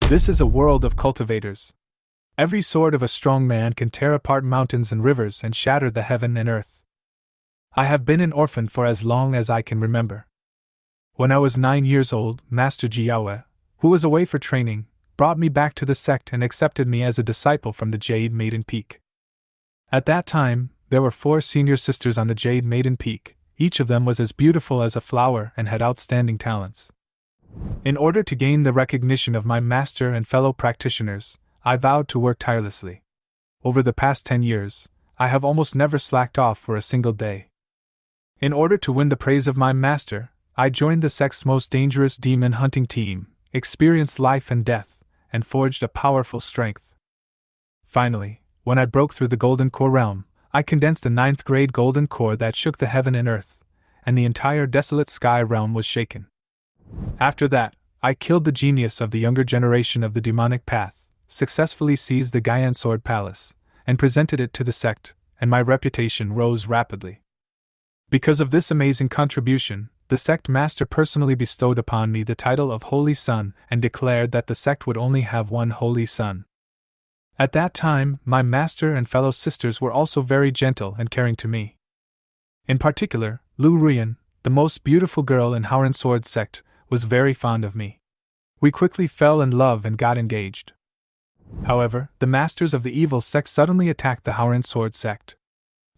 This is a world of cultivators. Every sword of a strong man can tear apart mountains and rivers and shatter the heaven and earth. I have been an orphan for as long as I can remember. When I was 9 years old, Master Ji Yaoyue, who was away for training, brought me back to the sect and accepted me as a disciple from the Jade Maiden Peak. At that time, there were 4 senior sisters on the Jade Maiden Peak. Each of them was as beautiful as a flower and had outstanding talents. In order to gain the recognition of my master and fellow practitioners, I vowed to work tirelessly. Over the past 10 years, I have almost never slacked off for a single day. In order to win the praise of my master, I joined the sect's most dangerous demon hunting team, experienced life and death, and forged a powerful strength. Finally, when I broke through the Golden Core realm, I condensed the 9th grade Golden Core that shook the heaven and earth, and the entire desolate sky realm was shaken. After that, I killed the genius of the younger generation of the demonic path, successfully seized the Gaian Sword Palace, and presented it to the sect, and my reputation rose rapidly. Because of this amazing contribution, the sect master personally bestowed upon me the title of Holy Son and declared that the sect would only have one Holy Son. At that time, my master and fellow sisters were also very gentle and caring to me. In particular, Lu Ruyan, the most beautiful girl in Howren Sword sect, was very fond of me. We quickly fell in love and got engaged. However, the masters of the evil sect suddenly attacked the Howren Sword sect.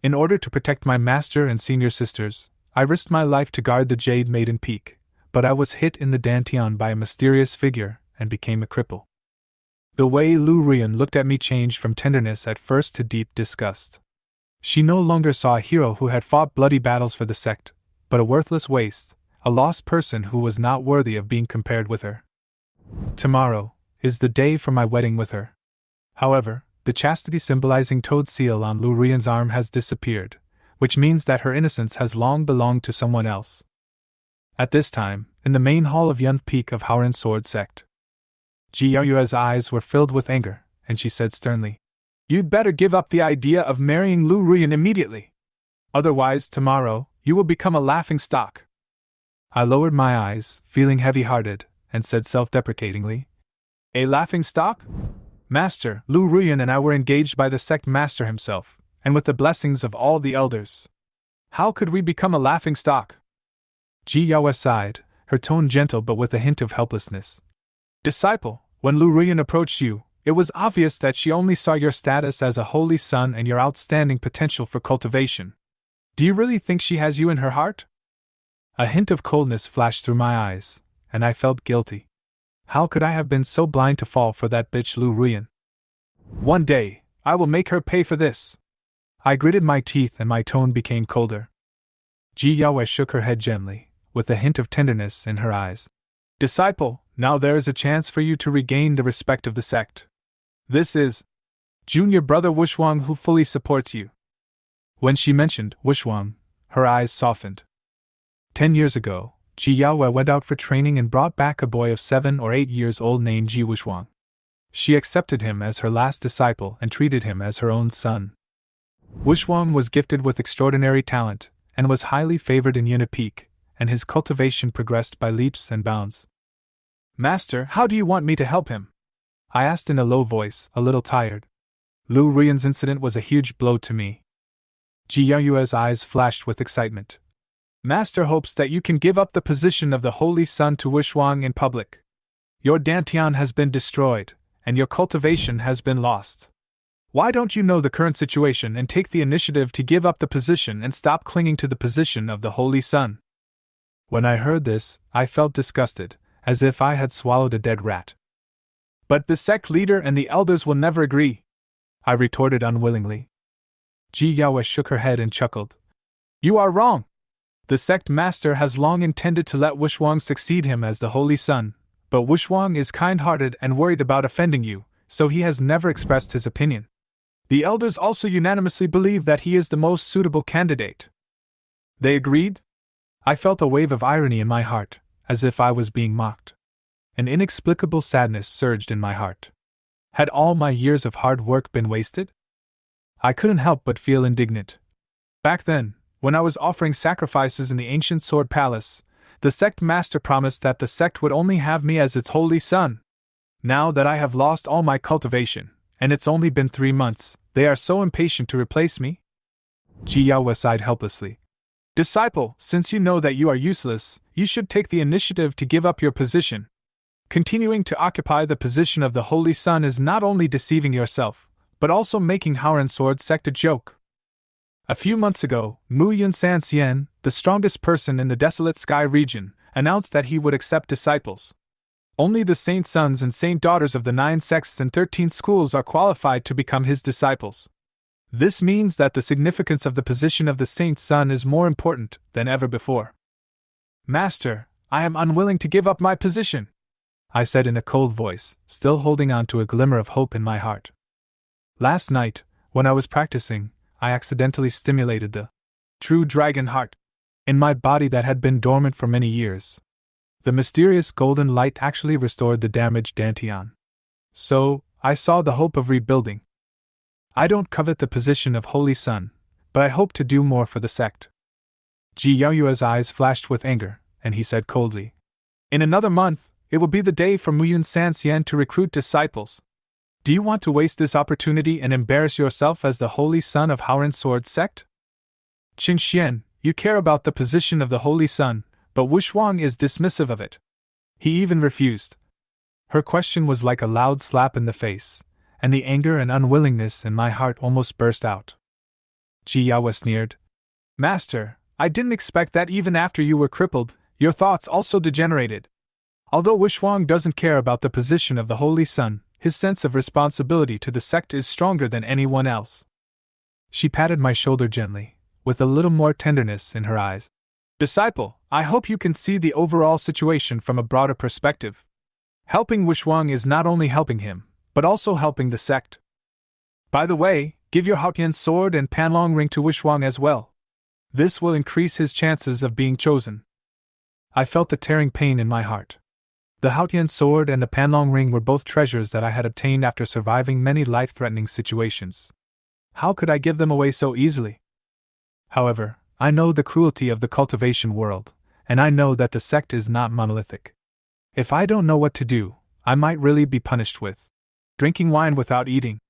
In order to protect my master and senior sisters, I risked my life to guard the Jade Maiden Peak, but I was hit in the dantian by a mysterious figure and became a cripple. The way Lu Ruyan looked at me changed from tenderness at first to deep disgust. She no longer saw a hero who had fought bloody battles for the sect, but a worthless waste, a lost person who was not worthy of being compared with her. Tomorrow is the day for my wedding with her. However, the chastity symbolizing toad seal on Lu Ruyan's arm has disappeared, which means that her innocence has long belonged to someone else. At this time, in the main hall of Yun Peak of Howren Sword sect, Ji Yaoyue's eyes were filled with anger, and she said sternly, "You'd better give up the idea of marrying Lu Ruyan immediately. Otherwise, tomorrow, you will become a laughing stock." I lowered my eyes, feeling heavy-hearted, and said self-deprecatingly, "A laughing stock? Master, Lu Ruyan and I were engaged by the sect master himself, and with the blessings of all the elders. How could we become a laughing stock?" Ji Yaoyue sighed, her tone gentle but with a hint of helplessness. "Disciple, when Lu Ruyan approached you, it was obvious that she only saw your status as a holy son and your outstanding potential for cultivation. Do you really think she has you in her heart?" A hint of coldness flashed through my eyes, and I felt guilty. How could I have been so blind to fall for that bitch Lu Ruyan? "One day, I will make her pay for this." I gritted my teeth and my tone became colder. Ji Yaoyue shook her head gently, with a hint of tenderness in her eyes. "Disciple, now there is a chance for you to regain the respect of the sect. This is junior brother Wushuang who fully supports you." When she mentioned Wushuang, her eyes softened. 10 years ago, Ji Yaoyue went out for training and brought back a boy of 7 or 8 years old named Ji Wushuang. She accepted him as her last disciple and treated him as her own son. Wushuang was gifted with extraordinary talent, and was highly favored in Yun Peak, and his cultivation progressed by leaps and bounds. "Master, how do you want me to help him?" I asked in a low voice, a little tired. Lu Ruyan's incident was a huge blow to me. Ji Yaoyue's eyes flashed with excitement. "Master hopes that you can give up the position of the Holy Son to Wushuang in public. Your dantian has been destroyed, and your cultivation has been lost. Why don't you know the current situation and take the initiative to give up the position and stop clinging to the position of the Holy Son?" When I heard this, I felt disgusted, as if I had swallowed a dead rat. "But the sect leader and the elders will never agree," I retorted unwillingly. Ji Yaoyue shook her head and chuckled. "You are wrong. The sect master has long intended to let Wushuang succeed him as the Holy Son, but Wushuang is kind-hearted and worried about offending you, so he has never expressed his opinion. The elders also unanimously believe that he is the most suitable candidate." They agreed? I felt a wave of irony in my heart, as if I was being mocked. An inexplicable sadness surged in my heart. Had all my years of hard work been wasted? I couldn't help but feel indignant. Back then, when I was offering sacrifices in the ancient sword palace, the sect master promised that the sect would only have me as its holy son. Now that I have lost all my cultivation, and it's only been 3 months, they are so impatient to replace me? Ji Yaoyue sighed helplessly. Disciple, since you know that you are useless, you should take the initiative to give up your position. Continuing to occupy the position of the Holy Sun is not only deceiving yourself, but also making Howren Sword Sect a joke. A few months ago, Mu Yun San Xian, the strongest person in the Desolate Sky region, announced that he would accept disciples. Only the saint sons and saint daughters of the 9 sects and 13 schools are qualified to become his disciples. This means that the significance of the position of the saint son is more important than ever before. Master, I am unwilling to give up my position, I said in a cold voice, still holding on to a glimmer of hope in my heart. Last night, when I was practicing, I accidentally stimulated the true dragon heart in my body that had been dormant for many years. The mysterious golden light actually restored the damaged dantian. So, I saw the hope of rebuilding. I don't covet the position of Holy Sun, but I hope to do more for the sect. Ji Yaoyue's eyes flashed with anger, and he said coldly, In another month, it will be the day for Mu Yun San Xian to recruit disciples. Do you want to waste this opportunity and embarrass yourself as the Holy Son of Howren Sword Sect? Qin Xian, you care about the position of the Holy Sun, but Wu Shuang is dismissive of it. He even refused. Her question was like a loud slap in the face, and the anger and unwillingness in my heart almost burst out. Ji Yaoyue sneered. Master, I didn't expect that even after you were crippled, your thoughts also degenerated. Although Wu Shuang doesn't care about the position of the Holy Sun, his sense of responsibility to the sect is stronger than anyone else. She patted my shoulder gently, with a little more tenderness in her eyes. Disciple, I hope you can see the overall situation from a broader perspective. Helping Wu Shuang is not only helping him, but also helping the sect. By the way, give your Haotian sword and Panlong ring to Wu Shuang as well. This will increase his chances of being chosen. I felt the tearing pain in my heart. The Haotian sword and the Panlong ring were both treasures that I had obtained after surviving many life-threatening situations. How could I give them away so easily? However, I know the cruelty of the cultivation world, and I know that the sect is not monolithic. If I don't know what to do, I might really be punished with drinking wine without eating.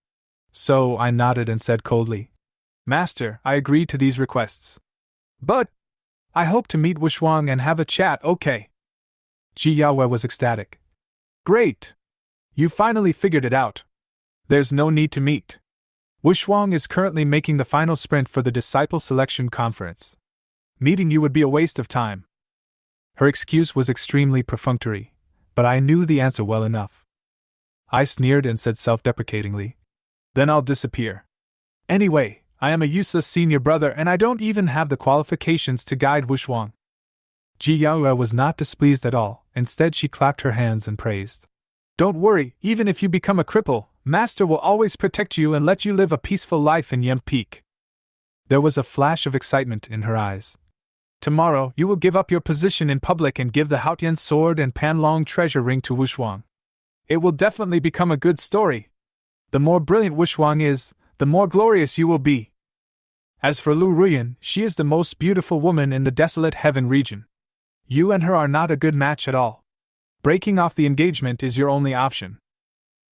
So I nodded and said coldly, Master, I agree to these requests. But I hope to meet Wu Shuang and have a chat, okay? Ji Yaoyue was ecstatic. Great! You finally figured it out. There's no need to meet. Wu Shuang is currently making the final sprint for the Disciple Selection Conference. Meeting you would be a waste of time. Her excuse was extremely perfunctory, but I knew the answer well enough. I sneered and said self-deprecatingly, Then I'll disappear. Anyway, I am a useless senior brother and I don't even have the qualifications to guide Wu Shuang. Ji Yaoyue was not displeased at all, instead she clapped her hands and praised. Don't worry, even if you become a cripple, Master will always protect you and let you live a peaceful life in Yem Peak. There was a flash of excitement in her eyes. Tomorrow, you will give up your position in public and give the Haotian sword and Panlong treasure ring to Wu Shuang. It will definitely become a good story. The more brilliant Wu Shuang is, the more glorious you will be. As for Lu Ruyan, she is the most beautiful woman in the desolate heaven region. You and her are not a good match at all. Breaking off the engagement is your only option.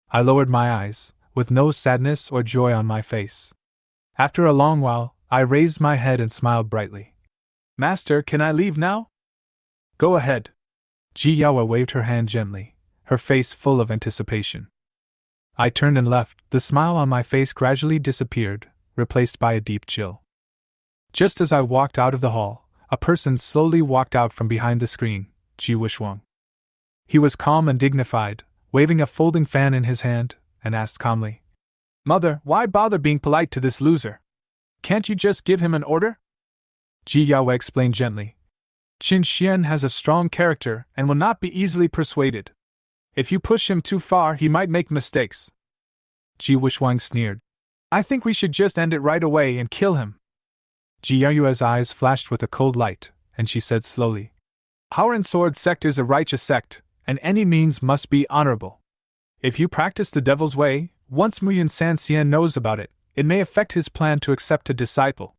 I lowered my eyes, with no sadness or joy on my face. After a long while, I raised my head and smiled brightly. Master, can I leave now? Go ahead. Ji Yaoyue waved her hand gently, her face full of anticipation. I turned and left. The smile on my face gradually disappeared, replaced by a deep chill. Just as I walked out of the hall, a person slowly walked out from behind the screen, Ji Shuang. He was calm and dignified, waving a folding fan in his hand, and asked calmly, Mother, why bother being polite to this loser? Can't you just give him an order? Ji Yaoyue explained gently. Qin Xian has a strong character and will not be easily persuaded. If you push him too far, he might make mistakes. Ji Shuang sneered. I think we should just end it right away and kill him. Ji Yaoyue's eyes flashed with a cold light, and she said slowly, Howren Sword Sect is a righteous sect, and any means must be honorable. If you practice the devil's way, once Mu Yun San Xian knows about it, it may affect his plan to accept a disciple.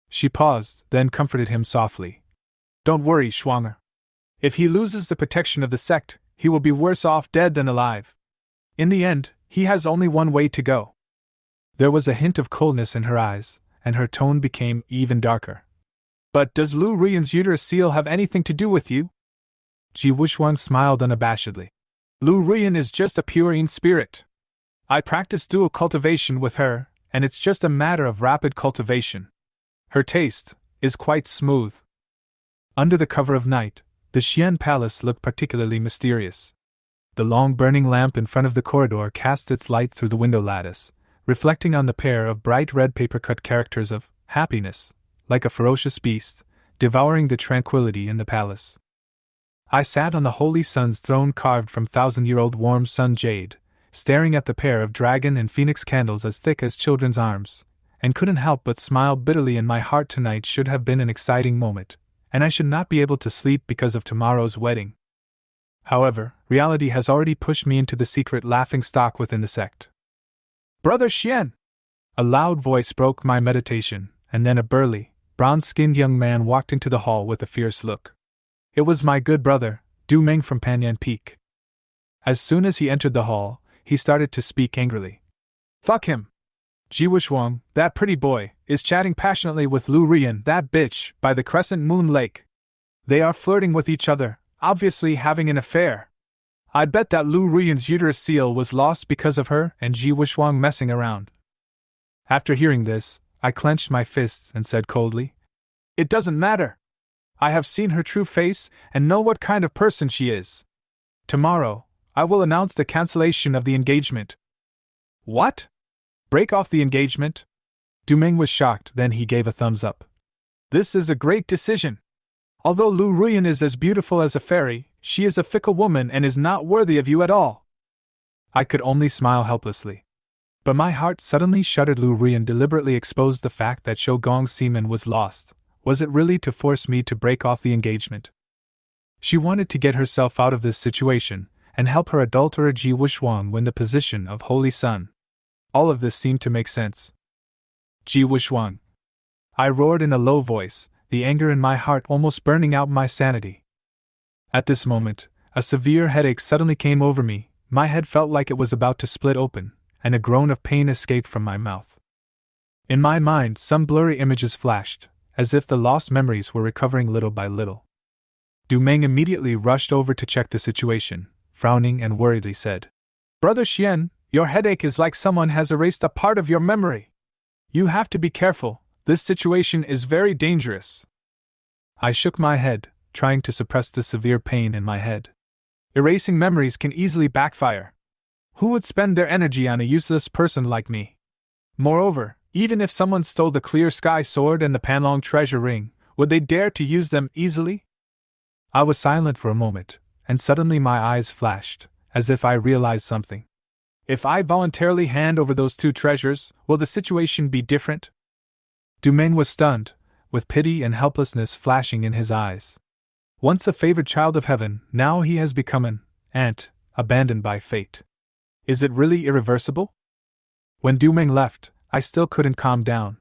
She paused, then comforted him softly. Don't worry, Shuanger. If he loses the protection of the sect, he will be worse off dead than alive. In the end, he has only one way to go. There was a hint of coldness in her eyes, and her tone became even darker. But does Lu Ruyan's uterus seal have anything to do with you? Ji Wuxuang smiled unabashedly. Lu Ruyan is just a purine spirit. I practice dual cultivation with her, and it's just a matter of rapid cultivation. Her taste is quite smooth. Under the cover of night, the Xian Palace looked particularly mysterious. The long burning lamp in front of the corridor cast its light through the window lattice, reflecting on the pair of bright red paper-cut characters of happiness, like a ferocious beast, devouring the tranquility in the palace. I sat on the Holy Sun's throne carved from thousand-year-old warm sun jade, staring at the pair of dragon and phoenix candles as thick as children's arms, and couldn't help but smile bitterly. In my heart, tonight should have been an exciting moment, and I should not be able to sleep because of tomorrow's wedding. However, reality has already pushed me into the secret laughingstock within the sect. Brother Xian! A loud voice broke my meditation, and then a burly, bronze-skinned young man walked into the hall with a fierce look. It was my good brother, Du Meng from Maiden Peak. As soon as he entered the hall, he started to speak angrily. Fuck him! Ji Wuxuang, that pretty boy, is chatting passionately with Lu Ruyan, that bitch, by the Crescent Moon Lake. They are flirting with each other, obviously having an affair. I'd bet that Lu Ruyan's uterus seal was lost because of her and Ji Wuxuang messing around. After hearing this, I clenched my fists and said coldly, It doesn't matter. I have seen her true face and know what kind of person she is. Tomorrow, I will announce the cancellation of the engagement. What? Break off the engagement? Du Meng was shocked, then he gave a thumbs up. This is a great decision. Although Lu Ruyan is as beautiful as a fairy, she is a fickle woman and is not worthy of you at all. I could only smile helplessly. But my heart suddenly shuddered. Lu Ruyan deliberately exposed the fact that Shou Gong's semen was lost. Was it really to force me to break off the engagement? She wanted to get herself out of this situation and help her adulterer Ji Wuxuang win the position of Holy Sun. All of this seemed to make sense. Ji Wuxuang! I roared in a low voice, the anger in my heart almost burning out my sanity. At this moment, a severe headache suddenly came over me, my head felt like it was about to split open, and a groan of pain escaped from my mouth. In my mind, some blurry images flashed, as if the lost memories were recovering little by little. Du Meng immediately rushed over to check the situation, frowning and worriedly said, Brother Xian, your headache is like someone has erased a part of your memory. You have to be careful, this situation is very dangerous. I shook my head, trying to suppress the severe pain in my head. Erasing memories can easily backfire. Who would spend their energy on a useless person like me? Moreover, even if someone stole the Clear Sky Sword and the Panlong treasure ring, would they dare to use them easily? I was silent for a moment, and suddenly my eyes flashed, as if I realized something. If I voluntarily hand over those two treasures, will the situation be different? Du Meng was stunned, with pity and helplessness flashing in his eyes. Once a favored child of heaven, now he has become an ant, abandoned by fate. Is it really irreversible? When Du Meng left, I still couldn't calm down.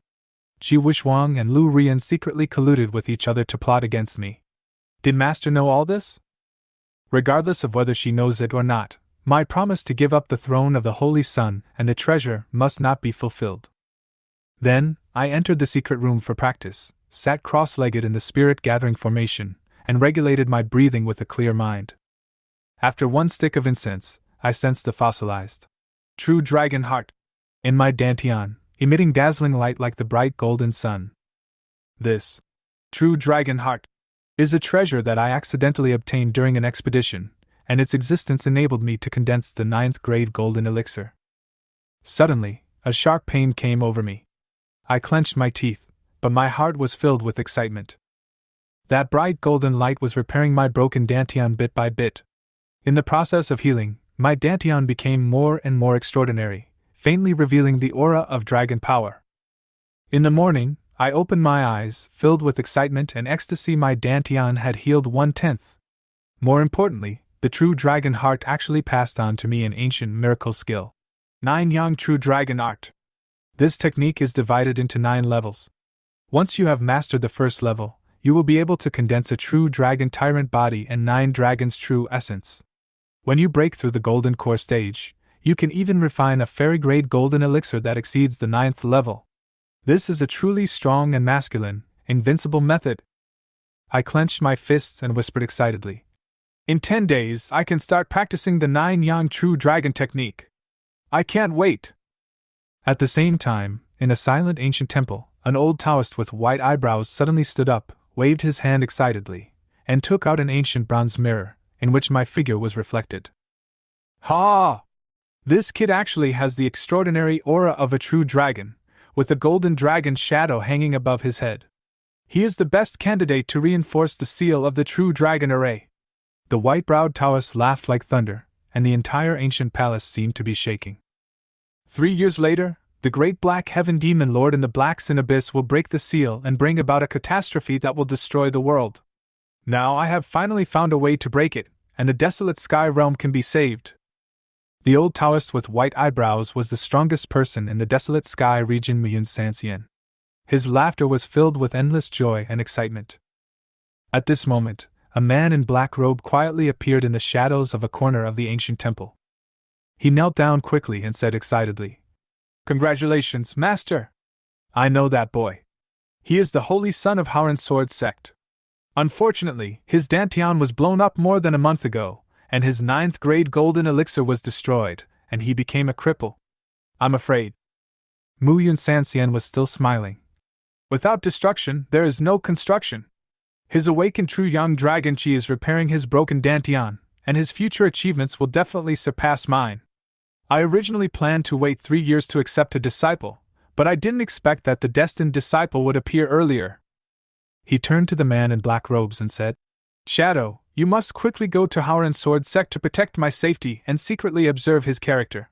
Ji Wuxuang and Lu Ruyan secretly colluded with each other to plot against me. Did Master know all this? Regardless of whether she knows it or not, my promise to give up the throne of the Holy Sun and the treasure must not be fulfilled. Then, I entered the secret room for practice, sat cross-legged in the spirit-gathering formation, and regulated my breathing with a clear mind. After one stick of incense, I sensed a fossilized, true dragon heart in my dantian, emitting dazzling light like the bright golden sun. This true dragon heart is a treasure that I accidentally obtained during an expedition, and its existence enabled me to condense the 9th grade golden elixir. Suddenly, a sharp pain came over me. I clenched my teeth, but my heart was filled with excitement. That bright golden light was repairing my broken dantian bit by bit. In the process of healing, my dantian became more and more extraordinary, faintly revealing the aura of dragon power. In the morning, I opened my eyes, filled with excitement and ecstasy. My dantian had healed 1/10. More importantly, the true dragon heart actually passed on to me an ancient miracle skill. 9 Yang True Dragon Art. This technique is divided into 9 levels. Once you have mastered the first level, you will be able to condense a true dragon tyrant body and 9 dragons' true essence. When you break through the golden core stage, you can even refine a fairy-grade golden elixir that exceeds the 9th level. This is a truly strong and masculine, invincible method. I clenched my fists and whispered excitedly. In 10 days, I can start practicing the 9-yang true dragon technique. I can't wait. At the same time, in a silent ancient temple, an old Taoist with white eyebrows suddenly stood up, waved his hand excitedly, and took out an ancient bronze mirror, in which my figure was reflected. Ha! This kid actually has the extraordinary aura of a true dragon, with a golden dragon shadow hanging above his head. He is the best candidate to reinforce the seal of the true dragon array. The white-browed Taoist laughed like thunder, and the entire ancient palace seemed to be shaking. 3 years later, the great black heaven demon lord in the black sin abyss will break the seal and bring about a catastrophe that will destroy the world. Now I have finally found a way to break it, and the desolate sky realm can be saved. The old Taoist with white eyebrows was the strongest person in the desolate sky region Muyun Sanxian. His laughter was filled with endless joy and excitement. At this moment, a man in black robe quietly appeared in the shadows of a corner of the ancient temple. He knelt down quickly and said excitedly, "Congratulations, Master! I know that boy. He is the holy son of Howren's sword sect. Unfortunately, his dantian was blown up more than a month ago, and his 9th grade golden elixir was destroyed, and he became a cripple. I'm afraid." Mu Yun Sanxian was still smiling. "Without destruction, there is no construction. His awakened true young dragon chi is repairing his broken dantian, and his future achievements will definitely surpass mine. I originally planned to wait 3 years to accept a disciple, but I didn't expect that the destined disciple would appear earlier." He turned to the man in black robes and said, "Shadow, you must quickly go to Howren's sword sect to protect my safety and secretly observe his character."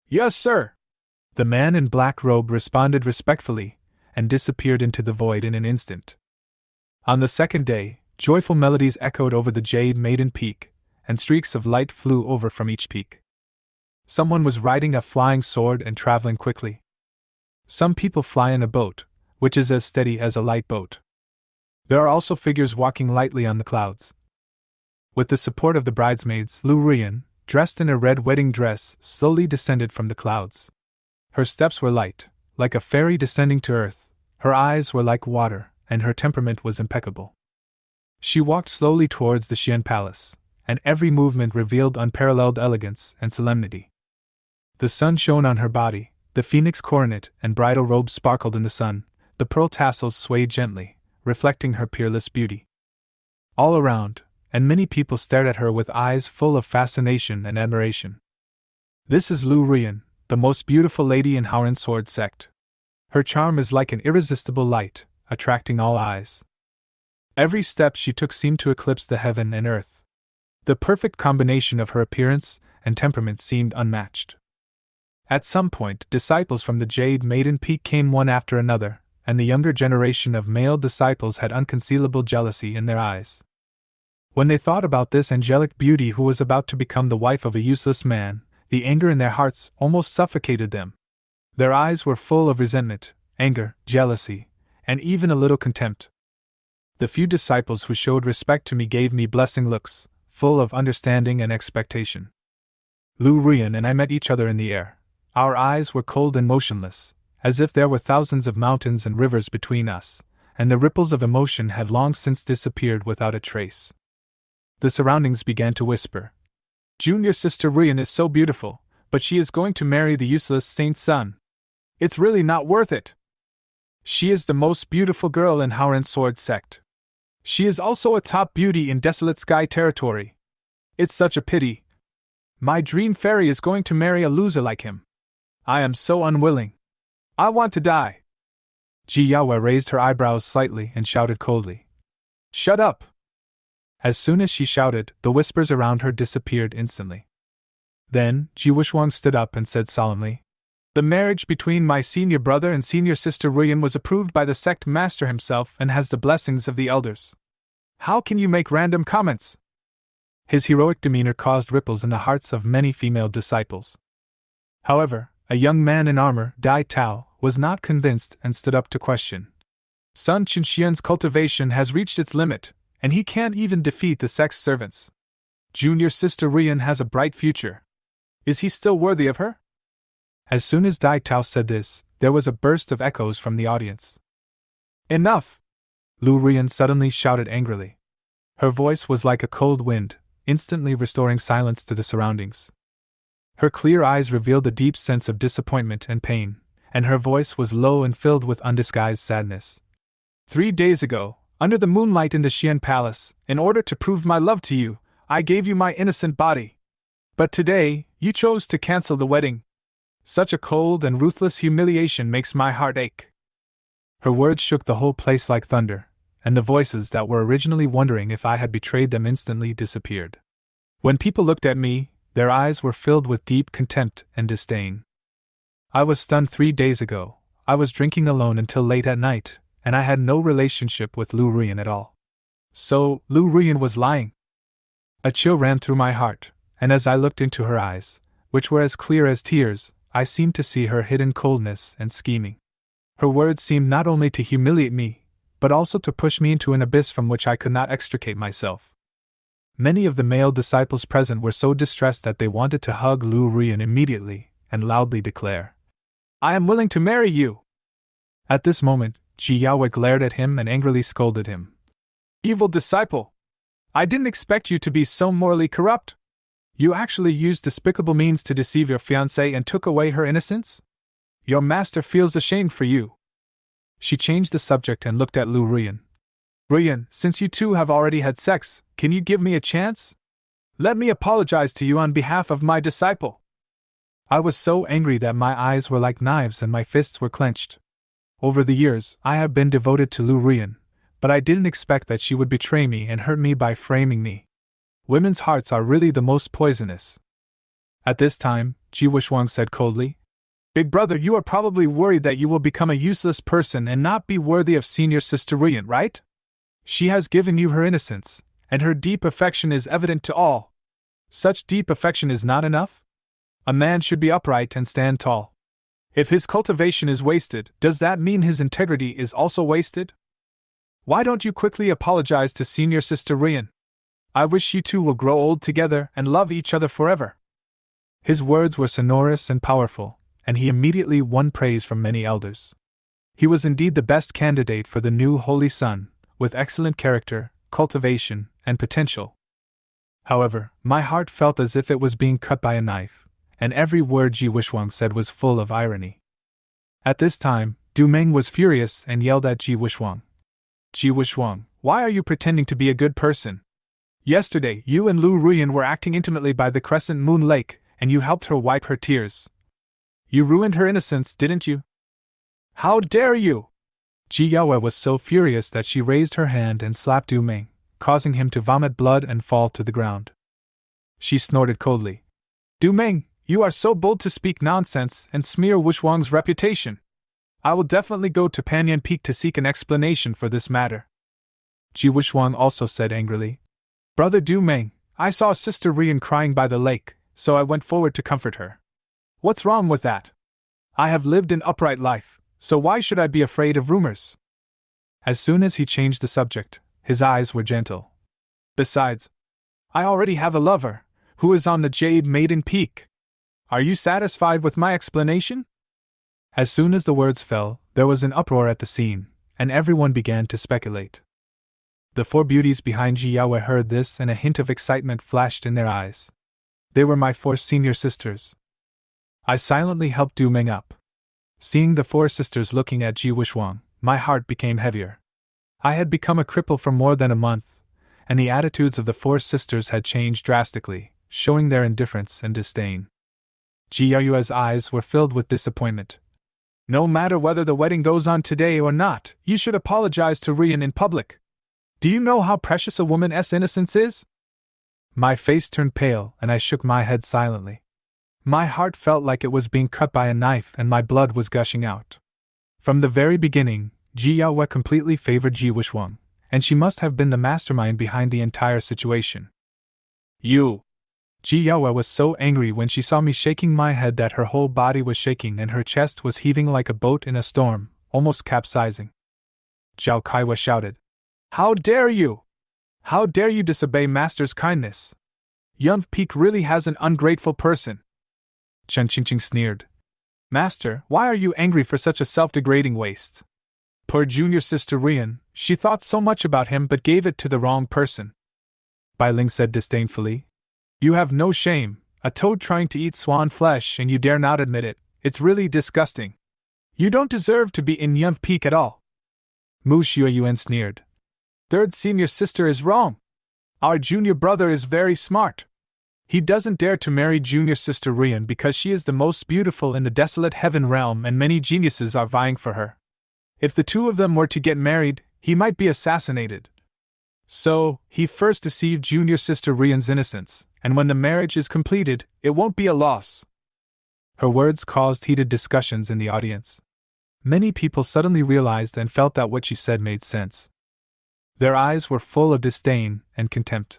"Yes, sir." The man in black robe responded respectfully, and disappeared into the void in an instant. On the second day, joyful melodies echoed over the Jade Maiden Peak, and streaks of light flew over from each peak. Someone was riding a flying sword and traveling quickly. Some people fly in a boat, which is as steady as a light boat. There are also figures walking lightly on the clouds. With the support of the bridesmaids, Lu Ruyan, dressed in a red wedding dress, slowly descended from the clouds. Her steps were light, like a fairy descending to earth, her eyes were like water, and her temperament was impeccable. She walked slowly towards the Xian Palace, and every movement revealed unparalleled elegance and solemnity. The sun shone on her body, the phoenix coronet and bridal robe sparkled in the sun, the pearl tassels swayed gently, reflecting her peerless beauty. All around, and many people stared at her with eyes full of fascination and admiration. "This is Lu Ruyan, the most beautiful lady in Howren's sword sect. Her charm is like an irresistible light, attracting all eyes." Every step she took seemed to eclipse the heaven and earth. The perfect combination of her appearance and temperament seemed unmatched. At some point, disciples from the Jade Maiden Peak came one after another, and the younger generation of male disciples had unconcealable jealousy in their eyes. When they thought about this angelic beauty who was about to become the wife of a useless man, the anger in their hearts almost suffocated them. Their eyes were full of resentment, anger, jealousy, and even a little contempt. The few disciples who showed respect to me gave me blessing looks, full of understanding and expectation. Lu Ruyan and I met each other in the air. Our eyes were cold and motionless, as if there were thousands of mountains and rivers between us, and the ripples of emotion had long since disappeared without a trace. The surroundings began to whisper. "Junior sister Ruyan is so beautiful, but she is going to marry the useless saint's son. It's really not worth it. She is the most beautiful girl in Howren's sword sect. She is also a top beauty in Desolate Sky territory. It's such a pity. My dream fairy is going to marry a loser like him. I am so unwilling. I want to die." Ji Yaoyue raised her eyebrows slightly and shouted coldly, "Shut up!" As soon as she shouted, the whispers around her disappeared instantly. Then, Ji Wuxuang stood up and said solemnly, "The marriage between my senior brother and senior sister Ruyan was approved by the sect master himself and has the blessings of the elders. How can you make random comments?" His heroic demeanor caused ripples in the hearts of many female disciples. However, a young man in armor, Dai Tao, was not convinced and stood up to question. "Sun Qinxian's cultivation has reached its limit, and he can't even defeat the sect's servants. Junior sister Rian has a bright future. Is he still worthy of her? As soon as Dai Tao said this, there was a burst of echoes from the audience. Enough! Lu Rian suddenly shouted angrily. Her voice was like a cold wind, instantly restoring silence to the surroundings. Her clear eyes revealed a deep sense of disappointment and pain, and her voice was low and filled with undisguised sadness. 3 days ago, under the moonlight in the Xian Palace, in order to prove my love to you, I gave you my innocent body. But today, you chose to cancel the wedding. Such a cold and ruthless humiliation makes my heart ache. Her words shook the whole place like thunder, and the voices that were originally wondering if I had betrayed them instantly disappeared. When people looked at me, their eyes were filled with deep contempt and disdain. I was stunned 3 days ago. I was drinking alone until late at night, and I had no relationship with Lu Rian at all. So, Lu Rian was lying. A chill ran through my heart, and as I looked into her eyes, which were as clear as tears, I seemed to see her hidden coldness and scheming. Her words seemed not only to humiliate me, but also to push me into an abyss from which I could not extricate myself. Many of the male disciples present were so distressed that they wanted to hug Lu Rian immediately and loudly declare, "I am willing to marry you!" At this moment, Ji Yaoyue glared at him and angrily scolded him. "Evil disciple! I didn't expect you to be so morally corrupt! You actually used despicable means to deceive your fiancée and took away her innocence? Your master feels ashamed for you." She changed the subject and looked at Lu Rian. "Rian, since you two have already had sex, can you give me a chance? Let me apologize to you on behalf of my disciple." I was so angry that my eyes were like knives and my fists were clenched. Over the years, I have been devoted to Lu Rian, but I didn't expect that she would betray me and hurt me by framing me. Women's hearts are really the most poisonous. At this time, Ji Wuxuang said coldly, "Big brother, you are probably worried that you will become a useless person and not be worthy of senior sister Rian, right? She has given you her innocence, and her deep affection is evident to all. Such deep affection is not enough? A man should be upright and stand tall. If his cultivation is wasted, does that mean his integrity is also wasted? Why don't you quickly apologize to senior sister Rian? I wish you two will grow old together and love each other forever." His words were sonorous and powerful, and he immediately won praise from many elders. He was indeed the best candidate for the new Holy Son, with excellent character, cultivation, and potential. However, my heart felt as if it was being cut by a knife, and every word Ji Wuxuang said was full of irony. At this time, Du Meng was furious and yelled at Ji Wuxuang. "Ji Wuxuang, why are you pretending to be a good person? Yesterday, you and Lu Rian were acting intimately by the Crescent Moon Lake, and you helped her wipe her tears. You ruined her innocence, didn't you? How dare you!" Ji Yaoyue was so furious that she raised her hand and slapped Du Meng, causing him to vomit blood and fall to the ground. She snorted coldly, "Du Meng, you are so bold to speak nonsense and smear Wuxuang's reputation. I will definitely go to Panyan Peak to seek an explanation for this matter." Ji Wuxuang also said angrily, "Brother Du Meng, I saw Sister Rian crying by the lake, so I went forward to comfort her. What's wrong with that? I have lived an upright life, so why should I be afraid of rumors?" As soon as he changed the subject, his eyes were gentle. "Besides, I already have a lover, who is on the Jade Maiden Peak. Are you satisfied with my explanation?" As soon as the words fell, there was an uproar at the scene, and everyone began to speculate. The four beauties behind Ji Yaoyue heard this, and a hint of excitement flashed in their eyes. They were my 4 senior sisters. I silently helped Du Meng up. Seeing the 4 sisters looking at Ji Wuxuang, my heart became heavier. I had become a cripple for more than a month, and the attitudes of the 4 sisters had changed drastically, showing their indifference and disdain. Ji Yaoyue's eyes were filled with disappointment. "No matter whether the wedding goes on today or not, you should apologize to Rian in public. Do you know how precious a woman's innocence is?" My face turned pale and I shook my head silently. My heart felt like it was being cut by a knife and my blood was gushing out. From the very beginning, Ji Yaoyue completely favored Ji Wuxuang, and she must have been the mastermind behind the entire situation. "You!" Ji Yaoyue was so angry when she saw me shaking my head that her whole body was shaking and her chest was heaving like a boat in a storm, almost capsizing. Zhao Kaiwa shouted, "How dare you! How dare you disobey master's kindness? Yunf Peak really has an ungrateful person. Chen Qingqing sneered. Master, why are you angry for such a self-degrading waste? Poor junior sister Rian, she thought so much about him but gave it to the wrong person. Bai Ling said disdainfully. You have no shame, a toad trying to eat swan flesh and you dare not admit it. It's really disgusting. You don't deserve to be in Yunf Peak at all. Mu Xiaoyuan sneered. Third senior sister is wrong. Our junior brother is very smart. He doesn't dare to marry junior sister Rian because she is the most beautiful in the desolate heaven realm and many geniuses are vying for her. If the two of them were to get married, he might be assassinated. So, he first deceived junior sister Rian's innocence, and when the marriage is completed, it won't be a loss. Her words caused heated discussions in the audience. Many people suddenly realized and felt that what she said made sense. Their eyes were full of disdain and contempt.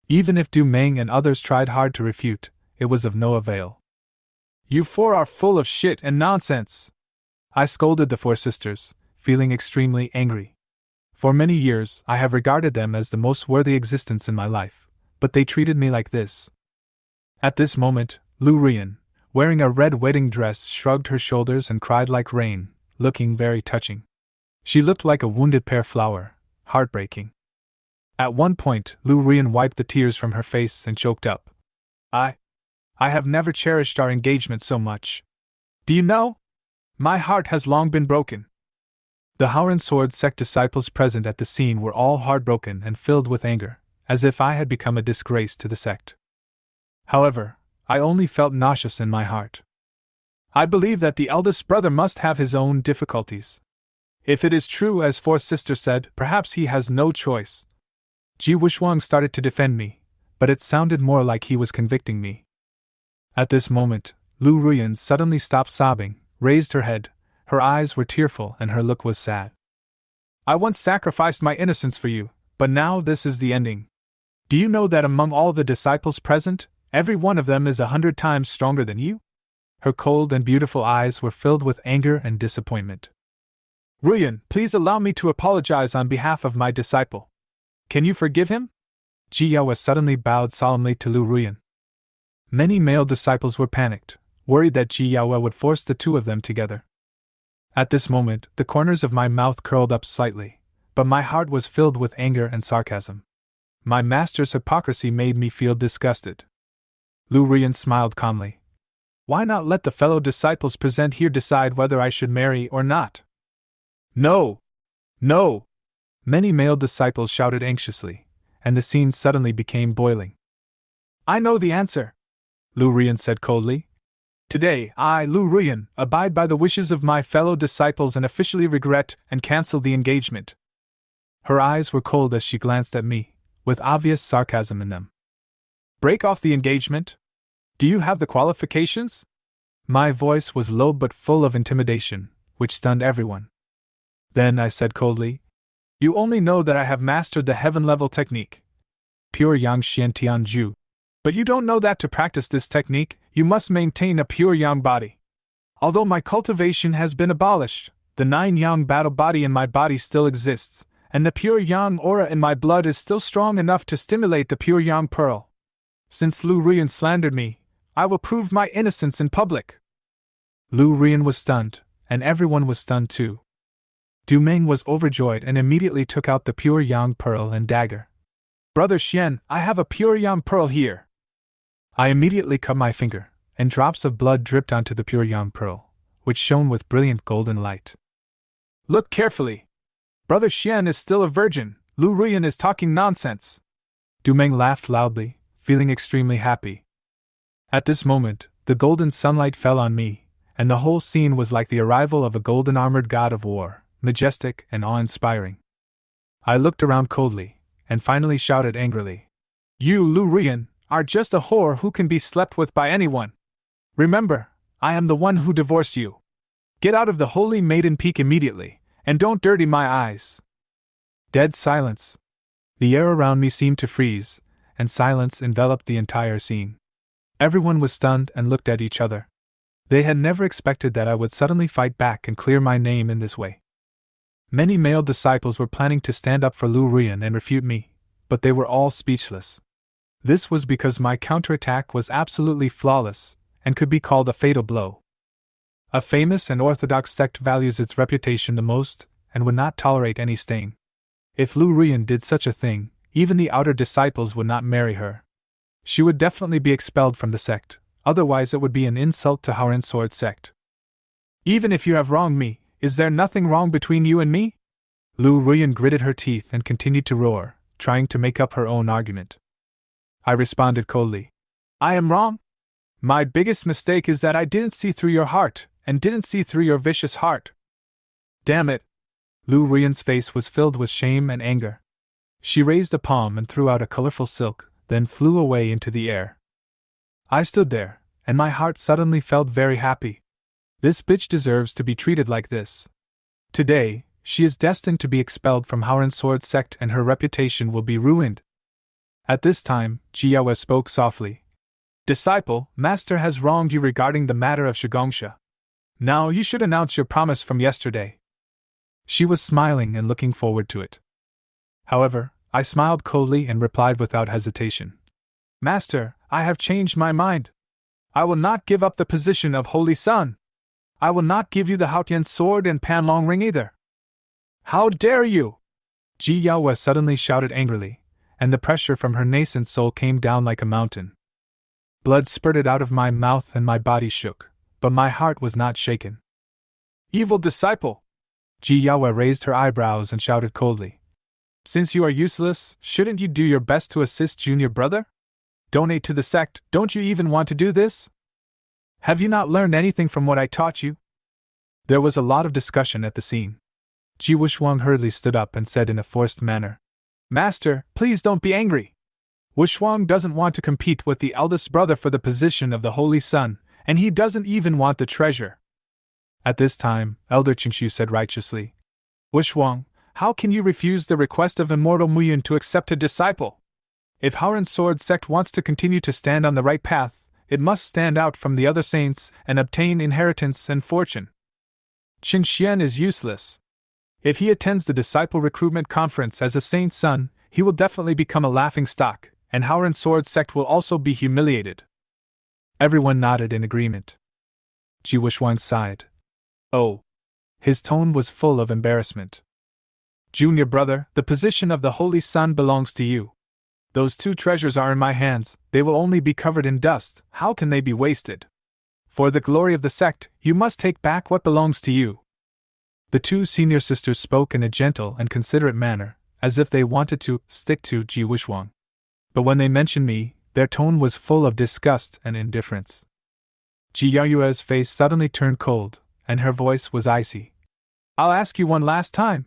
Even if Du Meng and others tried hard to refute, it was of no avail. You four are full of shit and nonsense! I scolded the four sisters, feeling extremely angry. For many years, I have regarded them as the most worthy existence in my life, but they treated me like this. At this moment, Lu Rian, wearing a red wedding dress, shrugged her shoulders and cried like rain, looking very touching. She looked like a wounded pear flower, heartbreaking. At one point, Lu Rian wiped the tears from her face and choked up. I have never cherished our engagement so much. Do you know? My heart has long been broken. The Howren Sword sect disciples present at the scene were all heartbroken and filled with anger, as if I had become a disgrace to the sect. However, I only felt nauseous in my heart. I believe that the eldest brother must have his own difficulties. If it is true as fourth sister said, perhaps he has no choice. Ji Wushuang started to defend me, but it sounded more like he was convicting me. At this moment, Lu Ruyan suddenly stopped sobbing, raised her head, her eyes were tearful and her look was sad. I once sacrificed my innocence for you, but now this is the ending. Do you know that among all the disciples present, every one of them is 100 times stronger than you? Her cold and beautiful eyes were filled with anger and disappointment. Ruyan, please allow me to apologize on behalf of my disciple. Can you forgive him? Ji Yaoyue suddenly bowed solemnly to Lu Ruyan. Many male disciples were panicked, worried that Ji Yaoyue would force the two of them together. At this moment, the corners of my mouth curled up slightly, but my heart was filled with anger and sarcasm. My master's hypocrisy made me feel disgusted. Lu Ruyan smiled calmly. Why not let the fellow disciples present here decide whether I should marry or not? No! No! Many male disciples shouted anxiously, and the scene suddenly became boiling. I know the answer, Lu Ruyan said coldly. Today, I, Lu Ruyan, abide by the wishes of my fellow disciples and officially regret and cancel the engagement. Her eyes were cold as she glanced at me, with obvious sarcasm in them. Break off the engagement? Do you have the qualifications? My voice was low but full of intimidation, which stunned everyone. Then I said coldly, You only know that I have mastered the heaven-level technique, Pure Yang Xian Tian Ju. But you don't know that to practice this technique, you must maintain a pure yang body. Although my cultivation has been abolished, the 9 yang battle body in my body still exists, and the pure yang aura in my blood is still strong enough to stimulate the pure yang pearl. Since Lu Ruyan slandered me, I will prove my innocence in public. Lu Ruyan was stunned, and everyone was stunned too. Du Meng was overjoyed and immediately took out the pure yang pearl and dagger. Brother Xian, I have a pure yang pearl here. I immediately cut my finger, and drops of blood dripped onto the pure yang pearl, which shone with brilliant golden light. Look carefully. Brother Xian is still a virgin. Lu Ruyan is talking nonsense. Du Meng laughed loudly, feeling extremely happy. At this moment, the golden sunlight fell on me, and the whole scene was like the arrival of a golden-armored god of war, majestic and awe-inspiring. I looked around coldly, and finally shouted angrily, You, Lu Ruyan, are just a whore who can be slept with by anyone. Remember, I am the one who divorced you. Get out of the holy Maiden Peak immediately, and don't dirty my eyes. Dead silence. The air around me seemed to freeze, and silence enveloped the entire scene. Everyone was stunned and looked at each other. They had never expected that I would suddenly fight back and clear my name in this way. Many male disciples were planning to stand up for Lu Ruyan and refute me, but they were all speechless. This was because my counterattack was absolutely flawless, and could be called a fatal blow. A famous and orthodox sect values its reputation the most, and would not tolerate any stain. If Lu Ruyan did such a thing, even the outer disciples would not marry her. She would definitely be expelled from the sect, otherwise it would be an insult to Howren Sword sect. Even if you have wronged me, is there nothing wrong between you and me? Lu Ruyan gritted her teeth and continued to roar, trying to make up her own argument. I responded coldly. I am wrong? My biggest mistake is that I didn't see through your heart, and didn't see through your vicious heart. Damn it! Lu Ruyan's face was filled with shame and anger. She raised a palm and threw out a colorful silk, then flew away into the air. I stood there, and my heart suddenly felt very happy. This bitch deserves to be treated like this. Today, she is destined to be expelled from Howren Sword sect and her reputation will be ruined. At this time, Ji Yaoyue spoke softly. Disciple, Master has wronged you regarding the matter of Shigongsha. Now you should announce your promise from yesterday. She was smiling and looking forward to it. However, I smiled coldly and replied without hesitation. Master, I have changed my mind. I will not give up the position of Holy Sun. I will not give you the Haotian sword and Panlong ring either. How dare you! Ji Yaoyue suddenly shouted angrily, and the pressure from her nascent soul came down like a mountain. Blood spurted out of my mouth and my body shook, but my heart was not shaken. Evil disciple! Ji Yaoyue raised her eyebrows and shouted coldly. Since you are useless, shouldn't you do your best to assist junior brother? Donate to the sect, don't you even want to do this? Have you not learned anything from what I taught you? There was a lot of discussion at the scene. Ji Wuxuang hurriedly stood up and said in a forced manner, Master, please don't be angry. Wuxuang doesn't want to compete with the eldest brother for the position of the Holy Sun, and he doesn't even want the treasure. At this time, Elder Qingshu said righteously, Wuxuang, how can you refuse the request of Immortal Muyun to accept a disciple? If Howren Sword sect wants to continue to stand on the right path, it must stand out from the other saints and obtain inheritance and fortune. Qin Xian is useless. If he attends the disciple recruitment conference as a saint's son, he will definitely become a laughingstock, and Howren Sword sect will also be humiliated. Everyone nodded in agreement. Ji Wuxuang sighed. Oh. His tone was full of embarrassment. Junior brother, the position of the Holy Sun belongs to you. Those two treasures are in my hands, they will only be covered in dust, how can they be wasted? For the glory of the sect, you must take back what belongs to you. The two senior sisters spoke in a gentle and considerate manner, as if they wanted to stick to Ji Wuxuang. But when they mentioned me, their tone was full of disgust and indifference. Ji Yaoyue's face suddenly turned cold, and her voice was icy. I'll ask you one last time.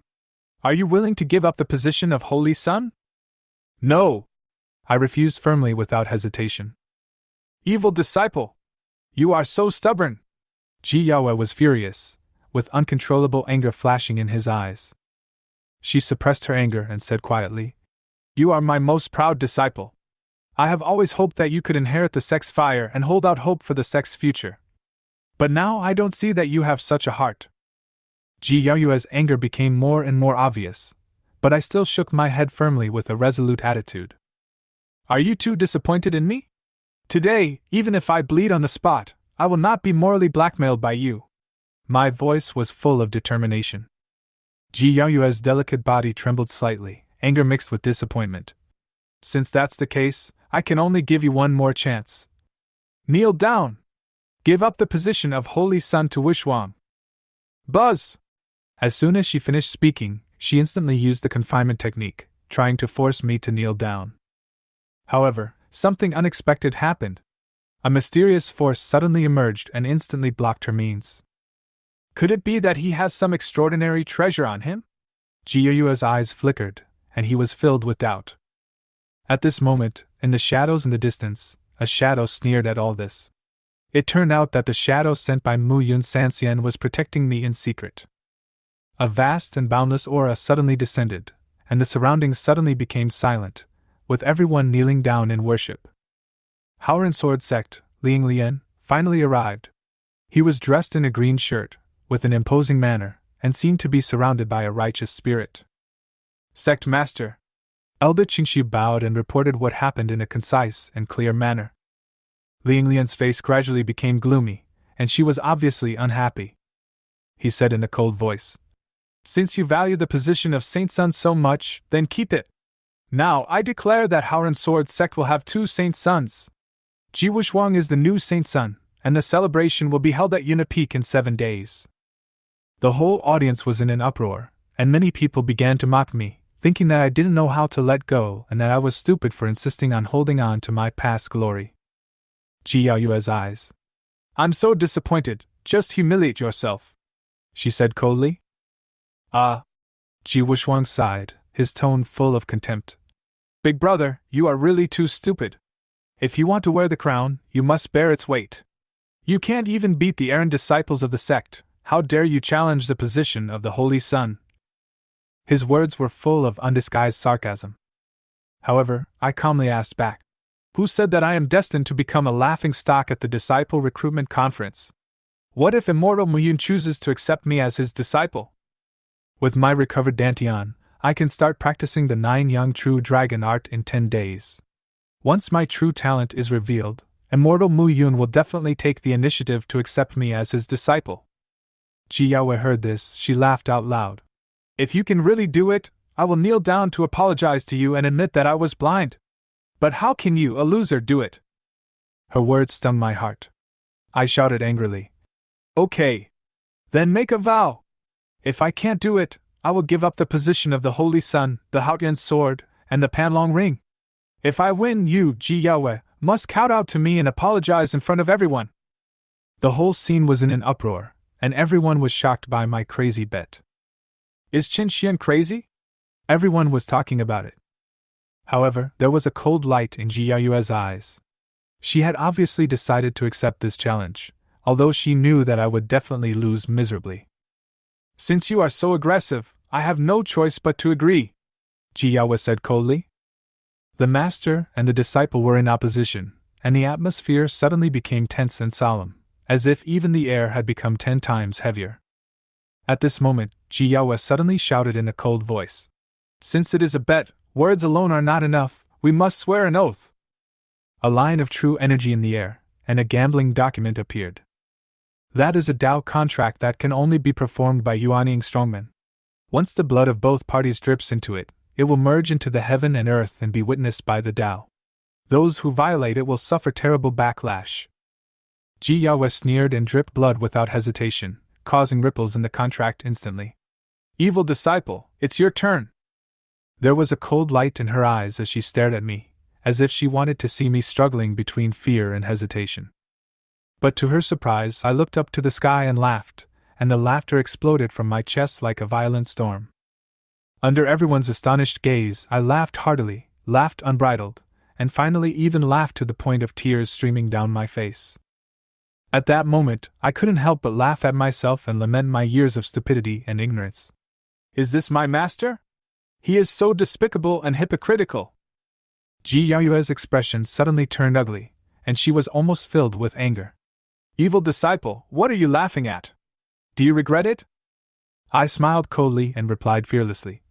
Are you willing to give up the position of Holy Sun? No! I refused firmly without hesitation. Evil disciple! You are so stubborn! Ji Yaoyue was furious, with uncontrollable anger flashing in his eyes. She suppressed her anger and said quietly, You are my most proud disciple. I have always hoped that you could inherit the sect's fire and hold out hope for the sect's future. But now I don't see that you have such a heart. Ji Yaoyue's anger became more and more obvious, but I still shook my head firmly with a resolute attitude. Are you too disappointed in me? Today, even if I bleed on the spot, I will not be morally blackmailed by you. My voice was full of determination. Ji Yaoyue's delicate body trembled slightly, anger mixed with disappointment. Since that's the case, I can only give you one more chance. Kneel down! Give up the position of Holy Sun to Wuxuang. Buzz! As soon as she finished speaking, she instantly used the confinement technique, trying to force me to kneel down. However, something unexpected happened. A mysterious force suddenly emerged and instantly blocked her means. Could it be that he has some extraordinary treasure on him? Ji Yaoyue's eyes flickered, and he was filled with doubt. At this moment, in the shadows in the distance, a shadow sneered at all this. It turned out that the shadow sent by Mu Yun Sanxian was protecting me in secret. A vast and boundless aura suddenly descended, and the surroundings suddenly became silent, with everyone kneeling down in worship. Howren Sword sect, Liang Lian, finally arrived. He was dressed in a green shirt, with an imposing manner, and seemed to be surrounded by a righteous spirit. Sect Master! Elder Qingxu bowed and reported what happened in a concise and clear manner. Lianglian's face gradually became gloomy, and she was obviously unhappy. He said in a cold voice, "Since you value the position of Saint Sun so much, then keep it. Now I declare that Haoran Sword Sect will have 2 Saint Suns. Ji Wuxuang is the new Saint Sun, and the celebration will be held at Yaoyue Peak in 7 days." The whole audience was in an uproar, and many people began to mock me, thinking that I didn't know how to let go and that I was stupid for insisting on holding on to my past glory. Ji Yaoyue's eyes. "I'm so disappointed, just humiliate yourself," she said coldly. Ji Wuxuang sighed, his tone full of contempt. "Big brother, you are really too stupid. If you want to wear the crown, you must bear its weight. You can't even beat the errant disciples of the sect. How dare you challenge the position of the Holy Sun?" His words were full of undisguised sarcasm. However, I calmly asked back, "Who said that I am destined to become a laughingstock at the disciple recruitment conference? What if immortal Muyun chooses to accept me as his disciple? With my recovered dantian, I can start practicing the 9 young true dragon art in 10 days. Once my true talent is revealed, immortal Muyun will definitely take the initiative to accept me as his disciple." Ji Yaoyue heard this, she laughed out loud. "If you can really do it, I will kneel down to apologize to you and admit that I was blind. But how can you, a loser, do it?" Her words stung my heart. I shouted angrily, "Okay. Then make a vow. If I can't do it, I will give up the position of the Holy Sun, the Haotian Sword, and the Panlong Ring. If I win, you, Ji Yaoyue, must kowtow to me and apologize in front of everyone." The whole scene was in an uproar, and everyone was shocked by my crazy bet. Is Qin Xian crazy? Everyone was talking about it. However, there was a cold light in Ji Yaoyue's eyes. She had obviously decided to accept this challenge, although she knew that I would definitely lose miserably. "Since you are so aggressive, I have no choice but to agree," Ji Yaoyue said coldly. The master and the disciple were in opposition, and the atmosphere suddenly became tense and solemn, as if even the air had become 10 times heavier. At this moment, Ji Yaoyue suddenly shouted in a cold voice, "Since it is a bet, words alone are not enough, we must swear an oath." A line of true energy in the air, and a gambling document appeared. That is a Dao contract that can only be performed by Yuanying strongmen. Once the blood of both parties drips into it, it will merge into the heaven and earth and be witnessed by the Dao. Those who violate it will suffer terrible backlash. Ji Yaoyue sneered and dripped blood without hesitation, causing ripples in the contract instantly. "Evil disciple, it's your turn." There was a cold light in her eyes as she stared at me, as if she wanted to see me struggling between fear and hesitation. But to her surprise, I looked up to the sky and laughed, and the laughter exploded from my chest like a violent storm. Under everyone's astonished gaze, I laughed heartily, laughed unbridled, and finally even laughed to the point of tears streaming down my face. At that moment, I couldn't help but laugh at myself and lament my years of stupidity and ignorance. Is this my master? He is so despicable and hypocritical. Ji Yaoyue's expression suddenly turned ugly, and she was almost filled with anger. Evil disciple, what are you laughing at? Do you regret it? I smiled coldly and replied fearlessly.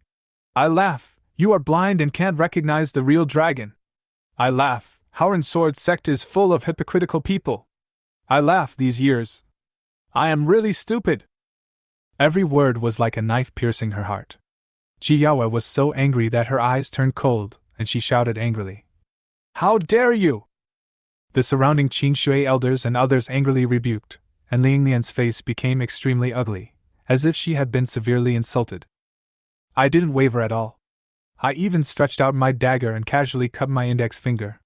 I laugh, you are blind and can't recognize the real dragon. I laugh, Haoran Sword Sect is full of hypocritical people. I laugh these years. I am really stupid. Every word was like a knife piercing her heart. Ji Yaoyue was so angry that her eyes turned cold, and she shouted angrily. How dare you! The surrounding Qingshui elders and others angrily rebuked, and Lianglian's face became extremely ugly, as if she had been severely insulted. I didn't waver at all. I even stretched out my dagger and casually cut my index finger.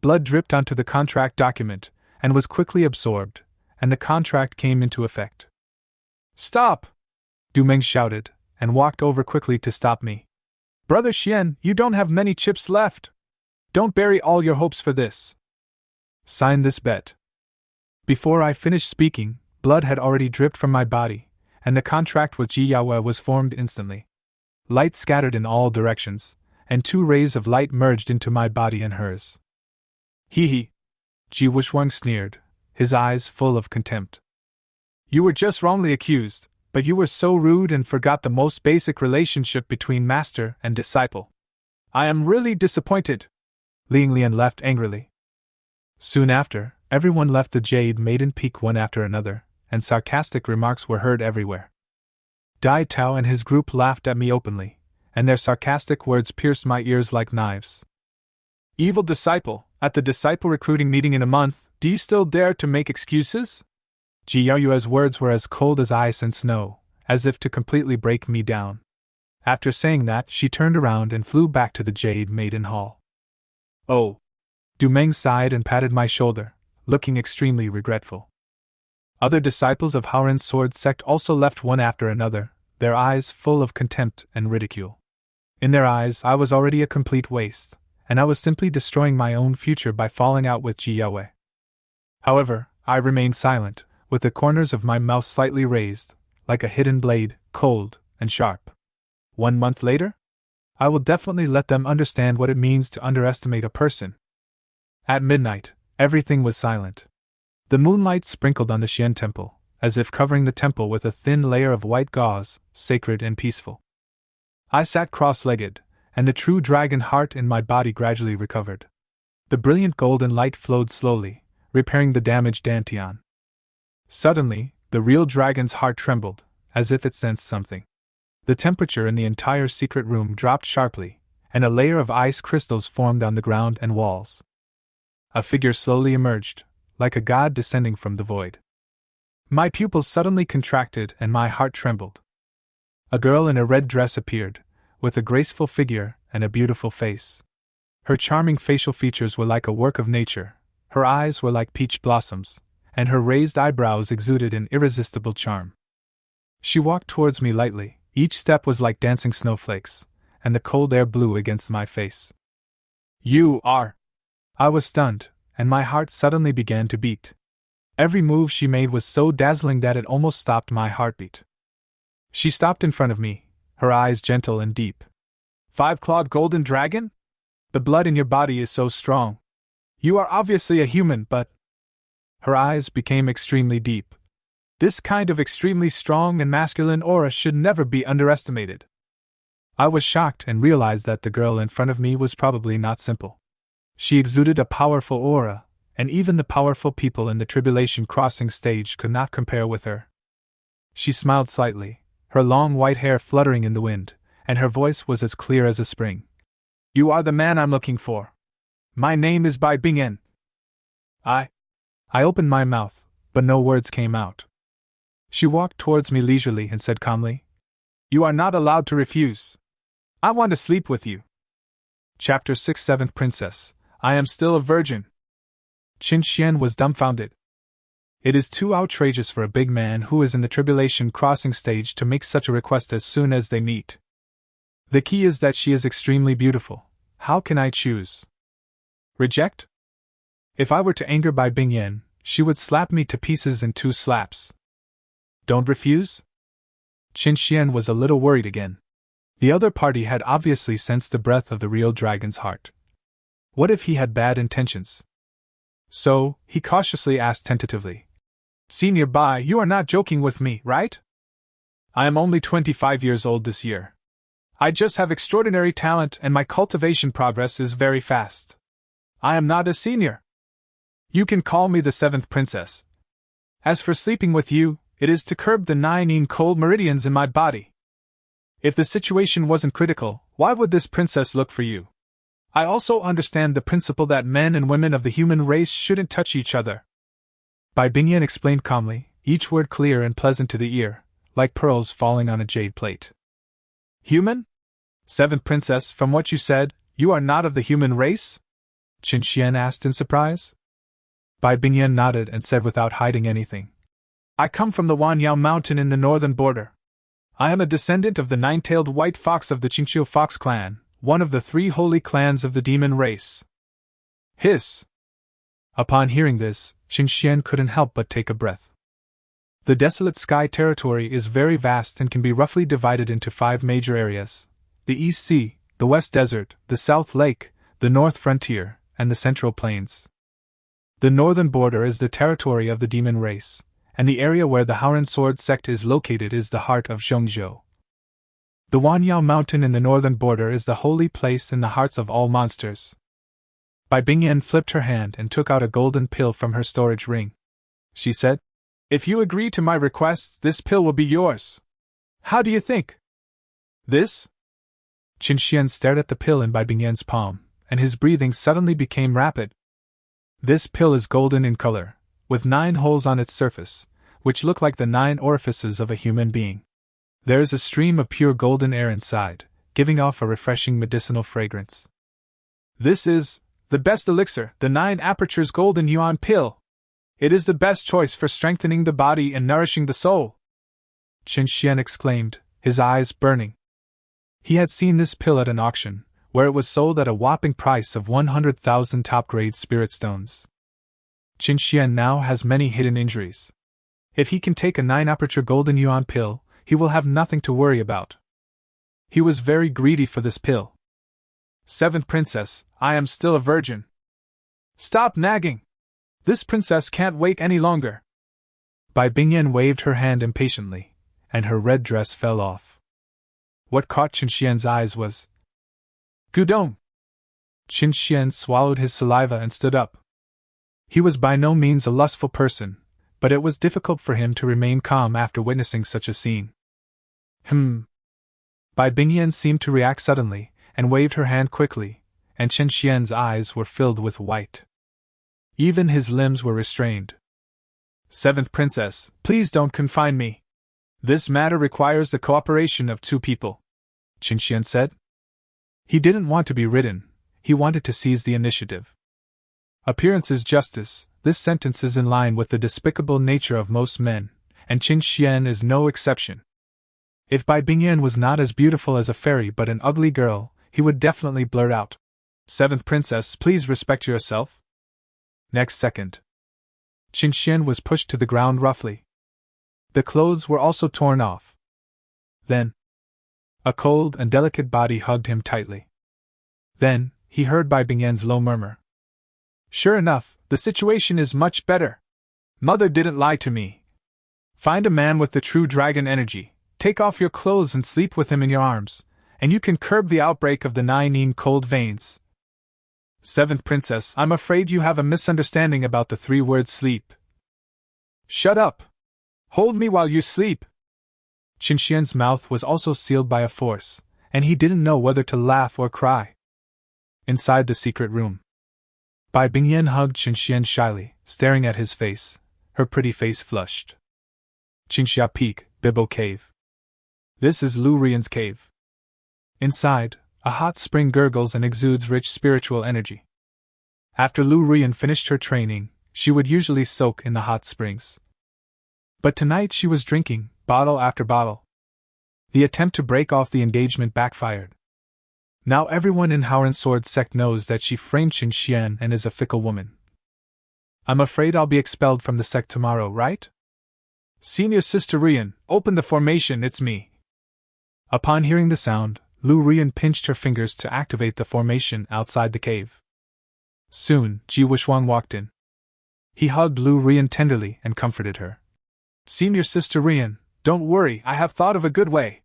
Blood dripped onto the contract document, and was quickly absorbed, and the contract came into effect. Stop! Du Meng shouted, and walked over quickly to stop me. Brother Xian, you don't have many chips left. Don't bury all your hopes for this. Sign this bet. Before I finished speaking, blood had already dripped from my body, and the contract with Ji Yaoyue was formed instantly. Light scattered in all directions, and 2 rays of light merged into my body and hers. Hee hee! Ji Wuxuang sneered, his eyes full of contempt. You were just wrongly accused, but you were so rude and forgot the most basic relationship between master and disciple. I am really disappointed. Ling Lian left angrily. Soon after, everyone left the Jade Maiden Peak one after another, and sarcastic remarks were heard everywhere. Dai Tao and his group laughed at me openly, and their sarcastic words pierced my ears like knives. Evil disciple, at the disciple recruiting meeting in a month, do you still dare to make excuses? Ji Yaoyue's words were as cold as ice and snow, as if to completely break me down. After saying that, she turned around and flew back to the Jade Maiden Hall. Oh! Du Meng sighed and patted my shoulder, looking extremely regretful. Other disciples of Haoren's sword sect also left one after another, their eyes full of contempt and ridicule. In their eyes, I was already a complete waste, and I was simply destroying my own future by falling out with Ji Yaoyue. However, I remained silent, with the corners of my mouth slightly raised, like a hidden blade, cold and sharp. 1 month later? I will definitely let them understand what it means to underestimate a person. At midnight, everything was silent. The moonlight sprinkled on the Xian temple, as if covering the temple with a thin layer of white gauze, sacred and peaceful. I sat cross-legged, and the true dragon heart in my body gradually recovered. The brilliant golden light flowed slowly, repairing the damaged dantian. Suddenly, the real dragon's heart trembled, as if it sensed something. The temperature in the entire secret room dropped sharply, and a layer of ice crystals formed on the ground and walls. A figure slowly emerged, like a god descending from the void. My pupils suddenly contracted and my heart trembled. A girl in a red dress appeared, with a graceful figure and a beautiful face. Her charming facial features were like a work of nature, her eyes were like peach blossoms, and her raised eyebrows exuded an irresistible charm. She walked towards me lightly. Each step was like dancing snowflakes, and the cold air blew against my face. You are! I was stunned, and my heart suddenly began to beat. Every move she made was so dazzling that it almost stopped my heartbeat. She stopped in front of me, her eyes gentle and deep. 5-clawed golden dragon? The blood in your body is so strong. You are obviously a human, but... Her eyes became extremely deep. This kind of extremely strong and masculine aura should never be underestimated. I was shocked and realized that the girl in front of me was probably not simple. She exuded a powerful aura, and even the powerful people in the tribulation crossing stage could not compare with her. She smiled slightly, her long white hair fluttering in the wind, and her voice was as clear as a spring. You are the man I'm looking for. My name is Bai Bingyan. I opened my mouth, but no words came out. She walked towards me leisurely and said calmly, You are not allowed to refuse. I want to sleep with you. Chapter 6 7th Princess. I am still a virgin. Qin Xian was dumbfounded. It is too outrageous for a big man who is in the tribulation crossing stage to make such a request as soon as they meet. The key is that she is extremely beautiful. How can I choose? Reject? If I were to anger Bai Bingyan, she would slap me to pieces in 2 slaps. Don't refuse? Qin Xian was a little worried again. The other party had obviously sensed the breath of the real dragon's heart. What if he had bad intentions? So, he cautiously asked tentatively. Senior Bai, you are not joking with me, right? I am only 25 years old this year. I just have extraordinary talent and my cultivation progress is very fast. I am not a senior. You can call me the 7th princess. As for sleeping with you, it is to curb the 9 cold meridians in my body. If the situation wasn't critical, why would this princess look for you? I also understand the principle that men and women of the human race shouldn't touch each other. Bai Bingyan explained calmly, each word clear and pleasant to the ear, like pearls falling on a jade plate. Human? 7th princess, from what you said, you are not of the human race? Qin Xian asked in surprise. Bai Bingyan nodded and said without hiding anything. I come from the Wanyao mountain in the northern border. I am a descendant of the 9-tailed white fox of the Qingqiu fox clan, one of the 3 holy clans of the demon race. Hiss! Upon hearing this, Qin Xian couldn't help but take a breath. The desolate sky territory is very vast and can be roughly divided into 5 major areas: the East Sea, the West Desert, the South Lake, the North Frontier, and the Central Plains. The northern border is the territory of the demon race, and the area where the Haoren sword sect is located is the heart of Zhongzhou. The Wanyao Mountain in the northern border is the holy place in the hearts of all monsters. Bai Bingyan flipped her hand and took out a golden pill from her storage ring. She said, "If you agree to my requests, this pill will be yours. How do you think?" "This?" Qin Xian stared at the pill in Bai Bingyan's palm, and his breathing suddenly became rapid. "This pill is golden in color, with 9 holes on its surface, which look like the 9 orifices of a human being. There is a stream of pure golden air inside, giving off a refreshing medicinal fragrance. This is the best elixir, the 9 apertures golden yuan pill. It is the best choice for strengthening the body and nourishing the soul," Qin Xian exclaimed, his eyes burning. He had seen this pill at an auction, where it was sold at a whopping price of 100,000 top-grade spirit stones. Qin Xian now has many hidden injuries. If he can take a 9-aperture golden yuan pill, he will have nothing to worry about. He was very greedy for this pill. "Seventh princess, I am still a virgin." "Stop nagging! This princess can't wait any longer." Bai Bingyan waved her hand impatiently, and her red dress fell off. What caught Qin Xian's eyes was Gudong. Qin Xian swallowed his saliva and stood up. He was by no means a lustful person, but it was difficult for him to remain calm after witnessing such a scene. Bai Bingyan seemed to react suddenly, and waved her hand quickly, and Qin Xian's eyes were filled with white. Even his limbs were restrained. "Seventh princess, please don't confine me. This matter requires the cooperation of 2 people," Qin Xian said. He didn't want to be ridden, he wanted to seize the initiative. Appearance is justice, this sentence is in line with the despicable nature of most men, and Qin Xian is no exception. If Bai Bingyan was not as beautiful as a fairy but an ugly girl, he would definitely blurt out, "Seventh princess, please respect yourself." Next second, Qin Xian was pushed to the ground roughly. The clothes were also torn off. Then, a cold and delicate body hugged him tightly. Then, he heard Bai Bingyan's low murmur. "Sure enough, the situation is much better. Mother didn't lie to me. Find a man with the true dragon energy, take off your clothes and sleep with him in your arms, and you can curb the outbreak of the 9 cold veins." "Seventh princess, I'm afraid you have a misunderstanding about the 3 words sleep." "Shut up! Hold me while you sleep!" Qin Xian's mouth was also sealed by a force, and he didn't know whether to laugh or cry. Inside the secret room, Bai Bingyan hugged Qin Xian shyly, staring at his face, her pretty face flushed. Qinxia Peak, Bibo Cave. This is Lu Rian's cave. Inside, a hot spring gurgles and exudes rich spiritual energy. After Lu Rian finished her training, she would usually soak in the hot springs. But tonight she was drinking, bottle after bottle. The attempt to break off the engagement backfired. Now everyone in Howren Sword's sect knows that she framed Qin Xian and is a fickle woman. "I'm afraid I'll be expelled from the sect tomorrow, right? Senior Sister Rian, open the formation, it's me." Upon hearing the sound, Lu Rian pinched her fingers to activate the formation outside the cave. Soon, Ji Wuxuang walked in. He hugged Lu Rian tenderly and comforted her. "Senior Sister Rian, don't worry, I have thought of a good way.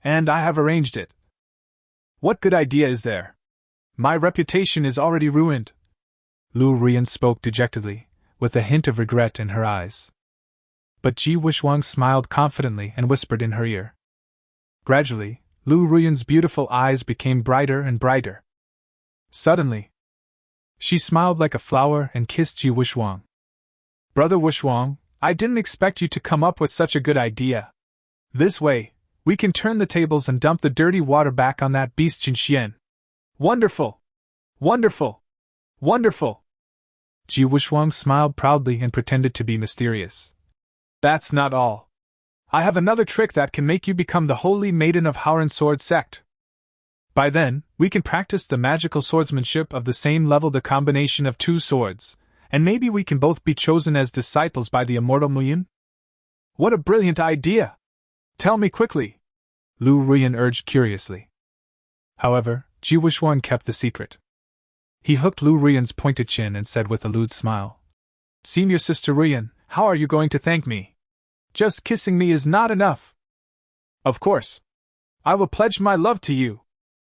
And I have arranged it." "What good idea is there? My reputation is already ruined." Lu Rian spoke dejectedly, with a hint of regret in her eyes. But Ji Wuxuang smiled confidently and whispered in her ear. Gradually, Lu Rian's beautiful eyes became brighter and brighter. Suddenly, she smiled like a flower and kissed Ji Wuxuang. "Brother Wuxuang, I didn't expect you to come up with such a good idea. This way, we can turn the tables and dump the dirty water back on that beast Qin Xian. Wonderful! Wonderful! Wonderful!" Ji Wuxuang smiled proudly and pretended to be mysterious. "That's not all. I have another trick that can make you become the holy maiden of Howren Sword sect. By then, we can practice the magical swordsmanship of the same level, the combination of 2 swords, and maybe we can both be chosen as disciples by the immortal Muyin." "What a brilliant idea! Tell me quickly," Lu Rian urged curiously. However, Ji Wuxuang kept the secret. He hooked Lu Rian's pointed chin and said with a lewd smile, "Senior Sister Rian, how are you going to thank me? Just kissing me is not enough." "Of course. I will pledge my love to you.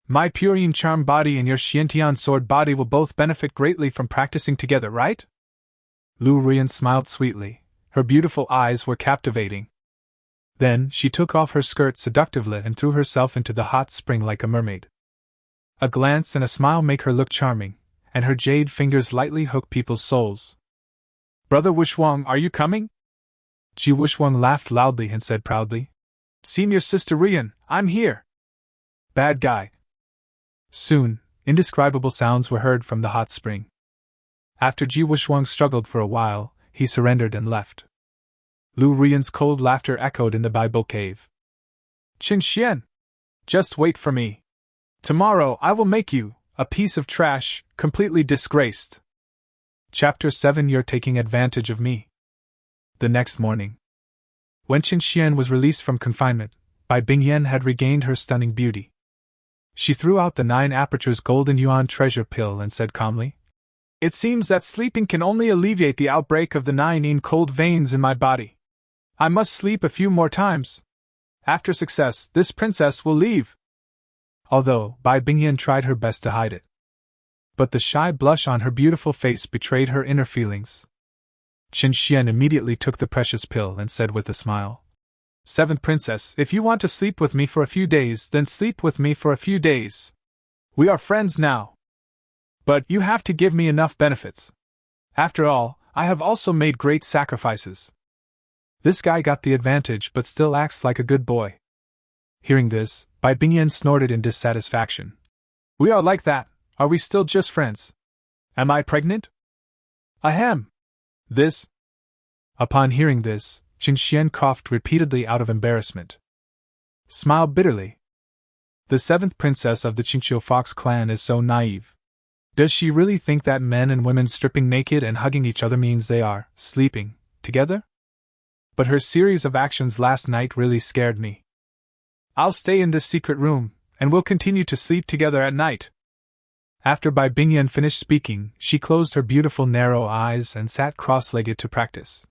My Purine charm body and your Xiantian sword body will both benefit greatly from practicing together, right? Lu Rian smiled sweetly. Her beautiful eyes were captivating. Then she took off her skirt seductively and threw herself into the hot spring like a mermaid. A glance and a smile make her look charming, and her jade fingers lightly hook people's souls. Brother Wushuang, are you coming? Ji Wushuang laughed loudly and said proudly. Senior Sister Rian, I'm here. Bad guy. Soon, indescribable sounds were heard from the hot spring. After Ji Wushuang struggled for a while, he surrendered and left. Lu Rian's cold laughter echoed in the Bible cave. Qin Xian! Just wait for me. Tomorrow I will make you, a piece of trash, completely disgraced. Chapter 7 You're taking advantage of me. The next morning, when Qin Xian was released from confinement, Bai Bingyan had regained her stunning beauty. She threw out the 9 apertures golden yuan treasure pill and said calmly, It seems that sleeping can only alleviate the outbreak of the 9 cold veins in my body. I must sleep a few more times. After success, this princess will leave. Although Bai Bingyan tried her best to hide it. But the shy blush on her beautiful face betrayed her inner feelings. Qin Xian immediately took the precious pill and said with a smile, 7th princess, if you want to sleep with me for a few days, then sleep with me for a few days. We are friends now. But you have to give me enough benefits. After all, I have also made great sacrifices. This guy got the advantage but still acts like a good boy. Hearing this, Bai Bingyan snorted in dissatisfaction. We are like that, are we still just friends? Am I pregnant? Ahem. This? Upon hearing this, Qin Xian coughed repeatedly out of embarrassment. Smiled bitterly. The 7th princess of the Qingqiu Fox clan is so naive. Does she really think that men and women stripping naked and hugging each other means they are sleeping together? But her series of actions last night really scared me. I'll stay in this secret room, and we'll continue to sleep together at night. After Bai Bingyan finished speaking, she closed her beautiful narrow eyes and sat cross-legged to practice.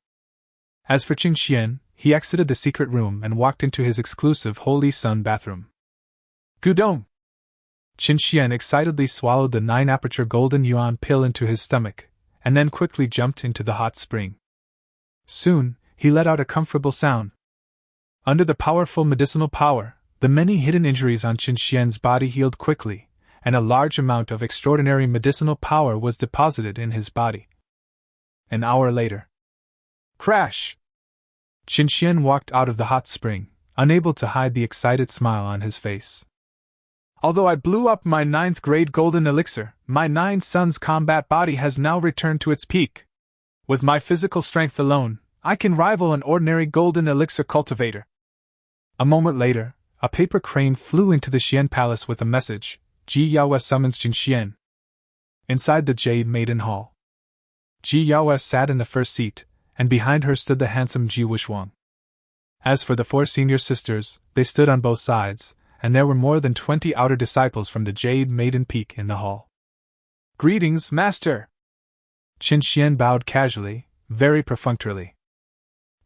As for Qin Xian, he exited the secret room and walked into his exclusive Holy Sun bathroom. Gudong! Qin Xian excitedly swallowed the 9-aperture golden yuan pill into his stomach, and then quickly jumped into the hot spring. Soon, he let out a comfortable sound. Under the powerful medicinal power, the many hidden injuries on Qin Xian's body healed quickly, and a large amount of extraordinary medicinal power was deposited in his body. An hour later. Crash! Qin Xian walked out of the hot spring, unable to hide the excited smile on his face. Although I blew up my 9th grade golden elixir, my 9 suns combat body has now returned to its peak. With my physical strength alone, I can rival an ordinary golden elixir cultivator. A moment later, a paper crane flew into the Xian Palace with a message. Ji Yaoyue summons Qin Xian. Inside the Jade Maiden Hall, Ji Yaoyue sat in the first seat, and behind her stood the handsome Ji Wushuang. As for the 4 senior sisters, they stood on both sides, and there were more than 20 outer disciples from the Jade Maiden Peak in the hall. Greetings, Master! Qin Xian bowed casually, very perfunctorily.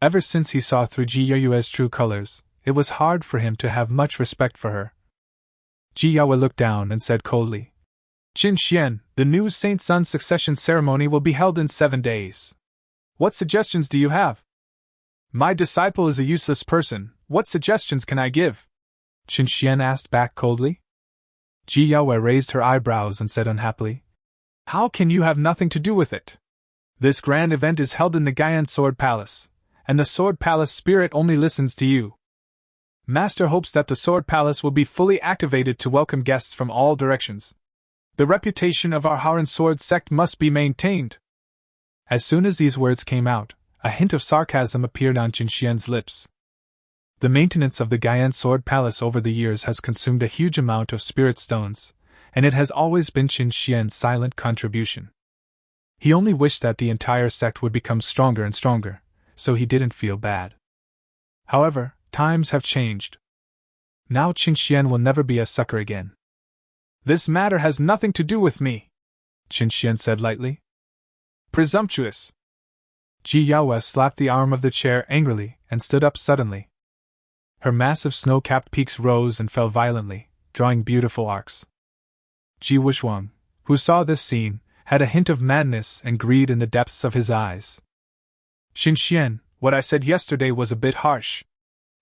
Ever since he saw through Ji Yaoyue's true colors, it was hard for him to have much respect for her. Ji Yaoyue looked down and said coldly, Qin Xian, the new Saint Sun succession ceremony will be held in 7 days. What suggestions do you have? My disciple is a useless person, what suggestions can I give? Qin Xian asked back coldly. Ji Yaoyue raised her eyebrows and said unhappily, How can you have nothing to do with it? This grand event is held in the Gaian Sword Palace, and the Sword Palace spirit only listens to you. Master hopes that the Sword Palace will be fully activated to welcome guests from all directions. The reputation of our Haran Sword sect must be maintained. As soon as these words came out, a hint of sarcasm appeared on Qin Xian's lips. The maintenance of the Gaian Sword Palace over the years has consumed a huge amount of spirit stones, and it has always been Qin Xian's silent contribution. He only wished that the entire sect would become stronger and stronger, so he didn't feel bad. However, times have changed. Now Qin Xian will never be a sucker again. This matter has nothing to do with me, Qin Xian said lightly. Presumptuous. Ji Yaoyue slapped the arm of the chair angrily and stood up suddenly. Her massive snow-capped peaks rose and fell violently, drawing beautiful arcs. Ji Yaoyue, who saw this scene, had a hint of madness and greed in the depths of his eyes. Xinxian, what I said yesterday was a bit harsh.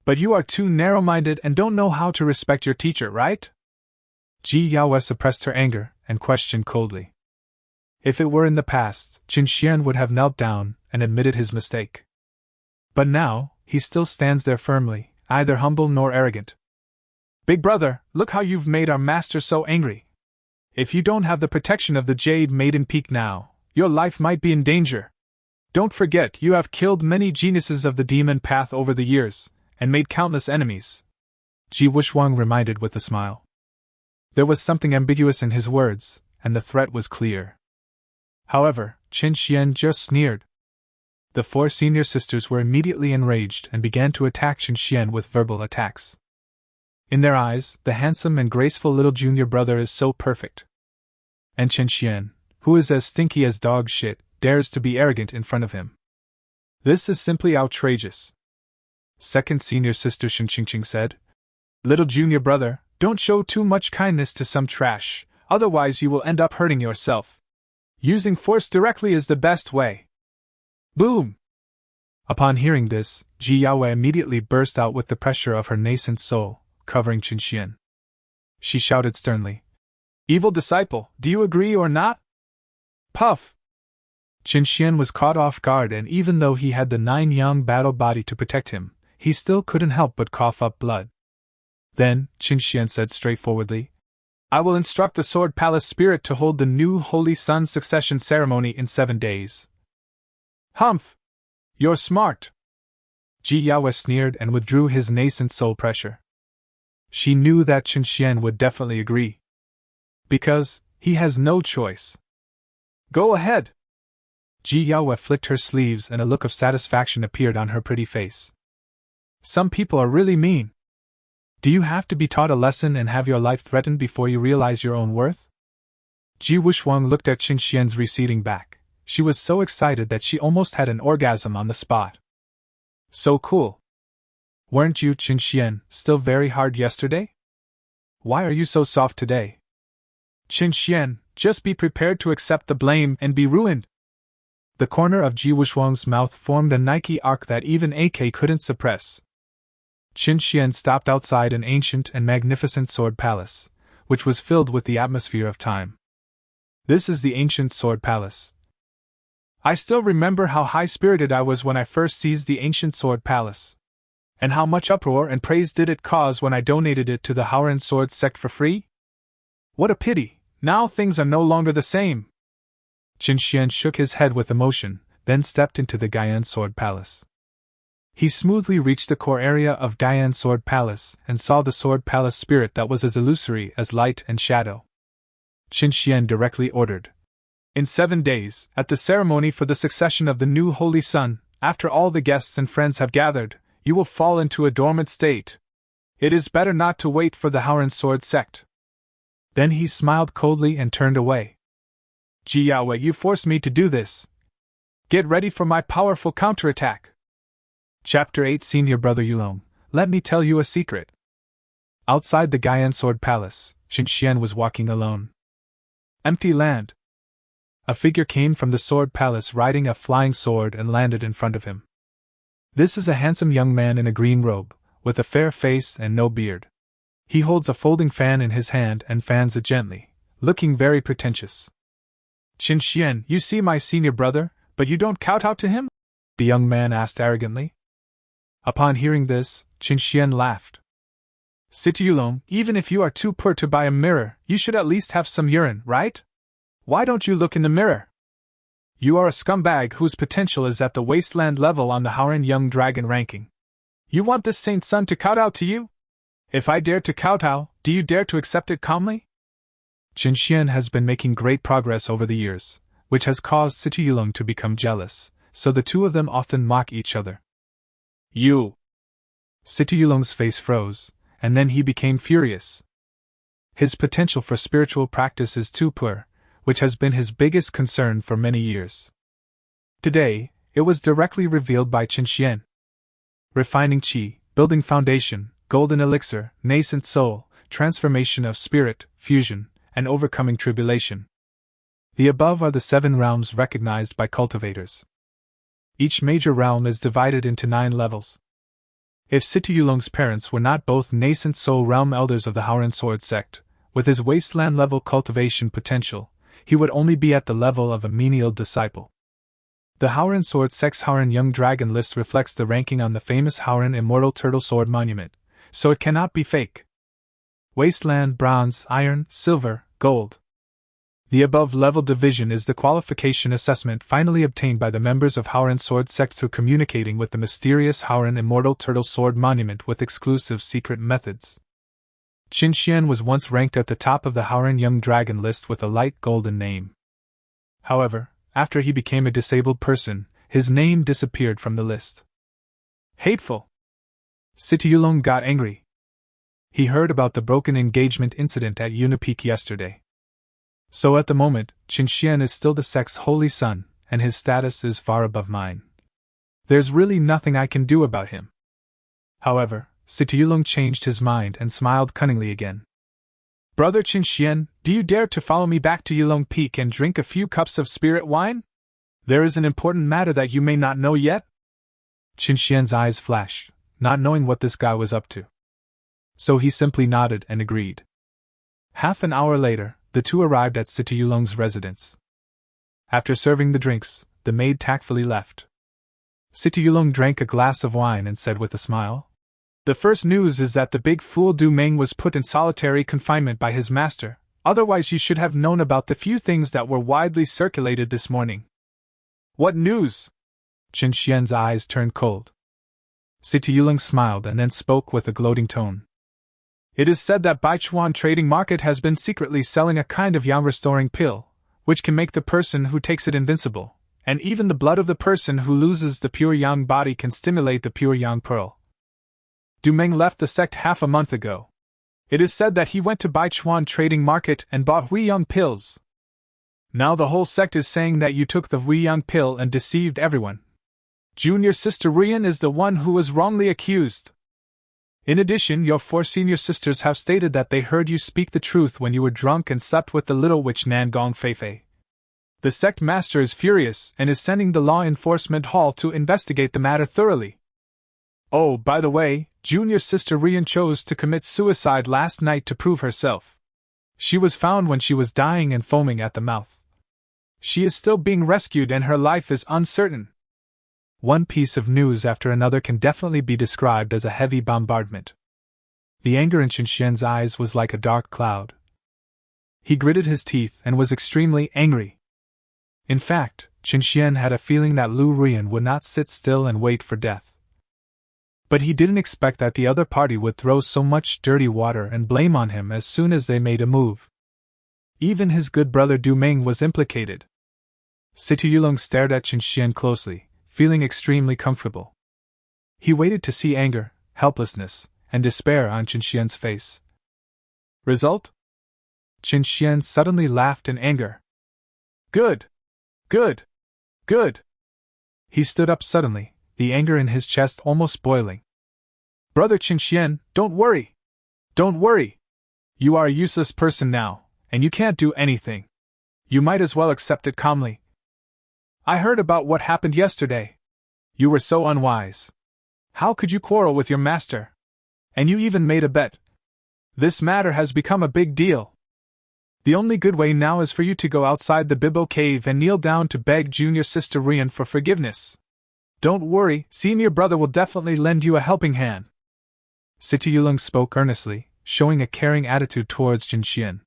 But you are too narrow-minded and don't know how to respect your teacher, right? Ji Yaoyue suppressed her anger and questioned coldly. If it were in the past, Xinxian would have knelt down and admitted his mistake. But now, he still stands there firmly, neither humble nor arrogant. Big brother, look how you've made our master so angry. If you don't have the protection of the Jade Maiden Peak now, your life might be in danger. Don't forget you have killed many geniuses of the demon path over the years, and made countless enemies. Ji Yaoyue reminded with a smile. There was something ambiguous in his words, and the threat was clear. However, Xinxian just sneered. The 4 senior sisters were immediately enraged and began to attack Xinxian with verbal attacks. In their eyes, the handsome and graceful little junior brother is so perfect. And Xinxian, who is as stinky as dog shit, dares to be arrogant in front of him. This is simply outrageous. Second senior sister Xinqing said, Little junior brother, don't show too much kindness to some trash, otherwise you will end up hurting yourself. Using force directly is the best way. Boom! Upon hearing this, Ji Yaoyue immediately burst out with the pressure of her nascent soul, covering Xinxian. She shouted sternly, Evil disciple, do you agree or not? Puff! Xinxian was caught off guard, and even though he had the 9-yang battle body to protect him, he still couldn't help but cough up blood. Then, Xinxian said straightforwardly, I will instruct the Sword Palace spirit to hold the new Holy Sun succession ceremony in 7 days. Humph! You're smart! Ji Yaoyue sneered and withdrew his nascent soul pressure. She knew that Xinxian would definitely agree. Because, he has no choice. Go ahead! Ji Yaoyue flicked her sleeves and a look of satisfaction appeared on her pretty face. Some people are really mean. Do you have to be taught a lesson and have your life threatened before you realize your own worth? Ji Yaoyue looked at Xinxian's receding back. She was so excited that she almost had an orgasm on the spot. So cool. Weren't you, Xinxian, still very hard yesterday? Why are you so soft today? Xinxian, just be prepared to accept the blame and be ruined. The corner of Ji Yaoyue's mouth formed a Nike arc that even AK couldn't suppress. Xinxian stopped outside an ancient and magnificent sword palace, which was filled with the atmosphere of time. This is the ancient sword palace. I still remember how high-spirited I was when I first seized the ancient sword palace. And how much uproar and praise did it cause when I donated it to the Howren Sword sect for free? What a pity, now things are no longer the same. Xinxian shook his head with emotion, then stepped into the Gaian Sword Palace. He smoothly reached the core area of Gaian Sword Palace and saw the Sword Palace spirit that was as illusory as light and shadow. Xinxian directly ordered, In 7 days, at the ceremony for the succession of the new Holy Sun, after all the guests and friends have gathered, you will fall into a dormant state. It is better not to wait for the Howren Sword sect. Then he smiled coldly and turned away. Ji Yaoyue, you forced me to do this. Get ready for my powerful counterattack. Chapter 8 Senior Brother Yulong, let me tell you a secret. Outside the Gaian Sword Palace, Xinxian was walking alone. Empty land. A figure came from the Sword Palace riding a flying sword and landed in front of him. This is a handsome young man in a green robe, with a fair face and no beard. He holds a folding fan in his hand and fans it gently, looking very pretentious. Xinxian, you see my senior brother, but you don't kowtow to him? The young man asked arrogantly. Upon hearing this, Xinxian laughed. Situ Yulong, even if you are too poor to buy a mirror, you should at least have some urine, right? Why don't you look in the mirror? You are a scumbag whose potential is at the wasteland level on the Howren Young Dragon ranking. You want this Saint Sun to kowtow to you? If I dare to kowtow, do you dare to accept it calmly? Xinxian has been making great progress over the years, which has caused Situ Yulong to become jealous, so the two of them often mock each other. You! Situ Yulong's face froze, and then he became furious. His potential for spiritual practice is too poor, which has been his biggest concern for many years. Today, it was directly revealed by Xinxian. Refining qi, building foundation, golden elixir, nascent soul, transformation of spirit, fusion, and overcoming tribulation. The above are the 7 realms recognized by cultivators. Each major realm is divided into 9 levels. If Situ Yulong's parents were not both nascent soul realm elders of the Howren Sword sect, with his wasteland level cultivation potential, he would only be at the level of a menial disciple. The Howren Sword sect's Howren Young Dragon list reflects the ranking on the famous Howren Immortal Turtle Sword monument, so it cannot be fake. Wasteland, bronze, iron, silver, gold. The above level division is the qualification assessment finally obtained by the members of Howren Sword sect through communicating with the mysterious Howren Immortal Turtle Sword monument with exclusive secret methods. Qin Xian was once ranked at the top of the Howren Young Dragon list with a light golden name. However, after he became a disabled person, his name disappeared from the list. Hateful! Situ Yulong got angry. He heard about the broken engagement incident at Unipeak yesterday. So at the moment, Qin Xian is still the sect's holy son, and his status is far above mine. There's really nothing I can do about him. However, Situ Yulong changed his mind and smiled cunningly again. Brother Qin Xian, do you dare to follow me back to Yulong Peak and drink a few cups of spirit wine? There is an important matter that you may not know yet? Qin Xian's eyes flashed, not knowing what this guy was up to. So he simply nodded and agreed. Half an hour later, the two arrived at Situ Yulong's residence. After serving the drinks, the maid tactfully left. Situ Yulong drank a glass of wine and said with a smile, "The first news is that the big fool Du Meng was put in solitary confinement by his master, otherwise you should have known about the few things that were widely circulated this morning." "What news?" Qin Xian's eyes turned cold. Situ Yulong smiled and then spoke with a gloating tone. "It is said that Baichuan Trading Market has been secretly selling a kind of yang-restoring pill, which can make the person who takes it invincible, and even the blood of the person who loses the pure yang body can stimulate the pure yang pearl. Du Meng left the sect half a month ago. It is said that he went to Baichuan Trading Market and bought Hui Yang pills. Now the whole sect is saying that you took the Hui Yang pill and deceived everyone. Junior sister Rian is the one who was wrongly accused. In addition, your 4 senior sisters have stated that they heard you speak the truth when you were drunk and slept with the little witch Nangong Feifei. The sect master is furious and is sending the law enforcement hall to investigate the matter thoroughly. Oh, by the way, junior sister Rian chose to commit suicide last night to prove herself. She was found when she was dying and foaming at the mouth. She is still being rescued and her life is uncertain." One piece of news after another can definitely be described as a heavy bombardment. The anger in Qin Xian's eyes was like a dark cloud. He gritted his teeth and was extremely angry. In fact, Qin Xian had a feeling that Lu Rian would not sit still and wait for death. But he didn't expect that the other party would throw so much dirty water and blame on him as soon as they made a move. Even his good brother Du Meng was implicated. Situ Yulong stared at Qin Xian closely, feeling extremely comfortable. He waited to see anger, helplessness, and despair on Qin Xian's face. Result? Qin Xian suddenly laughed in anger. Good! Good! Good! He stood up suddenly, the anger in his chest almost boiling. Brother Qin Xian, don't worry! Don't worry! You are a useless person now, and you can't do anything. You might as well accept it calmly. I heard about what happened yesterday. You were so unwise. How could you quarrel with your master? And you even made a bet. This matter has become a big deal. The only good way now is for you to go outside the Bibbo cave and kneel down to beg junior sister Rian for forgiveness. Don't worry, senior brother will definitely lend you a helping hand. Situ Yulong spoke earnestly, showing a caring attitude towards Qin Xian.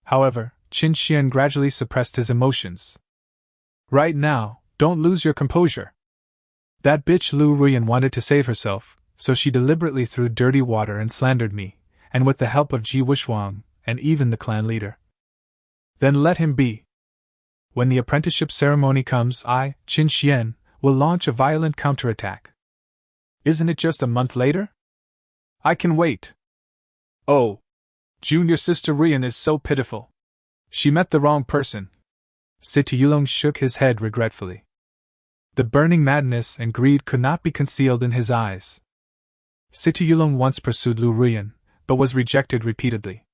However, Qin Xian gradually suppressed his emotions. Right now, don't lose your composure. That bitch Lu Rian wanted to save herself, so she deliberately threw dirty water and slandered me, and with the help of Ji Wushuang, and even the clan leader. Then let him be. When the apprenticeship ceremony comes, I, Qin Xian, will launch a violent counterattack. Isn't it just a month later? I can wait. Oh, junior sister Rian is so pitiful. She met the wrong person. Situ Yulong shook his head regretfully. The burning madness and greed could not be concealed in his eyes. Situ Yulong once pursued Lu Ruyan, but was rejected repeatedly.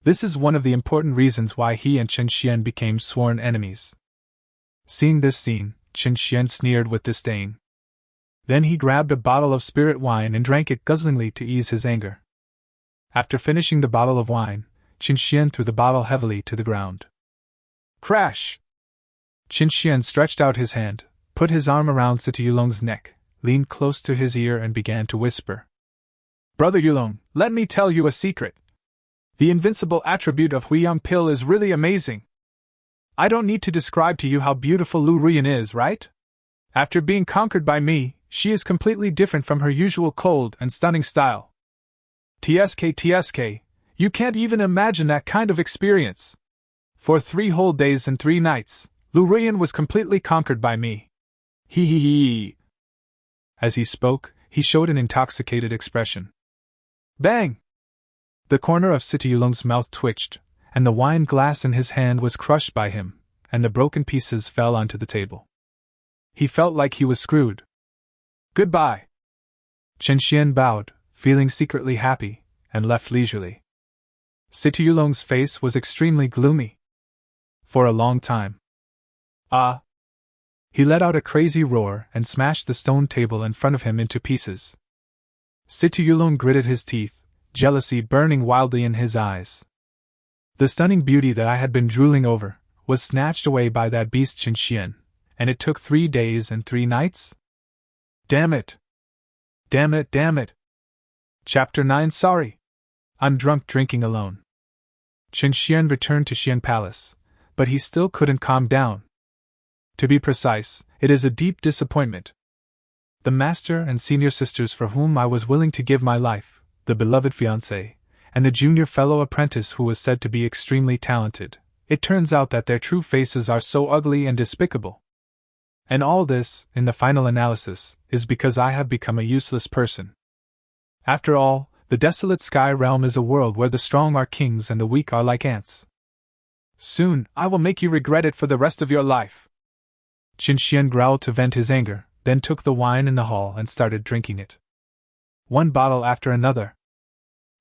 This is one of the important reasons why he and Chen Xian became sworn enemies. Seeing this scene, Chen Xian sneered with disdain. Then he grabbed a bottle of spirit wine and drank it guzzlingly to ease his anger. After finishing the bottle of wine, Chen Xian threw the bottle heavily to the ground. Crash! Chen Xian stretched out his hand, put his arm around Situ Yulong's neck, leaned close to his ear and began to whisper. Brother Yulong, let me tell you a secret. The invincible attribute of Huiyang Pill is really amazing. I don't need to describe to you how beautiful Lu Ruyan is, right? After being conquered by me, she is completely different from her usual cold and stunning style. TSK, you can't even imagine that kind of experience. For 3 whole days and 3 nights, Lu Ruyan was completely conquered by me. Hee. As he spoke, he showed an intoxicated expression. Bang! The corner of Situ Yulong's mouth twitched, and the wine glass in his hand was crushed by him, and the broken pieces fell onto the table. He felt like he was screwed. Goodbye. Chen Xian bowed, feeling secretly happy, and left leisurely. Situ Yulong's face was extremely gloomy. For a long time. Ah! He let out a crazy roar and smashed the stone table in front of him into pieces. Situ Yulong gritted his teeth, jealousy burning wildly in his eyes. The stunning beauty that I had been drooling over was snatched away by that beast Chen Xian, and it took 3 days and 3 nights? Damn it! Chapter 9. Sorry. I'm drunk drinking alone. Chen Xian returned to Xian Palace, but he still couldn't calm down. To be precise, it is a deep disappointment. The master and senior sisters for whom I was willing to give my life, the beloved fiancé, and the junior fellow apprentice who was said to be extremely talented, it turns out that their true faces are so ugly and despicable. And all this, in the final analysis, is because I have become a useless person. After all, the desolate sky realm is a world where the strong are kings and the weak are like ants. Soon, I will make you regret it for the rest of your life. Chen Xian growled to vent his anger, then took the wine in the hall and started drinking it. One bottle after another.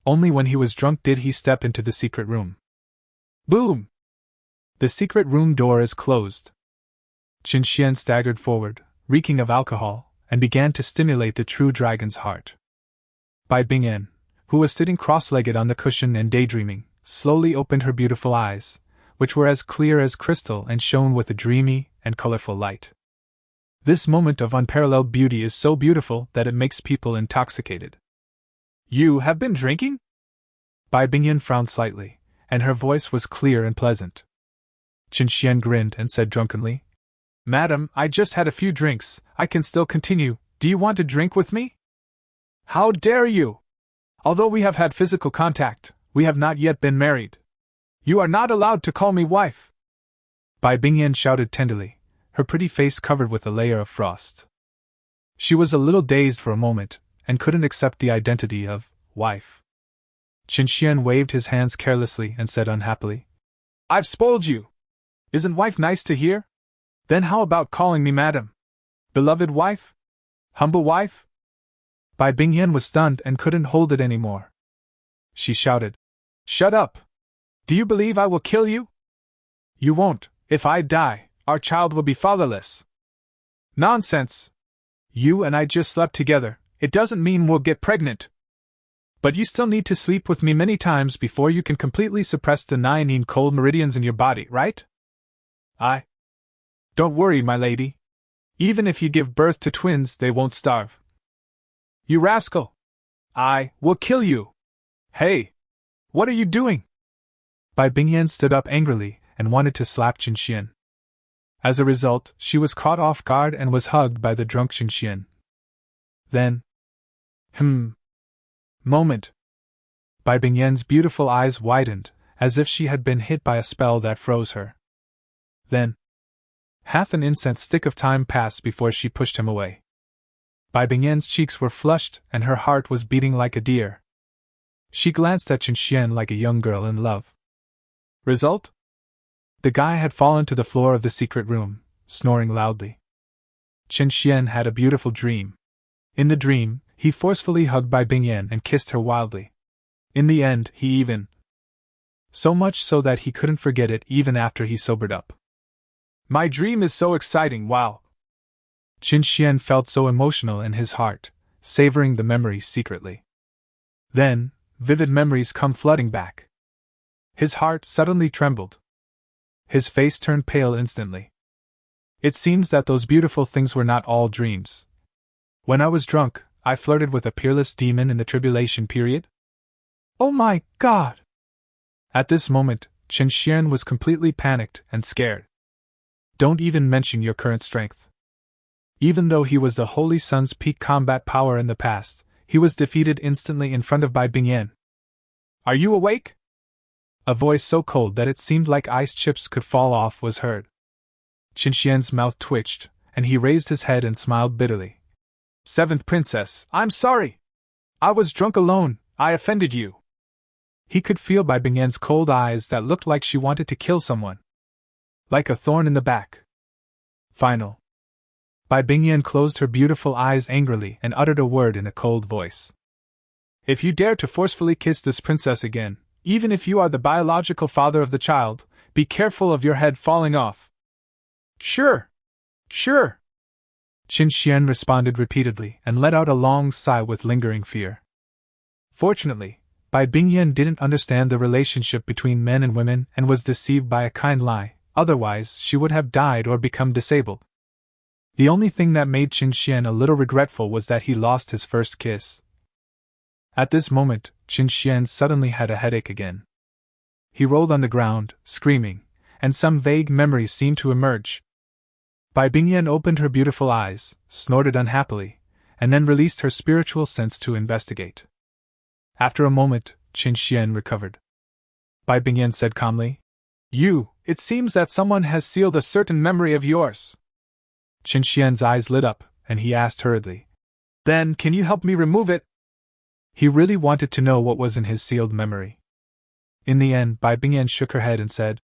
Only when he was drunk did he step into the secret room. Boom! The secret room door is closed. Chen Xian staggered forward, reeking of alcohol, and began to stimulate the true dragon's heart. Bai Bingyan, who was sitting cross-legged on the cushion and daydreaming, slowly opened her beautiful eyes, which were as clear as crystal and shone with a dreamy and colorful light. This moment of unparalleled beauty is so beautiful that it makes people intoxicated. You have been drinking? Bai Bingyan frowned slightly, and her voice was clear and pleasant. Chen Xian grinned and said drunkenly, Madam, I just had a few drinks, I can still continue, do you want to drink with me? How dare you! Although we have had physical contact, we have not yet been married. You are not allowed to call me wife! Bai Bingyan shouted tenderly, her pretty face covered with a layer of frost. She was a little dazed for a moment, and couldn't accept the identity of wife. Chen Xian waved his hands carelessly and said unhappily, I've spoiled you! Isn't wife nice to hear? Then how about calling me madam? Beloved wife? Humble wife? Bai Bingyan was stunned and couldn't hold it anymore. She shouted, Shut up! Do you believe I will kill you? You won't. If I die, our child will be fatherless. Nonsense! You and I just slept together, it doesn't mean we'll get pregnant. But you still need to sleep with me many times before you can completely suppress the 9 cold meridians in your body, right? Don't worry, my lady. Even if you give birth to twins, they won't starve. You rascal! I will kill you! Hey! What are you doing? Bai Bingyan stood up angrily and wanted to slap Chen Xian. As a result, she was caught off guard and was hugged by the drunk Chen Xian. Then, moment. Bai Bingyan's beautiful eyes widened, as if she had been hit by a spell that froze her. Then, half an incense stick of time passed before she pushed him away. Bai Bingyan's cheeks were flushed and her heart was beating like a deer. She glanced at Chen Xian like a young girl in love. Result? The guy had fallen to the floor of the secret room, snoring loudly. Chen Xian had a beautiful dream. In the dream, he forcefully hugged Bai Bingyan and kissed her wildly. In the end, he even. So much so that he couldn't forget it even after he sobered up. My dream is so exciting, wow! Qin Xian felt so emotional in his heart, savoring the memory secretly. Then, vivid memories come flooding back. His heart suddenly trembled. His face turned pale instantly. It seems that those beautiful things were not all dreams. When I was drunk, I flirted with a peerless demon in the tribulation period? Oh my God! At this moment, Qin Xian was completely panicked and scared. Don't even mention your current strength. Even though he was the Holy Sun's peak combat power in the past, he was defeated instantly in front of Bai Bingyan. Are you awake? A voice so cold that it seemed like ice chips could fall off was heard. Qin Xian's mouth twitched, and he raised his head and smiled bitterly. Seventh Princess, I'm sorry! I was drunk alone, I offended you. He could feel Bai Bingyan's cold eyes that looked like she wanted to kill someone. Like a thorn in the back. Final. Bai Bingyan closed her beautiful eyes angrily and uttered a word in a cold voice. If you dare to forcefully kiss this princess again, even if you are the biological father of the child, be careful of your head falling off. Sure. Sure. Qin Xian responded repeatedly and let out a long sigh with lingering fear. Fortunately, Bai Bingyan didn't understand the relationship between men and women and was deceived by a kind lie, otherwise she would have died or become disabled. The only thing that made Qin Xian a little regretful was that he lost his first kiss. At this moment, Qin Xian suddenly had a headache again. He rolled on the ground, screaming, and some vague memories seemed to emerge. Bai Bingyan opened her beautiful eyes, snorted unhappily, and then released her spiritual sense to investigate. After a moment, Qin Xian recovered. Bai Bingyan said calmly, it seems that someone has sealed a certain memory of yours. Qin Xian's eyes lit up, and he asked hurriedly, Then, can you help me remove it? He really wanted to know what was in his sealed memory. In the end, Bai Bingyan shook her head and said,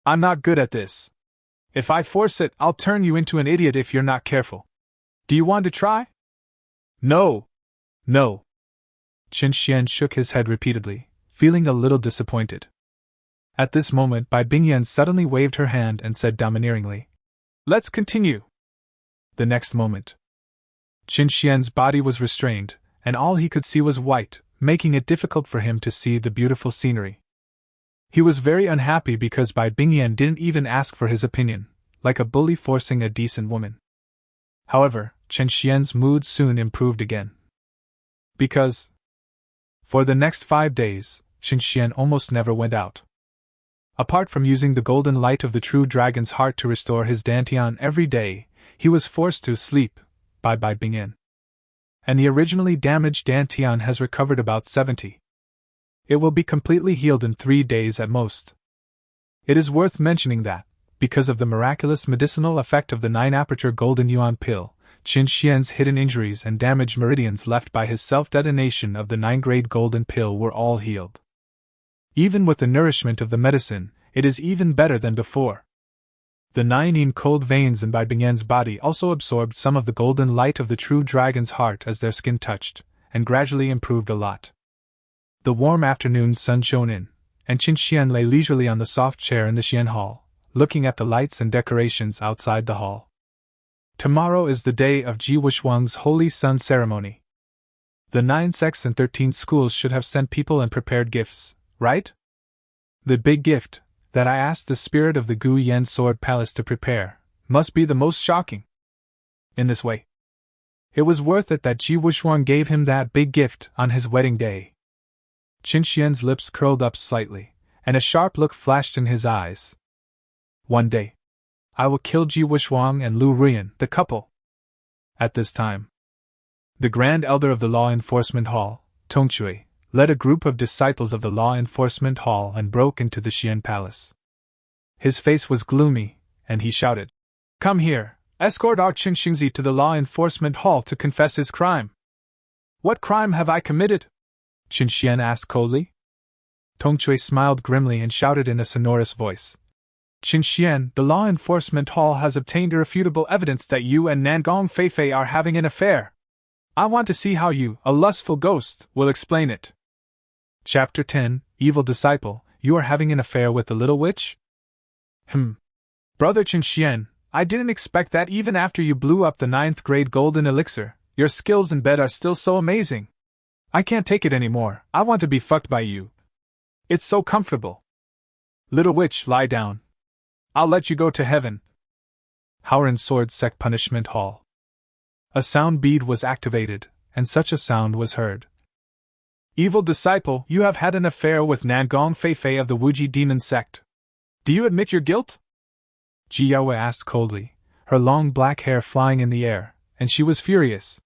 I'm not good at this. If I force it, I'll turn you into an idiot if you're not careful. Do you want to try? No. No. Qin Xian shook his head repeatedly, feeling a little disappointed. At this moment, Bai Bingyan suddenly waved her hand and said domineeringly, Let's continue. The next moment, Qin Xian's body was restrained, and all he could see was white, making it difficult for him to see the beautiful scenery. He was very unhappy because Bai Bingyan didn't even ask for his opinion, like a bully forcing a decent woman. However, Qin Xian's mood soon improved again. Because, for the next 5 days, Qin Xian almost never went out. Apart from using the golden light of the true dragon's heart to restore his dantian every day, he was forced to sleep by Bai Bingyan. And the originally damaged dantian has recovered about 70. It will be completely healed in 3 days at most. It is worth mentioning that, because of the miraculous medicinal effect of the 9-aperture golden yuan pill, Qin Xian's hidden injuries and damaged meridians left by his self-detonation of the 9-grade golden pill were all healed. Even with the nourishment of the medicine, it is even better than before. The 9 cold veins in Bai Bingyan's body also absorbed some of the golden light of the true dragon's heart as their skin touched, and gradually improved a lot. The warm afternoon sun shone in, and Qin Xian lay leisurely on the soft chair in the Xian Hall, looking at the lights and decorations outside the hall. Tomorrow is the day of Ji Wuxuang's Holy Sun ceremony. The 9 sects and 13 schools should have sent people and prepared gifts, right? The big gift, that I asked the spirit of the Gu Yan Sword Palace to prepare, must be the most shocking. In this way, it was worth it that Ji Wuxuang gave him that big gift on his wedding day. Qin Xian's lips curled up slightly, and a sharp look flashed in his eyes. One day, I will kill Ji Wuxuang and Lu Ruyan, the couple. At this time, the Grand Elder of the Law Enforcement Hall, Tongchui, led a group of disciples of the Law Enforcement Hall and broke into the Xian Palace. His face was gloomy, and he shouted, Come here, escort our Qin Xingzi to the Law Enforcement Hall to confess his crime. What crime have I committed? Qin Xian asked coldly. Tongchui smiled grimly and shouted in a sonorous voice, Qin Xian, the Law Enforcement Hall has obtained irrefutable evidence that you and Nangong Feifei are having an affair. I want to see how you, a lustful ghost, will explain it. Chapter 10, Evil Disciple, you are having an affair with the little witch? Brother Qinxian, I didn't expect that even after you blew up the 9th grade golden elixir. Your skills in bed are still so amazing. I can't take it anymore. I want to be fucked by you. It's so comfortable. Little witch, lie down. I'll let you go to heaven. Howren Sword Sect Punishment Hall. A sound bead was activated, and such a sound was heard. Evil disciple, you have had an affair with Nangong Feifei of the Wuji Demon Sect. Do you admit your guilt? Ji Yaoyue asked coldly, her long black hair flying in the air, and she was furious.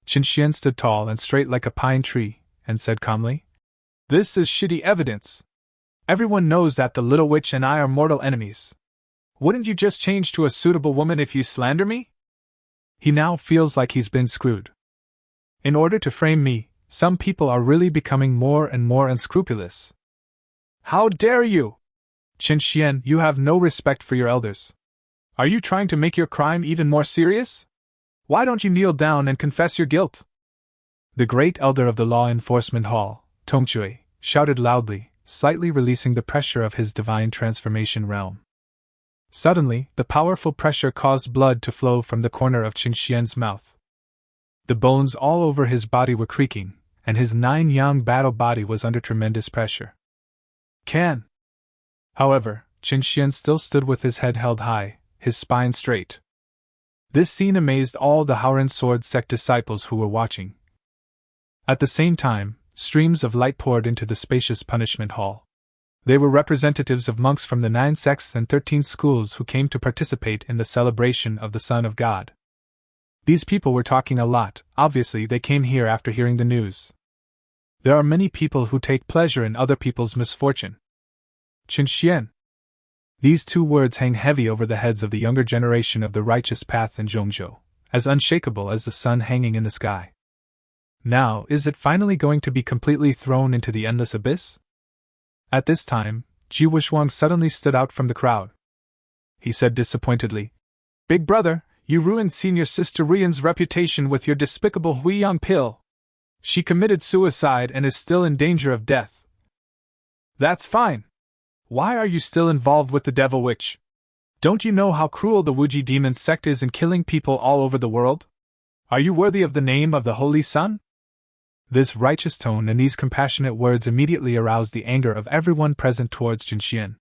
Qinxian stood tall and straight like a pine tree, and said calmly, This is shitty evidence. Everyone knows that the little witch and I are mortal enemies. Wouldn't you just change to a suitable woman if you slander me? He now feels like he's been screwed. In order to frame me, some people are really becoming more and more unscrupulous. How dare you! Qinxian, you have no respect for your elders. Are you trying to make your crime even more serious? Why don't you kneel down and confess your guilt? The great elder of the Law Enforcement Hall, Tongchui, shouted loudly, slightly releasing the pressure of his divine transformation realm. Suddenly, the powerful pressure caused blood to flow from the corner of Qinxian's mouth. The bones all over his body were creaking, and his 9-yang battle body was under tremendous pressure. However, Qinxian still stood with his head held high, his spine straight. This scene amazed all the Howren Sword Sect disciples who were watching. At the same time, streams of light poured into the spacious punishment hall. They were representatives of monks from the 9 sects and 13 schools who came to participate in the celebration of the Son of God. These people were talking a lot. Obviously they came here after hearing the news. There are many people who take pleasure in other people's misfortune. Qinxian. These 2 words hang heavy over the heads of the younger generation of the righteous path in Zhongzhou, as unshakable as the sun hanging in the sky. Now, is it finally going to be completely thrown into the endless abyss? At this time, Ji Wuxuang suddenly stood out from the crowd. He said disappointedly, Big brother, you ruined senior sister Rian's reputation with your despicable Huiyang pill. She committed suicide and is still in danger of death. That's fine. Why are you still involved with the devil witch? Don't you know how cruel the Wuji demon sect is in killing people all over the world? Are you worthy of the name of the Holy Sun? This righteous tone and these compassionate words immediately aroused the anger of everyone present towards Qinxian.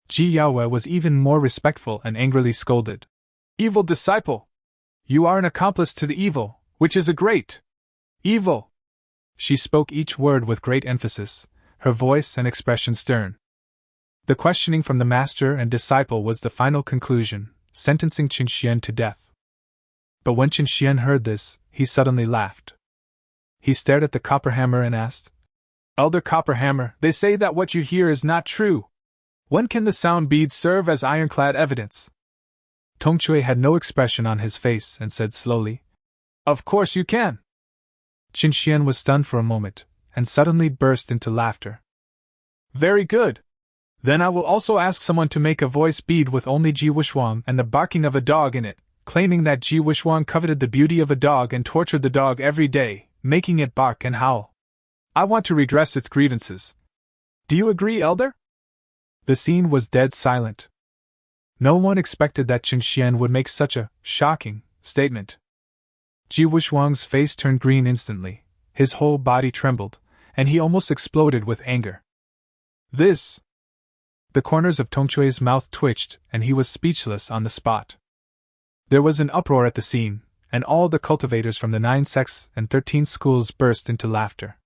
Ji Yaoyue was even more respectful and angrily scolded. Evil disciple! You are an accomplice to the evil, which is a great evil! She spoke each word with great emphasis, her voice and expression stern. The questioning from the master and disciple was the final conclusion, sentencing Qinxian to death. But when Qinxian heard this, he suddenly laughed. He stared at the Copperhammer and asked, Elder Copperhammer, they say that what you hear is not true. When can the sound beads serve as ironclad evidence? Tongchui had no expression on his face and said slowly, Of course you can. Qinxian was stunned for a moment, and suddenly burst into laughter. Very good. Then I will also ask someone to make a voice bead with only Ji Wuxuang and the barking of a dog in it, claiming that Ji Wuxuang coveted the beauty of a dog and tortured the dog every day, making it bark and howl. I want to redress its grievances. Do you agree, Elder? The scene was dead silent. No one expected that Qinxian would make such a shocking statement. Ji Wuxuang's face turned green instantly, his whole body trembled, and he almost exploded with anger. This! The corners of Tongchui's mouth twitched, and he was speechless on the spot. There was an uproar at the scene, and all the cultivators from the 9 sects and 13 schools burst into laughter.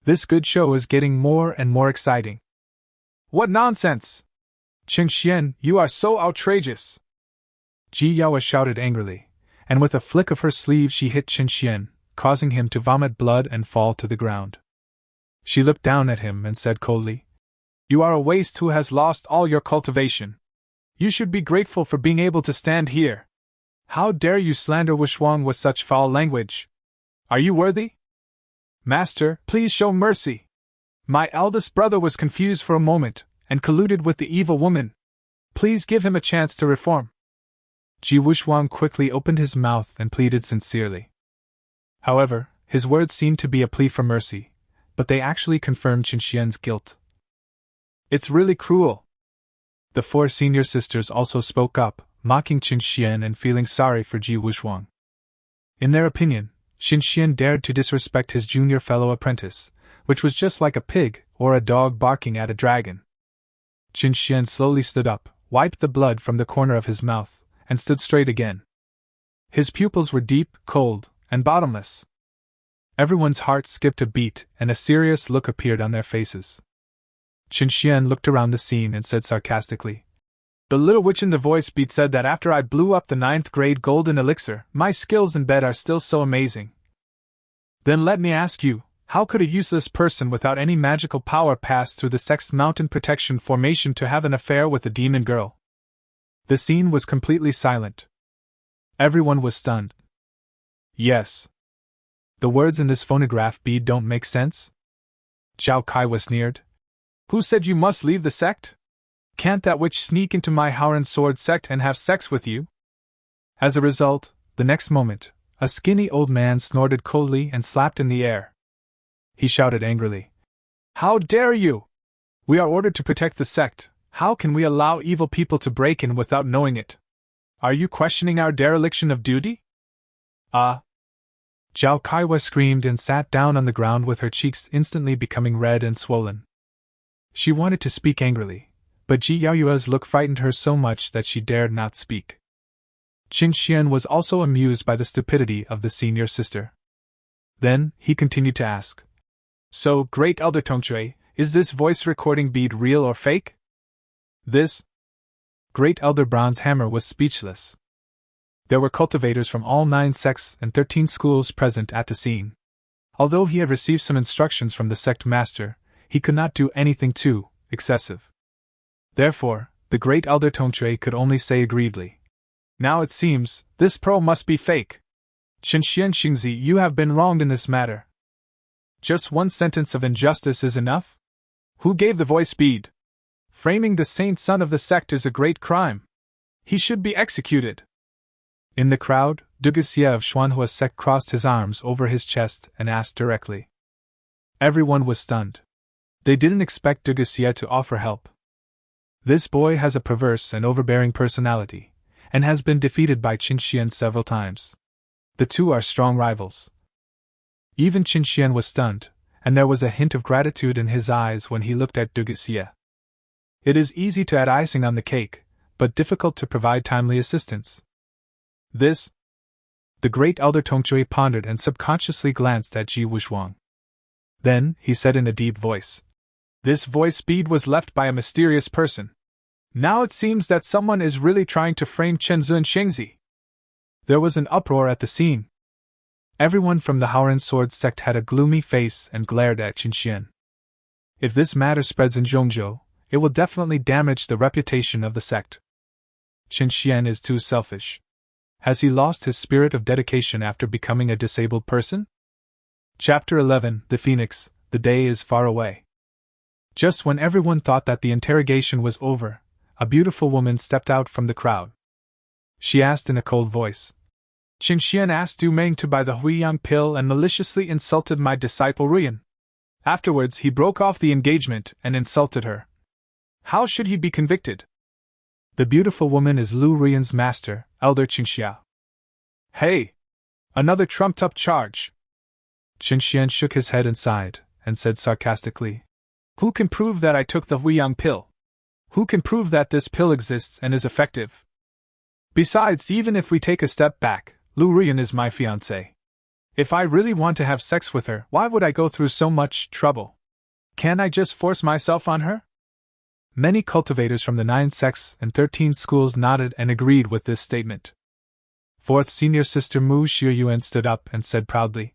This good show is getting more and more exciting. What nonsense! Qinxian, you are so outrageous! Ji Yaoyue shouted angrily, and with a flick of her sleeve she hit Qinxian, causing him to vomit blood and fall to the ground. She looked down at him and said coldly, You are a waste who has lost all your cultivation. You should be grateful for being able to stand here. How dare you slander Wuxuang with such foul language? Are you worthy? Master, please show mercy. My eldest brother was confused for a moment, and colluded with the evil woman. Please give him a chance to reform. Ji Wuxuang quickly opened his mouth and pleaded sincerely. However, his words seemed to be a plea for mercy, but they actually confirmed Qinxian's guilt. It's really cruel. The 4 senior sisters also spoke up, mocking Qinxian and feeling sorry for Ji Wuxuang. In their opinion, Qinxian dared to disrespect his junior fellow apprentice, which was just like a pig or a dog barking at a dragon. Qinxian slowly stood up, wiped the blood from the corner of his mouth, and stood straight again. His pupils were deep, cold, and bottomless. Everyone's heart skipped a beat, and a serious look appeared on their faces. Qinxian looked around the scene and said sarcastically, "The little witch in the voice beat said that after I blew up the 9th grade golden elixir, my skills in bed are still so amazing. Then let me ask you, how could a useless person without any magical power pass through the sect's mountain protection formation to have an affair with a demon girl?" The scene was completely silent. Everyone was stunned. Yes. The words in this phonograph bead don't make sense? Zhao Kaiwa sneered. Who said you must leave the sect? Can't that witch sneak into my Howren Sword sect and have sex with you? As a result, the next moment, a skinny old man snorted coldly and slapped in the air. He shouted angrily, "How dare you! We are ordered to protect the sect. How can we allow evil people to break in without knowing it? Are you questioning our dereliction of duty?" Zhao Kaiwa screamed and sat down on the ground with her cheeks instantly becoming red and swollen. She wanted to speak angrily, but Ji Yaoyue's look frightened her so much that she dared not speak. Qinxian was also amused by the stupidity of the senior sister. Then, he continued to ask, "So, Great Elder Tongchui, is this voice recording bead real or fake?" This Great Elder Bronze Hammer was speechless. There were cultivators from all 9 sects and 13 schools present at the scene. Although he had received some instructions from the sect master, he could not do anything too excessive. Therefore, the Great Elder Tongchui could only say aggrievedly, "Now it seems, this pearl must be fake. Qinxian Xingzi, you have been wronged in this matter. Just one sentence of injustice is enough? Who gave the voice bead? Framing the saint son of the sect is a great crime. He should be executed." In the crowd, Duguxie of Xuanhua sect crossed his arms over his chest and asked directly. Everyone was stunned. They didn't expect Duguxie to offer help. This boy has a perverse and overbearing personality, and has been defeated by Qinxian several times. The two are strong rivals. Even Qinxian was stunned, and there was a hint of gratitude in his eyes when he looked at Duguxie. It is easy to add icing on the cake, but difficult to provide timely assistance. The Great Elder Tongchui pondered and subconsciously glanced at Ji Wuxuang. Then, he said in a deep voice, "This voice bead was left by a mysterious person. Now it seems that someone is really trying to frame Chenzun Shengzi." There was an uproar at the scene. Everyone from the Howren Sword sect had a gloomy face and glared at Qinxian. If this matter spreads in Zhongzhou, it will definitely damage the reputation of the sect. Qinxian is too selfish. Has he lost his spirit of dedication after becoming a disabled person? Chapter 11, The Phoenix, the day is far away. Just when everyone thought that the interrogation was over, a beautiful woman stepped out from the crowd. She asked in a cold voice, "Qinxian asked Du Meng to buy the Huiyang pill and maliciously insulted my disciple Ruyan. Afterwards he broke off the engagement and insulted her. How should he be convicted?" The beautiful woman is Lu Ruyan's master, Elder Qinxia. "Hey! Another trumped-up charge!" Qinxian shook his head and sighed, and said sarcastically, "Who can prove that I took the Huiyang pill? Who can prove that this pill exists and is effective? Besides, even if we take a step back, Lu Ruyan is my fiancée. If I really want to have sex with her, why would I go through so much trouble? Can't I just force myself on her?" Many cultivators from the 9 sects and 13 schools nodded and agreed with this statement. 4th senior sister Mu Xiuyuan stood up and said proudly,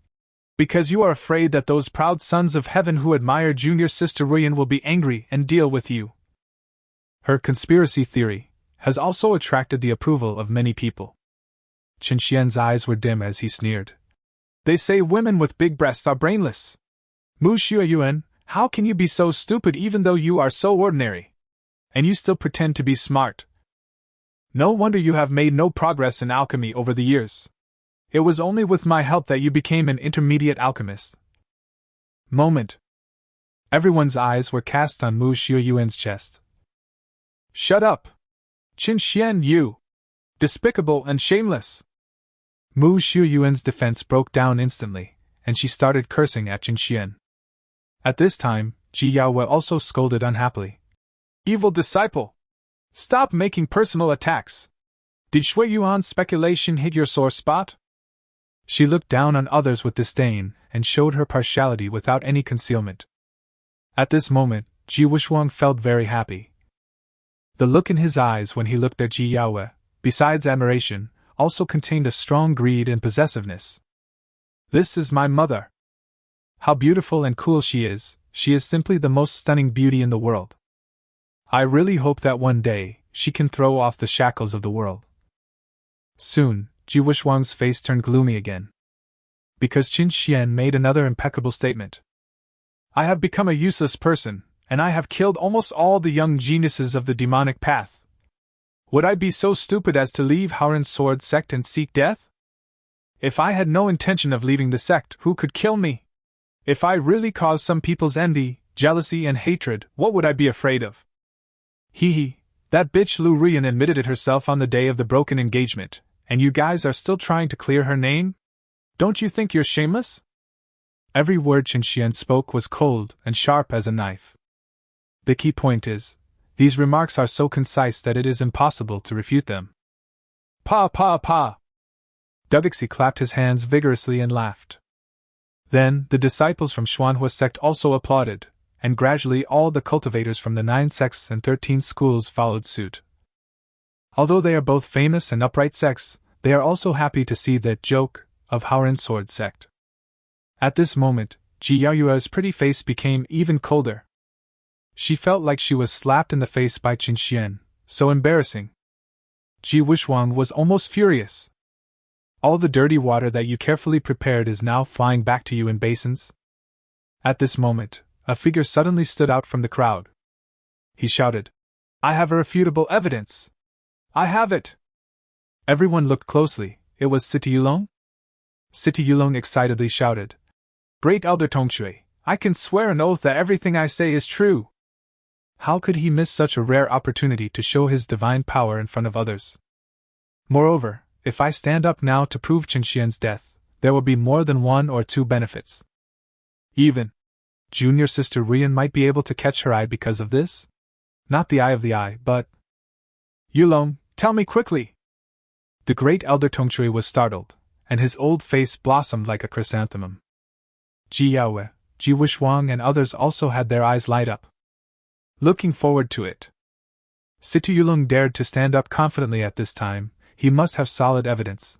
"Because you are afraid that those proud sons of heaven who admire junior sister Ruyan will be angry and deal with you." Her conspiracy theory has also attracted the approval of many people. Qinxian's eyes were dim as he sneered. "They say women with big breasts are brainless. Mu Xiuyuan, how can you be so stupid even though you are so ordinary? And you still pretend to be smart. No wonder you have made no progress in alchemy over the years. It was only with my help that you became an intermediate alchemist. Moment. Everyone's eyes were cast on Mu Xiuyuan's chest. Shut up! Qin Xian, you! Despicable and shameless! Mu Xiuyuan's defense broke down instantly, and she started cursing at Qin Xian. At this time, Ji Yaoyue also scolded unhappily. Evil disciple! Stop making personal attacks! Did Shui Yuan's speculation hit your sore spot? She looked down on others with disdain, and showed her partiality without any concealment. At this moment, Ji Wuxuang felt very happy. The look in his eyes when he looked at Ji Yaoyue, besides admiration, also contained a strong greed and possessiveness. This is my mother. How beautiful and cool she is simply the most stunning beauty in the world. I really hope that one day, she can throw off the shackles of the world. Soon, Ji Wuxuang's face turned gloomy again. Because Qin Xian made another impeccable statement. I have become a useless person, and I have killed almost all the young geniuses of the demonic path. Would I be so stupid as to leave Howren's sword sect and seek death? If I had no intention of leaving the sect, who could kill me? If I really caused some people's envy, jealousy, and hatred, what would I be afraid of? That bitch Lu Rian admitted it herself on the day of the broken engagement, and you guys are still trying to clear her name? Don't you think you're shameless? Every word Qin Xian spoke was cold and sharp as a knife. The key point is, these remarks are so concise that it is impossible to refute them. Pa pa pa! Duguxi clapped his hands vigorously and laughed. Then, the disciples from Xuanhua sect also applauded, and gradually all the cultivators from the 9 sects and 13 schools followed suit. Although they are both famous and upright sects, they are also happy to see that joke of Howren's sword sect. At this moment, Ji Yaoyue's pretty face became even colder. She felt like she was slapped in the face by Qin Xian, so embarrassing. Ji Wuxuang was almost furious. All the dirty water that you carefully prepared is now flying back to you in basins? At this moment, a figure suddenly stood out from the crowd. He shouted, I have irrefutable evidence! I have it! Everyone looked closely. It was Siti Yulong? Siti Yulong excitedly shouted, Great Elder Tongchui, I can swear an oath that everything I say is true! How could he miss such a rare opportunity to show his divine power in front of others? Moreover, if I stand up now to prove Qin Xian's death, there will be more than 1 or 2 benefits. Even Junior Sister Rian might be able to catch her eye because of this? Not the eye of the eye, but... Yulong, tell me quickly! The great Elder Tongchui was startled, and his old face blossomed like a chrysanthemum. Ji Yaoyue, Ji Wuxuang and others also had their eyes light up. Looking forward to it. Siti Yulong dared to stand up confidently at this time. He must have solid evidence.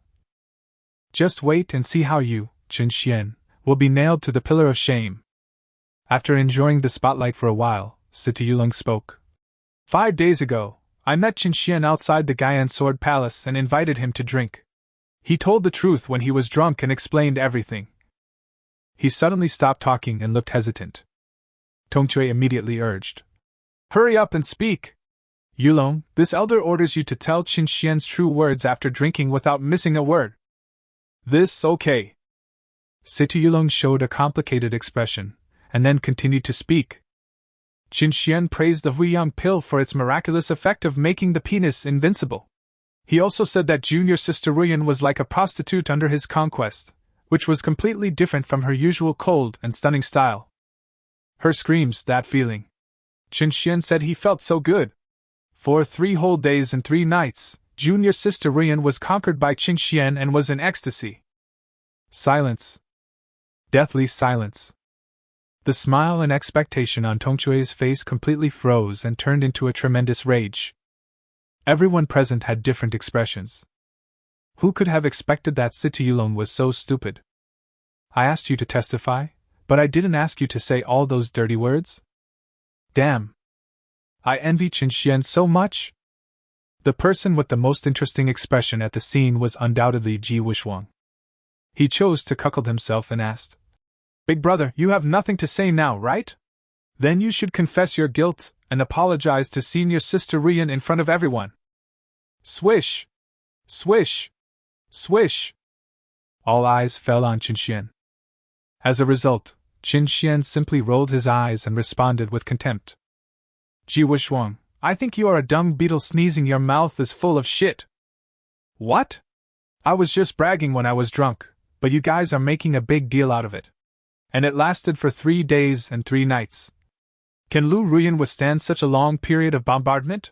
Just wait and see how you, Qin Xian, will be nailed to the pillar of shame. After enjoying the spotlight for a while, Siti Yulong spoke. 5 days ago, I met Qin Xian outside the Gaian Sword Palace and invited him to drink. He told the truth when he was drunk and explained everything. He suddenly stopped talking and looked hesitant. Tongchui immediately urged, Hurry up and speak! Yulong, this elder orders you to tell Qin Xian's true words after drinking without missing a word. This okay. Siti Yulong showed a complicated expression, and then continued to speak. Qin Xian praised the Huiyang pill for its miraculous effect of making the penis invincible. He also said that Junior Sister Ruyan was like a prostitute under his conquest, which was completely different from her usual cold and stunning style. Her screams, that feeling. Qin Xian said he felt so good. For 3 whole days and 3 nights, Junior Sister Ruyan was conquered by Qin Xian and was in ecstasy. Silence. Deathly silence. The smile and expectation on Tongchui's face completely froze and turned into a tremendous rage. Everyone present had different expressions. Who could have expected that Siti Yulong was so stupid? I asked you to testify, but I didn't ask you to say all those dirty words? Damn! I envy Qin Xian so much! The person with the most interesting expression at the scene was undoubtedly Ji Wuxuang. He chose to cuckold himself and asked, Big brother, you have nothing to say now, right? Then you should confess your guilt and apologize to Senior Sister Rian in front of everyone. Swish! Swish! Swish! All eyes fell on Qin Xian. As a result, Qin Xian simply rolled his eyes and responded with contempt. Ji Yaoyue, I think you are a dung beetle sneezing, your mouth is full of shit. What? I was just bragging when I was drunk, but you guys are making a big deal out of it. And it lasted for 3 days and 3 nights. Can Lu Ruyan withstand such a long period of bombardment?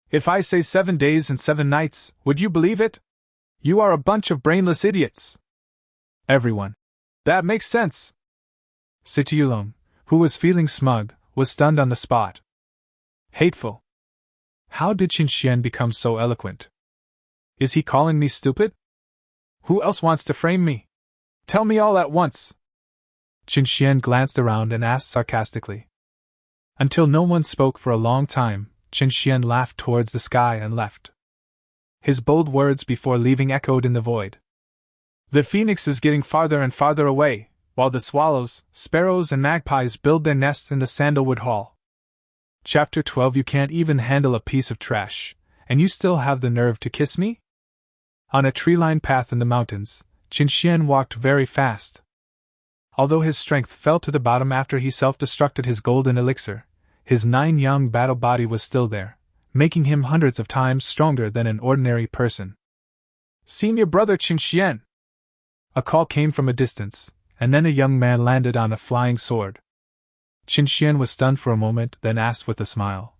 If I say 7 days and 7 nights, would you believe it? You are a bunch of brainless idiots. Everyone. That makes sense. Situlong, who was feeling smug, was stunned on the spot. Hateful. How did Qin Xian become so eloquent? Is he calling me stupid? Who else wants to frame me? Tell me all at once. Qin Xian glanced around and asked sarcastically. Until no one spoke for a long time, Qin Xian laughed towards the sky and left. His bold words before leaving echoed in the void. The phoenix is getting farther and farther away, while the swallows, sparrows and magpies build their nests in the sandalwood hall. Chapter 12. You can't even handle a piece of trash, and you still have the nerve to kiss me? On a tree-lined path in the mountains, Qin Xian walked very fast. Although his strength fell to the bottom after he self-destructed his golden elixir, his 9-young battle body was still there, making him hundreds of times stronger than an ordinary person. Senior brother Qin Xian! A call came from a distance, and then a young man landed on a flying sword. Qin Xian was stunned for a moment, then asked with a smile.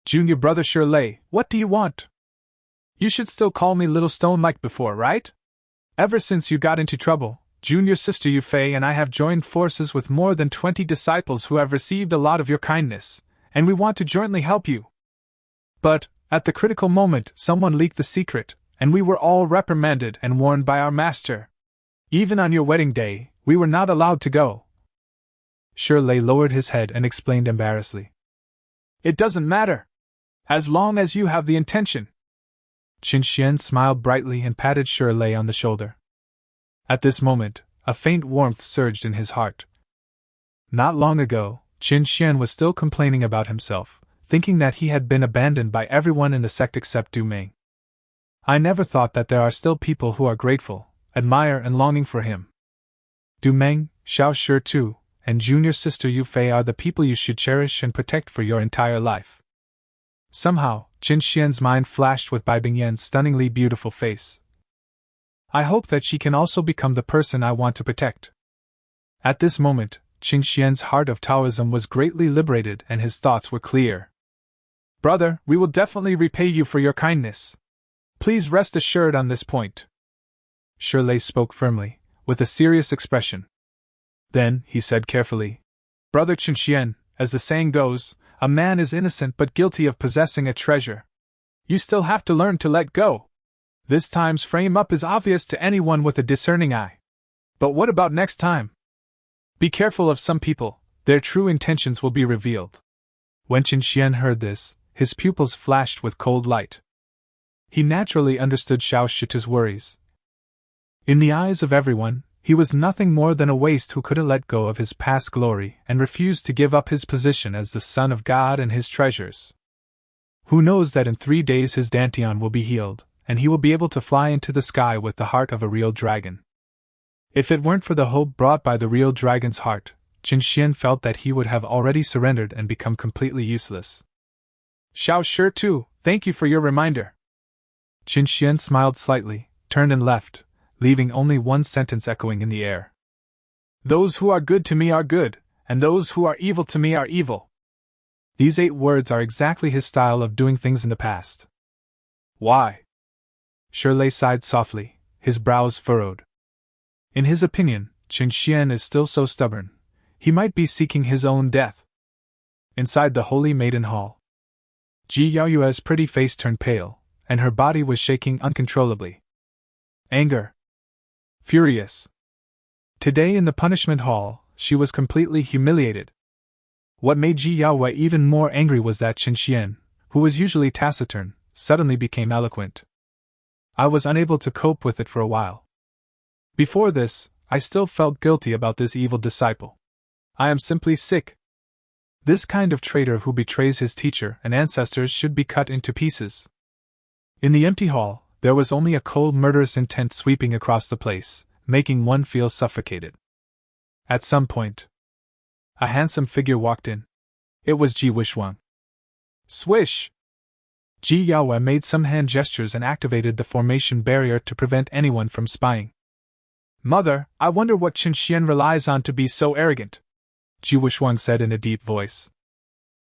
Junior brother Shirley, what do you want? You should still call me Little Stone like before, right? Ever since you got into trouble, junior sister Yu Fei and I have joined forces with more than 20 disciples who have received a lot of your kindness, and we want to jointly help you. But, at the critical moment, someone leaked the secret, and we were all reprimanded and warned by our master. Even on your wedding day, we were not allowed to go. Shirley lowered his head and explained embarrassedly. It doesn't matter. As long as you have the intention. Qin Xian smiled brightly and patted Shirley on the shoulder. At this moment, a faint warmth surged in his heart. Not long ago, Qin Xian was still complaining about himself, thinking that he had been abandoned by everyone in the sect except Du Meng. I never thought that there are still people who are grateful, admire and longing for him. Du Meng, Xiao Shi too, and junior sister Yu Fei are the people you should cherish and protect for your entire life. Somehow, Qin Xian's mind flashed with Bai Bingyan's stunningly beautiful face. I hope that she can also become the person I want to protect. At this moment, Qin Xian's heart of Taoism was greatly liberated and his thoughts were clear. Brother, we will definitely repay you for your kindness. Please rest assured on this point. Shirley spoke firmly, with a serious expression. Then, he said carefully, Brother Qin Xian, as the saying goes, a man is innocent but guilty of possessing a treasure. You still have to learn to let go. This time's frame-up is obvious to anyone with a discerning eye. But what about next time? Be careful of some people, their true intentions will be revealed. When Qin Xian heard this, his pupils flashed with cold light. He naturally understood Xiao Shitu's worries. In the eyes of everyone, he was nothing more than a waste who couldn't let go of his past glory and refused to give up his position as the son of God and his treasures. Who knows that in 3 days his dantian will be healed, and he will be able to fly into the sky with the heart of a real dragon. If it weren't for the hope brought by the real dragon's heart, Qin Xian felt that he would have already surrendered and become completely useless. Xiao Shi too, thank you for your reminder. Qin Xian smiled slightly, turned and left, leaving only one sentence echoing in the air. Those who are good to me are good, and those who are evil to me are evil. These 8 words are exactly his style of doing things in the past. Why? Shirley sighed softly, his brows furrowed. In his opinion, Qin Xian is still so stubborn. He might be seeking his own death. Inside the Holy Maiden Hall, Ji Yaoyue's pretty face turned pale, and her body was shaking uncontrollably. Anger. Furious. Today in the punishment hall, she was completely humiliated. What made Ji Yaoyue even more angry was that Qin Xian, who was usually taciturn, suddenly became eloquent. I was unable to cope with it for a while. Before this, I still felt guilty about this evil disciple. I am simply sick. This kind of traitor who betrays his teacher and ancestors should be cut into pieces. In the empty hall, there was only a cold, murderous intent sweeping across the place, making one feel suffocated. At some point, a handsome figure walked in. It was Ji Yaoyue. Swish! Ji Yaoyue made some hand gestures and activated the formation barrier to prevent anyone from spying. Mother, I wonder what Qinxian relies on to be so arrogant, Ji Yaoyue said in a deep voice.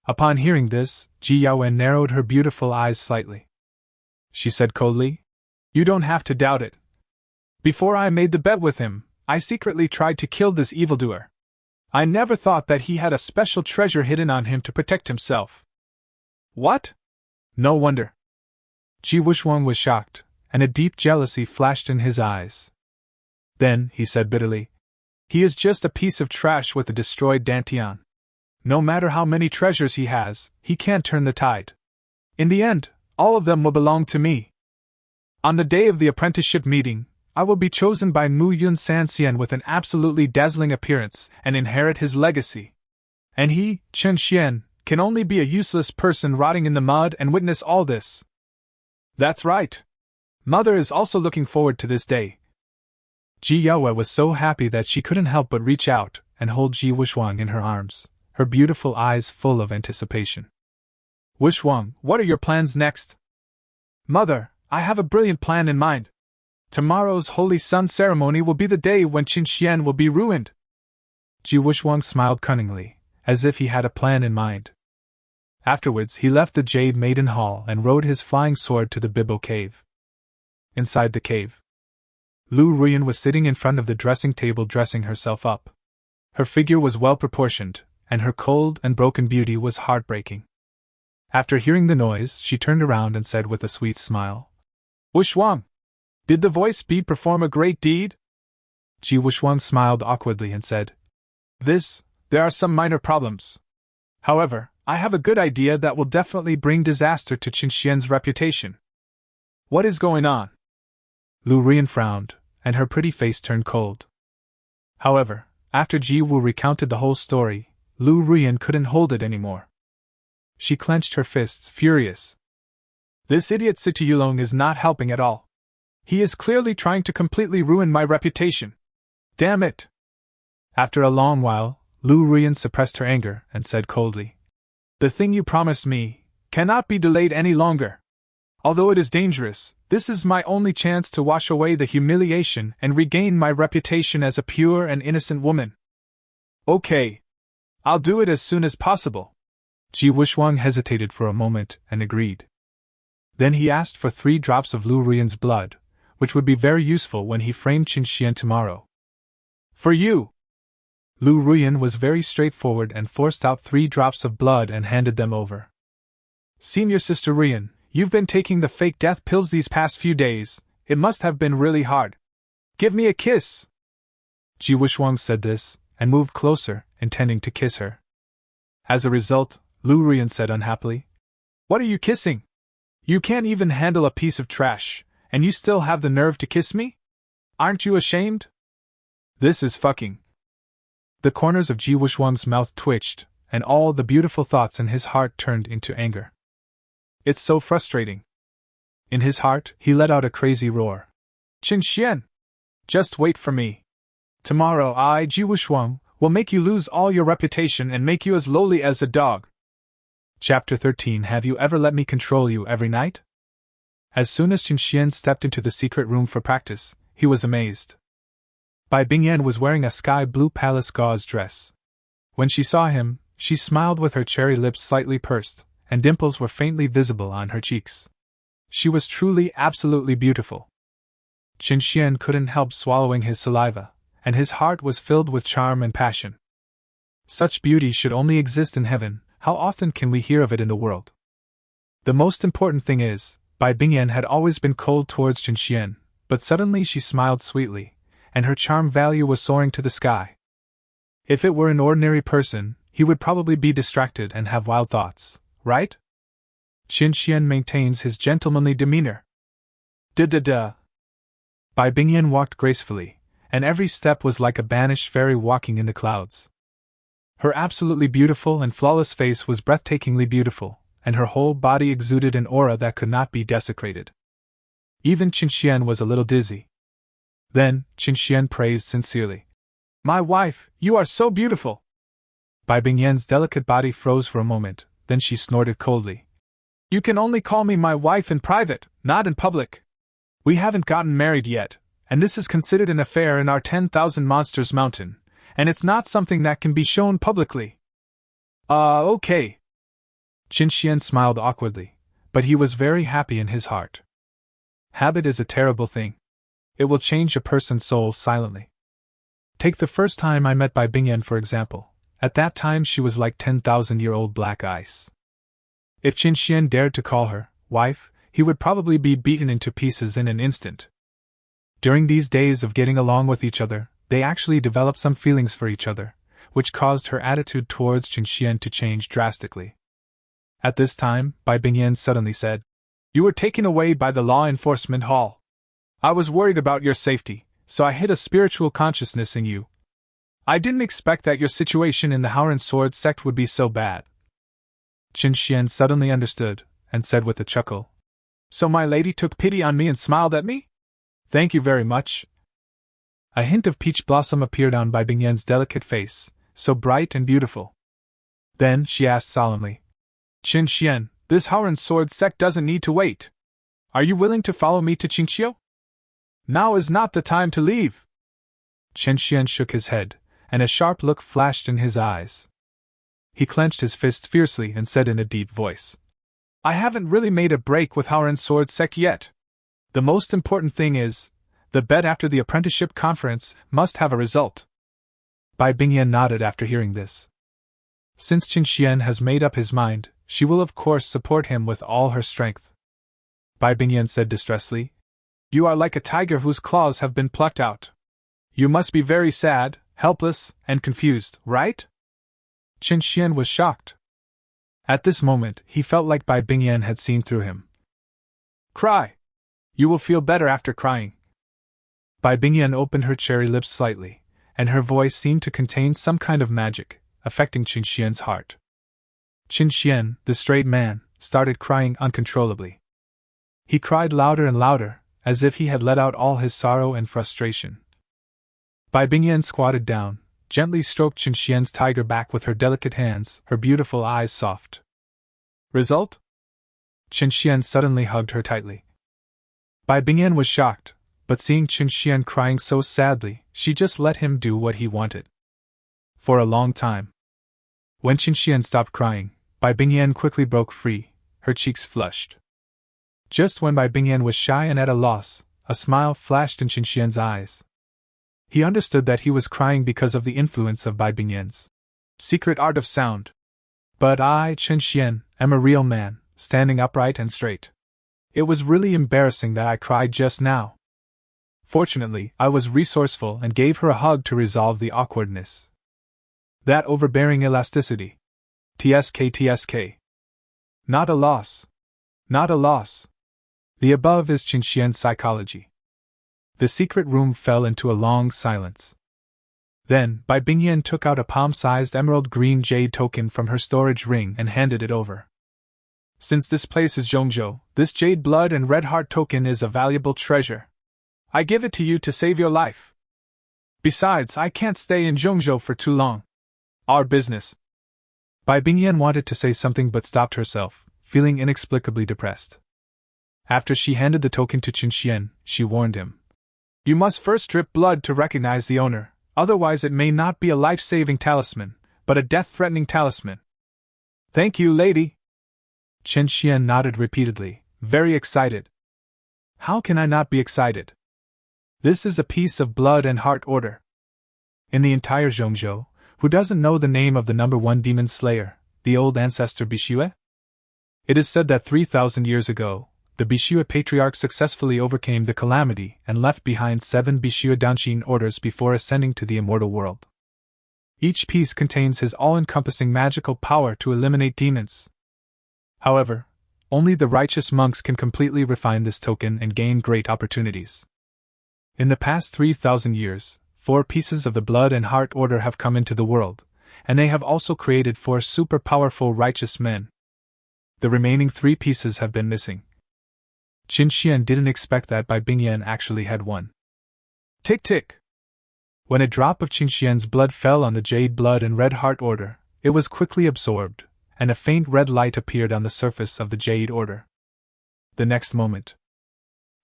Upon hearing this, Ji Yaoyue narrowed her beautiful eyes slightly. She said coldly, You don't have to doubt it. Before I made the bet with him, I secretly tried to kill this evildoer. I never thought that he had a special treasure hidden on him to protect himself. What? No wonder. Ji Yaoyue was shocked, and a deep jealousy flashed in his eyes. Then, he said bitterly, He is just a piece of trash with a destroyed dantian. No matter how many treasures he has, he can't turn the tide. In the end, all of them will belong to me. On the day of the apprenticeship meeting, I will be chosen by Mu Yun Sanxian with an absolutely dazzling appearance and inherit his legacy. And he, Chen Xian, can only be a useless person rotting in the mud and witness all this. That's right. Mother is also looking forward to this day. Ji Yaoyue was so happy that she couldn't help but reach out and hold Ji Yaoyue in her arms, her beautiful eyes full of anticipation. Yaoyue, what are your plans next? Mother, I have a brilliant plan in mind. Tomorrow's Holy Sun ceremony will be the day when Qinxian will be ruined. Ji Yaoyue smiled cunningly, as if he had a plan in mind. Afterwards, he left the Jade Maiden Hall and rode his flying sword to the Bibbo Cave. Inside the cave, Lu Ruyan was sitting in front of the dressing table dressing herself up. Her figure was well proportioned, and her cold and broken beauty was heartbreaking. After hearing the noise, she turned around and said with a sweet smile, Yaoyue, did the voice bead perform a great deed? Ji Yaoyue smiled awkwardly and said, There are some minor problems. However, I have a good idea that will definitely bring disaster to Qinxian's reputation. What is going on? Lu Ruyan frowned, and her pretty face turned cold. However, after Ji Wu recounted the whole story, Lu Ruyan couldn't hold it anymore. She clenched her fists, furious. This idiot Situ Yulong is not helping at all. He is clearly trying to completely ruin my reputation. Damn it! After a long while, Lu Ruyan suppressed her anger and said coldly, The thing you promised me cannot be delayed any longer. Although it is dangerous, this is my only chance to wash away the humiliation and regain my reputation as a pure and innocent woman. Okay. I'll do it as soon as possible. Ji Yaoyue hesitated for a moment and agreed. Then he asked for 3 drops of Lu Ruyan's blood, which would be very useful when he framed Qinxian tomorrow. For you! Lu Ruyan was very straightforward and forced out 3 drops of blood and handed them over. Senior Sister Ruyan, you've been taking the fake death pills these past few days. It must have been really hard. Give me a kiss! Ji Yaoyue said this, and moved closer, intending to kiss her. As a result, Lu Ruyan said unhappily, What are you kissing? You can't even handle a piece of trash, and you still have the nerve to kiss me? Aren't you ashamed? This is fucking. The corners of Ji Yaoyue's mouth twitched, and all the beautiful thoughts in his heart turned into anger. It's so frustrating. In his heart, he let out a crazy roar. Qinxian! Just wait for me. Tomorrow I, Ji Yaoyue, will make you lose all your reputation and make you as lowly as a dog. Chapter 13. Have you ever let me control you every night? As soon as Qinxian stepped into the secret room for practice, he was amazed. Bai Bingyan was wearing a sky-blue palace gauze dress. When she saw him, she smiled with her cherry lips slightly pursed, and dimples were faintly visible on her cheeks. She was truly absolutely beautiful. Qinxian couldn't help swallowing his saliva, and his heart was filled with charm and passion. Such beauty should only exist in heaven. How often can we hear of it in the world? The most important thing is, Bai Bingyan had always been cold towards Qinxian, but suddenly she smiled sweetly, and her charm value was soaring to the sky. If it were an ordinary person, he would probably be distracted and have wild thoughts, right? Qinxian maintains his gentlemanly demeanor. Da-da-da. Bai Bingyan walked gracefully, and every step was like a banished fairy walking in the clouds. Her absolutely beautiful and flawless face was breathtakingly beautiful, and her whole body exuded an aura that could not be desecrated. Even Qinxian was a little dizzy. Then, Qin Xian praised sincerely. My wife, you are so beautiful! Bai Bingyan's delicate body froze for a moment, then she snorted coldly. You can only call me my wife in private, not in public. We haven't gotten married yet, and this is considered an affair in our 10,000 Monsters Mountain, and it's not something that can be shown publicly. Okay. Qin Xian smiled awkwardly, but he was very happy in his heart. Habit is a terrible thing. It will change a person's soul silently. Take the first time I met Bai Bingyan for example. At that time she was like 10,000-year-old black ice. If Qin Xian dared to call her wife, he would probably be beaten into pieces in an instant. During these days of getting along with each other, they actually developed some feelings for each other, which caused her attitude towards Qin Xian to change drastically. At this time, Bai Bingyan suddenly said, You were taken away by the law enforcement hall. I was worried about your safety, so I hid a spiritual consciousness in you. I didn't expect that your situation in the Howren Sword sect would be so bad. Qin Xian suddenly understood, and said with a chuckle, So my lady took pity on me and smiled at me? Thank you very much. A hint of peach blossom appeared on Bai Bingyan's delicate face, so bright and beautiful. Then she asked solemnly, Qin Xian, this Howren Sword sect doesn't need to wait. Are you willing to follow me to Qingqiu? Now is not the time to leave. Qin Xian shook his head, and a sharp look flashed in his eyes. He clenched his fists fiercely and said in a deep voice, I haven't really made a break with Howren Sword sect yet. The most important thing is, the bet after the apprenticeship conference must have a result. Bai Bingyan nodded after hearing this. Since Qin Xian has made up his mind, she will of course support him with all her strength. Bai Bingyan said distressedly, You are like a tiger whose claws have been plucked out. You must be very sad, helpless, and confused, right? Qin Xian was shocked. At this moment, he felt like Bai Bingyan had seen through him. Cry! You will feel better after crying. Bai Bingyan opened her cherry lips slightly, and her voice seemed to contain some kind of magic, affecting Qin Xian's heart. Qin Xian, the straight man, started crying uncontrollably. He cried louder and louder, as if he had let out all his sorrow and frustration. Bai Bingyan squatted down, gently stroked Qin Xian's tiger back with her delicate hands, her beautiful eyes soft. Result? Qin Xian suddenly hugged her tightly. Bai Bingyan was shocked, but seeing Qin Xian crying so sadly, she just let him do what he wanted. For a long time. When Qin Xian stopped crying, Bai Bingyan quickly broke free, her cheeks flushed. Just when Bai Bingyan was shy and at a loss, a smile flashed in Qin Xian's eyes. He understood that he was crying because of the influence of Bai Bingyan's secret art of sound. But I, Qin Xian, am a real man, standing upright and straight. It was really embarrassing that I cried just now. Fortunately, I was resourceful and gave her a hug to resolve the awkwardness. That overbearing elasticity. TSK. Not a loss. Not a loss. The above is Qin Xian's psychology. The secret room fell into a long silence. Then, Bai Bingyan took out a palm-sized emerald green jade token from her storage ring and handed it over. Since this place is Zhongzhou, this jade blood and red heart token is a valuable treasure. I give it to you to save your life. Besides, I can't stay in Zhongzhou for too long. Our business. Bai Bingyan wanted to say something but stopped herself, feeling inexplicably depressed. After she handed the token to Qin Xian, she warned him. You must first drip blood to recognize the owner, otherwise it may not be a life-saving talisman, but a death-threatening talisman. Thank you, lady. Qin Xian nodded repeatedly, very excited. How can I not be excited? This is a piece of blood and heart order. In the entire Zhongzhou, who doesn't know the name of the number one demon slayer, the old ancestor Bishue? It is said that 3,000 years ago, the Bishue patriarch successfully overcame the calamity and left behind 7 Bishue Danshin orders before ascending to the immortal world. Each piece contains his all-encompassing magical power to eliminate demons. However, only the righteous monks can completely refine this token and gain great opportunities. In the past 3,000 years, 4 pieces of the blood and heart order have come into the world, and they have also created 4 super powerful righteous men. The remaining 3 pieces have been missing. Qin Xian didn't expect that Bai Bingyan actually had one. Tick tick! When a drop of Qingxian's blood fell on the Jade Blood and Red Heart Order, it was quickly absorbed, and a faint red light appeared on the surface of the Jade Order. The next moment,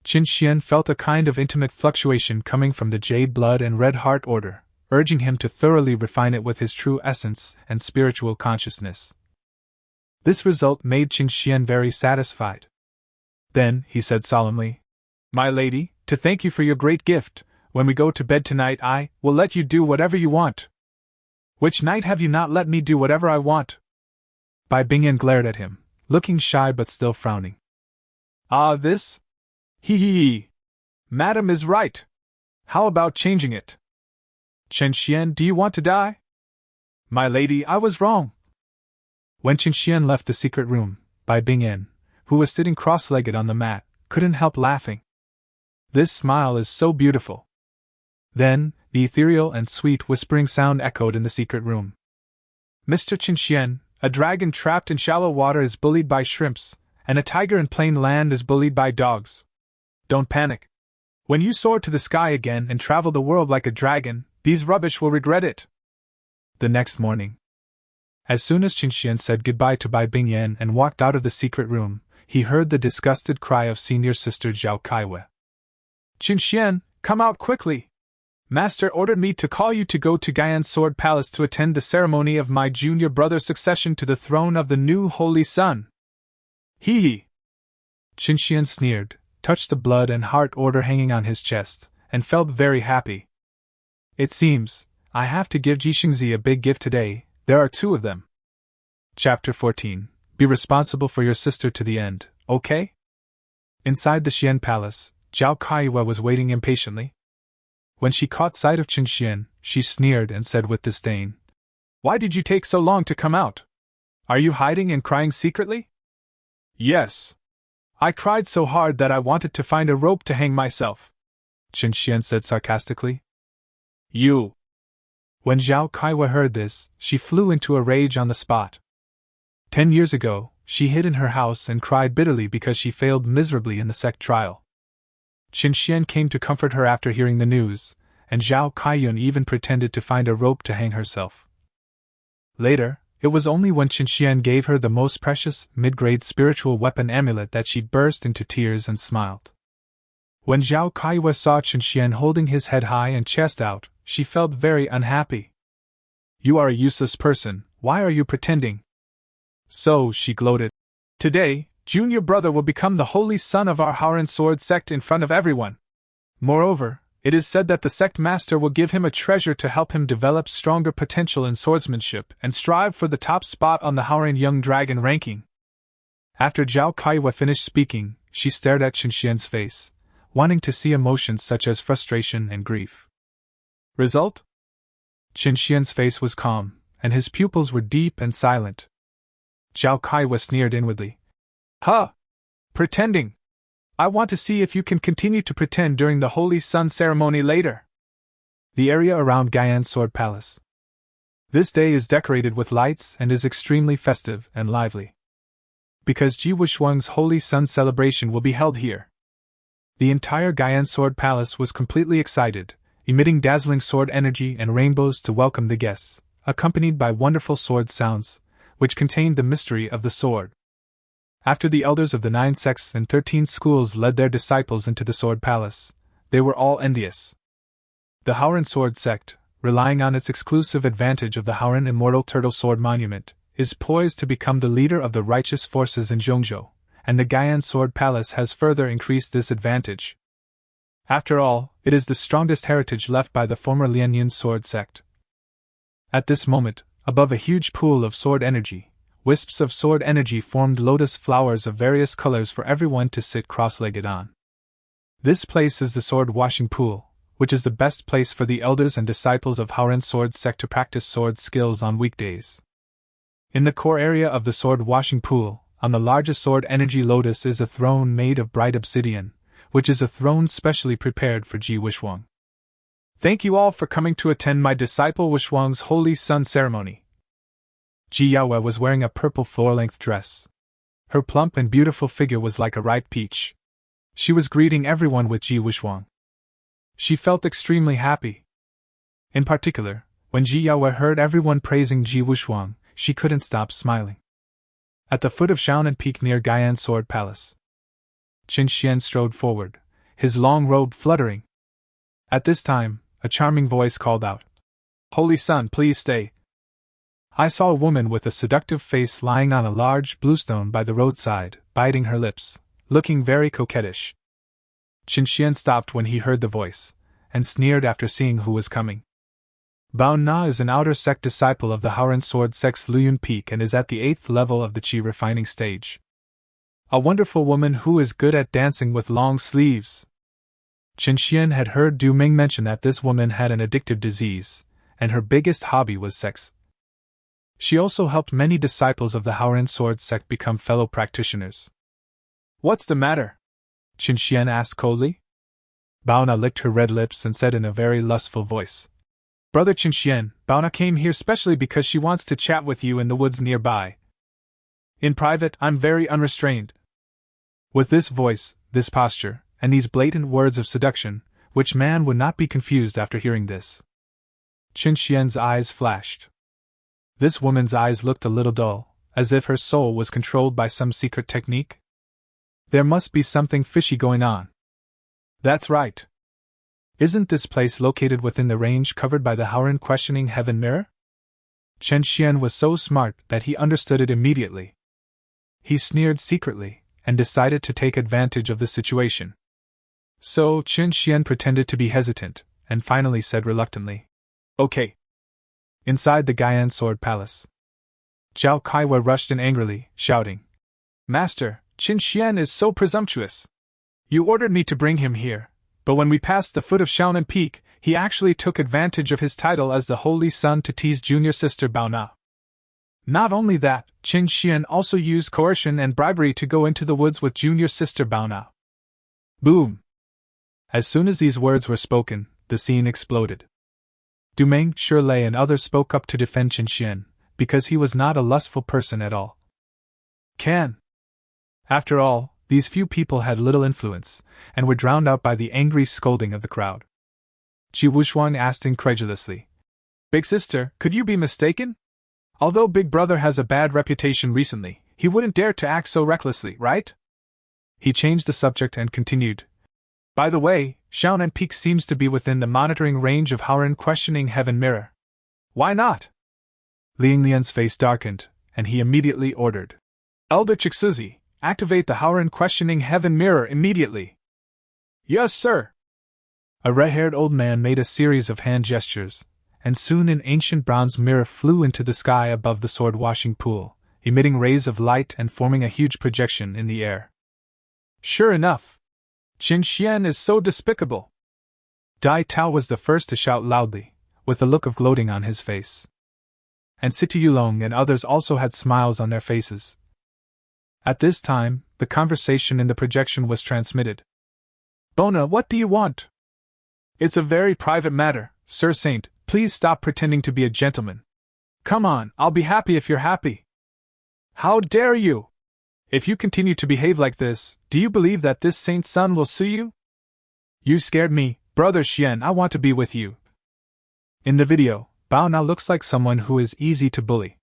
Qingxian felt a kind of intimate fluctuation coming from the Jade Blood and Red Heart Order, urging him to thoroughly refine it with his true essence and spiritual consciousness. This result made Qingxian very satisfied. Then, he said solemnly, "My lady, to thank you for your great gift, when we go to bed tonight I will let you do whatever you want." "Which night have you not let me do whatever I want?" Bai Bingyan glared at him, looking shy but still frowning. "Ah, this? Hee. Madam is right. How about changing it?" "Qingxian, do you want to die?" "My lady, I was wrong." When Qingxian left the secret room, Bai Bingyan, who was sitting cross-legged on the mat, couldn't help laughing. "This smile is so beautiful." Then, the ethereal and sweet whispering sound echoed in the secret room. "Mr. Qingxian, a dragon trapped in shallow water is bullied by shrimps, and a tiger in plain land is bullied by dogs. Don't panic. When you soar to the sky again and travel the world like a dragon, these rubbish will regret it." The next morning, as soon as Qingxian said goodbye to Bai Bingyan and walked out of the secret room, he heard the disgusted cry of senior sister Zhao Kaiwe. "Qingxian, come out quickly! Master ordered me to call you to go to Gaian Sword Palace to attend the ceremony of my junior brother's succession to the throne of the new Holy Sun." Hee. Qingxian sneered, touched the blood and heart order hanging on his chest, and felt very happy. "It seems I have to give Ji Xingzi a big gift today. There are 2 of them." Chapter 14. Be responsible for your sister to the end, okay? Inside the Xian Palace, Zhao Kaiwe was waiting impatiently. When she caught sight of Qingxian, she sneered and said with disdain, "Why did you take so long to come out? Are you hiding and crying secretly?" "Yes. I cried so hard that I wanted to find a rope to hang myself," Qingxian said sarcastically. "You." When Zhao Kaiwe heard this, she flew into a rage on the spot. 10 years ago, she hid in her house and cried bitterly because she failed miserably in the sect trial. Qingxian came to comfort her after hearing the news, and Zhao Kaiyun even pretended to find a rope to hang herself. Later, it was only when Qingxian gave her the most precious, mid-grade spiritual weapon amulet that she burst into tears and smiled. When Zhao Kaiwe saw Qingxian holding his head high and chest out, she felt very unhappy. "You are a useless person, why are you pretending?" "So," she gloated, "today, junior brother will become the holy son of our Howren sword sect in front of everyone. Moreover, it is said that the sect master will give him a treasure to help him develop stronger potential in swordsmanship and strive for the top spot on the Howren Young Dragon ranking." After Zhao Kaiwe finished speaking, she stared at Qingxian's face, wanting to see emotions such as frustration and grief. Result? Qingxian's face was calm, and his pupils were deep and silent. Zhao Kaiwe sneered inwardly. "Huh! Pretending! I want to see if you can continue to pretend during the Holy Sun ceremony later." The area around Gaian Sword Palace. This day is decorated with lights and is extremely festive and lively. Because Ji Wuxuang's Holy Sun celebration will be held here. The entire Gaian Sword Palace was completely excited, emitting dazzling sword energy and rainbows to welcome the guests, accompanied by wonderful sword sounds, which contained the mystery of the sword. After the elders of the 9 sects and 13 schools led their disciples into the Sword Palace, they were all envious. The Howren Sword Sect, relying on its exclusive advantage of the Howren Immortal Turtle Sword Monument, is poised to become the leader of the righteous forces in Zhongzhou, and the Gaian Sword Palace has further increased this advantage. After all, it is the strongest heritage left by the former Lianyun Sword Sect. At this moment, above a huge pool of sword energy, wisps of sword energy formed lotus flowers of various colors for everyone to sit cross-legged on. This place is the sword washing pool, which is the best place for the elders and disciples of Howren Sword Sect to practice sword skills on weekdays. In the core area of the sword washing pool, on the largest sword energy lotus is a throne made of bright obsidian, which is a throne specially prepared for Ji Wuxuang. Thank you all for coming to attend my disciple Wuxuang's Holy Sun ceremony. Ji Yaoyue was wearing a purple floor-length dress. Her plump and beautiful figure was like a ripe peach. She was greeting everyone with Ji Wuxuang. She felt extremely happy. In particular, when Ji Yaoyue heard everyone praising Ji Wuxuang, she couldn't stop smiling. At the foot of Shaonan Peak near Gaian Sword Palace, Qin Xian strode forward, his long robe fluttering. At this time, a charming voice called out, "Holy Sun, please stay." I saw a woman with a seductive face lying on a large bluestone by the roadside, biting her lips, looking very coquettish. Qin Xian stopped when he heard the voice, and sneered after seeing who was coming. Bao Na is an outer sect disciple of the Haoran Sword sect's Luyun Peak and is at the 8th level of the Qi refining stage. A wonderful woman who is good at dancing with long sleeves. Qin Xian had heard Du Ming mention that this woman had an addictive disease, and her biggest hobby was sex. She also helped many disciples of the Haoran Sword sect become fellow practitioners. "What's the matter?" Qin Xian asked coldly. Bao Na licked her red lips and said in a very lustful voice, "Brother Qin Xian, Bao Na came here specially because she wants to chat with you in the woods nearby. In private, I'm very unrestrained." With this voice, this posture, and these blatant words of seduction, which man would not be confused after hearing this? Qin Xian's eyes flashed. This woman's eyes looked a little dull, as if her soul was controlled by some secret technique. There must be something fishy going on. That's right. Isn't this place located within the range covered by the Haoran questioning heaven mirror? Qin Xian was so smart that he understood it immediately. He sneered secretly, and decided to take advantage of the situation. So Qin Xian pretended to be hesitant, and finally said reluctantly, "Okay." Inside the Gaian Sword Palace, Zhao Kaiwa rushed in angrily, shouting, "Master, Qin Xian is so presumptuous. You ordered me to bring him here, but when we passed the foot of Shaonan Peak, he actually took advantage of his title as the Holy Sun to tease junior sister Bao Na. Not only that, Qin Xian also used coercion and bribery to go into the woods with junior sister Bao Na." Boom! As soon as these words were spoken, the scene exploded. Du Meng, Shirlei and others spoke up to defend Qin Xian, because he was not a lustful person at all. After all, these few people had little influence, and were drowned out by the angry scolding of the crowd. Ji Wuxuang asked incredulously, "Big sister, could you be mistaken? Although Big Brother has a bad reputation recently, he wouldn't dare to act so recklessly, right?" He changed the subject and continued, "By the way, Shaonan Peak seems to be within the monitoring range of Haoran questioning heaven mirror. Why not?" Liang Lian's face darkened, and he immediately ordered, "Elder Chixuzi, activate the Haoran questioning heaven mirror immediately." "Yes, sir." A red-haired old man made a series of hand gestures, and soon an ancient bronze mirror flew into the sky above the sword-washing pool, emitting rays of light and forming a huge projection in the air. "Sure enough. Qin Xian is so despicable." Dai Tao was the first to shout loudly, with a look of gloating on his face. And Siti Yulong and others also had smiles on their faces. At this time, the conversation in the projection was transmitted. "Bona, what do you want?" "It's a very private matter, Sir Saint, please stop pretending to be a gentleman. Come on, I'll be happy if you're happy." "How dare you! If you continue to behave like this, do you believe that this saint's son will sue you?" "You scared me, Brother Xian, I want to be with you." In the video, Bao Na looks like someone who is easy to bully.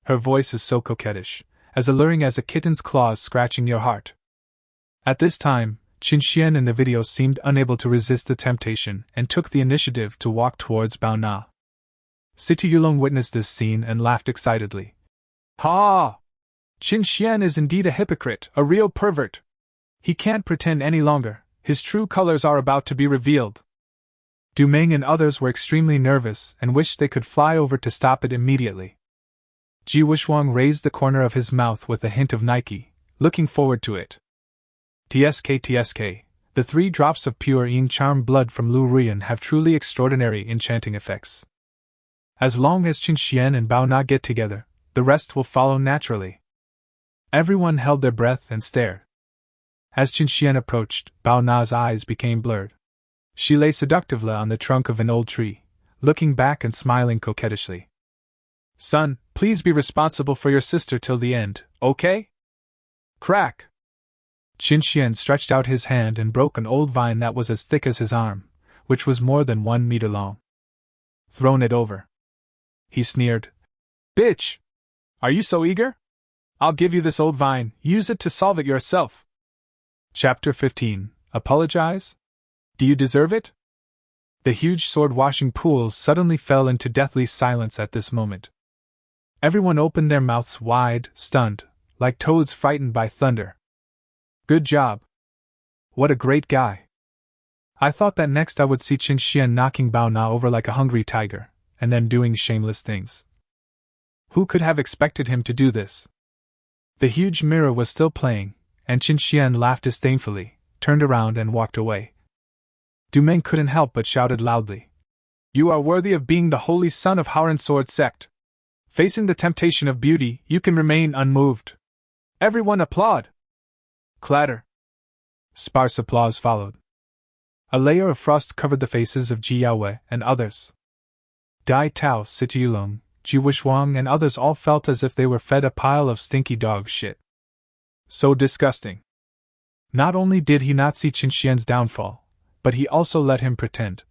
Her voice is so coquettish, as alluring as a kitten's claws scratching your heart. At this time, Qin Xian in the video seemed unable to resist the temptation and took the initiative to walk towards Bao Na. Siti Yulong witnessed this scene and laughed excitedly. "Ha! Qin Xian is indeed a hypocrite, a real pervert. He can't pretend any longer, his true colors are about to be revealed." Du Ming and others were extremely nervous and wished they could fly over to stop it immediately. Ji Wuxuang raised the corner of his mouth with a hint of Nike, looking forward to it. TSK, the 3 drops of pure Yin charm blood from Lu Ruyan have truly extraordinary enchanting effects. As long as Qin Xian and Bao Na get together, the rest will follow naturally. Everyone held their breath and stared. As Qin Xian approached, Bao Na's eyes became blurred. She lay seductively on the trunk of an old tree, looking back and smiling coquettishly. "Son, please be responsible for your sister till the end, okay?" Crack! Qin Xian stretched out his hand and broke an old vine that was as thick as his arm, which was more than 1 meter long. Thrown it over. He sneered. Bitch! Are you so eager? I'll give you this old vine, use it to solve it yourself. Chapter 15. Apologize? Do you deserve it? The huge sword-washing pool suddenly fell into deathly silence at this moment. Everyone opened their mouths wide, stunned, like toads frightened by thunder. Good job. What a great guy. I thought that next I would see Qin Xian knocking Bao Na over like a hungry tiger, and then doing shameless things. Who could have expected him to do this? The huge mirror was still playing, and Qin Xian laughed disdainfully, turned around and walked away. Du Meng couldn't help but shouted loudly. You are worthy of being the holy son of Howren Sword Sect. Facing the temptation of beauty, you can remain unmoved. Everyone applaud! Clatter. Sparse applause followed. A layer of frost covered the faces of Ji Yaoyue and others. Dai Tao, Situlong, Ji Wishwang and others all felt as if they were fed a pile of stinky dog shit. So disgusting. Not only did he not see Qin Xian's downfall, but he also let him pretend.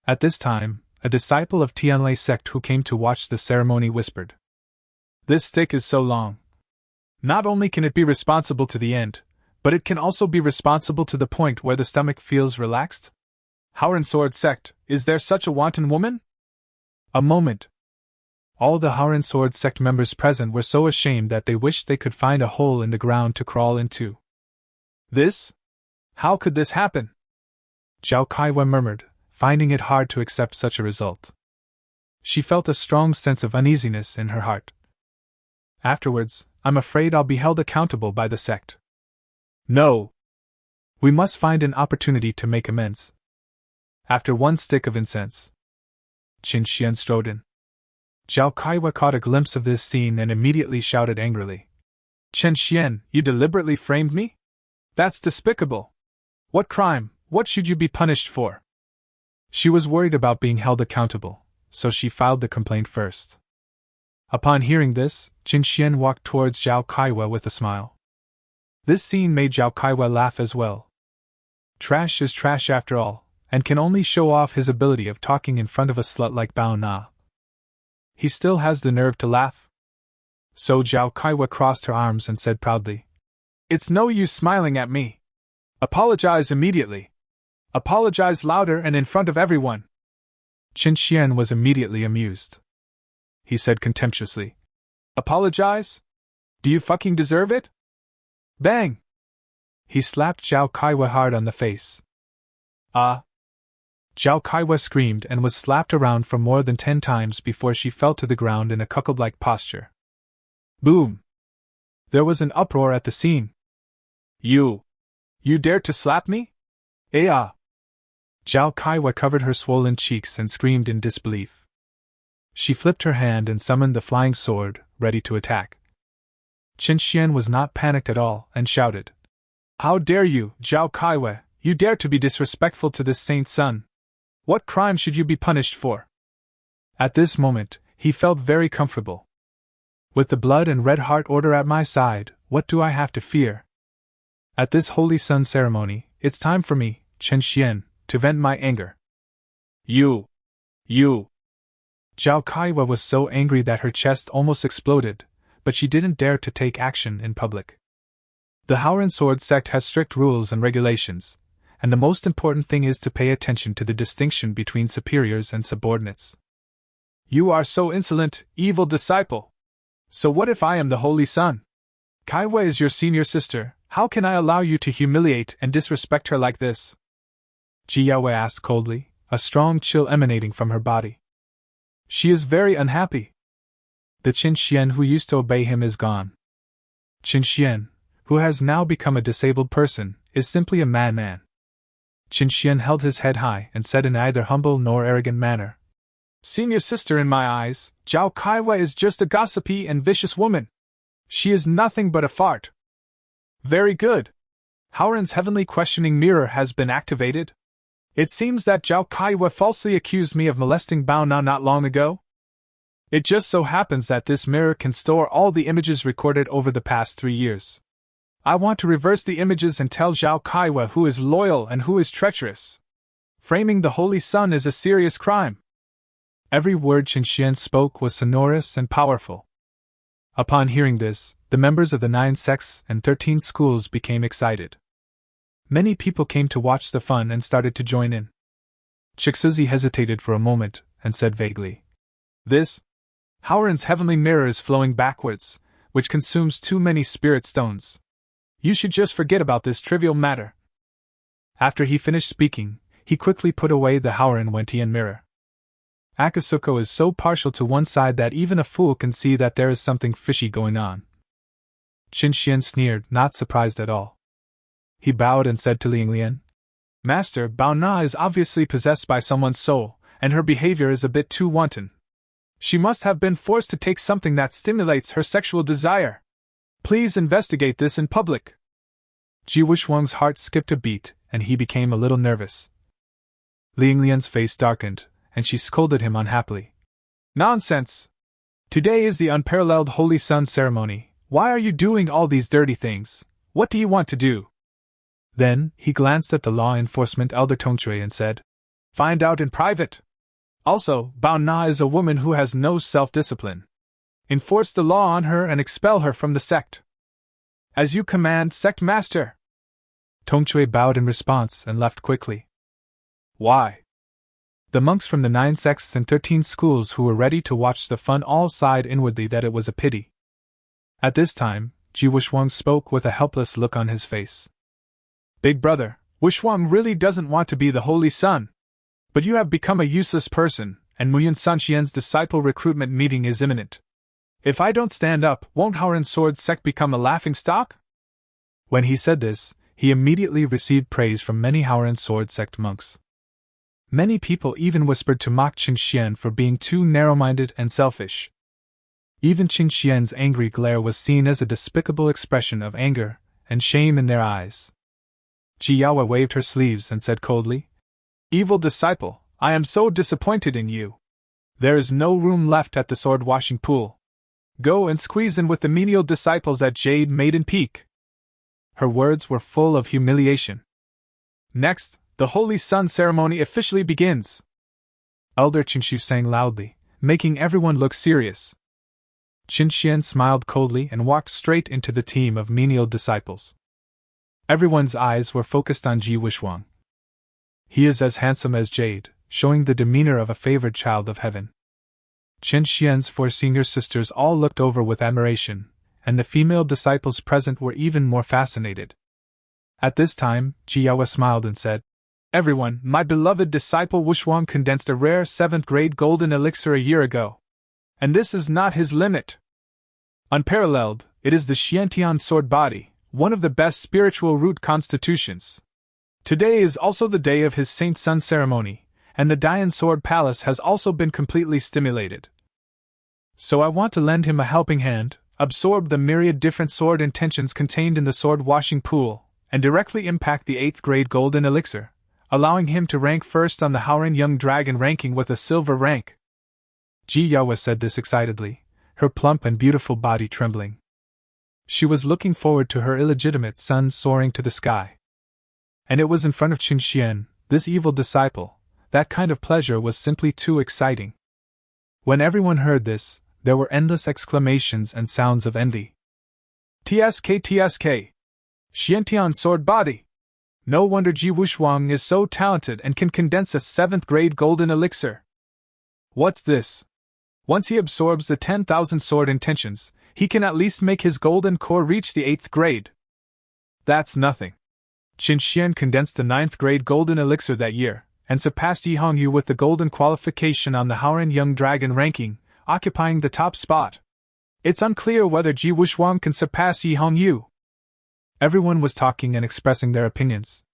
At this time, a disciple of Tianlei sect who came to watch the ceremony whispered. This stick is so long. Not only can it be responsible to the end, but it can also be responsible to the point where the stomach feels relaxed? Howren Sword Sect, is there such a wanton woman? A moment. All the Howren Sword Sect members present were so ashamed that they wished they could find a hole in the ground to crawl into. This? How could this happen? Zhao Kaiwa murmured, finding it hard to accept such a result. She felt a strong sense of uneasiness in her heart. Afterwards, I'm afraid I'll be held accountable by the sect. No. We must find an opportunity to make amends. After 1 stick of incense, Qin Xian strode in. Zhao Kaiwa caught a glimpse of this scene and immediately shouted angrily. Qin Xian, you deliberately framed me? That's despicable. What crime? What should you be punished for? She was worried about being held accountable, so she filed the complaint first. Upon hearing this, Qin Xian walked towards Zhao Kaiwa with a smile. This scene made Zhao Kaiwa laugh as well. Trash is trash after all, and can only show off his ability of talking in front of a slut like Bao Na. He still has the nerve to laugh? So Zhao Kaiwa crossed her arms and said proudly, It's no use smiling at me. Apologize immediately. Apologize louder and in front of everyone. Qin Xian was immediately amused. He said contemptuously, Apologize? Do you fucking deserve it? Bang! He slapped Zhao Kaiwa hard on the face. Ah! Zhao Kaiwa screamed and was slapped around for more than 10 times before she fell to the ground in a cuckold-like posture. Boom! There was an uproar at the scene. You dared to slap me? Ah! Zhao Kaiwa covered her swollen cheeks and screamed in disbelief. She flipped her hand and summoned the flying sword, ready to attack. Qin Xian was not panicked at all and shouted, How dare you, Zhao Kaiwa, you dare to be disrespectful to this saint's son? What crime should you be punished for? At this moment, he felt very comfortable. With the blood and red heart order at my side, what do I have to fear? At this holy sun ceremony, it's time for me, Qin Xian, to vent my anger. You! Zhao Kaiwa was so angry that her chest almost exploded, but she didn't dare to take action in public. The Howren Sword Sect has strict rules and regulations, and the most important thing is to pay attention to the distinction between superiors and subordinates. You are so insolent, evil disciple! So what if I am the holy son? Kaiwa is your senior sister, how can I allow you to humiliate and disrespect her like this? Ji Yaoyue asked coldly, a strong chill emanating from her body. She is very unhappy. The Qin Xian who used to obey him is gone. Qin Xian, who has now become a disabled person, is simply a madman. Qin Xian held his head high and said in neither humble nor arrogant manner, Senior sister in my eyes, Zhao Kaiwa is just a gossipy and vicious woman. She is nothing but a fart. Very good. Howren's heavenly questioning mirror has been activated. It seems that Zhao Kaiwa falsely accused me of molesting Bao Na not long ago. It just so happens that this mirror can store all the images recorded over the past 3 years. I want to reverse the images and tell Zhao Kaiwa who is loyal and who is treacherous. Framing the Holy Sun is a serious crime. Every word Qinxian spoke was sonorous and powerful. Upon hearing this, the members of the 9 sects and 13 schools became excited. Many people came to watch the fun and started to join in. Chixuzi hesitated for a moment and said vaguely, "This? Howren's heavenly mirror is flowing backwards, which consumes too many spirit stones. You should just forget about this trivial matter." After he finished speaking, he quickly put away the Howren Wentian mirror. Akasuko is so partial to one side that even a fool can see that there is something fishy going on. Qinxian sneered, not surprised at all. He bowed and said to Lianglian, "Master, Bao Na is obviously possessed by someone's soul, and her behavior is a bit too wanton. She must have been forced to take something that stimulates her sexual desire. Please investigate this in public." Ji Wushuang's heart skipped a beat, and he became a little nervous. Lianglian's face darkened, and she scolded him unhappily. "Nonsense! Today is the unparalleled Holy Sun ceremony. Why are you doing all these dirty things? What do you want to do?" Then, he glanced at the law enforcement elder Tongshui and said, "Find out in private. Also, Bao Na is a woman who has no self-discipline. Enforce the law on her and expel her from the sect." "As you command, sect master." Tongshui bowed in response and left quickly. "Why?" The monks from the 9 sects and 13 schools who were ready to watch the fun all sighed inwardly that it was a pity. At this time, Ji Wushuang spoke with a helpless look on his face. "Big brother, Wushuang really doesn't want to be the Holy Sun. But you have become a useless person, and Muyan Sanxian's disciple recruitment meeting is imminent. If I don't stand up, won't Howren Sword sect become a laughingstock?" When he said this, he immediately received praise from many Howren Sword sect monks. Many people even whispered to mock Qinxian for being too narrow-minded and selfish. Even Qinxian's angry glare was seen as a despicable expression of anger and shame in their eyes. Ji Yaoyue waved her sleeves and said coldly, "Evil disciple, I am so disappointed in you. There is no room left at the sword washing pool. Go and squeeze in with the menial disciples at Jade Maiden Peak." Her words were full of humiliation. "Next, the Holy Sun ceremony officially begins." Elder Qinshu sang loudly, making everyone look serious. Qinxian smiled coldly and walked straight into the team of menial disciples. Everyone's eyes were focused on Ji Wushuang. He is as handsome as jade, showing the demeanor of a favored child of heaven. Qinxian's 4 senior sisters all looked over with admiration, and the female disciples present were even more fascinated. At this time, Ji Yaoyue smiled and said, "Everyone, my beloved disciple Wushuang condensed a rare 7th grade golden elixir a year ago. And this is not his limit. Unparalleled, it is the Xiantian sword body, one of the best spiritual root constitutions. Today is also the day of his Saint Sun ceremony, and the Dian Sword Palace has also been completely stimulated. So I want to lend him a helping hand, absorb the myriad different sword intentions contained in the sword washing pool, and directly impact the 8th grade golden elixir, allowing him to rank first on the Howren Young Dragon ranking with a silver rank." Ji Yaoyue said this excitedly, her plump and beautiful body trembling. She was looking forward to her illegitimate son soaring to the sky. And it was in front of Qinxian, this evil disciple, that kind of pleasure was simply too exciting. When everyone heard this, there were endless exclamations and sounds of envy. "TSK TSK! Xiantian sword body! No wonder Ji Wushuang is so talented and can condense a 7th grade golden elixir. What's this? Once he absorbs the 10,000 sword intentions, he can at least make his golden core reach the 8th grade. That's nothing. Qinxian condensed the 9th grade golden elixir that year, and surpassed Yi Hongyu with the golden qualification on the Howren Young Dragon ranking, occupying the top spot. It's unclear whether Ji Wushuang can surpass Yi Hongyu." Everyone was talking and expressing their opinions.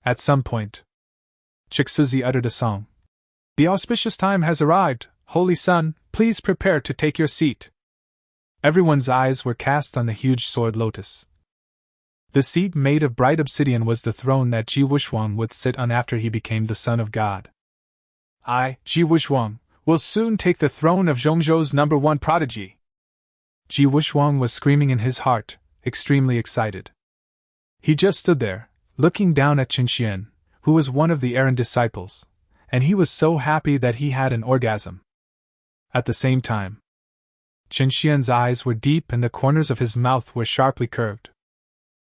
At some point, Chixuzi uttered a song. "The auspicious time has arrived, Holy Sun, please prepare to take your seat." Everyone's eyes were cast on the huge sword lotus. The seat made of bright obsidian was the throne that Ji Wushuang would sit on after he became the son of God. "I, Ji Wushuang, will soon take the throne of Zhongzhou's #1 prodigy." Ji Wushuang was screaming in his heart, extremely excited. He just stood there, looking down at Qinxian, who was one of the errand disciples, and he was so happy that he had an orgasm. At the same time, Chen Xian's eyes were deep and the corners of his mouth were sharply curved.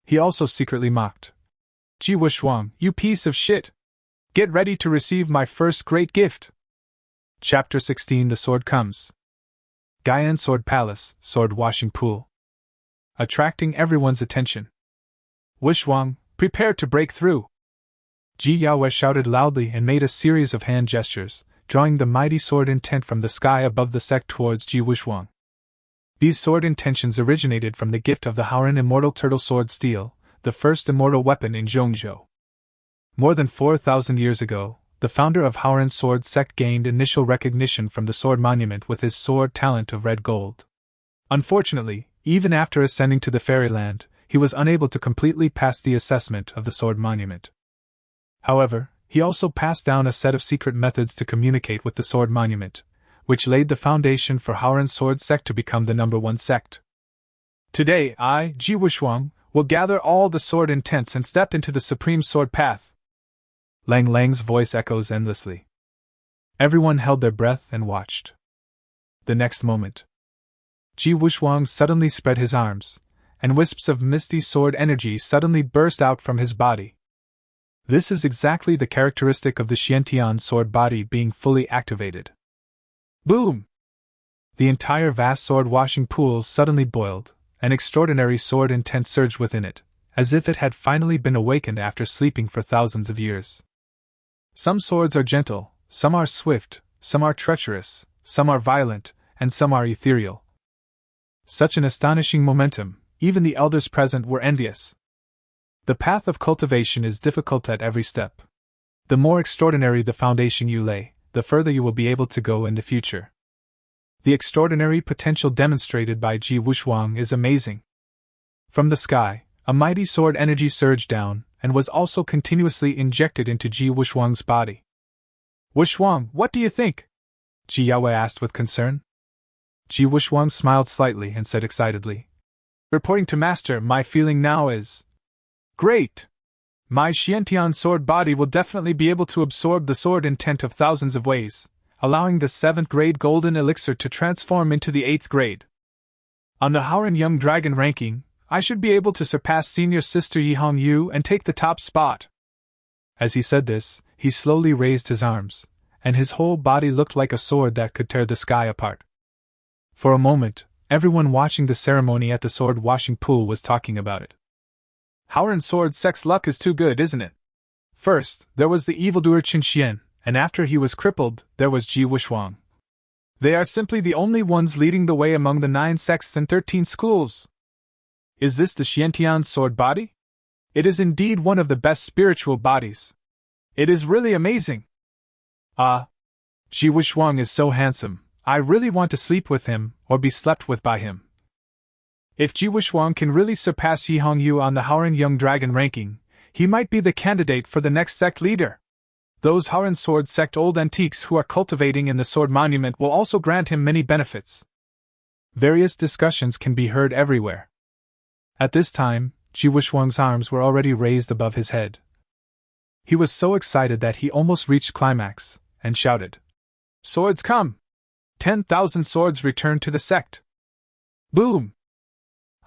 He also secretly mocked. Ji Wuxuang, you piece of shit! Get ready to receive my first great gift! Chapter 16 The Sword Comes. Gaian Sword Palace, Sword Washing Pool. Attracting everyone's attention. Wuxuang, prepare to break through! Ji Yaoyue shouted loudly and made a series of hand gestures, drawing the mighty sword intent from the sky above the sect towards Ji Wuxuang. These sword intentions originated from the gift of the Haoran Immortal Turtle Sword Steel, the first immortal weapon in Zhongzhou. More than 4,000 years ago, the founder of Haoran Sword Sect gained initial recognition from the sword monument with his sword talent of red gold. Unfortunately, even after ascending to the fairyland, he was unable to completely pass the assessment of the sword monument. However, he also passed down a set of secret methods to communicate with the sword monument, which laid the foundation for Haoran Sword Sect to become the #1 sect. Today I, Ji Wuxuang, will gather all the sword intents and step into the supreme sword path. Lang Lang's voice echoes endlessly. Everyone held their breath and watched. The next moment, Ji Wuxuang suddenly spread his arms, and wisps of misty sword energy suddenly burst out from his body. This is exactly the characteristic of the Xiantian sword body being fully activated. Boom! The entire vast sword washing pool suddenly boiled, an extraordinary sword intent surged within it, as if it had finally been awakened after sleeping for thousands of years. Some swords are gentle, some are swift, some are treacherous, some are violent, and some are ethereal. Such an astonishing momentum, even the elders present were envious. The path of cultivation is difficult at every step. The more extraordinary the foundation you lay, the further you will be able to go in the future. The extraordinary potential demonstrated by Ji Wuxuang is amazing. From the sky, a mighty sword energy surged down, and was also continuously injected into Ji Wuxuang's body. Wuxuang, what do you think? Ji Yaoyue asked with concern. Ji Wuxuang smiled slightly and said excitedly, reporting to Master, my feeling now is great! My Xiantian sword body will definitely be able to absorb the sword intent of thousands of ways, allowing the 7th grade golden elixir to transform into the 8th grade. On the Haoran Young Dragon ranking, I should be able to surpass senior sister Yi Hongyu and take the top spot. As he said this, he slowly raised his arms, and his whole body looked like a sword that could tear the sky apart. For a moment, everyone watching the ceremony at the sword washing pool was talking about it. Haoran Sword Sect's luck is too good, isn't it? First, there was the evildoer Chen Xian, and after he was crippled, there was Ji Wuxuang. They are simply the only ones leading the way among the 9 sects and 13 schools. Is this the Xiantian sword body? It is indeed one of the best spiritual bodies. It is really amazing. Ji Wuxuang is so handsome, I really want to sleep with him, or be slept with by him. If Ji Wuxuang can really surpass Yi Hongyu on the Haoran Young Dragon ranking, he might be the candidate for the next sect leader. Those Haoran Sword Sect old antiques who are cultivating in the Sword Monument will also grant him many benefits. Various discussions can be heard everywhere. At this time, Ji Wuxuang's arms were already raised above his head. He was so excited that he almost reached climax, and shouted, Swords come! 10,000 swords return to the sect! Boom!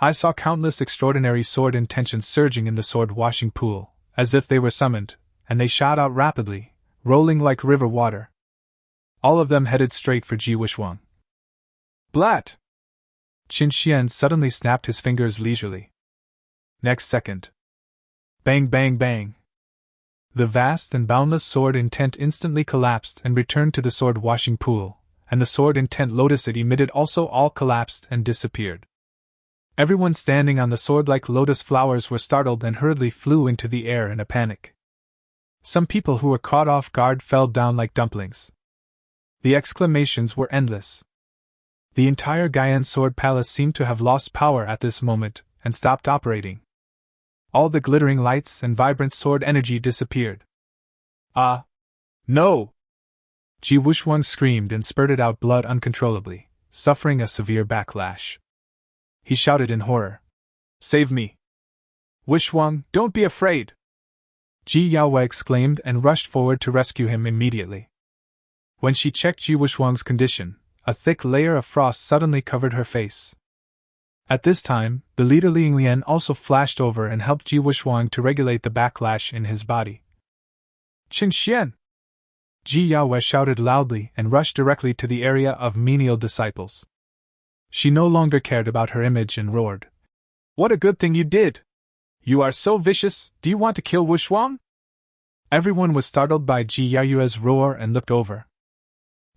I saw countless extraordinary sword intentions surging in the sword washing pool, as if they were summoned, and they shot out rapidly, rolling like river water. All of them headed straight for Ji Wuxuang. Blat! Qin Xian suddenly snapped his fingers leisurely. Next second. Bang bang bang! The vast and boundless sword intent instantly collapsed and returned to the sword washing pool, and the sword intent lotus it emitted also all collapsed and disappeared. Everyone standing on the sword-like lotus flowers were startled and hurriedly flew into the air in a panic. Some people who were caught off guard fell down like dumplings. The exclamations were endless. The entire Gaian Sword Palace seemed to have lost power at this moment and stopped operating. All the glittering lights and vibrant sword energy disappeared. No! Ji Wuxuang screamed and spurted out blood uncontrollably, suffering a severe backlash. He shouted in horror. Save me! Wuxuang, don't be afraid! Ji Yaoyue exclaimed and rushed forward to rescue him immediately. When she checked Ji Wuxuang's condition, a thick layer of frost suddenly covered her face. At this time, the leader Ling Lian also flashed over and helped Ji Wuxuang to regulate the backlash in his body. Qin Xian! Ji Yaoyue shouted loudly and rushed directly to the area of menial disciples. She no longer cared about her image and roared. What a good thing you did! You are so vicious, do you want to kill Wuxuang? Everyone was startled by Ji Yaoyue's roar and looked over.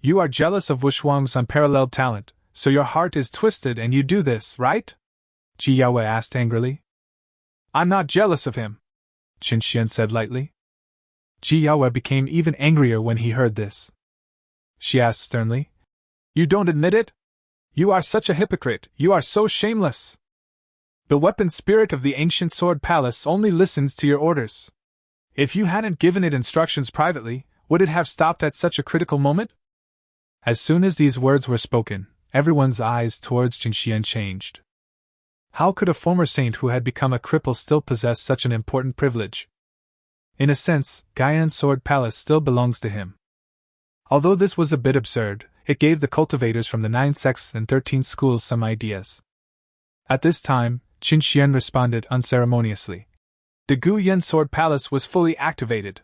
You are jealous of Wuxuang's unparalleled talent, so your heart is twisted and you do this, right? Ji Yaoyue asked angrily. I'm not jealous of him, Qin Xian said lightly. Ji Yaoyue became even angrier when he heard this. She asked sternly. You don't admit it? You are such a hypocrite, you are so shameless. The weapon spirit of the ancient sword palace only listens to your orders. If you hadn't given it instructions privately, would it have stopped at such a critical moment? As soon as these words were spoken, everyone's eyes towards Qin Xian changed. How could a former saint who had become a cripple still possess such an important privilege? In a sense, Gaian Sword Palace still belongs to him. Although this was a bit absurd, it gave the cultivators from the 9 sects and 13 schools some ideas. At this time, Qin Xian responded unceremoniously. The Guyan Sword Palace was fully activated.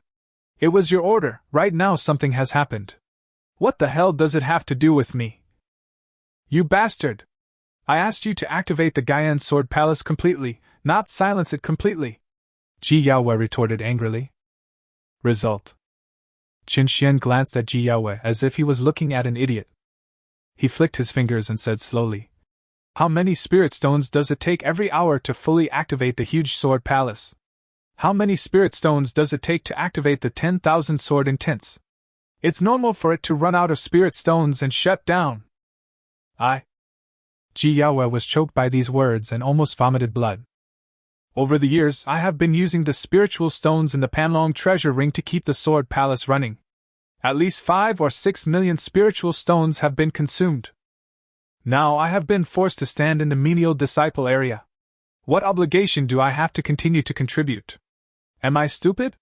It was your order, right now something has happened. What the hell does it have to do with me? You bastard! I asked you to activate the Gaian Sword Palace completely, not silence it completely. Ji Yaoyue retorted angrily. Result. Qin Xian glanced at Ji Yaoyue as if he was looking at an idiot. He flicked his fingers and said slowly, How many spirit stones does it take every hour to fully activate the huge sword palace? How many spirit stones does it take to activate the 10,000 sword intents? It's normal for it to run out of spirit stones and shut down. Ji Yaoyue was choked by these words and almost vomited blood. Over the years, I have been using the spiritual stones in the Panlong treasure ring to keep the sword palace running. At least 5 or 6 million spiritual stones have been consumed. Now I have been forced to stand in the menial disciple area. What obligation do I have to continue to contribute? Am I stupid?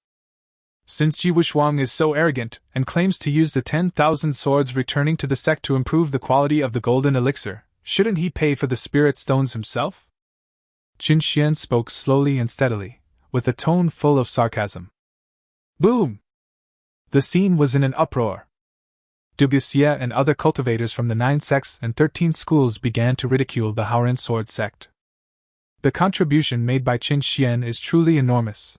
Since Ji Wuxuang is so arrogant and claims to use the 10,000 swords returning to the sect to improve the quality of the golden elixir, shouldn't he pay for the spirit stones himself? Qin Xian spoke slowly and steadily, with a tone full of sarcasm. Boom! The scene was in an uproar. Duguxie and other cultivators from the 9 sects and 13 schools began to ridicule the Haoran sword sect. The contribution made by Qin Xian is truly enormous.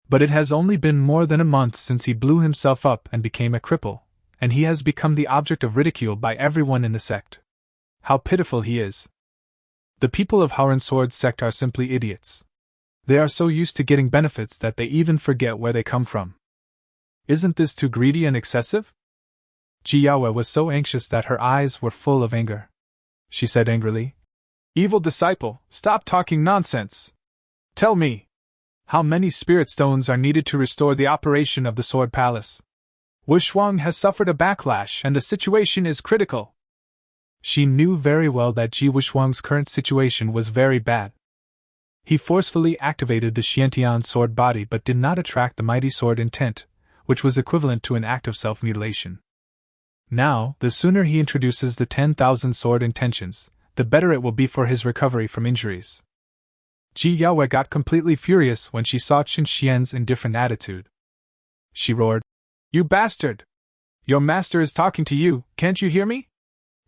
But it has only been more than a month since he blew himself up and became a cripple, and he has become the object of ridicule by everyone in the sect. How pitiful he is. The people of Haoran Sword sect are simply idiots. They are so used to getting benefits that they even forget where they come from. Isn't this too greedy and excessive? Ji Yaoyue was so anxious that her eyes were full of anger. She said angrily, Evil disciple, stop talking nonsense. Tell me, how many spirit stones are needed to restore the operation of the sword palace? Wuxuang has suffered a backlash and the situation is critical. She knew very well that Ji Wuxuang's current situation was very bad. He forcefully activated the Xiantian sword body but did not attract the mighty sword intent, which was equivalent to an act of self-mutilation. Now, the sooner he introduces the 10,000 sword intentions, the better it will be for his recovery from injuries. Ji Yaoyue got completely furious when she saw Qin Xian's indifferent attitude. She roared, You bastard! Your master is talking to you, can't you hear me?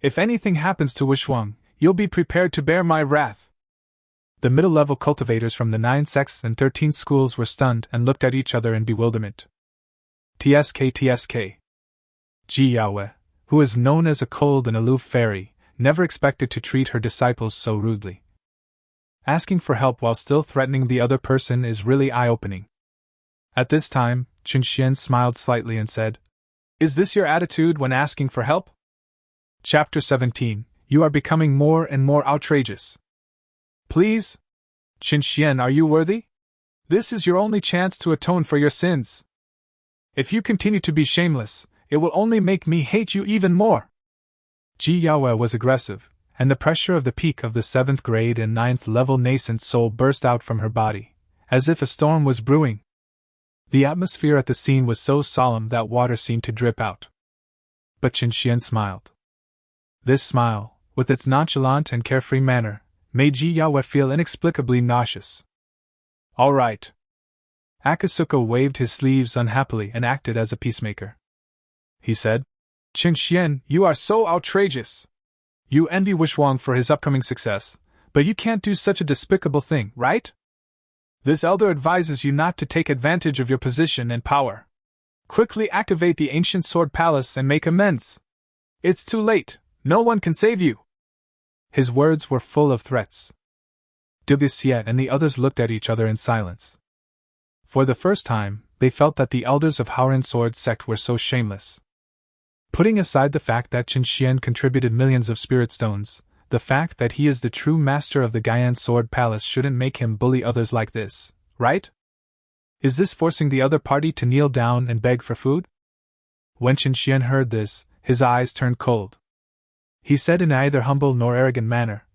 If anything happens to Wuxuang, you'll be prepared to bear my wrath. The middle-level cultivators from the 9 sects and 13 schools were stunned and looked at each other in bewilderment. TSK. Ji Yaoyue, who is known as a cold and aloof fairy, never expected to treat her disciples so rudely. Asking for help while still threatening the other person is really eye-opening. At this time, Qin Xian smiled slightly and said, Is this your attitude when asking for help? Chapter 17, You are becoming more and more outrageous. Please? Qin Xian, are you worthy? This is your only chance to atone for your sins. If you continue to be shameless, it will only make me hate you even more. Ji Yaoyue was aggressive, and the pressure of the peak of the 7th grade and 9th level nascent soul burst out from her body, as if a storm was brewing. The atmosphere at the scene was so solemn that water seemed to drip out. But Qin Xian smiled. This smile, with its nonchalant and carefree manner, made Ji Yaoyue feel inexplicably nauseous. All right. Akasuko waved his sleeves unhappily and acted as a peacemaker. He said, Qin Xian, you are so outrageous. You envy Wishwang for his upcoming success, but you can't do such a despicable thing, right? This elder advises you not to take advantage of your position and power. Quickly activate the ancient sword palace and make amends. It's too late, no one can save you. His words were full of threats. Dubussiet and the others looked at each other in silence. For the first time, they felt that the elders of Haoran Sword sect were so shameless. Putting aside the fact that Qin Xian contributed millions of spirit stones, the fact that he is the true master of the Gaian Sword Palace shouldn't make him bully others like this, right? Is this forcing the other party to kneel down and beg for food? When Qin Xian heard this, his eyes turned cold. He said in neither humble nor arrogant manner,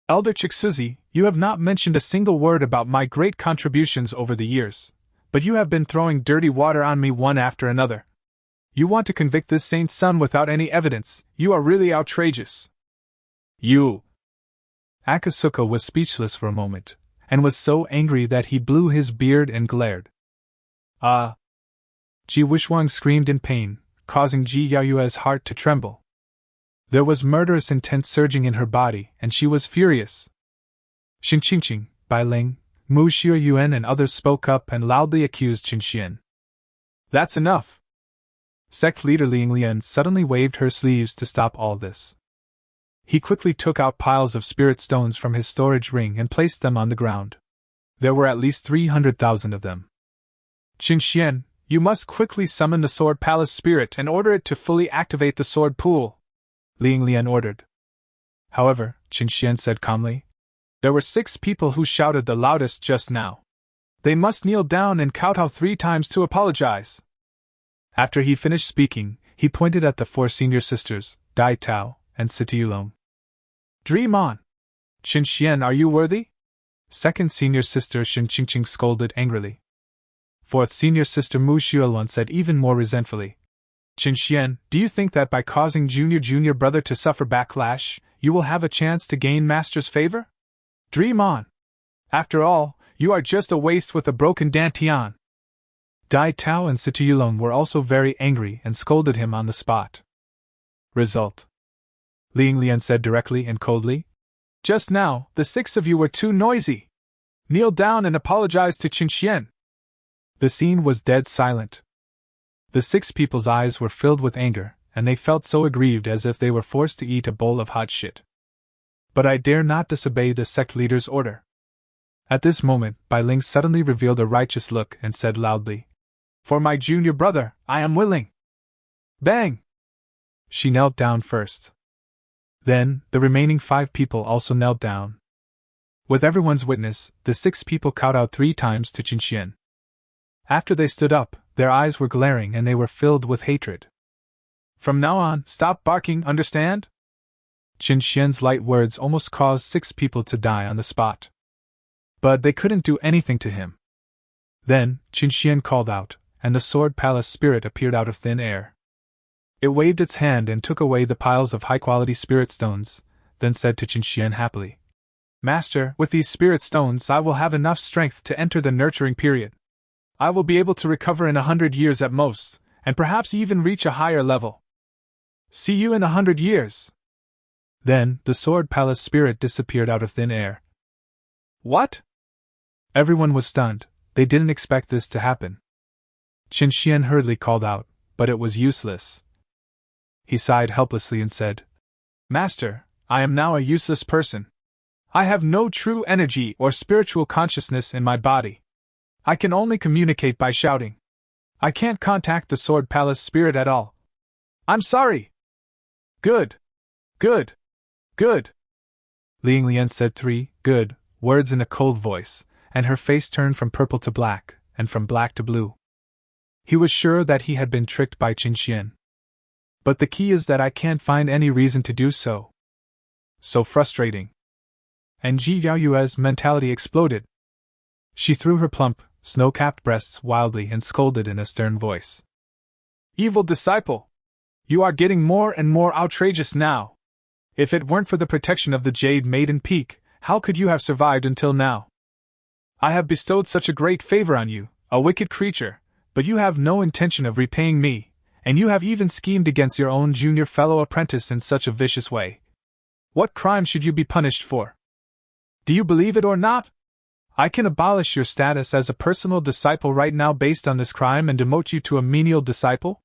Elder Chixuzi, you have not mentioned a single word about my great contributions over the years, but you have been throwing dirty water on me one after another. You want to convict this saint's son without any evidence. You are really outrageous. You! Akasuko was speechless for a moment, and was so angry that he blew his beard and glared. Ji Wishwang screamed in pain, causing Ji Yaoyue's heart to tremble. There was murderous intent surging in her body, and she was furious. Xingqingqing, Bai Ling, Mu Xiuyuan and others spoke up and loudly accused Qin Xian. That's enough! Sect leader Ling Lian suddenly waved her sleeves to stop all this. He quickly took out piles of spirit stones from his storage ring and placed them on the ground. There were at least 300,000 of them. Qin Xian, you must quickly summon the Sword Palace spirit and order it to fully activate the sword pool, Ling Lian ordered. However, Qin Xian said calmly, there were 6 people who shouted the loudest just now. They must kneel down and kowtow 3 times to apologize. After he finished speaking, he pointed at the 4 senior sisters, Dai Tao and Sitiyulong. Dream on! Qin Xian, are you worthy? Second senior sister Xingqingqing scolded angrily. Fourth senior sister Mu Xiuelun said even more resentfully, Qin Xian, do you think that by causing junior brother to suffer backlash, you will have a chance to gain master's favor? Dream on! After all, you are just a waste with a broken dantian. Dai Tao and Sitiyulong were also very angry and scolded him on the spot. Result. Ling Lian said directly and coldly, just now, the 6 of you were too noisy. Kneel down and apologize to Qin Xian. The scene was dead silent. The 6 people's eyes were filled with anger, and they felt so aggrieved as if they were forced to eat a bowl of hot shit. But I dare not disobey the sect leader's order. At this moment, Bai Ling suddenly revealed a righteous look and said loudly, for my junior brother, I am willing. Bang! She knelt down first. Then, the remaining 5 people also knelt down. With everyone's witness, the 6 people kowtowed 3 times to Qin Xian. After they stood up, their eyes were glaring and they were filled with hatred. From now on, stop barking, understand? Qin Xian's light words almost caused 6 people to die on the spot. But they couldn't do anything to him. Then, Qin Xian called out, and the Sword Palace spirit appeared out of thin air. It waved its hand and took away the piles of high-quality spirit stones, then said to Qin Xian happily, Master, with these spirit stones I will have enough strength to enter the nurturing period. I will be able to recover in 100 years at most, and perhaps even reach a higher level. See you in 100 years. Then, the Sword Palace spirit disappeared out of thin air. What? Everyone was stunned. They didn't expect this to happen. Qin Xian hurriedly called out, but it was useless. He sighed helplessly and said, Master, I am now a useless person. I have no true energy or spiritual consciousness in my body. I can only communicate by shouting. I can't contact the Sword Palace spirit at all. I'm sorry. Good. Good. Good. Ling Lian said 3 good words in a cold voice, and her face turned from purple to black, and from black to blue. He was sure that he had been tricked by Qin Xian. But the key is that I can't find any reason to do so. So frustrating. And Ji Yaoyue's mentality exploded. She threw her plump, snow-capped breasts wildly, and scolded in a stern voice. "Evil disciple! You are getting more and more outrageous now. If it weren't for the protection of the Jade Maiden Peak, how could you have survived until now? I have bestowed such a great favor on you, a wicked creature, but you have no intention of repaying me, and you have even schemed against your own junior fellow apprentice in such a vicious way. What crime should you be punished for? Do you believe it or not? I can abolish your status as a personal disciple right now based on this crime and demote you to a menial disciple?"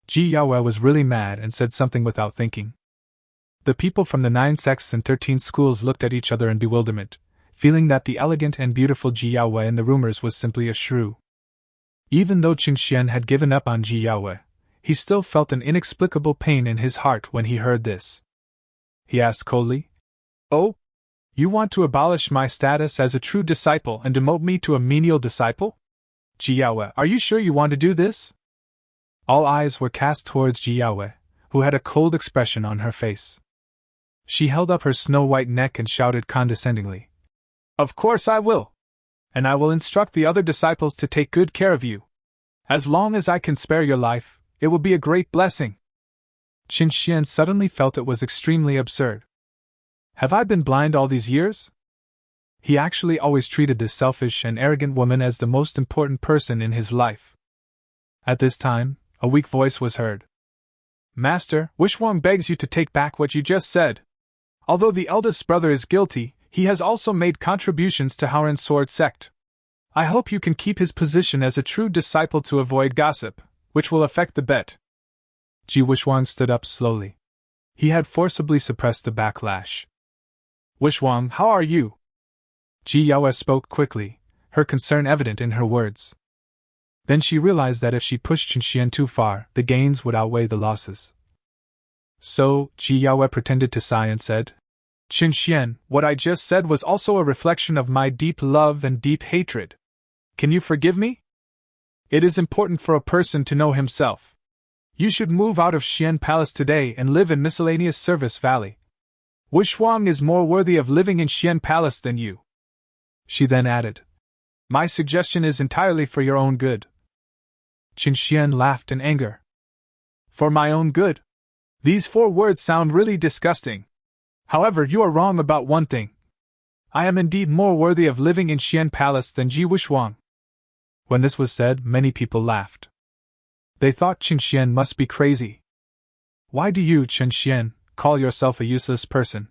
Ji Yaoyue was really mad and said something without thinking. The people from the 9 sects and 13 schools looked at each other in bewilderment, feeling that the elegant and beautiful Ji Yaoyue in the rumors was simply a shrew. Even though Qin Xian had given up on Ji Yaoyue, he still felt an inexplicable pain in his heart when he heard this. He asked coldly, "Oh? You want to abolish my status as a true disciple and demote me to a menial disciple? Ji Yaoyue, are you sure you want to do this?" All eyes were cast towards Ji Yaoyue, who had a cold expression on her face. She held up her snow-white neck and shouted condescendingly, "Of course I will! And I will instruct the other disciples to take good care of you. As long as I can spare your life, it will be a great blessing." Qin Xian suddenly felt it was extremely absurd. Have I been blind all these years? He actually always treated this selfish and arrogant woman as the most important person in his life. At this time, a weak voice was heard. "Master, Wishwang begs you to take back what you just said. Although the eldest brother is guilty, he has also made contributions to Howren Sword sect. I hope you can keep his position as a true disciple to avoid gossip, which will affect the bet." Ji Wishwang stood up slowly. He had forcibly suppressed the backlash. "Wishwang, how are you?" Ji Yaoyue spoke quickly, her concern evident in her words. Then she realized that if she pushed Qin Xian too far, the gains would outweigh the losses. So, Ji Yaoyue pretended to sigh and said, "Qin Xian, what I just said was also a reflection of my deep love and deep hatred. Can you forgive me? It is important for a person to know himself. You should move out of Xian Palace today and live in Miscellaneous Service Valley. Wishwang is more worthy of living in Xian Palace than you." She then added, "My suggestion is entirely for your own good." Qin Xian laughed in anger. "For my own good? These 4 words sound really disgusting. However, you are wrong about one thing. I am indeed more worthy of living in Xian Palace than Ji Wishwang." When this was said, many people laughed. They thought Qin Xian must be crazy. "Why do you, Qin Xian, call yourself a useless person?"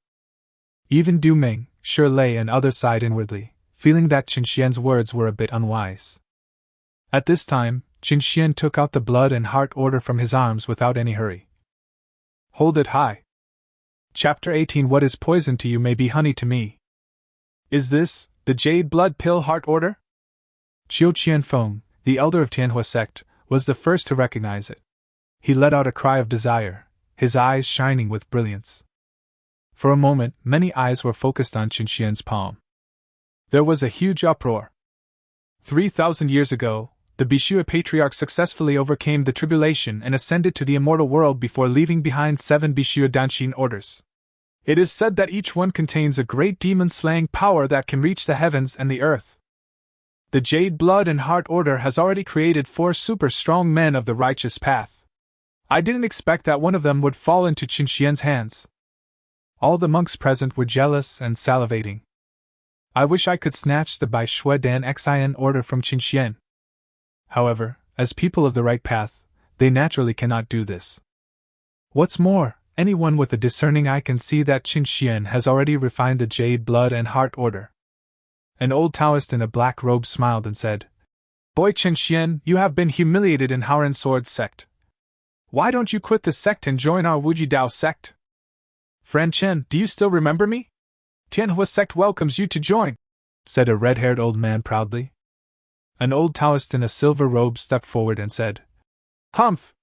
Even Du Ming, Shi Lei and others sighed inwardly, feeling that Qin Xian's words were a bit unwise. At this time, Qin Xian took out the blood and heart order from his arms without any hurry. "Hold it high. Chapter 18 What is poison to you may be honey to me. Is this the Jade Blood Pill Heart Order?" Qiu Qianfeng, the elder of Tianhua sect, was the first to recognize it. He let out a cry of desire, his eyes shining with brilliance. For a moment, many eyes were focused on Qin Xian's palm. There was a huge uproar. 3,000 years ago, the Bishua Patriarch successfully overcame the tribulation and ascended to the immortal world before leaving behind 7 Bishua Danshin orders. It is said that each one contains a great demon-slaying power that can reach the heavens and the earth. The Jade Blood and Heart Order has already created 4 super strong men of the righteous path. I didn't expect that one of them would fall into Qin Xian's hands. All the monks present were jealous and salivating. I wish I could snatch the Bai Shui Dan Xian order from Qin Xian. However, as people of the right path, they naturally cannot do this. What's more, anyone with a discerning eye can see that Qin Xian has already refined the Jade Blood and Heart Order. An old Taoist in a black robe smiled and said, "Boy Qin Xian, you have been humiliated in Howren Sword sect. Why don't you quit the sect and join our Wuji Dao sect? Friend Chen, do you still remember me? Tianhua sect welcomes you to join," said a red-haired old man proudly. An old Taoist in a silver robe stepped forward and said, "Humph!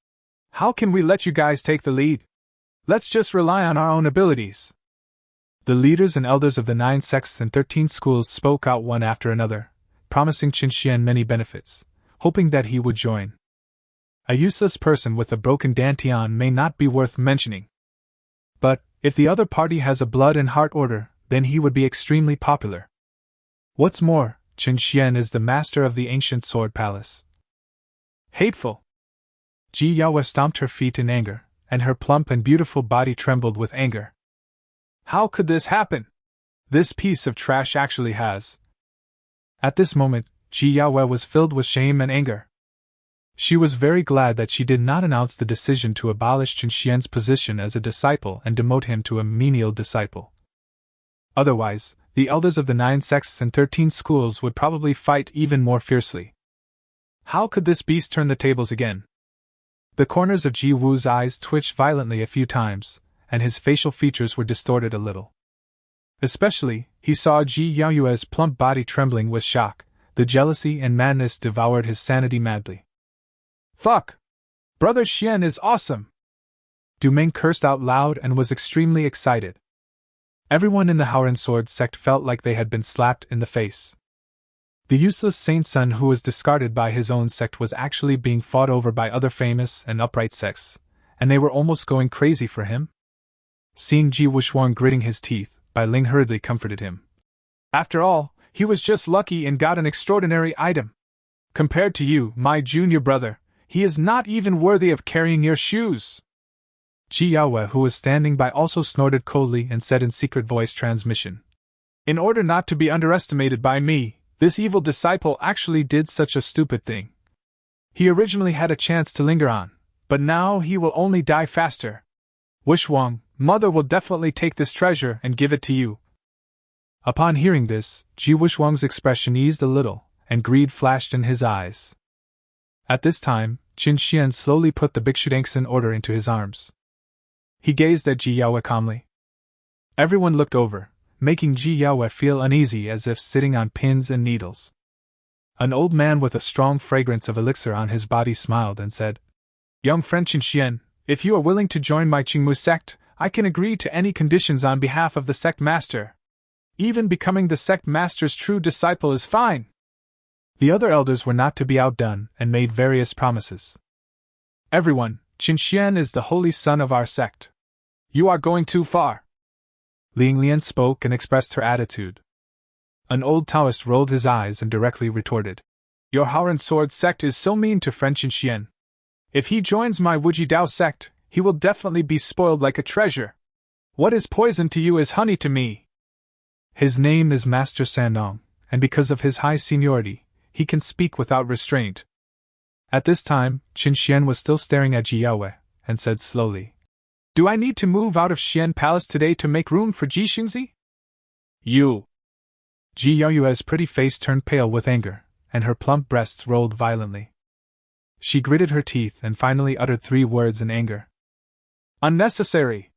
How can we let you guys take the lead? Let's just rely on our own abilities." The leaders and elders of the 9 sects and 13 schools spoke out one after another, promising Qin Xian many benefits, hoping that he would join. A useless person with a broken dantian may not be worth mentioning. But, if the other party has a blood and heart order, then he would be extremely popular. What's more, Qin Xian is the master of the ancient sword palace. Hateful! Ji Yaoyue stomped her feet in anger, and her plump and beautiful body trembled with anger. How could this happen? This piece of trash actually has. At this moment, Ji Yaoyue was filled with shame and anger. She was very glad that she did not announce the decision to abolish Qin Xian's position as a disciple and demote him to a menial disciple. Otherwise, the elders of the 9 sects and 13 schools would probably fight even more fiercely. How could this beast turn the tables again? The corners of Ji Wu's eyes twitched violently a few times, and his facial features were distorted a little. Especially, he saw Ji Yaoyue's plump body trembling with shock. The jealousy and madness devoured his sanity madly. Fuck! Brother Xian is awesome! Du Meng cursed out loud and was extremely excited. Everyone in the Howren Sword sect felt like they had been slapped in the face. The useless saint son who was discarded by his own sect was actually being fought over by other famous and upright sects, and they were almost going crazy for him. Seeing Ji Wuxuang gritting his teeth, Bai Ling hurriedly comforted him. After all, he was just lucky and got an extraordinary item. Compared to you, my junior brother, he is not even worthy of carrying your shoes. Ji Yaoyue, who was standing by, also snorted coldly and said in secret voice transmission. In order not to be underestimated by me, this evil disciple actually did such a stupid thing. He originally had a chance to linger on, but now he will only die faster. Wuxuang, mother will definitely take this treasure and give it to you. Upon hearing this, Ji Wuxuang's expression eased a little, and greed flashed in his eyes. At this time, Qin Xian slowly put the Bikshudangsen order into his arms. He gazed at Ji Yaoyue calmly. Everyone looked over, making Ji Yaoyue feel uneasy as if sitting on pins and needles. An old man with a strong fragrance of elixir on his body smiled and said, Young friend Qin Xian, if you are willing to join my Qingmu sect, I can agree to any conditions on behalf of the sect master. Even becoming the sect master's true disciple is fine. The other elders were not to be outdone and made various promises. Everyone, Qin Xian is the holy son of our sect. You are going too far. Ling Lian spoke and expressed her attitude. An old Taoist rolled his eyes and directly retorted. Your Howren Sword sect is so mean to friend Qin Xian. If he joins my Wuji Dao sect, he will definitely be spoiled like a treasure. What is poison to you is honey to me. His name is Master Sannong, and because of his high seniority, he can speak without restraint. At this time, Qin Xian was still staring at Ji Yaoyue, and said slowly, Do I need to move out of Xian Palace today to make room for Ji Xingzi? You! Ji Yaoyue's pretty face turned pale with anger, and her plump breasts rolled violently. She gritted her teeth and finally uttered 3 words in anger. Unnecessary!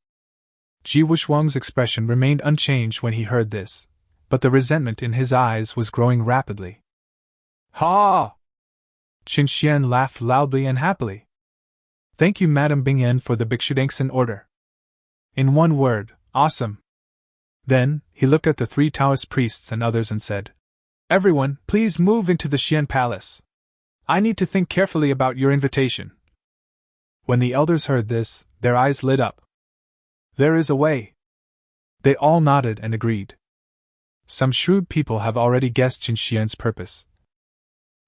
Ji Wuxuang's expression remained unchanged when he heard this, but the resentment in his eyes was growing rapidly. Ha! Qin Xian laughed loudly and happily. Thank you, Madame Bingyan, for the Bikshudangsen order. In one word, awesome. Then, he looked at the 3 Taoist priests and others and said, Everyone, please move into the Xian Palace. I need to think carefully about your invitation. When the elders heard this, their eyes lit up. There is a way. They all nodded and agreed. Some shrewd people have already guessed Qin Xian's purpose.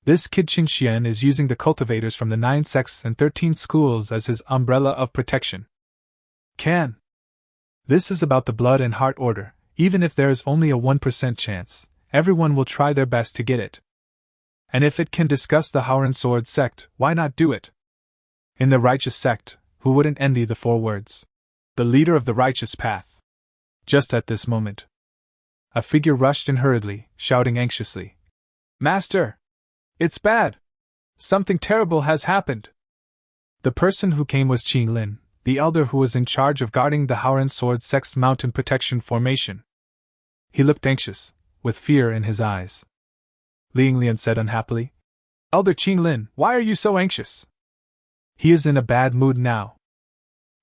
This kid Qin Xian is using the cultivators from the 9 sects and 13 schools as his umbrella of protection. This is about the blood and heart order. Even if there is only a 1% chance, everyone will try their best to get it. And if it can discuss the Howren Sword sect, why not do it? In the righteous sect, who wouldn't envy the 4 words? The leader of the righteous path. Just at this moment, a figure rushed in hurriedly, shouting anxiously, Master! It's bad! Something terrible has happened! The person who came was Qing Lin, the elder who was in charge of guarding the Howren Sword sect's mountain protection formation. He looked anxious, with fear in his eyes. Ling Lian said unhappily, Elder Qing Lin, why are you so anxious? He is in a bad mood now.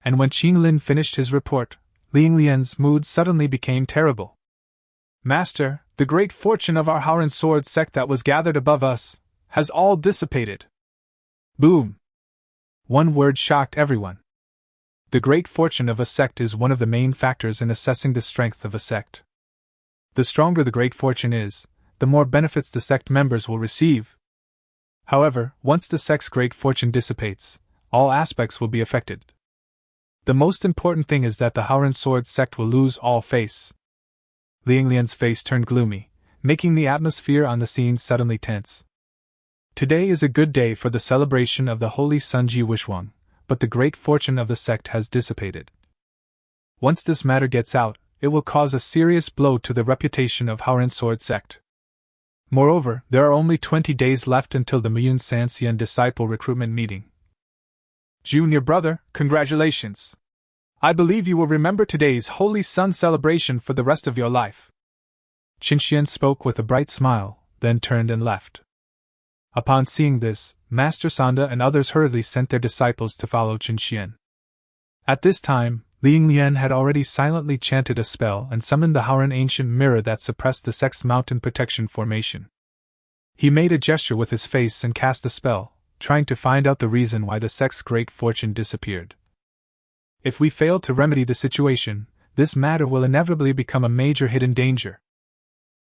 And when Qing Lin finished his report, Ling Lian's mood suddenly became terrible. Master, the great fortune of our Howren Sword sect that was gathered above us has all dissipated. Boom! One word shocked everyone. The great fortune of a sect is one of the main factors in assessing the strength of a sect. The stronger the great fortune is, the more benefits the sect members will receive. However, once the sect's great fortune dissipates, all aspects will be affected. The most important thing is that the Howren Sword sect will lose all face. Liang Lian's face turned gloomy, making the atmosphere on the scene suddenly tense. Today is a good day for the celebration of the Holy Sun Ji Wishwang, but the great fortune of the sect has dissipated. Once this matter gets out, it will cause a serious blow to the reputation of Howren Sword sect. Moreover, there are only 20 days left until the Miyun Sanxian disciple recruitment meeting. Junior brother, congratulations! I believe you will remember today's Holy Sun celebration for the rest of your life. Qin Xian spoke with a bright smile, then turned and left. Upon seeing this, Master Sanda and others hurriedly sent their disciples to follow Qin Xian. At this time, Liang Lian had already silently chanted a spell and summoned the Howren ancient mirror that suppressed the sect's mountain protection formation. He made a gesture with his face and cast the spell, trying to find out the reason why the sect's great fortune disappeared. If we fail to remedy the situation, this matter will inevitably become a major hidden danger.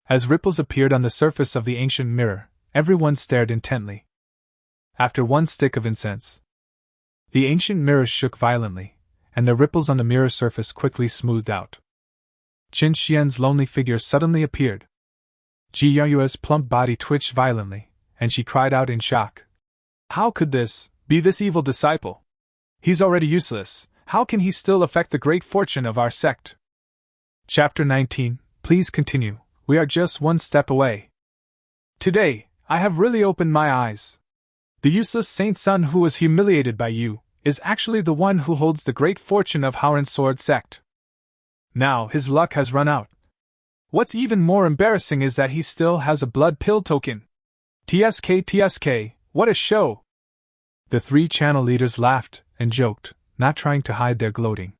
As ripples appeared on the surface of the ancient mirror, everyone stared intently. After one stick of incense, the ancient mirror shook violently, and the ripples on the mirror surface quickly smoothed out. Qin Xian's lonely figure suddenly appeared. Ji Yaoyue's plump body twitched violently, and she cried out in shock. How could this be this evil disciple? He's already useless. How can he still affect the great fortune of our sect? Chapter 19. Please continue. We are just one step away. Today, I have really opened my eyes. The useless saint's son who was humiliated by you is actually the one who holds the great fortune of Howren Sword sect. Now his luck has run out. What's even more embarrassing is that he still has a blood pill token. TSK, what a show! The 3 channel leaders laughed and joked, not trying to hide their gloating.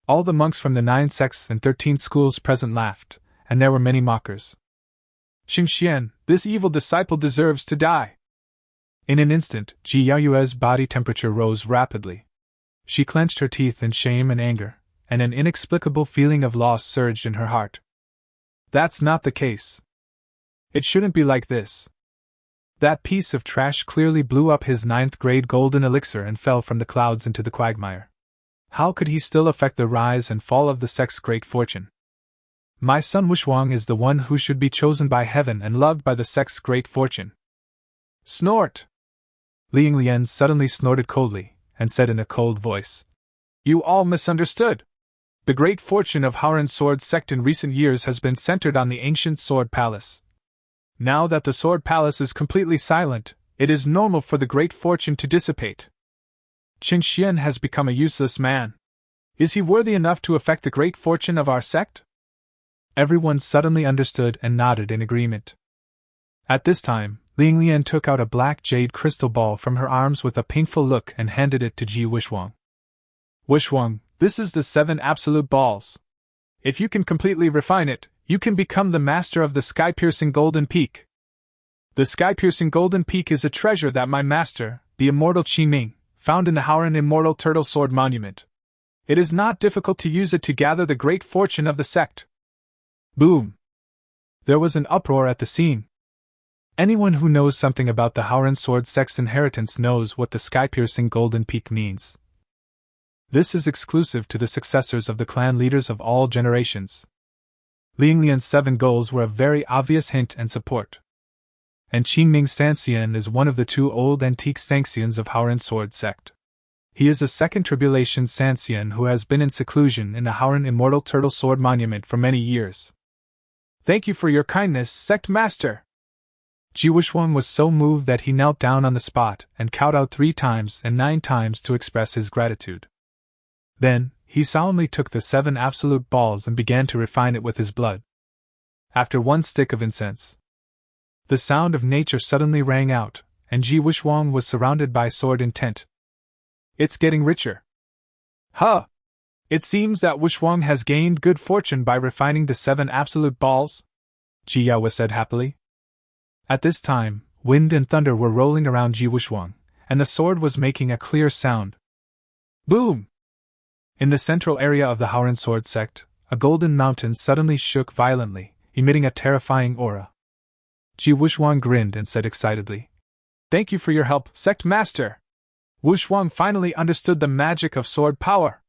All the monks from the 9 sects and 13 schools present laughed, and there were many mockers. Qin Xian, this evil disciple deserves to die. In an instant, Ji Yaoyue's body temperature rose rapidly. She clenched her teeth in shame and anger, and an inexplicable feeling of loss surged in her heart. That's not the case. It shouldn't be like this. That piece of trash clearly blew up his 9th grade golden elixir and fell from the clouds into the quagmire. How could he still affect the rise and fall of the sect's great fortune? My son Wishwang is the one who should be chosen by heaven and loved by the sect's great fortune. Snort! Liang Lian suddenly snorted coldly, and said in a cold voice. You all misunderstood. The great fortune of Howren Sword sect in recent years has been centered on the ancient Sword Palace. Now that the Sword Palace is completely silent, it is normal for the great fortune to dissipate. Qin Xian has become a useless man. Is he worthy enough to affect the great fortune of our sect? Everyone suddenly understood and nodded in agreement. At this time, Liang Lian took out a black jade crystal ball from her arms with a painful look and handed it to Ji Wishwang. Wishwang, this is the 7 absolute balls. If you can completely refine it, you can become the master of the sky-piercing golden peak. The sky-piercing golden peak is a treasure that my master, the immortal Qi Ming, found in the Howren Immortal Turtle Sword Monument. It is not difficult to use it to gather the great fortune of the sect. Boom! There was an uproar at the scene. Anyone who knows something about the Howren Sword sect's inheritance knows what the sky-piercing golden peak means. This is exclusive to the successors of the clan leaders of all generations. Liang Lian's 7 goals were a very obvious hint and support. And Qin Ming Sanxian is one of the 2 old antique Sanxians of Howren Sword sect. He is a second tribulation Sanxian who has been in seclusion in the Howren Immortal Turtle Sword Monument for many years. Thank you for your kindness, sect master! Ji Wishwang was so moved that he knelt down on the spot and kowed out 3 times and 9 times to express his gratitude. Then, he solemnly took the 7 absolute balls and began to refine it with his blood. After 1 stick of incense, the sound of nature suddenly rang out, and Ji Wishwang was surrounded by sword intent. It's getting richer. Huh! It seems that Wishwang has gained good fortune by refining the 7 absolute balls, Ji Yaoyue said happily. At this time, wind and thunder were rolling around Ji Wishwang, and the sword was making a clear sound. Boom! In the central area of the Howren Sword sect, a golden mountain suddenly shook violently, emitting a terrifying aura. Ji Wuxuang grinned and said excitedly. Thank you for your help, Sect Master! Wuxuang finally understood the magic of sword power.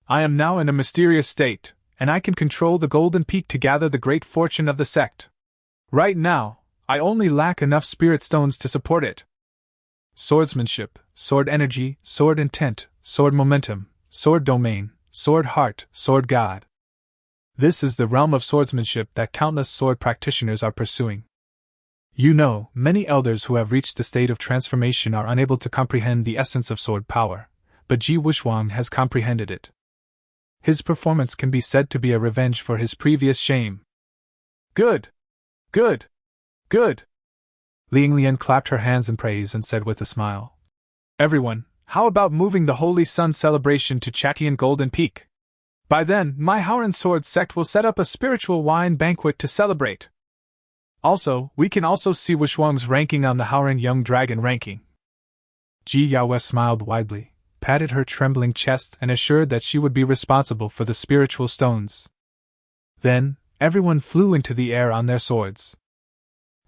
I am now in a mysterious state, and I can control the Golden Peak to gather the great fortune of the sect. Right now, I only lack enough spirit stones to support it. Swordsmanship, sword energy, sword intent, sword momentum, sword domain, sword heart, sword god. This is the realm of swordsmanship that countless sword practitioners are pursuing. You know, many elders who have reached the state of transformation are unable to comprehend the essence of sword power, but Ji Wuxuang has comprehended it. His performance can be said to be a revenge for his previous shame. Good! Good! Good! Ling Lian clapped her hands in praise and said with a smile. Everyone, how about moving the Holy Sun celebration to Chatian Golden Peak? By then, my Howren Sword sect will set up a spiritual wine banquet to celebrate. Also, we can also see Wuxuang's ranking on the Howren Young Dragon ranking. Ji Yaoyue smiled widely, patted her trembling chest and assured that she would be responsible for the spiritual stones. Then, everyone flew into the air on their swords.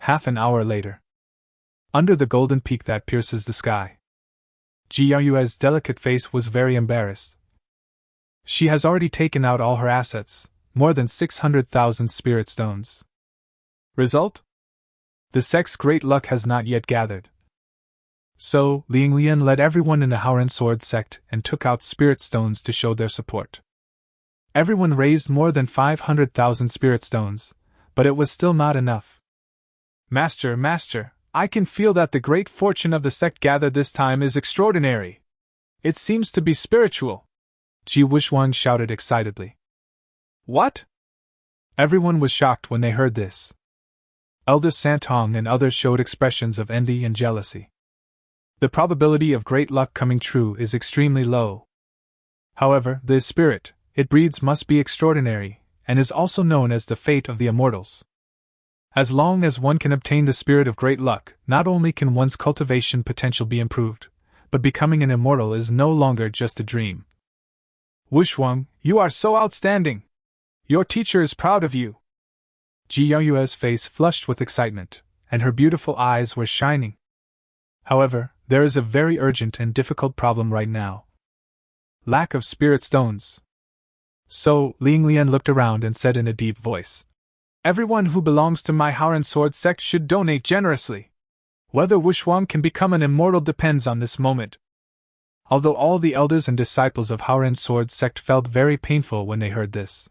Half an hour later. Under the golden peak that pierces the sky. Ji Yaoyue's delicate face was very embarrassed. She has already taken out all her assets, more than 600,000 spirit stones. Result? The sect's great luck has not yet gathered. So, Ling Lian led everyone in the Howren Sword sect and took out spirit stones to show their support. Everyone raised more than 500,000 spirit stones, but it was still not enough. Master, I can feel that the great fortune of the sect gathered this time is extraordinary. It seems to be spiritual. Ji Wuxuang shouted excitedly. What? Everyone was shocked when they heard this. Elder Santong and others showed expressions of envy and jealousy. The probability of great luck coming true is extremely low. However, the spirit it breeds must be extraordinary, and is also known as the fate of the immortals. As long as one can obtain the spirit of great luck, not only can one's cultivation potential be improved, but becoming an immortal is no longer just a dream. Wuxuang, you are so outstanding! Your teacher is proud of you! Ji Yaoyue's face flushed with excitement, and her beautiful eyes were shining. However, there is a very urgent and difficult problem right now. Lack of spirit stones. So, Ling Lian looked around and said in a deep voice, Everyone who belongs to my Howren Sword sect should donate generously. Whether Wuxuang can become an immortal depends on this moment. Although all the elders and disciples of Howren Sword sect felt very painful when they heard this.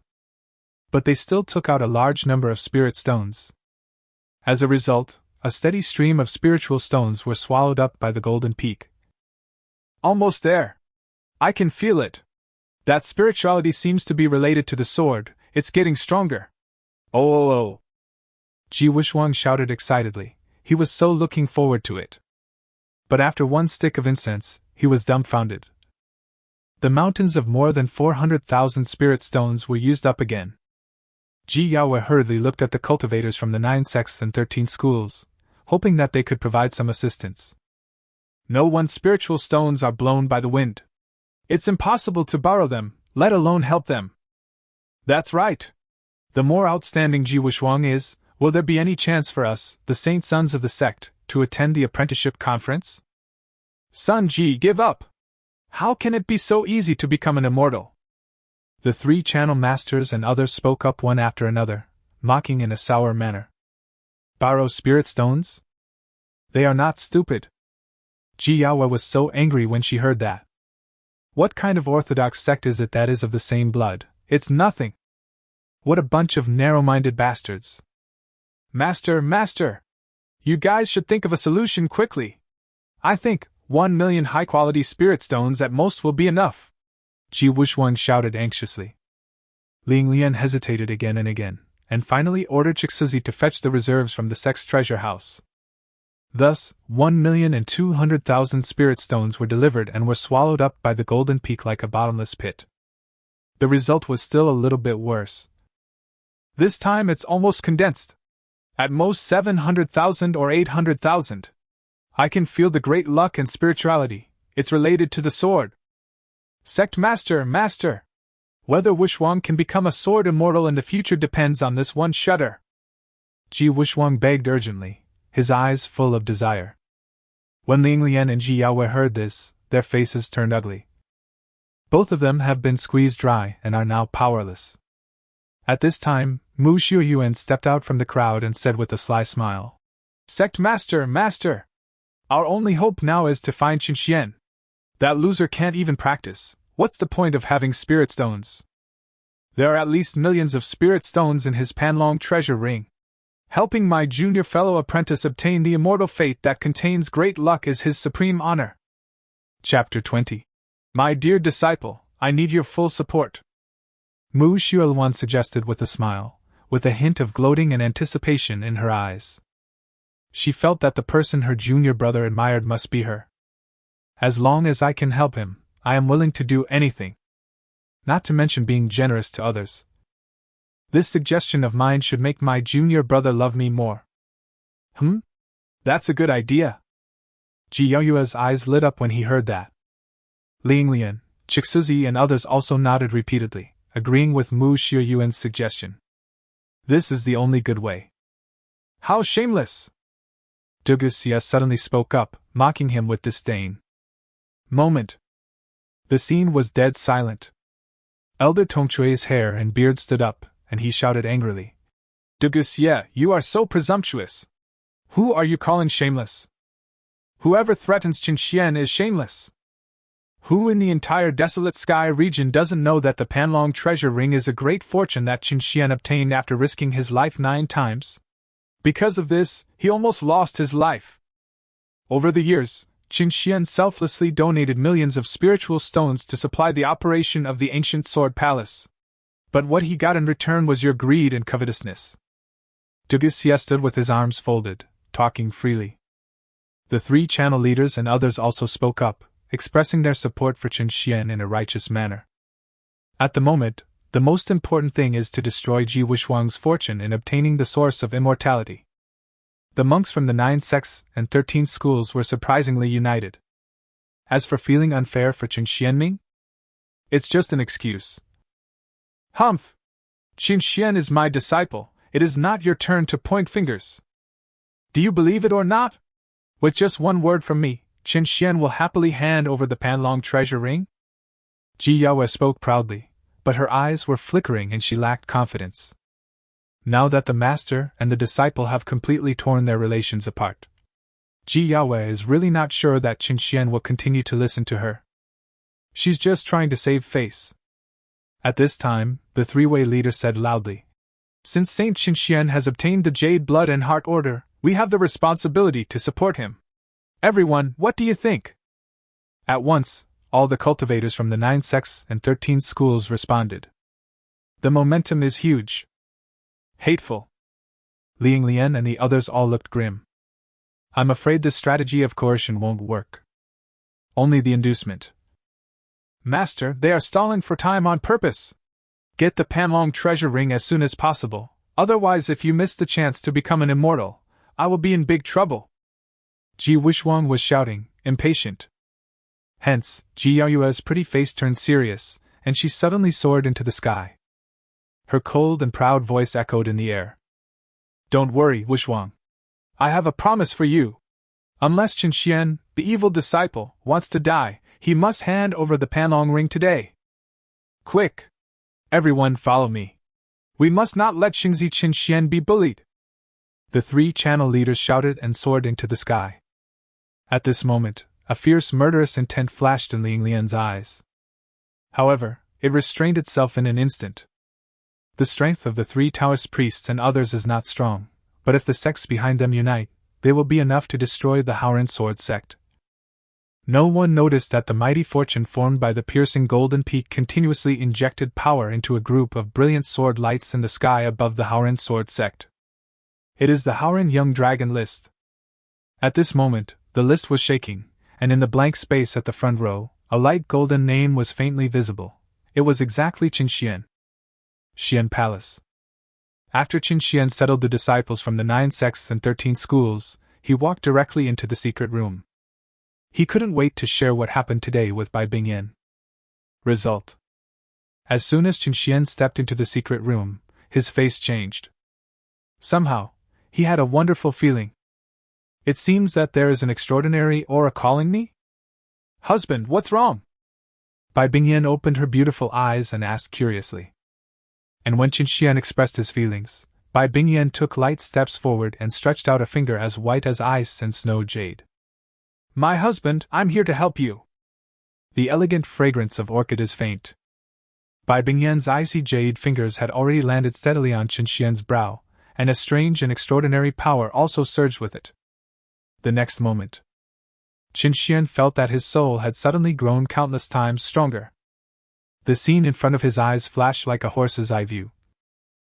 But they still took out a large number of spirit stones. As a result, a steady stream of spiritual stones were swallowed up by the Golden Peak. Almost there. I can feel it. That spirituality seems to be related to the sword, it's getting stronger. Oh! Ji Wuxuang shouted excitedly, he was so looking forward to it. But after one stick of incense, he was dumbfounded. The mountains of more than 400,000 spirit stones were used up again. Ji Yaoyue hurriedly looked at the cultivators from the 9 sects and 13 schools, hoping that they could provide some assistance. No one's spiritual stones are blown by the wind. It's impossible to borrow them, let alone help them. That's right. The more outstanding Ji Wuxuang is, will there be any chance for us, the Saint Sons of the sect, to attend the apprenticeship conference? Sun Ji, give up! How can it be so easy to become an immortal? The 3 channel masters and others spoke up one after another, mocking in a sour manner. Borrow spirit stones? They are not stupid. Ji Yaoyue was so angry when she heard that. What kind of orthodox sect is it that is of the same blood? It's nothing. What a bunch of narrow-minded bastards. Master! You guys should think of a solution quickly. I think 1 million high-quality spirit stones at most will be enough. Ji Wuxuang shouted anxiously. Ling Lian hesitated again and again, and finally ordered Chixuzi to fetch the reserves from the sect's treasure house. Thus, 1,200,000 spirit stones were delivered and were swallowed up by the Golden Peak like a bottomless pit. The result was still a little bit worse. This time it's almost condensed. At most 700,000 or 800,000. I can feel the great luck and spirituality, it's related to the sword. Sect Master! Whether Wuxuang can become a sword immortal in the future depends on this one shatter. Ji Wuxuang begged urgently, his eyes full of desire. When Ling Lian and Ji Yaoyue heard this, their faces turned ugly. Both of them have been squeezed dry and are now powerless. At this time, Mu Xiuyuan stepped out from the crowd and said with a sly smile, "Sect Master, Master! Our only hope now is to find Qinxian. That loser can't even practice. What's the point of having spirit stones? There are at least millions of spirit stones in his Panlong treasure ring. Helping my junior fellow apprentice obtain the immortal fate that contains great luck is his supreme honor." Chapter 20. My dear disciple, I need your full support, Mu Xiueluan suggested with a smile, with a hint of gloating and anticipation in her eyes. She felt that the person her junior brother admired must be her. As long as I can help him, I am willing to do anything. Not to mention being generous to others. This suggestion of mine should make my junior brother love me more. That's a good idea. Ji Yaoyue's eyes lit up when he heard that. Ling Lian, Chixuzi and others also nodded repeatedly, agreeing with Mu Xiuyuan's suggestion. This is the only good way. How shameless! Duguxia suddenly spoke up, mocking him with disdain. Moment. The scene was dead silent. Elder Tongchue's hair and beard stood up, and he shouted angrily. Duguxia, you are so presumptuous! Who are you calling shameless? Whoever threatens Qinxian is shameless! Who in the entire desolate sky region doesn't know that the Panlong treasure ring is a great fortune that Qinxian obtained after risking his life 9 times? Because of this, he almost lost his life. Over the years, Qinxian selflessly donated millions of spiritual stones to supply the operation of the ancient sword palace. But what he got in return was your greed and covetousness. Duguxia stood with his arms folded, talking freely. The 3 channel leaders and others also spoke up, expressing their support for Qinxian in a righteous manner. At the moment, the most important thing is to destroy Ji Wuxuang's fortune in obtaining the source of immortality. The monks from the 9 sects and 13 schools were surprisingly united. As for feeling unfair for Qinxian, it's just an excuse. Humph! Qinxian is my disciple, it is not your turn to point fingers. Do you believe it or not? With just one word from me, Qinxian will happily hand over the Panlong treasure ring? Ji Yaoyue spoke proudly, but her eyes were flickering and she lacked confidence. Now that the master and the disciple have completely torn their relations apart, Ji Yaoyue is really not sure that Qinxian will continue to listen to her. She's just trying to save face. At this time, the 3-way leader said loudly, "Since Saint Qinxian has obtained the Jade Blood and Heart Order, we have the responsibility to support him. Everyone, what do you think?" At once, all the cultivators from the 9 sects and 13 schools responded. The momentum is huge. Hateful. Ling Lian and the others all looked grim. I'm afraid this strategy of coercion won't work. Only the inducement. Master, they are stalling for time on purpose. Get the Panlong treasure ring as soon as possible, otherwise if you miss the chance to become an immortal, I will be in big trouble. Ji Wuxuang was shouting, impatient. Hence, Ji Yaoyue's pretty face turned serious, and she suddenly soared into the sky. Her cold and proud voice echoed in the air. Don't worry, Wuxuang. I have a promise for you. Unless Qinxian, the evil disciple, wants to die, he must hand over the Panlong ring today. Quick! Everyone follow me. We must not let Xingzi Qinxian be bullied. The 3 channel leaders shouted and soared into the sky. At this moment, a fierce murderous intent flashed in Ling Lian's eyes. However, it restrained itself in an instant. The strength of the 3 Taoist priests and others is not strong, but if the sects behind them unite, they will be enough to destroy the Haoran sword sect. No one noticed that the mighty fortune formed by the piercing golden peak continuously injected power into a group of brilliant sword lights in the sky above the Haoran sword sect. It is the Haoran Young Dragon list. At this moment, the list was shaking, and in the blank space at the front row, a light golden name was faintly visible. It was exactly Qinxian. Xian Palace. After Qinxian settled the disciples from the 9 sects and 13 schools, he walked directly into the secret room. He couldn't wait to share what happened today with Bai Bingyan. Result. As soon as Qinxian stepped into the secret room, his face changed. Somehow, he had a wonderful feeling. It seems that there is an extraordinary aura calling me? Husband, what's wrong? Bai Bingyan opened her beautiful eyes and asked curiously. And when Qinxian expressed his feelings, Bai Bingyan took light steps forward and stretched out a finger as white as ice and snow jade. My husband, I'm here to help you. The elegant fragrance of orchid is faint. Bai Bingyan's icy jade fingers had already landed steadily on Qinxian's brow, and a strange and extraordinary power also surged with it. The next moment, Qinxian felt that his soul had suddenly grown countless times stronger. The scene in front of his eyes flashed like a horse's eye view.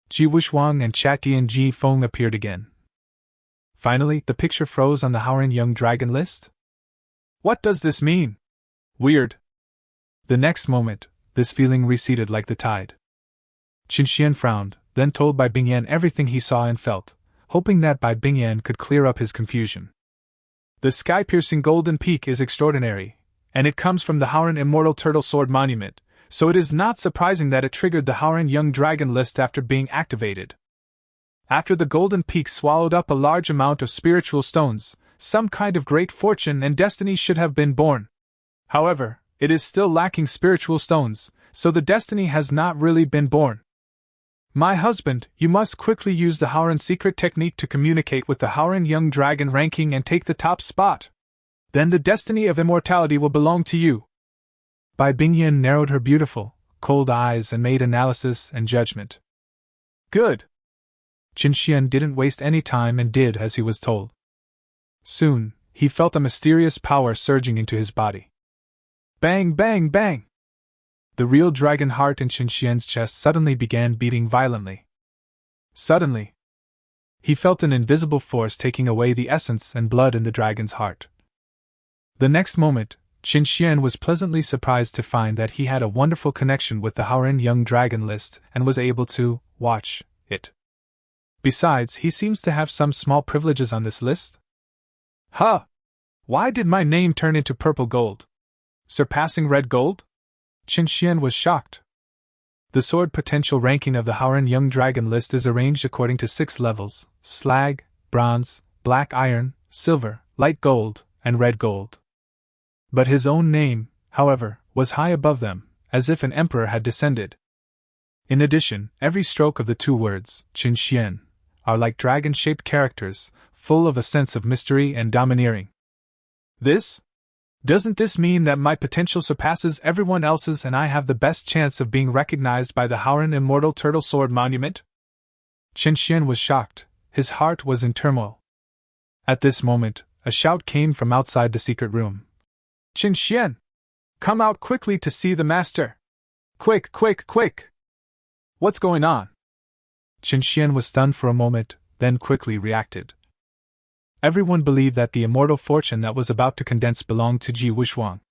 Ji Wuxuang and Chattian Ji Feng appeared again. Finally, the picture froze on the Howren Young Dragon list. What does this mean? Weird. The next moment, this feeling receded like the tide. Qinxian frowned, then told Bai Bingyan everything he saw and felt, hoping that Bai Bingyan could clear up his confusion. The sky-piercing golden peak is extraordinary, and it comes from the Howren Immortal Turtle Sword Monument, so it is not surprising that it triggered the Howren Young Dragon list after being activated. After the golden peak swallowed up a large amount of spiritual stones, some kind of great fortune and destiny should have been born. However, it is still lacking spiritual stones, so the destiny has not really been born. My husband, you must quickly use the Howren secret technique to communicate with the Howren Young Dragon ranking and take the top spot. Then the destiny of immortality will belong to you. Bai Bingyan narrowed her beautiful, cold eyes and made analysis and judgment. Good. Qinxian didn't waste any time and did as he was told. Soon, he felt a mysterious power surging into his body. Bang, bang, bang! The real dragon heart in Qinxian's chest suddenly began beating violently. Suddenly, he felt an invisible force taking away the essence and blood in the dragon's heart. The next moment, Qinxian was pleasantly surprised to find that he had a wonderful connection with the Howren Young Dragon list and was able to watch it. Besides, he seems to have some small privileges on this list. Huh! Why did my name turn into purple gold? Surpassing red gold? Qinxian was shocked. The sword potential ranking of the Howren Young Dragon list is arranged according to 6 levels: slag, bronze, black iron, silver, light gold, and red gold. But his own name, however, was high above them, as if an emperor had descended. In addition, every stroke of the 2 words, Qinxian, are like dragon-shaped characters, full of a sense of mystery and domineering. Doesn't this mean that my potential surpasses everyone else's and I have the best chance of being recognized by the Howren Immortal Turtle Sword Monument? Qinxian was shocked, his heart was in turmoil. At this moment, a shout came from outside the secret room. Qinxian! Come out quickly to see the master! Quick, quick, quick! What's going on? Qinxian was stunned for a moment, then quickly reacted. Everyone believed that the immortal fortune that was about to condense belonged to Ji Wuxuang.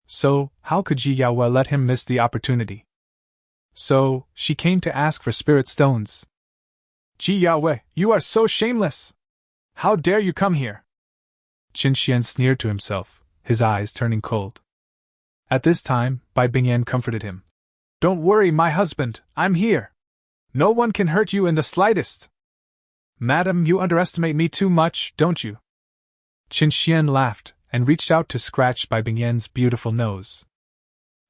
So, how could Ji Yaoyue let him miss the opportunity? So, she came to ask for spirit stones. Ji Yaoyue, you are so shameless! How dare you come here? Qinxian sneered to himself, his eyes turning cold. At this time, Bai Bingyan comforted him. Don't worry, my husband, I'm here. No one can hurt you in the slightest. Madam, you underestimate me too much, don't you? Qinxian laughed, and reached out to scratch Bai Bingyan's beautiful nose.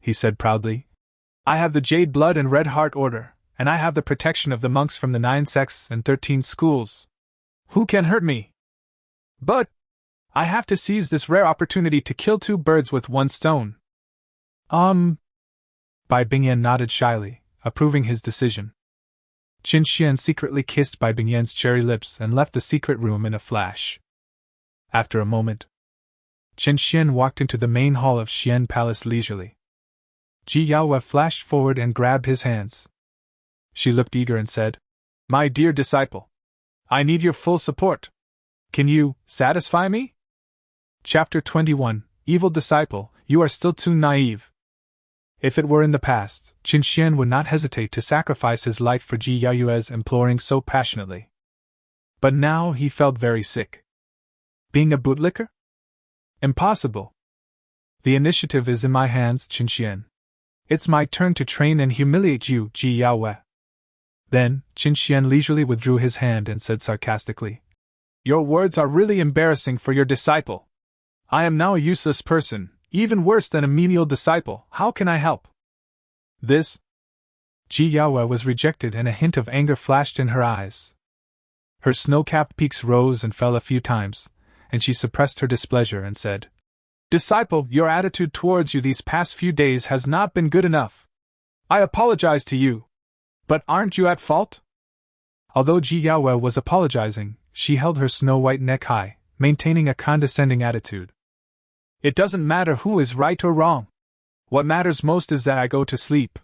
He said proudly, I have the Jade Blood and Red Heart Order, and I have the protection of the monks from the 9 sects and 13 schools. Who can hurt me? But I have to seize this rare opportunity to kill 2 birds with 1 stone. Bai Bingyan nodded shyly, approving his decision. Qinxian secretly kissed Bai Bingyan's cherry lips and left the secret room in a flash. After a moment, Qinxian walked into the main hall of Xian Palace leisurely. Ji Yaoyue flashed forward and grabbed his hands. She looked eager and said, My dear disciple, I need your full support. Can you satisfy me? Chapter 21, Evil Disciple, you are still too naive. If it were in the past, Qinxian would not hesitate to sacrifice his life for Ji Yaoyue's imploring so passionately. But now he felt very sick. Being a bootlicker? Impossible. The initiative is in my hands, Qinxian. It's my turn to train and humiliate you, Ji Yaoyue. Then, Qin Xian leisurely withdrew his hand and said sarcastically, "Your words are really embarrassing for your disciple. I am now a useless person, even worse than a menial disciple. How can I help?" This? Ji Yaoyue was rejected and a hint of anger flashed in her eyes. Her snow-capped peaks rose and fell a few times, and she suppressed her displeasure and said, "Disciple, your attitude towards you these past few days has not been good enough. I apologize to you. But aren't you at fault?" Although Ji Yaoyue was apologizing, she held her snow-white neck high, maintaining a condescending attitude. "It doesn't matter who is right or wrong. What matters most is that I go to sleep."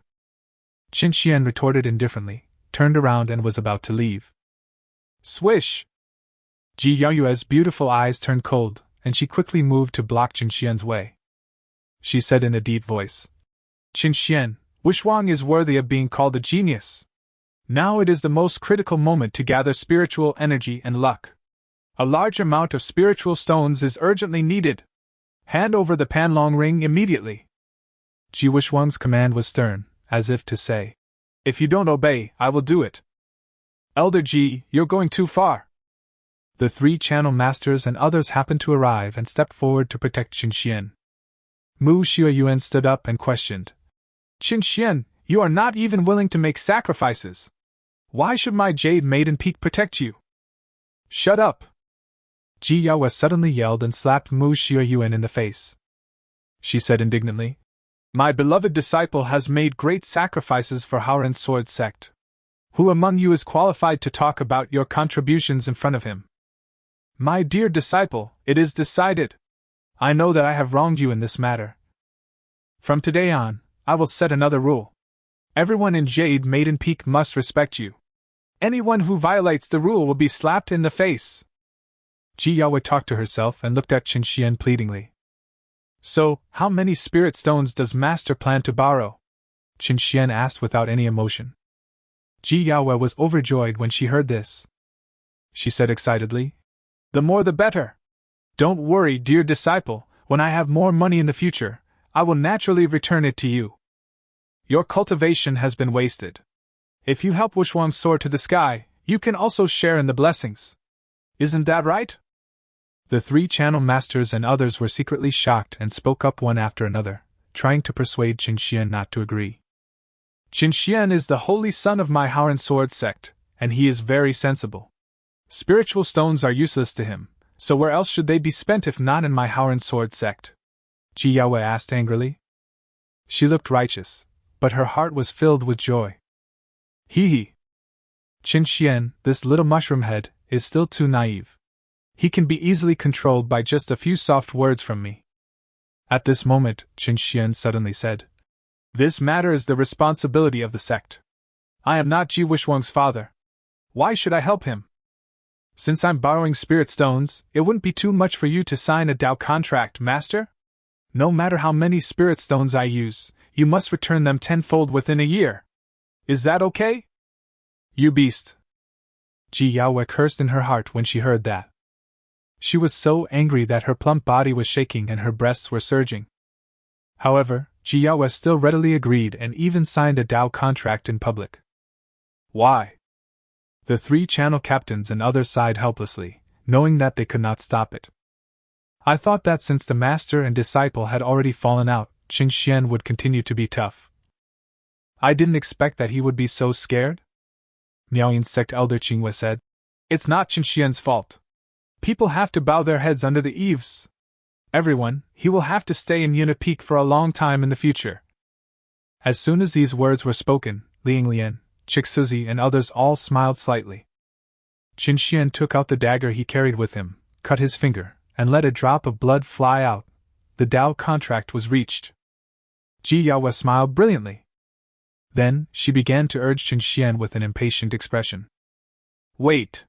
Qin Xian retorted indifferently, turned around and was about to leave. Swish! Ji Yaoyue's beautiful eyes turned cold, and she quickly moved to block Qin Xian's way. She said in a deep voice, "Qin Xian, Wushuang is worthy of being called a genius. Now it is the most critical moment to gather spiritual energy and luck. A large amount of spiritual stones is urgently needed. Hand over the Panlong ring immediately." Ji Wushuang's command was stern, as if to say, "If you don't obey, I will do it." "Elder Ji, you're going too far." The 3 channel masters and others happened to arrive and stepped forward to protect Qin Xian. Mu Xiaoyuan stood up and questioned, "Qin Xian, you are not even willing to make sacrifices. Why should my Jade Maiden Peak protect you?" "Shut up!" Ji Yaoyue suddenly yelled and slapped Mu Xiaoyuan in the face. She said indignantly, "My beloved disciple has made great sacrifices for Howren Sword sect. Who among you is qualified to talk about your contributions in front of him?" "My dear disciple, it is decided. I know that I have wronged you in this matter. From today on, I will set another rule. Everyone in Jade Maiden Peak must respect you. Anyone who violates the rule will be slapped in the face." Ji Yaoyue talked to herself and looked at Qin Xian pleadingly. "So, how many spirit stones does Master plan to borrow?" Qin Xian asked without any emotion. Ji Yaoyue was overjoyed when she heard this. She said excitedly, "The more the better. Don't worry, dear disciple, when I have more money in the future, I will naturally return it to you. Your cultivation has been wasted. If you help Wushuang soar to the sky, you can also share in the blessings. Isn't that right?" The 3 channel masters and others were secretly shocked and spoke up one after another, trying to persuade Qin Xian not to agree. "Qin Xian is the holy son of my Howren Sword sect, and he is very sensible. Spiritual stones are useless to him, so where else should they be spent if not in my Howren Sword sect?" Ji Yaoyue asked angrily. She looked righteous, but her heart was filled with joy. Hee. Qin Xian, this little mushroom head, is still too naive. He can be easily controlled by just a few soft words from me. At this moment, Qin Xian suddenly said, "This matter is the responsibility of the sect. I am not Ji Wushuang's father. Why should I help him? Since I'm borrowing spirit stones, it wouldn't be too much for you to sign a Dao contract, Master? No matter how many spirit stones I use, you must return them tenfold within a year. Is that okay?" "You beast!" Ji Yaoyue cursed in her heart when she heard that. She was so angry that her plump body was shaking and her breasts were surging. However, Ji Yaoyue still readily agreed and even signed a Dao contract in public. Why? The 3 channel captains and others sighed helplessly, knowing that they could not stop it. "I thought that since the master and disciple had already fallen out, Qin Xian would continue to be tough. I didn't expect that he would be so scared." Miaoyin's sect elder Qingwei said, "It's not Qin Xian's fault. People have to bow their heads under the eaves. Everyone, he will have to stay in Yuna Peak for a long time in the future." As soon as these words were spoken, Liang Lian, Chixuzi and others all smiled slightly. Qin Xian took out the dagger he carried with him, cut his finger, and let a drop of blood fly out. The Dao contract was reached. Ji Yaoyue smiled brilliantly. Then, she began to urge Qin Xian with an impatient expression. "Wait!"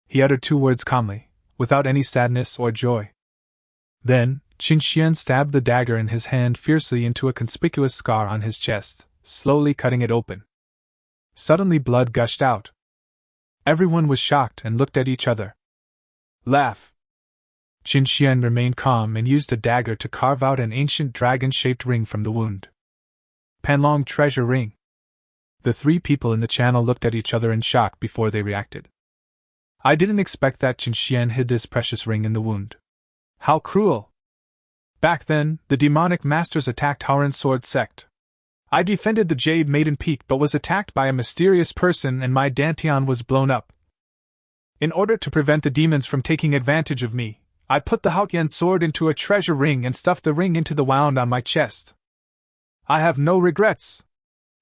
He uttered 2 words calmly, without any sadness or joy. Then, Qin Xian stabbed the dagger in his hand fiercely into a conspicuous scar on his chest, slowly cutting it open. Suddenly blood gushed out. Everyone was shocked and looked at each other. "Laugh!" Qin Xian remained calm and used a dagger to carve out an ancient dragon-shaped ring from the wound. "Panlong treasure ring." The three people in the channel looked at each other in shock before they reacted. I didn't expect that Qin Xian hid this precious ring in the wound. How cruel! Back then, the demonic masters attacked Hauran Sword sect. I defended the Jade Maiden Peak but was attacked by a mysterious person and my dantian was blown up. In order to prevent the demons from taking advantage of me, I put the Haotian sword into a treasure ring and stuffed the ring into the wound on my chest. I have no regrets.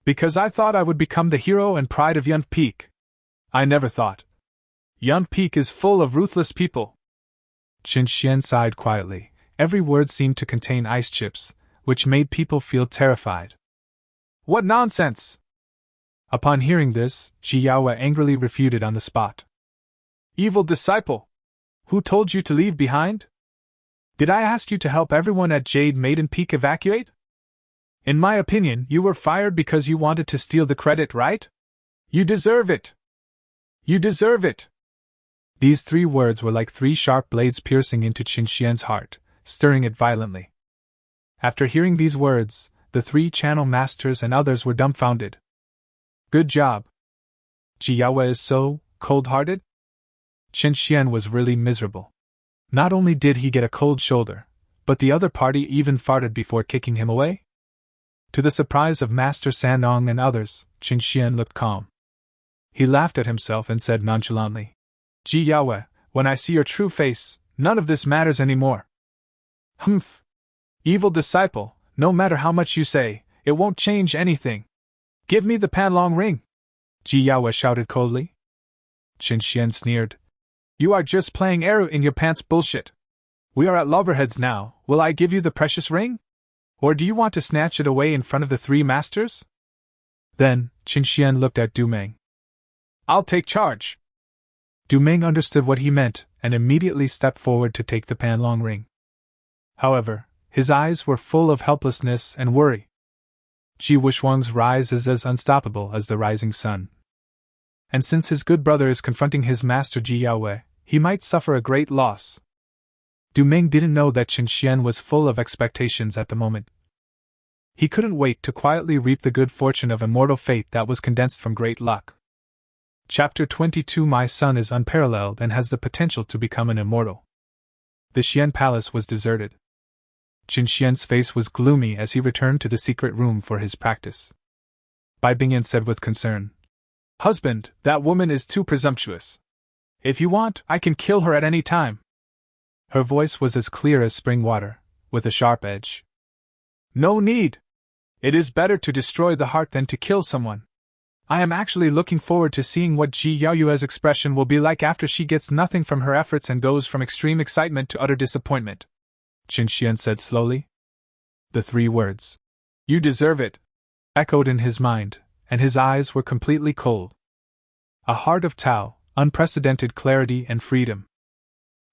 Because I thought I would become the hero and pride of Yun Peak. I never thought. Yun Peak is full of ruthless people. Qin Xian sighed quietly. Every word seemed to contain ice chips, which made people feel terrified. What nonsense! Upon hearing this, Ji Yaoyue angrily refuted on the spot. Evil disciple! Who told you to leave behind? Did I ask you to help everyone at Jade Maiden Peak evacuate? In my opinion, you were fired because you wanted to steal the credit, right? You deserve it! You deserve it! These three words were like three sharp blades piercing into Qin Xian's heart, stirring it violently. After hearing these words, the three channel masters and others were dumbfounded. Good job. Ji Yaoyue is so cold-hearted? Qin Xian was really miserable. Not only did he get a cold shoulder, but the other party even farted before kicking him away? To the surprise of Master Sanong and others, Qin Xian looked calm. He laughed at himself and said nonchalantly, Ji Yaoyue, when I see your true face, none of this matters anymore. Humph! Evil disciple, no matter how much you say, it won't change anything. Give me the Panlong ring! Ji Yaoyue shouted coldly. Qin Xian sneered. You are just playing arrow in your pants bullshit. We are at loggerheads now, will I give you the precious ring? Or do you want to snatch it away in front of the three masters? Then, Qin Xian looked at Du Meng. I'll take charge. Du Meng understood what he meant, and immediately stepped forward to take the Panlong ring. However, his eyes were full of helplessness and worry. Ji Wuxuang's rise is as unstoppable as the rising sun. And since his good brother is confronting his master Ji Yaoyue, he might suffer a great loss. Du Meng didn't know that Qin Xian was full of expectations at the moment. He couldn't wait to quietly reap the good fortune of immortal fate that was condensed from great luck. Chapter 22 My son is unparalleled and has the potential to become an immortal. The Xian Palace was deserted. Qin Xian's face was gloomy as he returned to the secret room for his practice. Bai Bingyan said with concern, Husband, that woman is too presumptuous. If you want, I can kill her at any time. Her voice was as clear as spring water, with a sharp edge. No need. It is better to destroy the heart than to kill someone. I am actually looking forward to seeing what Ji Yaoyue's expression will be like after she gets nothing from her efforts and goes from extreme excitement to utter disappointment. Qin Xian said slowly. The three words, You deserve it, echoed in his mind, and his eyes were completely cold. A heart of Tao, unprecedented clarity and freedom.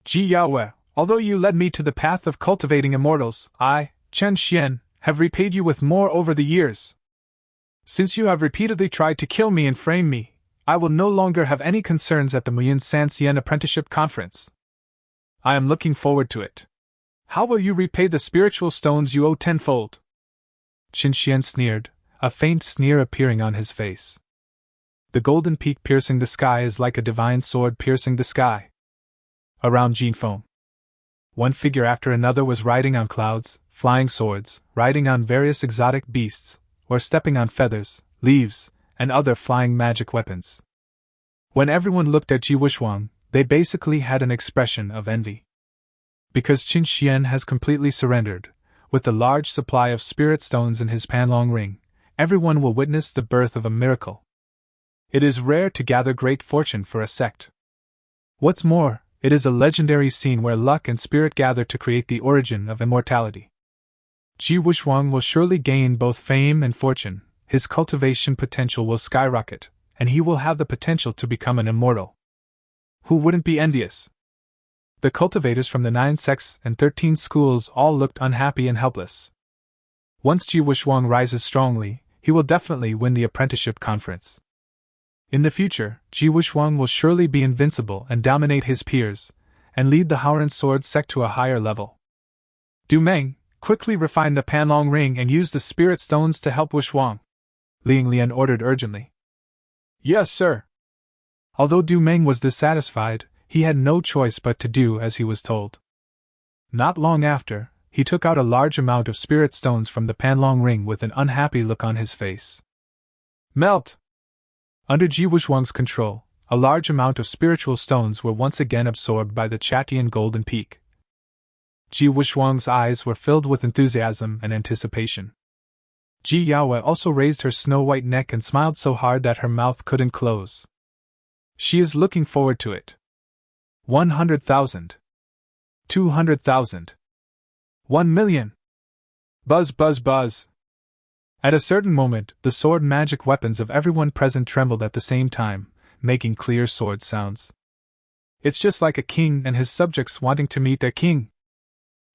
Ji Yaoyue, although you led me to the path of cultivating immortals, I, Qin Xian, have repaid you with more over the years. Since you have repeatedly tried to kill me and frame me, I will no longer have any concerns at the Muyin Sanxian Apprenticeship Conference. I am looking forward to it. How will you repay the spiritual stones you owe tenfold? Qin Xian sneered, a faint sneer appearing on his face. The golden peak piercing the sky is like a divine sword piercing the sky. Around Jinfeng, one figure after another was riding on clouds, flying swords, riding on various exotic beasts, or stepping on feathers, leaves, and other flying magic weapons. When everyone looked at Ji Wuxuang, they basically had an expression of envy. Because Qin Xian has completely surrendered, with the large supply of spirit stones in his Panlong ring, everyone will witness the birth of a miracle. It is rare to gather great fortune for a sect. What's more, it is a legendary scene where luck and spirit gather to create the origin of immortality. Ji Wuxuang will surely gain both fame and fortune, his cultivation potential will skyrocket, and he will have the potential to become an immortal. Who wouldn't be envious? The cultivators from the 9 sects and 13 schools all looked unhappy and helpless. Once Ji Wuxuang rises strongly, he will definitely win the apprenticeship conference. In the future, Ji Wuxuang will surely be invincible and dominate his peers, and lead the Hauran Sword sect to a higher level. Du Meng, quickly refine the Panlong ring and use the spirit stones to help Wuxuang. Ling Lian ordered urgently. Yes, sir. Although Du Meng was dissatisfied, he had no choice but to do as he was told. Not long after, he took out a large amount of spirit stones from the Panlong ring with an unhappy look on his face. Melt! Under Ji Wuxuang's control, a large amount of spiritual stones were once again absorbed by the Chatian Golden Peak. Ji Wuxuang's eyes were filled with enthusiasm and anticipation. Ji Yaoyue also raised her snow-white neck and smiled so hard that her mouth couldn't close. She is looking forward to it. 100,000. 200,000. 1,000,000. Buzz, buzz, buzz. At a certain moment, the sword magic weapons of everyone present trembled at the same time, making clear sword sounds. It's just like a king and his subjects wanting to meet their king.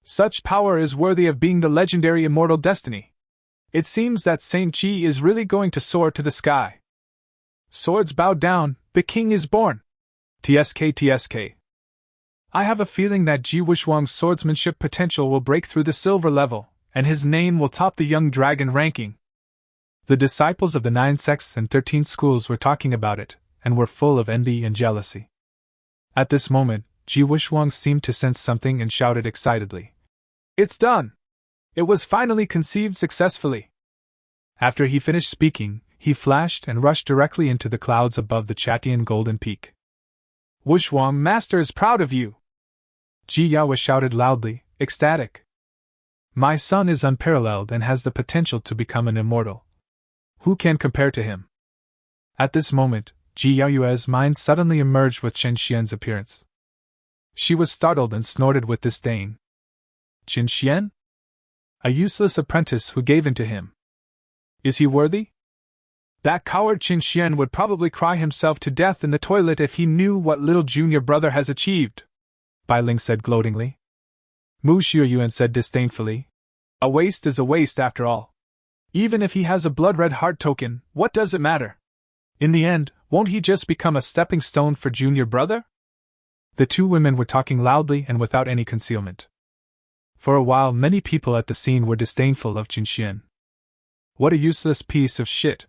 Such power is worthy of being the legendary immortal destiny. It seems that Saint Ji is really going to soar to the sky. Swords bow down, the king is born. TSK TSK. I have a feeling that Ji Wuxuang's swordsmanship potential will break through the silver level, and his name will top the young dragon ranking. The disciples of the 9 sects and 13 schools were talking about it, and were full of envy and jealousy. At this moment, Ji Wuxuang seemed to sense something and shouted excitedly. It's done! It was finally conceived successfully! After he finished speaking, he flashed and rushed directly into the clouds above the Chatian Golden Peak. Wuxuang Master is proud of you! Ji Yaoyue shouted loudly, ecstatic. My son is unparalleled and has the potential to become an immortal. Who can compare to him? At this moment, Ji Yaoyue's mind suddenly emerged with Chen Xian's appearance. She was startled and snorted with disdain. Chen Xian? A useless apprentice who gave in to him. Is he worthy? That coward Chen Xian would probably cry himself to death in the toilet if he knew what little junior brother has achieved, Bai Ling said gloatingly. Mu Xiuyuan said disdainfully. A waste is a waste after all. Even if he has a blood-red heart token, what does it matter? In the end, won't he just become a stepping stone for junior brother? The two women were talking loudly and without any concealment. For a while many people at the scene were disdainful of Chen Xian. What a useless piece of shit.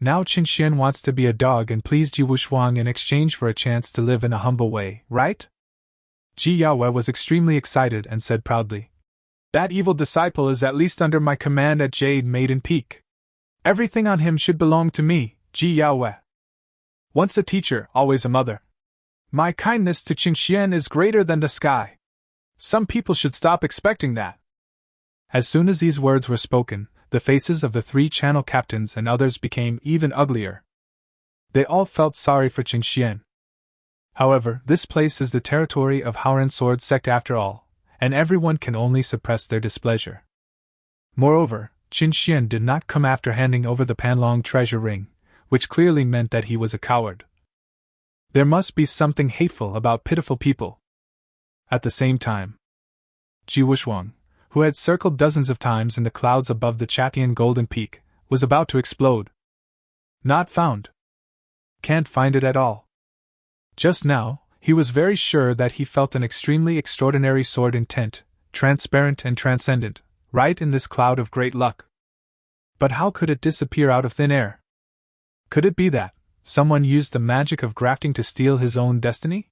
Now Chen Xian wants to be a dog and please Ji Wuxuang in exchange for a chance to live in a humble way, right? Ji Yaoyue was extremely excited and said proudly. That evil disciple is at least under my command at Jade Maiden Peak. Everything on him should belong to me, Ji Yaoyue. Once a teacher, always a mother. My kindness to Chen Xian is greater than the sky. Some people should stop expecting that. As soon as these words were spoken, the faces of the 3 channel captains and others became even uglier. They all felt sorry for Chen Xian. However, this place is the territory of Haoran Sword Sect after all, and everyone can only suppress their displeasure. Moreover, Chen Xian did not come after handing over the Panlong treasure ring, which clearly meant that he was a coward. There must be something hateful about pitiful people. At the same time, Ji Wuxuang, who had circled dozens of times in the clouds above the Chatian Golden Peak, was about to explode. Not found. Can't find it at all. Just now, he was very sure that he felt an extremely extraordinary sword intent, transparent and transcendent, right in this cloud of great luck. But how could it disappear out of thin air? Could it be that someone used the magic of grafting to steal his own destiny?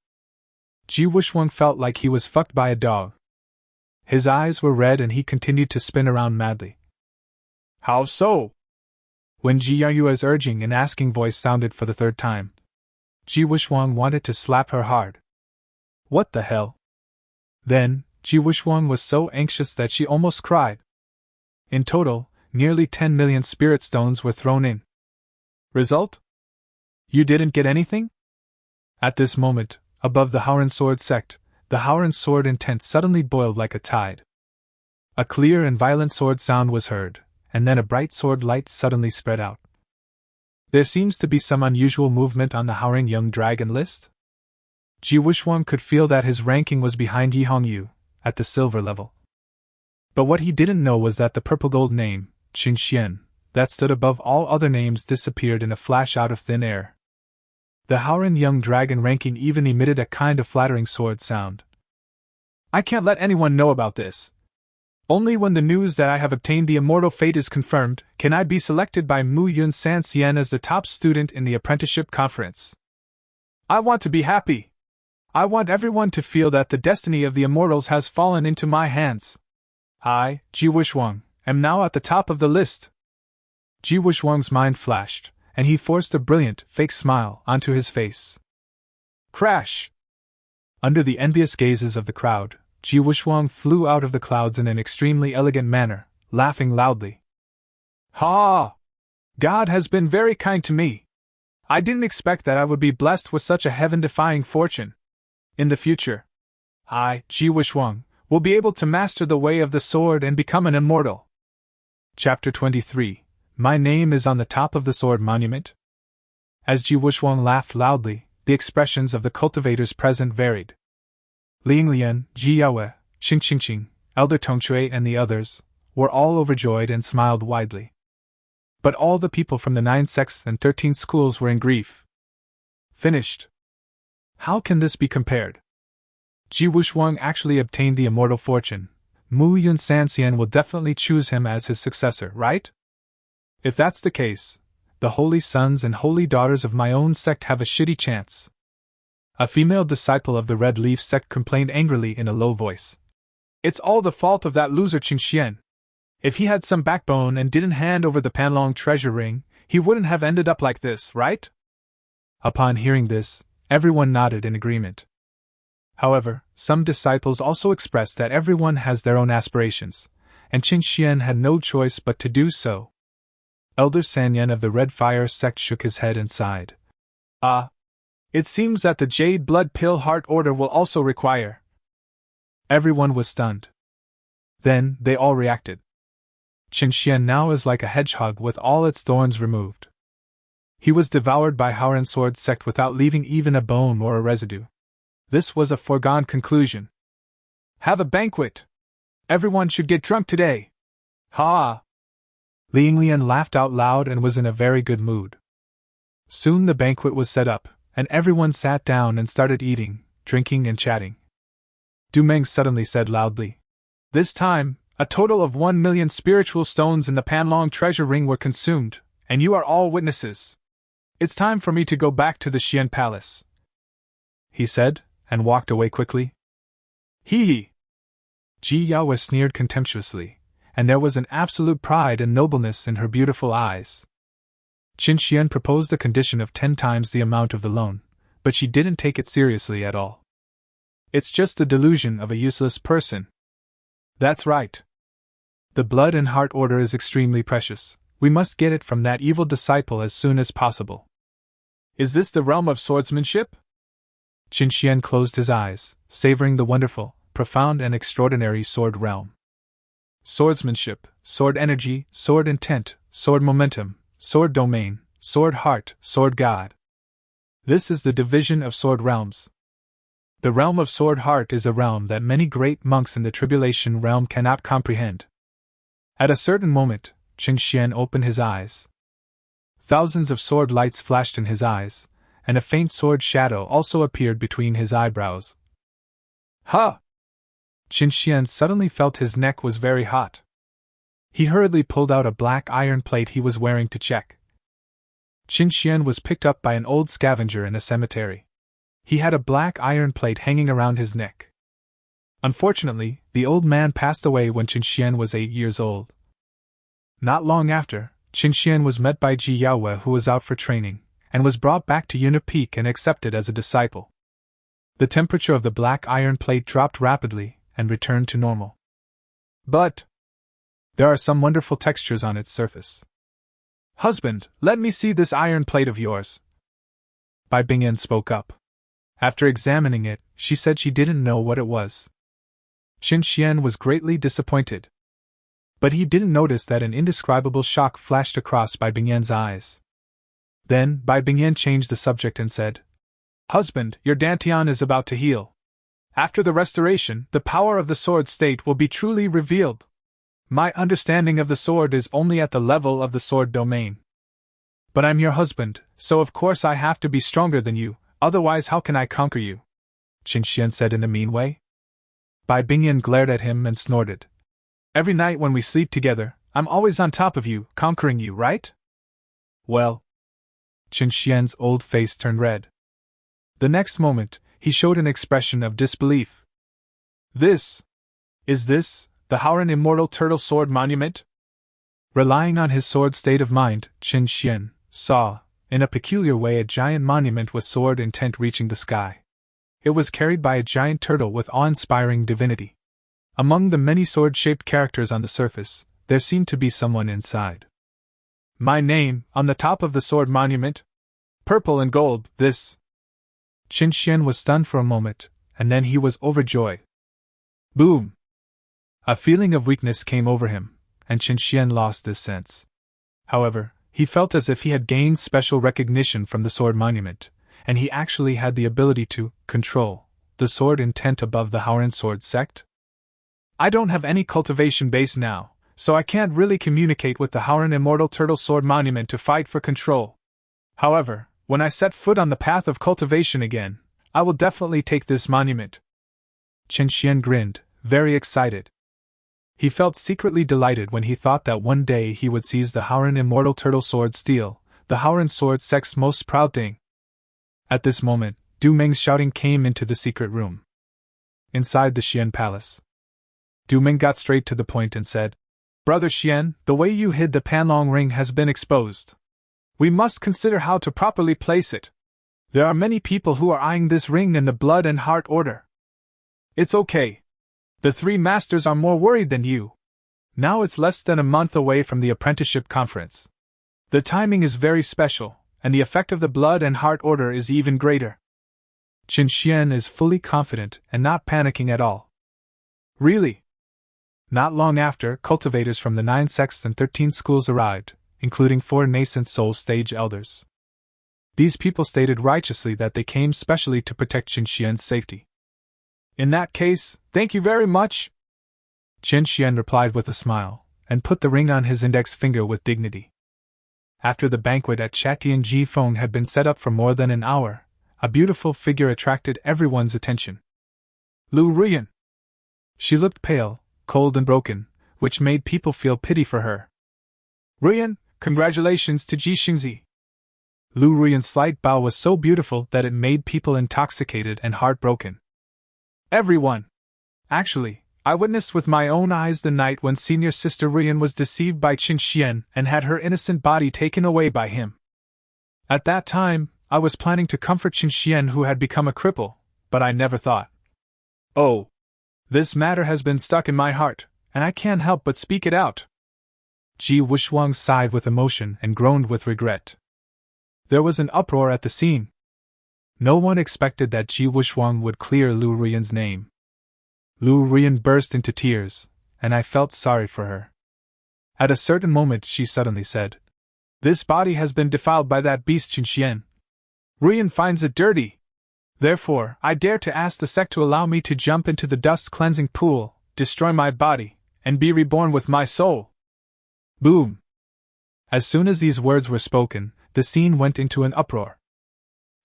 Ji Wuxuang felt like he was fucked by a dog. His eyes were red and he continued to spin around madly. How so? When Ji Yaoyue's urging and asking voice sounded for the 3rd time, Ji Wuxuang wanted to slap her hard. What the hell? Then, Ji Wuxuang was so anxious that she almost cried. In total, nearly 10 million spirit stones were thrown in. Result? You didn't get anything? At this moment, above the Haoran Sword Sect, the Haoran sword intent suddenly boiled like a tide. A clear and violent sword sound was heard, and then a bright sword light suddenly spread out. There seems to be some unusual movement on the Haoran Young Dragon list. Ji Wuxuang could feel that his ranking was behind Yi Hongyu, at the silver level. But what he didn't know was that the purple gold name, Chen Xian, that stood above all other names disappeared in a flash out of thin air. The Haoran Young Dragon ranking even emitted a kind of flattering sword sound. I can't let anyone know about this. Only when the news that I have obtained the immortal fate is confirmed can I be selected by Mu Yun San Xian as the top student in the apprenticeship conference. I want to be happy. I want everyone to feel that the destiny of the immortals has fallen into my hands. I, Ji Wuxuang, am now at the top of the list. Ji Wuxuang's mind flashed, and he forced a brilliant, fake smile onto his face. Crash! Under the envious gazes of the crowd, Ji Wuxuang flew out of the clouds in an extremely elegant manner, laughing loudly. Ha! God has been very kind to me. I didn't expect that I would be blessed with such a heaven-defying fortune. In the future, I, Ji Wuxuang, will be able to master the way of the sword and become an immortal. Chapter 23. My name is on the top of the sword monument. As Ji Wuxuang laughed loudly, the expressions of the cultivators present varied. Ling Lian, Ji Yaoyue, Qing Qingqing, Elder Tongchui and the others were all overjoyed and smiled widely. But all the people from the 9 sects and 13 schools were in grief. Finished. How can this be compared? Ji Wuxuang actually obtained the immortal fortune. Mu Yun San Xian will definitely choose him as his successor, right? If that's the case, the holy sons and holy daughters of my own sect have a shitty chance. A female disciple of the Red Leaf sect complained angrily in a low voice. It's all the fault of that loser Qing Xian. If he had some backbone and didn't hand over the Panlong treasure ring, he wouldn't have ended up like this, right? Upon hearing this, everyone nodded in agreement. However, some disciples also expressed that everyone has their own aspirations, and Qing Xian had no choice but to do so. Elder Sanyan of the Red Fire sect shook his head and sighed. It seems that the Jade Blood Pill Heart Order will also require. Everyone was stunned. Then, they all reacted. Qing Xian now is like a hedgehog with all its thorns removed. He was devoured by Haoran Sword sect without leaving even a bone or a residue. This was a foregone conclusion. Have a banquet! Everyone should get drunk today! Ha! Ling Lian laughed out loud and was in a very good mood. Soon the banquet was set up, and everyone sat down and started eating, drinking and chatting. Du Meng suddenly said loudly, This time, a total of 1 million spiritual stones in the Panlong treasure ring were consumed, and you are all witnesses. It's time for me to go back to the Xian Palace, he said, and walked away quickly. Hee hee! Ji Yaoyue sneered contemptuously, and there was an absolute pride and nobleness in her beautiful eyes. Qin Xian proposed a condition of 10 times the amount of the loan, but she didn't take it seriously at all. It's just the delusion of a useless person. That's right. The blood and heart order is extremely precious. We must get it from that evil disciple as soon as possible. Is this the realm of swordsmanship? Qin Xian closed his eyes, savoring the wonderful, profound and extraordinary sword realm. Swordsmanship, sword energy, sword intent, sword momentum, sword domain, sword heart, sword god. This is the division of sword realms. The realm of sword heart is a realm that many great monks in the tribulation realm cannot comprehend. At a certain moment, Qing Xian opened his eyes. Thousands of sword lights flashed in his eyes, and a faint sword shadow also appeared between his eyebrows. Ha! Qin Xian suddenly felt his neck was very hot. He hurriedly pulled out a black iron plate he was wearing to check. Qin Xian was picked up by an old scavenger in a cemetery. He had a black iron plate hanging around his neck. Unfortunately, the old man passed away when Qin Xian was 8 years old. Not long after, Qin Xian was met by Ji Yaoyue, who was out for training, and was brought back to Yaoyue Peak and accepted as a disciple. The temperature of the black iron plate dropped rapidly and returned to normal. But there are some wonderful textures on its surface. Husband, let me see this iron plate of yours. Bai Bingyan spoke up. After examining it, she said she didn't know what it was. Qin Xian was greatly disappointed. But he didn't notice that an indescribable shock flashed across Bai Bingyan's eyes. Then, Bai Bingyan changed the subject and said, Husband, your dantian is about to heal. After the restoration, the power of the sword state will be truly revealed. My understanding of the sword is only at the level of the sword domain. But I'm your husband, so of course I have to be stronger than you, otherwise how can I conquer you? Qin Xian said in a mean way. Bai Bingyan glared at him and snorted. Every night when we sleep together, I'm always on top of you, conquering you, right? Well. Qin Xian's old face turned red. The next moment, he showed an expression of disbelief. Is this the Howren Immortal Turtle Sword Monument? Relying on his sword state of mind, Qin Xian saw, in a peculiar way, a giant monument with sword intent reaching the sky. It was carried by a giant turtle with awe-inspiring divinity. Among the many sword-shaped characters on the surface, there seemed to be someone inside. My name, on the top of the sword monument? Purple and gold, this. Qin Xian was stunned for a moment, and then he was overjoyed. Boom! A feeling of weakness came over him, and Qin Xian lost this sense. However, he felt as if he had gained special recognition from the sword monument, and he actually had the ability to control the sword intent above the Howren sword sect. I don't have any cultivation base now, so I can't really communicate with the Howren Immortal Turtle Sword Monument to fight for control. However, when I set foot on the path of cultivation again, I will definitely take this monument. Qin Xian grinned, very excited. He felt secretly delighted when he thought that one day he would seize the Howren Immortal Turtle Sword Steel, the Howren sword sect's most proud thing. At this moment, Du Meng's shouting came into the secret room. Inside the Xian Palace, Du Meng got straight to the point and said, Brother Xian, the way you hid the Panlong ring has been exposed. We must consider how to properly place it. There are many people who are eyeing this ring in the blood and heart order. It's okay. The three masters are more worried than you. Now it's less than a month away from the apprenticeship conference. The timing is very special, and the effect of the blood and heart order is even greater. Qin Xian is fully confident and not panicking at all. Really? Not long after, cultivators from the 9 sects and 13 schools arrived, including 4 nascent soul stage elders. These people stated righteously that they came specially to protect Qin Xian's safety. In that case, thank you very much. Qin Xian replied with a smile, and put the ring on his index finger with dignity. After the banquet at Chatian Ji Feng had been set up for more than an hour, a beautiful figure attracted everyone's attention. Lu Ruyan. She looked pale, cold and broken, which made people feel pity for her. Ruyan, congratulations to Ji Xingzi. Lu Ruyan's slight bow was so beautiful that it made people intoxicated and heartbroken. Everyone! Actually, I witnessed with my own eyes the night when senior sister Ruyan was deceived by Qin Xian and had her innocent body taken away by him. At that time, I was planning to comfort Qin Xian who had become a cripple, but I never thought. Oh! This matter has been stuck in my heart, and I can't help but speak it out. Ji Wuxuang sighed with emotion and groaned with regret. There was an uproar at the scene. No one expected that Ji Wuxuang would clear Lu Ruyan's name. Lu Ruyan burst into tears, and I felt sorry for her. At a certain moment she suddenly said, This body has been defiled by that beast Qin Xian. Ruyan finds it dirty. Therefore, I dare to ask the sect to allow me to jump into the dust-cleansing pool, destroy my body, and be reborn with my soul. Boom! As soon as these words were spoken, the scene went into an uproar.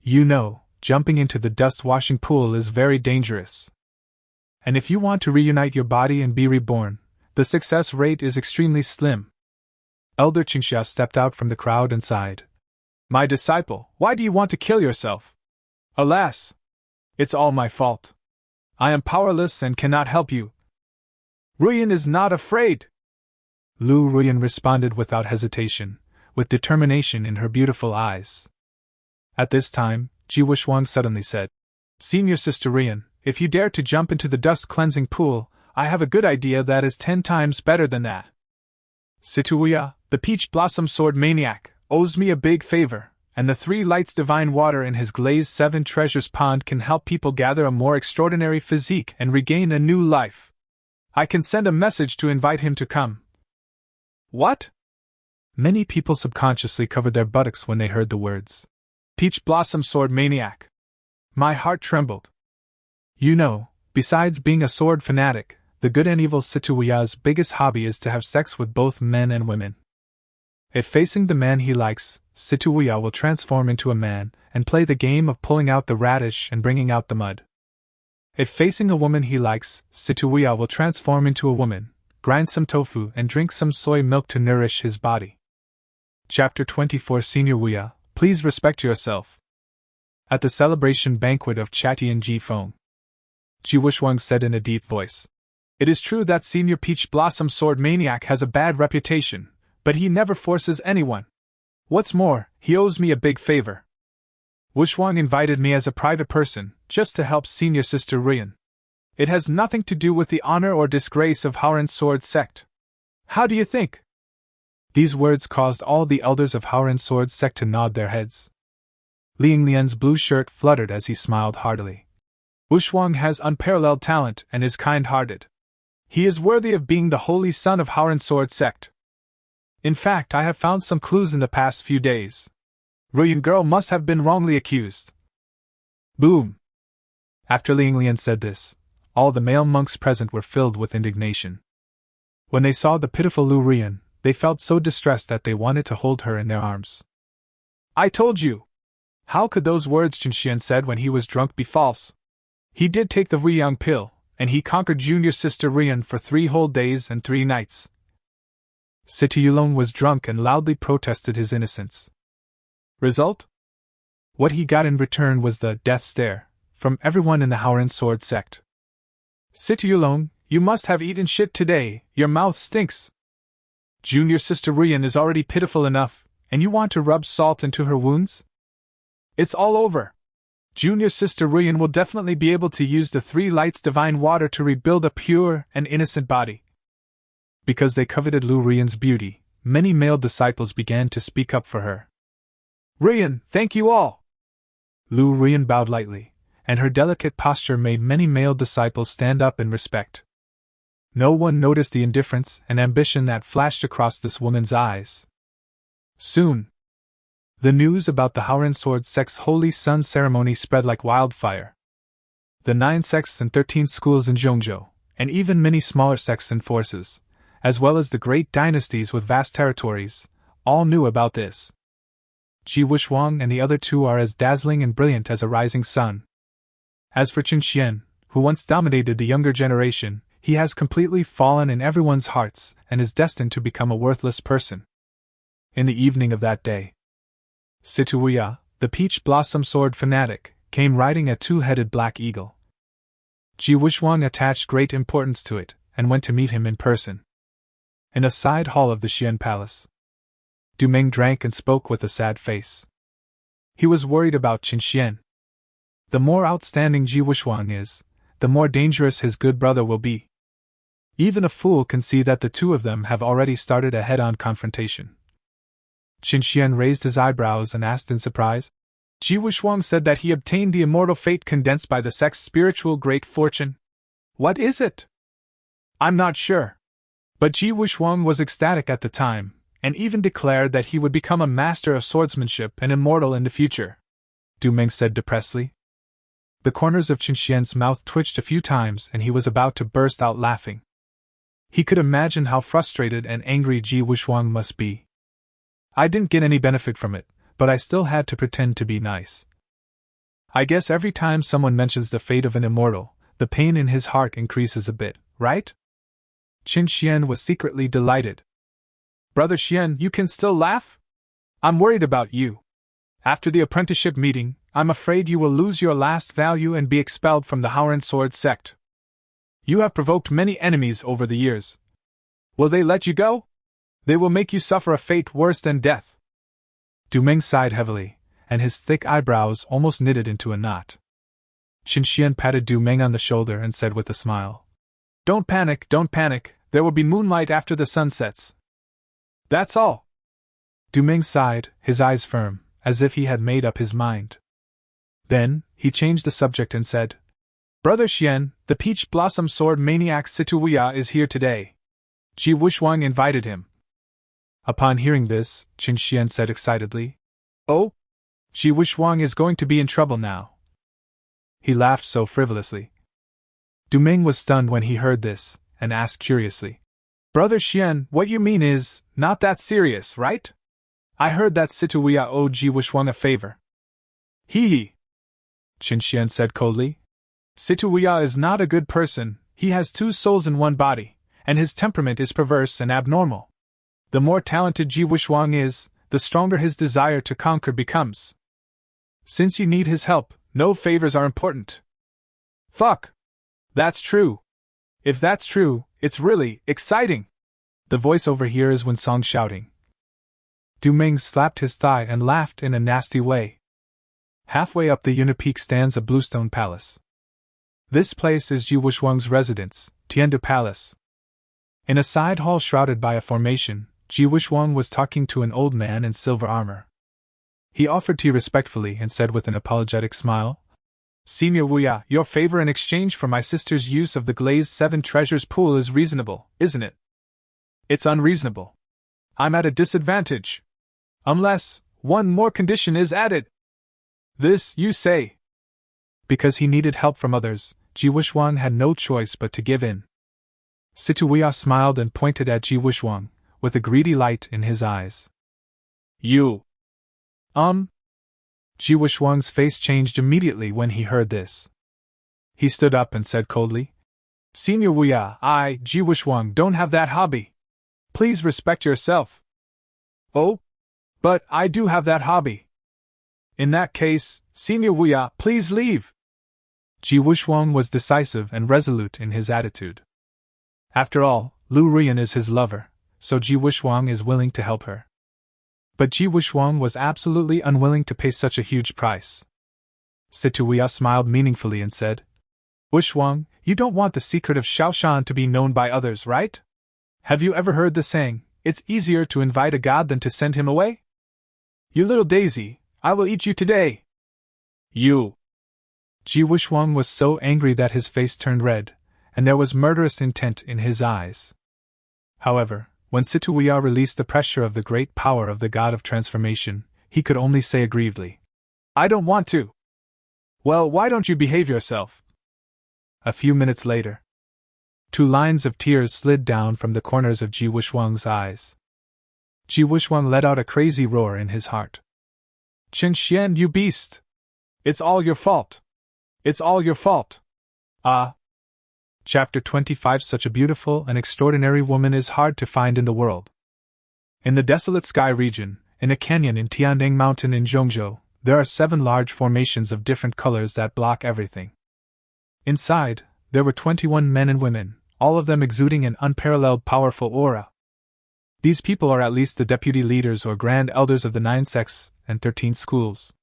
You know, jumping into the dust-washing pool is very dangerous. And if you want to reunite your body and be reborn, the success rate is extremely slim. Elder Qingxia stepped out from the crowd and sighed. My disciple, why do you want to kill yourself? Alas! It's all my fault. I am powerless and cannot help you. Ruyan is not afraid. Lu Ruyan responded without hesitation, with determination in her beautiful eyes. At this time, Ji Wuxuang suddenly said, Senior Sister Ruyan, if you dare to jump into the dust-cleansing pool, I have a good idea that is 10 times better than that. Situya, the Peach Blossom Sword Maniac, owes me a big favor, and the 3 Lights Divine Water in his glazed 7 Treasures Pond can help people gather a more extraordinary physique and regain a new life. I can send a message to invite him to come. What? Many people subconsciously covered their buttocks when they heard the words. Peach Blossom Sword Maniac. My heart trembled. You know, besides being a sword fanatic, the good and evil Situya's biggest hobby is to have sex with both men and women. If facing the man he likes, Situya will transform into a man and play the game of pulling out the radish and bringing out the mud. If facing a woman he likes, Situya will transform into a woman, grind some tofu, and drink some soy milk to nourish his body. Chapter 24 Senior Wuya, please respect yourself. At the celebration banquet of Chatian Ji Feng, Ji Wushwang said in a deep voice, "It is true that Senior Peach Blossom Sword Maniac has a bad reputation, but he never forces anyone. What's more, he owes me a big favor. Wushwang invited me as a private person, just to help Senior Sister Ruyan. It has nothing to do with the honor or disgrace of Haoran Sword Sect. How do you think?" These words caused all the elders of Haoran Sword Sect to nod their heads. Liang Lian's blue shirt fluttered as he smiled heartily. Wushwang has unparalleled talent and is kind-hearted. He is worthy of being the holy son of Haoran Sword Sect. In fact, I have found some clues in the past few days. Ruyan girl must have been wrongly accused. Boom! After Liang Lian said this, all the male monks present were filled with indignation. When they saw the pitiful Lu Ruyan, they felt so distressed that they wanted to hold her in their arms. "I told you! How could those words Qinxian said when he was drunk be false? He did take the Ruiyang pill, and he conquered Junior Sister Ruyan for 3 whole days and 3 nights. Situ Yulong was drunk and loudly protested his innocence. Result? What he got in return was the death stare from everyone in the Haoran Sword Sect. "Situ Yulong, you must have eaten shit today, your mouth stinks. Junior Sister Ruyan is already pitiful enough, and you want to rub salt into her wounds? It's all over. Junior Sister Ruyan will definitely be able to use the 3 lights divine water to rebuild a pure and innocent body." Because they coveted Lu Ruyan's beauty, many male disciples began to speak up for her. "Ruyan, thank you all!" Lu Ruyan bowed lightly, and her delicate posture made many male disciples stand up in respect. No one noticed the indifference and ambition that flashed across this woman's eyes. Soon, the news about the Haoran Sword Sect's Holy Sun ceremony spread like wildfire. The 9 sects and 13 schools in Zhongzhou, and even many smaller sects and forces, as well as the great dynasties with vast territories, all knew about this. Ji Wushwang and the other 2 are as dazzling and brilliant as a rising sun. As for Qinxian, who once dominated the younger generation, he has completely fallen in everyone's hearts and is destined to become a worthless person. In the evening of that day, Situ Wuya, the peach blossom sword fanatic, came riding a 2-headed black eagle. Ji Wushwang attached great importance to it and went to meet him in person. In a side hall of the Xian Palace, Du Meng drank and spoke with a sad face. He was worried about Qinxian. The more outstanding Ji Wushwang is, the more dangerous his good brother will be. Even a fool can see that the 2 of them have already started a head-on confrontation. Qinxian raised his eyebrows and asked in surprise. Ji Wushwang said that he obtained the immortal fate condensed by the sect's spiritual great fortune. What is it? I'm not sure. But Ji Wushwang was ecstatic at the time, and even declared that he would become a master of swordsmanship and immortal in the future. Du Meng said depressedly. The corners of Qinxian's mouth twitched a few times and he was about to burst out laughing. He could imagine how frustrated and angry Ji Wushwang must be. I didn't get any benefit from it, but I still had to pretend to be nice. I guess every time someone mentions the fate of an immortal, the pain in his heart increases a bit, right? Qinxian was secretly delighted. Brother Xian, you can still laugh? I'm worried about you. After the apprenticeship meeting, I'm afraid you will lose your last value and be expelled from the Haoran Sword Sect. You have provoked many enemies over the years. Will they let you go? They will make you suffer a fate worse than death. Du Meng sighed heavily, and his thick eyebrows almost knitted into a knot. Qinxian patted Du Meng on the shoulder and said with a smile, don't panic, there will be moonlight after the sun sets. That's all. Du Meng sighed, his eyes firm, as if he had made up his mind. Then, he changed the subject and said, Brother Xian, the peach blossom sword maniac Situ Wuya is here today. Ji Wushwang invited him. Upon hearing this, Qinxian said excitedly, Oh? Ji Wushwang is going to be in trouble now. He laughed so frivolously. Du Meng was stunned when he heard this, and asked curiously, Brother Xian, what you mean is, not that serious, right? I heard that Situ Wuya owed Ji Wushwang a favor. Hee, Qinxian said coldly. Situ Wuya is not a good person, he has 2 souls in one body, and his temperament is perverse and abnormal. The more talented Ji Wuxuang is, the stronger his desire to conquer becomes. Since you need his help, no favors are important. Fuck! That's true. If that's true, it's really exciting. The voiceover here is Wen Song shouting. Du Ming slapped his thigh and laughed in a nasty way. Halfway up the Yaoyue Peak stands a bluestone palace. This place is Ji Wuxuang's residence, Tiandu Palace. In a side hall shrouded by a formation, Ji Wuxuang was talking to an old man in silver armor. He offered tea respectfully and said with an apologetic smile, Senior Wuya, your favor in exchange for my sister's use of the glazed 7 treasures pool is reasonable, isn't it? It's unreasonable. I'm at a disadvantage. Unless one more condition is added. This, you say? Because he needed help from others, Ji Wuxuang had no choice but to give in. Situ Wuya smiled and pointed at Ji Wuxuang, with a greedy light in his eyes. You. Ji Wuxuang's face changed immediately when he heard this. He stood up and said coldly, Senior Wuya, I, Ji Wuxuang, don't have that hobby. Please respect yourself. Oh? But I do have that hobby. In that case, Senior Wuya, please leave. Ji Wuxuang was decisive and resolute in his attitude. After all, Lu Ruyan is his lover, so Ji Wuxuang is willing to help her. But Ji Wuxuang was absolutely unwilling to pay such a huge price. Situ Wuya smiled meaningfully and said, Wuxuang, you don't want the secret of Shaoshan to be known by others, right? Have you ever heard the saying, it's easier to invite a god than to send him away? You little daisy, I will eat you today. You. Ji Wuxuang was so angry that his face turned red, and there was murderous intent in his eyes. However, when Situ Wuya released the pressure of the great power of the god of transformation, he could only say aggrievedly, I don't want to. Well, why don't you behave yourself? A few minutes later, 2 lines of tears slid down from the corners of Ji Wuxuang's eyes. Ji Wuxuang let out a crazy roar in his heart. Chen Xian, you beast! It's all your fault! It's all your fault! Chapter 25 Such a beautiful and extraordinary woman is hard to find in the world. In the desolate sky region, in a canyon in Tiandeng Mountain in Zhongzhou, there are 7 large formations of different colors that block everything. Inside, there were 21 men and women, all of them exuding an unparalleled powerful aura. These people are at least the deputy leaders or grand elders of the 9 sects and 13 schools.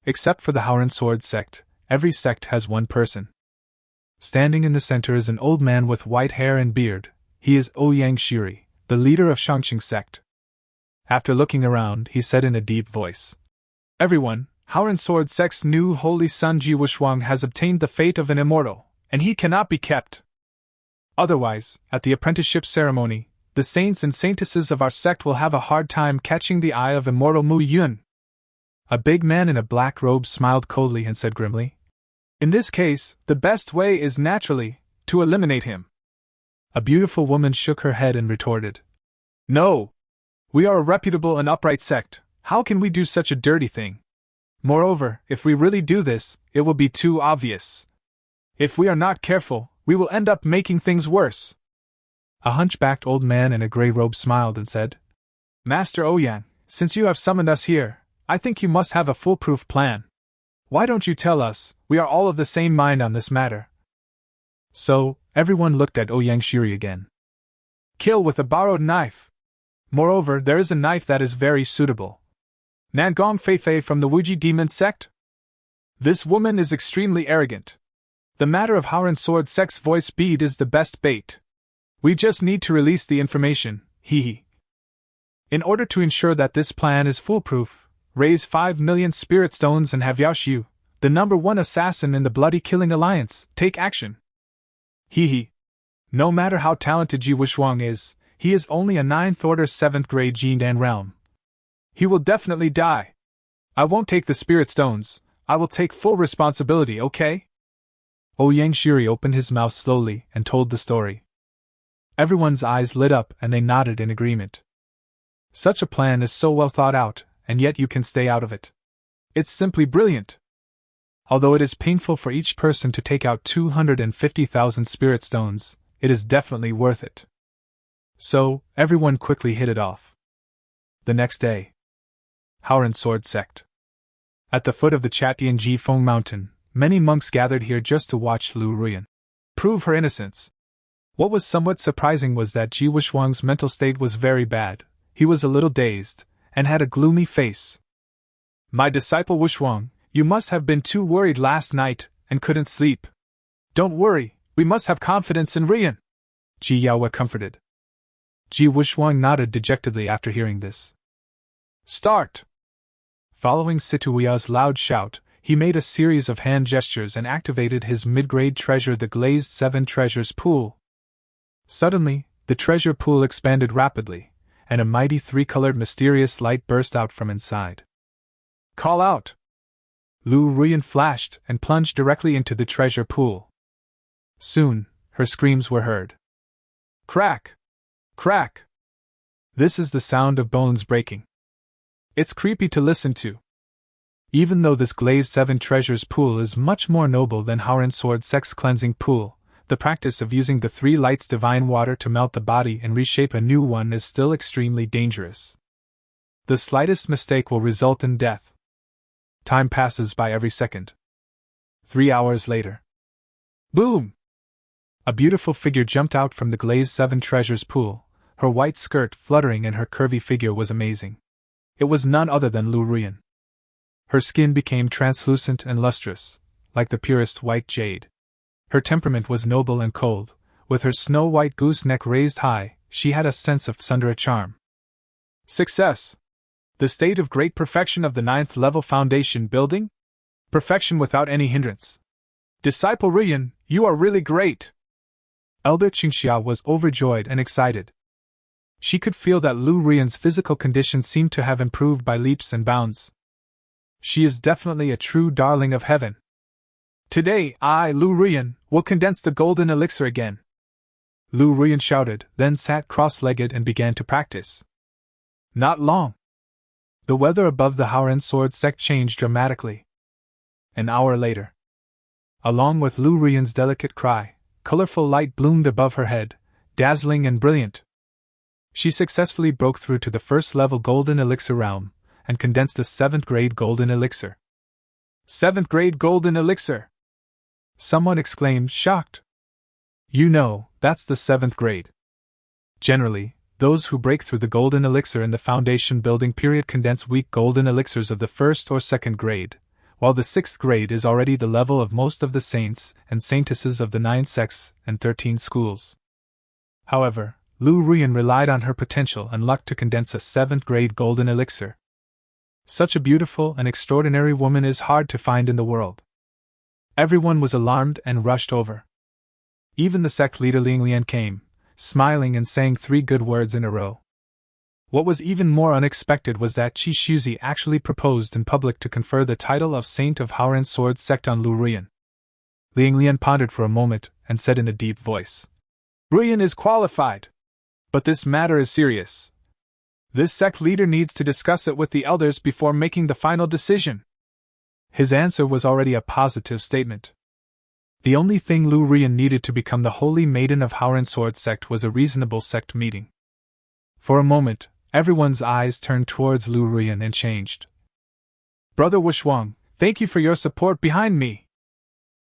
Except for the Haoran Sword sect, every sect has one person. Standing in the center is an old man with white hair and beard. He is Ouyang Shiri, the leader of Shangqing sect. After looking around, he said in a deep voice, Everyone, Haoran Sword sect's new holy son Ji Wuxuang has obtained the fate of an immortal, and he cannot be kept. Otherwise, at the apprenticeship ceremony, the saints and saintesses of our sect will have a hard time catching the eye of immortal Mu Yun. A big man in a black robe smiled coldly and said grimly, In this case, the best way is naturally to eliminate him. A beautiful woman shook her head and retorted, No! We are a reputable and upright sect. How can we do such a dirty thing? Moreover, if we really do this, it will be too obvious. If we are not careful, we will end up making things worse. A hunchbacked old man in a gray robe smiled and said, Master Ouyang, since you have summoned us here, I think you must have a foolproof plan. Why don't you tell us? We are all of the same mind on this matter. So, everyone looked at Ouyang Shiri again. Kill with a borrowed knife. Moreover, there is a knife that is very suitable. Nangong Feifei from the Wuji demon sect? This woman is extremely arrogant. The matter of Haoran Sword sect's voice bead is the best bait. We just need to release the information, hee. In order to ensure that this plan is foolproof, raise 5 million spirit stones and have Yaoxiu, the #1 assassin in the Bloody Killing Alliance, take action. Hee. No matter how talented Ji Wuxuang is, he is only a 9th order 7th grade Jindan realm. He will definitely die. I won't take the spirit stones, I will take full responsibility, okay? Ouyang Shiri opened his mouth slowly and told the story. Everyone's eyes lit up and they nodded in agreement. Such a plan is so well thought out, and yet you can stay out of it. It's simply brilliant. Although it is painful for each person to take out 250,000 spirit stones, it is definitely worth it. So, everyone quickly hit it off. The next day. Howren Sword Sect. At the foot of the Chattian Feng Mountain, many monks gathered here just to watch Lu Ruyan prove her innocence. What was somewhat surprising was that Ji Wuxuang's mental state was very bad. He was a little dazed, and had a gloomy face. My disciple Wuxuang, you must have been too worried last night, and couldn't sleep. Don't worry, we must have confidence in Ruyan, Ji Yaoyue comforted. Ji Wuxuang nodded dejectedly after hearing this. Start! Following Situia's loud shout, he made a series of hand gestures and activated his mid-grade treasure, the Glazed 7 Treasures Pool. Suddenly, the treasure pool expanded rapidly, and a mighty 3-colored mysterious light burst out from inside. Call out! Lu Ruyan flashed and plunged directly into the treasure pool. Soon, her screams were heard. Crack! Crack! This is the sound of bones breaking. It's creepy to listen to. Even though this Glazed 7 Treasures Pool is much more noble than Howren Sword Sect's cleansing pool, the practice of using the 3 lights divine water to melt the body and reshape a new one is still extremely dangerous. The slightest mistake will result in death. Time passes by every second. 3 hours later. Boom! A beautiful figure jumped out from the Glazed 7 Treasures Pool. Her white skirt fluttering and her curvy figure was amazing. It was none other than Lu Ruyan. Her skin became translucent and lustrous, like the purest white jade. Her temperament was noble and cold. With her snow-white goose neck raised high, she had a sense of tsundere charm. Success! The state of great perfection of the 9th level foundation building? Perfection without any hindrance. Disciple Ruyan, you are really great! Elder Qingxia was overjoyed and excited. She could feel that Lu Ruyan's physical condition seemed to have improved by leaps and bounds. She is definitely a true darling of heaven. Today, I, Lu Ruyan, will condense the golden elixir again. Lu Ruyan shouted, then sat cross-legged and began to practice. Not long. The weather above the Howren Sword Sect changed dramatically. An hour later. Along with Lu Ruyan's delicate cry, colorful light bloomed above her head, dazzling and brilliant. She successfully broke through to the 1st level golden elixir realm, and condensed a 7th grade golden elixir. 7th grade golden elixir! Someone exclaimed, shocked. You know, that's the 7th grade. Generally, those who break through the golden elixir in the foundation building period condense weak golden elixirs of the 1st or 2nd grade, while the 6th grade is already the level of most of the saints and saintesses of the 9 sects and 13 schools. However, Lu Ruyan relied on her potential and luck to condense a 7th grade golden elixir. Such a beautiful and extraordinary woman is hard to find in the world. Everyone was alarmed and rushed over. Even the sect leader Linglian came, smiling and saying 3 good words in a row. What was even more unexpected was that Qi Shuzi actually proposed in public to confer the title of Saint of Howren Sword Sect on Lu Ruyan. Linglian pondered for a moment and said in a deep voice, Ruyan is qualified. But this matter is serious. This sect leader needs to discuss it with the elders before making the final decision. His answer was already a positive statement. The only thing Lu Ruyan needed to become the Holy Maiden of Howren Sword Sect was a reasonable sect meeting. For a moment, everyone's eyes turned towards Lu Ruyan and changed. Brother Wuxuang, thank you for your support behind me.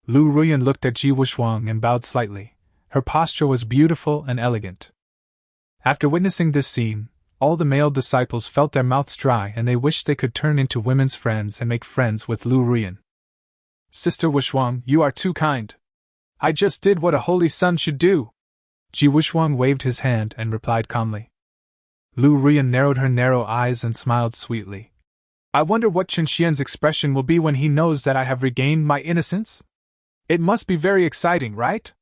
Lu Ruyan looked at Ji Wuxuang and bowed slightly. Her posture was beautiful and elegant. After witnessing this scene, all the male disciples felt their mouths dry and they wished they could turn into women's friends and make friends with Lu Ruyan. Sister Wuxuang, you are too kind. I just did what a holy son should do. Ji Wuxuang waved his hand and replied calmly. Lu Ruyan narrowed her narrow eyes and smiled sweetly. I wonder what Chen Xian's expression will be when he knows that I have regained my innocence? It must be very exciting, right?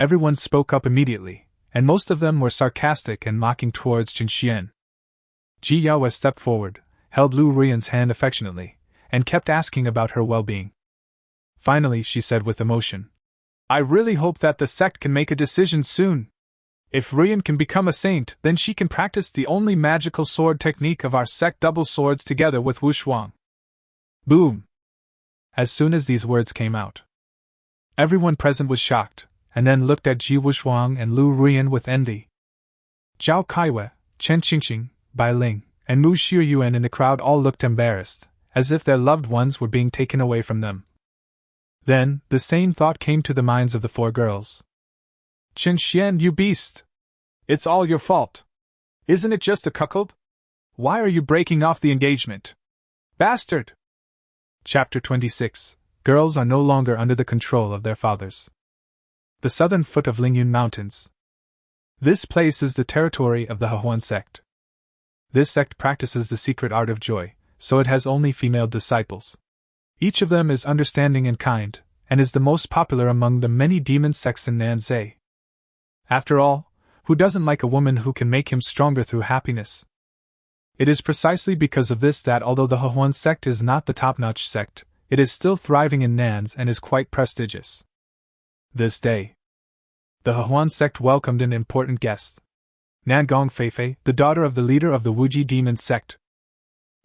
Everyone spoke up immediately, and most of them were sarcastic and mocking towards Chen Xian. Ji Yaoyue stepped forward, held Lu Ruyan's hand affectionately, and kept asking about her well-being. Finally, she said with emotion, I really hope that the sect can make a decision soon. If Ruyan can become a saint, then she can practice the only magical sword technique of our sect, double swords together with Wuxuang. Boom! As soon as these words came out, everyone present was shocked, and then looked at Ji Wuxuang and Lu Ruyan with envy. Zhao Kaiwei, Chen Qingqing, Bai Ling, and Mu Xiuyuan in the crowd all looked embarrassed, as if their loved ones were being taken away from them. Then, the same thought came to the minds of the four girls. Chen Xian, you beast! It's all your fault. Isn't it just a cuckold? Why are you breaking off the engagement? Bastard! Chapter 26. Girls are no longer under the control of their fathers. The southern foot of Lingyun Mountains. This place is the territory of the Hehuan sect. This sect practices the secret art of joy, so it has only female disciples. Each of them is understanding and kind, and is the most popular among the many demon sects in Nanzai. After all, who doesn't like a woman who can make him stronger through happiness? It is precisely because of this that although the Hehuan sect is not the top-notch sect, it is still thriving in Nan's and is quite prestigious. This day, the Hehuan sect welcomed an important guest. Nan Gong Feifei, the daughter of the leader of the Wuji demon sect.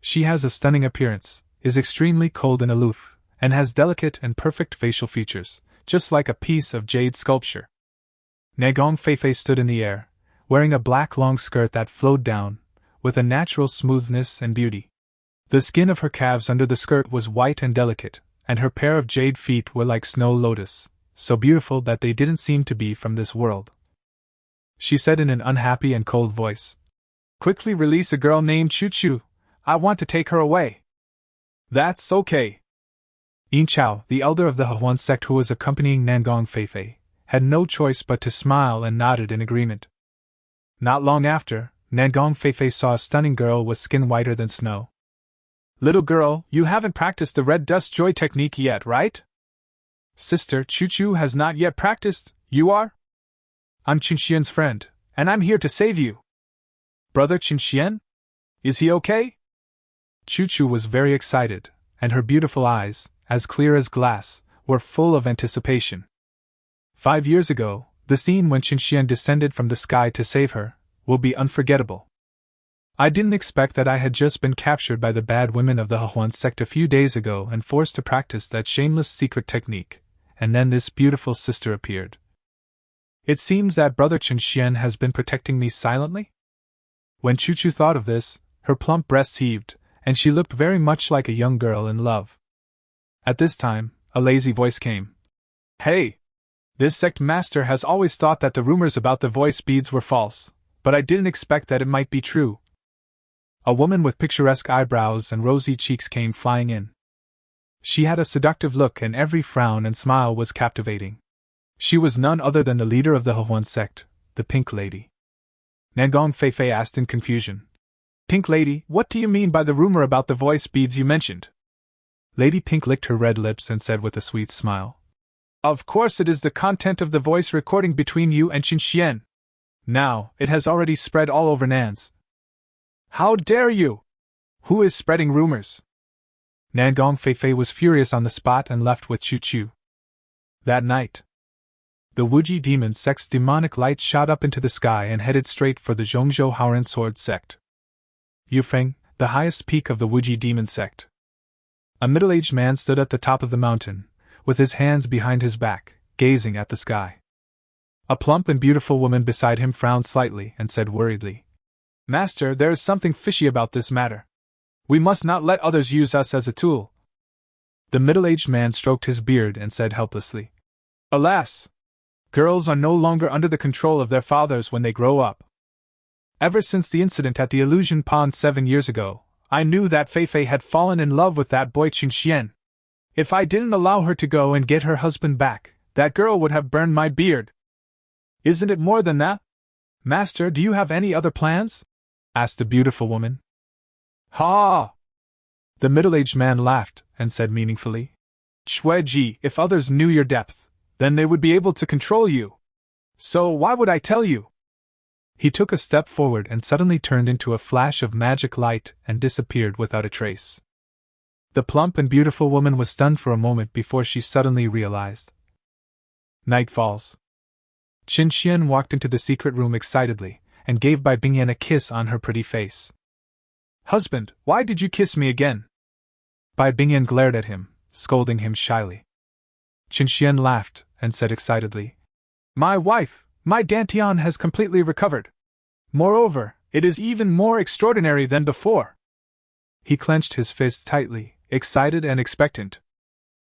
She has a stunning appearance, is extremely cold and aloof, and has delicate and perfect facial features, just like a piece of jade sculpture. Negong Feifei stood in the air, wearing a black long skirt that flowed down, with a natural smoothness and beauty. The skin of her calves under the skirt was white and delicate, and her pair of jade feet were like snow lotus, so beautiful that they didn't seem to be from this world. She said in an unhappy and cold voice, "Quickly release a girl named Chu Chu. I want to take her away." "That's okay." Yin Chao, the elder of the Hehuan sect who was accompanying Nangong Feifei, had no choice but to smile and nodded in agreement. Not long after, Nangong Feifei saw a stunning girl with skin whiter than snow. "Little girl, you haven't practiced the red dust joy technique yet, right?" "Sister, Chu Chu has not yet practiced. You are?" "I'm Qinxian's friend, and I'm here to save you." "Brother Qinxian? Is he okay?" Chu Chu was very excited, and her beautiful eyes, as clear as glass, were full of anticipation. 5 years ago, the scene when Qinxian descended from the sky to save her will be unforgettable. I didn't expect that I had just been captured by the bad women of the Hehuan sect a few days ago and forced to practice that shameless secret technique, and then this beautiful sister appeared. It seems that Brother Qinxian has been protecting me silently? When Chu Chu thought of this, her plump breasts heaved, and she looked very much like a young girl in love. At this time, a lazy voice came. "Hey! This sect master has always thought that the rumors about the voice beads were false, but I didn't expect that it might be true." A woman with picturesque eyebrows and rosy cheeks came flying in. She had a seductive look and every frown and smile was captivating. She was none other than the leader of the Hehuan sect, the Pink Lady. Nangong Feifei asked in confusion. "Pink Lady, what do you mean by the rumor about the voice beads you mentioned?" Lady Pink licked her red lips and said with a sweet smile, "Of course it is the content of the voice recording between you and Qinxian. Now, it has already spread all over Nan's." "How dare you? Who is spreading rumors?" Nangong Feifei was furious on the spot and left with Chu Chu. That night, the Wuji demon sect's demonic lights shot up into the sky and headed straight for the Zhongzhou Haoren Sword sect. Yufeng, the highest peak of the Wuji demon sect. A middle-aged man stood at the top of the mountain, with his hands behind his back, gazing at the sky. A plump and beautiful woman beside him frowned slightly and said worriedly, "Master, there is something fishy about this matter. We must not let others use us as a tool." The middle-aged man stroked his beard and said helplessly, "Alas! Girls are no longer under the control of their fathers when they grow up. Ever since the incident at the Illusion Pond 7 years ago, I knew that Feifei had fallen in love with that boy Qinxian. If I didn't allow her to go and get her husband back, that girl would have burned my beard. Isn't it more than that? Master, do you have any other plans?" asked the beautiful woman. "Ha!" The middle-aged man laughed and said meaningfully, "Shueji, if others knew your depth, then they would be able to control you. So why would I tell you?" He took a step forward and suddenly turned into a flash of magic light and disappeared without a trace. The plump and beautiful woman was stunned for a moment before she suddenly realized. Night falls. Qinxian walked into the secret room excitedly, and gave Bai Bingyan a kiss on her pretty face. "Husband, why did you kiss me again?" Bai Bingyan glared at him, scolding him shyly. Qinxian laughed, and said excitedly, My wife, my Dantian has completely recovered. Moreover, it is even more extraordinary than before. He clenched his fists tightly, excited and expectant.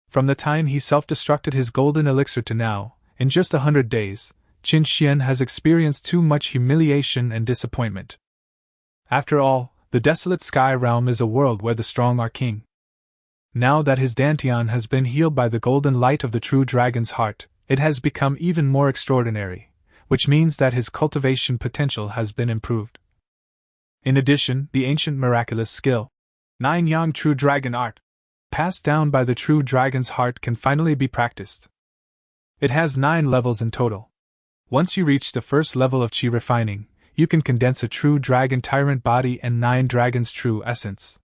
From the time he self-destructed his golden elixir to now, in just 100 days, Qin Xian has experienced too much humiliation and disappointment. After all, the desolate sky realm is a world where the strong are king. Now that his Dantian has been healed by the golden light of the true dragon's heart, it has become even more extraordinary, which means that his cultivation potential has been improved. In addition, the ancient miraculous skill, 9 Yang True Dragon Art, passed down by the true dragon's heart can finally be practiced. It has 9 levels in total. Once you reach the first level of Qi refining, you can condense a true dragon tyrant body and 9 dragons' true essence.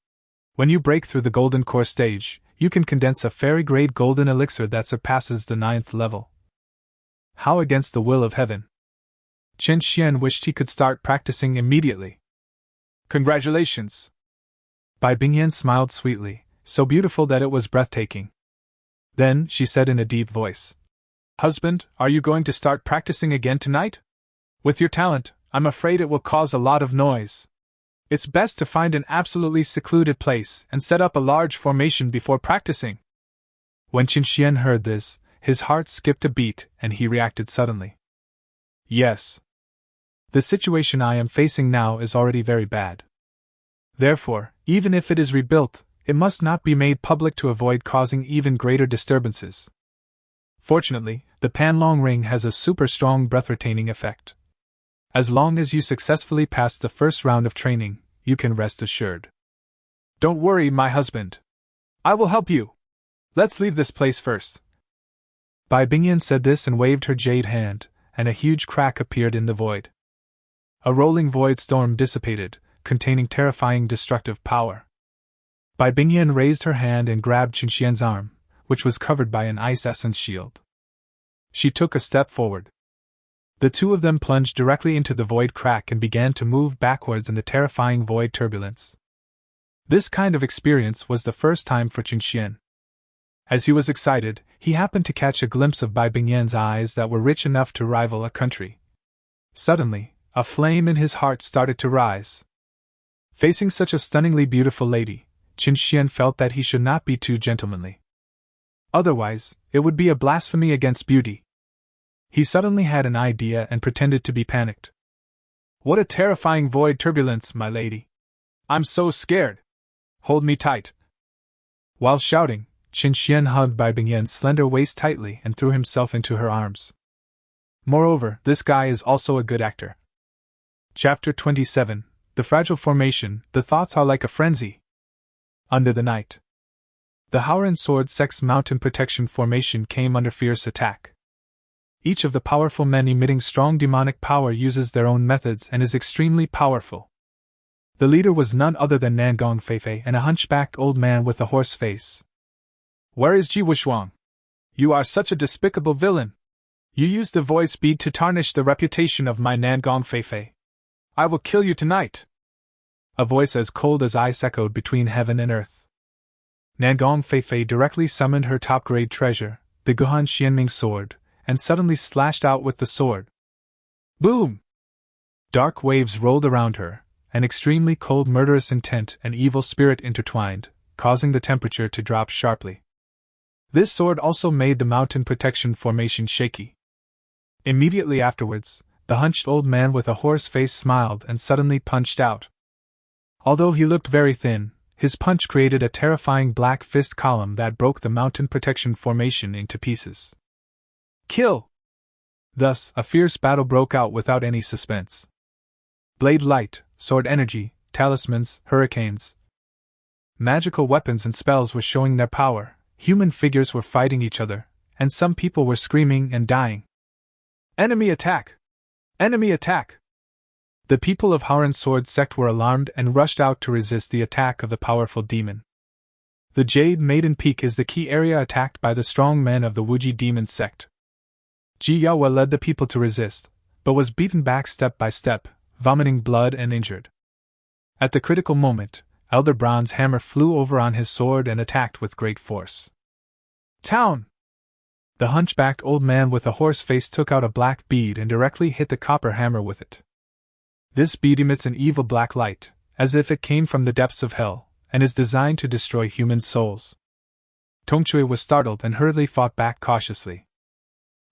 When you break through the golden core stage, you can condense a fairy-grade golden elixir that surpasses the 9th level. How against the will of heaven? Qin Xian wished he could start practicing immediately. Congratulations! Bai Bingyan smiled sweetly, so beautiful that it was breathtaking. Then, she said in a deep voice, Husband, are you going to start practicing again tonight? With your talent, I'm afraid it will cause a lot of noise. It's best to find an absolutely secluded place and set up a large formation before practicing. When Qin Xian heard this, his heart skipped a beat and he reacted suddenly. Yes. The situation I am facing now is already very bad. Therefore, even if it is rebuilt, it must not be made public to avoid causing even greater disturbances. Fortunately, the Panlong ring has a super strong breath-retaining effect. As long as you successfully pass the first round of training, you can rest assured. Don't worry, my husband. I will help you. Let's leave this place first. Bai Bingyan said this and waved her jade hand, and a huge crack appeared in the void. A rolling void storm dissipated, containing terrifying destructive power. Bai Bingyan raised her hand and grabbed Qin Xian's arm, which was covered by an ice essence shield. She took a step forward. The two of them plunged directly into the void crack and began to move backwards in the terrifying void turbulence. This kind of experience was the first time for Qin Xian. As he was excited, he happened to catch a glimpse of Bai Bingyan's eyes that were rich enough to rival a country. Suddenly, a flame in his heart started to rise. Facing such a stunningly beautiful lady, Qin Xian felt that he should not be too gentlemanly. Otherwise, it would be a blasphemy against beauty. He suddenly had an idea and pretended to be panicked. What a terrifying void turbulence, my lady! I'm so scared! Hold me tight! While shouting, Qin Xian hugged Bai Bingyan's slender waist tightly and threw himself into her arms. Moreover, this guy is also a good actor. Chapter 27, The Fragile Formation, The Thoughts Are Like a Frenzy. Under the night. The Howren Sword Sect's mountain protection formation came under fierce attack. Each of the powerful men emitting strong demonic power uses their own methods and is extremely powerful. The leader was none other than Nangong Feifei and a hunchbacked old man with a horse face. Where is Ji Wuxuang? You are such a despicable villain. You used the voice bead to tarnish the reputation of my Nangong Feifei. I will kill you tonight. A voice as cold as ice echoed between heaven and earth. Nangong Feifei directly summoned her top-grade treasure, the Guhan Xianming sword, and suddenly slashed out with the sword. Boom! Dark waves rolled around her, an extremely cold murderous intent and evil spirit intertwined, causing the temperature to drop sharply. This sword also made the mountain protection formation shaky. Immediately afterwards, the hunched old man with a horse face smiled and suddenly punched out. Although he looked very thin, his punch created a terrifying black fist column that broke the mountain protection formation into pieces. Kill! Thus, a fierce battle broke out without any suspense. Blade light, sword energy, talismans, hurricanes. Magical weapons and spells were showing their power, human figures were fighting each other, and some people were screaming and dying. Enemy attack! Enemy attack! The people of Howren Sword Sect were alarmed and rushed out to resist the attack of the powerful demon. The Jade Maiden Peak is the key area attacked by the strong men of the Wuji Demon Sect. Ji Yaoyue led the people to resist, but was beaten back step by step, vomiting blood and injured. At the critical moment, Elder Bronze Hammer flew over on his sword and attacked with great force. Town! The hunchbacked old man with a horse face took out a black bead and directly hit the copper hammer with it. This bead emits an evil black light, as if it came from the depths of hell, and is designed to destroy human souls. Tongchui was startled and hurriedly fought back cautiously.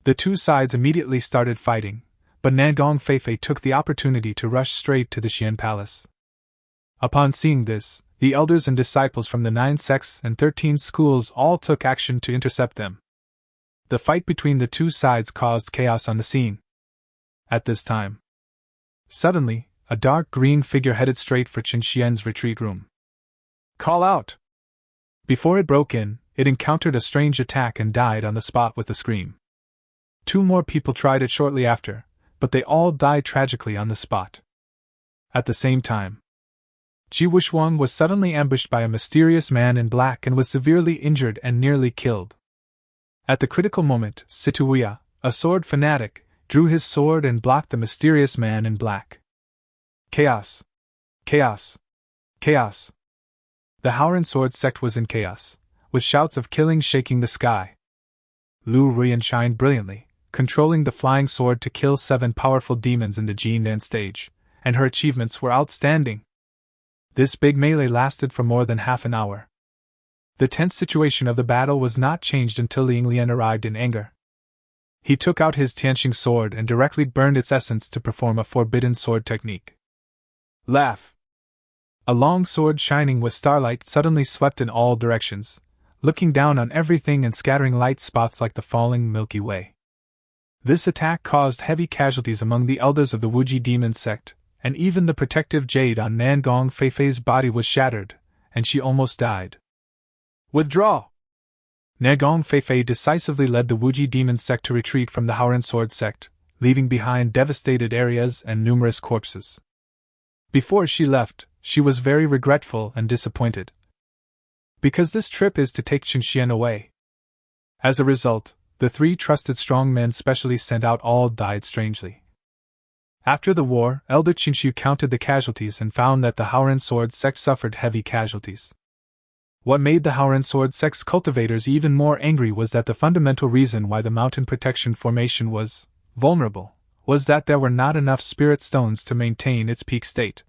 The two sides immediately started fighting, but Nangong Feifei took the opportunity to rush straight to the Xian Palace. Upon seeing this, the elders and disciples from the 9 sects and 13 schools all took action to intercept them. The fight between the two sides caused chaos on the scene. At this time, suddenly, a dark green figure headed straight for Qin Xian's retreat room. "Call out!" Before it broke in, it encountered a strange attack and died on the spot with a scream. 2 more people tried it shortly after, but they all died tragically on the spot. At the same time, Ji Wushuang was suddenly ambushed by a mysterious man in black and was severely injured and nearly killed. At the critical moment, Situya, a sword fanatic, drew his sword and blocked the mysterious man in black. Chaos! Chaos! Chaos! The Haoran sword sect was in chaos, with shouts of killing shaking the sky. Lu Ruyan shined brilliantly, controlling the flying sword to kill 7 powerful demons in the Jinan stage, and her achievements were outstanding. This big melee lasted for more than half an hour. The tense situation of the battle was not changed until Ling Lian arrived in anger. He took out his Tianxing sword and directly burned its essence to perform a forbidden sword technique. Laugh! A long sword shining with starlight suddenly swept in all directions, looking down on everything and scattering light spots like the falling Milky Way. This attack caused heavy casualties among the elders of the Wuji demon sect, and even the protective jade on Nangong Feifei's body was shattered, and she almost died. Withdraw! Nangong Feifei decisively led the Wuji demon sect to retreat from the Haoran sword sect, leaving behind devastated areas and numerous corpses. Before she left, she was very regretful and disappointed, because this trip is to take Qin Xian away. As a result, the 3 trusted strong men specially sent out all died strangely. After the war, Elder Qinshu counted the casualties and found that the Haoran sword sect suffered heavy casualties. What made the Haoran sword sect's cultivators even more angry was that the fundamental reason why the mountain protection formation was vulnerable was that there were not enough spirit stones to maintain its peak state.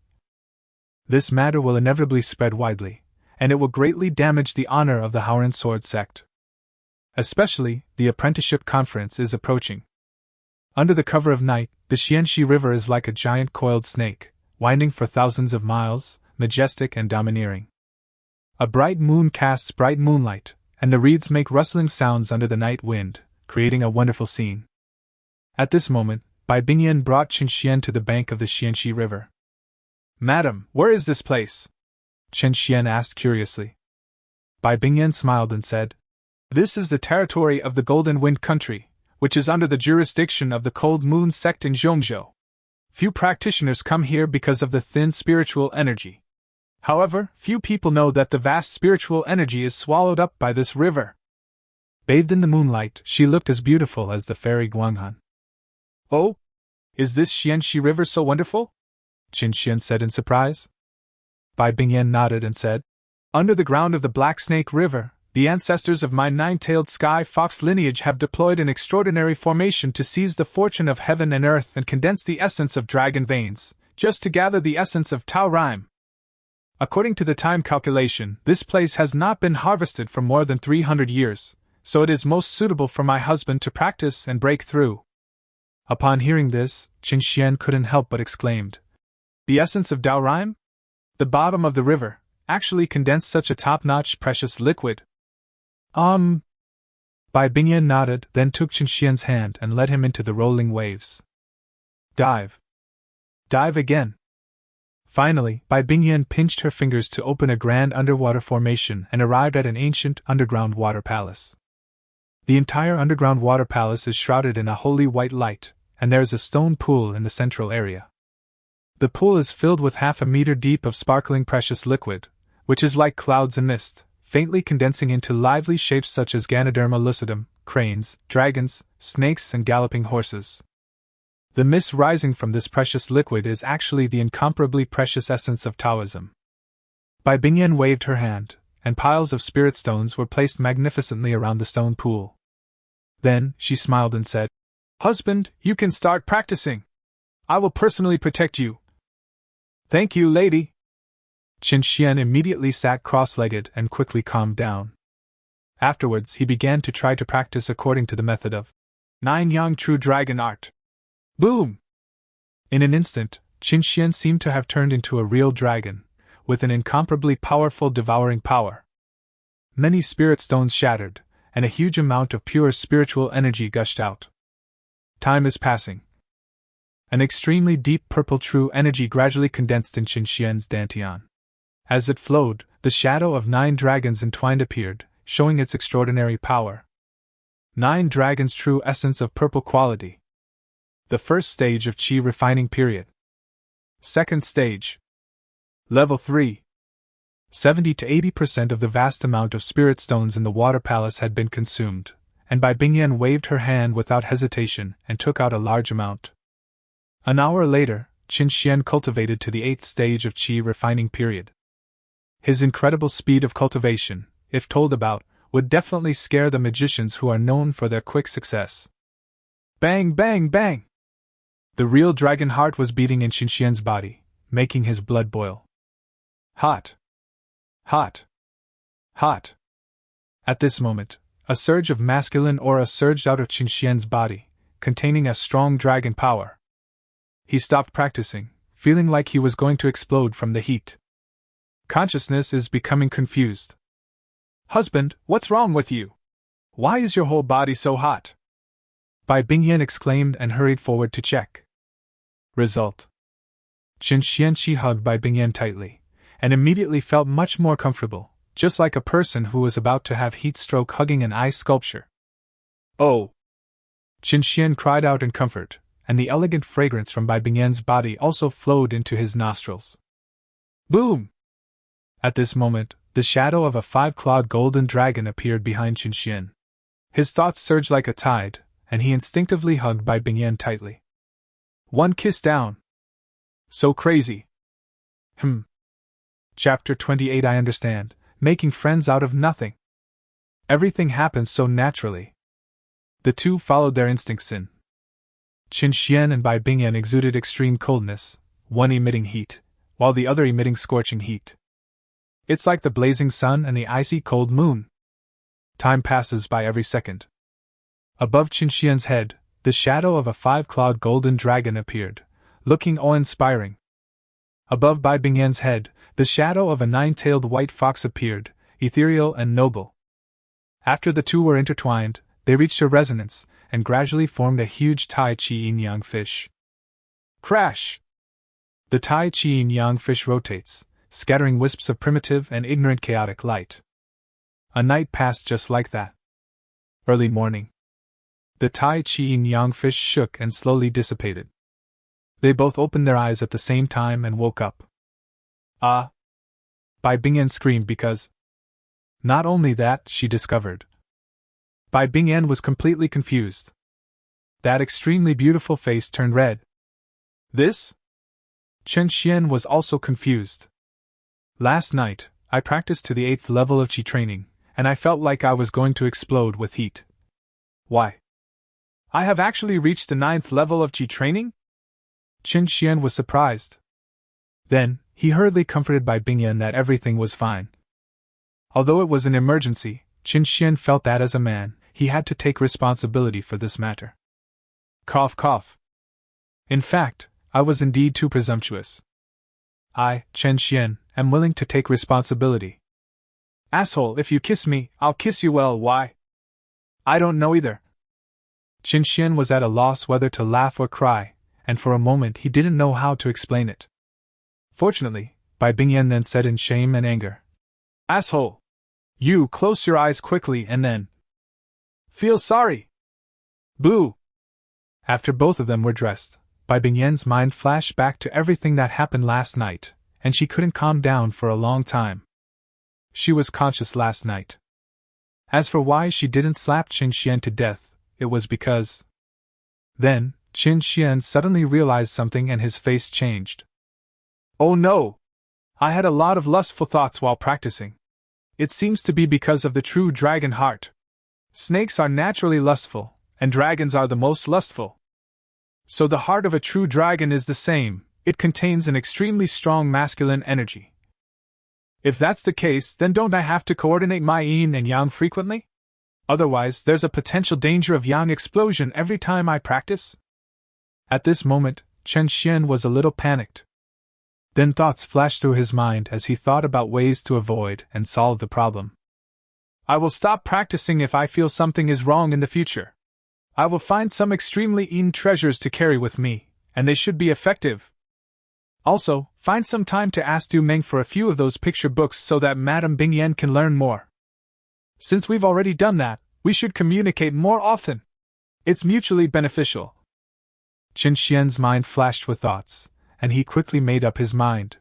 This matter will inevitably spread widely, and it will greatly damage the honor of the Haoran sword sect. Especially, the apprenticeship conference is approaching. Under the cover of night, the Xianxi River is like a giant coiled snake, winding for thousands of miles, majestic and domineering. A bright moon casts bright moonlight, and the reeds make rustling sounds under the night wind, creating a wonderful scene. At this moment, Bai Bingyan brought Qin Xian to the bank of the Xianxi River. "Madam, where is this place?" Qin Xian asked curiously. Bai Bingyan smiled and said, "This is the territory of the Golden Wind Country, which is under the jurisdiction of the Cold Moon sect in Zhongzhou. Few practitioners come here because of the thin spiritual energy. However, few people know that the vast spiritual energy is swallowed up by this river." Bathed in the moonlight, she looked as beautiful as the fairy Guanghan. "Oh? Is this Xianxi River so wonderful?" Qin Xian said in surprise. Bai Bingyan nodded and said, "Under the ground of the Black Snake River, the ancestors of my 9-tailed sky fox lineage have deployed an extraordinary formation to seize the fortune of heaven and earth and condense the essence of dragon veins, just to gather the essence of Tao Rime. According to the time calculation, this place has not been harvested for more than 300 years, so it is most suitable for my husband to practice and break through." Upon hearing this, Qin Xian couldn't help but exclaimed, "The essence of Tao Rime? The bottom of the river actually condensed such a top-notch precious liquid?" Bai Bingyan nodded, then took Qin Xian's hand and led him into the rolling waves. "Dive. Dive again." Finally, Bai Bingyan pinched her fingers to open a grand underwater formation and arrived at an ancient underground water palace. The entire underground water palace is shrouded in a holy white light, and there is a stone pool in the central area. The pool is filled with half a meter deep of sparkling precious liquid, which is like clouds and mist, faintly condensing into lively shapes such as Ganoderma lucidum, cranes, dragons, snakes, and galloping horses. The mist rising from this precious liquid is actually the incomparably precious essence of Taoism. Bai Bingyan waved her hand, and piles of spirit stones were placed magnificently around the stone pool. Then, she smiled and said, "Husband, you can start practicing. I will personally protect you." "Thank you, lady." Qin Xian immediately sat cross-legged and quickly calmed down. Afterwards, he began to try to practice according to the method of 9 Yang True Dragon Art. Boom! In an instant, Qin Xian seemed to have turned into a real dragon, with an incomparably powerful devouring power. Many spirit stones shattered, and a huge amount of pure spiritual energy gushed out. Time is passing. An extremely deep purple true energy gradually condensed in Qin Xian's dantian. As it flowed, the shadow of 9 dragons entwined appeared, showing its extraordinary power. 9 dragons' true essence of purple quality. The first stage of Qi refining period. Second stage. Level 3. 70 to 80% of the vast amount of spirit stones in the water palace had been consumed, and Bai Bingyan waved her hand without hesitation and took out a large amount. An hour later, Qin Xian cultivated to the 8th stage of Qi refining period. His incredible speed of cultivation, if told about, would definitely scare the magicians who are known for their quick success. Bang, bang, bang! The real dragon heart was beating in Qin Xian's body, making his blood boil. Hot! Hot! Hot! At this moment, a surge of masculine aura surged out of Qin Xian's body, containing a strong dragon power. He stopped practicing, feeling like he was going to explode from the heat. Consciousness is becoming confused. "Husband, what's wrong with you? Why is your whole body so hot?" Bai Bingyan exclaimed and hurried forward to check. Result. Qin Xian hugged Bai Bingyan tightly, and immediately felt much more comfortable, just like a person who was about to have heat stroke hugging an ice sculpture. "Oh!" Qin Xian cried out in comfort, and the elegant fragrance from Bai Bingyan's body also flowed into his nostrils. Boom! At this moment, the shadow of a 5-clawed golden dragon appeared behind Qin Xian. His thoughts surged like a tide, and he instinctively hugged Bai Bingyan tightly. One kiss down. So crazy. Chapter 28. I understand, making friends out of nothing. Everything happens so naturally. The two followed their instincts in. Qin Xian and Bai Bingyan exuded extreme coldness, one emitting heat, while the other emitting scorching heat. It's like the blazing sun and the icy cold moon. Time passes by every second. Above Qin Xian's head, the shadow of a 5-clawed golden dragon appeared, looking awe-inspiring. Above Bai Bingyan's head, the shadow of a 9-tailed white fox appeared, ethereal and noble. After the two were intertwined, they reached a resonance, and gradually formed a huge Tai Chi yin-yang fish. Crash! The Tai Chi yin-yang fish rotates, scattering wisps of primitive and ignorant chaotic light. A night passed just like that. Early morning. The Tai Chi yin-yang fish shook and slowly dissipated. They both opened their eyes at the same time and woke up. Ah! Bai Bingyan screamed because... Not only that, she discovered. Bai Bingyan was completely confused. That extremely beautiful face turned red. This? Qin Xian was also confused. Last night, I practiced to the 8th level of Qi training, and I felt like I was going to explode with heat. Why? I have actually reached the 9th level of Qi training? Qin Xian was surprised. Then, he hurriedly comforted Bai Bingyan that everything was fine. Although it was an emergency, Qin Xian felt that as a man, he had to take responsibility for this matter. Cough, cough. In fact, I was indeed too presumptuous. I, Qin Xian, am willing to take responsibility. Asshole, if you kiss me, I'll kiss you well, why? I don't know either. Qin Xian was at a loss whether to laugh or cry, and for a moment he didn't know how to explain it. Fortunately, Bai Bingyan then said in shame and anger. Asshole! You close your eyes quickly and then... Feel sorry! Boo! After both of them were dressed, Bai Bingyan's mind flashed back to everything that happened last night, and she couldn't calm down for a long time. She was conscious last night. As for why she didn't slap Qin Xian to death, it was because... Then, Qin Xian suddenly realized something and his face changed. Oh no! I had a lot of lustful thoughts while practicing. It seems to be because of the true dragon heart. Snakes are naturally lustful, and dragons are the most lustful. So the heart of a true dragon is the same, it contains an extremely strong masculine energy. If that's the case, then don't I have to coordinate my yin and yang frequently? Otherwise, there's a potential danger of yang explosion every time I practice? At this moment, Chen Xian was a little panicked. Then thoughts flashed through his mind as he thought about ways to avoid and solve the problem. I will stop practicing if I feel something is wrong in the future. I will find some extremely yin treasures to carry with me, and they should be effective. Also, find some time to ask Du Meng for a few of those picture books so that Madame Bingyan can learn more. Since we've already done that, we should communicate more often. It's mutually beneficial. Chen Xian's mind flashed with thoughts, and he quickly made up his mind.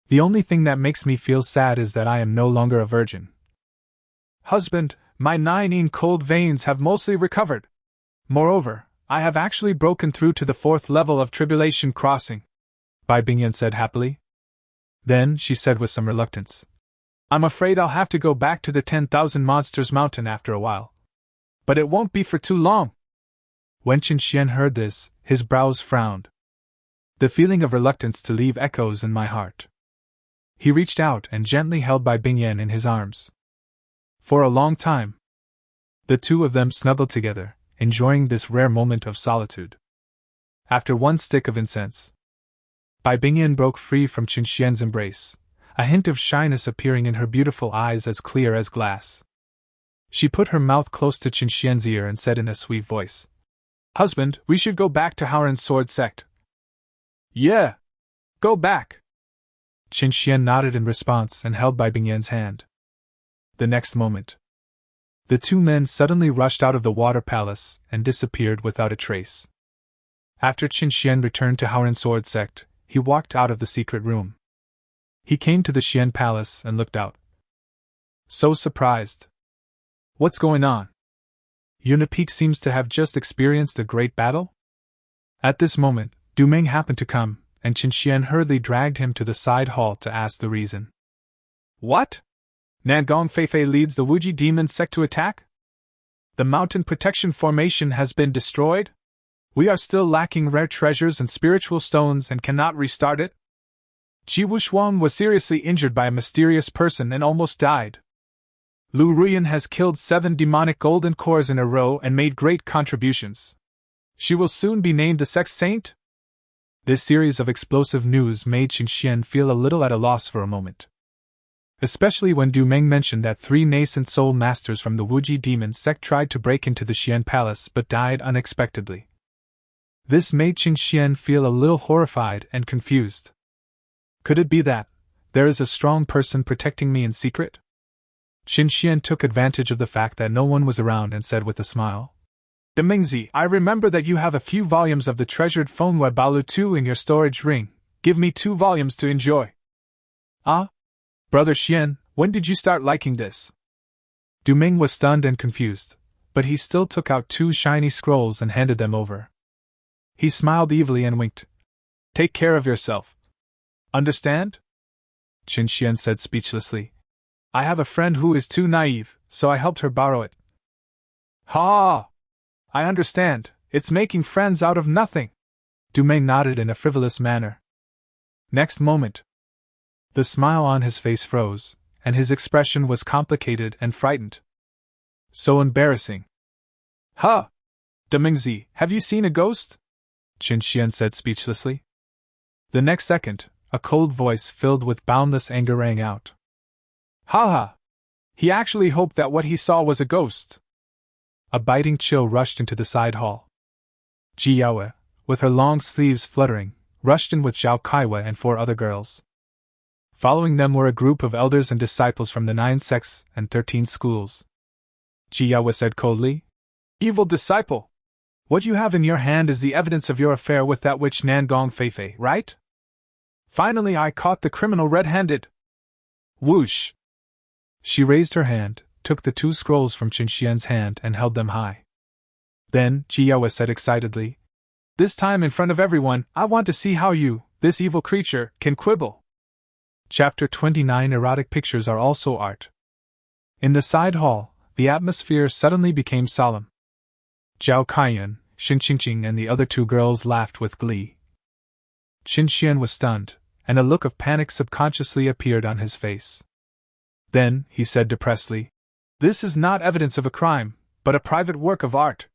The only thing that makes me feel sad is that I am no longer a virgin. Husband, my 9 yin cold veins have mostly recovered. Moreover, I have actually broken through to the 4th level of tribulation crossing, Bai Bingyan said happily. Then, she said with some reluctance, I'm afraid I'll have to go back to the 10,000 Monsters Mountain after a while. But it won't be for too long. When Chen Xian heard this, his brows frowned. The feeling of reluctance to leave echoes in my heart. He reached out and gently held Bai Bingyan in his arms. For a long time, the two of them snuggled together, enjoying this rare moment of solitude. After one stick of incense, Bai Bingyan broke free from Chen Xian's embrace, a hint of shyness appearing in her beautiful eyes as clear as glass. She put her mouth close to Chen Xian's ear and said in a sweet voice, Husband, we should go back to Howren's sword sect. Yeah, go back. Chen Xian nodded in response and held Bai Bingyan's hand. The next moment, the two men suddenly rushed out of the water palace and disappeared without a trace. After Chen Xian returned to Howren's sword sect, he walked out of the secret room. He came to the Xian palace and looked out. So surprised. What's going on? Yaoyue Peak seems to have just experienced a great battle? At this moment, Du Meng happened to come, and Chen Xian hurriedly dragged him to the side hall to ask the reason. What? Nangong Feifei leads the Wuji demon sect to attack? The mountain protection formation has been destroyed? We are still lacking rare treasures and spiritual stones and cannot restart it? Ji Wushuang was seriously injured by a mysterious person and almost died. Lu Ruyan has killed 7 demonic golden cores in a row and made great contributions. She will soon be named the sect saint? This series of explosive news made Chen Xian feel a little at a loss for a moment. Especially when Du Meng mentioned that 3 nascent soul masters from the Wuji demon sect tried to break into the Xian palace but died unexpectedly. This made Chen Xian feel a little horrified and confused. Could it be that there is a strong person protecting me in secret? Chen Xian took advantage of the fact that no one was around and said with a smile, Demingzi, I remember that you have a few volumes of the treasured Fengwei Balu 2 in your storage ring. Give me 2 volumes to enjoy. Ah? Brother Xian, when did you start liking this? Du Meng was stunned and confused, but he still took out 2 shiny scrolls and handed them over. He smiled evilly and winked. Take care of yourself. Understand? Chen Xian said speechlessly. I have a friend who is too naive, so I helped her borrow it. Ha! I understand, it's making friends out of nothing. Du Meng nodded in a frivolous manner. Next moment, the smile on his face froze, and his expression was complicated and frightened. So embarrassing. Ha! Demingzi, have you seen a ghost? Chen Xian said speechlessly. The next second, a cold voice filled with boundless anger rang out. Ha ha! He actually hoped that what he saw was a ghost. A biting chill rushed into the side hall. Ji Yaoyue, with her long sleeves fluttering, rushed in with Zhao Kaiwa and 4 other girls. Following them were a group of elders and disciples from the 9 sects and 13 schools. Ji Yaoyue said coldly, Evil disciple! What you have in your hand is the evidence of your affair with that witch Nangong Feifei, right? Finally I caught the criminal red-handed. Whoosh! She raised her hand, took the 2 scrolls from Chen Xian's hand and held them high. Then, Ji Yaoyue said excitedly, This time in front of everyone, I want to see how you, this evil creature, can quibble. Chapter 29 Erotic pictures are also art. In the side hall, the atmosphere suddenly became solemn. Zhao Kaiyun, Xin Qingqing and the other two girls laughed with glee. Qin Xian was stunned, and a look of panic subconsciously appeared on his face. Then, he said depressedly, "This is not evidence of a crime, but a private work of art."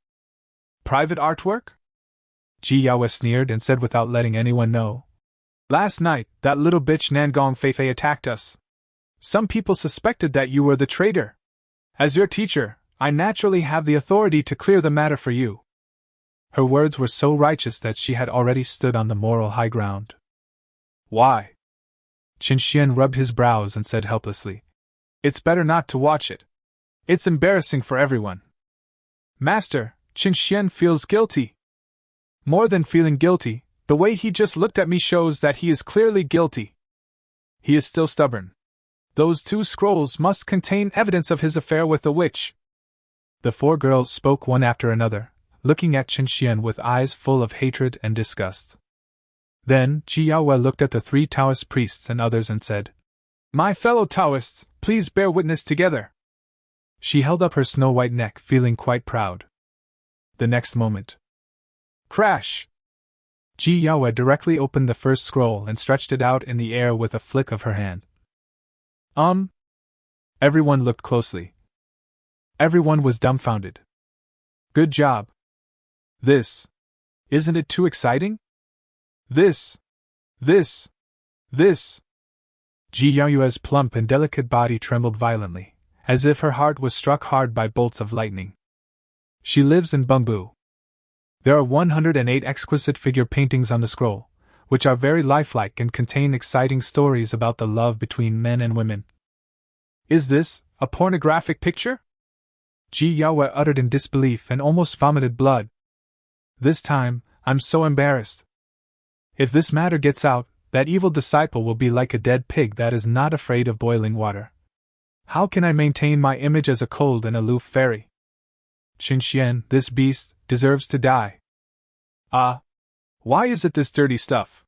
"Private artwork?" Ji Yaoyue sneered and said without letting anyone know. "Last night, that little bitch Nangong Feifei attacked us. Some people suspected that you were the traitor. As your teacher, I naturally have the authority to clear the matter for you." Her words were so righteous that she had already stood on the moral high ground. "Why?" Qin Xian rubbed his brows and said helplessly. "It's better not to watch it. It's embarrassing for everyone." "Master, Qin Xian feels guilty." "More than feeling guilty, the way he just looked at me shows that he is clearly guilty. He is still stubborn. Those 2 scrolls must contain evidence of his affair with the witch." The 4 girls spoke one after another, looking at Qin Xian with eyes full of hatred and disgust. Then, Ji Yaoyue looked at the 3 Taoist priests and others and said, "My fellow Taoists, please bear witness together." She held up her snow-white neck, feeling quite proud. The next moment, crash! Ji Yaoyue directly opened the first scroll and stretched it out in the air with a flick of her hand. Everyone looked closely. Everyone was dumbfounded. "Good job. Isn't it too exciting? This. Ji Yaoyue's plump and delicate body trembled violently, as if her heart was struck hard by bolts of lightning. She lives in Bengbu. There are 108 exquisite figure paintings on the scroll, which are very lifelike and contain exciting stories about the love between men and women. Is this a pornographic picture?" Ji Yaoyue uttered in disbelief and almost vomited blood. "This time, I'm so embarrassed. If this matter gets out, that evil disciple will be like a dead pig that is not afraid of boiling water. How can I maintain my image as a cold and aloof fairy? Qin Xian, this beast, deserves to die. Why is it this dirty stuff?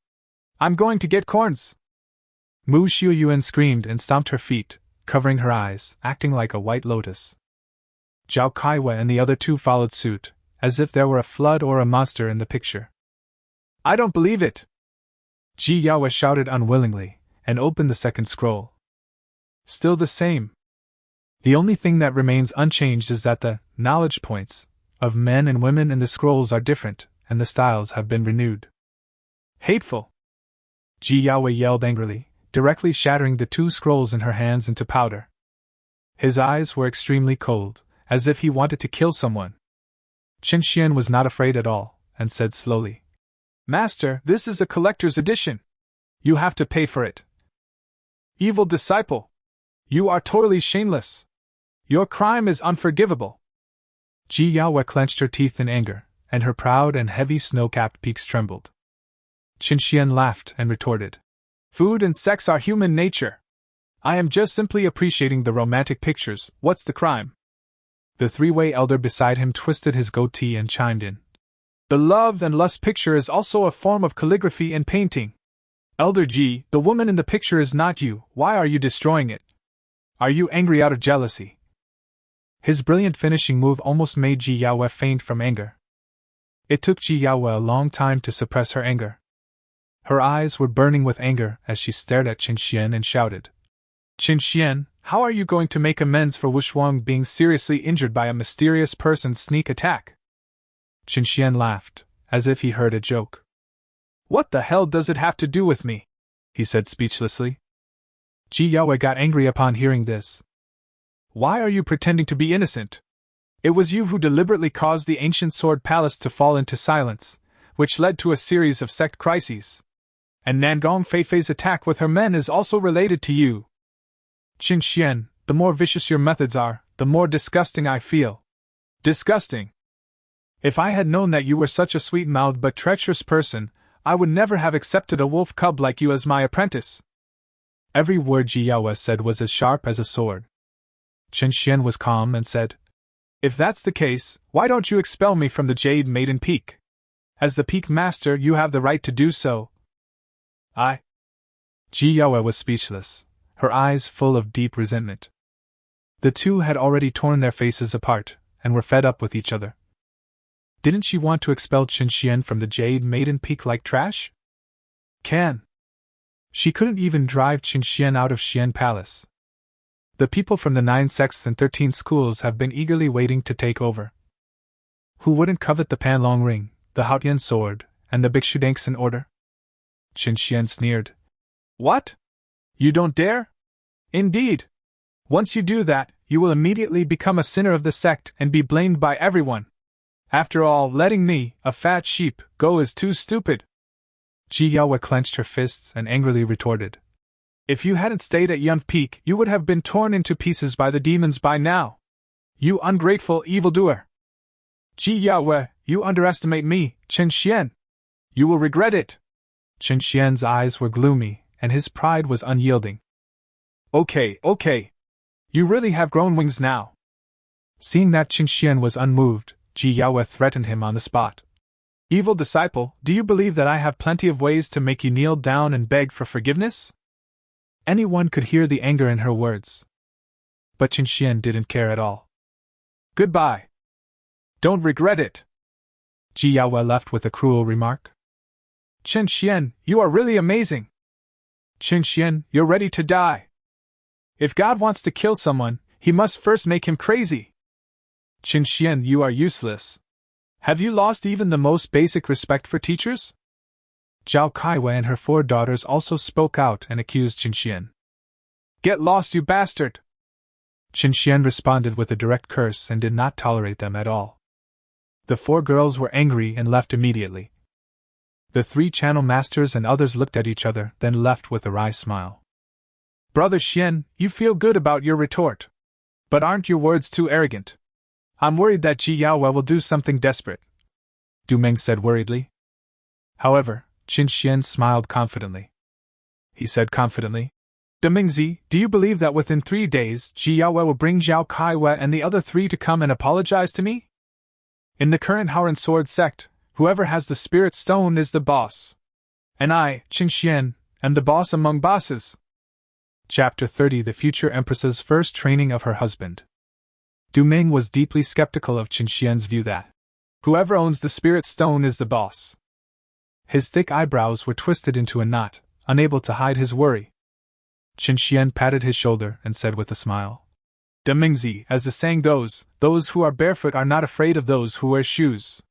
I'm going to get corns!" Mu Xiuyuan screamed and stomped her feet, covering her eyes, acting like a white lotus. Zhao Kaiwei and the other 2 followed suit, as if there were a flood or a monster in the picture. "I don't believe it!" Ji Yaoyue shouted unwillingly, and opened the second scroll. Still the same. The only thing that remains unchanged is that the knowledge points of men and women in the scrolls are different, and the styles have been renewed. "Hateful!" Ji Yaoyue yelled angrily, directly shattering the 2 scrolls in her hands into powder. His eyes were extremely cold, as if he wanted to kill someone. Qin Xian was not afraid at all, and said slowly, "Master, this is a collector's edition. You have to pay for it." "Evil disciple! You are totally shameless. Your crime is unforgivable." Ji Yaoyue clenched her teeth in anger, and her proud and heavy snow-capped peaks trembled. Qin Xian laughed and retorted, "Food and sex are human nature. I am just simply appreciating the romantic pictures. What's the crime?" The 3-way elder beside him twisted his goatee and chimed in. "The love and lust picture is also a form of calligraphy and painting. Elder Ji, the woman in the picture is not you. Why are you destroying it? Are you angry out of jealousy?" His brilliant finishing move almost made Ji Yaoyue faint from anger. It took Ji Yaoyue a long time to suppress her anger. Her eyes were burning with anger as she stared at Qin Xian and shouted, "Qin Xian, how are you going to make amends for Wushuang being seriously injured by a mysterious person's sneak attack?" Qin Xian laughed, as if he heard a joke. "What the hell does it have to do with me?" he said speechlessly. Ji Yaoyue got angry upon hearing this. "Why are you pretending to be innocent? It was you who deliberately caused the ancient sword palace to fall into silence, which led to a series of sect crises. And Nangong Feifei's attack with her men is also related to you. Qin Xian, the more vicious your methods are, the more disgusting I feel. Disgusting! If I had known that you were such a sweet-mouthed but treacherous person, I would never have accepted a wolf cub like you as my apprentice." Every word Ji Yaoyue said was as sharp as a sword. Qin Xian was calm and said, "If that's the case, why don't you expel me from the Jade Maiden Peak? As the Peak Master, you have the right to do so." Ji Yaoyue was speechless, her eyes full of deep resentment. The two had already torn their faces apart, and were fed up with each other. Didn't she want to expel Qin Xian from the Jade Maiden Peak like trash? She couldn't even drive Qin Xian out of Xian Palace. The people from the 9 sects and 13 schools have been eagerly waiting to take over. Who wouldn't covet the Panlong Ring, the Haotian sword, and the Bixudangsen order? Qin Xian sneered. What? You don't dare? Indeed. Once you do that, you will immediately become a sinner of the sect and be blamed by everyone. After all, letting me, a fat sheep, go is too stupid. Ji Yaoyue clenched her fists and angrily retorted. If you hadn't stayed at Yunf Peak, you would have been torn into pieces by the demons by now. You ungrateful evildoer. Ji Yaoyue, you underestimate me, Qin Xian. You will regret it. Qin Xian's eyes were gloomy, and his pride was unyielding. Okay. You really have grown wings now. Seeing that Qin Xian was unmoved, Ji Yaoyue threatened him on the spot. Evil disciple, do you believe that I have plenty of ways to make you kneel down and beg for forgiveness? Anyone could hear the anger in her words. But Qin Xian didn't care at all. Goodbye. Don't regret it. Ji Yaoyue left with a cruel remark. Qin Xian, you are really amazing. Qin Xian, you're ready to die. If God wants to kill someone, he must first make him crazy. Qin Xian, you are useless. Have you lost even the most basic respect for teachers? Zhao Kaiwei and her 4 daughters also spoke out and accused Qin Xian. Get lost, you bastard! Qin Xian responded with a direct curse and did not tolerate them at all. The 4 girls were angry and left immediately. The 3 channel masters and others looked at each other, then left with a wry smile. Brother Xian, you feel good about your retort. But aren't your words too arrogant? I'm worried that Ji Yaoyue will do something desperate, Du Meng said worriedly. However, Qin Xian smiled confidently. He said confidently, Du Mengzi, do you believe that within 3 days Ji Yaoyue will bring Zhao Kaiwei and the other 3 to come and apologize to me? In the current Haoran Sword sect, whoever has the Spirit Stone is the boss. And I, Qin Xian, am the boss among bosses. Chapter 30 The Future Empress's First Training of Her Husband. Du Meng was deeply skeptical of Qin Xian's view that whoever owns the Spirit Stone is the boss. His thick eyebrows were twisted into a knot, unable to hide his worry. Qin Xian patted his shoulder and said with a smile, Du Mengzi, as the saying goes, those who are barefoot are not afraid of those who wear shoes.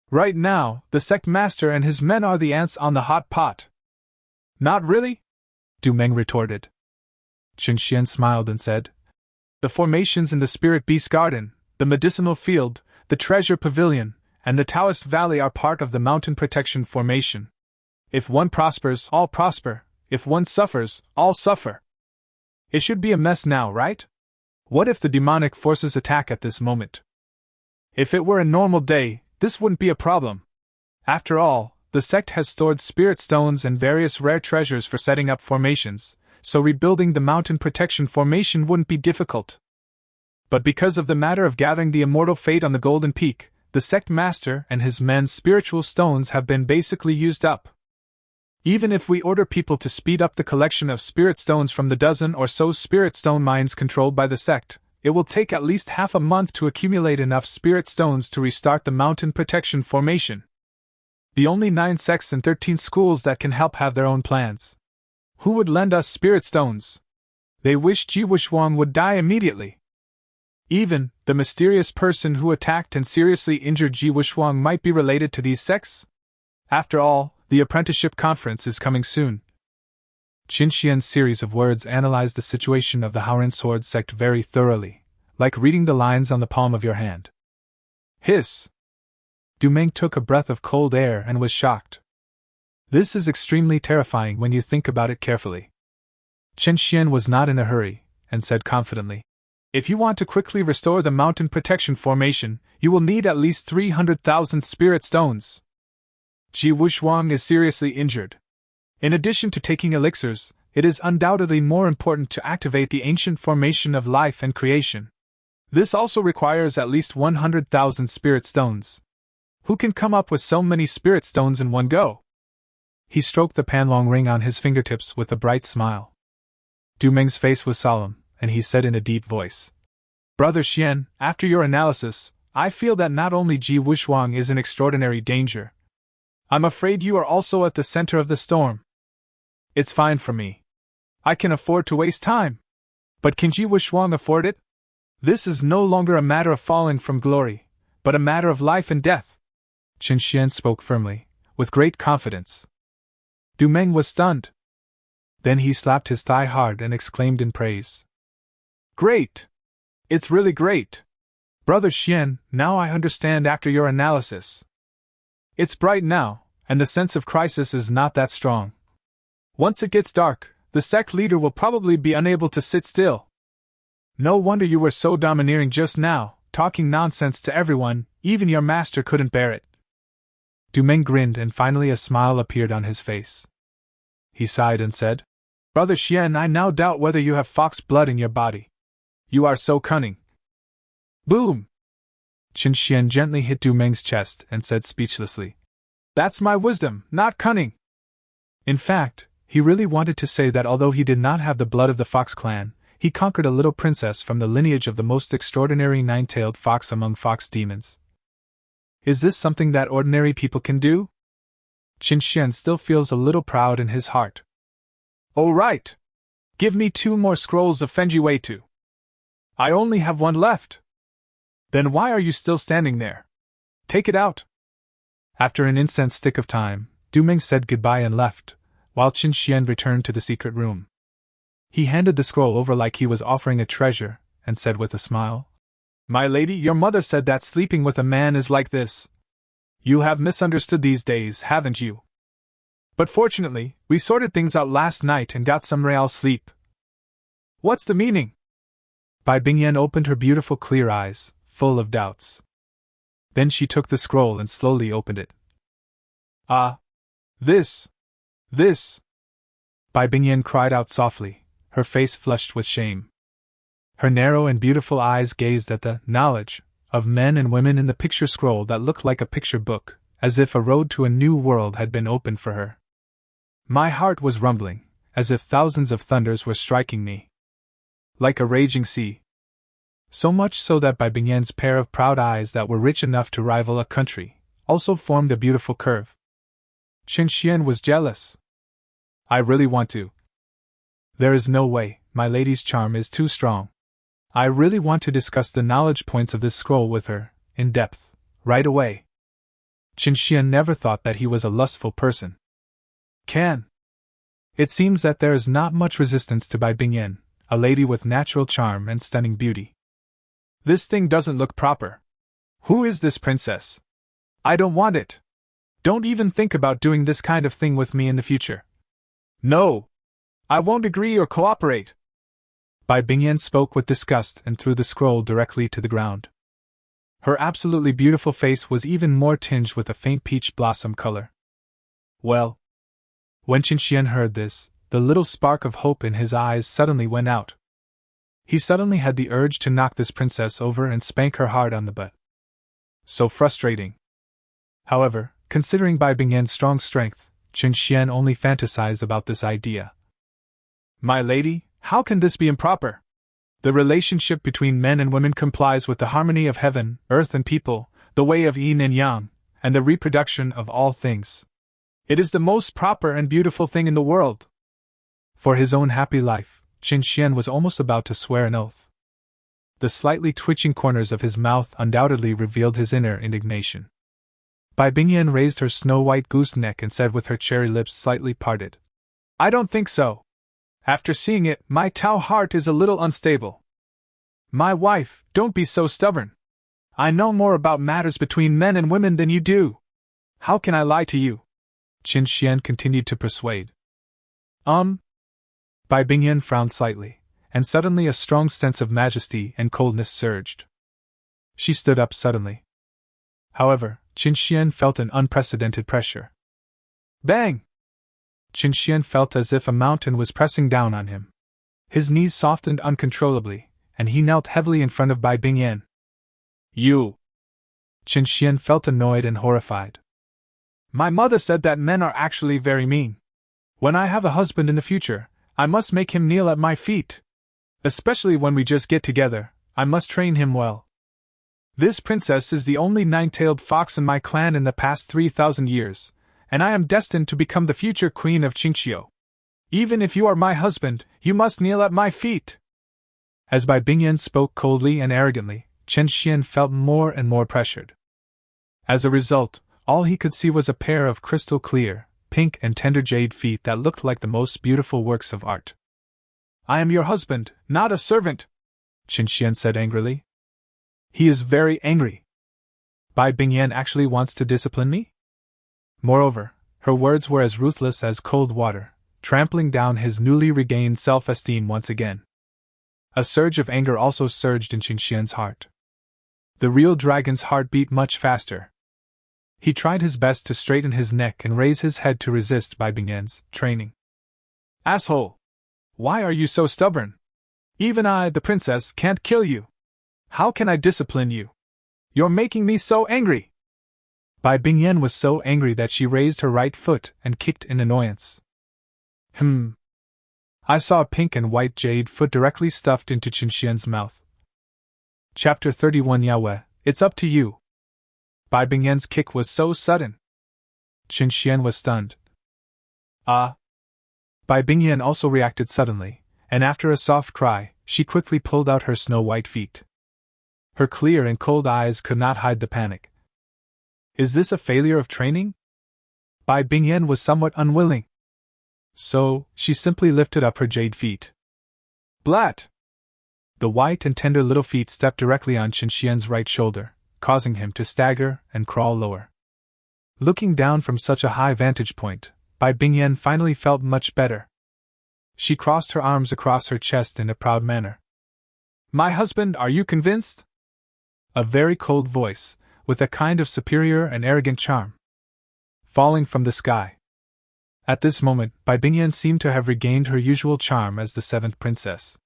Right now, the sect master and his men are the ants on the hot pot. Not really? Du Meng retorted. Qin Xian smiled and said, the formations in the Spirit Beast Garden, the Medicinal Field, the Treasure Pavilion, and the Taoist Valley are part of the Mountain Protection Formation. If one prospers, all prosper. If one suffers, all suffer. It should be a mess now, right? What if the demonic forces attack at this moment? If it were a normal day, this wouldn't be a problem. After all, the sect has stored spirit stones and various rare treasures for setting up formations, so rebuilding the Mountain Protection Formation wouldn't be difficult. But because of the matter of gathering the immortal fate on the Golden Peak, the sect master and his men's spiritual stones have been basically used up. Even if we order people to speed up the collection of spirit stones from the dozen or so spirit stone mines controlled by the sect, it will take at least half a month to accumulate enough spirit stones to restart the Mountain Protection Formation. The only 9 sects and 13 schools that can help have their own plans. Who would lend us spirit stones? They wish Ji Wuxuang would die immediately. Even, the mysterious person who attacked and seriously injured Ji Wuxuang might be related to these sects? After all, the apprenticeship conference is coming soon. Qin Xian's series of words analyzed the situation of the Haoran Sword sect very thoroughly, like reading the lines on the palm of your hand. Hiss! Du Meng took a breath of cold air and was shocked. This is extremely terrifying when you think about it carefully. Qin Xian was not in a hurry, and said confidently, if you want to quickly restore the Mountain Protection Formation, you will need at least 300,000 spirit stones. Ji Wuxuang is seriously injured. In addition to taking elixirs, it is undoubtedly more important to activate the ancient formation of life and creation. This also requires at least 100,000 spirit stones. Who can come up with so many spirit stones in one go? He stroked the Panlong ring on his fingertips with a bright smile. Du Meng's face was solemn, and he said in a deep voice, Brother Xian, after your analysis, I feel that not only Ji Wuxuang is in extraordinary danger. I'm afraid you are also at the center of the storm. It's fine for me. I can afford to waste time. But can Ji Wuxuang afford it? This is no longer a matter of falling from glory, but a matter of life and death. Qin Xian spoke firmly, with great confidence. Du Meng was stunned. Then he slapped his thigh hard and exclaimed in praise. Great! It's really great! Brother Xian, now I understand after your analysis. It's bright now, and the sense of crisis is not that strong. Once it gets dark, the sect leader will probably be unable to sit still. No wonder you were so domineering just now, talking nonsense to everyone, even your master couldn't bear it. Du Meng grinned and finally a smile appeared on his face. He sighed and said, Brother Xian, I now doubt whether you have fox blood in your body. You are so cunning. Boom! Qin Xian gently hit Du Meng's chest and said speechlessly, That's my wisdom, not cunning. In fact, he really wanted to say that although he did not have the blood of the Fox clan, he conquered a little princess from the lineage of the most extraordinary nine-tailed fox among fox demons. Is this something that ordinary people can do? Qin Xian still feels a little proud in his heart. All right. Give me 2 more scrolls of Fenji Weitu. I only have 1 left. Then why are you still standing there? Take it out. After an incensed stick of time, Du Meng said goodbye and left, while Qin Xian returned to the secret room. He handed the scroll over like he was offering a treasure, and said with a smile, My lady, your mother said that sleeping with a man is like this. You have misunderstood these days, haven't you? But fortunately, we sorted things out last night and got some real sleep. What's the meaning? Bai Bingyan opened her beautiful clear eyes, full of doubts. Then she took the scroll and slowly opened it. Ah! This! Bai Bingyan cried out softly, her face flushed with shame. Her narrow and beautiful eyes gazed at the knowledge of men and women in the picture scroll that looked like a picture book, as if a road to a new world had been opened for her. My heart was rumbling, as if thousands of thunders were striking me. Like a raging sea. So much so that Bai Bingyan's pair of proud eyes that were rich enough to rival a country, also formed a beautiful curve. Qin Xian was jealous. I really want to. There is no way, my lady's charm is too strong. I really want to discuss the knowledge points of this scroll with her, in depth, right away. Qin Xian never thought that he was a lustful person. It seems that there is not much resistance to Bai Bingyan, a lady with natural charm and stunning beauty. This thing doesn't look proper. Who is this princess? I don't want it. Don't even think about doing this kind of thing with me in the future. No! I won't agree or cooperate. Bai Bingyan spoke with disgust and threw the scroll directly to the ground. Her absolutely beautiful face was even more tinged with a faint peach blossom color. Well. When Qin Xian heard this, the little spark of hope in his eyes suddenly went out. He suddenly had the urge to knock this princess over and spank her hard on the butt. So frustrating. However, considering Bai Bingyan's strong strength, Qin Xian only fantasized about this idea. My lady, how can this be improper? The relationship between men and women complies with the harmony of heaven, earth and people, the way of yin and yang, and the reproduction of all things. It is the most proper and beautiful thing in the world. For his own happy life, Qin Xian was almost about to swear an oath. The slightly twitching corners of his mouth undoubtedly revealed his inner indignation. Bai Bingyan raised her snow-white goose neck and said with her cherry lips slightly parted, I don't think so. After seeing it, my Tao heart is a little unstable. My wife, don't be so stubborn. I know more about matters between men and women than you do. How can I lie to you? Qin Xian continued to persuade. Bai Bingyan frowned slightly, and suddenly a strong sense of majesty and coldness surged. She stood up suddenly. However, Qin Xian felt an unprecedented pressure. Bang! Qin Xian felt as if a mountain was pressing down on him. His knees softened uncontrollably, and he knelt heavily in front of Bai Bingyan. You! Qin Xian felt annoyed and horrified. My mother said that men are actually very mean. When I have a husband in the future, I must make him kneel at my feet. Especially when we just get together, I must train him well. This princess is the only nine-tailed fox in my clan in the past 3,000 years, and I am destined to become the future queen of Qingqiu. Even if you are my husband, you must kneel at my feet. As Bai Bingyan spoke coldly and arrogantly, Chen Xian felt more and more pressured. As a result, all he could see was a pair of crystal clear, pink and tender jade feet that looked like the most beautiful works of art. I am your husband, not a servant, Chen Xian said angrily. He is very angry. Bai Bingyan actually wants to discipline me? Moreover, her words were as ruthless as cold water, trampling down his newly regained self-esteem once again. A surge of anger also surged in Chen Xian's heart. The real dragon's heart beat much faster. He tried his best to straighten his neck and raise his head to resist Bai Bingyan's training. Asshole! Why are you so stubborn? Even I, the princess, can't kill you. How can I discipline you? You're making me so angry! Bai Bingyan was so angry that she raised her right foot and kicked in annoyance. I saw a pink and white jade foot directly stuffed into Chen Xian's mouth. Chapter 31 Yaoyue, it's up to you. Bai Bingyan's kick was so sudden. Chen Xian was stunned. Bai Bingyan also reacted suddenly, and after a soft cry, she quickly pulled out her snow-white feet. Her clear and cold eyes could not hide the panic. Is this a failure of training? Bai Bingyan was somewhat unwilling. So, she simply lifted up her jade feet. Blat! The white and tender little feet stepped directly on Chen Xian's right shoulder, causing him to stagger and crawl lower. Looking down from such a high vantage point, Bai Bingyan finally felt much better. She crossed her arms across her chest in a proud manner. My husband, are you convinced? A very cold voice, with a kind of superior and arrogant charm. Falling from the sky. At this moment, Bai Bingyan seemed to have regained her usual charm as the seventh princess.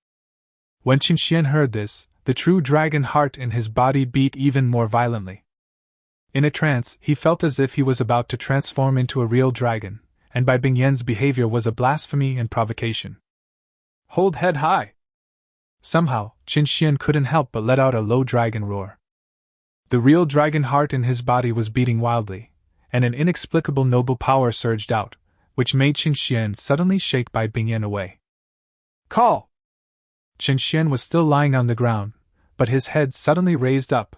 When Chen Xian heard this, the true dragon heart in his body beat even more violently. In a trance, he felt as if he was about to transform into a real dragon, and Bai Bingyan's behavior was a blasphemy and provocation. Hold head high! Somehow, Chen Xian couldn't help but let out a low dragon roar. The real dragon heart in his body was beating wildly, and an inexplicable noble power surged out, which made Chen Xian suddenly shake Bai Bingyan away. Call! Chen Xian was still lying on the ground, but his head suddenly raised up.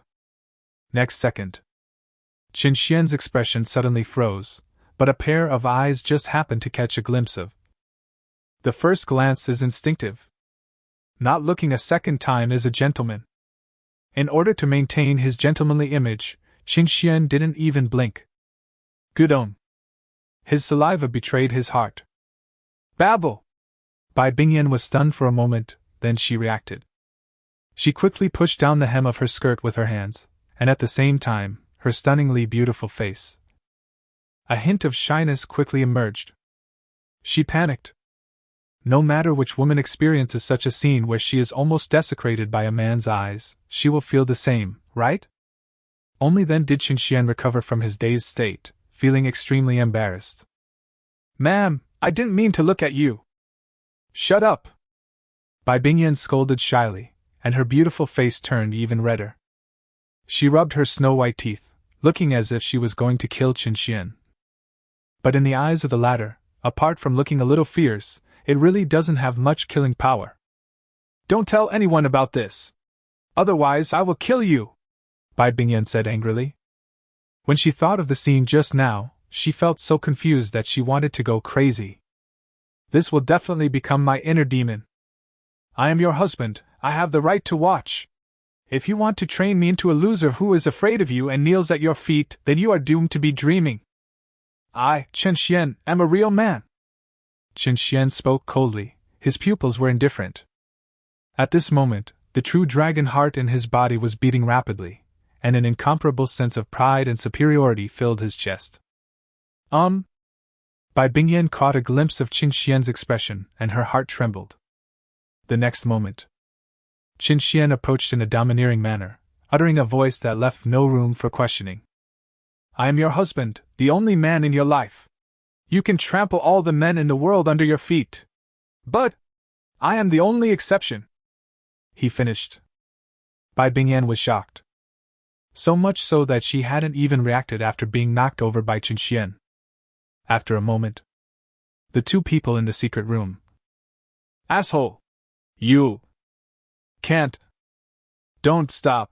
Next second, Chen Xian's expression suddenly froze, but a pair of eyes just happened to catch a glimpse of. The first glance is instinctive. Not looking a second time is a gentleman. In order to maintain his gentlemanly image, Chen Xian didn't even blink. Gudon. His saliva betrayed his heart. Babble! Bai Bingyan was stunned for a moment, then she reacted. She quickly pushed down the hem of her skirt with her hands, and at the same time, her stunningly beautiful face. A hint of shyness quickly emerged. She panicked. No matter which woman experiences such a scene where she is almost desecrated by a man's eyes, she will feel the same, right? Only then did Chen Xian recover from his dazed state, feeling extremely embarrassed. Ma'am, I didn't mean to look at you. Shut up! Bai Bingyan scolded shyly, and her beautiful face turned even redder. She rubbed her snow-white teeth, looking as if she was going to kill Chen Xian. But in the eyes of the latter, apart from looking a little fierce, it really doesn't have much killing power. Don't tell anyone about this. Otherwise I will kill you, Bai Bingyan said angrily. When she thought of the scene just now, she felt so confused that she wanted to go crazy. This will definitely become my inner demon. I am your husband, I have the right to watch. If you want to train me into a loser who is afraid of you and kneels at your feet, then you are doomed to be dreaming. I, Chen Xian, am a real man. Chen Xian spoke coldly, his pupils were indifferent. At this moment, the true dragon heart in his body was beating rapidly, and an incomparable sense of pride and superiority filled his chest. Bai Bingyan caught a glimpse of Chen Xian's expression, and her heart trembled. The next moment, Chen Xian approached in a domineering manner, uttering a voice that left no room for questioning. I am your husband, the only man in your life. You can trample all the men in the world under your feet. But I am the only exception. He finished. Bai Bingyan was shocked. So much so that she hadn't even reacted after being knocked over by Qinxian. After a moment, the two people in the secret room. Asshole! You can't. Don't stop.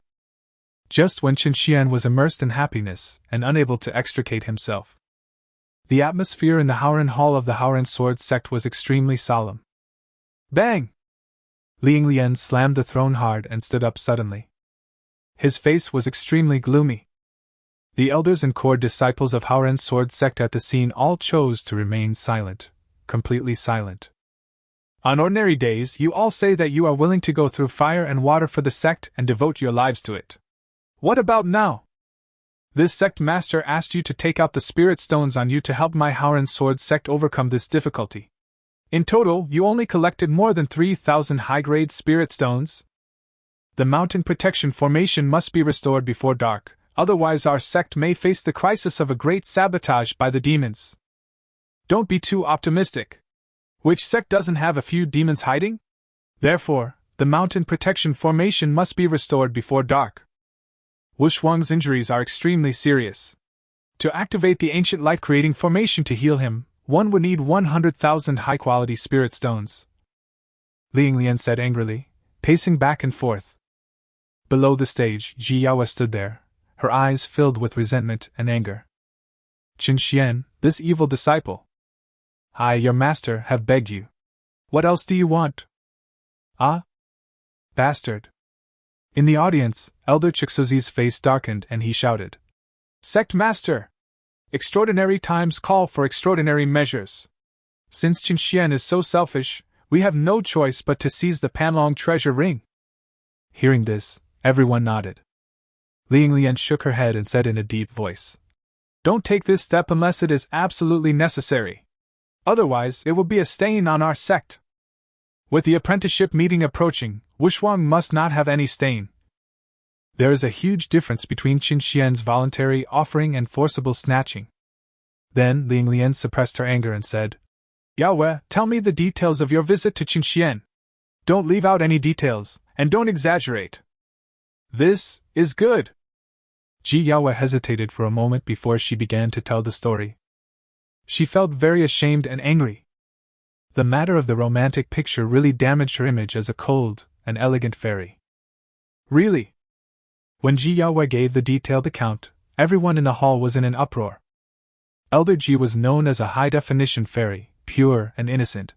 Just when Qinxian was immersed in happiness and unable to extricate himself. The atmosphere in the Howren Hall of the Howren Sword sect was extremely solemn. Bang! Ling Lian slammed the throne hard and stood up suddenly. His face was extremely gloomy. The elders and core disciples of Howren Sword sect at the scene all chose to remain silent, completely silent. On ordinary days, you all say that you are willing to go through fire and water for the sect and devote your lives to it. What about now? This sect master asked you to take out the spirit stones on you to help my Howren Sword sect overcome this difficulty. In total, you only collected more than 3,000 high-grade spirit stones. The mountain protection formation must be restored before dark, otherwise our sect may face the crisis of a great sabotage by the demons. Don't be too optimistic. Which sect doesn't have a few demons hiding? Therefore, the mountain protection formation must be restored before dark. Wu Shuang's injuries are extremely serious. To activate the ancient life-creating formation to heal him, one would need 100,000 high-quality spirit stones. Ling Lian said angrily, pacing back and forth. Below the stage, Ji Yaoyue stood there, her eyes filled with resentment and anger. Qinxian, this evil disciple. I, your master, have begged you. What else do you want? Ah? Bastard. In the audience, Elder Chixozi's face darkened and he shouted. Sect Master! Extraordinary times call for extraordinary measures. Since Qinxian is so selfish, we have no choice but to seize the Panlong treasure ring. Hearing this, everyone nodded. Ling Lian shook her head and said in a deep voice. Don't take this step unless it is absolutely necessary. Otherwise, it will be a stain on our sect. With the apprenticeship meeting approaching, Wu Shuang must not have any stain. There is a huge difference between Qinxian's voluntary offering and forcible snatching. Then Ling Lian suppressed her anger and said, Yaoyue, tell me the details of your visit to Qinxian. Don't leave out any details, and don't exaggerate. This is good. Ji Yaoyue hesitated for a moment before she began to tell the story. She felt very ashamed and angry. The matter of the romantic picture really damaged her image as a cold and elegant fairy. Really? When Ji Yaoyue gave the detailed account, everyone in the hall was in an uproar. Elder Ji was known as a high-definition fairy, pure and innocent.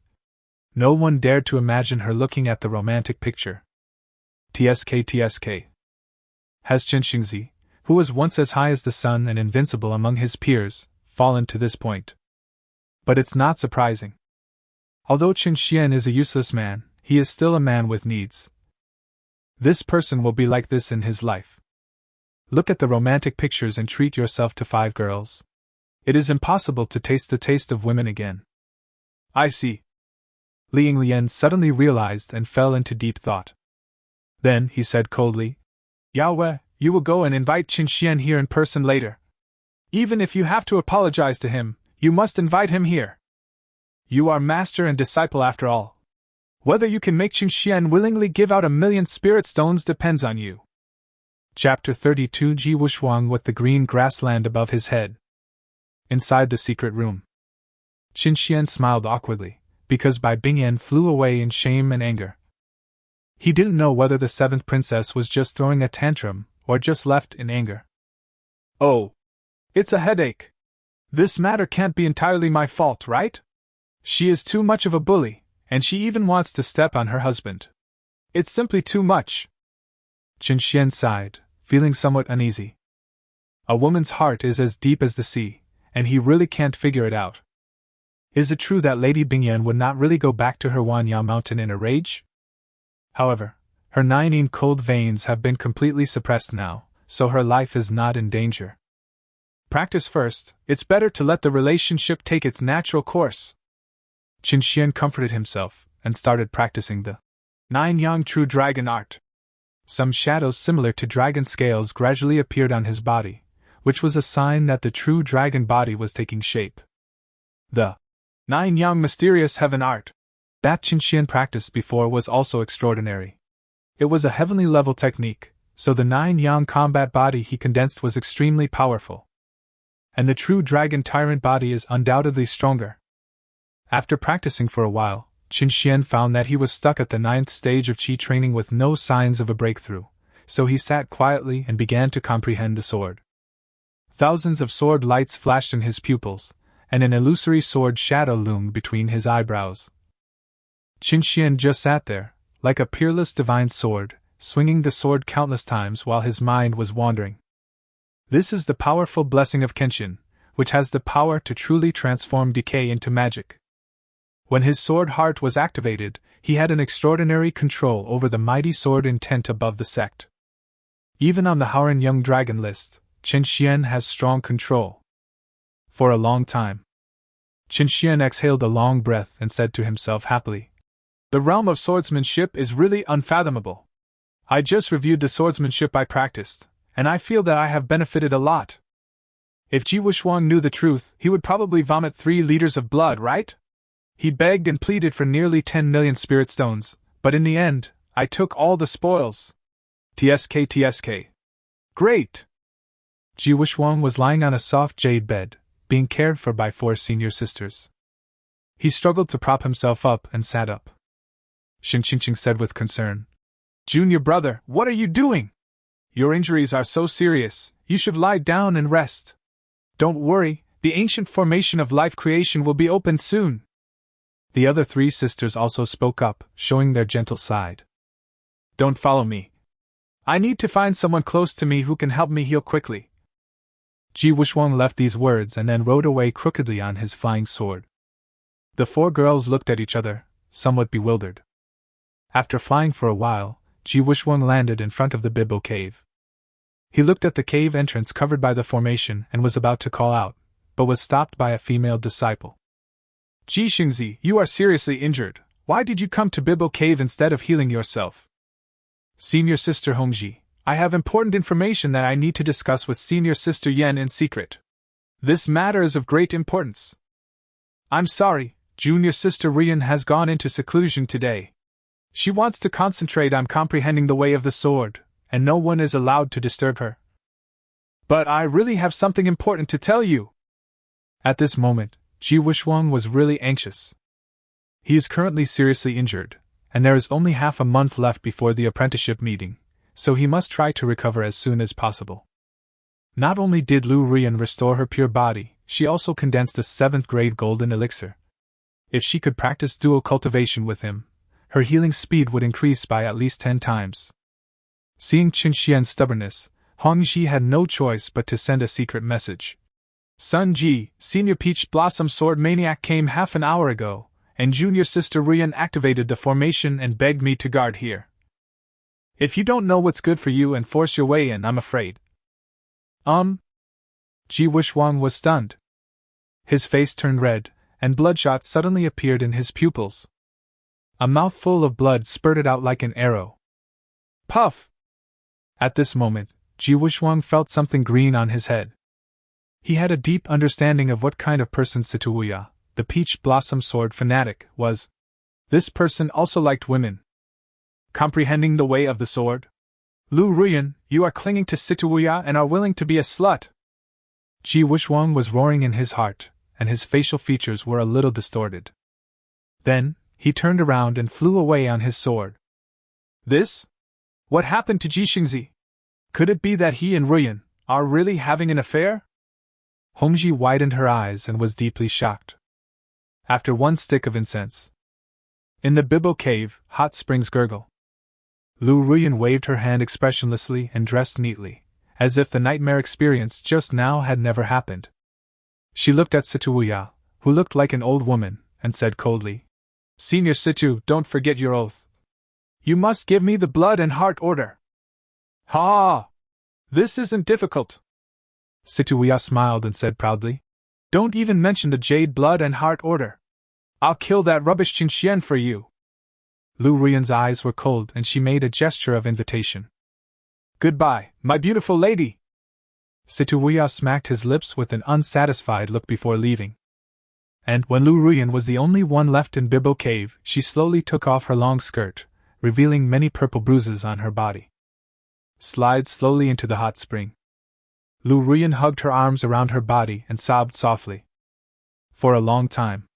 No one dared to imagine her looking at the romantic picture. TSK. Has Qinxingzi, who was once as high as the sun and invincible among his peers, fallen to this point? But it's not surprising. Although Qinxian is a useless man, he is still a man with needs. This person will be like this in his life. Look at the romantic pictures and treat yourself to 5 girls. It is impossible to taste the taste of women again. I see. Ling Lian suddenly realized and fell into deep thought. Then he said coldly, Yaoyue, you will go and invite Qinxian here in person later. Even if you have to apologize to him, you must invite him here. You are master and disciple after all. Whether you can make Qinxian willingly give out 1,000,000 spirit stones depends on you. Chapter 32 Ji Wu Shuang with the green grassland above his head. Inside the secret room. Qinxian smiled awkwardly, because Bai Bingyan flew away in shame and anger. He didn't know whether the 7th princess was just throwing a tantrum, or just left in anger. Oh. It's a headache. This matter can't be entirely my fault, right? She is too much of a bully, and she even wants to step on her husband. It's simply too much. Qinxian sighed, feeling somewhat uneasy. A woman's heart is as deep as the sea, and he really can't figure it out. Is it true that Lady Bingyan would not really go back to her Wanya mountain in a rage? However, her 9 cold veins have been completely suppressed now, so her life is not in danger. Practice first, it's better to let the relationship take its natural course. Qinxian comforted himself, and started practicing the 9 true dragon art. Some shadows similar to dragon scales gradually appeared on his body, which was a sign that the true dragon body was taking shape. The 9 mysterious heaven art that Qinxian practiced before was also extraordinary. It was a heavenly level technique, so the 9-yang combat body he condensed was extremely powerful. And the true dragon tyrant body is undoubtedly stronger. After practicing for a while, Qin Xian found that he was stuck at the 9th stage of qi training with no signs of a breakthrough, so he sat quietly and began to comprehend the sword. Thousands of sword lights flashed in his pupils, and an illusory sword shadow loomed between his eyebrows. Qin Xian just sat there, like a peerless divine sword, swinging the sword countless times while his mind was wandering. This is the powerful blessing of Kenshin, which has the power to truly transform decay into magic. When his sword heart was activated, he had an extraordinary control over the mighty sword intent above the sect. Even on the Howren Young Dragon list, Qin Xian has strong control. For a long time, Qin Xian exhaled a long breath and said to himself happily, "The realm of swordsmanship is really unfathomable. I just reviewed the swordsmanship I practiced, and I feel that I have benefited a lot. If Ji Wuxuang knew the truth, he would probably vomit 3 liters of blood, right? He begged and pleaded for nearly 10 million spirit stones, but in the end, I took all the spoils. TSK. Great!" Ji Wuxuang was lying on a soft jade bed, being cared for by 4 senior sisters. He struggled to prop himself up and sat up. Xing Qingqing said with concern, "Junior brother, what are you doing? Your injuries are so serious, you should lie down and rest. Don't worry, the ancient formation of life creation will be opened soon." The other 3 sisters also spoke up, showing their gentle side. "Don't follow me. I need to find someone close to me who can help me heal quickly." Ji Wuxuang left these words and then rode away crookedly on his flying sword. The 4 girls looked at each other, somewhat bewildered. After flying for a while, Ji Wuxuang landed in front of the Bibbo cave. He looked at the cave entrance covered by the formation and was about to call out, but was stopped by a female disciple. "Ji Xingzi, you are seriously injured. Why did you come to Bibbo cave instead of healing yourself?" "Senior Sister Hongji, I have important information that I need to discuss with Senior Sister Yen in secret. This matter is of great importance." "I'm sorry, Junior Sister Rian has gone into seclusion today. She wants to concentrate on comprehending the way of the sword, and no one is allowed to disturb her." "But I really have something important to tell you." At this moment, Ji Wuxuang was really anxious. He is currently seriously injured, and there is only half a month left before the apprenticeship meeting, so he must try to recover as soon as possible. Not only did Lu Rian restore her pure body, she also condensed a 7th-grade golden elixir. If she could practice dual cultivation with him, her healing speed would increase by at least 10 times. Seeing Qin Xian's stubbornness, Hongji had no choice but to send a secret message. "Sun Ji, Senior Peach Blossom Sword Maniac came half an hour ago, and Junior Sister Rian activated the formation and begged me to guard here. If you don't know what's good for you and force your way in, I'm afraid." Ji Wuxuang was stunned. His face turned red, and bloodshot suddenly appeared in his pupils. A mouthful of blood spurted out like an arrow. Puff! At this moment, Ji Wuxuang felt something green on his head. He had a deep understanding of what kind of person Situya, the peach blossom sword fanatic, was. This person also liked women. Comprehending the way of the sword? "Lu Ruyan, you are clinging to Situya and are willing to be a slut." Ji Wuxuang was roaring in his heart, and his facial features were a little distorted. Then, he turned around and flew away on his sword. This? What happened to Ji Xingzi? Could it be that he and Ruyan are really having an affair? Hongji widened her eyes and was deeply shocked. After 1 stick of incense. In the Bibbo cave, hot springs gurgle. Lu Ruyan waved her hand expressionlessly and dressed neatly, as if the nightmare experience just now had never happened. She looked at Situya, who looked like an old woman, and said coldly, "Senior Situ, don't forget your oath. You must give me the blood and heart order." "Ha! This isn't difficult." Situya smiled and said proudly, "Don't even mention the jade blood and heart order. I'll kill that rubbish Qinxian for you." Lu Ruyan's eyes were cold and she made a gesture of invitation. "Goodbye, my beautiful lady." Situya smacked his lips with an unsatisfied look before leaving. And when Lu Ruyan was the only one left in Bibbo Cave, she slowly took off her long skirt, revealing many purple bruises on her body. Slide slowly into the hot spring. Lu Ruyan hugged her arms around her body and sobbed softly. For a long time,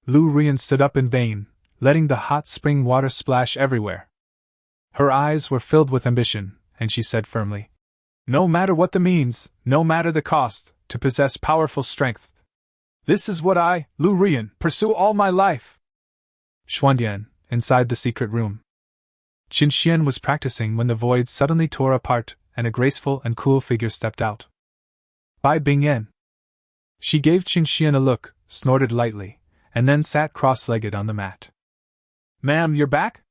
Lu Ruyan stood up in vain, letting the hot spring water splash everywhere. Her eyes were filled with ambition, and she said firmly, "No matter what the means, no matter the cost, to possess powerful strength. This is what I, Lu Ruyan, pursue all my life." Xuandian, inside the secret room. Qin Xian was practicing when the void suddenly tore apart and a graceful and cool figure stepped out. Bai Bingyan. She gave Qin Xian a look, snorted lightly, and then sat cross-legged on the mat. "Ma'am, you're back?"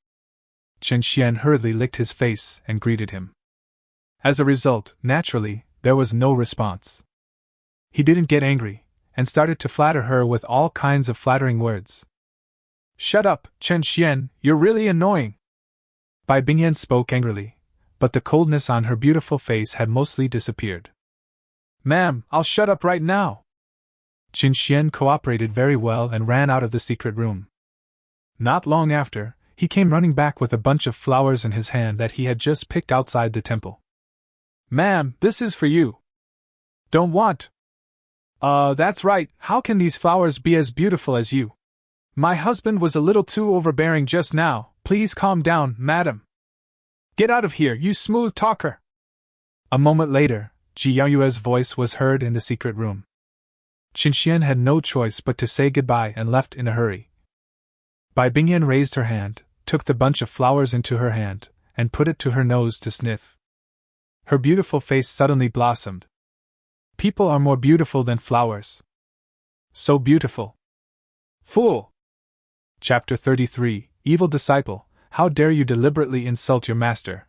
Qin Xian hurriedly licked his face and greeted him. As a result, naturally, there was no response. He didn't get angry, and started to flatter her with all kinds of flattering words. "Shut up, Qin Xian, you're really annoying." Bai Bingyan spoke angrily, but the coldness on her beautiful face had mostly disappeared. "Ma'am, I'll shut up right now." Qin Xian cooperated very well and ran out of the secret room. Not long after, he came running back with a bunch of flowers in his hand that he had just picked outside the temple. "Ma'am, this is for you." "Don't want." That's right, how can these flowers be as beautiful as you? My husband was a little too overbearing just now, please calm down, madam." "Get out of here, you smooth talker!" A moment later, Ji Yaoyue's voice was heard in the secret room. Qin Xian had no choice but to say goodbye and left in a hurry. Bai Bingyan raised her hand, took the bunch of flowers into her hand, and put it to her nose to sniff. Her beautiful face suddenly blossomed. People are more beautiful than flowers. So beautiful. Fool! Chapter 33, Evil Disciple, how dare you deliberately insult your master?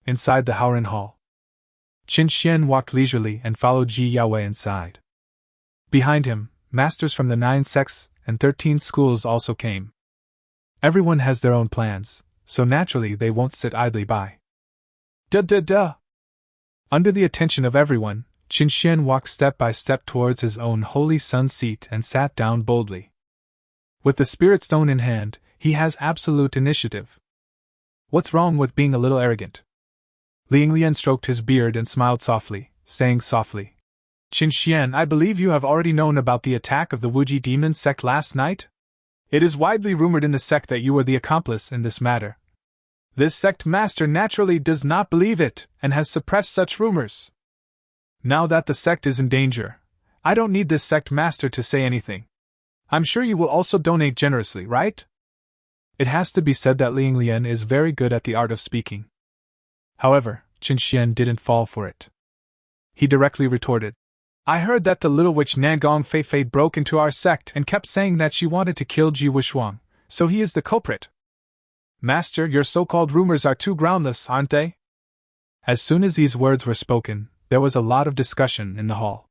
Inside the Haoren Hall, Qin Xian walked leisurely and followed Ji Yaoyue inside. Behind him, masters from the 9 sects and 13 schools also came. Everyone has their own plans, so naturally they won't sit idly by. Duh. Under the attention of everyone, Qin Xian walked step by step towards his own holy sun seat and sat down boldly. With the spirit stone in hand, he has absolute initiative. What's wrong with being a little arrogant? Ling Lian stroked his beard and smiled softly, saying softly, "Qin Xian, I believe you have already known about the attack of the Wuji demon sect last night? It is widely rumored in the sect that you were the accomplice in this matter. This sect master naturally does not believe it, and has suppressed such rumors. Now that the sect is in danger, I don't need this sect master to say anything. I'm sure you will also donate generously, right?" It has to be said that Ling Lian is very good at the art of speaking. However, Qin Xian didn't fall for it. He directly retorted, "I heard that the little witch Nangong Feifei broke into our sect and kept saying that she wanted to kill Ji Wushuang, so he is the culprit. Master, your so-called rumors are too groundless, aren't they?" As soon as these words were spoken, there was a lot of discussion in the hall.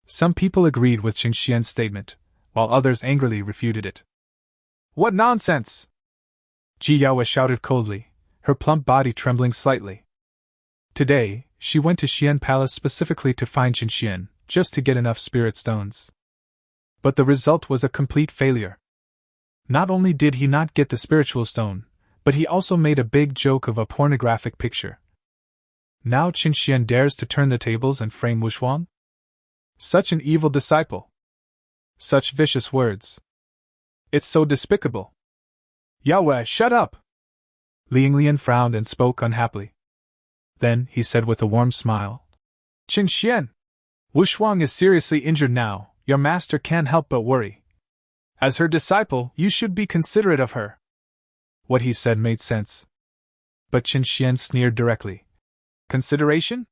Some people agreed with Qin Xian's statement, while others angrily refuted it. "What nonsense!" Ji Yaoyue shouted coldly, her plump body trembling slightly. Today, she went to Xian Palace specifically to find Qin Xian, just to get enough spirit stones. But the result was a complete failure. Not only did he not get the spiritual stone, but he also made a big joke of a pornographic picture. Now Qin Xian dares to turn the tables and frame Wushuang? Such an evil disciple. Such vicious words. It's so despicable. "Yaoyue, shut up!" Ling Lian frowned and spoke unhappily. Then he said with a warm smile, "Qin Xian, Wushuang is seriously injured now, your master can't help but worry. As her disciple, you should be considerate of her." What he said made sense. But Qin Xian sneered directly. "Consideration?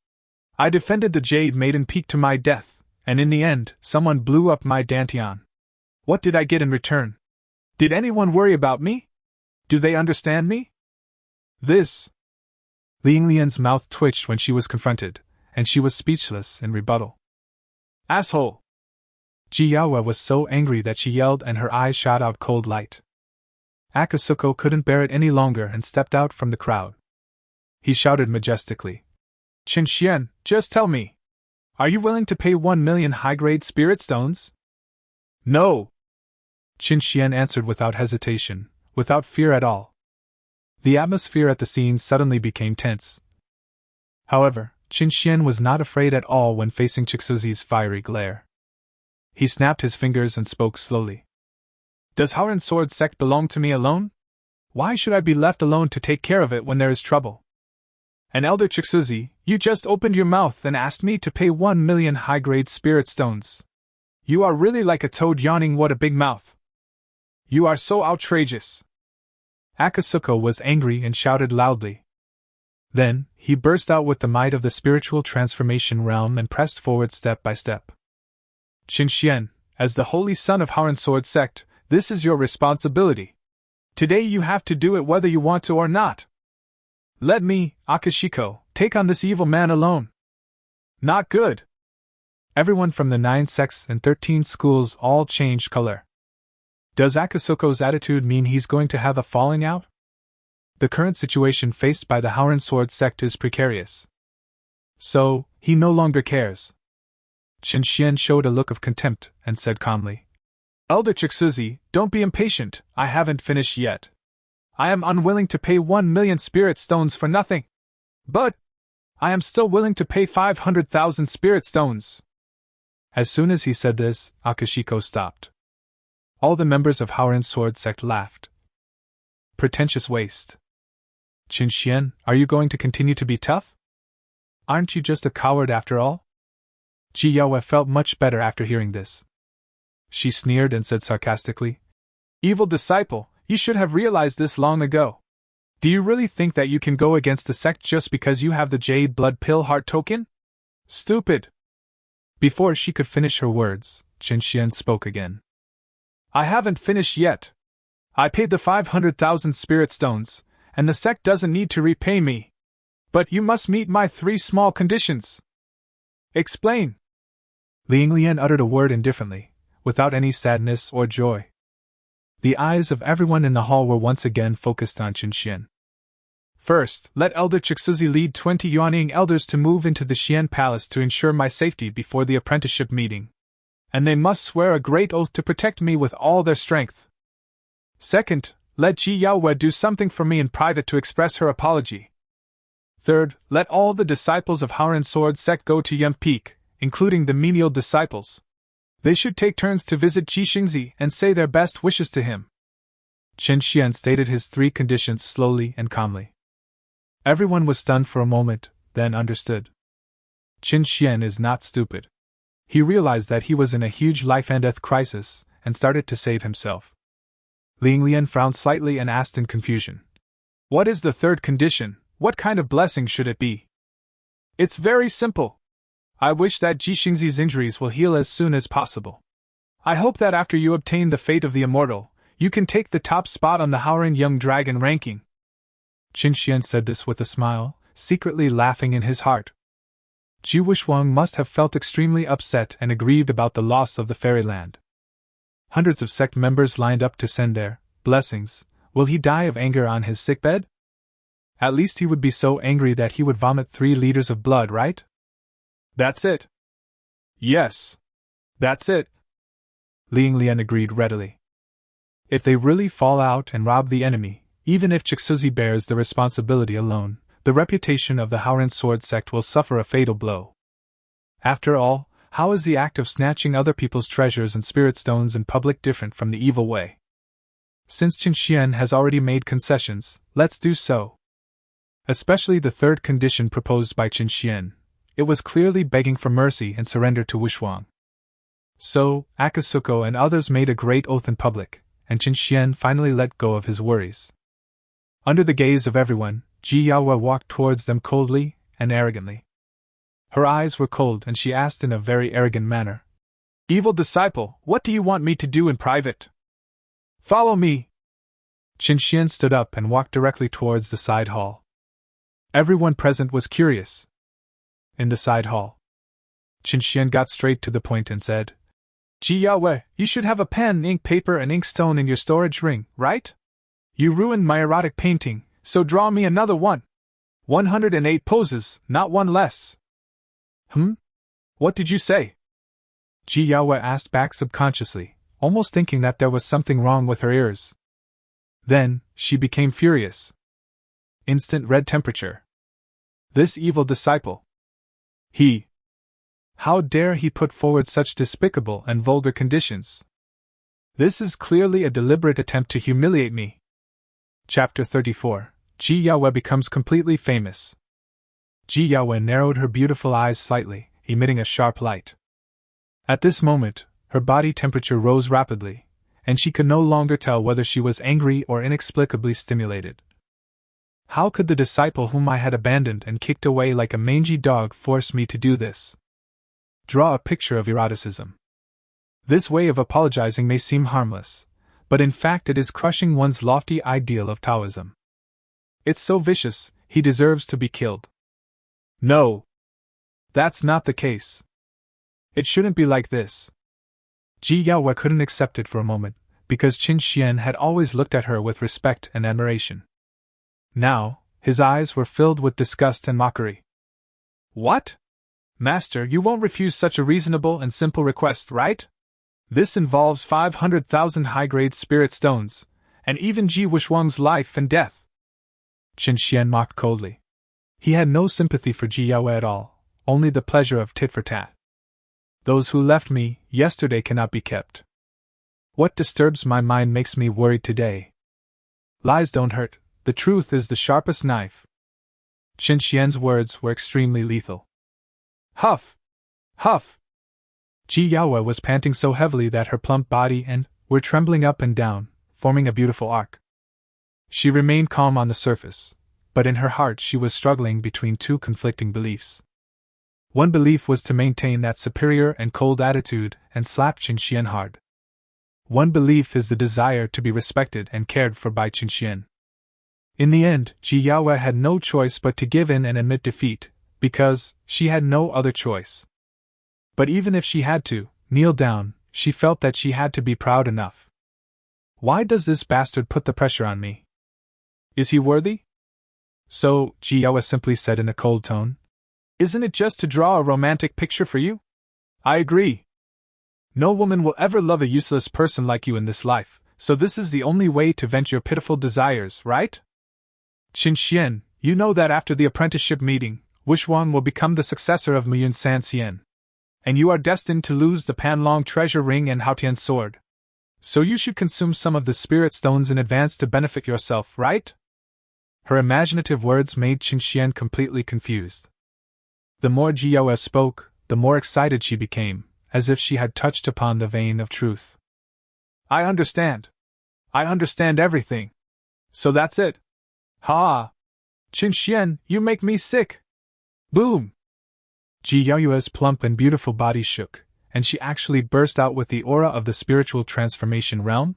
I defended the Jade Maiden Peak to my death, and in the end, someone blew up my dantian. What did I get in return? Did anyone worry about me? Do they understand me? This..." Ling Lian's mouth twitched when she was confronted, and she was speechless in rebuttal. "Asshole!" Ji Yaoyue was so angry that she yelled and her eyes shot out cold light. Akasuko couldn't bear it any longer and stepped out from the crowd. He shouted majestically, "Qin Xian, just tell me. Are you willing to pay 1 million high-grade spirit stones?" "No!" Qin Xian answered without hesitation, without fear at all. The atmosphere at the scene suddenly became tense, However, Qin Xian was not afraid at all when facing Chixuzi's fiery glare. He snapped his fingers and spoke slowly. Does Howren Sword Sect belong to me alone? Why should I be left alone to take care of it when there is trouble? And Elder Chixuzi, you just opened your mouth and asked me to pay 1 million high-grade spirit stones. You are really like a toad yawning. What a big mouth. You are so outrageous. Akasuko was angry and shouted loudly. Then, he burst out with the might of the spiritual transformation realm and pressed forward step by step. Qin Xian, as the holy son of Howren Sword Sect, this is your responsibility. Today you have to do it whether you want to or not. Let me, Akashiko, take on this evil man alone. Not good. Everyone from the 9 sects and 13 schools all changed color. Does Akasuko's attitude mean he's going to have a falling out? The current situation faced by the Howren Sword Sect is precarious. So, he no longer cares. Qin Xian showed a look of contempt and said calmly, Elder Chixuzi, don't be impatient, I haven't finished yet. I am unwilling to pay 1 million spirit stones for nothing. But I am still willing to pay 500,000 spirit stones. As soon as he said this, Akashiko stopped. All the members of Howren Sword Sect laughed. Pretentious waste. Qin Xian, are you going to continue to be tough? Aren't you just a coward after all? Ji Yaoyue felt much better after hearing this. She sneered and said sarcastically, Evil disciple, you should have realized this long ago. Do you really think that you can go against the sect just because you have the Jade Blood Pill Heart token? Stupid! Before she could finish her words, Qin Xian spoke again. I haven't finished yet. I paid the 500,000 spirit stones, and the sect doesn't need to repay me. But you must meet my 3 small conditions. Explain. Ling Lian uttered a word indifferently, without any sadness or joy. The eyes of everyone in the hall were once again focused on Qin Xian. First, let Elder Chixuzi lead 20 Yuanying elders to move into the Xian Palace to ensure my safety before the apprenticeship meeting. And they must swear a great oath to protect me with all their strength. Second, let Ji Yaoyue do something for me in private to express her apology. Third, let all the disciples of Howren Sword Sect go to Yem Peak, including the menial disciples. They should take turns to visit Ji Xingzi and say their best wishes to him. Qin Xian stated his 3 conditions slowly and calmly. Everyone was stunned for a moment, then understood. Qin Xian is not stupid. He realized that he was in a huge life-and-death crisis, and started to save himself. Ling Lian frowned slightly and asked in confusion. What is the 3rd condition? What kind of blessing should it be? It's very simple. I wish that Ji Xingzi's injuries will heal as soon as possible. I hope that after you obtain the fate of the immortal, you can take the top spot on the Howren Young Dragon ranking. Qin Xian said this with a smile, secretly laughing in his heart. Ji Wushuang must have felt extremely upset and aggrieved about the loss of the fairyland. Hundreds of sect members lined up to send their blessings. Will he die of anger on his sickbed? At least he would be so angry that he would vomit 3 liters of blood, right? That's it. Yes. That's it. Ling Lian agreed readily. If they really fall out and rob the enemy, even if Chixuzi bears the responsibility alone, the reputation of the Howren Sword Sect will suffer a fatal blow. After all, how is the act of snatching other people's treasures and spirit stones in public different from the evil way? Since Qin Xian has already made concessions, let's do so. Especially the 3rd condition proposed by Qin Xian. It was clearly begging for mercy and surrender to Wushuang. So, Akasuko and others made a great oath in public, and Qin Xian finally let go of his worries. Under the gaze of everyone, Ji Yaoyue walked towards them coldly and arrogantly. Her eyes were cold and she asked in a very arrogant manner, Evil disciple, what do you want me to do in private? Follow me. Qin Xian stood up and walked directly towards the side hall. Everyone present was curious. In the side hall, Qin Xian got straight to the point and said, Ji Yaoyue, you should have a pen, ink, paper, and inkstone in your storage ring, right? You ruined my erotic painting, so draw me another one. 108 poses, not one less. What did you say? Ji Yaoyue asked back subconsciously, almost thinking that there was something wrong with her ears. Then, she became furious. Instant red temperature. This evil disciple. How dare he put forward such despicable and vulgar conditions? This is clearly a deliberate attempt to humiliate me. Chapter 34. Ji Yaoyue becomes completely famous. Ji Yaoyue narrowed her beautiful eyes slightly, emitting a sharp light. At this moment, her body temperature rose rapidly, and she could no longer tell whether she was angry or inexplicably stimulated. How could the disciple whom I had abandoned and kicked away like a mangy dog force me to do this? Draw a picture of eroticism. This way of apologizing may seem harmless, but in fact it is crushing one's lofty ideal of Taoism. It's so vicious, he deserves to be killed. No. That's not the case. It shouldn't be like this. Ji Yaoyue couldn't accept it for a moment, because Qin Xian had always looked at her with respect and admiration. Now, his eyes were filled with disgust and mockery. What? Master, you won't refuse such a reasonable and simple request, right? This involves 500,000 high-grade spirit stones, and even Ji Wuxuang's life and death. Qin Xian mocked coldly. He had no sympathy for Ji Yaoyue at all, only the pleasure of tit-for-tat. Those who left me yesterday cannot be kept. What disturbs my mind makes me worried today. Lies don't hurt, the truth is the sharpest knife. Qin Xian's words were extremely lethal. Huff! Huff! Ji Yaoyue was panting so heavily that her plump body and were trembling up and down, forming a beautiful arc. She remained calm on the surface, but in her heart she was struggling between two conflicting beliefs. One belief was to maintain that superior and cold attitude and slap Qin Xian hard. One belief is the desire to be respected and cared for by Qin Xian. In the end, Ji Yaoyue had no choice but to give in and admit defeat, because she had no other choice. But even if she had to kneel down, she felt that she had to be proud enough. Why does this bastard put the pressure on me? Is he worthy? So, Ji Yaoyue simply said in a cold tone, isn't it just to draw a romantic picture for you? I agree. No woman will ever love a useless person like you in this life, so this is the only way to vent your pitiful desires, right? Qin Xian, you know that after the apprenticeship meeting, Wuxuang will become the successor of Muyun San Xian. And you are destined to lose the Panlong treasure ring and Haotian sword. So you should consume some of the spirit stones in advance to benefit yourself, right? Her imaginative words made Qin Xian completely confused. The more Ji Yaoyue spoke, the more excited she became, as if she had touched upon the vein of truth. I understand. I understand everything. So that's it. Ha! Qin Xian, you make me sick! Boom! Ji Yaoyue's plump and beautiful body shook, and she actually burst out with the aura of the spiritual transformation realm.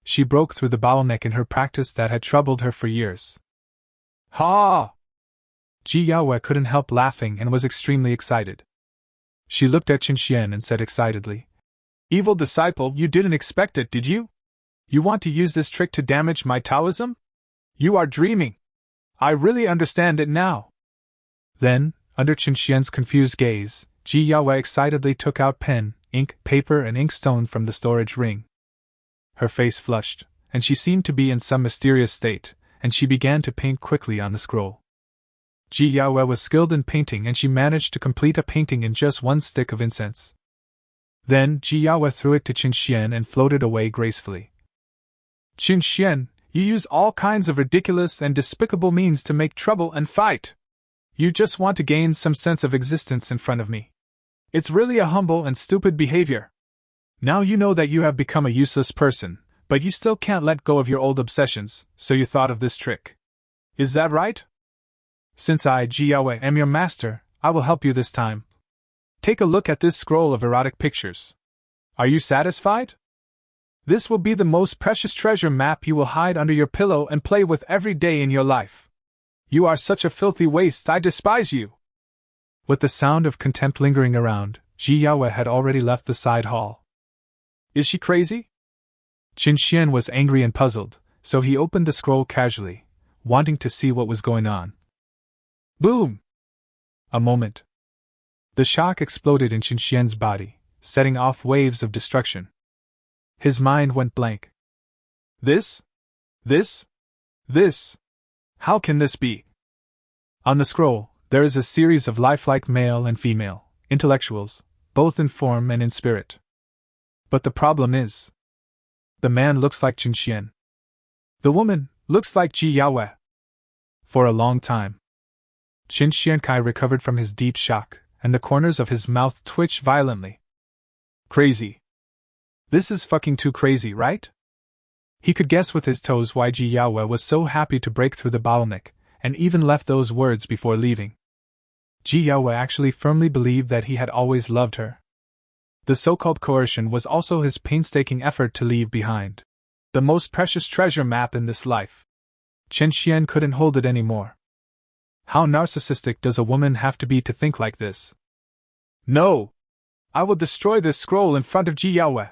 She broke through the bottleneck in her practice that had troubled her for years. Ha! Ji Yaoyue couldn't help laughing and was extremely excited. She looked at Qin Xian and said excitedly, Evil disciple, you didn't expect it, did you? You want to use this trick to damage my Taoism? You are dreaming. I really understand it now. Then, under Qin Xian's confused gaze, Ji Yaoyue excitedly took out pen, ink, paper and inkstone from the storage ring. Her face flushed, and she seemed to be in some mysterious state, and she began to paint quickly on the scroll. Ji Yaoyue was skilled in painting and she managed to complete a painting in just one stick of incense. Then Ji Yaoyue threw it to Qin Xian and floated away gracefully. Qin Xian, you use all kinds of ridiculous and despicable means to make trouble and fight. You just want to gain some sense of existence in front of me. It's really a humble and stupid behavior. Now you know that you have become a useless person, but you still can't let go of your old obsessions, so you thought of this trick. Is that right? Since I, Ji Yaoyue, am your master, I will help you this time. Take a look at this scroll of erotic pictures. Are you satisfied? This will be the most precious treasure map you will hide under your pillow and play with every day in your life. You are such a filthy waste, I despise you. With the sound of contempt lingering around, Ji Yaoyue had already left the side hall. Is she crazy? Qin Xian was angry and puzzled, so he opened the scroll casually, wanting to see what was going on. Boom! A moment. The shock exploded in Qin Xian's body, setting off waves of destruction. His mind went blank. This? How can this be? On the scroll, there is a series of lifelike male and female intellectuals, both in form and in spirit. But the problem is, the man looks like Qin Xian. The woman looks like Ji Yaoyue. For a long time, Qin Xiankai recovered from his deep shock, and the corners of his mouth twitched violently. Crazy. This is fucking too crazy, right? He could guess with his toes why Ji Yaoyue was so happy to break through the bottleneck, and even left those words before leaving. Ji Yaoyue actually firmly believed that he had always loved her. The so-called coercion was also his painstaking effort to leave behind the most precious treasure map in this life. Qin Xian couldn't hold it anymore. How narcissistic does a woman have to be to think like this? No! I will destroy this scroll in front of Ji Yaoyue.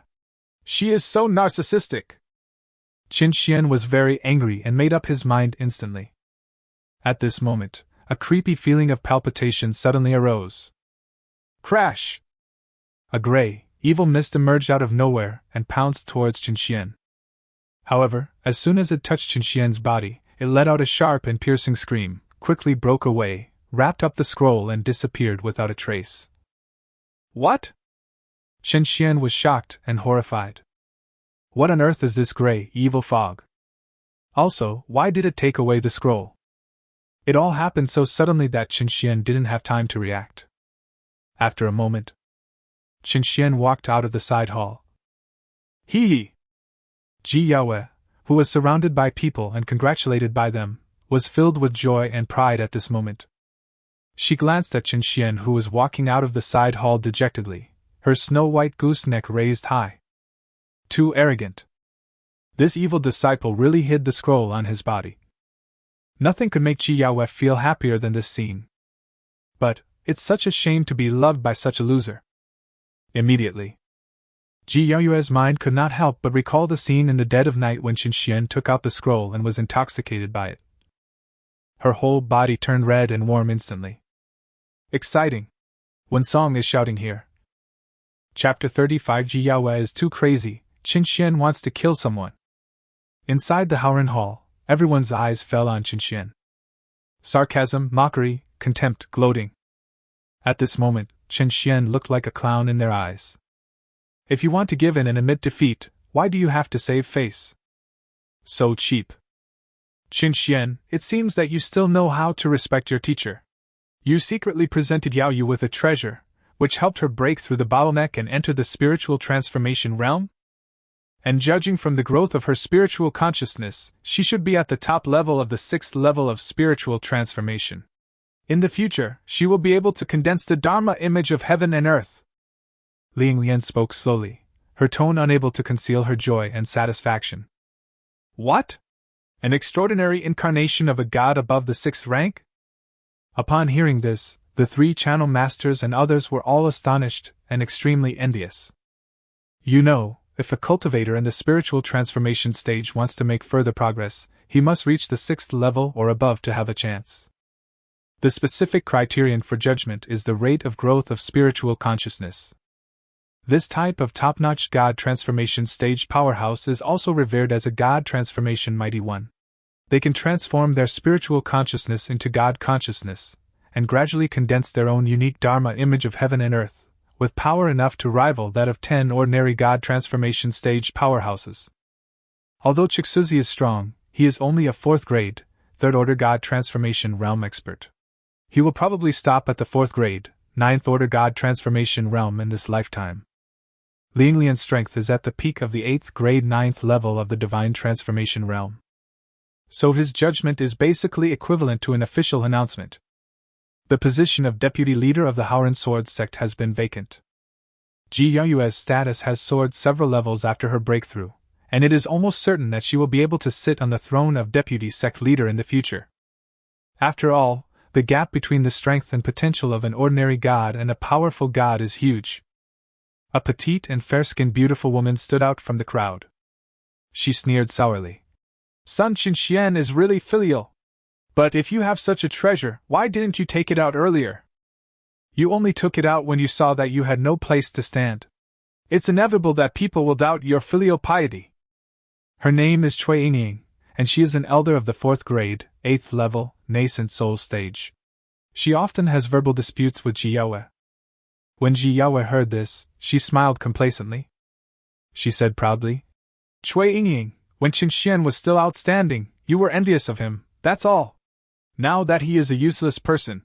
She is so narcissistic. Qin Xian was very angry and made up his mind instantly. At this moment, a creepy feeling of palpitation suddenly arose. Crash! A gray, evil mist emerged out of nowhere and pounced towards Qin Xian. However, as soon as it touched Qin Xian's body, it let out a sharp and piercing scream, quickly broke away, wrapped up the scroll and disappeared without a trace. What? Qin Xian was shocked and horrified. What on earth is this gray, evil fog? Also, why did it take away the scroll? It all happened so suddenly that Qin Xian didn't have time to react. After a moment, Qin Xian walked out of the side hall. Hee hee! Ji Yaoyue, who was surrounded by people and congratulated by them, was filled with joy and pride at this moment. She glanced at Qin Xian, who was walking out of the side hall dejectedly, her snow-white gooseneck raised high. Too arrogant. This evil disciple really hid the scroll on his body. Nothing could make Ji Yaoyue feel happier than this scene. But, it's such a shame to be loved by such a loser. Immediately, Ji Yaoyue's mind could not help but recall the scene in the dead of night when Qin Xian took out the scroll and was intoxicated by it. Her whole body turned red and warm instantly. Exciting. When song is shouting here. Chapter 35. Ji Yaoyue is too crazy. Qin Xian wants to kill someone. Inside the Haoren Hall, everyone's eyes fell on Qin Xian. Sarcasm, mockery, contempt, gloating. At this moment, Qin Xian looked like a clown in their eyes. If you want to give in and admit defeat, why do you have to save face? So cheap. Qin Xian, it seems that you still know how to respect your teacher. You secretly presented Yaoyue with a treasure, which helped her break through the bottleneck and enter the spiritual transformation realm? And judging from the growth of her spiritual consciousness, she should be at the top level of the 6th level of spiritual transformation. In the future, she will be able to condense the Dharma image of heaven and earth. Ling Lian spoke slowly, her tone unable to conceal her joy and satisfaction. What? An extraordinary incarnation of a god above the 6th rank? Upon hearing this, the 3 channel masters and others were all astonished and extremely envious. You know, if a cultivator in the spiritual transformation stage wants to make further progress, he must reach the 6th level or above to have a chance. The specific criterion for judgment is the rate of growth of spiritual consciousness. This type of top-notch God transformation stage powerhouse is also revered as a God transformation mighty one. They can transform their spiritual consciousness into God consciousness, and gradually condense their own unique Dharma image of heaven and earth, with power enough to rival that of 10 ordinary God transformation stage powerhouses. Although Chixuzi is strong, he is only a 4th grade, 3rd order God transformation realm expert. He will probably stop at the 4th grade, 9th order God transformation realm in this lifetime. Ling Lian's strength is at the peak of the 8th grade 9th level of the divine transformation realm. So his judgment is basically equivalent to an official announcement. The position of deputy leader of the Haoren Sword sect has been vacant. Ji Yaoyue's status has soared several levels after her breakthrough, and it is almost certain that she will be able to sit on the throne of deputy sect leader in the future. After all, the gap between the strength and potential of an ordinary god and a powerful god is huge. A petite and fair-skinned beautiful woman stood out from the crowd. She sneered sourly. Sun Qin Xian is really filial. But if you have such a treasure, why didn't you take it out earlier? You only took it out when you saw that you had no place to stand. It's inevitable that people will doubt your filial piety. Her name is Cui Yingying, and she is an elder of the 4th grade, 8th level, nascent soul stage. She often has verbal disputes with Ji Yaoyue. When Ji Yaoyue heard this, she smiled complacently. She said proudly, Cui Yingying, when Qin Xian was still outstanding, you were envious of him, that's all. Now that he is a useless person,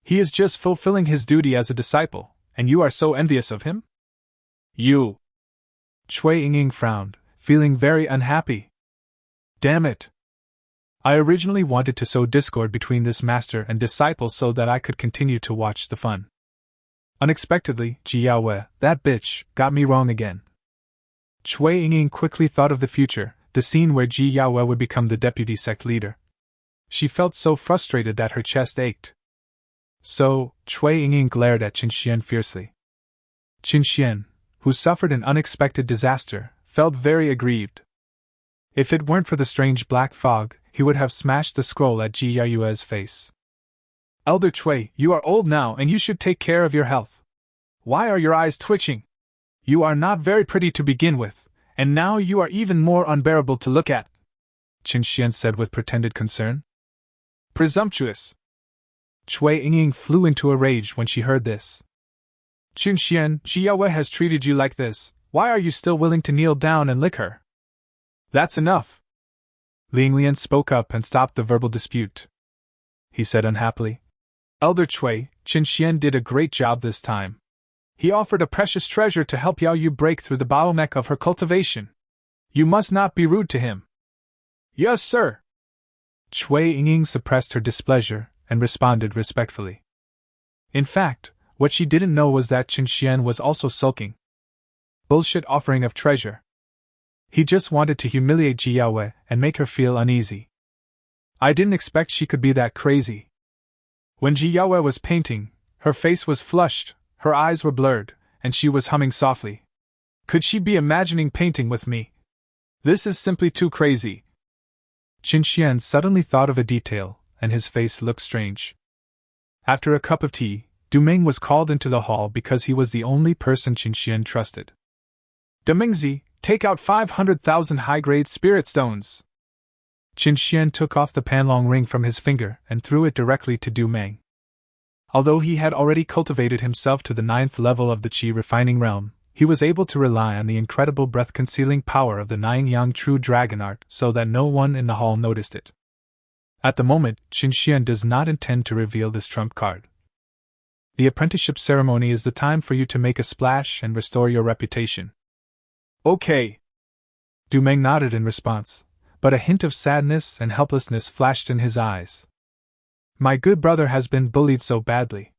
he is just fulfilling his duty as a disciple, and you are so envious of him? You. Cui Yingying frowned, feeling very unhappy. Damn it. I originally wanted to sow discord between this master and disciple so that I could continue to watch the fun. Unexpectedly, Ji Yaoyue, that bitch, got me wrong again. Cui Yingying quickly thought of the future, the scene where Ji Yaoyue would become the deputy sect leader. She felt so frustrated that her chest ached. So, Cui Yingying glared at Qin Xian fiercely. Qin Xian, who suffered an unexpected disaster, felt very aggrieved. If it weren't for the strange black fog, he would have smashed the scroll at Ji Yaoyue's face. Elder Cui, you are old now and you should take care of your health. Why are your eyes twitching? You are not very pretty to begin with, and now you are even more unbearable to look at, Qin Xian said with pretended concern. Presumptuous. Cui Yingying flew into a rage when she heard this. Qin Xian, Ji Yaoyue has treated you like this, why are you still willing to kneel down and lick her? That's enough. Ling Lian spoke up and stopped the verbal dispute. He said unhappily, Elder Cui, Qin Xian did a great job this time. He offered a precious treasure to help Yaoyu break through the bottleneck of her cultivation. You must not be rude to him. Yes, sir. Cui Yingying suppressed her displeasure and responded respectfully. In fact, what she didn't know was that Qin Xian was also sulking. Bullshit offering of treasure. He just wanted to humiliate Ji Yaoyue and make her feel uneasy. I didn't expect she could be that crazy. When Ji Yaoyue was painting, her face was flushed, her eyes were blurred, and she was humming softly. Could she be imagining painting with me? This is simply too crazy. Qin Xian suddenly thought of a detail, and his face looked strange. After a cup of tea, Du Ming was called into the hall because he was the only person Qin Xian trusted. Du Mingzi, take out 500,000 high-grade spirit stones. Qin Xian took off the Panlong ring from his finger and threw it directly to Du Ming. Although he had already cultivated himself to the 9th level of the Qi refining realm, he was able to rely on the incredible breath-concealing power of the 9-yang true dragon art so that no one in the hall noticed it. At the moment, Qin Xian does not intend to reveal this trump card. The apprenticeship ceremony is the time for you to make a splash and restore your reputation. Okay. Du Meng nodded in response, but a hint of sadness and helplessness flashed in his eyes. My good brother has been bullied so badly.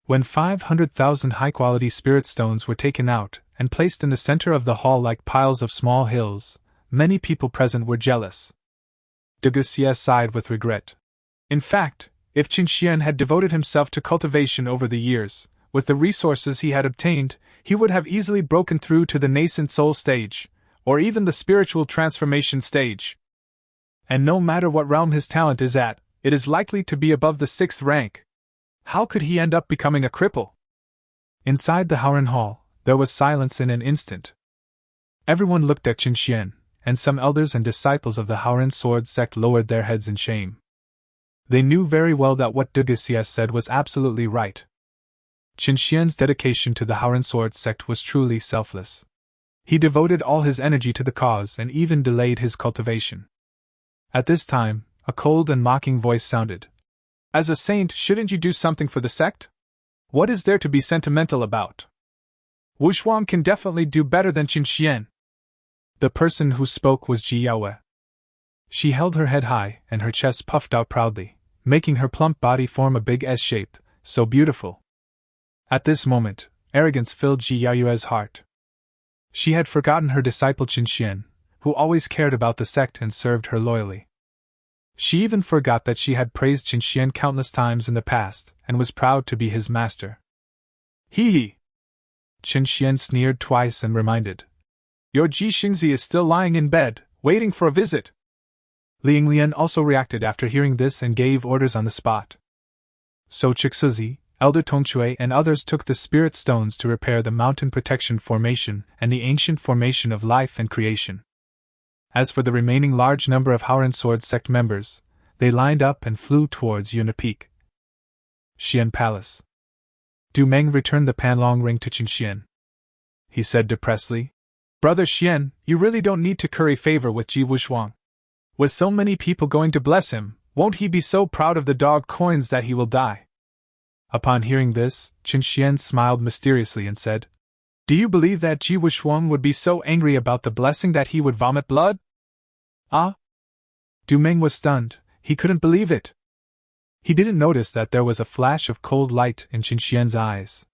When 500,000 high-quality spirit stones were taken out and placed in the center of the hall like piles of small hills, many people present were jealous. De Guxie sighed with regret. In fact, if Qin Xian had devoted himself to cultivation over the years, with the resources he had obtained, he would have easily broken through to the nascent soul stage, or even the spiritual transformation stage. And no matter what realm his talent is at, it is likely to be above the 6th rank. How could he end up becoming a cripple? Inside the Haoren Hall, there was silence in an instant. Everyone looked at Qin Xian, and some elders and disciples of the Haoren sword sect lowered their heads in shame. They knew very well that what De Guxie said was absolutely right. Qin Xian's dedication to the Haoren sword sect was truly selfless. He devoted all his energy to the cause and even delayed his cultivation. At this time, a cold and mocking voice sounded. As a saint, shouldn't you do something for the sect? What is there to be sentimental about? Wu Shuang can definitely do better than Qin Xian. The person who spoke was Ji Yaoyue. She held her head high and her chest puffed out proudly, making her plump body form a big S shape, so beautiful. At this moment, arrogance filled Ji Yaoyue's heart. She had forgotten her disciple Qin Xian, who always cared about the sect and served her loyally. She even forgot that she had praised Qin Xian countless times in the past and was proud to be his master. Hee hee! Qin Xian sneered twice and reminded. Your Ji Xingzi is still lying in bed, waiting for a visit. Ling Lian also reacted after hearing this and gave orders on the spot. So Chixuzi, Elder Tongchui and others took the spirit stones to repair the mountain protection formation and the ancient formation of life and creation. As for the remaining large number of Haoren Sword sect members, they lined up and flew towards Yuna Peak. Xian Palace. Du Meng returned the Panlong ring to Qin Xian. He said depressedly, Brother Xian, you really don't need to curry favor with Ji Wushuang. With so many people going to bless him, won't he be so proud of the dog coins that he will die? Upon hearing this, Qin Xian smiled mysteriously and said, Do you believe that Ji Wushuang would be so angry about the blessing that he would vomit blood? Ah? Du Meng was stunned. He couldn't believe it. He didn't notice that there was a flash of cold light in Qin Xian's eyes.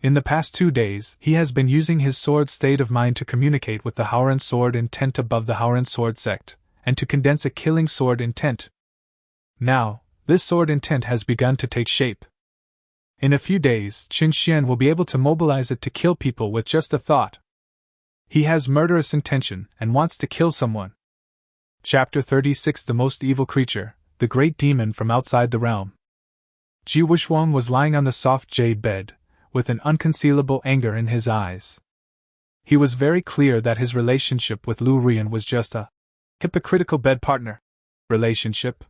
In the past 2 days, he has been using his sword state of mind to communicate with the Haoran sword intent above the Haoran sword sect, and to condense a killing sword intent. Now, this sword intent has begun to take shape. In a few days, Qin Xian will be able to mobilize it to kill people with just a thought. He has murderous intention and wants to kill someone. Chapter 36 The Most Evil Creature, the Great Demon from Outside the Realm. Ji Wushuang was lying on the soft jade bed, with an unconcealable anger in his eyes. He was very clear that his relationship with Lu Rian was just a hypocritical bed partner relationship.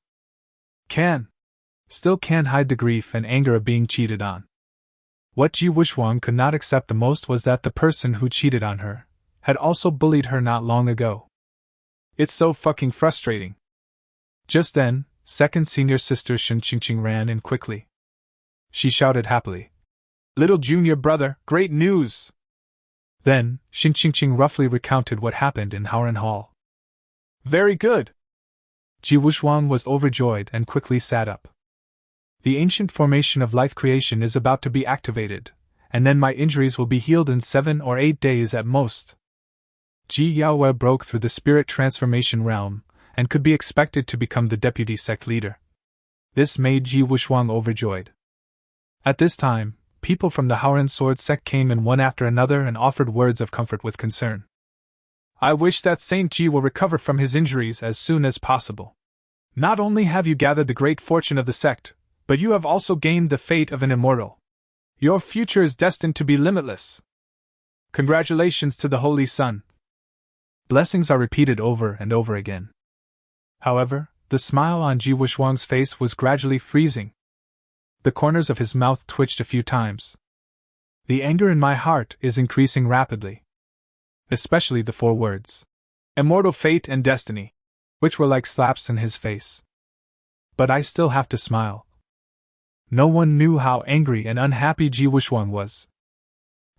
Still can hide the grief and anger of being cheated on. What Ji Wushuang could not accept the most was that the person who cheated on her had also bullied her not long ago. It's so fucking frustrating. Just then, second senior sister Shen Qingqing ran in quickly. She shouted happily, Little junior brother, great news! Then, Shen Qingqing roughly recounted what happened in Haoran Hall. Very good! Ji Wushuang was overjoyed and quickly sat up. The ancient formation of life creation is about to be activated, and then my injuries will be healed in 7 or 8 days at most. Ji Yaoyue broke through the spirit transformation realm, and could be expected to become the deputy sect leader. This made Ji Wushuang overjoyed. At this time, people from the Haoran sword sect came in one after another and offered words of comfort with concern. I wish that Saint Ji will recover from his injuries as soon as possible. Not only have you gathered the great fortune of the sect, but you have also gained the fate of an immortal. Your future is destined to be limitless. Congratulations to the Holy Sun. Blessings are repeated over and over again. However, the smile on Ji Wushuang's face was gradually freezing. The corners of his mouth twitched a few times. The anger in my heart is increasing rapidly. Especially the 4 words, immortal fate and destiny, which were like slaps in his face. But I still have to smile. No one knew how angry and unhappy Ji Wushuang was.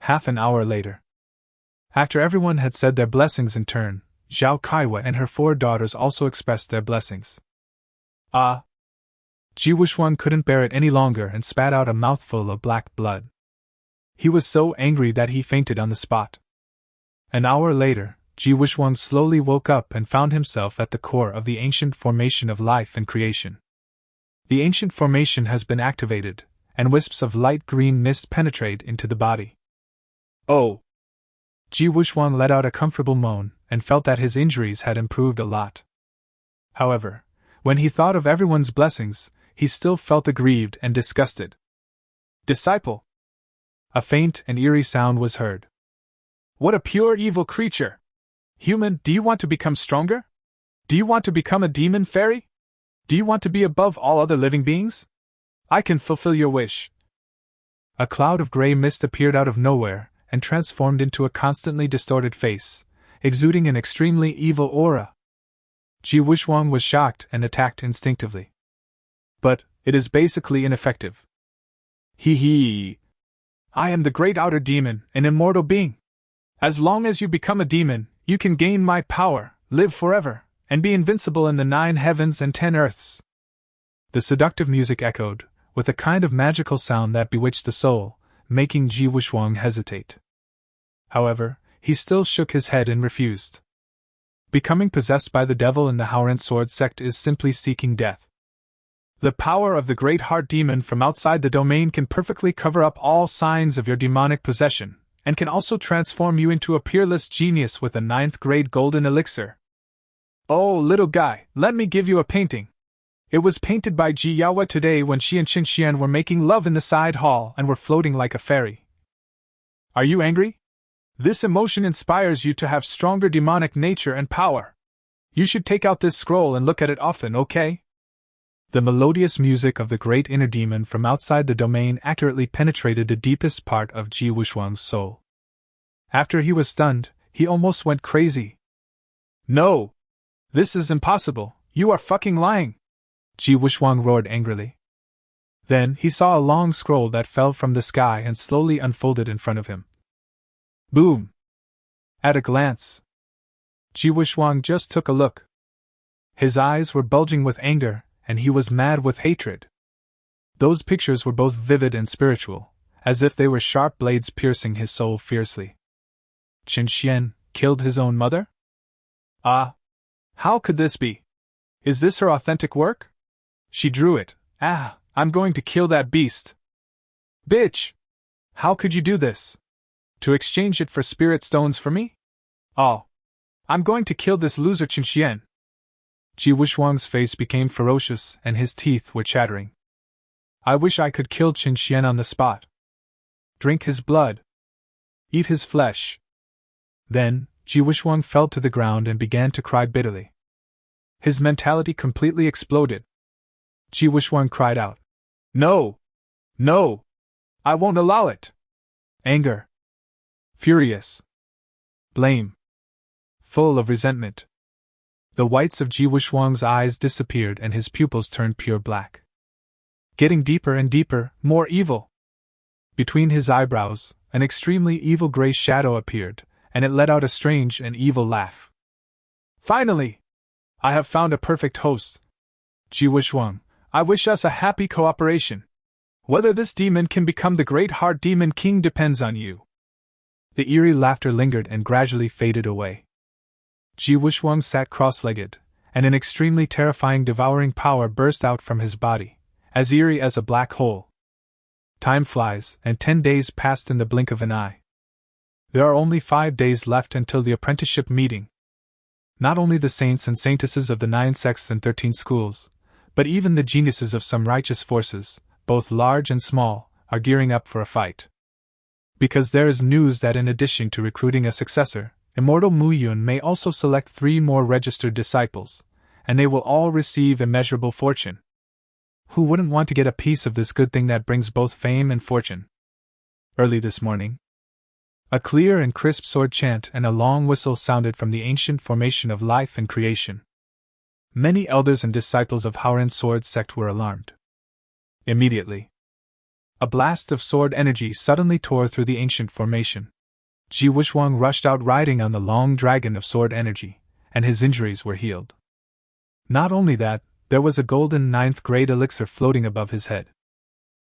Half an hour later, after everyone had said their blessings in turn, Zhao Kaiwa and her 4 daughters also expressed their blessings. Ah! Ji Wushuang couldn't bear it any longer and spat out a mouthful of black blood. He was so angry that he fainted on the spot. An hour later, Ji Wushuang slowly woke up and found himself at the core of the ancient formation of life and creation. The ancient formation has been activated, and wisps of light green mist penetrate into the body. Oh! Ji Wushuang let out a comfortable moan, and felt that his injuries had improved a lot. However, when he thought of everyone's blessings, he still felt aggrieved and disgusted. Disciple! A faint and eerie sound was heard. What a pure evil creature! Human, do you want to become stronger? Do you want to become a demon fairy? Do you want to be above all other living beings? I can fulfill your wish. A cloud of gray mist appeared out of nowhere, and transformed into a constantly distorted face, exuding an extremely evil aura. Ji Wushuang was shocked and attacked instinctively. But, it is basically ineffective. Hee. I am the great outer demon, an immortal being. As long as you become a demon, you can gain my power, live forever, and be invincible in the 9 heavens and 10 earths. The seductive music echoed, with a kind of magical sound that bewitched the soul, making Ji Wushuang hesitate. However, he still shook his head and refused. Becoming possessed by the devil in the Haoran sword sect is simply seeking death. The power of the great heart demon from outside the domain can perfectly cover up all signs of your demonic possession, and can also transform you into a peerless genius with a 9th grade golden elixir. Oh, little guy, let me give you a painting. It was painted by Ji Yaoyue today when she and Qin Xian were making love in the side hall and were floating like a fairy. Are you angry? This emotion inspires you to have stronger demonic nature and power. You should take out this scroll and look at it often, okay? The melodious music of the great inner demon from outside the domain accurately penetrated the deepest part of Ji Wuxuang's soul. After he was stunned, he almost went crazy. No! This is impossible, you are fucking lying! Ji Wuxuang roared angrily. Then he saw a long scroll that fell from the sky and slowly unfolded in front of him. Boom! At a glance, Ji Wuxuang just took a look. His eyes were bulging with anger, and he was mad with hatred. Those pictures were both vivid and spiritual, as if they were sharp blades piercing his soul fiercely. Qin Xian killed his own mother? Ah! How could this be? Is this her authentic work? She drew it. Ah, I'm going to kill that beast. Bitch! How could you do this? To exchange it for spirit stones for me? Oh. I'm going to kill this loser Qin Xian. Ji Wuxuang's face became ferocious and his teeth were chattering. I wish I could kill Qin Xian on the spot. Drink his blood. Eat his flesh. Then, Ji Wuxuang fell to the ground and began to cry bitterly. His mentality completely exploded. Ji Wuxuang cried out. No! No! I won't allow it! Anger. Furious. Blame. Full of resentment. The whites of Ji Wuxuang's eyes disappeared and his pupils turned pure black. Getting deeper and deeper, more evil. Between his eyebrows, an extremely evil gray shadow appeared, and it let out a strange and evil laugh. Finally! I have found a perfect host. Ji Wuxuang, I wish us a happy cooperation. Whether this demon can become the great heart demon king depends on you. The eerie laughter lingered and gradually faded away. Ji Wuxuang sat cross-legged, and an extremely terrifying devouring power burst out from his body, as eerie as a black hole. Time flies, and 10 days passed in the blink of an eye. There are only 5 days left until the apprenticeship meeting. Not only the saints and saintesses of the 9 sects and 13 schools, but even the geniuses of some righteous forces, both large and small, are gearing up for a fight. Because there is news that in addition to recruiting a successor, Immortal Mu Yun may also select 3 more registered disciples, and they will all receive immeasurable fortune. Who wouldn't want to get a piece of this good thing that brings both fame and fortune? Early this morning, a clear and crisp sword chant and a long whistle sounded from the ancient formation of life and creation. Many elders and disciples of Haoran Sword sect were alarmed. Immediately, a blast of sword energy suddenly tore through the ancient formation. Ji Wuxuang rushed out riding on the long dragon of sword energy, and his injuries were healed. Not only that, there was a golden 9th grade elixir floating above his head.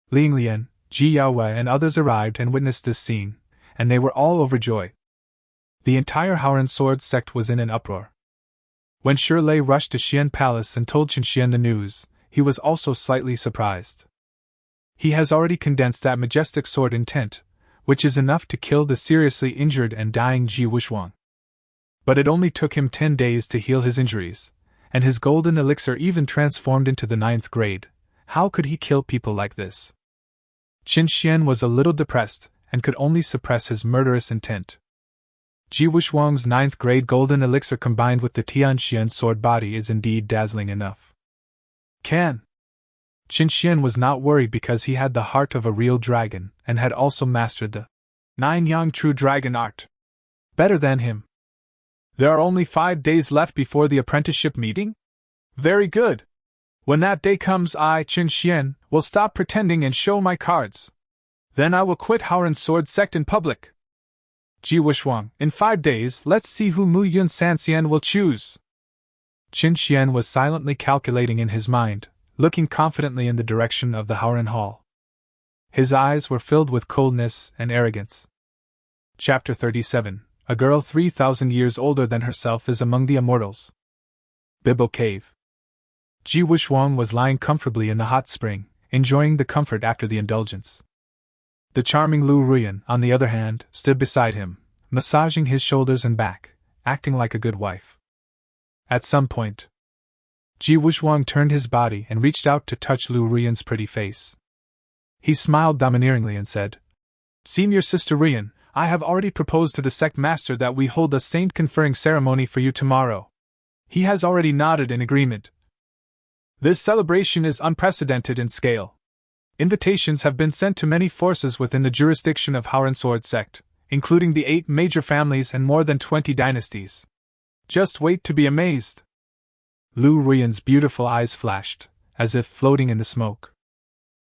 Ling Lian, Ji Yaoyue and others arrived and witnessed this scene, and they were all overjoyed. The entire Haoran Sword sect was in an uproar. When Shi Lei rushed to Xian Palace and told Qin Xian the news, he was also slightly surprised. He has already condensed that majestic sword intent, which is enough to kill the seriously injured and dying Ji Wuxuang. But it only took him 10 days to heal his injuries, and his golden elixir even transformed into the 9th grade. How could he kill people like this? Qin Xian was a little depressed, and could only suppress his murderous intent. Ji Wuxuang's 9th grade golden elixir combined with the Tianxian sword body is indeed dazzling enough. Qin Xian was not worried because he had the heart of a real dragon, and had also mastered the 9 Yang true dragon art. Better than him. There are only 5 days left before the apprenticeship meeting? Very good. When that day comes, I, Qin Xian, will stop pretending and show my cards. Then I will quit Haoran Sword sect in public. Ji Wuxuang, in 5 days, let's see who Mu Yun Sanxian will choose. Qin Xian was silently calculating in his mind, looking confidently in the direction of the Haoran Hall. His eyes were filled with coldness and arrogance. Chapter 37. A girl 3,000 years older than herself is among the immortals. Bibo Cave. Ji Wuxuang was lying comfortably in the hot spring, enjoying the comfort after the indulgence. The charming Lu Ruyan, on the other hand, stood beside him, massaging his shoulders and back, acting like a good wife. At some point, Ji Wuxuang turned his body and reached out to touch Lu Ruyan's pretty face. He smiled domineeringly and said, Senior Sister Ruyan, I have already proposed to the sect master that we hold a saint conferring ceremony for you tomorrow. He has already nodded in agreement. This celebration is unprecedented in scale. Invitations have been sent to many forces within the jurisdiction of Howren Sword sect, including the 8 major families and more than 20 dynasties. Just wait to be amazed. Lu Ruyan's beautiful eyes flashed, as if floating in the smoke.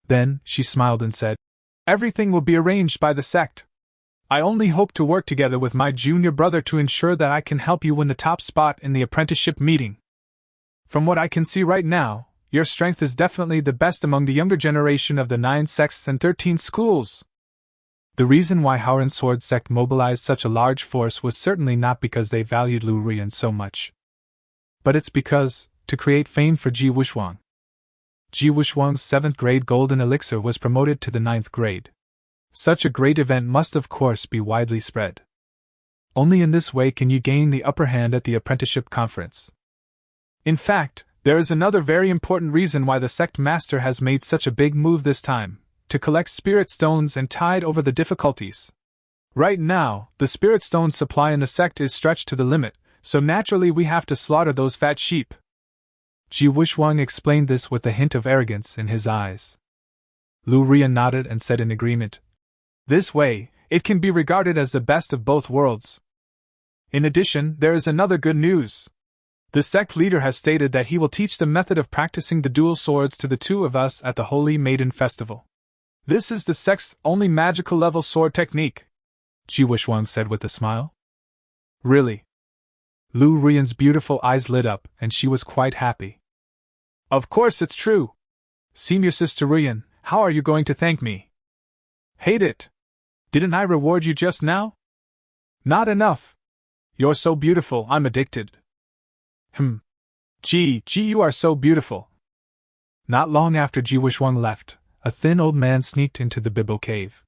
Then, she smiled and said, "Everything will be arranged by the sect. I only hope to work together with my junior brother to ensure that I can help you win the top spot in the apprenticeship meeting. From what I can see right now, your strength is definitely the best among the younger generation of the 9 sects and 13 schools." The reason why Howren Sword sect mobilized such a large force was certainly not because they valued Lu Ruyan so much. But it's because, to create fame for Ji Wuxuang. Ji Wuxuang's 7th grade golden elixir was promoted to the 9th grade. Such a great event must of course be widely spread. Only in this way can you gain the upper hand at the apprenticeship conference. In fact, there is another very important reason why the sect master has made such a big move this time: to collect spirit stones and tide over the difficulties. Right now, the spirit stone supply in the sect is stretched to the limit, so naturally we have to slaughter those fat sheep. Ji Wuxuang explained this with a hint of arrogance in his eyes. Lu Ruyan nodded and said in agreement, "This way, it can be regarded as the best of both worlds." In addition, there is another good news. The sect leader has stated that he will teach the method of practicing the dual swords to the 2 of us at the Holy Maiden Festival. This is the sect's only magical level sword technique, Ji Wuxuang said with a smile. Really? Lu Ruyan's beautiful eyes lit up, and she was quite happy. Of course it's true. Senior Sister Ruyan, how are you going to thank me? Hate it. Didn't I reward you just now? Not enough. You're so beautiful, I'm addicted. Ji, you are so beautiful. Not long after Ji Wuxuang left, a thin old man sneaked into the Bibo cave.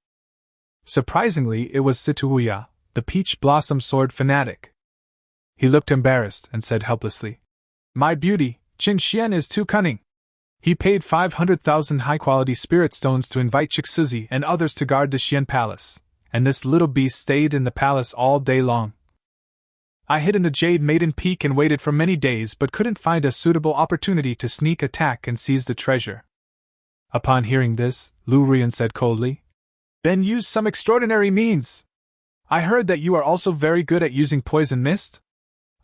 Surprisingly, it was Situya, the peach blossom sword fanatic. He looked embarrassed and said helplessly, "My beauty, Qin Xian is too cunning. He paid 500,000 high-quality spirit stones to invite Chixuzi and others to guard the Xian palace, and this little beast stayed in the palace all day long. I hid in the Jade Maiden Peak and waited for many days but couldn't find a suitable opportunity to sneak attack and seize the treasure." Upon hearing this, Lu Ruyan said coldly, "Then use some extraordinary means. I heard that you are also very good at using poison mist.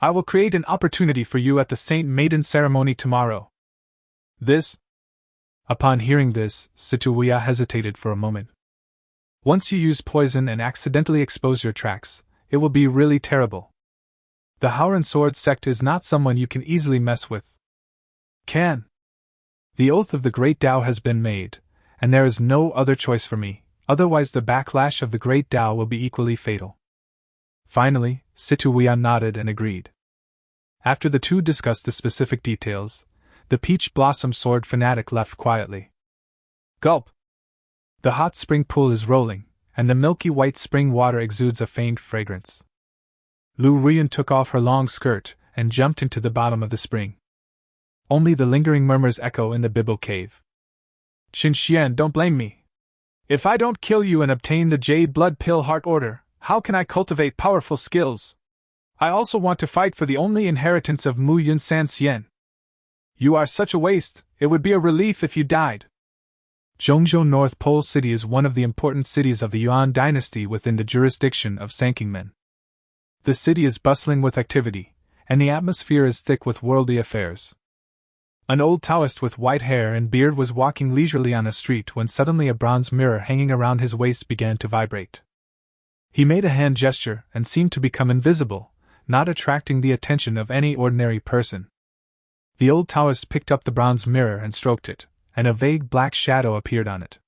I will create an opportunity for you at the Saint Maiden ceremony tomorrow." Upon hearing this, Situya hesitated for a moment. Once you use poison and accidentally expose your tracks, it will be really terrible. The Howren Sword sect is not someone you can easily mess with. The oath of the Great Tao has been made, and there is no other choice for me, otherwise the backlash of the Great Tao will be equally fatal. Finally, Situya nodded and agreed. After the 2 discussed the specific details, the peach blossom sword fanatic left quietly. Gulp! The hot spring pool is rolling, and the milky white spring water exudes a faint fragrance. Lu Ruyan took off her long skirt and jumped into the bottom of the spring. Only the lingering murmurs echo in the Bibo cave. "Qin Xian, don't blame me. If I don't kill you and obtain the Jade Blood Pill Heart Order, how can I cultivate powerful skills? I also want to fight for the only inheritance of Mu Yun San Xian. You are such a waste, it would be a relief if you died." Zhongzhou North Pole City is one of the important cities of the Yuan dynasty within the jurisdiction of Sankingmen. The city is bustling with activity, and the atmosphere is thick with worldly affairs. An old Taoist with white hair and beard was walking leisurely on a street when suddenly a bronze mirror hanging around his waist began to vibrate. He made a hand gesture and seemed to become invisible, not attracting the attention of any ordinary person. The old Taoist picked up the bronze mirror and stroked it, and a vague black shadow appeared on it.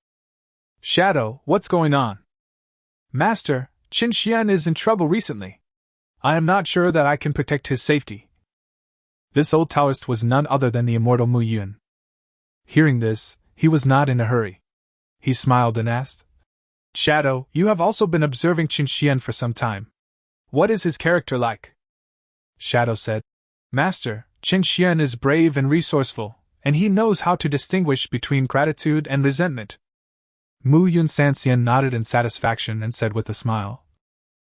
"Shadow, what's going on?" "Master, Qin Xian is in trouble recently. I am not sure that I can protect his safety." This old Taoist was none other than the immortal Mu Yun. Hearing this, he was not in a hurry. He smiled and asked, "Shadow, you have also been observing Qin Xian for some time. What is his character like?" Shadow said, "Master, Qin Xian is brave and resourceful, and he knows how to distinguish between gratitude and resentment." Mu Yun Sanxian nodded in satisfaction and said with a smile,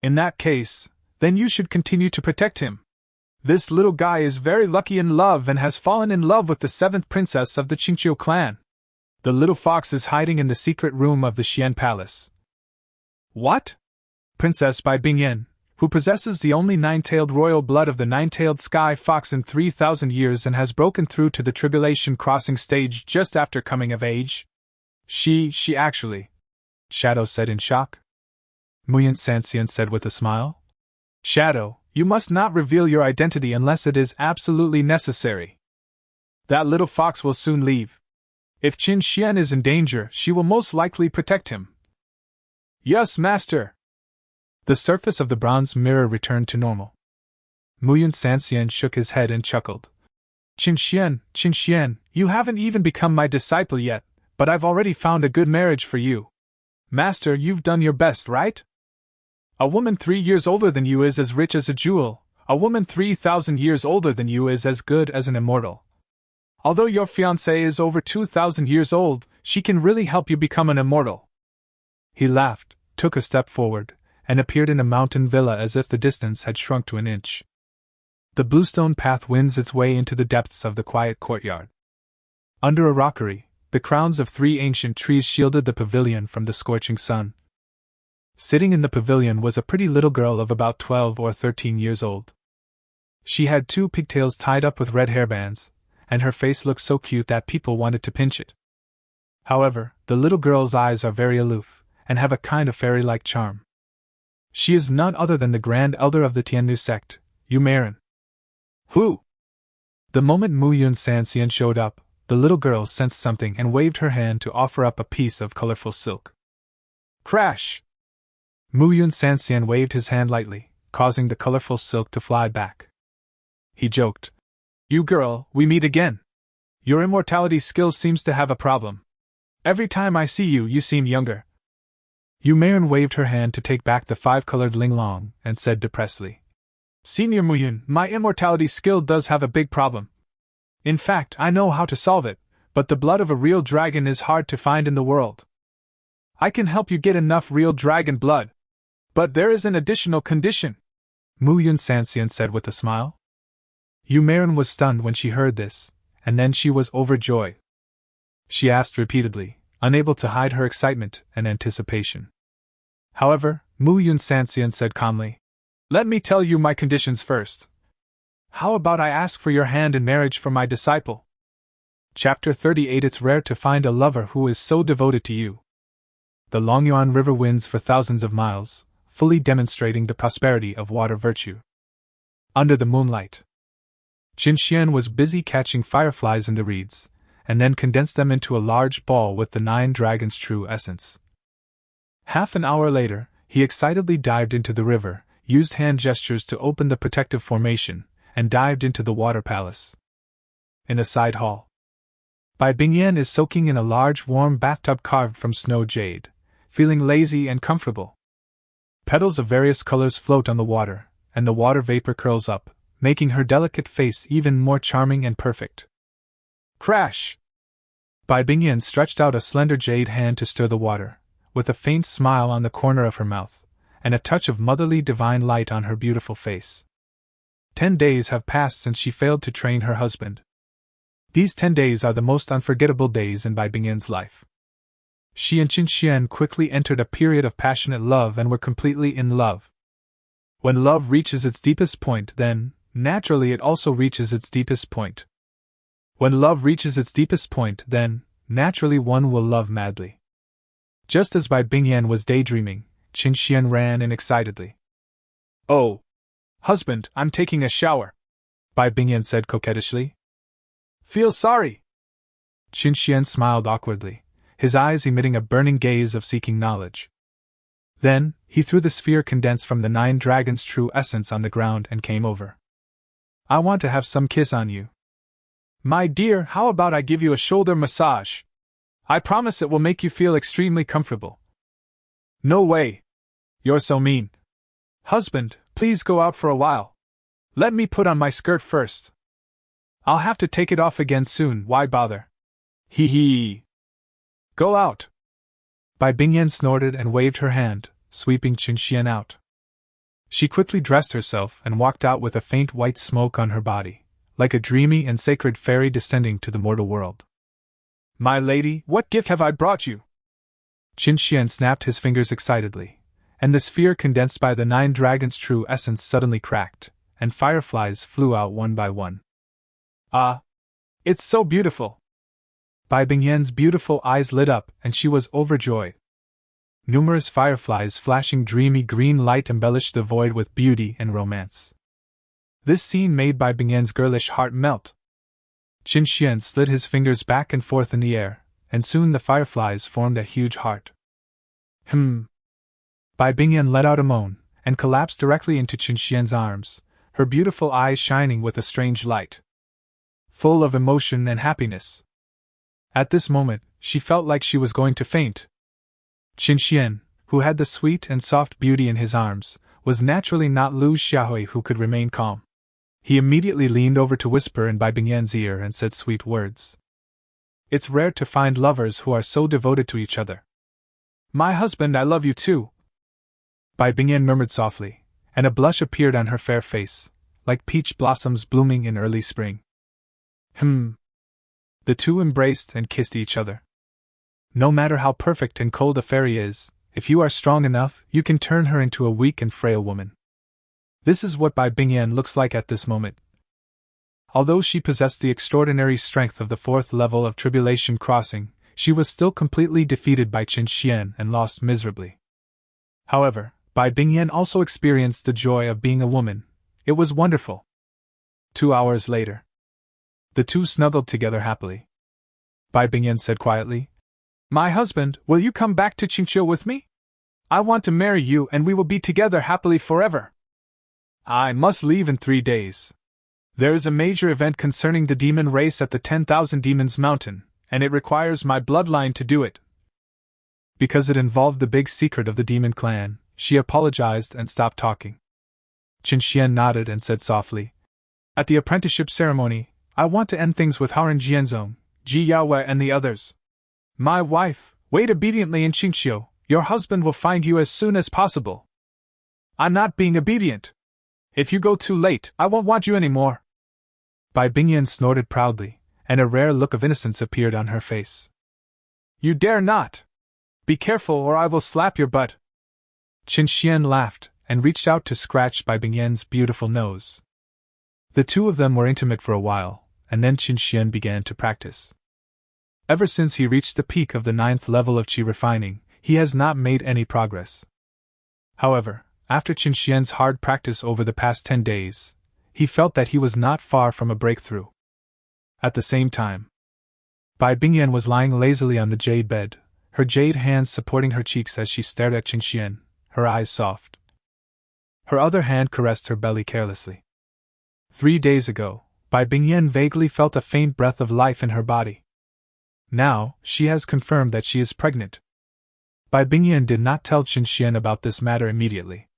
"In that case, then you should continue to protect him. This little guy is very lucky in love and has fallen in love with the 7th princess of the Qingqiu clan. The little fox is hiding in the secret room of the Xian Palace. What? Princess Bai Bingyan, who possesses the only 9-tailed royal blood of the 9-tailed sky fox in 3,000 years and has broken through to the tribulation crossing stage just after coming of age? She actually, Shadow said in shock. Muyan Sanxian said with a smile. Shadow, you must not reveal your identity unless it is absolutely necessary. That little fox will soon leave. If Qin Xian is in danger, she will most likely protect him. Yes, master. The surface of the bronze mirror returned to normal. Muyan Sanxian shook his head and chuckled. Qin Xian, you haven't even become my disciple yet, but I've already found a good marriage for you. Master, you've done your best, right? A woman 3 years older than you is as rich as a jewel. A woman 3,000 years older than you is as good as an immortal. Although your fiancée is over 2,000 years old, she can really help you become an immortal. He laughed, took a step forward, and appeared in a mountain villa as if the distance had shrunk to an inch. The bluestone path winds its way into the depths of the quiet courtyard. Under a rockery, the crowns of 3 ancient trees shielded the pavilion from the scorching sun. Sitting in the pavilion was a pretty little girl of about 12 or 13 years old. She had 2 pigtails tied up with red hairbands, and her face looked so cute that people wanted to pinch it. However, the little girl's eyes are very aloof, and have a kind of fairy-like charm. She is none other than the Grand Elder of the Tiannu sect, Yu Marin. Who? The moment Muyan Sanxian showed up, the little girl sensed something and waved her hand to offer up a piece of colorful silk. Crash! Muyan Sanxian waved his hand lightly, causing the colorful silk to fly back. He joked. You girl, we meet again. Your immortality skill seems to have a problem. Every time I see you, you seem younger. Yu Marin waved her hand to take back the 5-colored linglong and said depressedly. Senior Muyan, my immortality skill does have a big problem. In fact, I know how to solve it, but the blood of a real dragon is hard to find in the world. I can help you get enough real dragon blood. But there is an additional condition, Muyan Sanxian said with a smile. Yu Marin was stunned when she heard this, and then she was overjoyed. She asked repeatedly, unable to hide her excitement and anticipation. However, Muyan Sanxian said calmly, Let me tell you my conditions first. How about I ask for your hand in marriage for my disciple? Chapter 38. It's rare to find a lover who is so devoted to you. The Longyuan River winds for thousands of miles, fully demonstrating the prosperity of water virtue. Under the moonlight, Qin Xian was busy catching fireflies in the reeds, and then condensed them into a large ball with the 9 dragons' true essence. Half an hour later, he excitedly dived into the river, used hand gestures to open the protective formation, and dived into the water palace. In a side hall, Bai Bingyan is soaking in a large warm bathtub carved from snow jade, feeling lazy and comfortable. Petals of various colors float on the water, and the water vapor curls up, making her delicate face even more charming and perfect. Crash! Bai Bingyan stretched out a slender jade hand to stir the water, with a faint smile on the corner of her mouth, and a touch of motherly divine light on her beautiful face. 10 days have passed since she failed to train her husband. These 10 days are the most unforgettable days in Bai Bingyan's life. She and Qin Xian quickly entered a period of passionate love and were completely in love. When love reaches its deepest point, then, naturally, it also reaches its deepest point. When love reaches its deepest point, then, naturally, one will love madly. Just as Bai Bingyan was daydreaming, Qin Xian ran in excitedly. Oh! Husband, I'm taking a shower, Bai Bingyan said coquettishly. Feel sorry! Qin Xian smiled awkwardly, his eyes emitting a burning gaze of seeking knowledge. Then, he threw the sphere condensed from the 9 dragons' true essence on the ground and came over. I want to have some kiss on you. My dear, how about I give you a shoulder massage? I promise it will make you feel extremely comfortable. No way. You're so mean. Husband, please go out for a while. Let me put on my skirt first. I'll have to take it off again soon, why bother? Hee hee. Go out. Bai Bingyan snorted and waved her hand, sweeping Qin Xian out. She quickly dressed herself and walked out with a faint white smoke on her body, like a dreamy and sacred fairy descending to the mortal world. My lady, what gift have I brought you? Qin Xian snapped his fingers excitedly, and the sphere condensed by the 9 dragons' true essence suddenly cracked, and fireflies flew out one by one. Ah! It's so beautiful! Bai Bingyan's beautiful eyes lit up and she was overjoyed. Numerous fireflies flashing dreamy green light embellished the void with beauty and romance. This scene made Bai Bingyan's girlish heart melt. Qin Xian slid his fingers back and forth in the air, and soon the fireflies formed a huge heart. Bai Bingyan let out a moan, and collapsed directly into Qin Xian's arms, her beautiful eyes shining with a strange light, full of emotion and happiness. At this moment, she felt like she was going to faint. Qin Xian, who had the sweet and soft beauty in his arms, was naturally not Lu Xiaohui who could remain calm. He immediately leaned over to whisper in Bai Bingyan's ear and said sweet words. It's rare to find lovers who are so devoted to each other. My husband, I love you too. Bai Bingyan murmured softly, and a blush appeared on her fair face, like peach blossoms blooming in early spring. The two embraced and kissed each other. No matter how perfect and cold a fairy is, if you are strong enough, you can turn her into a weak and frail woman. This is what Bai Bingyan looks like at this moment. Although she possessed the extraordinary strength of the 4th level of Tribulation Crossing, she was still completely defeated by Qin Xian and lost miserably. However, Bai Bingyan also experienced the joy of being a woman. It was wonderful. 2 hours later, the two snuggled together happily. Bai Bingyan said quietly, My husband, will you come back to Qingqiu with me? I want to marry you and we will be together happily forever. I must leave in 3 days. There is a major event concerning the demon race at the 10,000 Demons Mountain, and it requires my bloodline to do it. Because it involved the big secret of the demon clan, she apologized and stopped talking. Qin Xian nodded and said softly, At the apprenticeship ceremony, I want to end things with Haoran Jianzong, Ji Yaoyue and the others. My wife, wait obediently in Qingqiu, your husband will find you as soon as possible. I'm not being obedient. If you go too late, I won't want you anymore. Bai Bingyan snorted proudly, and a rare look of innocence appeared on her face. You dare not! Be careful or I will slap your butt. Qin Xian laughed, and reached out to scratch Bai Bingyan's beautiful nose. The two of them were intimate for a while, and then Qin Xian began to practice. Ever since he reached the peak of the 9th level of qi refining, he has not made any progress. However, after Qin Xian's hard practice over the past 10 days, he felt that he was not far from a breakthrough. At the same time, Bai Bingyan was lying lazily on the jade bed, her jade hands supporting her cheeks as she stared at Qin Xian, her eyes soft. Her other hand caressed her belly carelessly. 3 days ago, Bai Bingyan vaguely felt a faint breath of life in her body. Now, she has confirmed that she is pregnant. Bai Bingyan did not tell Qin Xian about this matter immediately.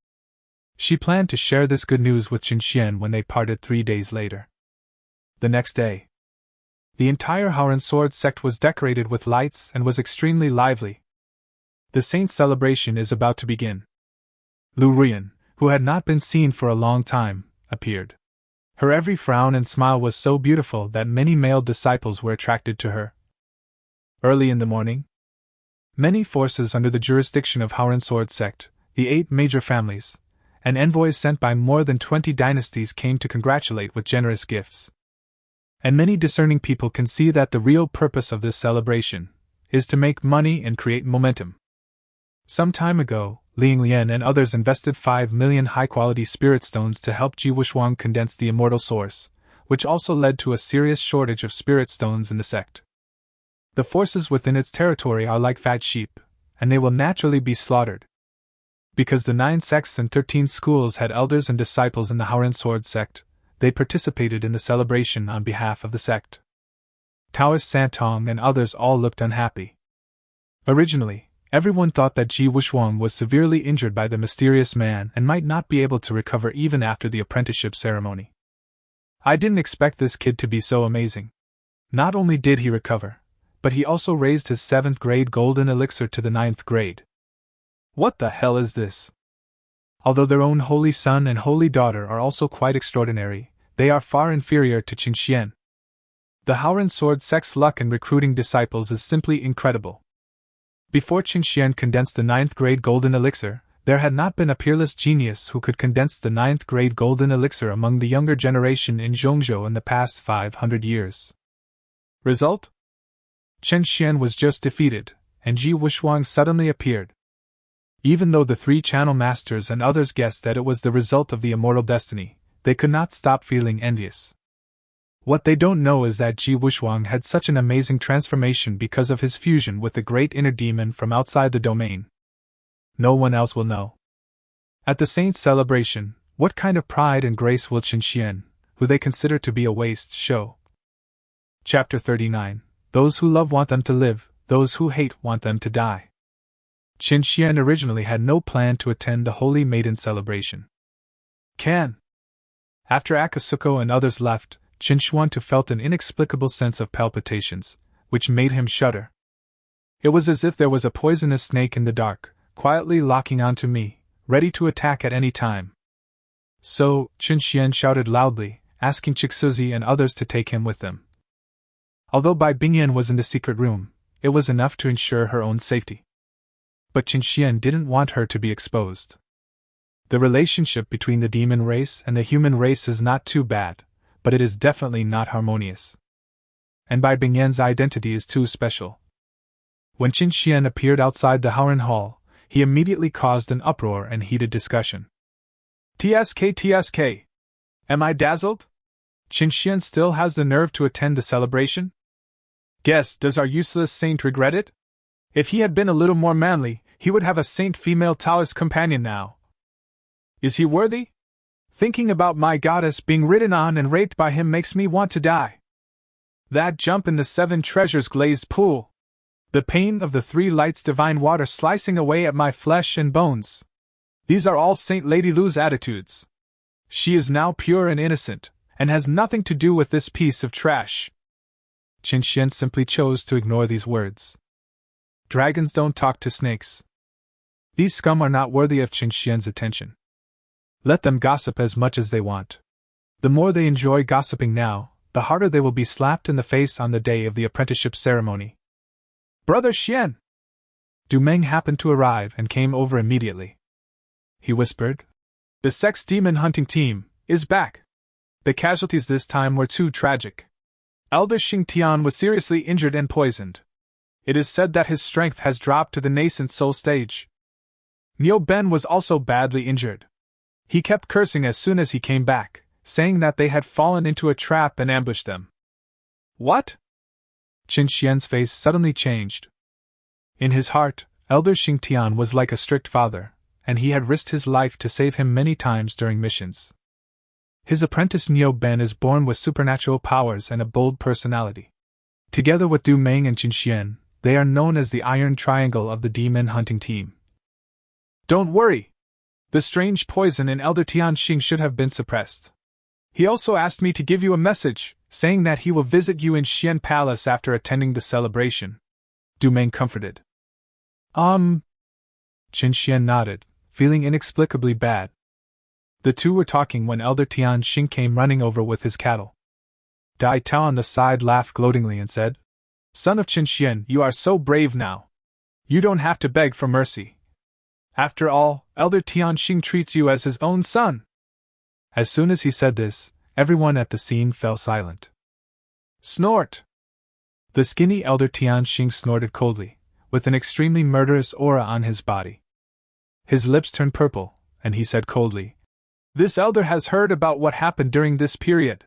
She planned to share this good news with Qin Xian when they parted 3 days later. The next day, the entire Haoran Sword sect was decorated with lights and was extremely lively. The saint's celebration is about to begin. Lu Ruyan, who had not been seen for a long time, appeared. Her every frown and smile was so beautiful that many male disciples were attracted to her. Early in the morning, many forces under the jurisdiction of Haoran Sword sect, the 8 major families, and envoys sent by more than 20 dynasties came to congratulate with generous gifts. And many discerning people can see that the real purpose of this celebration is to make money and create momentum. Some time ago, Liang Lian and others invested 5 million high-quality spirit stones to help Ji Wuxuang condense the immortal source, which also led to a serious shortage of spirit stones in the sect. The forces within its territory are like fat sheep, and they will naturally be slaughtered. Because the 9 sects and 13 schools had elders and disciples in the Haoran Sword sect, they participated in the celebration on behalf of the sect. Taoist Santong and others all looked unhappy. Originally, everyone thought that Ji Wuxuang was severely injured by the mysterious man and might not be able to recover even after the apprenticeship ceremony. I didn't expect this kid to be so amazing. Not only did he recover, but he also raised his 7th grade golden elixir to the 9th grade. What the hell is this? Although their own holy son and holy daughter are also quite extraordinary, they are far inferior to Qinxian. The Haoran Sword sect's luck in recruiting disciples is simply incredible. Before Qinxian condensed the 9th grade golden elixir, there had not been a peerless genius who could condense the 9th grade golden elixir among the younger generation in Zhongzhou in the past 500 years. Result? Qinxian was just defeated, and Ji Wuxuang suddenly appeared. Even though the 3 channel masters and others guessed that it was the result of the immortal destiny, they could not stop feeling envious. What they don't know is that Ji Wuxuang had such an amazing transformation because of his fusion with the great inner demon from outside the domain. No one else will know. At the saint's celebration, what kind of pride and grace will Qinxian, who they consider to be a waste, show? Chapter 39. Those who love want them to live, those who hate want them to die. Qinxian originally had no plan to attend the Holy Maiden celebration. After Akasuko and others left, Qinxuan felt an inexplicable sense of palpitations, which made him shudder. It was as if there was a poisonous snake in the dark, quietly locking onto me, ready to attack at any time. So, Qinxian shouted loudly, asking Chixuzi and others to take him with them. Although Bai Bingyan was in the secret room, it was enough to ensure her own safety. But Qinxian didn't want her to be exposed. The relationship between the demon race and the human race is not too bad, but it is definitely not harmonious. And Bai Bingyan's identity is too special. When Qinxian appeared outside the Haoran Hall, he immediately caused an uproar and heated discussion. TSK. Am I dazzled? Qinxian still has the nerve to attend the celebration? Guess, does our useless saint regret it? If he had been a little more manly, he would have a saint female Taoist companion now. Is he worthy? Thinking about my goddess being ridden on and raped by him makes me want to die. That jump in the 7 treasures glazed pool. The pain of the 3 lights divine water slicing away at my flesh and bones. These are all Saint Lady Lu's attitudes. She is now pure and innocent, and has nothing to do with this piece of trash. Qinxian simply chose to ignore these words. Dragons don't talk to snakes. These scum are not worthy of Qinxian's attention. Let them gossip as much as they want. The more they enjoy gossiping now, the harder they will be slapped in the face on the day of the apprenticeship ceremony. Brother Xian! Du Meng happened to arrive and came over immediately. He whispered, "The sect's demon hunting team is back. The casualties this time were too tragic. Elder Xing Tian was seriously injured and poisoned. It is said that his strength has dropped to the nascent soul stage. Niu Ben was also badly injured. He kept cursing as soon as he came back, saying that they had fallen into a trap and ambushed them." What? Qinxian's face suddenly changed. In his heart, Elder Xing Tian was like a strict father, and he had risked his life to save him many times during missions. His apprentice Niu Ben is born with supernatural powers and a bold personality. Together with Du Meng and Qinxian, they are known as the Iron Triangle of the demon hunting team. Don't worry. The strange poison in Elder Tian Xing should have been suppressed. He also asked me to give you a message, saying that he will visit you in Xian Palace after attending the celebration. Du Meng comforted. Qinxian nodded, feeling inexplicably bad. The two were talking when Elder Tian Xing came running over with his cattle. Dai Tao on the side laughed gloatingly and said, "Son of Qinxian, you are so brave now. You don't have to beg for mercy. After all, Elder Tian Xing treats you as his own son." As soon as he said this, everyone at the scene fell silent. Snort! The skinny Elder Tian Xing snorted coldly, with an extremely murderous aura on his body. His lips turned purple, and he said coldly, "This elder has heard about what happened during this period.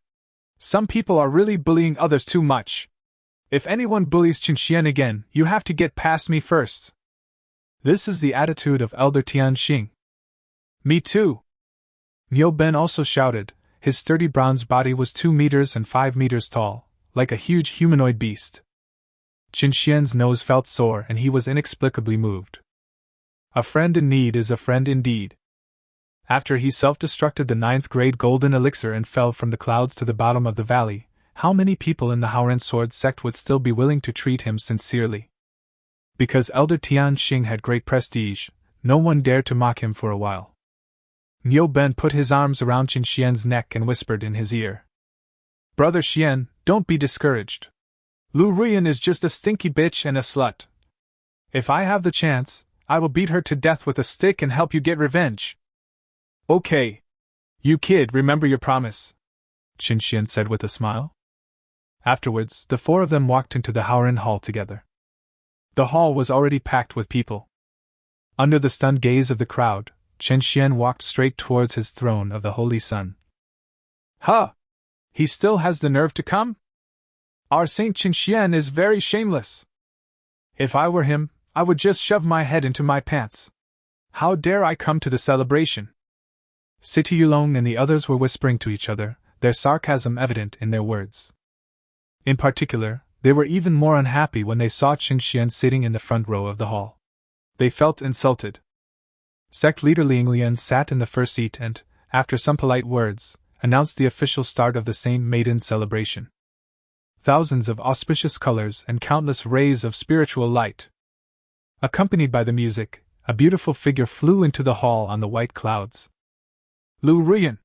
Some people are really bullying others too much. If anyone bullies Qinxian again, you have to get past me first." This is the attitude of Elder Tian Xing. Me too! Niu Ben also shouted. His sturdy bronze body was 2 meters and 5 meters tall, like a huge humanoid beast. Qinxian's nose felt sore and he was inexplicably moved. A friend in need is a friend indeed. After he self-destructed the 9th grade golden elixir and fell from the clouds to the bottom of the valley, how many people in the Haoran Sword sect would still be willing to treat him sincerely? Because Elder Tian Xing had great prestige, no one dared to mock him for a while. Niu Ben put his arms around Qin Xian's neck and whispered in his ear. Brother Xian, don't be discouraged. Lu Ruyan is just a stinky bitch and a slut. If I have the chance, I will beat her to death with a stick and help you get revenge. Okay. You kid, remember your promise, Qin Xian said with a smile. Afterwards, the four of them walked into the Haoren Hall together. The hall was already packed with people. Under the stunned gaze of the crowd, Qin Xian walked straight towards his throne of the Holy Sun. Huh! He still has the nerve to come? Our Saint Qin Xian is very shameless. If I were him, I would just shove my head into my pants. How dare I come to the celebration? City Yulong and the others were whispering to each other, their sarcasm evident in their words. In particular, they were even more unhappy when they saw Qin Xian sitting in the front row of the hall. They felt insulted. Sect leader Liang Lian sat in the first seat and, after some polite words, announced the official start of the Saint Maiden celebration. Thousands of auspicious colors and countless rays of spiritual light. Accompanied by the music, a beautiful figure flew into the hall on the white clouds. Lu Ruyan!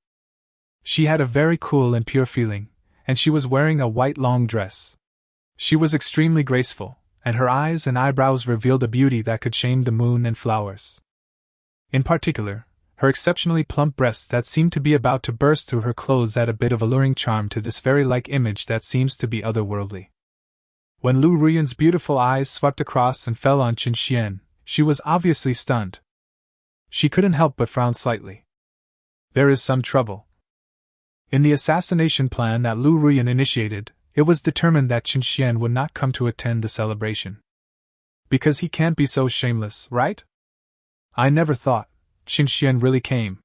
She had a very cool and pure feeling, and she was wearing a white long dress. She was extremely graceful, and her eyes and eyebrows revealed a beauty that could shame the moon and flowers. In particular, her exceptionally plump breasts that seemed to be about to burst through her clothes add a bit of alluring charm to this fairy-like image that seems to be otherworldly. When Lu Ruyan's beautiful eyes swept across and fell on Qin Xian, she was obviously stunned. She couldn't help but frown slightly. There is some trouble. In the assassination plan that Lu Ruyan initiated, it was determined that Qin Xian would not come to attend the celebration. Because he can't be so shameless, right? I never thought Qin Xian really came.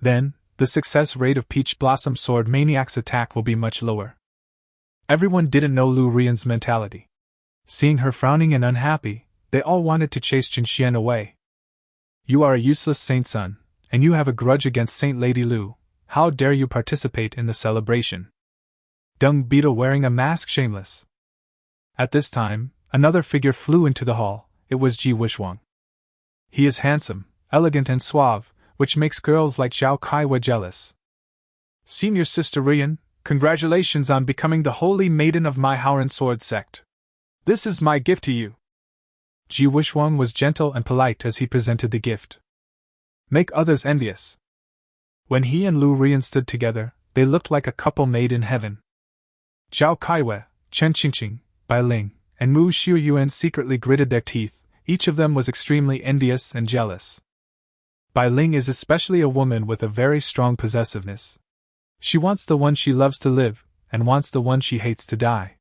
Then, the success rate of Peach Blossom Sword Maniac's attack will be much lower. Everyone didn't know Lu Ruyan's mentality. Seeing her frowning and unhappy, they all wanted to chase Qin Xian away. You are a useless saint son, and you have a grudge against Saint Lady Lu. How dare you participate in the celebration? Dung Beetle wearing a mask, shameless. At this time, another figure flew into the hall. It was Ji Wishwang. He is handsome, elegant and suave, which makes girls like Zhao Kaiwa jealous. Senior Sister Ruyan, congratulations on becoming the holy maiden of my Haoren Sword sect. This is my gift to you. Ji Wishwang was gentle and polite as he presented the gift. Make others envious. When he and Lu Ruyan stood together, they looked like a couple made in heaven. Zhao Kaiwa, Chen Qingqing, Bai Ling, and Mu Xiuyuan secretly gritted their teeth. Each of them was extremely envious and jealous. Bai Ling is especially a woman with a very strong possessiveness. She wants the one she loves to live, and wants the one she hates to die.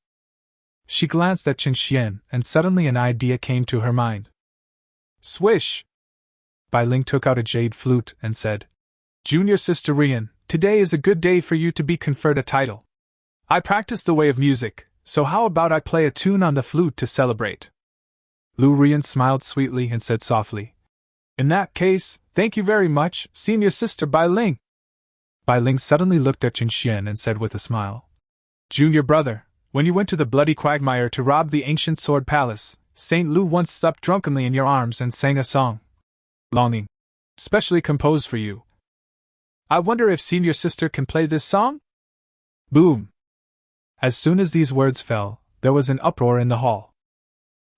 She glanced at Qin Xian, and suddenly an idea came to her mind. Swish! Bai Ling took out a jade flute and said, Junior Sister Ruyan, today is a good day for you to be conferred a title. I practice the way of music, so how about I play a tune on the flute to celebrate? Lu Ruyan smiled sweetly and said softly, In that case, thank you very much, Senior Sister Bai Ling. Bai Ling suddenly looked at Qin Xian and said with a smile, Junior brother, when you went to the bloody quagmire to rob the ancient sword palace, Saint Lu once slept drunkenly in your arms and sang a song. Longing. Specially composed for you. I wonder if Senior Sister can play this song? Boom! As soon as these words fell, there was an uproar in the hall.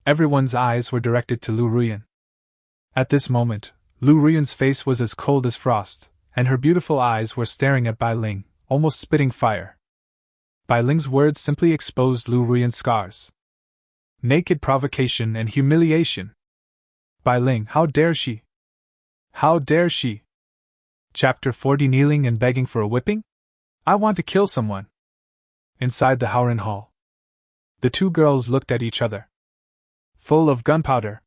Everyone's eyes were directed to Lu Ruyan. At this moment, Lu Ruyan's face was as cold as frost, and her beautiful eyes were staring at Bai Ling, almost spitting fire. Bai Ling's words simply exposed Lu Ruyan's scars. Naked provocation and humiliation. Bai Ling, how dare she? How dare she? Chapter 40 Kneeling and begging for a whipping? I want to kill someone. Inside the Haoren Hall, the two girls looked at each other. Full of gunpowder.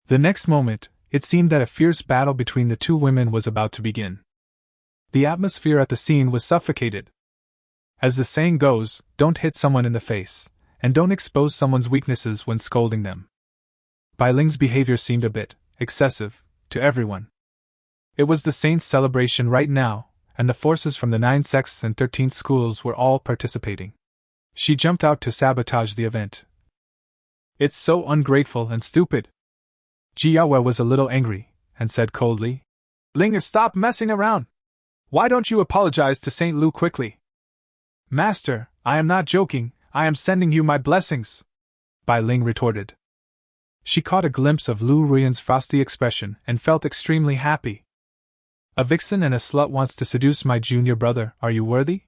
The next moment, it seemed that a fierce battle between the two women was about to begin. The atmosphere at the scene was suffocated. As the saying goes, don't hit someone in the face, and don't expose someone's weaknesses when scolding them. Bai Ling's behavior seemed a bit excessive to everyone. It was the saint's celebration right now, and the forces from the 9 sects and 13 schools were all participating. She jumped out to sabotage the event. It's so ungrateful and stupid. Ji Yaoyue was a little angry, and said coldly, Ling, stop messing around. Why don't you apologize to St. Lu quickly? Master, I am not joking, I am sending you my blessings, Bai Ling retorted. She caught a glimpse of Lu Ruyan's frosty expression and felt extremely happy. A vixen and a slut wants to seduce my junior brother, are you worthy?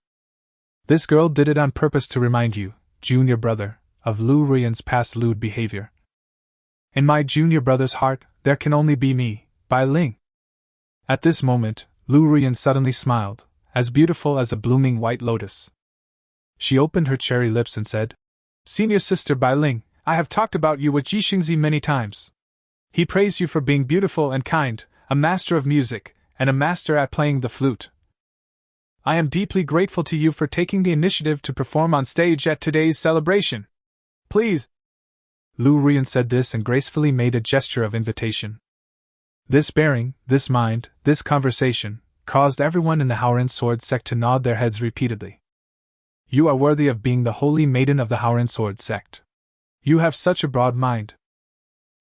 This girl did it on purpose to remind you, junior brother, of Lu Ruyan's past lewd behavior. In my junior brother's heart, there can only be me, Bai Ling. At this moment, Lu Ruyan suddenly smiled, as beautiful as a blooming white lotus. She opened her cherry lips and said, Senior sister Bai Ling, I have talked about you with Ji Xingzi many times. He praised you for being beautiful and kind, a master of music, and a master at playing the flute. I am deeply grateful to you for taking the initiative to perform on stage at today's celebration. Please. Lu Ruyan said this and gracefully made a gesture of invitation. This bearing, this mind, this conversation, caused everyone in the Haoran Sword sect to nod their heads repeatedly. You are worthy of being the holy maiden of the Haoran Sword sect. You have such a broad mind.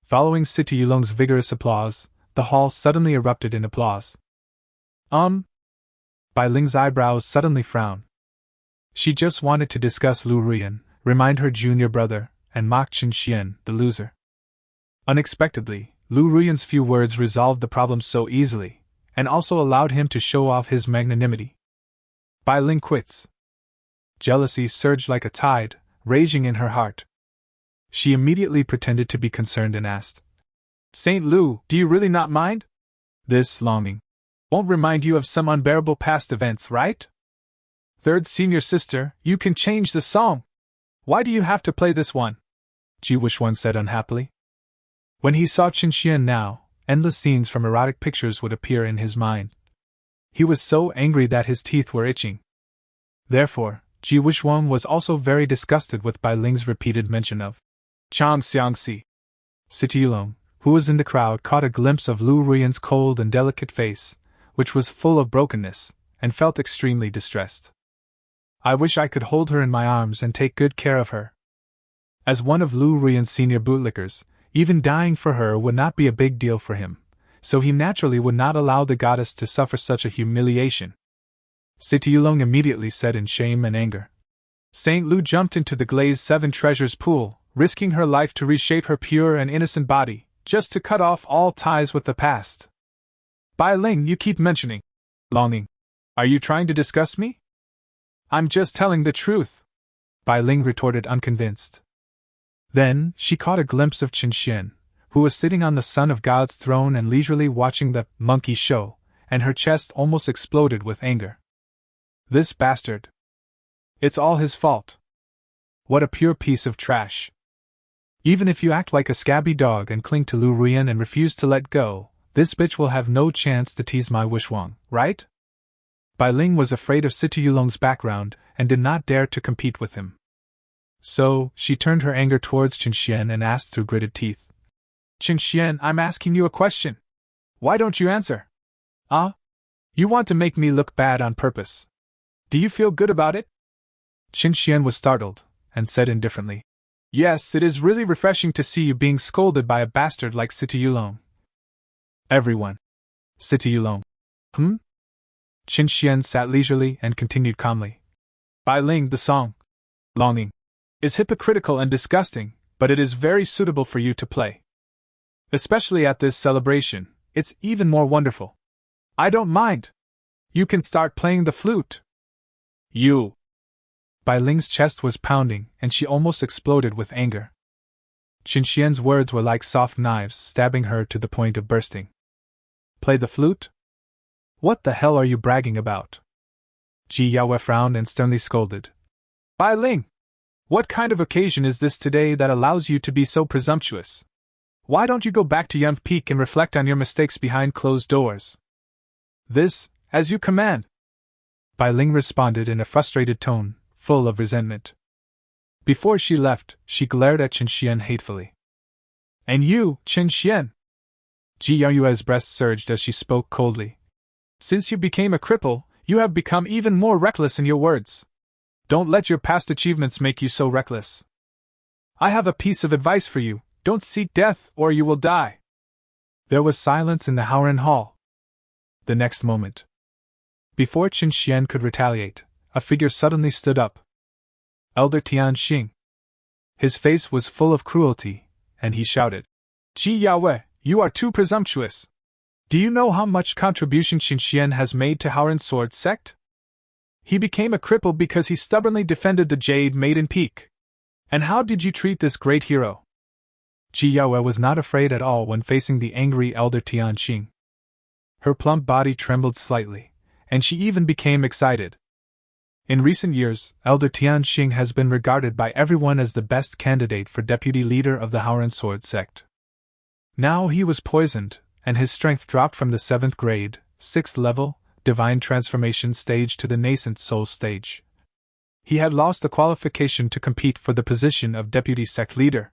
Following City Yulong's vigorous applause, the hall suddenly erupted in applause. Bai Ling's eyebrows suddenly frowned. She just wanted to discuss Lu Ruyan, remind her junior brother, and mock Qin Xian, the loser. Unexpectedly, Lu Ruyan's few words resolved the problem so easily, and also allowed him to show off his magnanimity. Bai Ling quits. Jealousy surged like a tide, raging in her heart. She immediately pretended to be concerned and asked, St. Lu, do you really not mind? This longing won't remind you of some unbearable past events, right? Third senior sister, you can change the song. Why do you have to play this one? Ji Wishwan said unhappily. When he saw Qin Xian now, endless scenes from erotic pictures would appear in his mind. He was so angry that his teeth were itching. Therefore, Ji Wishwan was also very disgusted with Bai Ling's repeated mention of Chang Xiangxi. City Yulong, who was in the crowd, caught a glimpse of Lu Ruyan's cold and delicate face, which was full of brokenness, and felt extremely distressed. I wish I could hold her in my arms and take good care of her. As one of Lu Ruyan's senior bootlickers, even dying for her would not be a big deal for him, so he naturally would not allow the goddess to suffer such a humiliation. City Yulong immediately said in shame and anger. St. Lu jumped into the glazed Seven Treasures pool, risking her life to reshape her pure and innocent body, just to cut off all ties with the past. Bai Ling, you keep mentioning longing. Are you trying to disgust me? I'm just telling the truth, Bai Ling retorted unconvinced. Then, she caught a glimpse of Qin Xian, who was sitting on the Son of God's throne and leisurely watching the monkey show, and her chest almost exploded with anger. This bastard. It's all his fault. What a pure piece of trash. Even if you act like a scabby dog and cling to Lu Ruyan and refuse to let go, this bitch will have no chance to tease my Wishwang, right? Bai Ling was afraid of City Yulong's background and did not dare to compete with him. So, she turned her anger towards Qin Xian and asked through gritted teeth. Qin Xian, I'm asking you a question. Why don't you answer? You want to make me look bad on purpose. Do you feel good about it? Qin Xian was startled, and said indifferently, Yes, it is really refreshing to see you being scolded by a bastard like City Yulong. Everyone. City Yulong. Qin Xian sat leisurely and continued calmly. Bai Ling, the song, Longing, is hypocritical and disgusting, but it is very suitable for you to play. Especially at this celebration, it's even more wonderful. I don't mind. You can start playing the flute. You. Bai Ling's chest was pounding, and she almost exploded with anger. Qin Xian's words were like soft knives stabbing her to the point of bursting. Play the flute? What the hell are you bragging about? Ji Yaoyue frowned and sternly scolded. Bai Ling! What kind of occasion is this today that allows you to be so presumptuous? Why don't you go back to Yunf Peak and reflect on your mistakes behind closed doors? This, as you command. Bai Ling responded in a frustrated tone, full of resentment. Before she left, she glared at Qin Xian hatefully. And you, Qin Xian? Ji Yaoyue's breast surged as she spoke coldly. Since you became a cripple, you have become even more reckless in your words. Don't let your past achievements make you so reckless. I have a piece of advice for you, don't seek death or you will die. There was silence in the Haoran Hall. The next moment, before Qin Xian could retaliate, a figure suddenly stood up. Elder Tian Xing. His face was full of cruelty, and he shouted, Ji Yaoyue, you are too presumptuous! Do you know how much contribution Qin Xian has made to Howren Sword sect? He became a cripple because he stubbornly defended the Jade Maiden Peak. And how did you treat this great hero? Ji Yaoyue was not afraid at all when facing the angry Elder Tian Xing. Her plump body trembled slightly, and she even became excited. In recent years, Elder Tian Xing has been regarded by everyone as the best candidate for deputy leader of the Howren Sword sect. Now he was poisoned, and his strength dropped from the 7th grade, 6th level, divine transformation stage to the nascent soul stage. He had lost the qualification to compete for the position of deputy sect leader.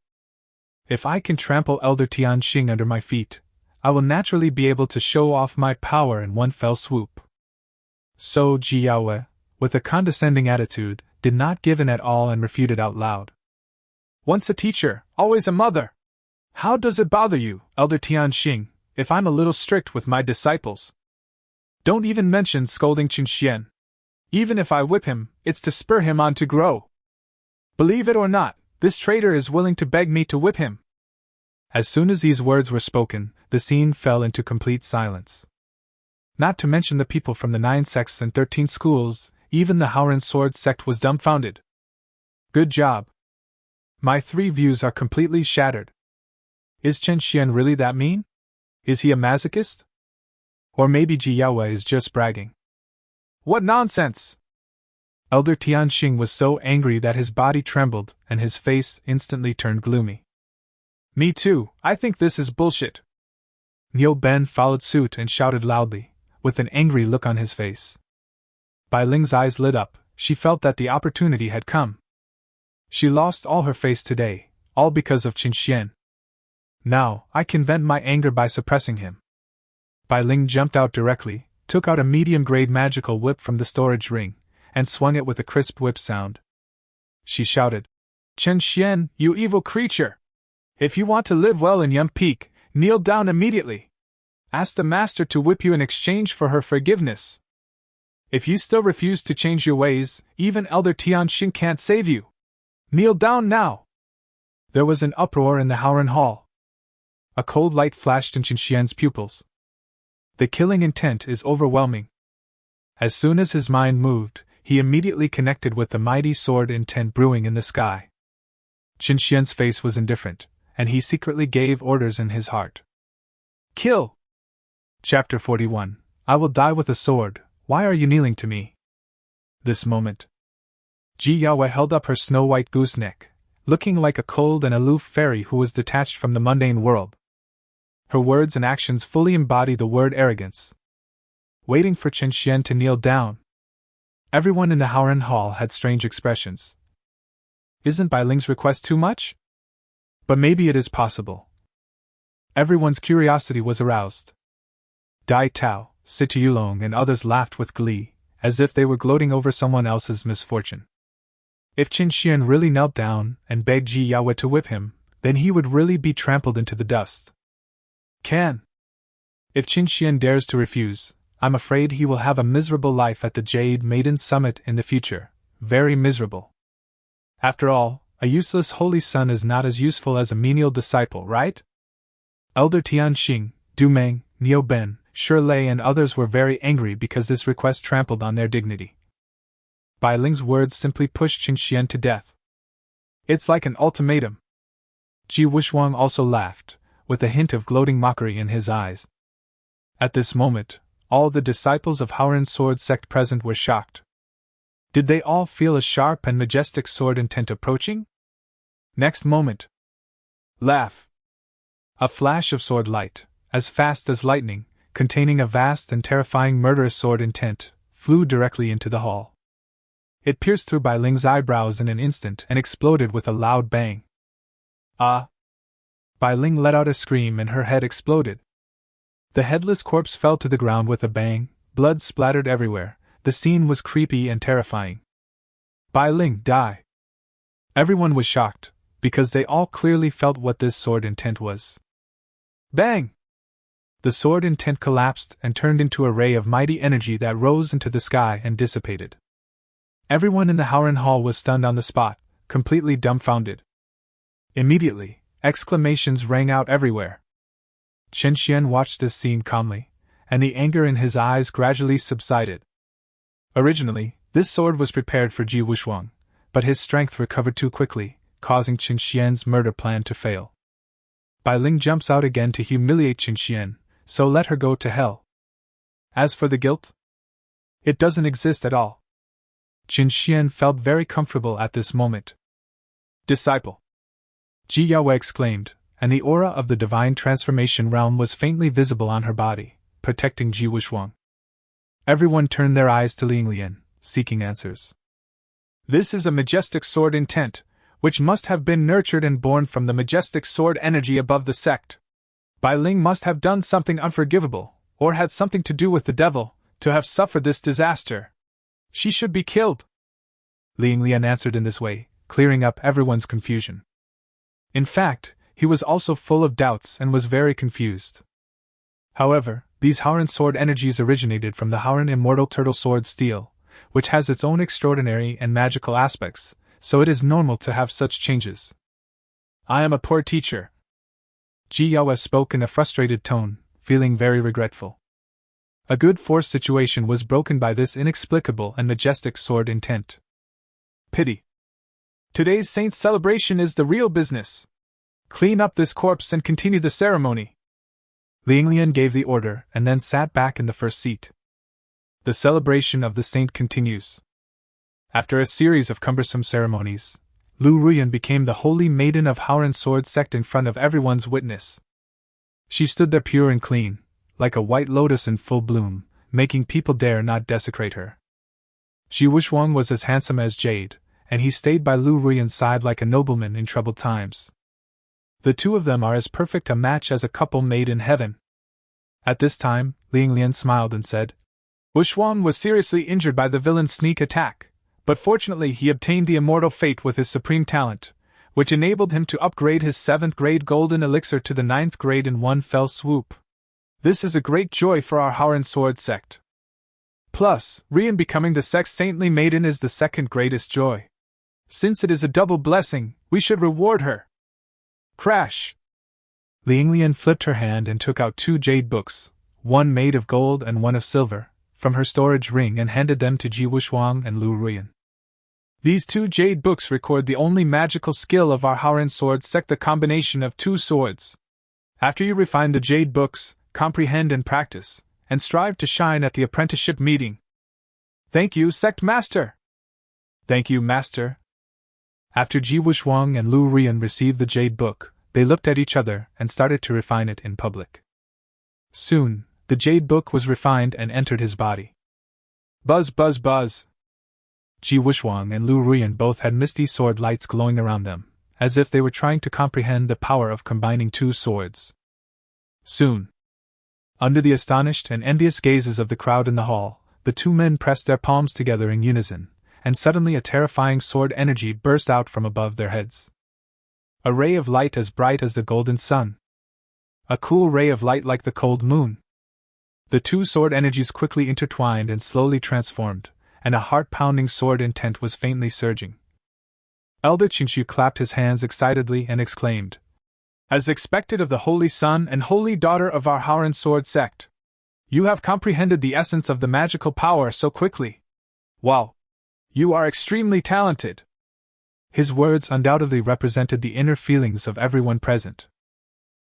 If I can trample Elder Tian Xing under my feet, I will naturally be able to show off my power in one fell swoop. So Ji Yaoyue, with a condescending attitude, did not give in at all and refuted out loud. Once a teacher, always a mother. How does it bother you, Elder Tian Xing, if I'm a little strict with my disciples? Don't even mention scolding Qin Xian. Even if I whip him, it's to spur him on to grow. Believe it or not, this traitor is willing to beg me to whip him. As soon as these words were spoken, the scene fell into complete silence. Not to mention the people from the 9 sects and 13 schools, even the Howren Sword sect was dumbfounded. Good job. My 3 views are completely shattered. Is Qin Xian really that mean? Is he a masochist? Or maybe Ji Yaoyue is just bragging. What nonsense! Elder Tian Xing was so angry that his body trembled and his face instantly turned gloomy. Me too, I think this is bullshit. Niu Ben followed suit and shouted loudly, with an angry look on his face. Bai Ling's eyes lit up, she felt that the opportunity had come. She lost all her face today, all because of Qin Xian. Now, I can vent my anger by suppressing him. Bai Ling jumped out directly, took out a medium-grade magical whip from the storage ring, and swung it with a crisp whip sound. She shouted, Qin Xian, you evil creature! If you want to live well in Yum Peak, kneel down immediately. Ask the master to whip you in exchange for her forgiveness. If you still refuse to change your ways, even Elder Tian Xing can't save you. Kneel down now! There was an uproar in the Howren Hall. A cold light flashed in Qin Xian's pupils. The killing intent is overwhelming. As soon as his mind moved, he immediately connected with the mighty sword intent brewing in the sky. Qin Xian's face was indifferent, and he secretly gave orders in his heart. Kill! Chapter 41. I will die with a sword, why are you kneeling to me? This moment, Ji Yaoyue held up her snow-white gooseneck, looking like a cold and aloof fairy who was detached from the mundane world. Her words and actions fully embody the word arrogance. Waiting for Qin Xian to kneel down. Everyone in the Howren Hall had strange expressions. Isn't Bai Ling's request too much? But maybe it is possible. Everyone's curiosity was aroused. Dai Tao, Situ Yulong and others laughed with glee, as if they were gloating over someone else's misfortune. If Qin Xian really knelt down and begged Ji Yaoyue to whip him, then he would really be trampled into the dust. If Qin Xian dares to refuse, I'm afraid he will have a miserable life at the Jade Maiden Summit in the future, very miserable. After all, a useless holy son is not as useful as a menial disciple, right? Elder Tian Xing, Du Meng, Niu Ben, Shi Lei and others were very angry because this request trampled on their dignity. Bai Ling's words simply pushed Qin Xian to death. It's like an ultimatum. Ji Wushuang also laughed, with a hint of gloating mockery in his eyes. At this moment, all the disciples of Howren Sword sect present were shocked. Did they all feel a sharp and majestic sword intent approaching? Next moment. Laugh! A flash of sword light, as fast as lightning, containing a vast and terrifying murderous sword intent, flew directly into the hall. It pierced through Bai Ling's eyebrows in an instant and exploded with a loud bang. Ah! Bai Ling let out a scream and her head exploded. The headless corpse fell to the ground with a bang, blood splattered everywhere, the scene was creepy and terrifying. Bai Ling, die! Everyone was shocked, because they all clearly felt what this sword intent was. Bang! The sword intent collapsed and turned into a ray of mighty energy that rose into the sky and dissipated. Everyone in the Howren Hall was stunned on the spot, completely dumbfounded. Immediately, exclamations rang out everywhere. Chen Xian watched this scene calmly, and the anger in his eyes gradually subsided. Originally, this sword was prepared for Ji Wuxuang, but his strength recovered too quickly, causing Chen Xian's murder plan to fail. Bai Ling jumps out again to humiliate Chen Xian, so let her go to hell. As for the guilt, it doesn't exist at all. Chen Xian felt very comfortable at this moment. Disciple! Ji Yaoyue exclaimed, and the aura of the divine transformation realm was faintly visible on her body, protecting Ji Wuxuang. Everyone turned their eyes to Ling Lian, seeking answers. This is a majestic sword intent, which must have been nurtured and born from the majestic sword energy above the sect. Bai Ling must have done something unforgivable, or had something to do with the devil, to have suffered this disaster. She should be killed. Ling Lian answered in this way, clearing up everyone's confusion. In fact, he was also full of doubts and was very confused. However, these Howren sword energies originated from the Howren immortal turtle sword steel, which has its own extraordinary and magical aspects, so it is normal to have such changes. I am a poor teacher. Ji Yaoyue spoke in a frustrated tone, feeling very regretful. A good force situation was broken by this inexplicable and majestic sword intent. Pity. Today's saint's celebration is the real business. Clean up this corpse and continue the ceremony. Ling Lian gave the order and then sat back in the first seat. The celebration of the saint continues. After a series of cumbersome ceremonies, Lu Ruyan became the holy maiden of Howren sword sect in front of everyone's witness. She stood there pure and clean, like a white lotus in full bloom, making people dare not desecrate her. Ji Wuxuang was as handsome as Jade, and he stayed by Lu Ruyan's side like a nobleman in troubled times. The two of them are as perfect a match as a couple made in heaven. At this time, Ling Lian smiled and said, Wuxuang was seriously injured by the villain's sneak attack, but fortunately he obtained the immortal fate with his supreme talent, which enabled him to upgrade his 7th grade golden elixir to the 9th grade in one fell swoop. This is a great joy for our Howren sword sect. Plus, Rian becoming the sect's saintly maiden is the second greatest joy. Since it is a double blessing, we should reward her. Crash! Ling Lian flipped her hand and took out 2 jade books, one made of gold and one of silver, from her storage ring and handed them to Ji Wuxuang and Lu Ruyan. These 2 jade books record the only magical skill of our Howren sword sect, the combination of 2 swords. After you refine the jade books, comprehend and practice, and strive to shine at the apprenticeship meeting. Thank you, sect master! Thank you, master. After Ji Wuxuang and Lu Ruyan received the jade book, they looked at each other and started to refine it in public. Soon, the jade book was refined and entered his body. Buzz, buzz, buzz! Ji Wuxuang and Lu Ruyan both had misty sword lights glowing around them, as if they were trying to comprehend the power of combining 2 swords. Soon, under the astonished and envious gazes of the crowd in the hall, the 2 men pressed their palms together in unison, and suddenly a terrifying sword energy burst out from above their heads. A ray of light as bright as the golden sun. A cool ray of light like the cold moon. The 2 sword energies quickly intertwined and slowly transformed, and a heart-pounding sword intent was faintly surging. Elder Qinshu clapped his hands excitedly and exclaimed, As expected of the holy son and holy daughter of our Howren sword sect, you have comprehended the essence of the magical power so quickly. Wow! You are extremely talented. His words undoubtedly represented the inner feelings of everyone present.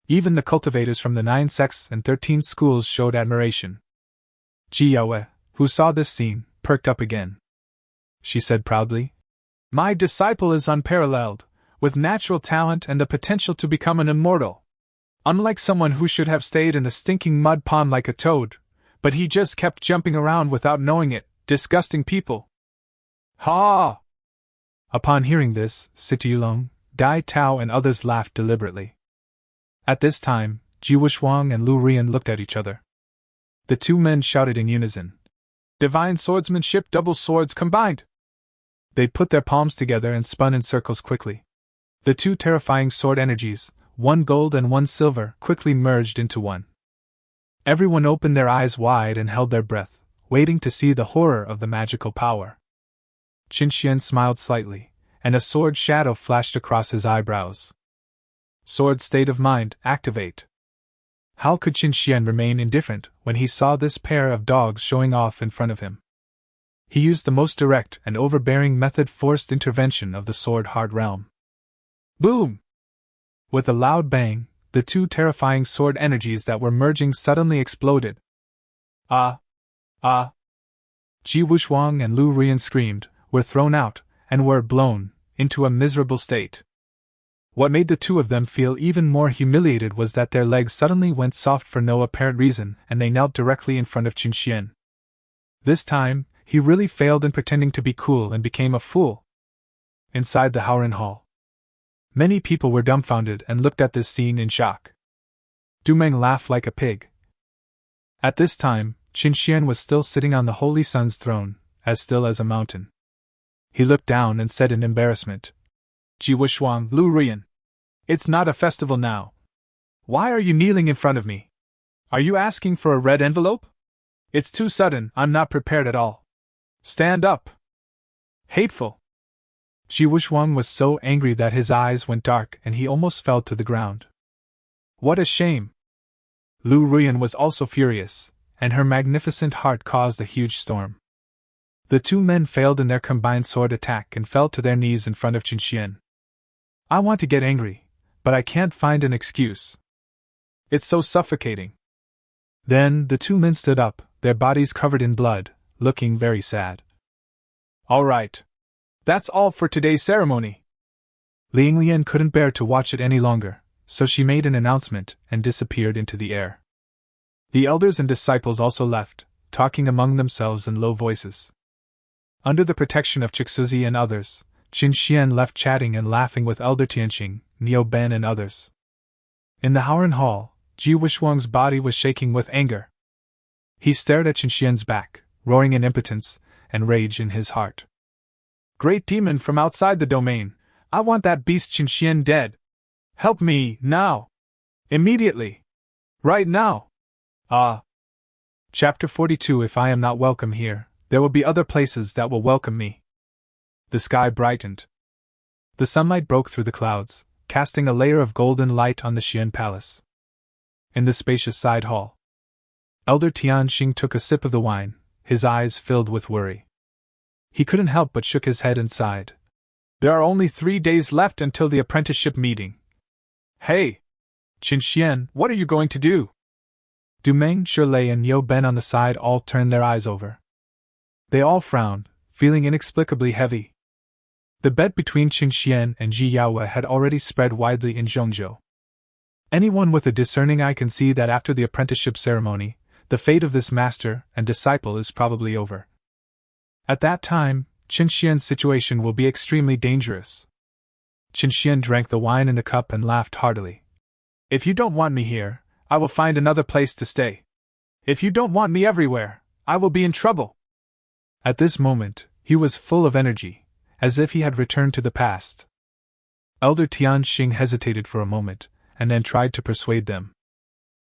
Even the cultivators from the 9 sects and 13 schools showed admiration. Ji Yaoyue, who saw this scene, perked up again. She said proudly, My disciple is unparalleled, with natural talent and the potential to become an immortal. Unlike someone who should have stayed in the stinking mud pond like a toad, but he just kept jumping around without knowing it, disgusting people. Ha! Upon hearing this, Situlong, Dai Tao and others laughed deliberately. At this time, Ji Wuxuang and Lu Ruyan looked at each other. The 2 men shouted in unison, Divine swordsmanship, double swords combined! They put their palms together and spun in circles quickly. The 2 terrifying sword energies, one gold and one silver, quickly merged into one. Everyone opened their eyes wide and held their breath, waiting to see the horror of the magical power. Qin Xian smiled slightly, and a sword shadow flashed across his eyebrows. Sword state of mind, activate. How could Qin Xian remain indifferent when he saw this pair of dogs showing off in front of him? He used the most direct and overbearing method, forced intervention of the sword heart realm. Boom! With a loud bang, the two terrifying sword energies that were merging suddenly exploded. Ah! Ah! Ji Wuxuang and Lu Ruiyan screamed, were thrown out, and were blown into a miserable state. What made the two of them feel even more humiliated was that their legs suddenly went soft for no apparent reason, and they knelt directly in front of Qin Xian. This time, he really failed in pretending to be cool and became a fool. Inside the Howren Hall, many people were dumbfounded and looked at this scene in shock. Dumeng laughed like a pig. At this time, Qin Xian was still sitting on the Holy Sun's throne, as still as a mountain. He looked down and said in embarrassment, Ji Wuxuang, Lu Ruiyan, it's not a festival now. Why are you kneeling in front of me? Are you asking for a red envelope? It's too sudden, I'm not prepared at all. Stand up. Hateful. Ji Wuxuang was so angry that his eyes went dark and he almost fell to the ground. What a shame. Lu Ruiyan was also furious, and her magnificent heart caused a huge storm. The two men failed in their combined sword attack and fell to their knees in front of Qin Xian. I want to get angry, but I can't find an excuse. It's so suffocating. Then the two men stood up, their bodies covered in blood, looking very sad. All right. That's all for today's ceremony. Ling Lian couldn't bear to watch it any longer, so she made an announcement and disappeared into the air. The elders and disciples also left, talking among themselves in low voices. Under the protection of Chixuzi and others, Qin Xian left chatting and laughing with Elder Tianqing, Niu Ben and others. In the Howren Hall, Ji Wuxuang's body was shaking with anger. He stared at Qin Xian's back, roaring in impotence and rage in his heart. Great demon from outside the domain, I want that beast Qin Xian dead. Help me, now. Immediately. Right now. Ah. Chapter 42. If I am not welcome here, there will be other places that will welcome me. The sky brightened. The sunlight broke through the clouds, casting a layer of golden light on the Xian Palace. In the spacious side hall, Elder Tianqing took a sip of the wine, his eyes filled with worry. He couldn't help but shook his head and sighed. There are only 3 days left until the apprenticeship meeting. Hey! Qin Xian, what are you going to do? Dumeng, Shirlei and Niu Ben on the side all turned their eyes over. They all frowned, feeling inexplicably heavy. The bet between Qin Xian and Ji Yaoyue had already spread widely in Zhongzhou. Anyone with a discerning eye can see that after the apprenticeship ceremony, the fate of this master and disciple is probably over. At that time, Qin Xian's situation will be extremely dangerous. Qin Xian drank the wine in the cup and laughed heartily. If you don't want me here, I will find another place to stay. If you don't want me everywhere, I will be in trouble. At this moment, he was full of energy, as if he had returned to the past. Elder Tianqing hesitated for a moment, and then tried to persuade them.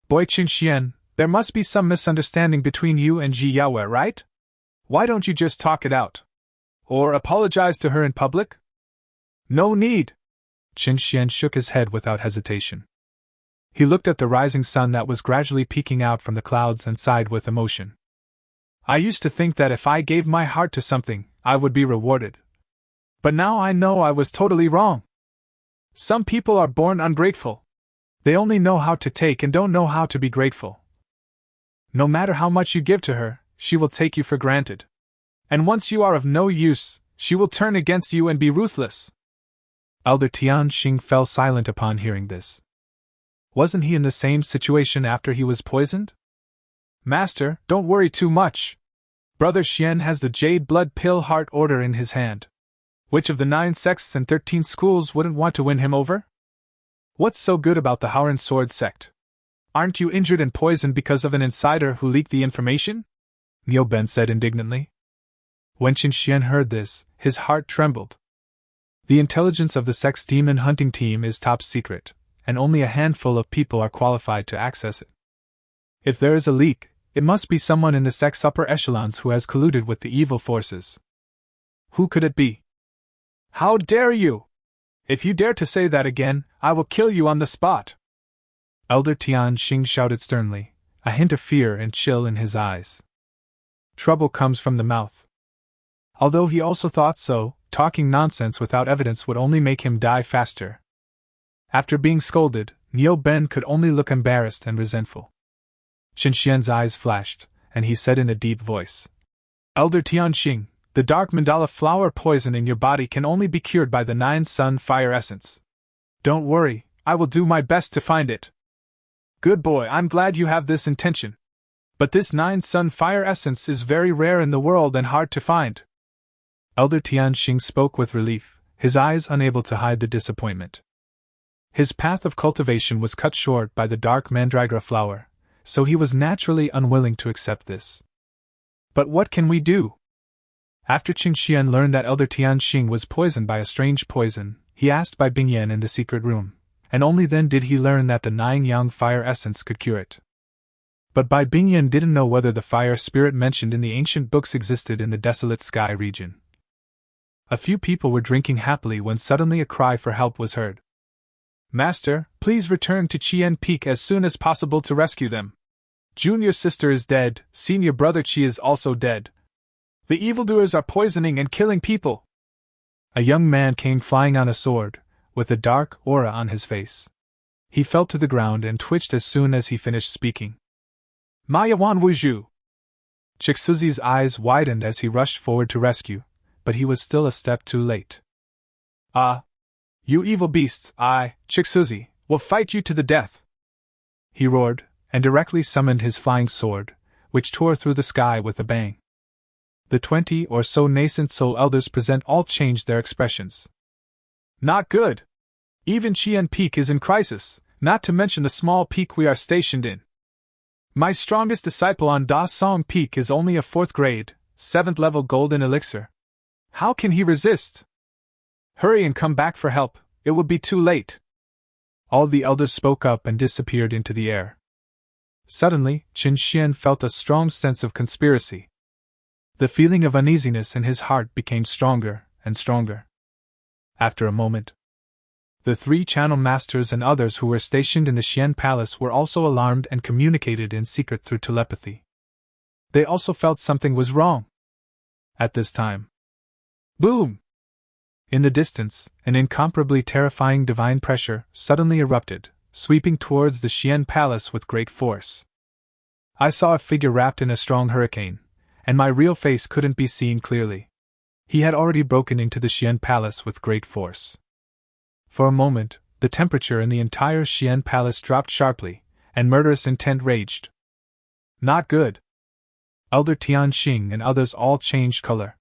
Boy Qin Xian, there must be some misunderstanding between you and Ji Yaoyue, right? Why don't you just talk it out? Or apologize to her in public? No need. Qin Xian shook his head without hesitation. He looked at the rising sun that was gradually peeking out from the clouds and sighed with emotion. I used to think that if I gave my heart to something, I would be rewarded. But now I know I was totally wrong. Some people are born ungrateful. They only know how to take and don't know how to be grateful. No matter how much you give to her, she will take you for granted. And once you are of no use, she will turn against you and be ruthless. Elder Tianqing fell silent upon hearing this. Wasn't he in the same situation after he was poisoned? Master, don't worry too much. Brother Xian has the Jade Blood Pill Heart Order in his hand. Which of the 9 sects and 13 schools wouldn't want to win him over? What's so good about the Howren Sword sect? Aren't you injured and poisoned because of an insider who leaked the information? Niu Ben said indignantly. When Qin Xian heard this, his heart trembled. The intelligence of the sect's demon hunting team is top secret, and only a handful of people are qualified to access it. If there is a leak, it must be someone in the sect's upper echelons who has colluded with the evil forces. Who could it be? How dare you! If you dare to say that again, I will kill you on the spot! Elder Tianxing shouted sternly, a hint of fear and chill in his eyes. Trouble comes from the mouth. Although he also thought so, talking nonsense without evidence would only make him die faster. After being scolded, Niu Ben could only look embarrassed and resentful. Qin Xian's eyes flashed, and he said in a deep voice, Elder Tianxing, the dark mandala flower poison in your body can only be cured by the 9-sun fire essence. Don't worry, I will do my best to find it. Good boy, I'm glad you have this intention. But this 9-sun fire essence is very rare in the world and hard to find. Elder Tianxing spoke with relief, his eyes unable to hide the disappointment. His path of cultivation was cut short by the dark mandragora flower, so he was naturally unwilling to accept this. But what can we do? After Qin Xian learned that Elder Tianxing was poisoned by a strange poison, he asked Bai Bingyan in the secret room, and only then did he learn that the 9-yang fire essence could cure it. But Bai Bingyan didn't know whether the fire spirit mentioned in the ancient books existed in the desolate sky region. A few people were drinking happily when suddenly a cry for help was heard. Master, please return to Qian Peak as soon as possible to rescue them. Junior sister is dead, senior brother Qi is also dead. The evildoers are poisoning and killing people. A young man came flying on a sword, with a dark aura on his face. He fell to the ground and twitched as soon as he finished speaking. Maya Wan Wuju! Chixuzi's eyes widened as he rushed forward to rescue, but he was still a step too late. Ah! You evil beasts, I, Chixuzi, will fight you to the death! He roared, and directly summoned his flying sword, which tore through the sky with a bang. The 20 or so nascent soul elders present all changed their expressions. Not good! Even Qian Peak is in crisis, not to mention the small peak we are stationed in. My strongest disciple on Da Song Peak is only a 4th grade, 7th level golden elixir. How can he resist? Hurry and come back for help, it will be too late. All the elders spoke up and disappeared into the air. Suddenly, Qin Xian felt a strong sense of conspiracy. The feeling of uneasiness in his heart became stronger and stronger. After a moment, the 3 channel masters and others who were stationed in the Xian Palace were also alarmed and communicated in secret through telepathy. They also felt something was wrong. At this time, boom! In the distance, an incomparably terrifying divine pressure suddenly erupted, sweeping towards the Xian Palace with great force. I saw a figure wrapped in a strong hurricane, and my real face couldn't be seen clearly. He had already broken into the Xian Palace with great force. For a moment, the temperature in the entire Xian Palace dropped sharply, and murderous intent raged. Not good. Elder Tianxing and others all changed color.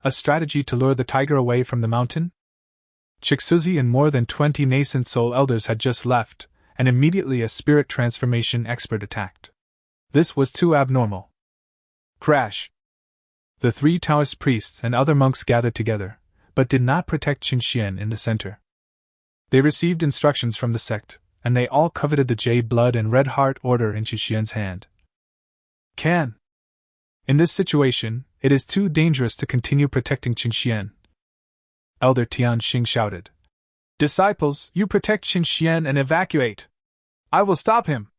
A strategy to lure the tiger away from the mountain? Chixuzi and more than 20 nascent soul elders had just left, and immediately a spirit transformation expert attacked. This was too abnormal. Crash! The 3 Taoist priests and other monks gathered together, but did not protect Qin Xian in the center. They received instructions from the sect, and they all coveted the Jade Blood and Red Heart order in Qin Xian's hand. In this situation, it is too dangerous to continue protecting Qin Xian. Elder Tianxing shouted. Disciples, you protect Qin Xian and evacuate. I will stop him.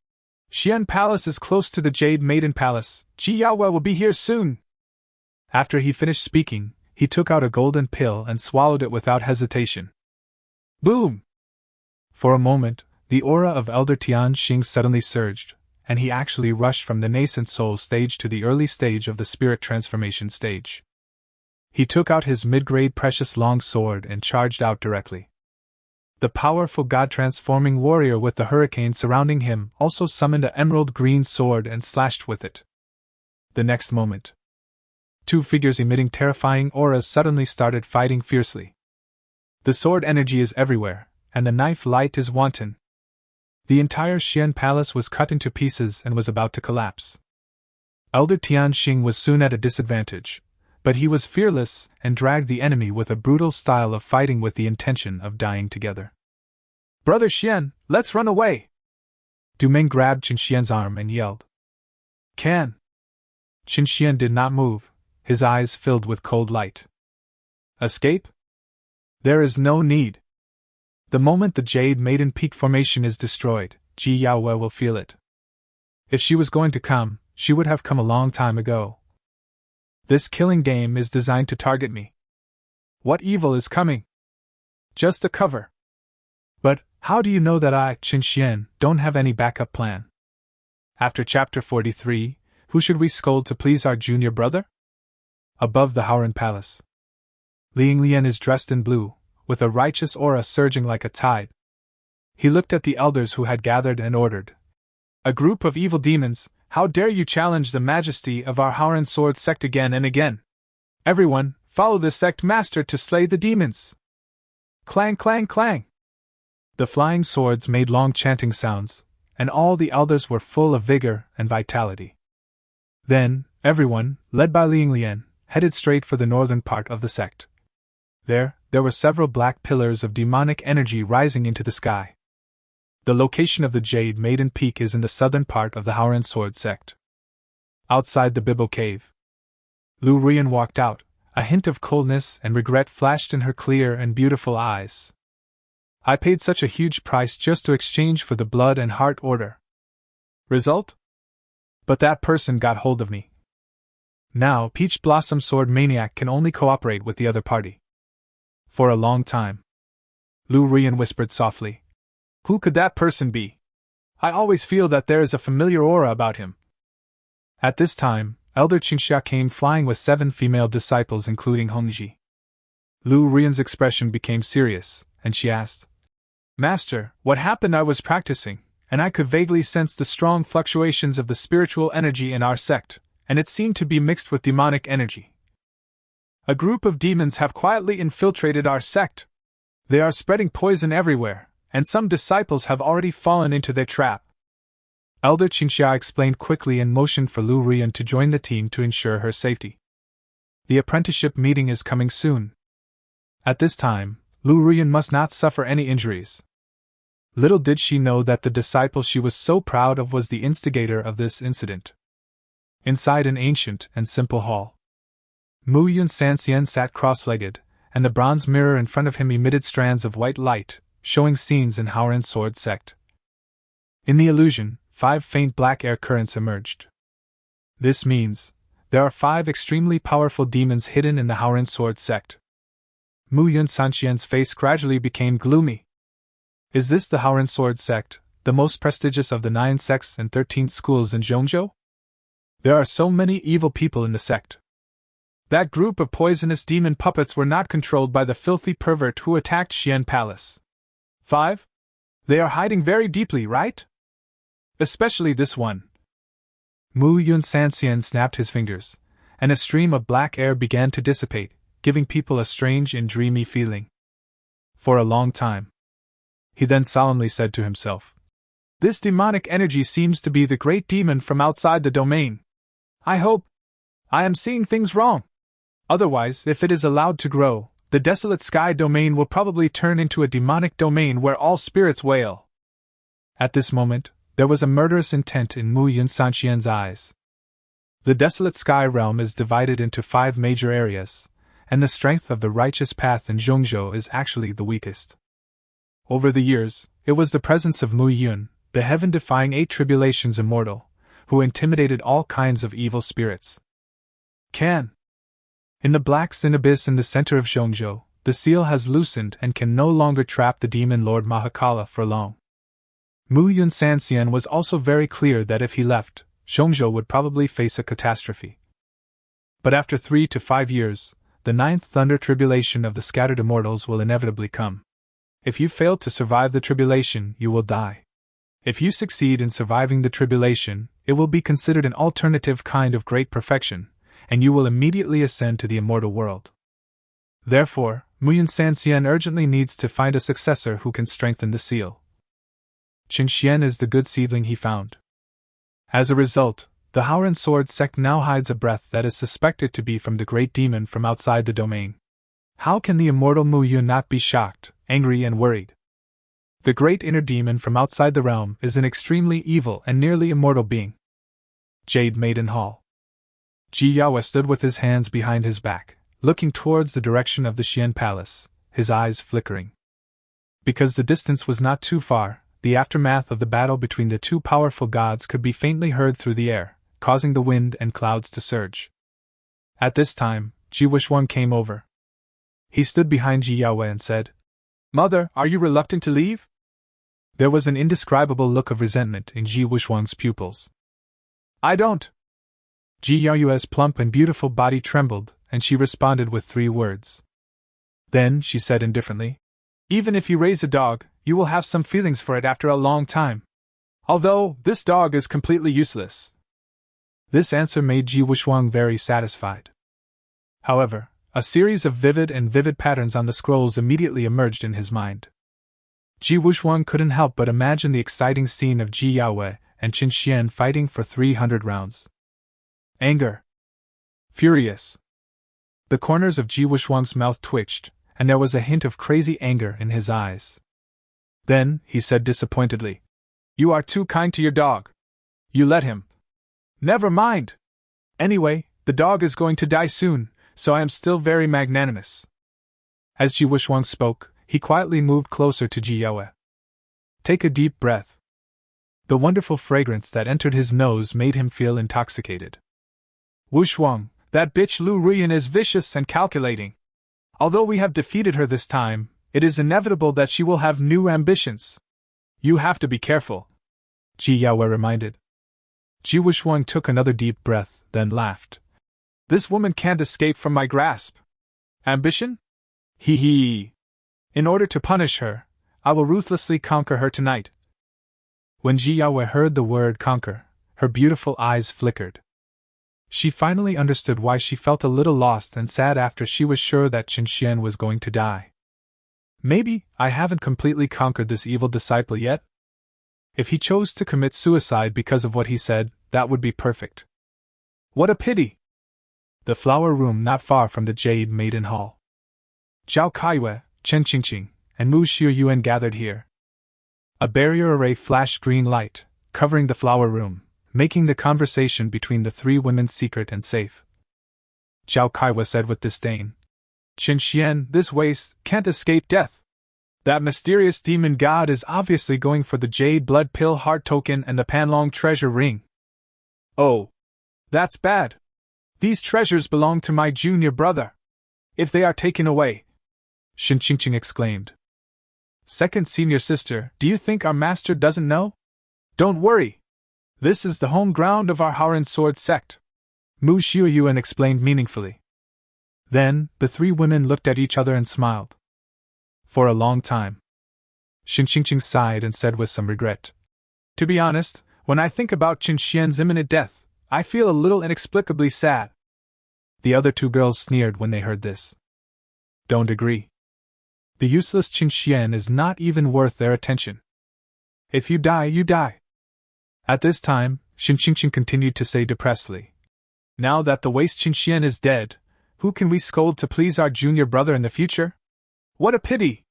Xian Palace is close to the Jade Maiden Palace. Ji Yaoyue will be here soon. After he finished speaking, he took out a golden pill and swallowed it without hesitation. Boom! For a moment, the aura of Elder Tianxing suddenly surged, and he actually rushed from the nascent soul stage to the early stage of the spirit transformation stage. He took out his mid-grade precious long sword and charged out directly. The powerful god-transforming warrior with the hurricane surrounding him also summoned an emerald green sword and slashed with it. The next moment, 2 figures emitting terrifying auras suddenly started fighting fiercely. The sword energy is everywhere, and the knife light is wanton. The entire Xian Palace was cut into pieces and was about to collapse. Elder Tianxing was soon at a disadvantage, but he was fearless and dragged the enemy with a brutal style of fighting with the intention of dying together. Brother Xian, let's run away! Du Ming grabbed Qin Xian's arm and yelled. Can! Qin Xian did not move, his eyes filled with cold light. Escape? There is no need. The moment the Jade Maiden Peak formation is destroyed, Ji Yaoyue will feel it. If she was going to come, she would have come a long time ago. This killing game is designed to target me. What evil is coming? Just a cover. But how do you know that I, Qin Xian, don't have any backup plan? After chapter 43, who should we scold to please our junior brother? Above the Howren Palace. Ling Lian is dressed in blue, with a righteous aura surging like a tide. He looked at the elders who had gathered and ordered. A group of evil demons, how dare you challenge the majesty of our Howren sword sect again and again? Everyone, follow the sect master to slay the demons! Clang, clang, clang! The flying swords made long chanting sounds, and all the elders were full of vigor and vitality. Then, everyone, led by Ling Lian, headed straight for the northern part of the sect. There were several black pillars of demonic energy rising into the sky. The location of the Jade Maiden Peak is in the southern part of the Howren Sword sect. Outside the Bibbo Cave, Lu Rian walked out, a hint of coldness and regret flashed in her clear and beautiful eyes. I paid such a huge price just to exchange for the blood and heart order. Result? But that person got hold of me. Now, Peach Blossom Sword Maniac can only cooperate with the other party. For a long time. Lu Rian whispered softly. Who could that person be? I always feel that there is a familiar aura about him. At this time, Elder Qingxia came flying with 7 female disciples including Hongji. Lu Rian's expression became serious, and she asked, Master, what happened? I was practicing, and I could vaguely sense the strong fluctuations of the spiritual energy in our sect, and it seemed to be mixed with demonic energy. A group of demons have quietly infiltrated our sect. They are spreading poison everywhere, and some disciples have already fallen into their trap. Elder Qingxia explained quickly and motioned for Lu Rian to join the team to ensure her safety. The apprenticeship meeting is coming soon. At this time, Lu Rian must not suffer any injuries. Little did she know that the disciple she was so proud of was the instigator of this incident. Inside an ancient and simple hall, Mu Yun Sanxian sat cross-legged, and the bronze mirror in front of him emitted strands of white light, showing scenes in Howren Sword sect. In the illusion, 5 faint black air currents emerged. This means there are 5 extremely powerful demons hidden in the Howren Sword sect. Mu Yun Sanxian's face gradually became gloomy. Is this the Howren Sword sect, the most prestigious of the 9 sects and 13 schools in Zhongzhou? There are so many evil people in the sect. That group of poisonous demon puppets were not controlled by the filthy pervert who attacked Xian Palace. 5? They are hiding very deeply, right? Especially this one. Mu Yun Sanxian snapped his fingers, and a stream of black air began to dissipate, giving people a strange and dreamy feeling. For a long time. He then solemnly said to himself, This demonic energy seems to be the great demon from outside the domain. I hope I am seeing things wrong. Otherwise, if it is allowed to grow, the desolate sky domain will probably turn into a demonic domain where all spirits wail. At this moment, there was a murderous intent in Mu Yun Sanxian's eyes. The desolate sky realm is divided into 5 major areas, and the strength of the righteous path in Zhongzhou is actually the weakest. Over the years, it was the presence of Mu Yun, the heaven-defying 8 tribulations immortal, who intimidated all kinds of evil spirits. In the black sin abyss in the center of Zhongzhou, the seal has loosened and can no longer trap the demon Lord Mahakala for long. Mu Yun Sanxian was also very clear that if he left, Zhongzhou would probably face a catastrophe. But after 3 to 5 years, the 9th thunder tribulation of the scattered immortals will inevitably come. If you fail to survive the tribulation, you will die. If you succeed in surviving the tribulation, it will be considered an alternative kind of great perfection, and you will immediately ascend to the immortal world. Therefore, Mu Yun Sanxian urgently needs to find a successor who can strengthen the seal. Qin Xian is the good seedling he found. As a result, the Howren Sword sect now hides a breath that is suspected to be from the great demon from outside the domain. How can the immortal Mu Yun not be shocked, angry and worried? The great inner demon from outside the realm is an extremely evil and nearly immortal being. Jade Maiden Hall. Ji Yaoyue stood with his hands behind his back, looking towards the direction of the Xian Palace, his eyes flickering. Because the distance was not too far, the aftermath of the battle between the two powerful gods could be faintly heard through the air, causing the wind and clouds to surge. At this time, Ji Wuxiang came over. He stood behind Ji Yaoyue and said, "Mother, are you reluctant to leave?" There was an indescribable look of resentment in Ji Wuxiang's pupils. "I don't." Ji Yaoyue's plump and beautiful body trembled, and she responded with 3 words. Then she said indifferently, "Even if you raise a dog, you will have some feelings for it after a long time. Although, this dog is completely useless." This answer made Ji Wuxiang very satisfied. However, a series of vivid patterns on the scrolls immediately emerged in his mind. Ji Wuxiang couldn't help but imagine the exciting scene of Ji Yaoyue and Qin Xian fighting for 300 rounds. Anger. Furious. The corners of Ji Wuxiang's mouth twitched, and there was a hint of crazy anger in his eyes. Then, he said disappointedly, "You are too kind to your dog. You let him." "Never mind. Anyway, the dog is going to die soon, so I am still very magnanimous." As Ji Wuxiang spoke, he quietly moved closer to Ji Yaoyue. "Take a deep breath." The wonderful fragrance that entered his nose made him feel intoxicated. "Wuxiang, that bitch Lu Ruyan is vicious and calculating. Although we have defeated her this time, it is inevitable that she will have new ambitions. You have to be careful," Ji Yaoyue reminded. Ji Wuxiang took another deep breath, then laughed. "This woman can't escape from my grasp. Ambition? Hee hee. In order to punish her, I will ruthlessly conquer her tonight." When Ji Yaoyue heard the word conquer, her beautiful eyes flickered. She finally understood why she felt a little lost and sad after she was sure that Qin Xian was going to die. Maybe I haven't completely conquered this evil disciple yet? If he chose to commit suicide because of what he said, that would be perfect. What a pity! The flower room not far from the Jade Maiden Hall. Zhao Kaiyue, Chen Qingqing, and Mu Xiuyuan gathered here. A barrier array flashed green light, covering the flower room, making the conversation between the 3 women secret and safe. Zhao Kaiyue said with disdain, "Qin Xian, this waste, can't escape death. That mysterious demon god is obviously going for the Jade Blood Pill Heart Token and the Panlong Treasure Ring." "Oh, that's bad. These treasures belong to my junior brother. If they are taken away," Shin Qingqing exclaimed. "Second senior sister, do you think our master doesn't know? Don't worry. This is the home ground of our Haoran Sword sect," Mu Xiuyuan explained meaningfully. Then, the 3 women looked at each other and smiled. For a long time. Shin Qingqing sighed and said with some regret, "To be honest, when I think about Qin Xian's imminent death, I feel a little inexplicably sad." The other 2 girls sneered when they heard this. "Don't agree. The useless Qin Xian is not even worth their attention. If you die, you die." At this time, Shin Qingqing continued to say depressedly, "Now that the waste Qin Xian is dead, who can we scold to please our junior brother in the future? What a pity!"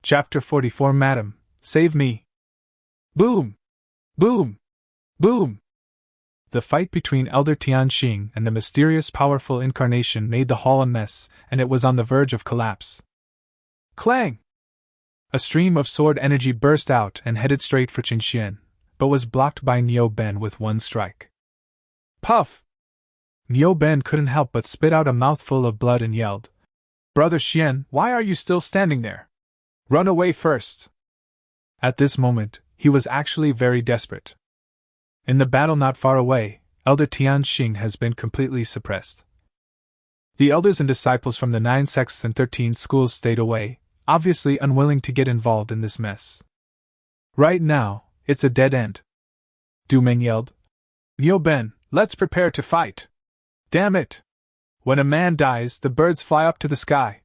Chapter 44 Madam, save me. Boom! Boom! Boom! The fight between Elder Tianxing and the mysterious powerful incarnation made the hall a mess, and it was on the verge of collapse. Clang! A stream of sword energy burst out and headed straight for Qin Xian, but was blocked by Niu Ben with one strike. Puff! Niu Ben couldn't help but spit out a mouthful of blood and yelled, "Brother Xian, why are you still standing there? Run away first!" At this moment, he was actually very desperate. In the battle not far away, Elder Tianxing has been completely suppressed. The elders and disciples from the 9 sects and 13 schools stayed away, obviously unwilling to get involved in this mess. Right now, it's a dead end. Du Meng yelled, "Niu Ben, let's prepare to fight! Damn it! When a man dies, the birds fly up to the sky.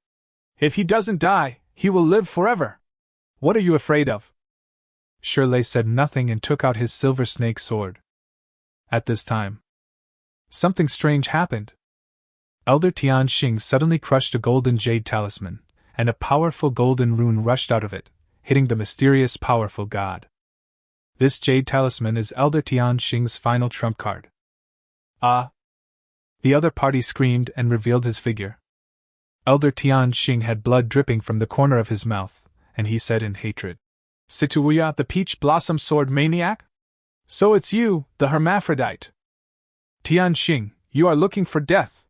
If he doesn't die, he will live forever. What are you afraid of?" Shirley said nothing and took out his silver snake sword. At this time, something strange happened. Elder Tianxing suddenly crushed a golden jade talisman, and a powerful golden rune rushed out of it, hitting the mysterious, powerful god. This jade talisman is Elder Tian Xing's final trump card. Ah! The other party screamed and revealed his figure. Elder Tian Xing had blood dripping from the corner of his mouth, and he said in hatred, "Situya, the peach blossom sword maniac? So it's you, the hermaphrodite. Tian Xing, you are looking for death."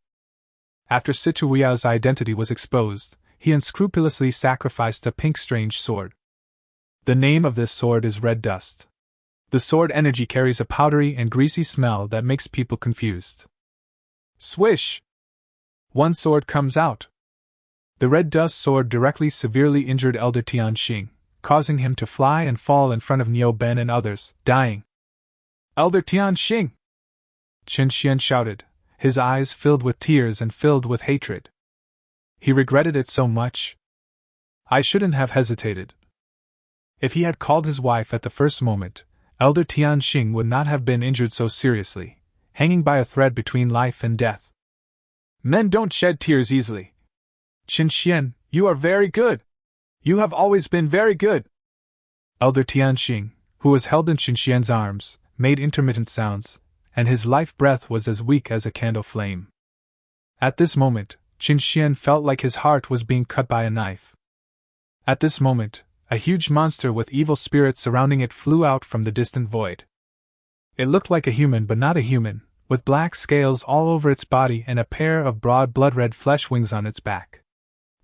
After Situya's identity was exposed, he unscrupulously sacrificed a pink strange sword. The name of this sword is Red Dust. The sword energy carries a powdery and greasy smell that makes people confused. Swish! One sword comes out. The Red Dust sword directly severely injured Elder Tian Xing, causing him to fly and fall in front of Niu Ben and others, dying. "Elder Tian Xing!" Qin Xian shouted, his eyes filled with tears and filled with hatred. He regretted it so much. I shouldn't have hesitated. If he had called his wife at the first moment, Elder Tian Xing would not have been injured so seriously, hanging by a thread between life and death. Men don't shed tears easily. Qin Xian, you are very good. You have always been very good. Elder Tian Xing, who was held in Qin Xian's arms, made intermittent sounds, and his life breath was as weak as a candle flame. At this moment, Qin Xian felt like his heart was being cut by a knife. At this moment, a huge monster with evil spirits surrounding it flew out from the distant void. It looked like a human but not a human, with black scales all over its body and a pair of broad blood-red flesh wings on its back.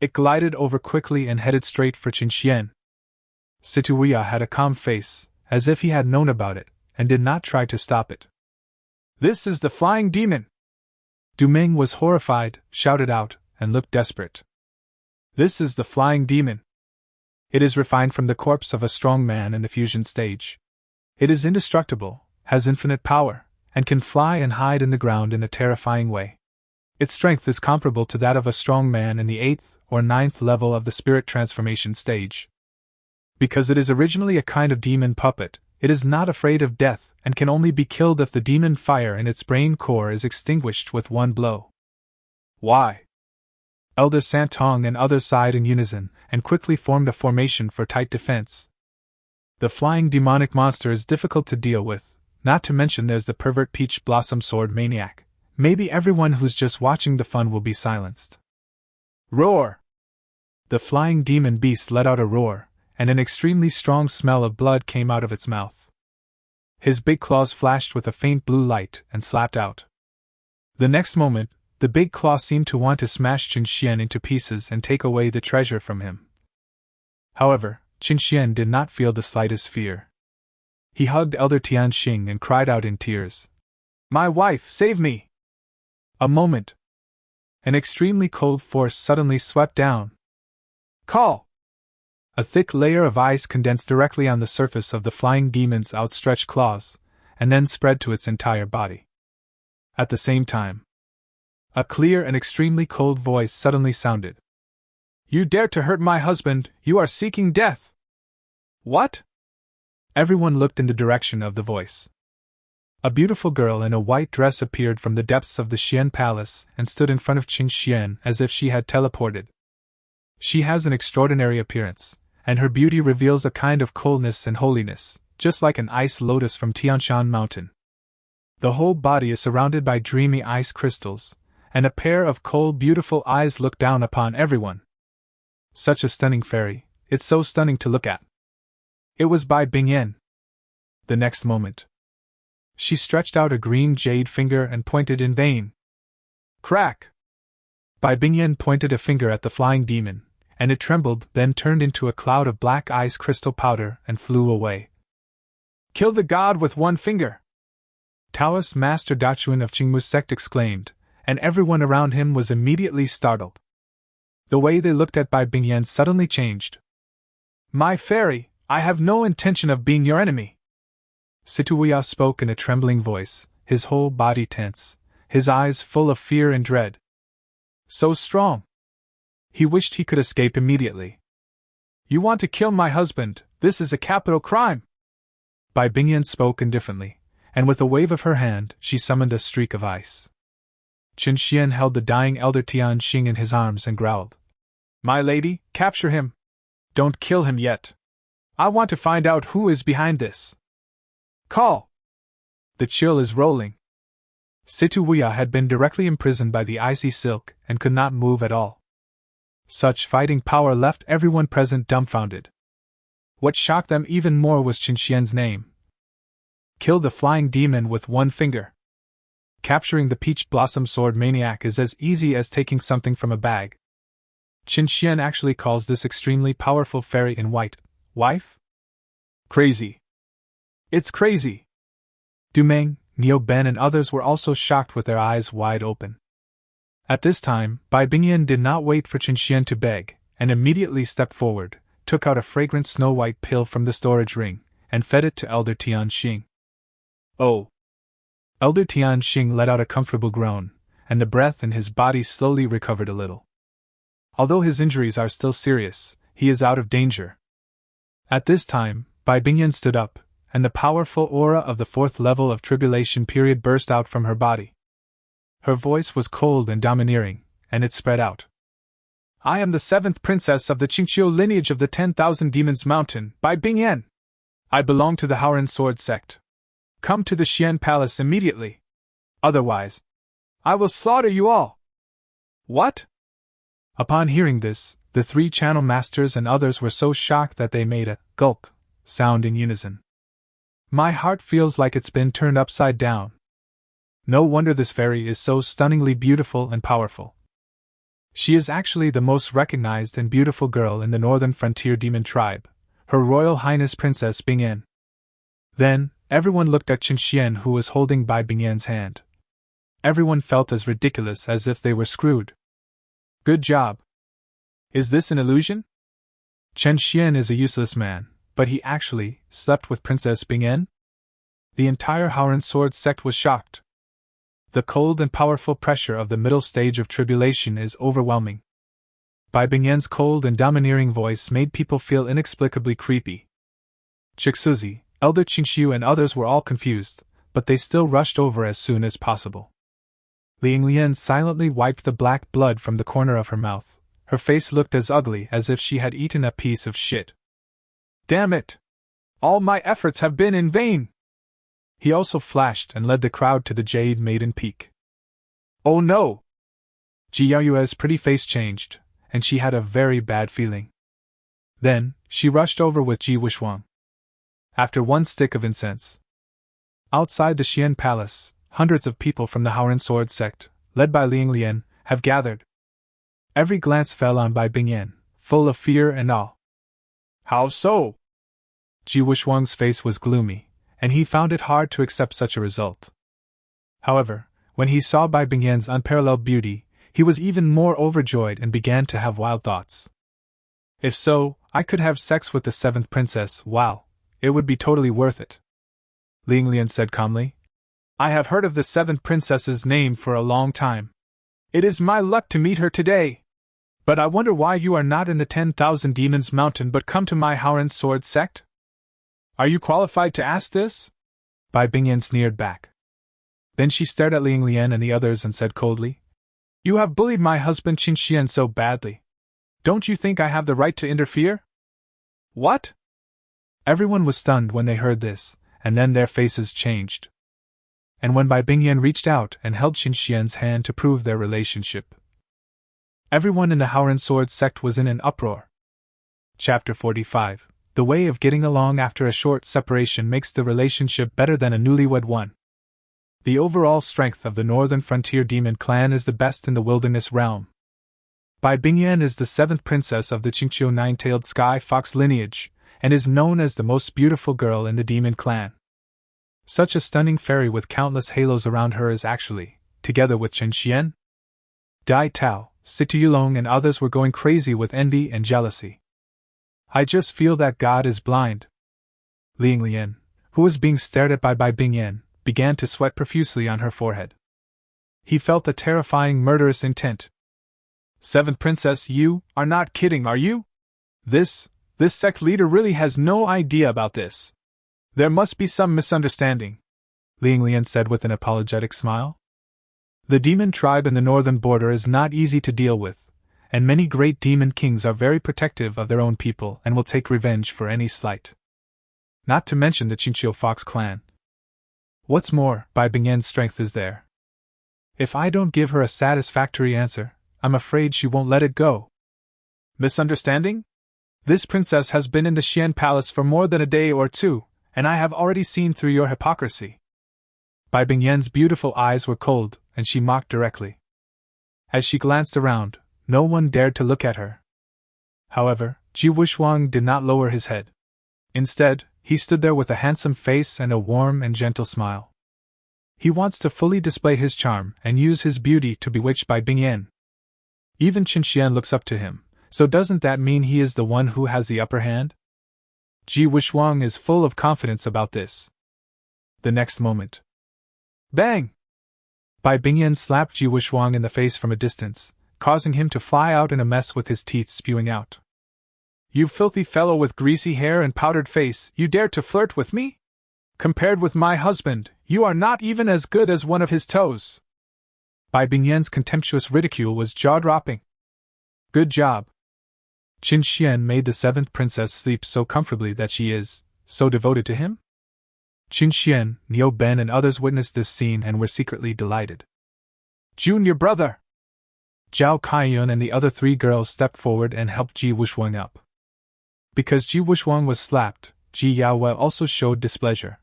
It glided over quickly and headed straight for Qin Xian. Situya had a calm face, as if he had known about it, and did not try to stop it. "This is the flying demon!" Du Ming was horrified, shouted out, and looked desperate. "This is the flying demon. It is refined from the corpse of a strong man in the fusion stage. It is indestructible, has infinite power, and can fly and hide in the ground in a terrifying way. Its strength is comparable to that of a strong man in the 8th or 9th level of the spirit transformation stage. Because it is originally a kind of demon puppet, it is not afraid of death and can only be killed if the demon fire in its brain core is extinguished with one blow." "Why?" Elder Santong and others sighed in unison and quickly formed a formation for tight defense. "The flying demonic monster is difficult to deal with, not to mention there's the pervert peach blossom sword maniac. Maybe everyone who's just watching the fun will be silenced." "Roar!" The flying demon beast let out a roar, and an extremely strong smell of blood came out of its mouth. His big claws flashed with a faint blue light and slapped out. The next moment, the big claw seemed to want to smash Qin Xian into pieces and take away the treasure from him. However, Qin Xian did not feel the slightest fear. He hugged Elder Tian Xing and cried out in tears, "My wife, save me!" A moment. An extremely cold force suddenly swept down. "Call!" A thick layer of ice condensed directly on the surface of the flying demon's outstretched claws, and then spread to its entire body. At the same time, a clear and extremely cold voice suddenly sounded. "You dare to hurt my husband, you are seeking death!" "What?" Everyone looked in the direction of the voice. A beautiful girl in a white dress appeared from the depths of the Xian Palace and stood in front of Qin Xian as if she had teleported. She has an extraordinary appearance, and her beauty reveals a kind of coldness and holiness, just like an ice lotus from Tianshan Mountain. The whole body is surrounded by dreamy ice crystals, and a pair of cold, beautiful eyes look down upon everyone. Such a stunning fairy, it's so stunning to look at. It was Bai Bingyan. The next moment, she stretched out a green jade finger and pointed in vain. Crack! Bai Bingyan pointed a finger at the flying demon, and it trembled, then turned into a cloud of black ice crystal powder and flew away. "Kill the god with one finger!" Taoist Master Dachuan of Qingmu's sect exclaimed, and everyone around him was immediately startled. The way they looked at Bai Bingyan suddenly changed. "My fairy, I have no intention of being your enemy." Situya spoke in a trembling voice, his whole body tense, his eyes full of fear and dread. So strong! He wished he could escape immediately. "You want to kill my husband, this is a capital crime!" Bai Bingyan spoke indifferently, and with a wave of her hand, she summoned a streak of ice. Qin Xian held the dying Elder Tian Xing in his arms and growled, "My lady, capture him! Don't kill him yet! I want to find out who is behind this. Call! The chill is rolling. Situya had been directly imprisoned by the icy silk and could not move at all. Such fighting power left everyone present dumbfounded. What shocked them even more was Qinxian's name. Kill the flying demon with one finger. Capturing the peach blossom sword maniac is as easy as taking something from a bag. Qinxian actually calls this extremely powerful fairy in white, wife? Crazy. It's crazy. Dumeng, Niu Ben and others were also shocked with their eyes wide open. At this time, Bai Bingyan did not wait for Qinxian to beg, and immediately stepped forward, took out a fragrant snow-white pill from the storage ring, and fed it to Elder Tianxing. Oh! Elder Tianxing let out a comfortable groan, and the breath in his body slowly recovered a little. Although his injuries are still serious, he is out of danger. At this time, Bai Bingyan stood up, and the powerful aura of the fourth level of tribulation period burst out from her body. Her voice was cold and domineering, and it spread out. I am the 7th princess of the Qingqiu lineage of the 10,000 Demons Mountain, Bai Bingyan. I belong to the Haoran Sword sect. Come to the Xian Palace immediately. Otherwise, I will slaughter you all. What? Upon hearing this, the 3 channel masters and others were so shocked that they made a gulp sound in unison. My heart feels like it's been turned upside down. No wonder this fairy is so stunningly beautiful and powerful. She is actually the most recognized and beautiful girl in the northern frontier demon tribe, Her Royal Highness Princess Bingyan. Then, everyone looked at Qinxian, who was holding Bai Bingyan's hand. Everyone felt as ridiculous as if they were screwed. Good job. Is this an illusion? Qinxian is a useless man, but he actually slept with Princess Bingyan? The entire Haoran Sword sect was shocked. The cold and powerful pressure of the middle stage of tribulation is overwhelming. Bai Bingyan's cold and domineering voice made people feel inexplicably creepy. Chixuzi, Elder Qingxiu and others were all confused, but they still rushed over as soon as possible. Liang Lian silently wiped the black blood from the corner of her mouth. Her face looked as ugly as if she had eaten a piece of shit. Damn it! All my efforts have been in vain! He also flashed and led the crowd to the Jade Maiden Peak. Oh no! Ji Yaoyue's pretty face changed, and she had a very bad feeling. Then, she rushed over with Ji Wushuang. After one stick of incense. Outside the Xian Palace, hundreds of people from the Haoran Sword sect, led by Liang Lian, have gathered. Every glance fell on Bai Bingyan, full of fear and awe. How so? Ji Wushuang's face was gloomy, and he found it hard to accept such a result. However, when he saw Bai Bingyan's unparalleled beauty, he was even more overjoyed and began to have wild thoughts. If so, I could have sex with the 7th princess. Wow, it would be totally worth it. Liang Lian said calmly. I have heard of the 7th princess's name for a long time. It is my luck to meet her today. But I wonder why you are not in the 10,000 Demons Mountain but come to my Haoran Sword sect? Are you qualified to ask this? Bai Bingyan sneered back. Then she stared at Liang Lian and the others and said coldly, You have bullied my husband Qinxian so badly. Don't you think I have the right to interfere? What? Everyone was stunned when they heard this, and then their faces changed. And when Bai Bingyan reached out and held Qinxian's hand to prove their relationship, everyone in the Haoran Sword sect was in an uproar. Chapter 45. The way of getting along after a short separation makes the relationship better than a newlywed one. The overall strength of the Northern Frontier Demon Clan is the best in the Wilderness Realm. Bai Bingyan is the 7th princess of the Qingqiu Nine-Tailed Sky Fox lineage, and is known as the most beautiful girl in the Demon Clan. Such a stunning fairy with countless halos around her is actually, together with Qinxian, Dai Tao, Situyulong and others were going crazy with envy and jealousy. I just feel that God is blind. Liang Lian, who was being stared at by Bai Bingyan, began to sweat profusely on her forehead. He felt a terrifying murderous intent. 7th princess, you are not kidding, are you? This sect leader really has no idea about this. There must be some misunderstanding, Liang Lian said with an apologetic smile. The demon tribe in the northern border is not easy to deal with, and many great demon kings are very protective of their own people and will take revenge for any slight. Not to mention the Chinchou Fox clan. What's more, Bai Bingyan's strength is there. If I don't give her a satisfactory answer, I'm afraid she won't let it go. Misunderstanding? This princess has been in the Xian Palace for more than a day or two, and I have already seen through your hypocrisy. Bai Bingyan's beautiful eyes were cold, and she mocked directly. As she glanced around, no one dared to look at her. However, Ji Wuxuang did not lower his head. Instead, he stood there with a handsome face and a warm and gentle smile. He wants to fully display his charm and use his beauty to bewitch Bai Bingyan. Even Qin Xian looks up to him, so doesn't that mean he is the one who has the upper hand? Ji Wuxuang is full of confidence about this. The next moment. Bang! Bai Bingyan slapped Ji Wuxuang in the face from a distance, causing him to fly out in a mess with his teeth spewing out. You filthy fellow with greasy hair and powdered face, you dare to flirt with me? Compared with my husband, you are not even as good as one of his toes. Bai Bingyan's contemptuous ridicule was jaw-dropping. Good job. Qin Xian made the seventh princess sleep so comfortably that she is so devoted to him? Qin Xian, Niu Ben and others witnessed this scene and were secretly delighted. Junior brother! Zhao Kaiyun and the other three girls stepped forward and helped Ji Wuxuang up. Because Ji Wuxuang was slapped, Ji Yaoyue also showed displeasure.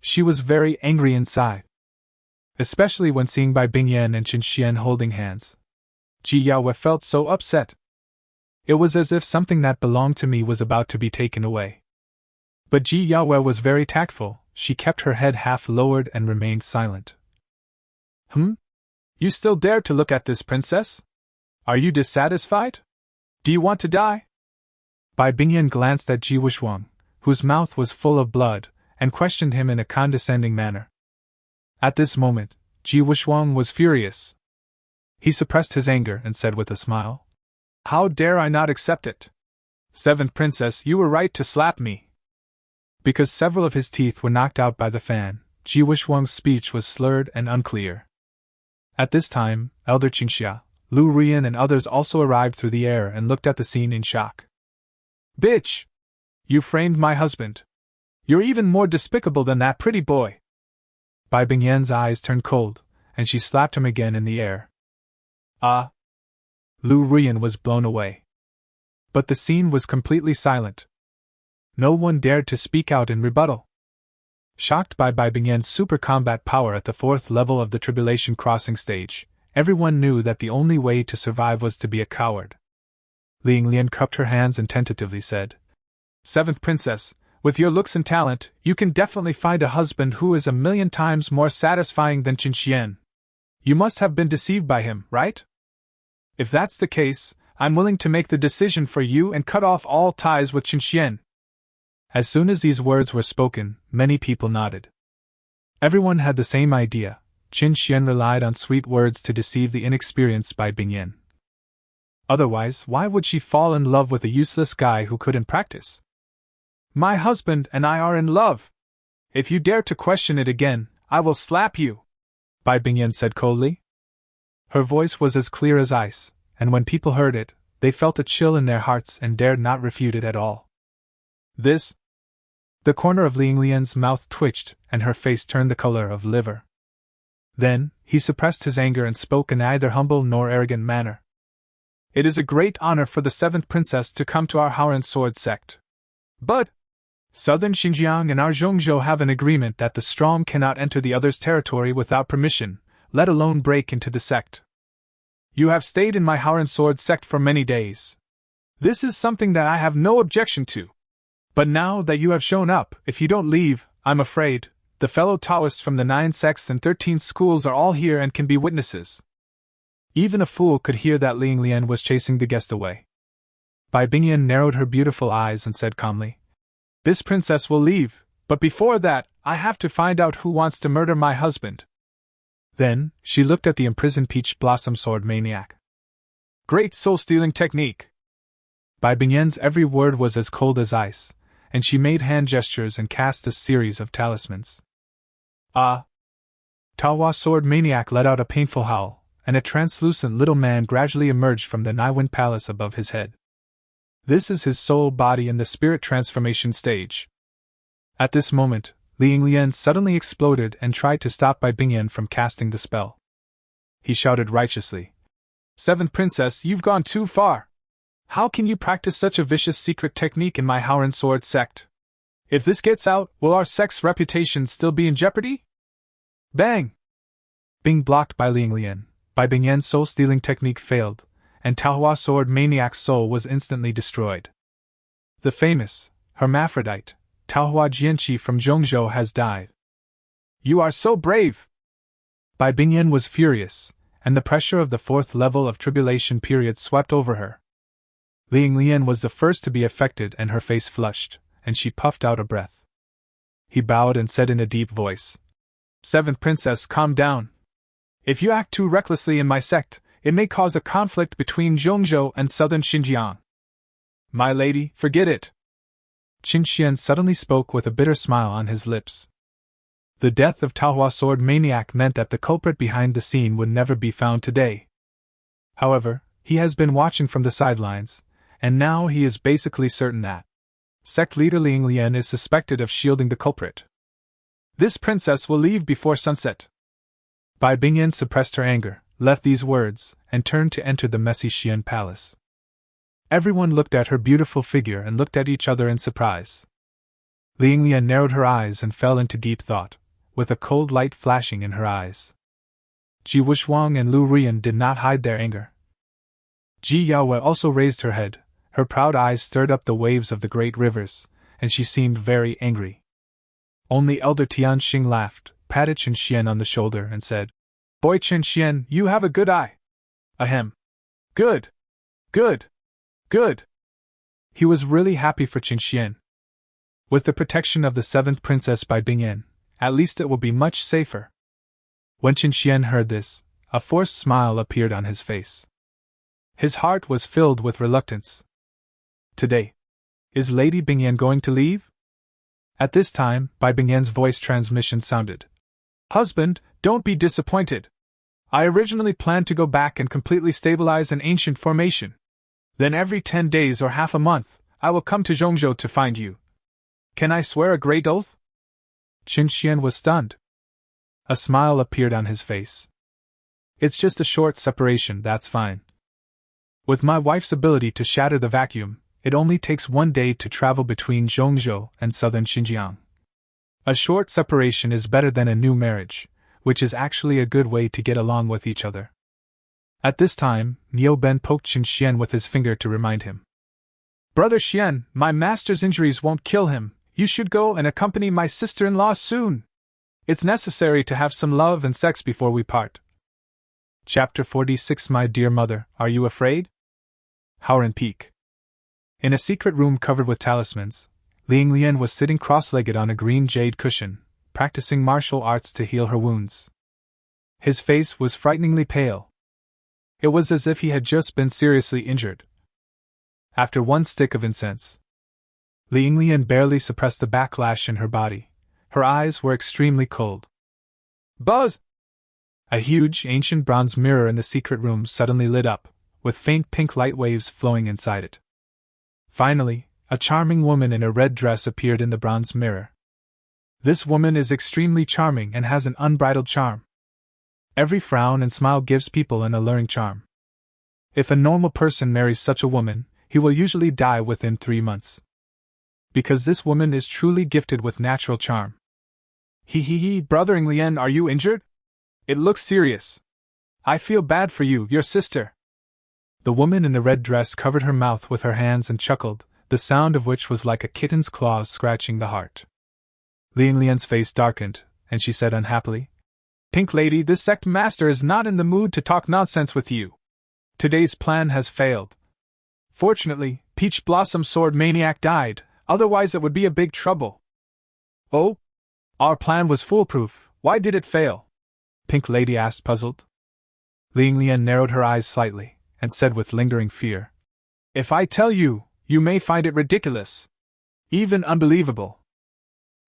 She was very angry inside. Especially when seeing Bai Bingyan and Qin Xian holding hands. Ji Yaoyue felt so upset. It was as if something that belonged to me was about to be taken away. But Ji Yaoyue was very tactful, she kept her head half lowered and remained silent. You still dare to look at this princess? Are you dissatisfied? Do you want to die? Bai Bingyan glanced at Ji Wuxuang, whose mouth was full of blood, and questioned him in a condescending manner. At this moment, Ji Wuxuang was furious. He suppressed his anger and said with a smile, How dare I not accept it? Seventh princess, you were right to slap me. Because several of his teeth were knocked out by the fan, Ji Wuxuang's speech was slurred and unclear. At this time, Elder Qingxia, Lu Rian and others also arrived through the air and looked at the scene in shock. Bitch! You framed my husband. You're even more despicable than that pretty boy. Bai Bingyan's eyes turned cold, and she slapped him again in the air. Lu Rian was blown away. But the scene was completely silent. No one dared to speak out in rebuttal. Shocked by Bai Bingyan's super combat power at the 4th level of the Tribulation Crossing stage, everyone knew that the only way to survive was to be a coward. Ling Lian cupped her hands and tentatively said, Seventh princess, with your looks and talent, you can definitely find a husband who is 1,000,000 times more satisfying than Qin Xian. You must have been deceived by him, right? If that's the case, I'm willing to make the decision for you and cut off all ties with Qin Xian. As soon as these words were spoken, many people nodded. Everyone had the same idea. Qin Xian relied on sweet words to deceive the inexperienced Bai Bingyan. Otherwise, why would she fall in love with a useless guy who couldn't practice? My husband and I are in love. If you dare to question it again, I will slap you, Bai Bingyan said coldly. Her voice was as clear as ice, and when people heard it, they felt a chill in their hearts and dared not refute it at all. This? The corner of Ling Lian's mouth twitched, and her face turned the color of liver. Then, he suppressed his anger and spoke in neither humble nor arrogant manner. It is a great honor for the 7th princess to come to our Haoran sword sect. But Southern Xinjiang and our Zhongzhou have an agreement that the strong cannot enter the other's territory without permission, let alone break into the sect. You have stayed in my Haoran sword sect for many days. This is something that I have no objection to. But now that you have shown up, if you don't leave, I'm afraid, the fellow Taoists from the 9 sects and 13 schools are all here and can be witnesses. Even a fool could hear that Ling Lian was chasing the guest away. Bai Bingyan narrowed her beautiful eyes and said calmly, This princess will leave, but before that, I have to find out who wants to murder my husband. Then, she looked at the imprisoned peach blossom sword maniac. Great soul-stealing technique! Bai Bingyan's every word was as cold as ice, and she made hand gestures and cast a series of talismans. Tawa sword maniac let out a painful howl, and a translucent little man gradually emerged from the Naiwen palace above his head. This is his soul body in the spirit transformation stage. At this moment, Ling Lian suddenly exploded and tried to stop Bai Bingyan from casting the spell. He shouted righteously, "Seventh Princess, you've gone too far! How can you practice such a vicious secret technique in my Howren Sword sect? If this gets out, will our sect's reputation still be in jeopardy?" Bang! Being blocked by Ling Lian, Bai Bingyan's soul-stealing technique failed, and Taohua Sword Maniac's soul was instantly destroyed. The famous, hermaphrodite, Taohua Jianqi from Zhongzhou has died. "You are so brave!" Bai Bingyan was furious, and the pressure of the fourth level of tribulation period swept over her. Ling Lian was the first to be affected, and her face flushed, and she puffed out a breath. He bowed and said in a deep voice, "Seventh Princess, calm down. If you act too recklessly in my sect, it may cause a conflict between Zhongzhou and southern Xinjiang." "My lady, forget it." Qin Xian suddenly spoke with a bitter smile on his lips. The death of Taohua Sword Maniac meant that the culprit behind the scene would never be found today. However, he has been watching from the sidelines, and now he is basically certain that sect leader Ling Lian is suspected of shielding the culprit. "This princess will leave before sunset." Bai Bingyan suppressed her anger, left these words, and turned to enter the messy Xian palace. Everyone looked at her beautiful figure and looked at each other in surprise. Ling Lian narrowed her eyes and fell into deep thought, with a cold light flashing in her eyes. Ji Wuxuang and Lu Rian did not hide their anger. Ji Yaoyue also raised her head, her proud eyes stirred up the waves of the great rivers, and she seemed very angry. Only Elder Tian Xing laughed, patted Qin Xian on the shoulder, and said, "Boy Qin Xian, you have a good eye." Ahem. Good. Good. Good. He was really happy for Qin Xian. With the protection of the seventh princess Bai Bingyan, at least it will be much safer. When Qin Xian heard this, a forced smile appeared on his face. His heart was filled with reluctance. Today, is Lady Bingyan going to leave? At this time, Bai Bingyan's voice transmission sounded. "Husband, don't be disappointed. I originally planned to go back and completely stabilize an ancient formation. Then every 10 days or half a month, I will come to Zhongzhou to find you. Can I swear a great oath?" Qin Xian was stunned. A smile appeared on his face. "It's just a short separation, that's fine. With my wife's ability to shatter the vacuum, it only takes 1 day to travel between Zhongzhou and southern Xinjiang. A short separation is better than a new marriage, which is actually a good way to get along with each other." At this time, Niu Ben poked Qin Xian with his finger to remind him. "Brother Xian, my master's injuries won't kill him. You should go and accompany my sister-in-law soon. It's necessary to have some love and sex before we part." Chapter 46. My dear mother, are you afraid? Howren Peak. In a secret room covered with talismans, Ling Lian was sitting cross-legged on a green jade cushion, practicing martial arts to heal her wounds. His face was frighteningly pale. It was as if he had just been seriously injured. After 1 stick of incense, Ling Lian barely suppressed the backlash in her body. Her eyes were extremely cold. Buzz! A huge, ancient bronze mirror in the secret room suddenly lit up, with faint pink light waves flowing inside it. Finally, a charming woman in a red dress appeared in the bronze mirror. This woman is extremely charming and has an unbridled charm. Every frown and smile gives people an alluring charm. If a normal person marries such a woman, he will usually die within 3 months. Because this woman is truly gifted with natural charm. Brother Lian, are you injured? It looks serious. I feel bad for you, your sister. The woman in the red dress covered her mouth with her hands and chuckled, the sound of which was like a kitten's claws scratching the heart. Ling Lian's face darkened, and she said unhappily, "Pink Lady, this sect master is not in the mood to talk nonsense with you. Today's plan has failed. Fortunately, Peach Blossom Sword Maniac died, otherwise it would be a big trouble." "Oh? Our plan was foolproof, why did it fail?" Pink Lady asked, puzzled. Ling Lian narrowed her eyes slightly, and said with lingering fear, "If I tell you, you may find it ridiculous. Even unbelievable."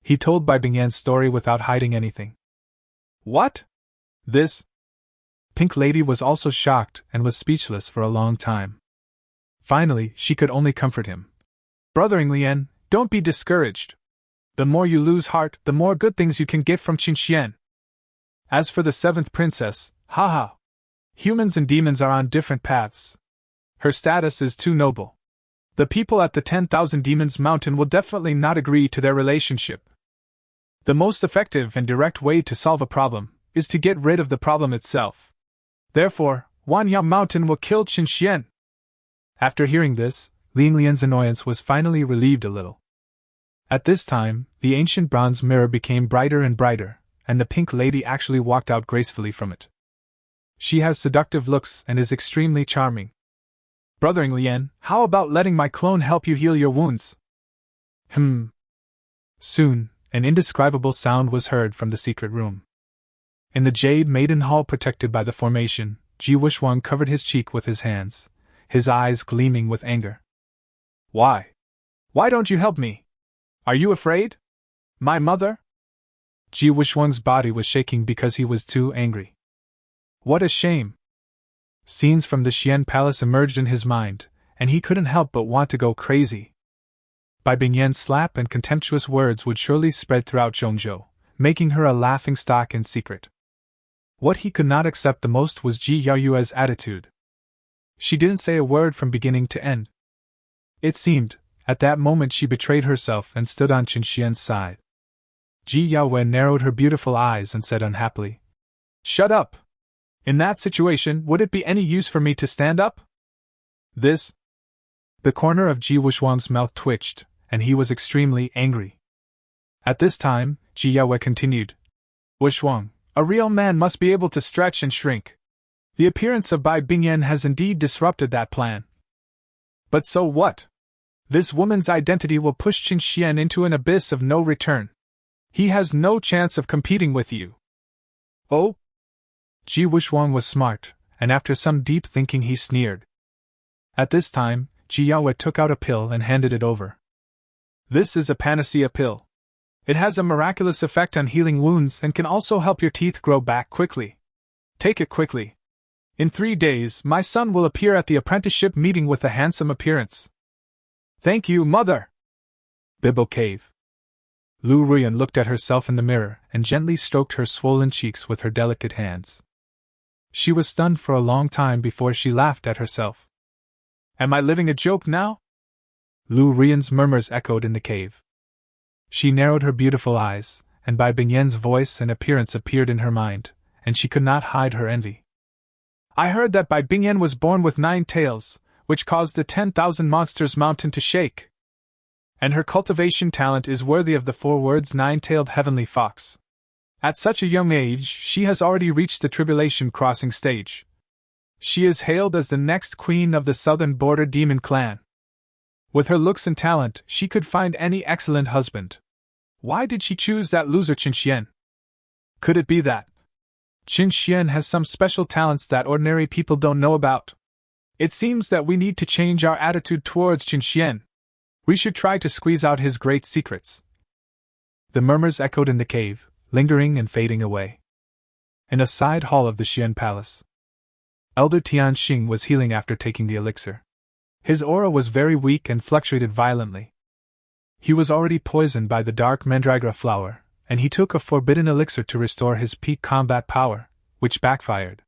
He told Bai Bingyan's story without hiding anything. "What? This?" Pink Lady was also shocked and was speechless for a long time. Finally, she could only comfort him. Brother Lien, don't be discouraged. The more you lose heart, the more good things you can get from Qinxian. As for the 7th princess, haha. Humans and demons are on different paths. Her status is too noble. The people at the 10,000 Demons Mountain will definitely not agree to their relationship. The most effective and direct way to solve a problem is to get rid of the problem itself. Therefore, Wanyang Mountain will kill Qinxian. After hearing this, Ling Lian's annoyance was finally relieved a little. At this time, the ancient bronze mirror became brighter and brighter, and the Pink Lady actually walked out gracefully from it. She has seductive looks and is extremely charming. Brother Lien, how about letting my clone help you heal your wounds? Soon, an indescribable sound was heard from the secret room. In the Jade Maiden Hall protected by the formation, Ji Wuxuang covered his cheek with his hands, his eyes gleaming with anger. Why? Why don't you help me? Are you afraid? My mother? Ji Wuxuang's body was shaking because he was too angry. What a shame! Scenes from the Xian Palace emerged in his mind, and he couldn't help but want to go crazy. Bai Bingyan's slap and contemptuous words would surely spread throughout Zhongzhou, making her a laughingstock in secret. What he could not accept the most was Ji Yaoyue's attitude. She didn't say a word from beginning to end. It seemed, at that moment she betrayed herself and stood on Qinxian's side. Ji Yaoyue narrowed her beautiful eyes and said unhappily, "Shut up! In that situation, would it be any use for me to stand up?" This? The corner of Ji Wuxuang's mouth twitched, and he was extremely angry. At this time, Ji Yaoyue continued, "Wuxuang, a real man must be able to stretch and shrink. The appearance of Bai Bingyan has indeed disrupted that plan. But so what? This woman's identity will push Qinxian into an abyss of no return. He has no chance of competing with you." Oh? Ji Wuxuang was smart, and after some deep thinking he sneered. At this time, Ji Yaoyue took out a pill and handed it over. "This is a panacea pill. It has a miraculous effect on healing wounds and can also help your teeth grow back quickly. Take it quickly. In 3 days, my son will appear at the apprenticeship meeting with a handsome appearance." "Thank you, mother." Bibo Cave. Lu Ruyan looked at herself in the mirror and gently stroked her swollen cheeks with her delicate hands. She was stunned for a long time before she laughed at herself. "Am I living a joke now?" Lu Ruyan's murmurs echoed in the cave. She narrowed her beautiful eyes, and Bai Bingyan's voice and appearance appeared in her mind, and she could not hide her envy. "I heard that Bai Bingyan was born with 9 tails, which caused the 10,000 monsters mountain to shake. And her cultivation talent is worthy of the 4 words 9-tailed heavenly fox. At such a young age, she has already reached the tribulation crossing stage. She is hailed as the next queen of the southern border demon clan. With her looks and talent, she could find any excellent husband. Why did she choose that loser Qinxian? Could it be that Qinxian has some special talents that ordinary people don't know about? It seems that we need to change our attitude towards Qinxian. We should try to squeeze out his great secrets." The murmurs echoed in the cave, lingering and fading away. In a side hall of the Xian Palace, Elder Tianxing was healing after taking the elixir. His aura was very weak and fluctuated violently. He was already poisoned by the dark mandragora flower, and he took a forbidden elixir to restore his peak combat power, which backfired.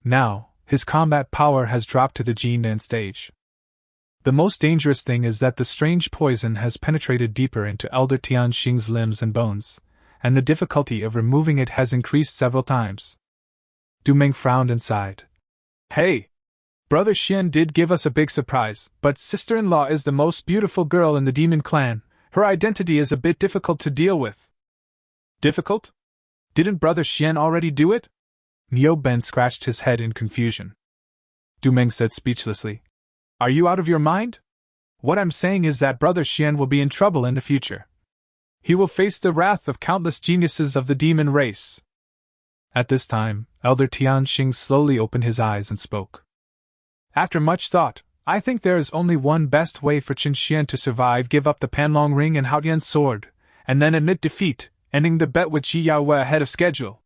Now, his combat power has dropped to the Jinan stage. The most dangerous thing is that the strange poison has penetrated deeper into Elder Tianxing's limbs and bones, and the difficulty of removing it has increased several times. Du Meng frowned and sighed. "Hey! Brother Xian did give us a big surprise, but sister-in-law is the most beautiful girl in the demon clan. Her identity is a bit difficult to deal with." "Difficult? Didn't Brother Xian already do it?" Niu Ben scratched his head in confusion. Du Meng said speechlessly, "Are you out of your mind? What I'm saying is that Brother Xian will be in trouble in the future. He will face the wrath of countless geniuses of the demon race." At this time, Elder Tianxing slowly opened his eyes and spoke. "After much thought, I think there is only one best way for Qinxian to survive: give up the Panlong ring and Haotian's sword, and then admit defeat, ending the bet with Ji Yaoyue ahead of schedule."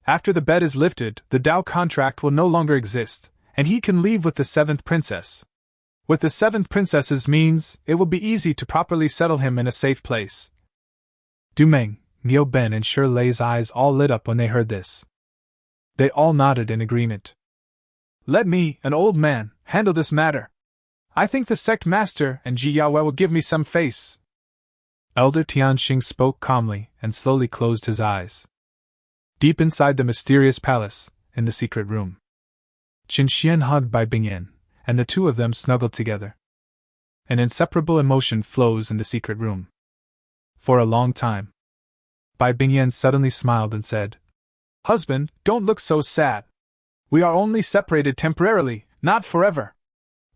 After the bet is lifted, the Tao contract will no longer exist, and he can leave with the 7th princess. With the 7th princess's means, it will be easy to properly settle him in a safe place. Du Meng, Niu Ben and Shi Lei's eyes all lit up when they heard this. They all nodded in agreement. Let me, an old man, handle this matter. I think the sect master and Ji Yaoyue will give me some face. Elder Tianxing spoke calmly and slowly closed his eyes. Deep inside the mysterious palace, in the secret room, Qin Xian hugged Bai Bingyan, and the two of them snuggled together. An inseparable emotion flows in the secret room. For a long time, Bai Bingyan suddenly smiled and said, Husband, don't look so sad. We are only separated temporarily, not forever.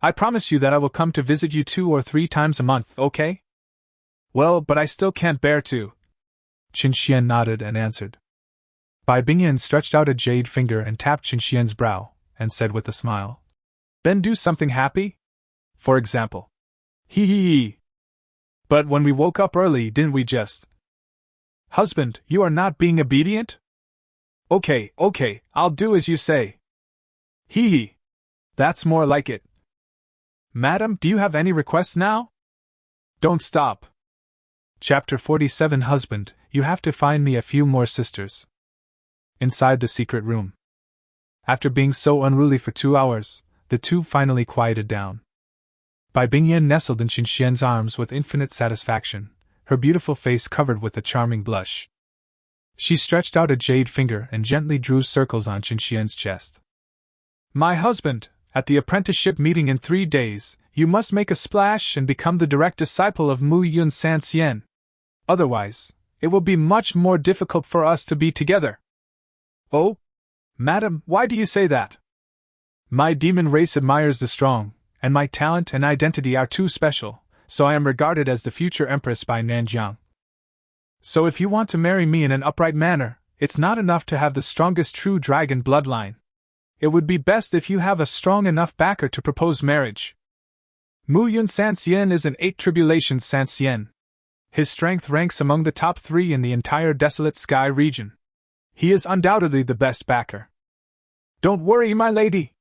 I promise you that I will come to visit you 2 or 3 times a month, okay? Well, but I still can't bear to. Qin Xian nodded and answered. Bai Bingyan stretched out a jade finger and tapped Qin Xian's brow, and said with a smile, Then do something happy? For example. Hee hee hee. But when we woke up early, didn't we just... Husband, you are not being obedient? Okay, I'll do as you say. Hee hee. That's more like it. Madam, do you have any requests now? Don't stop. Chapter 47 Husband, you have to find me a few more sisters. Inside the secret room. After being so unruly for 2 hours, the two finally quieted down. Bai Bingyan nestled in Qin Xian's arms with infinite satisfaction, her beautiful face covered with a charming blush. She stretched out a jade finger and gently drew circles on Qin Xian's chest. My husband, at the apprenticeship meeting in 3 days, you must make a splash and become the direct disciple of Mu Yun San Xian. Otherwise, it will be much more difficult for us to be together. Oh? Madam, why do you say that? My demon race admires the strong, and my talent and identity are too special, so I am regarded as the future empress by Nanjiang. So if you want to marry me in an upright manner, it's not enough to have the strongest true dragon bloodline. It would be best if you have a strong enough backer to propose marriage. Mu Yun San Xian is an 8 tribulations San Xian. His strength ranks among the top 3 in the entire Desolate Sky region. He is undoubtedly the best backer. Don't worry, my lady.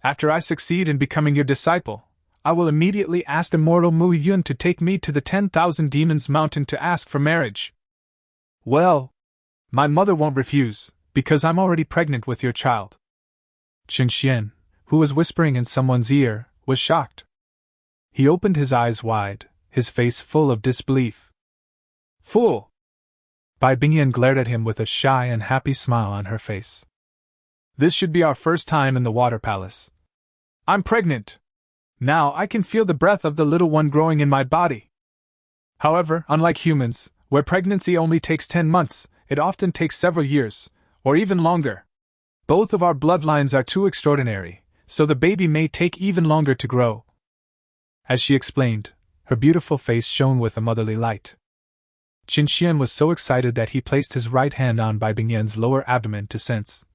After I succeed in becoming your disciple, I will immediately ask immortal Mu Yun to take me to the 10,000 Demons Mountain to ask for marriage. Well, my mother won't refuse, because I'm already pregnant with your child. Qin Xian, who was whispering in someone's ear, was shocked. He opened his eyes wide, his face full of disbelief. Fool! Bai Bingyan glared at him with a shy and happy smile on her face. This should be our first time in the Water Palace. I'm pregnant. Now I can feel the breath of the little one growing in my body. However, unlike humans, where pregnancy only takes 10 months, it often takes several years, or even longer. Both of our bloodlines are too extraordinary, so the baby may take even longer to grow. As she explained, her beautiful face shone with a motherly light. Qin Xian was so excited that he placed his right hand on Bai Bingyan's lower abdomen to sense.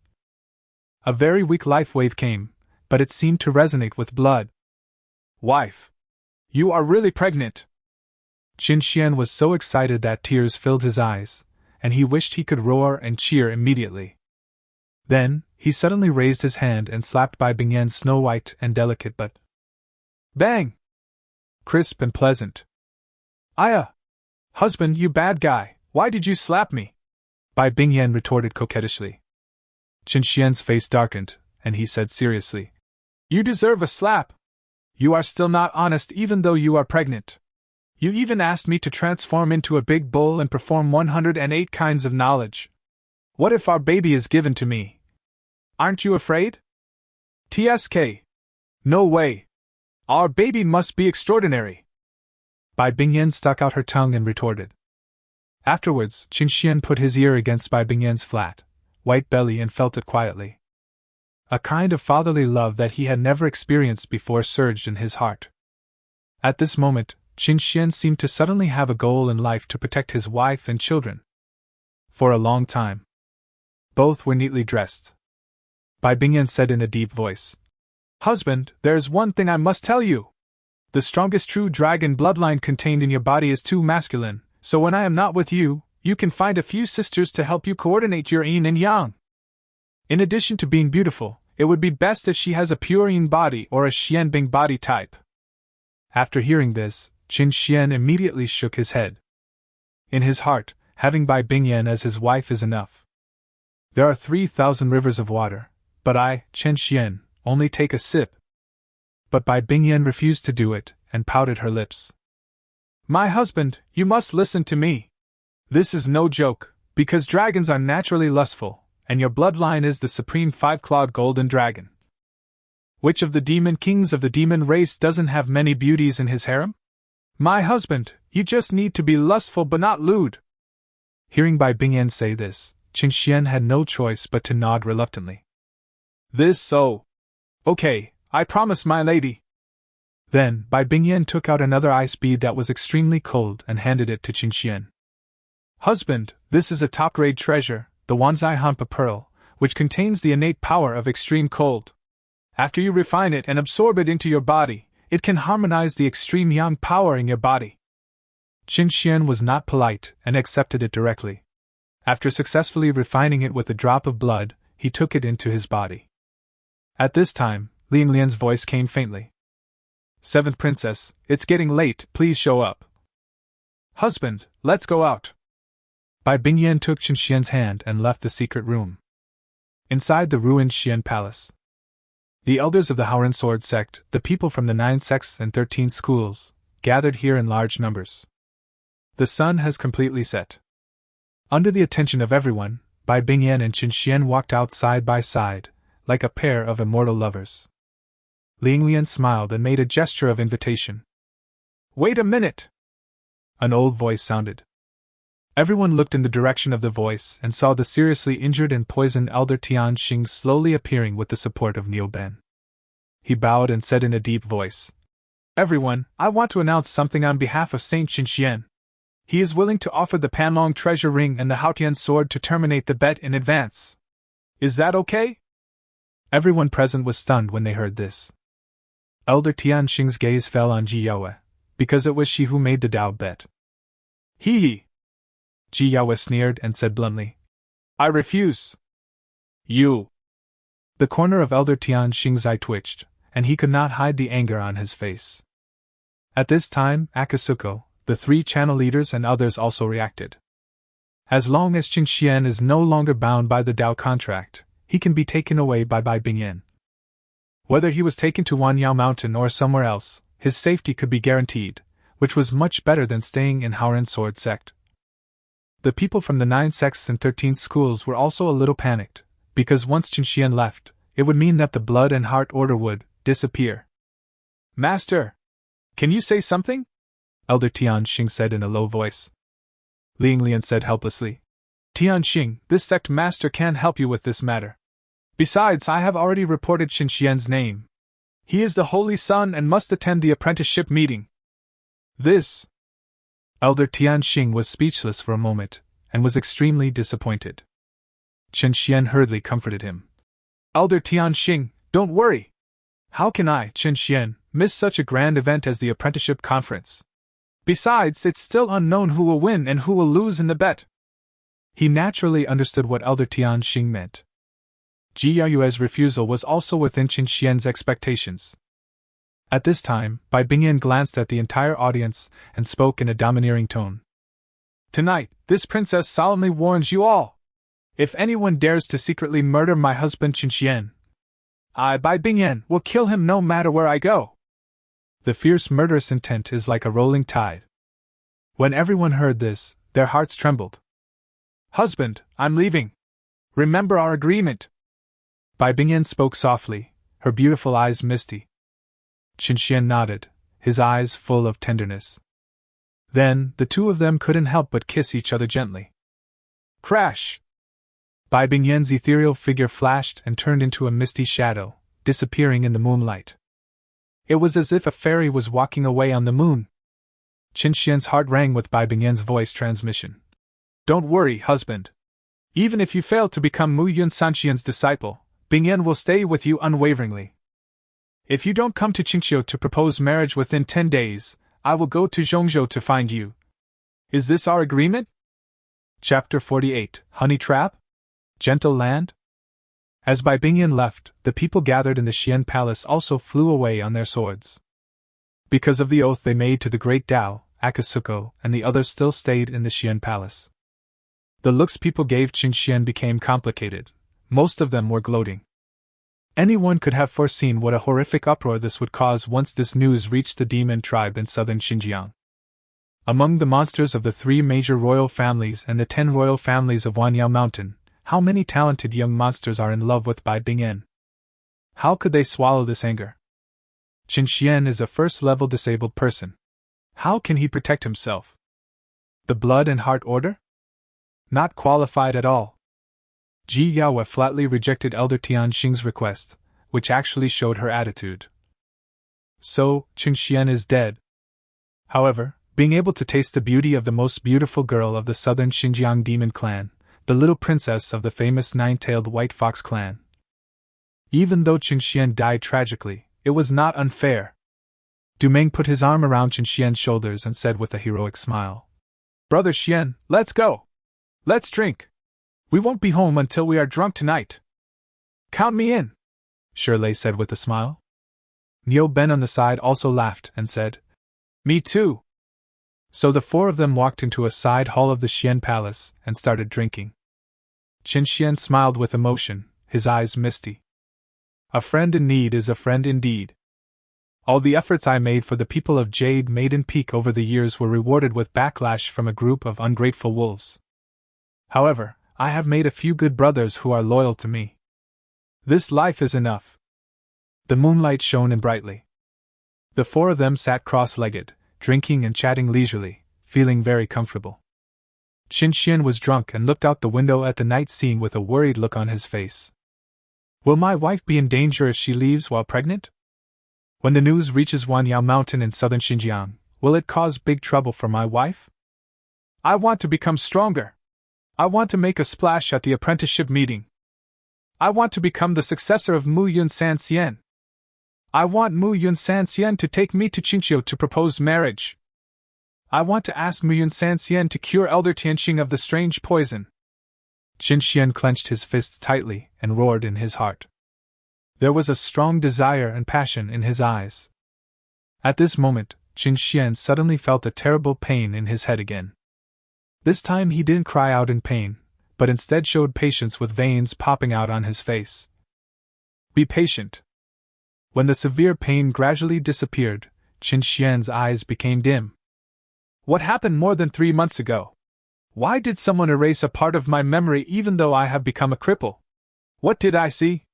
A very weak life wave came, but it seemed to resonate with blood. Wife! You are really pregnant! Qin Xian was so excited that tears filled his eyes, and he wished he could roar and cheer immediately. Then, he suddenly raised his hand and slapped Bai Bingyan's snow-white and delicate butt. Bang! Crisp and pleasant. Aya! Husband, you bad guy, why did you slap me? Bai Bingyan retorted coquettishly. Qin Xian's face darkened, and he said seriously, You deserve a slap. You are still not honest even though you are pregnant. You even asked me to transform into a big bull and perform 108 kinds of knowledge. What if our baby is given to me? Aren't you afraid? TSK. No way. Our baby must be extraordinary. Bai Bingyan stuck out her tongue and retorted. Afterwards, Qin Xian put his ear against Bai Bingyan's flat, white belly and felt it quietly. A kind of fatherly love that he had never experienced before surged in his heart. At this moment, Qin Xian seemed to suddenly have a goal in life to protect his wife and children. For a long time, both were neatly dressed. Bai Bingyan said in a deep voice, Husband, there is one thing I must tell you. The strongest true dragon bloodline contained in your body is too masculine, so when I am not with you, you can find a few sisters to help you coordinate your yin and yang. In addition to being beautiful, it would be best if she has a pure yin body or a xianbing body type. After hearing this, Qin Xian immediately shook his head. In his heart, having Bai Bingyan as his wife is enough. There are 3,000 rivers of water, but I, Qin Xian, only take a sip. But Bai Bingyan refused to do it, and pouted her lips. My husband, you must listen to me. This is no joke, because dragons are naturally lustful, and your bloodline is the supreme 5-clawed golden dragon. Which of the demon kings of the demon race doesn't have many beauties in his harem? My husband, you just need to be lustful but not lewd. Hearing Bai Bingyan say this, Qin Xian had no choice but to nod reluctantly. This so. Okay, I promise, my lady. Then, Bai Bingyan took out another ice bead that was extremely cold and handed it to Qin Xian. Husband, this is a top-grade treasure, the Wanzai Hampa Pearl, which contains the innate power of extreme cold. After you refine it and absorb it into your body, it can harmonize the extreme yang power in your body. Qin Xian was not polite and accepted it directly. After successfully refining it with a drop of blood, he took it into his body. At this time, Ling Lian's voice came faintly. Seventh Princess, it's getting late, please show up. Husband, let's go out. Bai Bingyan took Qin Xian's hand and left the secret room. Inside the ruined Xian Palace, the elders of the Haoren Sword sect, the people from the 9 sects and 13 schools, gathered here in large numbers. The sun has completely set. Under the attention of everyone, Bai Bingyan and Qin Xian walked out side by side, like a pair of immortal lovers. Ling Lian smiled and made a gesture of invitation. Wait a minute! An old voice sounded. Everyone looked in the direction of the voice and saw the seriously injured and poisoned elder Tian Xing slowly appearing with the support of Niu Ben. He bowed and said in a deep voice, Everyone, I want to announce something on behalf of Saint Qin Xian. He is willing to offer the Panlong treasure ring and the Haotian sword to terminate the bet in advance. Is that okay? Everyone present was stunned when they heard this. Elder Tian Xing's gaze fell on Ji Yaoyue, because it was she who made the Dao bet. Hee. Ji Yaoyue sneered and said bluntly, I refuse. You. The corner of Elder Tian Xing's eye twitched, and he could not hide the anger on his face. At this time, Akasuko, the 3 channel leaders and others also reacted. As long as Qin Xian is no longer bound by the Dao contract, he can be taken away by Bai Bingyan. Whether he was taken to Wanyao Mountain or somewhere else, his safety could be guaranteed, which was much better than staying in Haoren Sword sect. The people from the 9 sects and 13 schools were also a little panicked, because once Qin Xian left, it would mean that the Blood and Heart Order would disappear. Master! Can you say something? Elder Tian Xing said in a low voice. Ling Lian said helplessly, Tian Xing, this sect master can't help you with this matter. Besides, I have already reported Qin Xian's name. He is the Holy Son and must attend the apprenticeship meeting. This. Elder Tian Xing was speechless for a moment, and was extremely disappointed. Qin Xian hurriedly comforted him. Elder Tian Xing, don't worry. How can I, Qin Xian, miss such a grand event as the apprenticeship conference? Besides, it's still unknown who will win and who will lose in the bet. He naturally understood what Elder Tian Xing meant. Ji Yaoyue's refusal was also within Qin Xian's expectations. At this time, Bai Bingyan glanced at the entire audience and spoke in a domineering tone. Tonight, this princess solemnly warns you all. If anyone dares to secretly murder my husband Qin Xian, I, Bai Bingyan, will kill him no matter where I go. The fierce murderous intent is like a rolling tide. When everyone heard this, their hearts trembled. Husband, I'm leaving. Remember our agreement. Bai Bingyan spoke softly, her beautiful eyes misty. Qin Xian nodded, his eyes full of tenderness. Then, the two of them couldn't help but kiss each other gently. Crash! Bai Bingyan's ethereal figure flashed and turned into a misty shadow, disappearing in the moonlight. It was as if a fairy was walking away on the moon. Qin Xian's heart rang with Bai Bingyan's voice transmission. Don't worry, husband. Even if you fail to become Mu Yun Sanxian's disciple, Bingyan will stay with you unwaveringly. If you don't come to Qingqiu to propose marriage within 10 days, I will go to Zhongzhou to find you. Is this our agreement? Chapter 48, Honey Trap? Gentle Land? As Bai Bingyan left, the people gathered in the Xian Palace also flew away on their swords. Because of the oath they made to the great Tao, Akasuko, and the others still stayed in the Xian Palace. The looks people gave Qin Xian became complicated. Most of them were gloating. Anyone could have foreseen what a horrific uproar this would cause once this news reached the demon tribe in southern Xinjiang. Among the monsters of the 3 major royal families and the 10 royal families of Wanyao Mountain, how many talented young monsters are in love with Bai Bingyan? How could they swallow this anger? Qin Xian is a first-level disabled person. How can he protect himself? The Blood and Heart Order? Not qualified at all. Ji Yaoyue flatly rejected Elder Tian Xing's request, which actually showed her attitude. So, Qin Xian is dead. However, being able to taste the beauty of the most beautiful girl of the southern Xinjiang demon clan, the little princess of the famous nine-tailed white fox clan. Even though Qin Xian died tragically, it was not unfair. Du Meng put his arm around Qin Xian's shoulders and said with a heroic smile, "Brother Xian, let's go! Let's drink! We won't be home until we are drunk tonight." "Count me in," Shirley said with a smile. Niu Ben on the side also laughed and said, "Me too." So the 4 of them walked into a side hall of the Xian Palace and started drinking. Qin Xian smiled with emotion, his eyes misty. A friend in need is a friend indeed. All the efforts I made for the people of Jade Maiden Peak over the years were rewarded with backlash from a group of ungrateful wolves. However, I have made a few good brothers who are loyal to me. This life is enough. The moonlight shone in brightly. The 4 of them sat cross-legged, drinking and chatting leisurely, feeling very comfortable. Qin Xian was drunk and looked out the window at the night scene with a worried look on his face. Will my wife be in danger if she leaves while pregnant? When the news reaches Wanyao Mountain in southern Xinjiang, will it cause big trouble for my wife? I want to become stronger. I want to make a splash at the apprenticeship meeting. I want to become the successor of Mu Yun San Xian. I want Mu Yun San Xian to take me to Qingqiu to propose marriage. I want to ask Mu Yun San Xian to cure Elder Tianqing of the strange poison. Qin Xian clenched his fists tightly and roared in his heart. There was a strong desire and passion in his eyes. At this moment, Qin Xian suddenly felt a terrible pain in his head again. This time he didn't cry out in pain, but instead showed patience with veins popping out on his face. Be patient. When the severe pain gradually disappeared, Qin Xian's eyes became dim. What happened more than 3 months ago? Why did someone erase a part of my memory even though I have become a cripple? What did I see?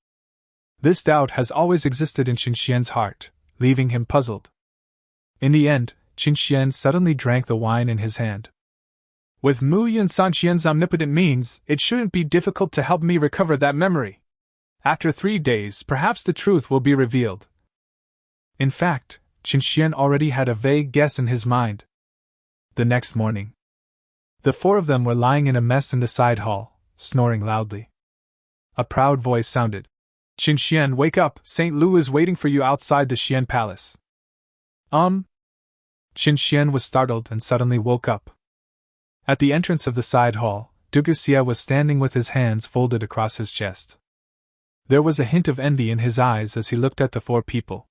This doubt has always existed in Qin Xian's heart, leaving him puzzled. In the end, Qin Xian suddenly drank the wine in his hand. With Mu Yun San Xian's omnipotent means, it shouldn't be difficult to help me recover that memory. After 3 days, perhaps the truth will be revealed. In fact, Qin Xian already had a vague guess in his mind. The next morning, the 4 of them were lying in a mess in the side hall, snoring loudly. A proud voice sounded. Qin Xian, wake up, St. Lu is waiting for you outside the Xian Palace. Qin Xian was startled and suddenly woke up. At the entrance of the side hall, Duguxia was standing with his hands folded across his chest. There was a hint of envy in his eyes as he looked at the 4 people.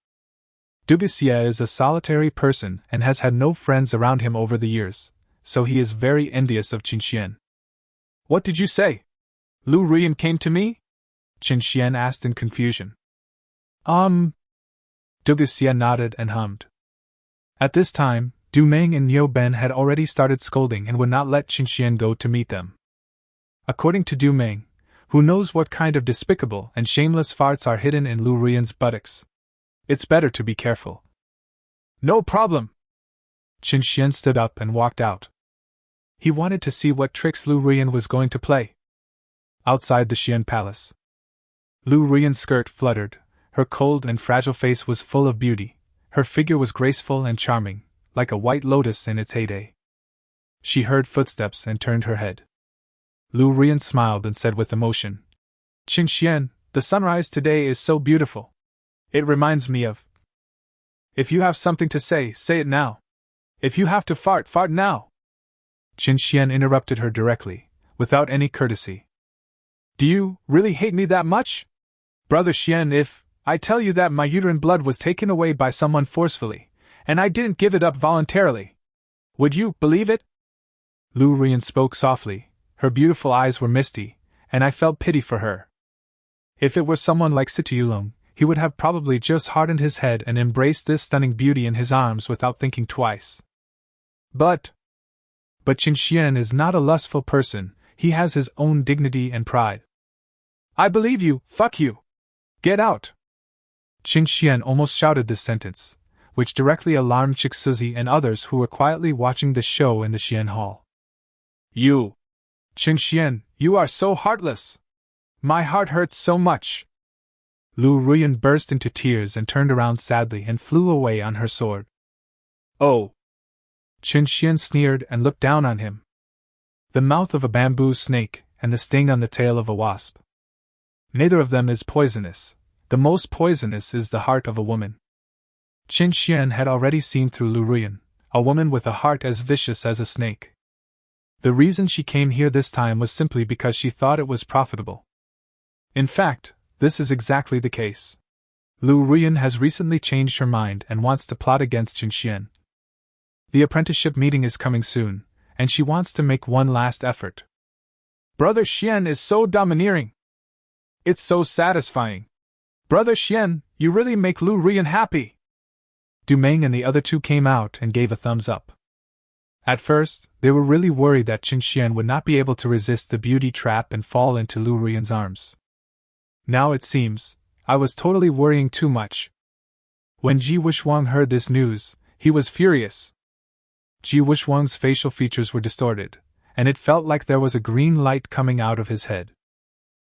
Duguxia is a solitary person and has had no friends around him over the years, so he is very envious of Qin Xian. What did you say? Lu Ruyan came to me? Qin Xian asked in confusion. Duguxia nodded and hummed. At this time, Du Meng and Niu Ben had already started scolding and would not let Qin Xian go to meet them. According to Du Meng, who knows what kind of despicable and shameless farts are hidden in Lu Ruyan's buttocks? It's better to be careful. No problem. Qin Xian stood up and walked out. He wanted to see what tricks Lu Ruyan was going to play. Outside the Xian Palace, Lu Ruyan's skirt fluttered, her cold and fragile face was full of beauty, her figure was graceful and charming, like a white lotus in its heyday. She heard footsteps and turned her head. Lu Ruyan smiled and said with emotion, Qin Xian, the sunrise today is so beautiful. It reminds me of. If you have something to say, say it now. If you have to fart, fart now. Qin Xian interrupted her directly, without any courtesy. Do you really hate me that much? Brother Xian, if I tell you that my uterine blood was taken away by someone forcefully, and I didn't give it up voluntarily, would you believe it? Lu Ruyan spoke softly, her beautiful eyes were misty, and I felt pity for her. If it were someone like Situlong, he would have probably just hardened his head and embraced this stunning beauty in his arms without thinking twice. But Qin Xian is not a lustful person, he has his own dignity and pride. I believe you, fuck you! Get out! Qin Xian almost shouted this sentence, which directly alarmed Chixuzi and others who were quietly watching the show in the Xian Hall. You! Qin Xian, you are so heartless! My heart hurts so much! Lu Ruyan burst into tears and turned around sadly and flew away on her sword. Oh! Qin Xian sneered and looked down on him. The mouth of a bamboo snake and the sting on the tail of a wasp. Neither of them is poisonous. The most poisonous is the heart of a woman. Qin Xian had already seen through Lu Ruyan, a woman with a heart as vicious as a snake. The reason she came here this time was simply because she thought it was profitable. In fact, this is exactly the case. Lu Ruyan has recently changed her mind and wants to plot against Qin Xian. The apprenticeship meeting is coming soon, and she wants to make one last effort. Brother Xian is so domineering. It's so satisfying. Brother Xian, you really make Lu Ruyan happy. Du Meng and the other two came out and gave a thumbs up. At first, they were really worried that Qin Xian would not be able to resist the beauty trap and fall into Lu Ruyan's arms. Now it seems, I was totally worrying too much. When Ji Wushuang heard this news, he was furious. Ji Wushuang's facial features were distorted, and it felt like there was a green light coming out of his head.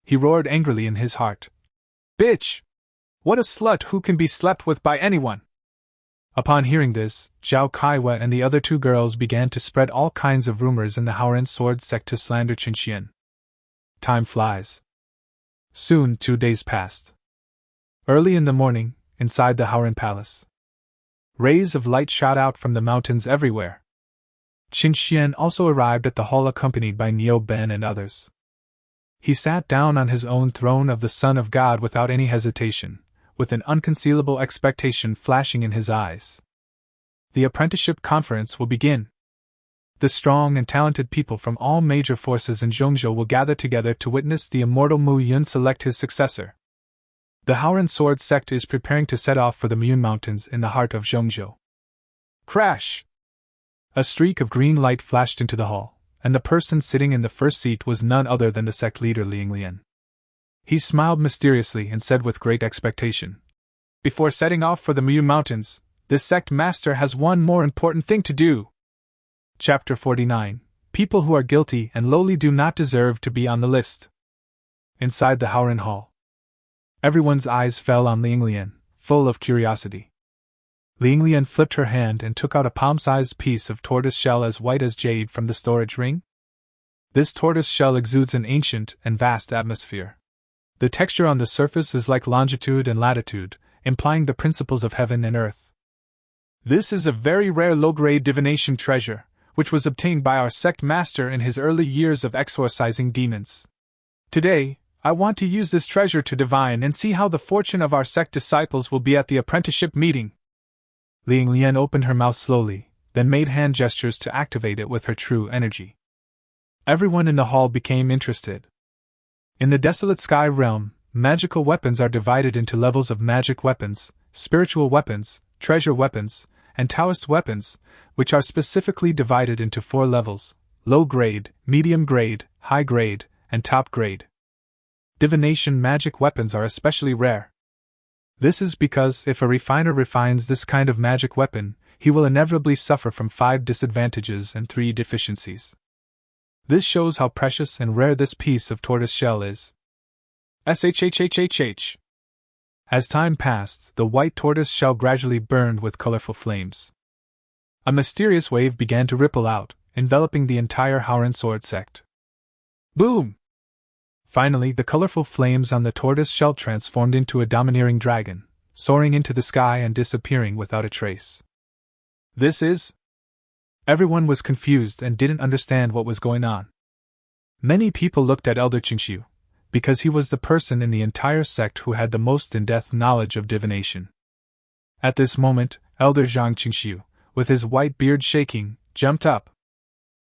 He roared angrily in his heart. Bitch! What a slut who can be slept with by anyone! Upon hearing this, Zhao Kaiwa and the other two girls began to spread all kinds of rumors in the Haoran Sword sect to slander Qin Xian. Time flies. Soon 2 days passed. Early in the morning, inside the Haoran Palace, rays of light shot out from the mountains everywhere. Qin Xian also arrived at the hall accompanied by Niu Ben and others. He sat down on his own throne of the Son of God without any hesitation, with an unconcealable expectation flashing in his eyes. The apprenticeship conference will begin. The strong and talented people from all major forces in Zhongzhou will gather together to witness the immortal Mu Yun select his successor. The Haoran Sword sect is preparing to set off for the Muyun Mountains in the heart of Zhongzhou. Crash! A streak of green light flashed into the hall, and the person sitting in the first seat was none other than the sect leader Liang Lian. He smiled mysteriously and said with great expectation, Before setting off for the Muyun Mountains, this sect master has one more important thing to do. Chapter 49. People who are guilty and lowly do not deserve to be on the list. Inside the Haoran Hall, everyone's eyes fell on Liang Lian, full of curiosity. Liang Lian flipped her hand and took out a palm-sized piece of tortoise shell as white as jade from the storage ring. This tortoise shell exudes an ancient and vast atmosphere. The texture on the surface is like longitude and latitude, implying the principles of heaven and earth. This is a very rare low-grade divination treasure, which was obtained by our sect master in his early years of exorcising demons. Today, I want to use this treasure to divine and see how the fortune of our sect disciples will be at the apprenticeship meeting. Liang Lian opened her mouth slowly, then made hand gestures to activate it with her true energy. Everyone in the hall became interested. In the desolate sky realm, magical weapons are divided into levels of magic weapons, spiritual weapons, treasure weapons, and Taoist weapons, which are specifically divided into 4 levels: low grade, medium grade, high grade, and top grade. Divination magic weapons are especially rare. This is because if a refiner refines this kind of magic weapon, he will inevitably suffer from 5 disadvantages and 3 deficiencies. This shows how precious and rare this piece of tortoise shell is. SHHHHH. As time passed, the white tortoise shell gradually burned with colorful flames. A mysterious wave began to ripple out, enveloping the entire Haoran Sword sect. Boom! Finally, the colorful flames on the tortoise shell transformed into a domineering dragon, soaring into the sky and disappearing without a trace. This is... Everyone was confused and didn't understand what was going on. Many people looked at Elder Qingxiu, because he was the person in the entire sect who had the most in-depth knowledge of divination. At this moment, Elder Zhang Qingxiu, with his white beard shaking, jumped up.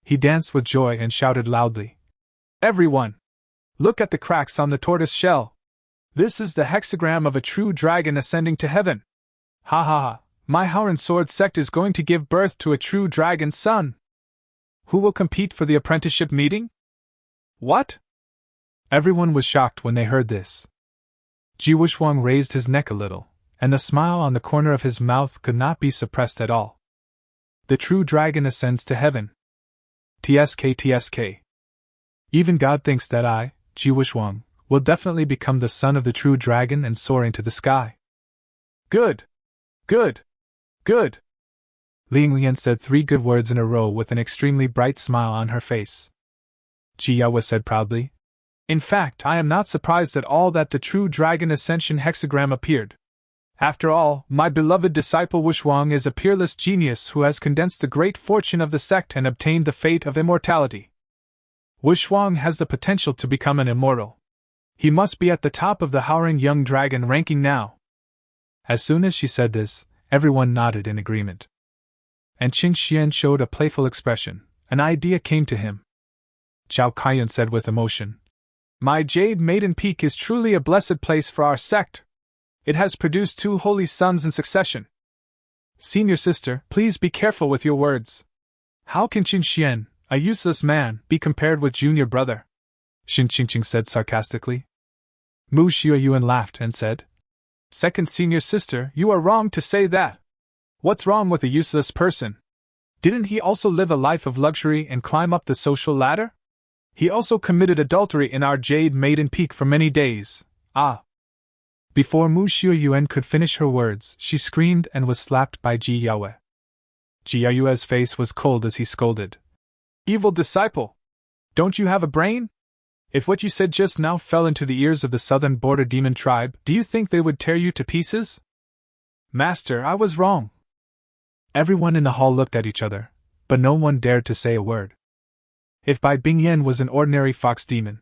He danced with joy and shouted loudly, "Everyone! Look at the cracks on the tortoise shell! This is the hexagram of a true dragon ascending to heaven! Ha ha ha! My Howren Sword sect is going to give birth to a true dragon's son! Who will compete for the apprenticeship meeting?" What? Everyone was shocked when they heard this. Ji Wuxuang raised his neck a little, and the smile on the corner of his mouth could not be suppressed at all. The true dragon ascends to heaven. TSK. Even God thinks that I, Ji Wuxuang, will definitely become the son of the true dragon and soar into the sky. Good! Good! Good! Ling Lian said 3 good words in a row with an extremely bright smile on her face. Ji Yaoyue said proudly, "In fact, I am not surprised at all that the true dragon ascension hexagram appeared. After all, my beloved disciple Wuxuang is a peerless genius who has condensed the great fortune of the sect and obtained the fate of immortality. Wuxuang has the potential to become an immortal. He must be at the top of the Howren Young Dragon ranking now." As soon as she said this, everyone nodded in agreement. And Qing Xian showed a playful expression. An idea came to him. Zhao Kaiyun said with emotion, "My Jade Maiden Peak is truly a blessed place for our sect. It has produced 2 holy sons in succession. Senior sister, please be careful with your words. How can Qing Xian, a useless man, be compared with junior brother?" Xin Qingqing said sarcastically. Mu Xiaoyuan laughed and said, "Second senior sister, you are wrong to say that. What's wrong with a useless person? Didn't he also live a life of luxury and climb up the social ladder? He also committed adultery in our Jade Maiden Peak for many days. Ah!" Before Mu Xiaoyuan could finish her words, she screamed and was slapped by Ji Yaoyue. Ji Yaoyue's face was cold as he scolded, "Evil disciple! Don't you have a brain? If what you said just now fell into the ears of the southern border demon tribe, do you think they would tear you to pieces?" "Master, I was wrong." Everyone in the hall looked at each other, but no one dared to say a word. If Bai Bingyan was an ordinary fox demon,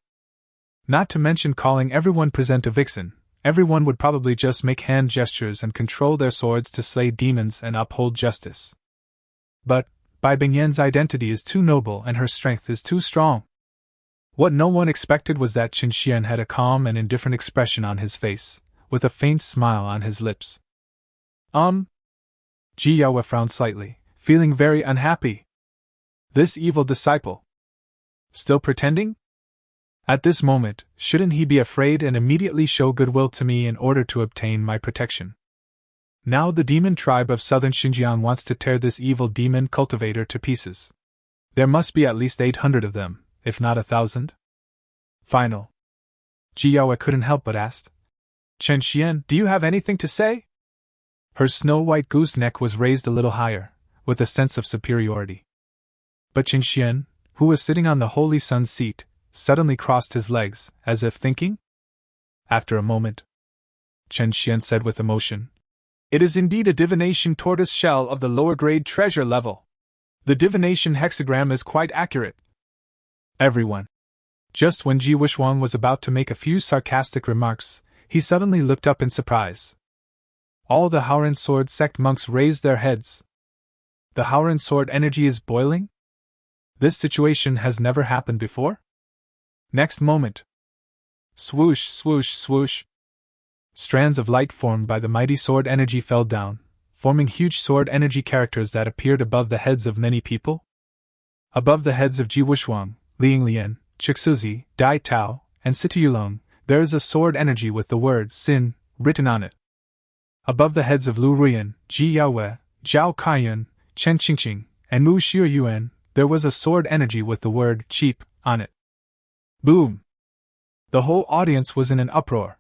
not to mention calling everyone present a vixen, everyone would probably just make hand gestures and control their swords to slay demons and uphold justice. But Bai Bingyan's identity is too noble and her strength is too strong. What no one expected was that Qin Xian had a calm and indifferent expression on his face, with a faint smile on his lips. Ji Yaoyue frowned slightly, feeling very unhappy. This evil disciple. Still pretending? At this moment, shouldn't he be afraid and immediately show goodwill to me in order to obtain my protection? Now the demon tribe of southern Xinjiang wants to tear this evil demon cultivator to pieces. There must be at least 800 of them, if not 1,000. Final. Ji Yaoyue couldn't help but ask, "Chen Xian, do you have anything to say?" Her snow-white goose neck was raised a little higher, with a sense of superiority. But Qin Xian, who was sitting on the Holy Sun's seat, suddenly crossed his legs, as if thinking. After a moment, Chen Xian said with emotion, "It is indeed a divination tortoise shell of the lower-grade treasure level. The divination hexagram is quite accurate." Everyone. Just when Ji Wuxuang was about to make a few sarcastic remarks, he suddenly looked up in surprise. All the Howren Sword sect monks raised their heads. The Howren Sword energy is boiling? This situation has never happened before? Next moment. Swoosh, swoosh, swoosh. Strands of light formed by the mighty sword energy fell down, forming huge sword energy characters that appeared above the heads of many people. Above the heads of Ji Wuxuang, Ling Lian, Chixuzi, Dai Tao, and Situyulong, there is a sword energy with the word Sin written on it. Above the heads of Lu Ruyan, Ji Yaoyue, Zhao Kaiyun, Chen Qingqing, and Mu Xiaoyuan, there was a sword energy with the word cheap on it. Boom! The whole audience was in an uproar.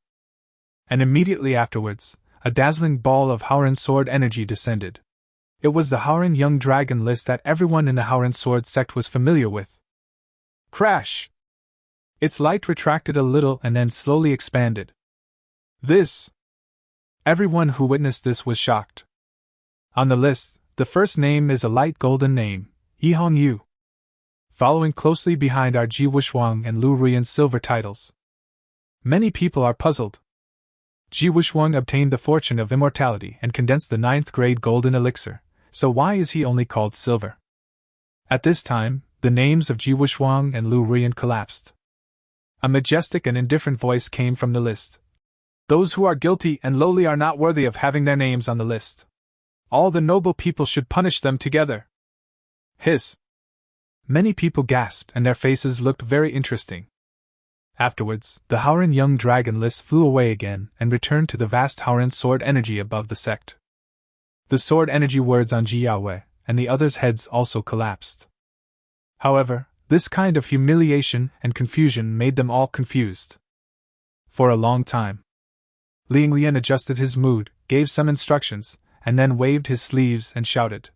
And immediately afterwards, a dazzling ball of Howren Sword energy descended. It was the Howren Young Dragon list that everyone in the Howren Sword sect was familiar with. Crash! Its light retracted a little and then slowly expanded. This! Everyone who witnessed this was shocked. On the list, the first name is a light golden name, Yihong Yu. Following closely behind are Ji Wuxuang and Lu Ruyan's silver titles. Many people are puzzled. Ji Yaoyue obtained the fortune of immortality and condensed the 9th grade golden elixir, so why is he only called Silver? At this time, the names of Ji Yaoyue and Lu Ruiyan collapsed. A majestic and indifferent voice came from the list. Those who are guilty and lowly are not worthy of having their names on the list. All the noble people should punish them together. Hiss. Many people gasped and their faces looked very interesting. Afterwards, the Howren young dragon list flew away again and returned to the vast Howren sword energy above the sect. The sword energy words on Ji Yaoyue and the others' heads also collapsed. However, this kind of humiliation and confusion made them all confused. For a long time, Liang Lian adjusted his mood, gave some instructions, and then waved his sleeves and shouted,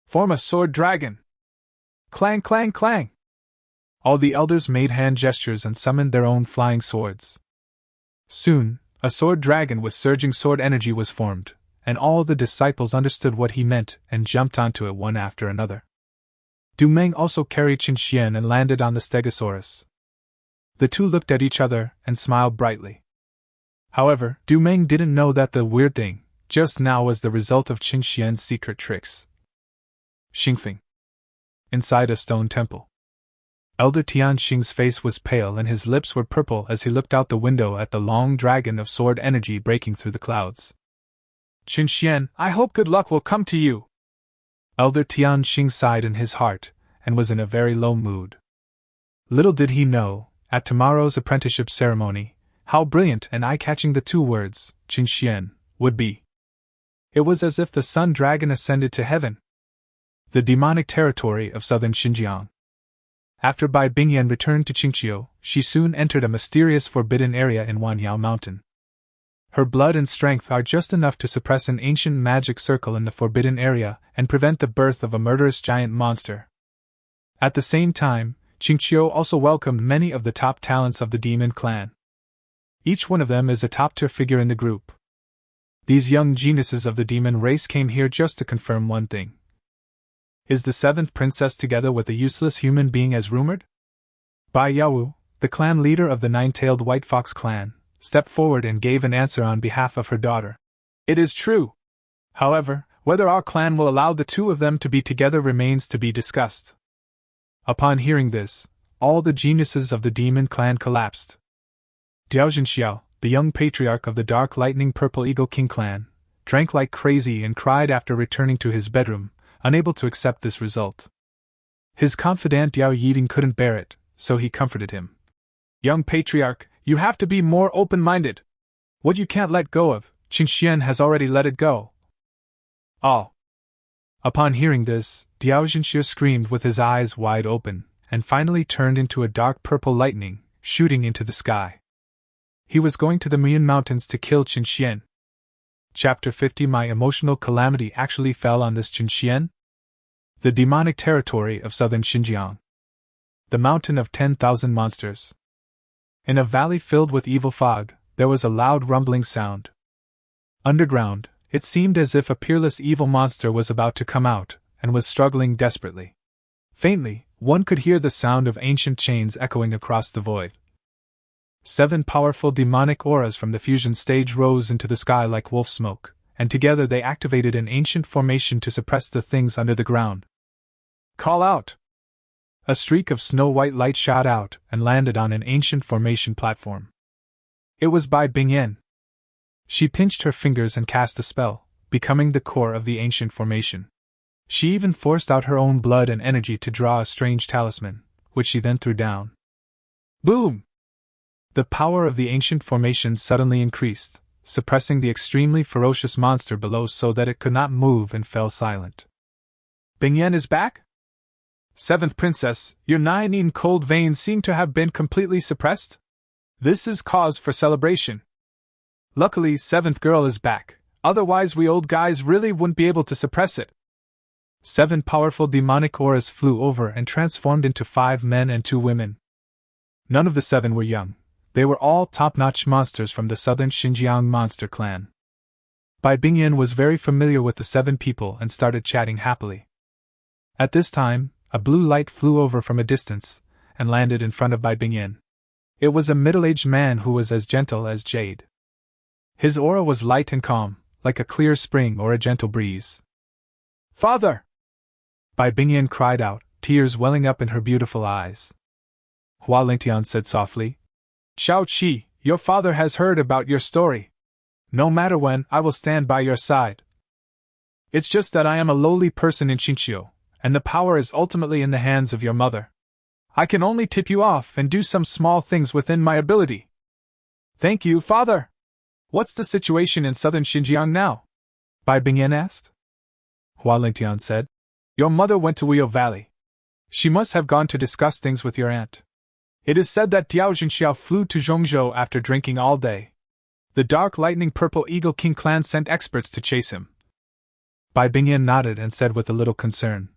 "Form a sword dragon!" Clang, clang, clang! All the elders made hand gestures and summoned their own flying swords. Soon, a sword dragon with surging sword energy was formed, and all the disciples understood what he meant and jumped onto it one after another. Du Meng also carried Qin Xian and landed on the Stegosaurus. The two looked at each other and smiled brightly. However, Du Meng didn't know that the weird thing just now was the result of Qin Xian's secret tricks. Xingfeng. Inside a stone temple. Elder Tianxing's face was pale and his lips were purple as he looked out the window at the long dragon of sword energy breaking through the clouds. Qin Xian, I hope good luck will come to you. Elder Tianxing sighed in his heart and was in a very low mood. Little did he know, at tomorrow's apprenticeship ceremony, how brilliant and eye-catching the two words, Qin Xian, would be. It was as if the sun dragon ascended to heaven. The demonic territory of southern Xinjiang. After Bai Bingyan returned to Qingqiu, she soon entered a mysterious forbidden area in Wanyao Mountain. Her blood and strength are just enough to suppress an ancient magic circle in the forbidden area and prevent the birth of a murderous giant monster. At the same time, Qingqiu also welcomed many of the top talents of the demon clan. Each one of them is a top-tier figure in the group. These young geniuses of the demon race came here just to confirm one thing. Is the 7th princess together with a useless human being as rumored? Bai Yaowu, the clan leader of the 9-tailed White Fox clan, stepped forward and gave an answer on behalf of her daughter. It is true. However, whether our clan will allow the two of them to be together remains to be discussed. Upon hearing this, all the geniuses of the demon clan collapsed. Diao Jinxiao, the young patriarch of the Dark Lightning Purple Eagle King clan, drank like crazy and cried after returning to his bedroom, unable to accept this result. His confidant Diao Yiding couldn't bear it, so he comforted him. Young patriarch, you have to be more open-minded. What you can't let go of, Qin Xian has already let it go. Oh. Upon hearing this, Diao Jinxiao screamed with his eyes wide open, and finally turned into a dark purple lightning, shooting into the sky. He was going to the Mian Mountains to kill Qin Xian. Chapter 50. My emotional calamity actually fell on this Qin Xian? The demonic territory of southern Xinjiang. The mountain of 10,000 monsters. In a valley filled with evil fog, there was a loud rumbling sound. Underground, it seemed as if a peerless evil monster was about to come out, and was struggling desperately. Faintly, one could hear the sound of ancient chains echoing across the void. 7 powerful demonic auras from the fusion stage rose into the sky like wolf smoke, and together they activated an ancient formation to suppress the things under the ground. Call out! A streak of snow-white light shot out and landed on an ancient formation platform. It was Bai Bingyan. She pinched her fingers and cast a spell, becoming the core of the ancient formation. She even forced out her own blood and energy to draw a strange talisman, which she then threw down. Boom! The power of the ancient formation suddenly increased, suppressing the extremely ferocious monster below so that it could not move and fell silent. Bingyan is back? 7th Princess, your 9 cold veins seem to have been completely suppressed? This is cause for celebration. Luckily 7th girl is back, otherwise we old guys really wouldn't be able to suppress it. 7 powerful demonic auras flew over and transformed into 5 men and 2 women. None of the 7 were young. They were all top-notch monsters from the southern Xinjiang monster clan. Bai Bingyan was very familiar with the 7 people and started chatting happily. At this time, a blue light flew over from a distance and landed in front of Bai Bingyan. It was a middle-aged man who was as gentle as jade. His aura was light and calm, like a clear spring or a gentle breeze. "Father!" Bai Bingyan cried out, tears welling up in her beautiful eyes. Hua Lingtian said softly, "Xiao Qi, your father has heard about your story. No matter when, I will stand by your side. It's just that I am a lowly person in Qingqiu, and the power is ultimately in the hands of your mother. I can only tip you off and do some small things within my ability." "Thank you, father. What's the situation in southern Xinjiang now?" Bai Bingyan asked. Hua Lingtian said, "Your mother went to Wuyo Valley. She must have gone to discuss things with your aunt. It is said that Diao Jinxiao flew to Zhongzhou after drinking all day. The Dark Lightning Purple Eagle King clan sent experts to chase him." Bai Bingyan nodded and said with a little concern,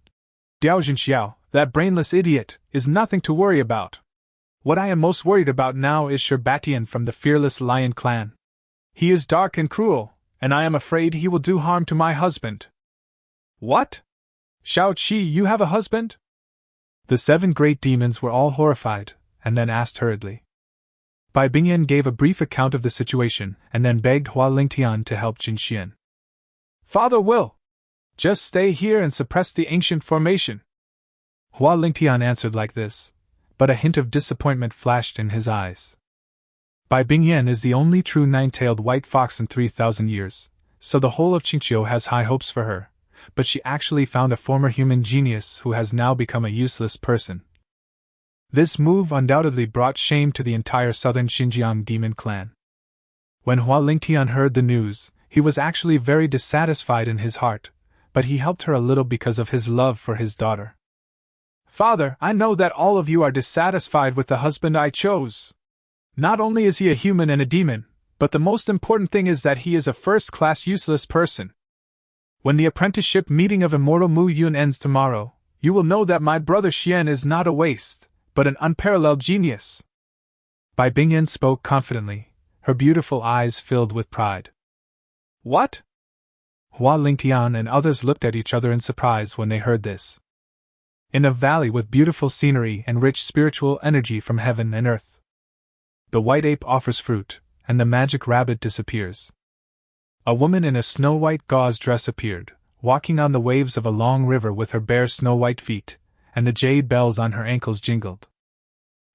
"Diao Jinxiao, that brainless idiot, is nothing to worry about. What I am most worried about now is Sherbatian from the Fearless Lion clan. He is dark and cruel, and I am afraid he will do harm to my husband." "What? Xiao Qi, you have a husband?" The 7 great demons were all horrified, and then asked hurriedly. Bai Bingyan gave a brief account of the situation, and then begged Hua Lingtian to help Jin Xian. "Father will just stay here and suppress the ancient formation." Hua Lingtian answered like this, but a hint of disappointment flashed in his eyes. Bai Bingyan is the only true 9-tailed white fox in 3,000 years, so the whole of Qingqiu has high hopes for her, but she actually found a former human genius who has now become a useless person. This move undoubtedly brought shame to the entire southern Xinjiang demon clan. When Hua Lingtian heard the news, he was actually very dissatisfied in his heart, but he helped her a little because of his love for his daughter. "Father, I know that all of you are dissatisfied with the husband I chose. Not only is he a human and a demon, but the most important thing is that he is a first-class useless person. When the apprenticeship meeting of Immortal Mu Yun ends tomorrow, you will know that my brother Xian is not a waste, but an unparalleled genius." Bai Bingyan spoke confidently, her beautiful eyes filled with pride. "What?" Hua Lingtian and others looked at each other in surprise when they heard this. In a valley with beautiful scenery and rich spiritual energy from heaven and earth, the white ape offers fruit, and the magic rabbit disappears. A woman in a snow-white gauze dress appeared, walking on the waves of a long river with her bare snow-white feet, and the jade bells on her ankles jingled.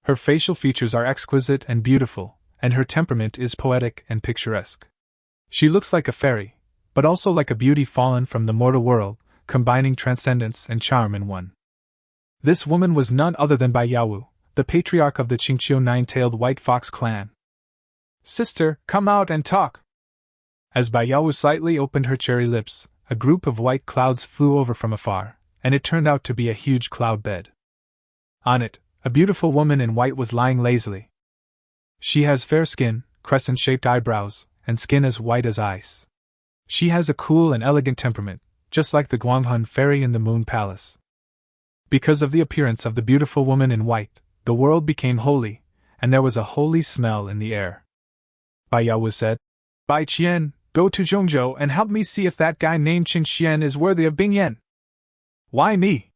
Her facial features are exquisite and beautiful, and her temperament is poetic and picturesque. She looks like a fairy, but also like a beauty fallen from the mortal world, combining transcendence and charm in one. This woman was none other than Bai Yaoyue, the patriarch of the Qingqiu 9-tailed white fox clan. "Sister, come out and talk." As Bai Yaoyue slightly opened her cherry lips, a group of white clouds flew over from afar, and it turned out to be a huge cloud bed. On it, a beautiful woman in white was lying lazily. She has fair skin, crescent-shaped eyebrows, and skin as white as ice. She has a cool and elegant temperament, just like the Guanghun fairy in the Moon Palace. Because of the appearance of the beautiful woman in white, the world became holy, and there was a holy smell in the air. Bai Yaoyue said, "Bai Qian, go to Zhongzhou and help me see if that guy named Qin Xian is worthy of Bingyan." "Why me?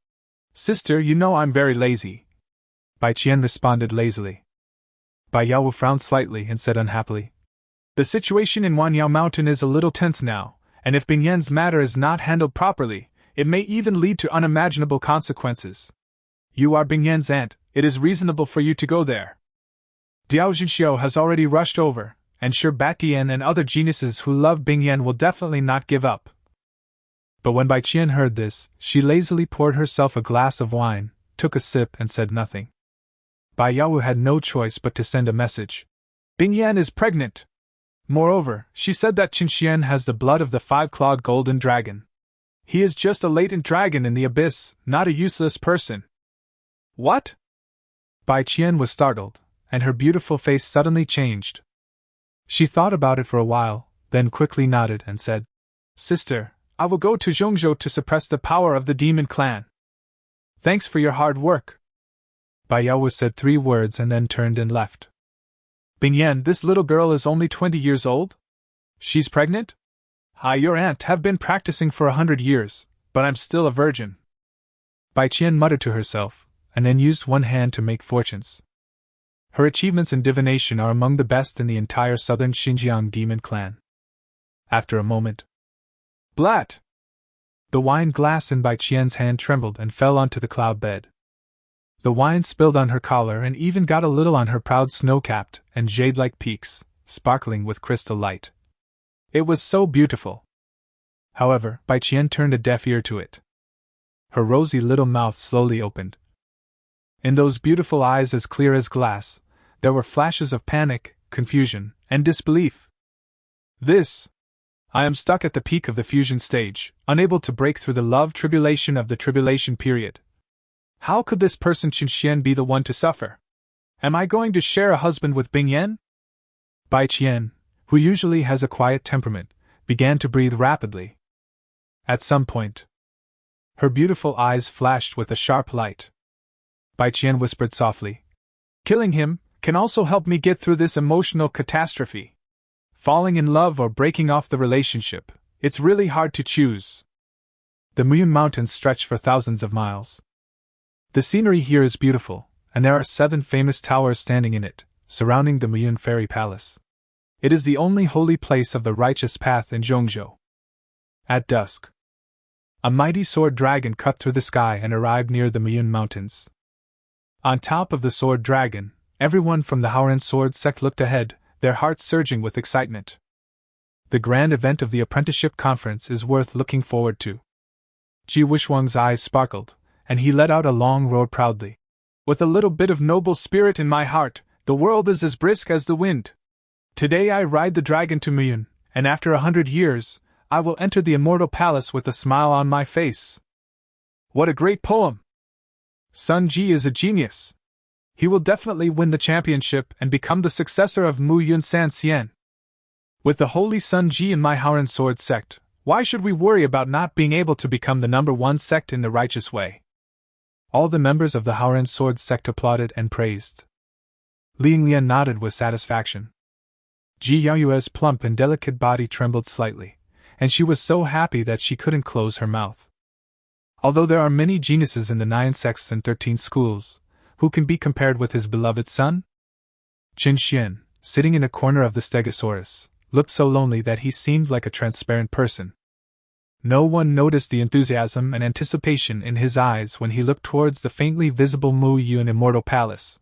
Sister, you know I'm very lazy." Bai Qian responded lazily. Bai Yaoyue frowned slightly and said unhappily, "The situation in Wanyao Mountain is a little tense now, and if Bingyan's matter is not handled properly, it may even lead to unimaginable consequences. You are Bingyan's aunt, it is reasonable for you to go there. Diao Jinxiao has already rushed over, and Sherbatian and other geniuses who love Bingyan will definitely not give up." But when Bai Qian heard this, she lazily poured herself a glass of wine, took a sip and said nothing. Bai Yaoyue had no choice but to send a message. "Bingyan is pregnant. Moreover, she said that Qin Xian has the blood of the 5-clawed golden dragon. He is just a latent dragon in the abyss, not a useless person." "What?" Bai Qian was startled, and her beautiful face suddenly changed. She thought about it for a while, then quickly nodded and said, "Sister, I will go to Zhongzhou to suppress the power of the demon clan. Thanks for your hard work." Bai Yaoyue said 3 words and then turned and left. "Bingyan, this little girl is only 20 years old? She's pregnant? I, your aunt, have been practicing for 100 years, but I'm still a virgin." Bai Qian muttered to herself, and then used one hand to make fortunes. Her achievements in divination are among the best in the entire southern Xinjiang demon clan. After a moment, blat! The wine glass in Bai Qian's hand trembled and fell onto the cloud bed. The wine spilled on her collar and even got a little on her proud snow-capped and jade-like peaks, sparkling with crystal light. It was so beautiful. However, Bai Qian turned a deaf ear to it. Her rosy little mouth slowly opened. In those beautiful eyes as clear as glass, there were flashes of panic, confusion, and disbelief. I am stuck at the peak of the fusion stage, unable to break through the love tribulation of the tribulation period. How could this person Qin Xian be the one to suffer? Am I going to share a husband with Bing Yan? Bai Qian, who usually has a quiet temperament, began to breathe rapidly. At some point, her beautiful eyes flashed with a sharp light. Bai Qian whispered softly, "Killing him can also help me get through this emotional catastrophe. Falling in love or breaking off the relationship, it's really hard to choose." The Muyun Mountains stretch for thousands of miles. The scenery here is beautiful, and there are 7 famous towers standing in it, surrounding the Muyun Fairy Palace. It is the only holy place of the righteous path in Zhongzhou. At dusk, a mighty sword dragon cut through the sky and arrived near the Muyun Mountains. On top of the sword dragon, everyone from the Haoran sword sect looked ahead, their hearts surging with excitement. The grand event of the apprenticeship conference is worth looking forward to. Ji Wishuang's eyes sparkled, and he let out a long roar proudly. "With a little bit of noble spirit in my heart, the world is as brisk as the wind. Today I ride the dragon to Muyun, and after 100 years, I will enter the immortal palace with a smile on my face." What a great poem! Sun Ji is a genius. He will definitely win the championship and become the successor of Mu Yun San Xian. With the holy Sun Ji in my Haoran sword sect, why should we worry about not being able to become the #1 sect in the righteous way? All the members of the Haoran sword sect applauded and praised. Ling Lian nodded with satisfaction. Ji Yaoyue's plump and delicate body trembled slightly, and she was so happy that she couldn't close her mouth. Although there are many geniuses in the 9 sects and 13 schools, who can be compared with his beloved son? Qin Xian, sitting in a corner of the Stegosaurus, looked so lonely that he seemed like a transparent person. No one noticed the enthusiasm and anticipation in his eyes when he looked towards the faintly visible Mu Yun Immortal Palace.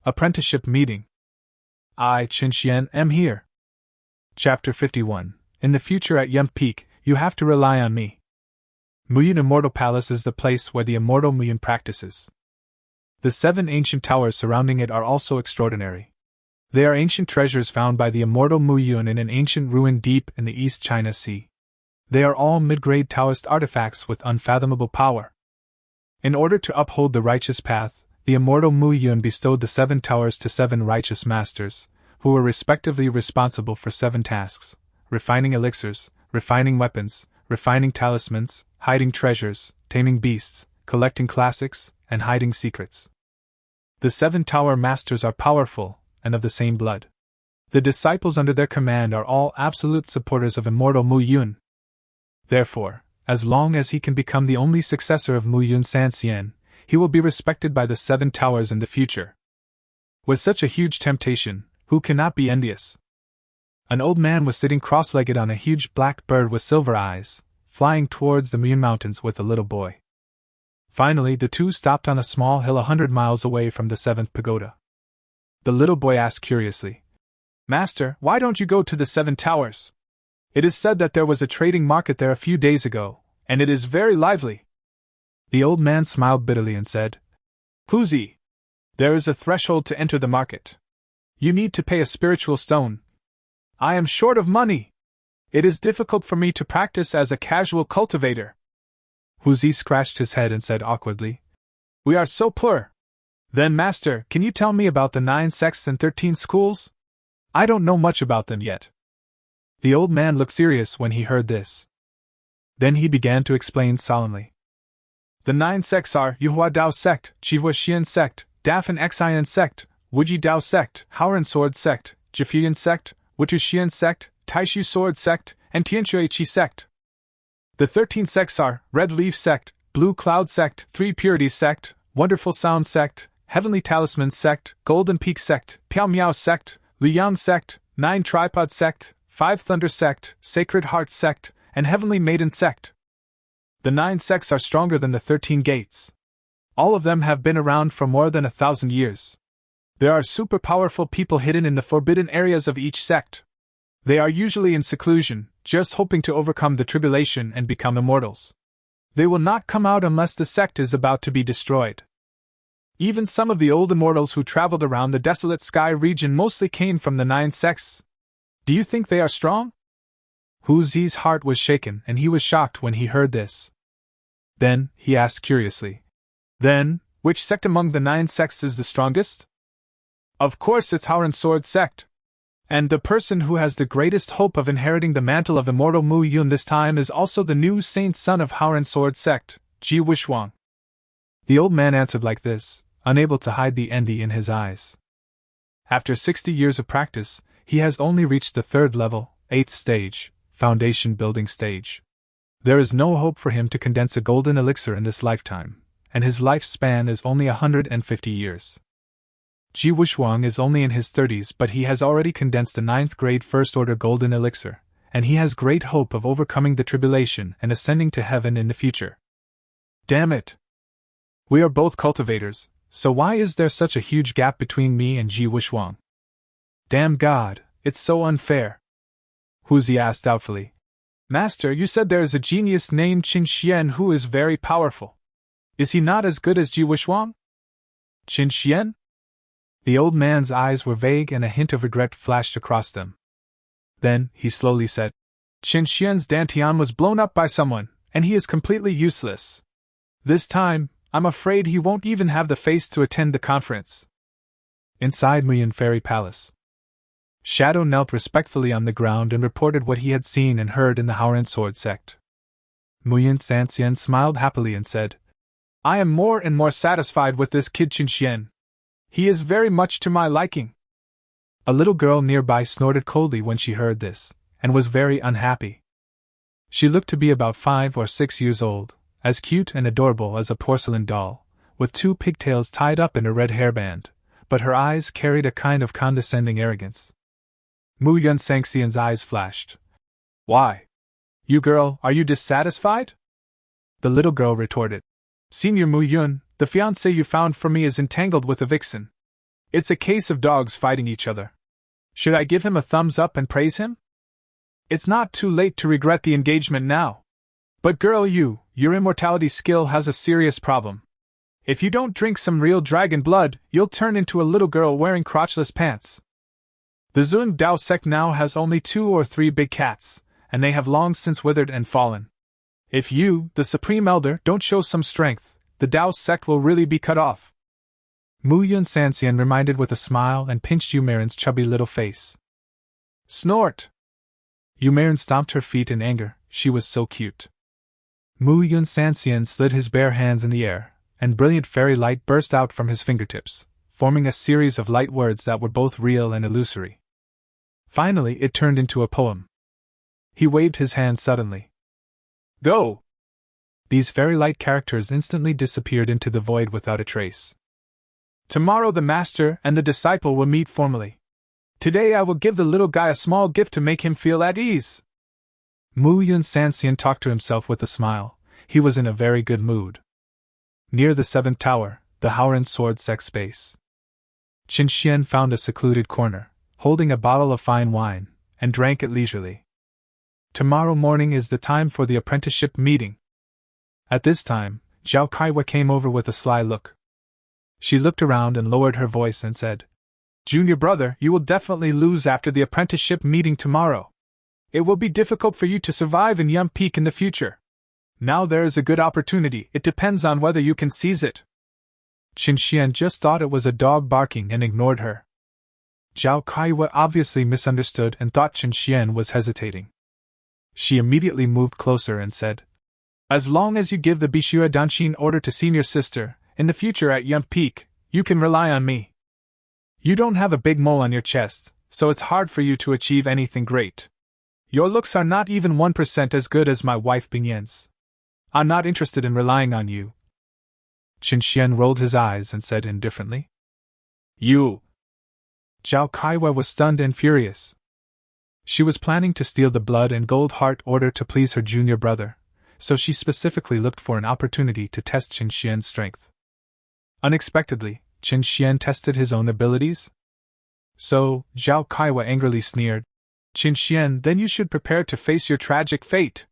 Apprenticeship meeting. I, Qin Xian, am here. Chapter 51. In the future at Yum Peak, you have to rely on me. Muyun Immortal Palace is the place where the immortal Muyun practices. The 7 ancient towers surrounding it are also extraordinary. They are ancient treasures found by the immortal Mu Yun in an ancient ruin deep in the East China Sea. They are all mid-grade Taoist artifacts with unfathomable power. In order to uphold the righteous path, the immortal Mu Yun bestowed the 7 towers to 7 righteous masters, who were respectively responsible for 7 tasks: refining elixirs, refining weapons, refining talismans, hiding treasures, taming beasts, collecting classics, and hiding secrets. The 7 tower masters are powerful, and of the same blood. The disciples under their command are all absolute supporters of immortal Mu Yun. Therefore, as long as he can become the only successor of Mu Yun San Xian, he will be respected by the 7 towers in the future. With such a huge temptation, who cannot be envious? An old man was sitting cross-legged on a huge black bird with silver eyes, flying towards the Muyun Mountains with a little boy. Finally, the two stopped on a small hill 100 miles away from the 7th pagoda. The little boy asked curiously, "Master, why don't you go to the 7 towers? It is said that there was a trading market there a few days ago, and it is very lively." The old man smiled bitterly and said, "Huzi, there is a threshold to enter the market. You need to pay a spiritual stone. I am short of money. It is difficult for me to practice as a casual cultivator." Huzi scratched his head and said awkwardly, "We are so poor." "Then, Master, can you tell me about the 9 sects and 13 schools? I don't know much about them yet." The old man looked serious when he heard this. Then he began to explain solemnly. "The 9 sects are Yuhua Dao sect, Chihua Xian sect, Dafan Xian sect, Wuji Dao sect, Haoran sword sect, Jifuyan sect, Wutu Xian sect, Taishu sword sect, and Tianshui Qi sect. The 13 sects are Red Leaf sect, Blue Cloud sect, Three Purities sect, Wonderful Sound sect, Heavenly Talisman Sect, Golden Peak Sect, Piao Miao Sect, Liyang Sect, 9 Tripod Sect, 5 Thunder Sect, Sacred Heart Sect, and Heavenly Maiden Sect. The 9 sects are stronger than the 13 gates. All of them have been around for more than 1,000 years. There are super powerful people hidden in the forbidden areas of each sect. They are usually in seclusion, just hoping to overcome the tribulation and become immortals. They will not come out unless the sect is about to be destroyed. Even some of the old immortals who traveled around the desolate sky region mostly came from the 9 sects. Do you think they are strong? Hu Zi's heart was shaken and he was shocked when he heard this. Then, he asked curiously. Then, which sect among the 9 sects is the strongest? Of course it's Howren Sword Sect. And the person who has the greatest hope of inheriting the mantle of immortal Mu Yun this time is also the new saint son of Howren Sword Sect, Ji Yaoyue. The old man answered like this, unable to hide the envy in his eyes. After 60 years of practice, he has only reached the 3rd level, 8th stage, foundation building stage. There is no hope for him to condense a golden elixir in this lifetime, and his lifespan is only 150 years. Ji Yaoyue is only in his 30s, but he has already condensed the 9th grade First Order golden elixir, and he has great hope of overcoming the tribulation and ascending to heaven in the future. Damn it! We are both cultivators, so why is there such a huge gap between me and Ji Yaoyue? Damn God, it's so unfair. Hu Zi asked doubtfully. Master, you said there is a genius named Qin Xian who is very powerful. Is he not as good as Ji Yaoyue? Qin Xian? The old man's eyes were vague and a hint of regret flashed across them. Then, he slowly said, Qin Xian's dantian was blown up by someone, and he is completely useless. This time, I'm afraid he won't even have the face to attend the conference. Inside Muyan Fairy Palace, Shadow knelt respectfully on the ground and reported what he had seen and heard in the Howren Sword Sect. Muyan Sanxian smiled happily and said, I am more and more satisfied with this kid Qin Xian. He is very much to my liking. A little girl nearby snorted coldly when she heard this, and was very unhappy. She looked to be about 5 or 6 years old, as cute and adorable as a porcelain doll, with 2 pigtails tied up in a red hairband, but her eyes carried a kind of condescending arrogance. Mu Yun Sanxian's eyes flashed. Why? You girl, are you dissatisfied? The little girl retorted. Senior Mu Yun, the fiancé you found for me is entangled with a vixen. It's a case of dogs fighting each other. Should I give him a thumbs up and praise him? It's not too late to regret the engagement now. But girl, your immortality skill has a serious problem. If you don't drink some real dragon blood, you'll turn into a little girl wearing crotchless pants. The Zun Dao sect now has only 2 or 3 big cats, and they have long since withered and fallen. If you, the Supreme Elder, don't show some strength, the Dao sect will really be cut off. Mu Yun Sanxian reminded with a smile and pinched Yumarin's chubby little face. Snort! Yumarin stomped her feet in anger, she was so cute. Mu Yun Sanxian slid his bare hands in the air, and brilliant fairy light burst out from his fingertips, forming a series of light words that were both real and illusory. Finally, it turned into a poem. He waved his hand suddenly. Go! These fairy light characters instantly disappeared into the void without a trace. Tomorrow the master and the disciple will meet formally. Today I will give the little guy a small gift to make him feel at ease. Mu Yun Sanxian talked to himself with a smile. He was in a very good mood. Near the 7th tower, the Howren Sword Sect space, Qin Xian found a secluded corner, holding a bottle of fine wine, and drank it leisurely. Tomorrow morning is the time for the apprenticeship meeting. At this time, Zhao Kaiwa came over with a sly look. She looked around and lowered her voice and said, Junior brother, you will definitely lose after the apprenticeship meeting tomorrow. It will be difficult for you to survive in Yum Peak in the future. Now there is a good opportunity, it depends on whether you can seize it. Qin Xian just thought it was a dog barking and ignored her. Zhao Kaiwa obviously misunderstood and thought Qin Xian was hesitating. She immediately moved closer and said, As long as you give the Bishua Danshin order to senior sister, in the future at Yum Peak, you can rely on me. You don't have a big mole on your chest, so it's hard for you to achieve anything great. Your looks are not even 1% as good as my wife Bingyan's. I'm not interested in relying on you. Qin Xian rolled his eyes and said indifferently. You. Zhao Kaiwei was stunned and furious. She was planning to steal the blood and gold heart order to please her junior brother, so she specifically looked for an opportunity to test Qin Xian's strength. Unexpectedly, Qin Xian tested his own abilities? So, Zhao Kaiwei angrily sneered. Qin Xian, then you should prepare to face your tragic fate.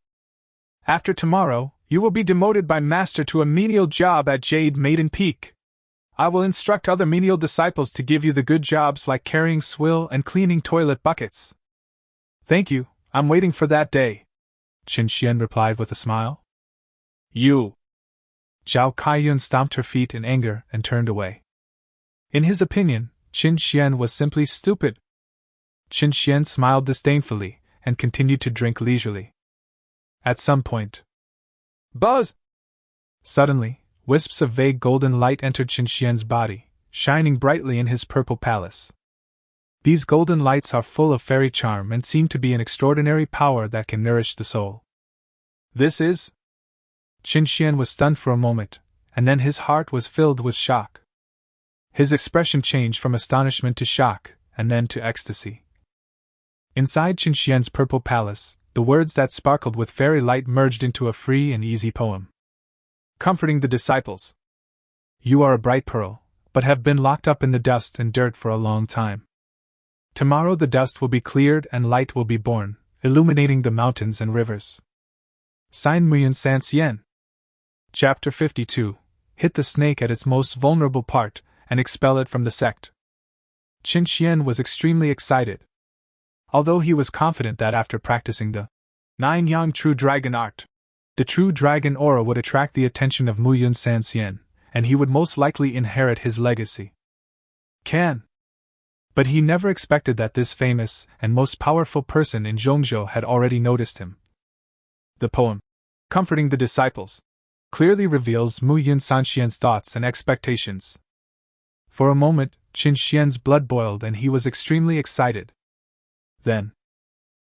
After tomorrow, you will be demoted by master to a menial job at Jade Maiden Peak. I will instruct other menial disciples to give you the good jobs like carrying swill and cleaning toilet buckets. Thank you, I'm waiting for that day, Qin Xian replied with a smile. You. Zhao Kaiyun stomped her feet in anger and turned away. In his opinion, Qin Xian was simply stupid. Qin Xian smiled disdainfully and continued to drink leisurely. At some point, buzz! Suddenly, wisps of vague golden light entered Qin Xian's body, shining brightly in his purple palace. These golden lights are full of fairy charm and seem to be an extraordinary power that can nourish the soul. This is... Qin Xian was stunned for a moment, and then his heart was filled with shock. His expression changed from astonishment to shock, and then to ecstasy. Inside Qin Xian's purple palace, the words that sparkled with fairy light merged into a free and easy poem. Comforting the disciples. You are a bright pearl, but have been locked up in the dust and dirt for a long time. Tomorrow the dust will be cleared and light will be born, illuminating the mountains and rivers. Signed Muyan Sanxian. Chapter 52. Hit the snake at its most vulnerable part, and expel it from the sect. Qin Xian was extremely excited. Although he was confident that after practicing the 9-yang true dragon art, the true dragon aura would attract the attention of Muyan Sanxian, and he would most likely inherit his legacy. But he never expected that this famous and most powerful person in Zhongzhou had already noticed him. The poem, Comforting the Disciples, clearly reveals Muyan Sanxian's thoughts and expectations. For a moment, Qin Xian's blood boiled and he was extremely excited. Then,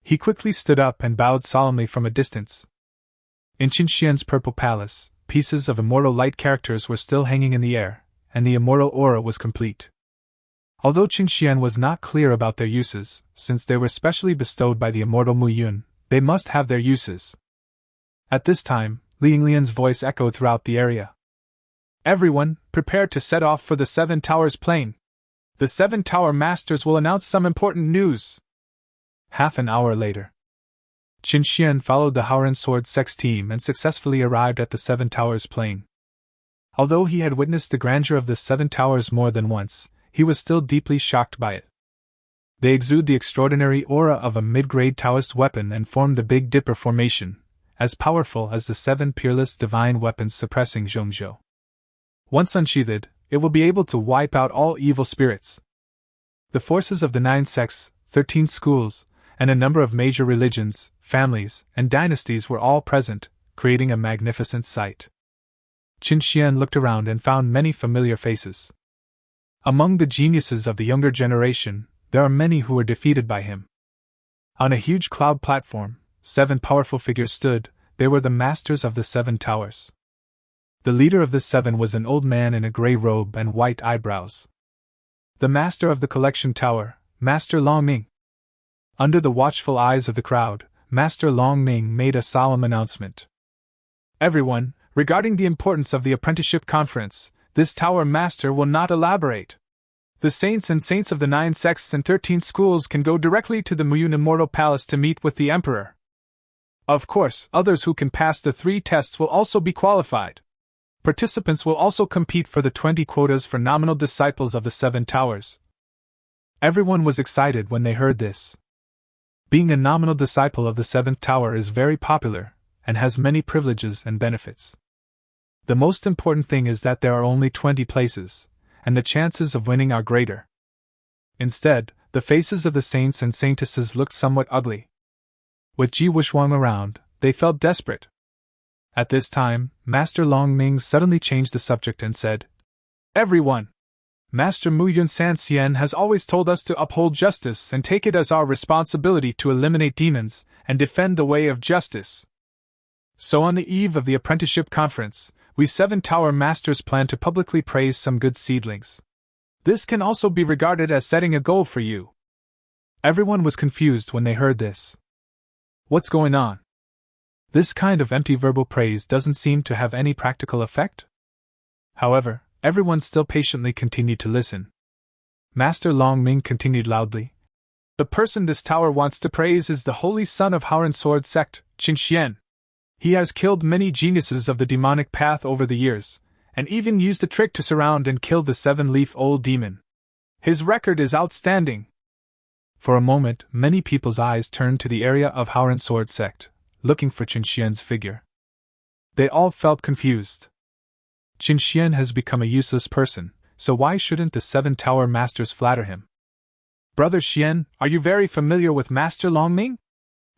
he quickly stood up and bowed solemnly from a distance. In Qin Xian's purple palace, pieces of immortal light characters were still hanging in the air, and the immortal aura was complete. Although Qin Xian was not clear about their uses, since they were specially bestowed by the immortal Mu Yun, they must have their uses. At this time, Ling Lian's voice echoed throughout the area. Everyone, prepare to set off for the Seven Towers Plain. The Seven Tower Masters will announce some important news. Half an hour later, Qin Xian followed the Haoran Sword Sect's team and successfully arrived at the Seven Towers Plain. Although he had witnessed the grandeur of the Seven Towers more than once, he was still deeply shocked by it. They exude the extraordinary aura of a mid-grade Taoist weapon and form the Big Dipper formation, as powerful as the 7 peerless divine weapons suppressing Zhongzhou. Once unsheathed, it will be able to wipe out all evil spirits. The forces of the 9 sects, 13 schools, and a number of major religions, families, and dynasties were all present, creating a magnificent sight. Qin Xian looked around and found many familiar faces. Among the geniuses of the younger generation, there are many who were defeated by him. On a huge cloud platform, 7 powerful figures stood. They were the masters of the 7 towers. The leader of the 7 was an old man in a gray robe and white eyebrows. The master of the collection tower, Master Long Ming. Under the watchful eyes of the crowd, Master Long Ming made a solemn announcement. Everyone, regarding the importance of the apprenticeship conference, this tower master will not elaborate. The saints and saints of the 9 sects and 13 schools can go directly to the Muyun Immortal Palace to meet with the Emperor. Of course, others who can pass the 3 tests will also be qualified. Participants will also compete for the 20 quotas for nominal disciples of the 7 towers. Everyone was excited when they heard this. Being a nominal disciple of the 7th tower is very popular, and has many privileges and benefits. The most important thing is that there are only 20 places, and the chances of winning are greater. Instead, the faces of the saints and saintesses looked somewhat ugly. With Ji Wuxuang around, they felt desperate. At this time, Master Long Ming suddenly changed the subject and said, Everyone! Master Muyun Sanxian has always told us to uphold justice and take it as our responsibility to eliminate demons and defend the way of justice. So on the eve of the apprenticeship conference, we 7 Tower Masters plan to publicly praise some good seedlings. This can also be regarded as setting a goal for you. Everyone was confused when they heard this. What's going on? This kind of empty verbal praise doesn't seem to have any practical effect? However, everyone still patiently continued to listen. Master Longming continued loudly. The person this tower wants to praise is the holy son of Howren Sword sect, Qin Xian. He has killed many geniuses of the demonic path over the years, and even used a trick to surround and kill the 7-leaf-old demon. His record is outstanding. For a moment, many people's eyes turned to the area of Howren Sword sect, looking for Qin Xian's figure. They all felt confused. Qin Xian has become a useless person, so why shouldn't the 7 Tower Masters flatter him? Brother Xian, are you very familiar with Master Longming?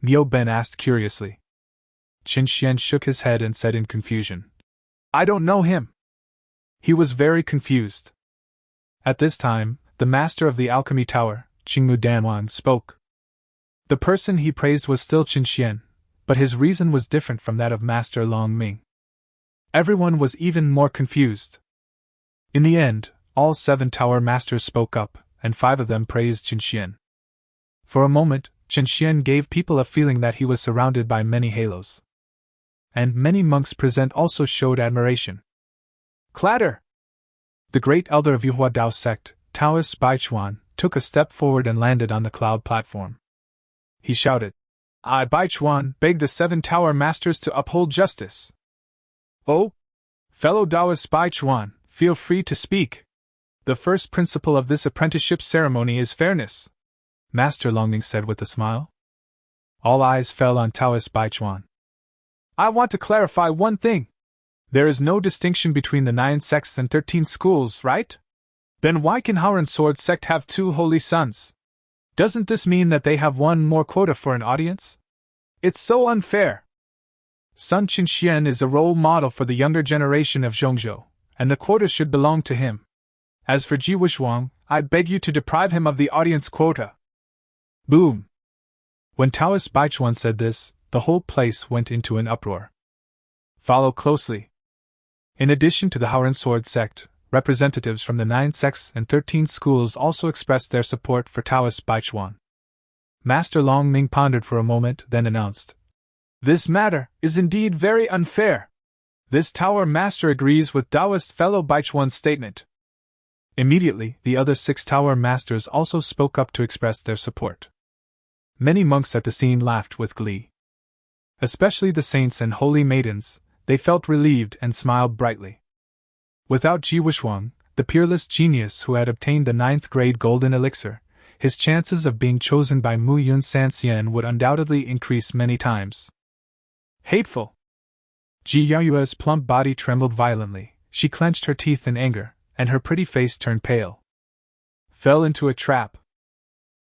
Niu Ben asked curiously. Qin Xian shook his head and said in confusion. I don't know him. He was very confused. At this time, the master of the alchemy tower, Qingmu Danwang, spoke. The person he praised was still Qin Xian, but his reason was different from that of Master Longming. Everyone was even more confused. In the end, all 7 Tower Masters spoke up, and 5 of them praised Qin Xian. For a moment, Qin Xian gave people a feeling that he was surrounded by many halos. And many monks present also showed admiration. Clatter! The great elder of Yuhua Dao sect, Taoist Baichuan, took a step forward and landed on the cloud platform. He shouted, I, Baichuan, beg the 7 Tower Masters to uphold justice. Oh, fellow Taoist Baichuan, feel free to speak. The first principle of this apprenticeship ceremony is fairness, Master Longming said with a smile. All eyes fell on Taoist Baichuan. I want to clarify one thing. There is no distinction between the 9 sects and 13 schools, right? Then why can Howren Sword sect have 2 holy sons? Doesn't this mean that they have 1 more quota for an audience? It's so unfair. Sun Qin Xian is a role model for the younger generation of Zhongzhou, and the quota should belong to him. As for Ji Wushuang, I beg you to deprive him of the audience quota. Boom! When Taoist Baichuan said this, the whole place went into an uproar. Follow closely. In addition to the Howren Sword sect, representatives from the 9 sects and 13 schools also expressed their support for Taoist Baichuan. Master Longming pondered for a moment, then announced, This matter is indeed very unfair. This Tower Master agrees with Taoist fellow Baichuan's statement. Immediately, the other 6 Tower Masters also spoke up to express their support. Many monks at the scene laughed with glee. Especially the saints and holy maidens, they felt relieved and smiled brightly. Without Ji Wushuang, the peerless genius who had obtained the 9th grade golden elixir, his chances of being chosen by Mu Yun San Xian would undoubtedly increase many times. Hateful! Ji Yaoyue's plump body trembled violently, she clenched her teeth in anger, and her pretty face turned pale. Fell into a trap.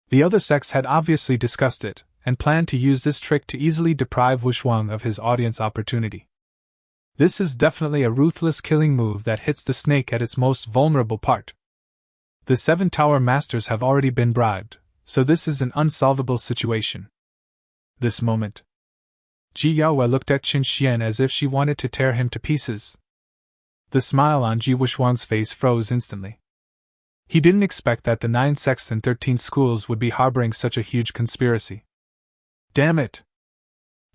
The other sects had obviously discussed it, and planned to use this trick to easily deprive Wushuang of his audience opportunity. This is definitely a ruthless killing move that hits the snake at its most vulnerable part. The 7 Tower Masters have already been bribed, so this is an unsolvable situation. This moment, Ji Yaoyue looked at Qin Xian as if she wanted to tear him to pieces. The smile on Ji Wushuang's face froze instantly. He didn't expect that the 9 sects and 13 schools would be harboring such a huge conspiracy. Damn it!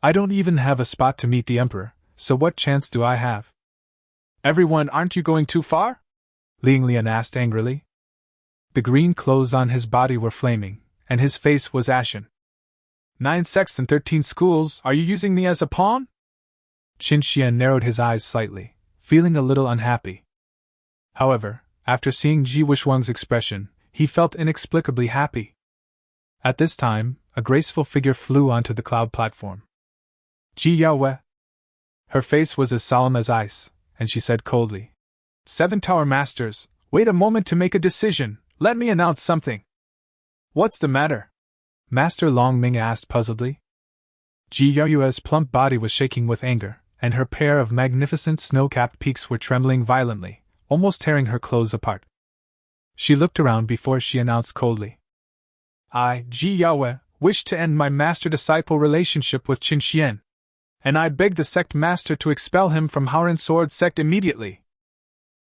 I don't even have a spot to meet the Emperor, so what chance do I have? Everyone, aren't you going too far? Ling Lian asked angrily. The green clothes on his body were flaming, and his face was ashen. 9 sects and 13 schools, are you using me as a pawn? Qin Xian narrowed his eyes slightly, feeling a little unhappy. However, after seeing Ji Wushuang's expression, he felt inexplicably happy. At this time, a graceful figure flew onto the cloud platform. Ji Yaoyue. Her face was as solemn as ice, and she said coldly, 7 Tower Masters, wait a moment to make a decision, let me announce something. What's the matter? Master Longming asked puzzledly. Ji Yaoyue's plump body was shaking with anger, and her pair of magnificent snow-capped peaks were trembling violently, almost tearing her clothes apart. She looked around before she announced coldly, I, Ji Yaoyue, wish to end my master-disciple relationship with Qin Xian. and I beg the sect master to expel him from Howren Sword sect immediately.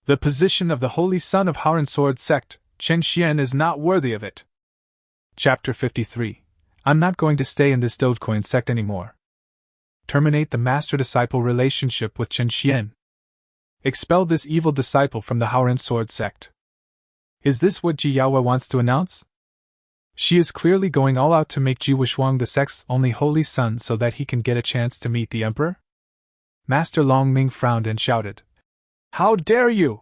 The position of the holy son of Howren Sword sect, Chen Xian, is not worthy of it. Chapter 53. I'm not going to stay in this Dogecoin sect anymore. Terminate the master-disciple relationship with Chen Xian. Expel this evil disciple from the Howren Sword sect. Is this what Ji Yaoyue wants to announce? She is clearly going all out to make Ji Wuxuang the sect's only holy son so that he can get a chance to meet the emperor? Master Longming frowned and shouted, "How dare you!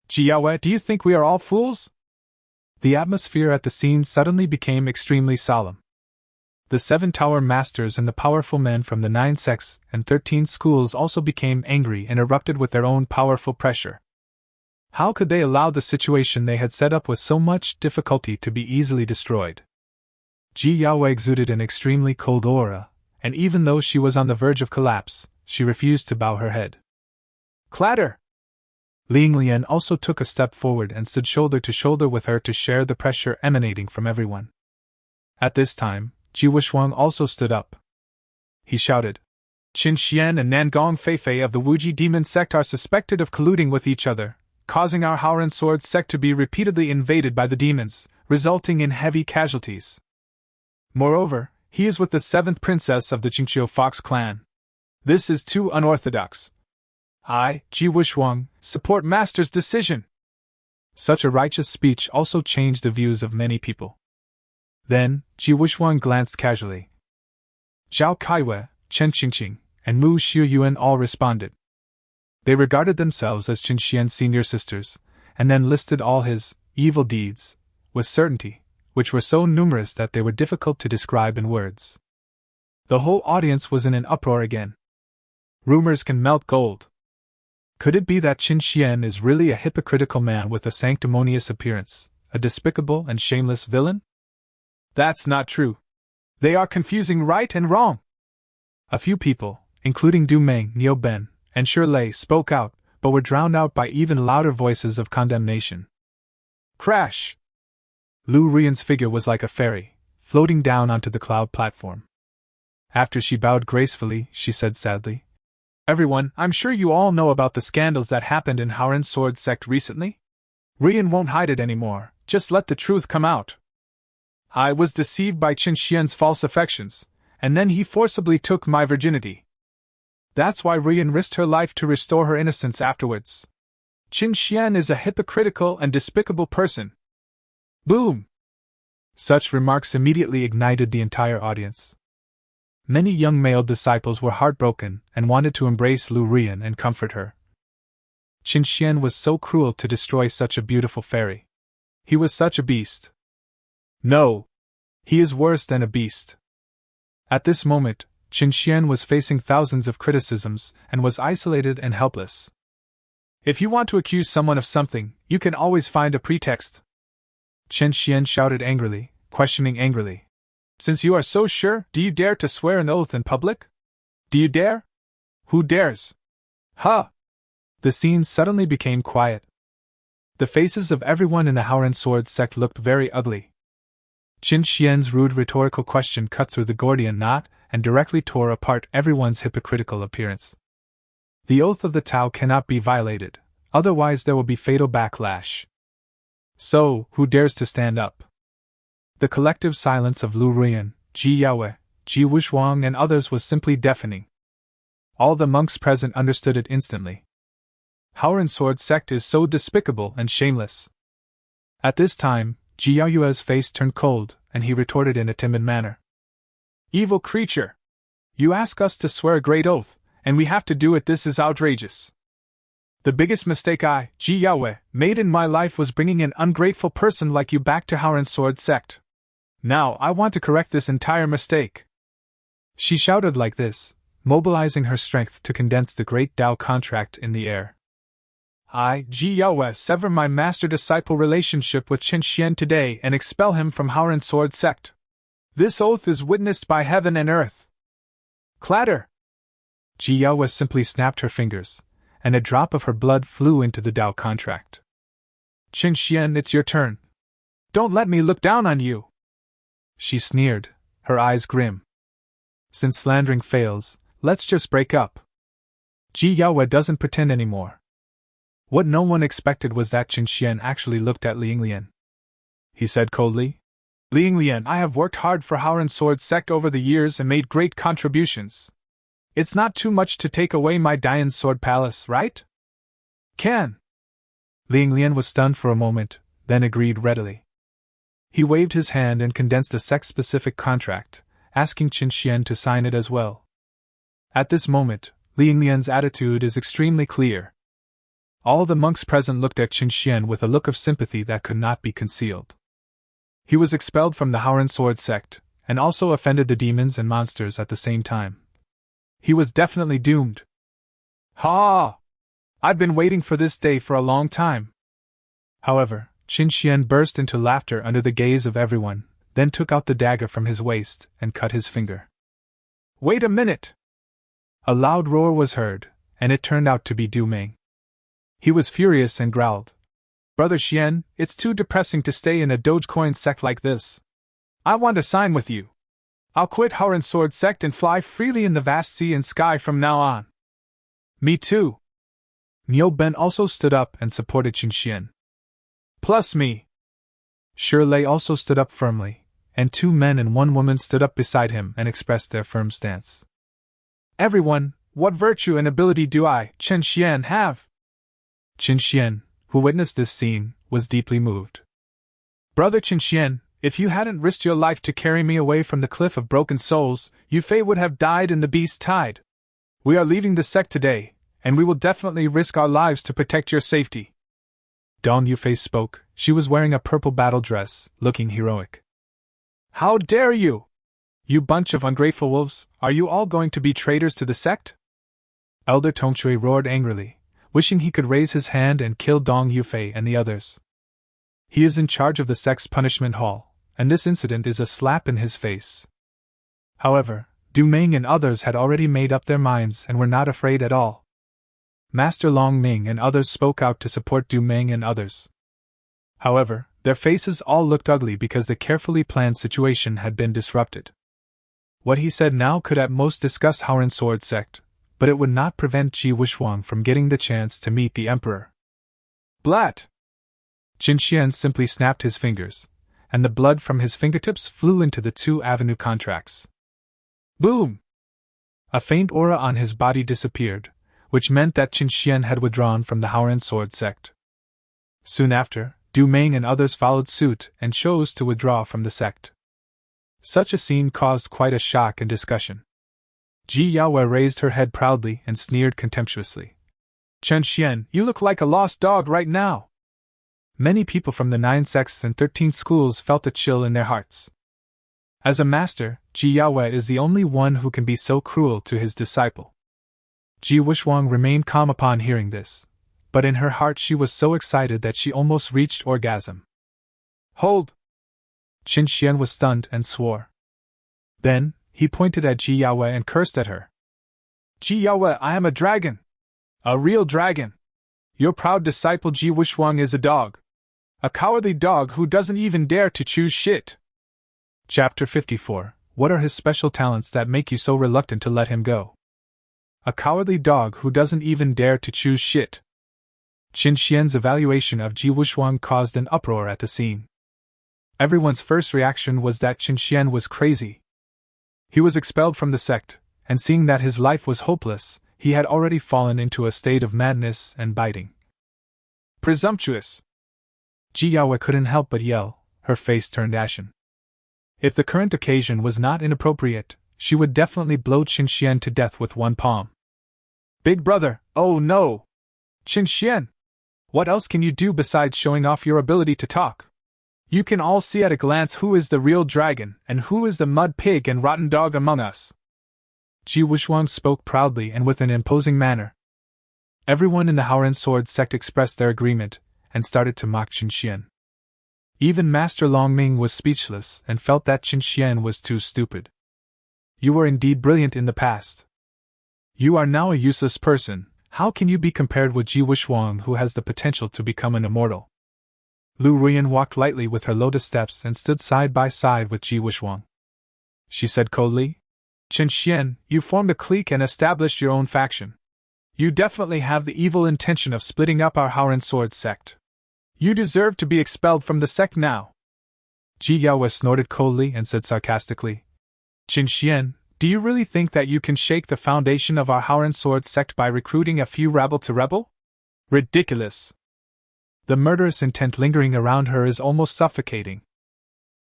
Ji Yaoyue, do you think we are all fools?" The atmosphere at the scene suddenly became extremely solemn. The 7 tower masters and the powerful men from the 9 sects and 13 schools also became angry and erupted with their own powerful pressure. How could they allow the situation they had set up with so much difficulty to be easily destroyed? Ji Yaoyue exuded an extremely cold aura, and even though she was on the verge of collapse, she refused to bow her head. Clatter! Ling Lian also took a step forward and stood shoulder to shoulder with her to share the pressure emanating from everyone. At this time, Ji Wuxuang also stood up. He shouted, "Qin Xian and Nangong Feifei of the Wuji demon sect are suspected of colluding with each other, causing our Howren Sword sect to be repeatedly invaded by the demons, resulting in heavy casualties. Moreover, he is with the 7th princess of the Qingqiu Fox clan. This is too unorthodox. I, Ji Wuxuang, support Master's decision." Such a righteous speech also changed the views of many people. Then, Ji Wuxuang glanced casually. Zhao Kaiwei, Chen Qingqing, and Mu Xiuyuan all responded. They regarded themselves as Qin Xian's senior sisters, and then listed all his evil deeds, with certainty, which were so numerous that they were difficult to describe in words. The whole audience was in an uproar again. Rumors can melt gold. Could it be that Qin Xian is really a hypocritical man with a sanctimonious appearance, a despicable and shameless villain? That's not true. They are confusing right and wrong. A few people, including Du Meng, Niu Ben, and Shirlei, spoke out, but were drowned out by even louder voices of condemnation. Crash! Lu Rian's figure was like a fairy, floating down onto the cloud platform. After she bowed gracefully, she said sadly, "Everyone, I'm sure you all know about the scandals that happened in Howren Sword sect recently? Rian won't hide it anymore, just let the truth come out. I was deceived by Qin Xian's false affections, and then he forcibly took my virginity. That's why Rian risked her life to restore her innocence afterwards. Qin Xian is a hypocritical and despicable person." Boom! Such remarks immediately ignited the entire audience. Many young male disciples were heartbroken and wanted to embrace Lu Rian and comfort her. Qin Xian was so cruel to destroy such a beautiful fairy. He was such a beast. No! He is worse than a beast. At this moment, Qin Xian was facing thousands of criticisms and was isolated and helpless. If you want to accuse someone of something, you can always find a pretext. Qin Xian shouted angrily, questioning angrily. Since you are so sure, do you dare to swear an oath in public? Do you dare? Who dares? Ha! The scene suddenly became quiet. The faces of everyone in the Howren Sword sect looked very ugly. Qin Xian's rude rhetorical question cut through the Gordian knot and directly tore apart everyone's hypocritical appearance. The oath of the Tao cannot be violated, otherwise there will be fatal backlash. So, who dares to stand up? The collective silence of Lu Rian, Ji Yaoyue, Ji Wuxuang, and others was simply deafening. All the monks present understood it instantly. Howren Sword sect is so despicable and shameless. At this time, Ji Yaoyue's face turned cold, and he retorted in a timid manner. Evil creature! You ask us to swear a great oath, and we have to do it. This is outrageous. The biggest mistake I, Ji Yaoyue, made in my life was bringing an ungrateful person like you back to Howren Sword sect. Now I want to correct this entire mistake. She shouted like this, mobilizing her strength to condense the great Tao contract in the air. I, Ji Yaoyue, sever my master-disciple relationship with Qin Xian today and expel him from Howren Sword sect. This oath is witnessed by heaven and earth. Clatter! Ji Yaoyue simply snapped her fingers, and a drop of her blood flew into the Tao contract. Qin Xian, it's your turn. Don't let me look down on you. She sneered, her eyes grim. Since slandering fails, let's just break up. Ji Yaoyue doesn't pretend anymore. What no one expected was that Qin Xian actually looked at Liang Lian. He said coldly, Liang Lian, I have worked hard for Howren Sword Sect over the years and made great contributions. It's not too much to take away my Dian Sword Palace, right? Can. Liang Lian was stunned for a moment, then agreed readily. He waved his hand and condensed a sect-specific contract, asking Qin Xian to sign it as well. At this moment, Liang Lian's attitude is extremely clear. All the monks present looked at Qin Xian with a look of sympathy that could not be concealed. He was expelled from the Howren Sword Sect, and also offended the demons and monsters at the same time. He was definitely doomed. Ha! I've been waiting for this day for a long time. However, Qin Xian burst into laughter under the gaze of everyone, then took out the dagger from his waist and cut his finger. Wait a minute! A loud roar was heard, and it turned out to be Du Meng. He was furious and growled, Brother Xian, it's too depressing to stay in a Dogecoin sect like this. I want to sign with you. I'll quit Howren Sword Sect and fly freely in the vast sea and sky from now on. Me too. Niu Ben also stood up and supported Qin Xian. Plus me. Shi Lei also stood up firmly, and 2 men and 1 woman stood up beside him and expressed their firm stance. Everyone, what virtue and ability do I, Qin Xian, have? Qin Xian, who witnessed this scene, was deeply moved. Brother Qin Xian, if you hadn't risked your life to carry me away from the cliff of broken souls, Yufei would have died in the beast tide. We are leaving the sect today, and we will definitely risk our lives to protect your safety. Dong Yufei spoke. She was wearing a purple battle dress, looking heroic. How dare you! You bunch of ungrateful wolves, are you all going to be traitors to the sect? Elder Tongchui roared angrily, wishing he could raise his hand and kill Dong Yufei and the others. He is in charge of the sect's punishment hall, and this incident is a slap in his face. However, Du Meng and others had already made up their minds and were not afraid at all. Master Long Ming and others spoke out to support Du Meng and others. However, their faces all looked ugly because the carefully planned situation had been disrupted. What he said now could at most discuss Howren Sword Sect, but it would not prevent Ji Wuxuang from getting the chance to meet the Emperor. Blat! Qin Xian simply snapped his fingers, and the blood from his fingertips flew into the 2 avenue contracts. Boom! A faint aura on his body disappeared, which meant that Qin Xian had withdrawn from the Howren Sword Sect. Soon after, Du Meng and others followed suit and chose to withdraw from the sect. Such a scene caused quite a shock and discussion. Ji Yaoyue raised her head proudly and sneered contemptuously. Qin Xian, you look like a lost dog right now. Many people from the 9 sects and 13 schools felt a chill in their hearts. As a master, Ji Yaoyue is the only one who can be so cruel to his disciple. Ji Wuxuang remained calm upon hearing this, but in her heart she was so excited that she almost reached orgasm. Hold! Qin Xian was stunned and swore. Then, he pointed at Ji Yaoyue and cursed at her. Ji Yaoyue, I am a dragon! A real dragon! Your proud disciple Ji Wuxuang is a dog. A cowardly dog who doesn't even dare to choose shit. Chapter 54. What are his special talents that make you so reluctant to let him go? A cowardly dog who doesn't even dare to choose shit. Qin Xian's evaluation of Ji Wuxuang caused an uproar at the scene. Everyone's first reaction was that Qin Xian was crazy. He was expelled from the sect, and seeing that his life was hopeless, he had already fallen into a state of madness and biting. Presumptuous! Ji Yaoyue couldn't help but yell, her face turned ashen. If the current occasion was not inappropriate, she would definitely blow Qin Xian to death with one palm. Big brother, oh no! Qin Xian! What else can you do besides showing off your ability to talk? You can all see at a glance who is the real dragon and who is the mud pig and rotten dog among us. Ji Wuxuang spoke proudly and with an imposing manner. Everyone in the Howren Sword Sect expressed their agreement and started to mock Qin Xian. Even Master Longming was speechless and felt that Qin Xian was too stupid. You were indeed brilliant in the past. You are now a useless person. How can you be compared with Ji Wuxuang, who has the potential to become an immortal? Lu Ruyan walked lightly with her lotus steps and stood side by side with Ji Wuxuang. She said coldly, Qin Xian, you formed a clique and established your own faction. You definitely have the evil intention of splitting up our Howren Sword sect. You deserve to be expelled from the sect now. Ji Yaoyue snorted coldly and said sarcastically, Qin Xian, do you really think that you can shake the foundation of our Howren Sword sect by recruiting a few rabble to rebel? Ridiculous. The murderous intent lingering around her is almost suffocating.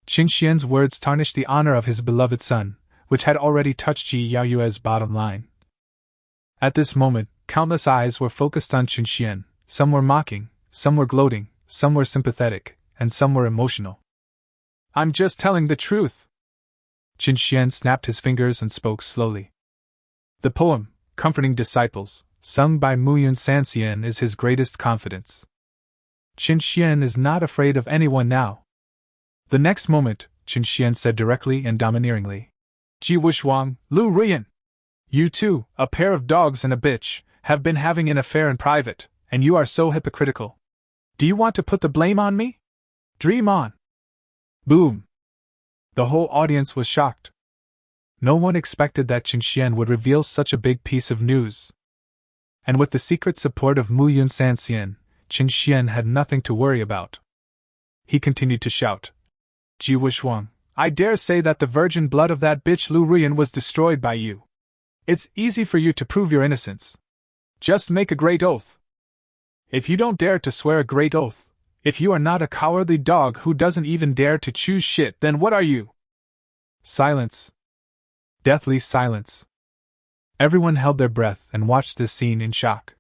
Qin Xian's words tarnished the honor of his beloved son, which had already touched Ji Yaoyue's bottom line. At this moment, countless eyes were focused on Qin Xian. Some were mocking, some were gloating, some were sympathetic, and some were emotional. I'm just telling the truth. Qin Xian snapped his fingers and spoke slowly. The poem, Comforting Disciples, sung by Muyun Sanxian, is his greatest confidence. Qin Xian is not afraid of anyone now. The next moment, Qin Xian said directly and domineeringly, Ji Wuxuang, Lu Ruyan, you two, a pair of dogs and a bitch, have been having an affair in private, and you are so hypocritical. Do you want to put the blame on me? Dream on. Boom. The whole audience was shocked. No one expected that Qin Xian would reveal such a big piece of news. And with the secret support of Muyun Sanxian, Qin Xian had nothing to worry about. He continued to shout, Ji Wuxuang, I dare say that the virgin blood of that bitch Lu Ruyan was destroyed by you. It's easy for you to prove your innocence. Just make a great oath. If you don't dare to swear a great oath, if you are not a cowardly dog who doesn't even dare to choose shit, then what are you? Silence. Deathly silence. Everyone held their breath and watched this scene in shock.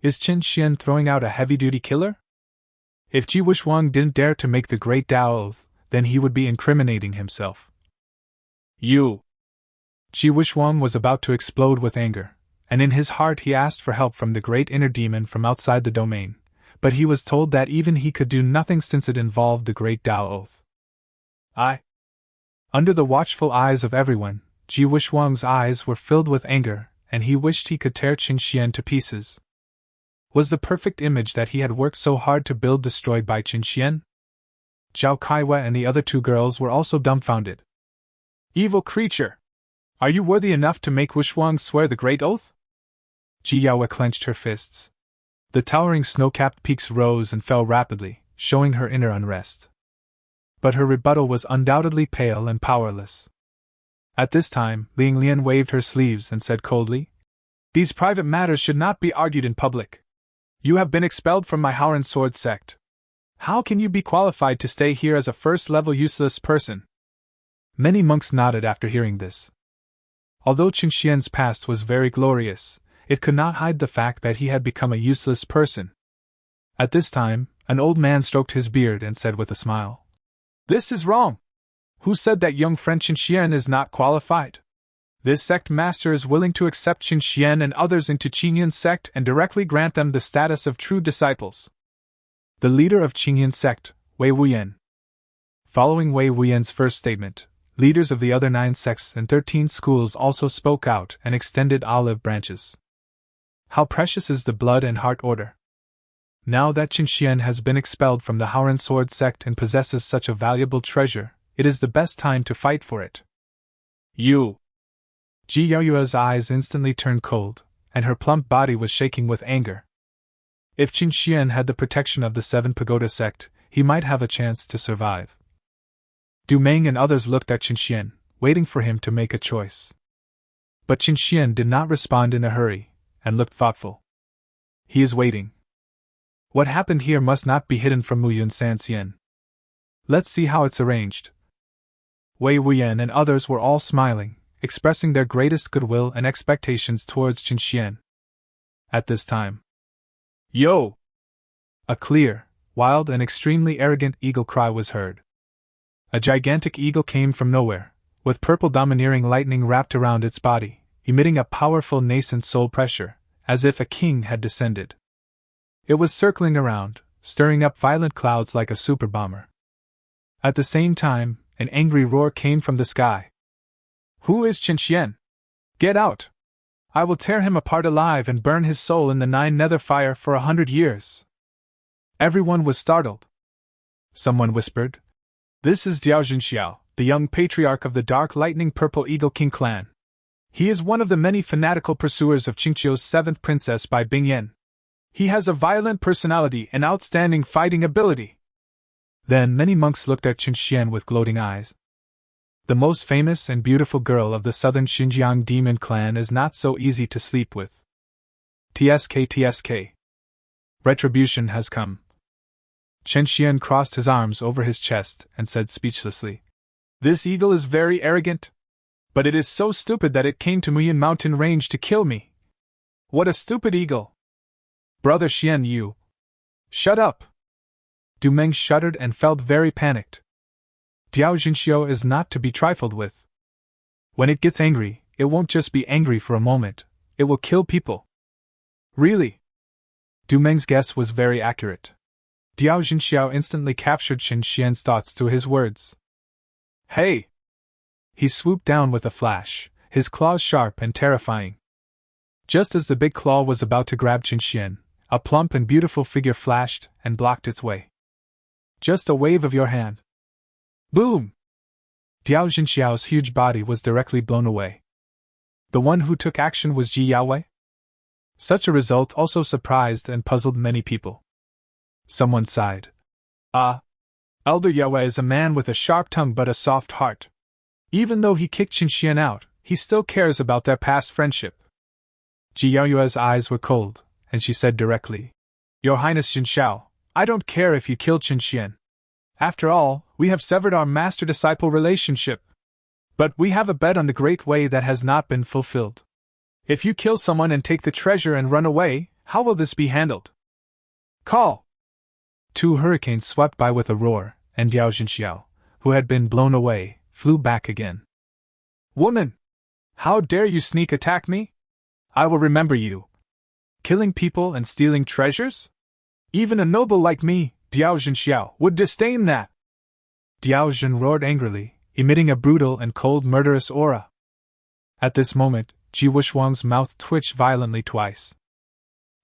Is Qin Xian throwing out a heavy-duty killer? If Ji Wuxuang didn't dare to make the great Tao oath, then he would be incriminating himself. You! Ji Wuxuang was about to explode with anger, and in his heart he asked for help from the great inner demon from outside the domain, but he was told that even he could do nothing since it involved the great Tao oath. Under the watchful eyes of everyone, Ji Wuxuang's eyes were filled with anger, and he wished he could tear Qin Xian to pieces. Was the perfect image that he had worked so hard to build destroyed by Qin Xian? Zhao Kaiwa and the other two girls were also dumbfounded. Evil creature! Are you worthy enough to make Wuxuang swear the great oath? Ji Yaoyue clenched her fists. The towering snow-capped peaks rose and fell rapidly, showing her inner unrest. But her rebuttal was undoubtedly pale and powerless. At this time, Ling Lian waved her sleeves and said coldly, These private matters should not be argued in public. You have been expelled from my Howren Sword sect. How can you be qualified to stay here as a first-level useless person? Many monks nodded after hearing this. Although Qin Xian's past was very glorious, it could not hide the fact that he had become a useless person. At this time, an old man stroked his beard and said with a smile, This is wrong. Who said that young friend Qin Xian is not qualified? This sect master is willing to accept Qin Xian and others into Qinyan's sect and directly grant them the status of true disciples. The leader of Qinyan sect, Wei Wuyan. Following Wei Wuyan's first statement, leaders of the other 9 sects and 13 schools also spoke out and extended olive branches. How precious is the blood and heart order! Now that Qin Xian has been expelled from the Howren Sword sect and possesses such a valuable treasure, it is the best time to fight for it. You! Ji Yaoyue's eyes instantly turned cold, and her plump body was shaking with anger. If Qin Xian had the protection of the 7 Pagoda sect, he might have a chance to survive. Du Meng and others looked at Qin Xian, waiting for him to make a choice. But Qin Xian did not respond in a hurry, and looked thoughtful. He is waiting. What happened here must not be hidden from Muyun Sanxian. Let's see how it's arranged. Wei Wuyan and others were all smiling, expressing their greatest goodwill and expectations towards Qin Xian. At this time, Yo! A clear, wild and extremely arrogant eagle cry was heard. A gigantic eagle came from nowhere, with purple domineering lightning wrapped around its body, emitting a powerful nascent soul pressure, as if a king had descended. It was circling around, stirring up violent clouds like a super bomber. At the same time, an angry roar came from the sky. Who is Qin Xian? Get out! I will tear him apart alive and burn his soul in the 9 nether fire for 100 years. Everyone was startled. Someone whispered, This is Diao Jinxiao, the young patriarch of the Dark Lightning Purple Eagle King clan. He is one of the many fanatical pursuers of Qingqiu's seventh princess by Bingyan. He has a violent personality and outstanding fighting ability. Then many monks looked at Qingxian with gloating eyes. The most famous and beautiful girl of the southern Xinjiang demon clan is not so easy to sleep with. TSK. Retribution has come. Qingxian crossed his arms over his chest and said speechlessly, "This eagle is very arrogant. But it is so stupid that it came to Muyan Mountain Range to kill me. What a stupid eagle! Brother Xian Yu. Shut up!" Du Meng shuddered and felt very panicked. Diao Jinxiu is not to be trifled with. When it gets angry, it won't just be angry for a moment, it will kill people. Really? Du Meng's guess was very accurate. Diao Jinxiu instantly captured Qin Xian's thoughts through his words. "Hey!" He swooped down with a flash, his claws sharp and terrifying. Just as the big claw was about to grab Qin Xian, a plump and beautiful figure flashed and blocked its way. "Just a wave of your hand." Boom! Diao Jinxiao's huge body was directly blown away. The one who took action was Ji Yaoyue? Such a result also surprised and puzzled many people. Someone sighed. Elder Yaoyue is a man with a sharp tongue but a soft heart. Even though he kicked Qingxian out, he still cares about their past friendship. Ji Yaoyue's eyes were cold, and she said directly, "Your Highness Jinxiao, I don't care if you kill Qingxian. After all, we have severed our master-disciple relationship. But we have a bet on the great way that has not been fulfilled. If you kill someone and take the treasure and run away, how will this be handled?" Call! 2 hurricanes swept by with a roar, and Diao Jinxiao, who had been blown away, flew back again. "Woman! How dare you sneak attack me? I will remember you. Killing people and stealing treasures? Even a noble like me, Diao Jinxiao, would disdain that." Diao Jin roared angrily, emitting a brutal and cold murderous aura. At this moment, Ji Wushuang's mouth twitched violently twice.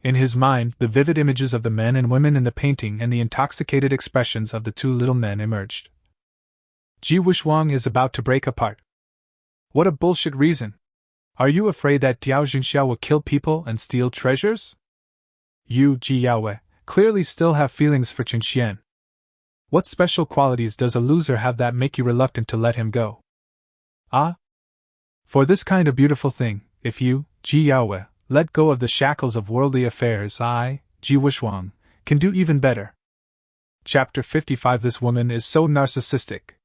In his mind, the vivid images of the men and women in the painting and the intoxicated expressions of the 2 little men emerged. Ji Wushuang is about to break apart. What a bullshit reason! Are you afraid that Diao Jinxiao will kill people and steal treasures? You, Ji Yaoyue, clearly still have feelings for Qingxian. What special qualities does a loser have that make you reluctant to let him go? For this kind of beautiful thing, if you, Ji Yaoyue, let go of the shackles of worldly affairs, I, Ji Wushuang, can do even better. Chapter 55. This woman is so narcissistic.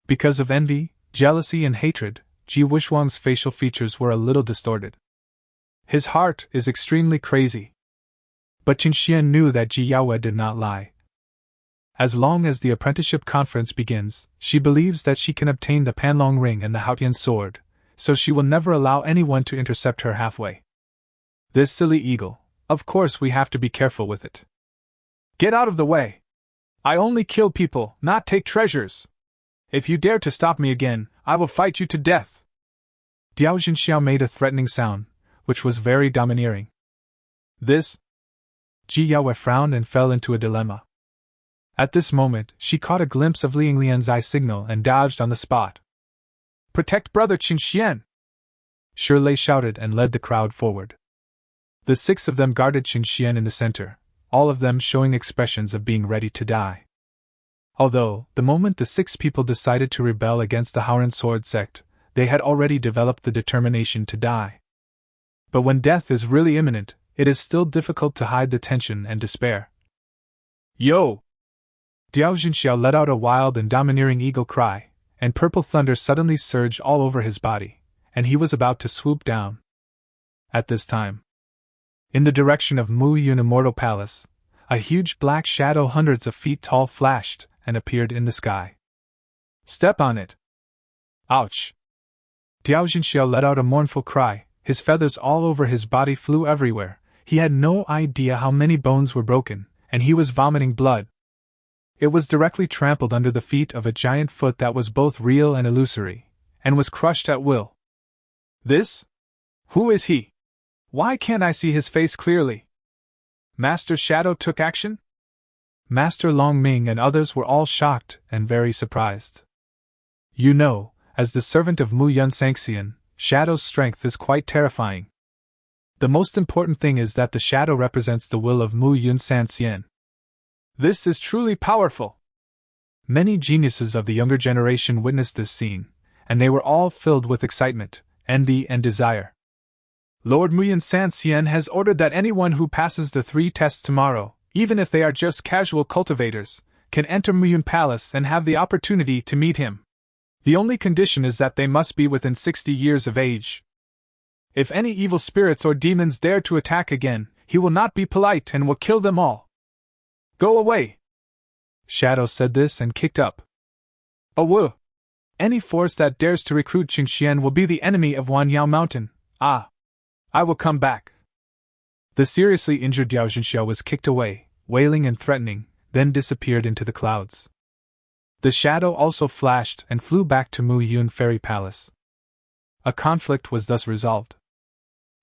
Because of envy, jealousy and hatred, Ji Wushuang's facial features were a little distorted. His heart is extremely crazy. But Qingxian knew that Ji Yaoyue did not lie. As long as the apprenticeship conference begins, she believes that she can obtain the Panlong ring and the Haotian sword, so she will never allow anyone to intercept her halfway. This silly eagle, of course we have to be careful with it. Get out of the way! I only kill people, not take treasures! If you dare to stop me again, I will fight you to death! Diao Jinxiao made a threatening sound, which was very domineering. This? Ji Yaoyue frowned and fell into a dilemma. At this moment, she caught a glimpse of Liang Lian's eye signal and dodged on the spot. "Protect brother Qingxian!" Shirlei shouted and led the crowd forward. The 6 of them guarded Qingxian in the center, all of them showing expressions of being ready to die. Although, the moment the 6 people decided to rebel against the Haoran sword sect, they had already developed the determination to die. But when death is really imminent, it is still difficult to hide the tension and despair. "Yo!" Diao Jinxiao let out a wild and domineering eagle cry, and purple thunder suddenly surged all over his body, and he was about to swoop down. At this time, in the direction of Mu Yun Immortal Palace, a huge black shadow hundreds of feet tall flashed and appeared in the sky. "Step on it!" Ouch! Diao Jinxiao let out a mournful cry, his feathers all over his body flew everywhere. He had no idea how many bones were broken, and he was vomiting blood. It was directly trampled under the feet of a giant foot that was both real and illusory, and was crushed at will. This? Who is he? Why can't I see his face clearly? Master Shadow took action? Master Long Ming and others were all shocked and very surprised. You know, as the servant of Mu Yun Sanxian, Shadow's strength is quite terrifying. The most important thing is that the shadow represents the will of Mu Yun Sanxian. This is truly powerful. Many geniuses of the younger generation witnessed this scene, and they were all filled with excitement, envy, and desire. Lord Mu Yun Sanxian has ordered that anyone who passes the 3 tests tomorrow, even if they are just casual cultivators, can enter Mu Yun Palace and have the opportunity to meet him. The only condition is that they must be within 60 years of age. If any evil spirits or demons dare to attack again, he will not be polite and will kill them all. Go away! Shadow said this and kicked up. Awoo! Any force that dares to recruit Qingxian will be the enemy of Wanyao Mountain. Ah! I will come back. The seriously injured Yao Zhenxiao was kicked away, wailing and threatening, then disappeared into the clouds. The shadow also flashed and flew back to Mu Yun Fairy Palace. A conflict was thus resolved.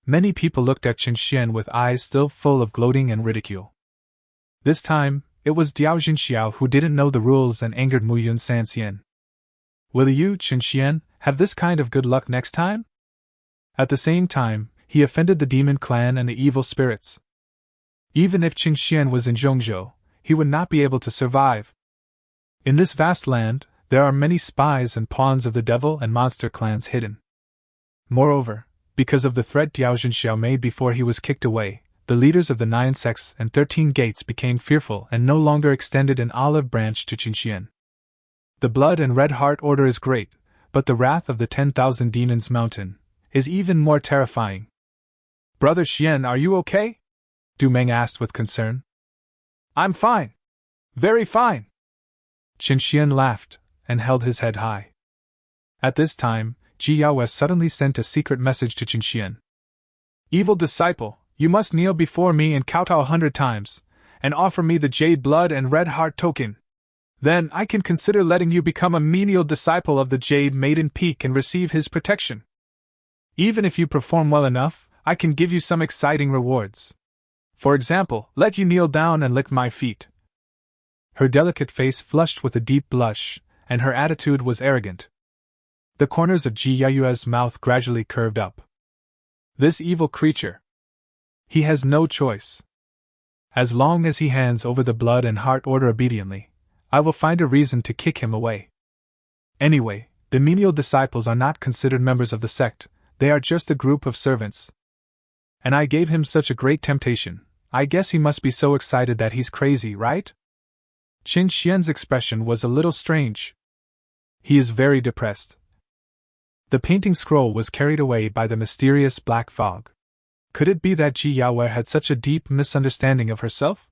Many people looked at Qingxian with eyes still full of gloating and ridicule. This time, it was Diao Zhenxiao who didn't know the rules and angered Mu Yun Sanxian. Will you, Qingxian, have this kind of good luck next time? At the same time, he offended the demon clan and the evil spirits. Even if Qingxian was in Zhongzhou, he would not be able to survive. In this vast land, there are many spies and pawns of the devil and monster clans hidden. Moreover, because of the threat Diao Zhenxiao made before he was kicked away, the leaders of the 9 sects and 13 gates became fearful and no longer extended an olive branch to Qingxian. The Blood and Red Heart Order is great, but the wrath of the 10,000 Demons Mountain is even more terrifying. Brother Xian, are you okay? Du Meng asked with concern. I'm fine. Very fine. Qingxian laughed and held his head high. At this time, Ji Yaoyue suddenly sent a secret message to Qingxian. Evil disciple, you must kneel before me and kowtow 100 times, and offer me the Jade Blood and Red Heart token. Then I can consider letting you become a menial disciple of the Jade Maiden Peak and receive his protection. Even if you perform well enough, I can give you some exciting rewards. For example, let you kneel down and lick my feet. Her delicate face flushed with a deep blush, and her attitude was arrogant. The corners of Ji Yaoyue's mouth gradually curved up. This evil creature. He has no choice. As long as he hands over the Blood and Heart Order obediently, I will find a reason to kick him away. Anyway, the menial disciples are not considered members of the sect, they are just a group of servants. And I gave him such a great temptation, I guess he must be so excited that he's crazy, right? Qingxian's expression was a little strange. He is very depressed. The painting scroll was carried away by the mysterious black fog. Could it be that Ji Yaoyue had such a deep misunderstanding of herself?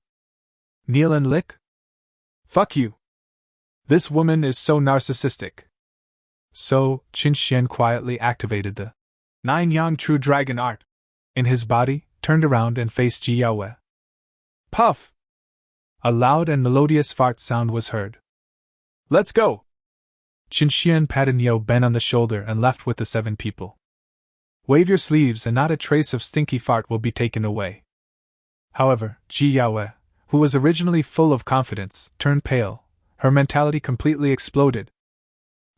Kneel and lick? Fuck you. This woman is so narcissistic. So, Qingxian quietly activated the 9 Yang True Dragon Art in his body, turned around and faced Ji Yaoyue. Puff! A loud and melodious fart sound was heard. Let's go! Qingxian patted Niu Ben on the shoulder and left with the 7 people. Wave your sleeves and not a trace of stinky fart will be taken away. However, Ji Yaoyue, who was originally full of confidence, turned pale, her mentality completely exploded.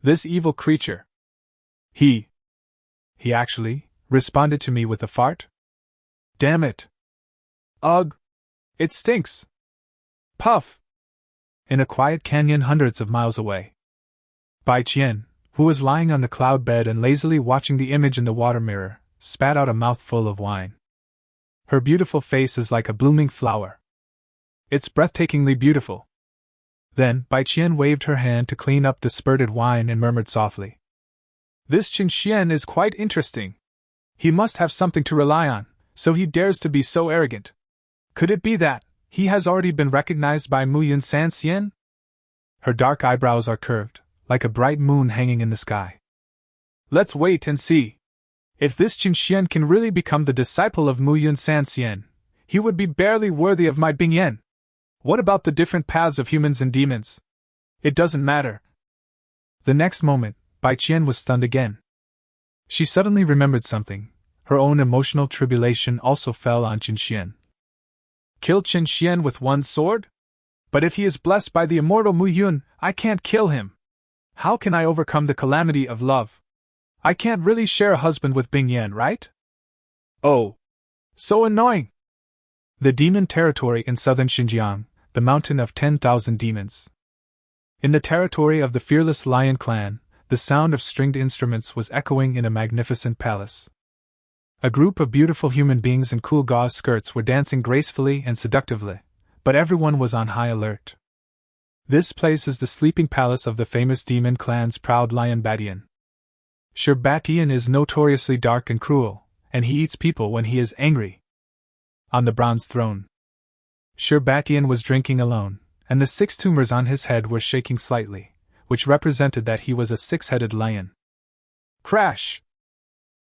This evil creature. He actually responded to me with a fart? Damn it! Ugh! It stinks! Puff! In a quiet canyon hundreds of miles away, Bai Qian, who was lying on the cloud bed and lazily watching the image in the water mirror, spat out a mouthful of wine. Her beautiful face is like a blooming flower. It's breathtakingly beautiful. Then, Bai Qian waved her hand to clean up the spurted wine and murmured softly. This Qingxian is quite interesting. He must have something to rely on, so he dares to be so arrogant. Could it be that he has already been recognized by Mu Yun Sanxian? Her dark eyebrows are curved, like a bright moon hanging in the sky. Let's wait and see. If this Qingxian can really become the disciple of Mu Yun Sanxian, he would be barely worthy of my Bingyan. What about the different paths of humans and demons? It doesn't matter. The next moment, Bai Qian was stunned again. She suddenly remembered something. Her own emotional tribulation also fell on Qingxian. Kill Qingxian with one sword? But if he is blessed by the immortal Mu Yun, I can't kill him. How can I overcome the calamity of love? I can't really share a husband with Bing Yan, right? Oh. So annoying! The demon territory in southern Xinjiang, the mountain of 10,000 demons. In the territory of the fearless lion clan, the sound of stringed instruments was echoing in a magnificent palace. A group of beautiful human beings in cool gauze skirts were dancing gracefully and seductively, but everyone was on high alert. This place is the sleeping palace of the famous demon clan's proud lion Batian. Batian is notoriously dark and cruel, and he eats people when he is angry. On the bronze throne, Batian was drinking alone, and the 6 tumors on his head were shaking slightly, which represented that he was a 6-headed lion. Crash!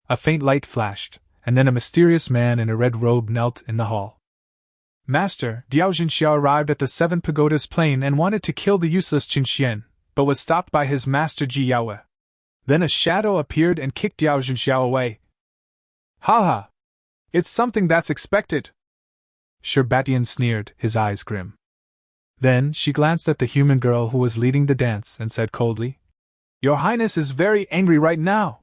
A faint light flashed, and then a mysterious man in a red robe knelt in the hall. Master Diao Jinxia arrived at the 7 Pagodas plain and wanted to kill the useless Qinxian, but was stopped by his master Ji Yaoyue. Then a shadow appeared and kicked Diao Jinxia away. Ha! It's something that's expected. Batian sneered, his eyes grim. Then she glanced at the human girl who was leading the dance and said coldly, Your Highness is very angry right now.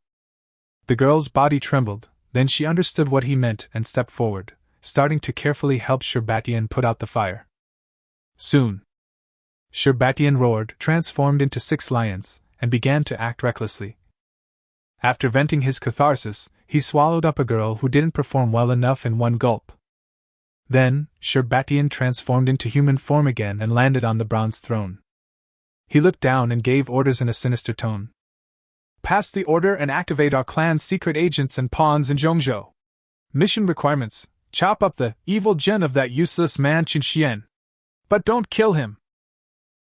The girl's body trembled, then she understood what he meant and stepped forward, starting to carefully help Batian put out the fire. Soon, Batian roared, transformed into 6 lions, and began to act recklessly. After venting his catharsis, he swallowed up a girl who didn't perform well enough in one gulp. Then, Batian transformed into human form again and landed on the bronze throne. He looked down and gave orders in a sinister tone. Pass the order and activate our clan's secret agents and pawns in Zhongzhou. Mission requirements: chop up the evil gen of that useless man Qinxian. But don't kill him.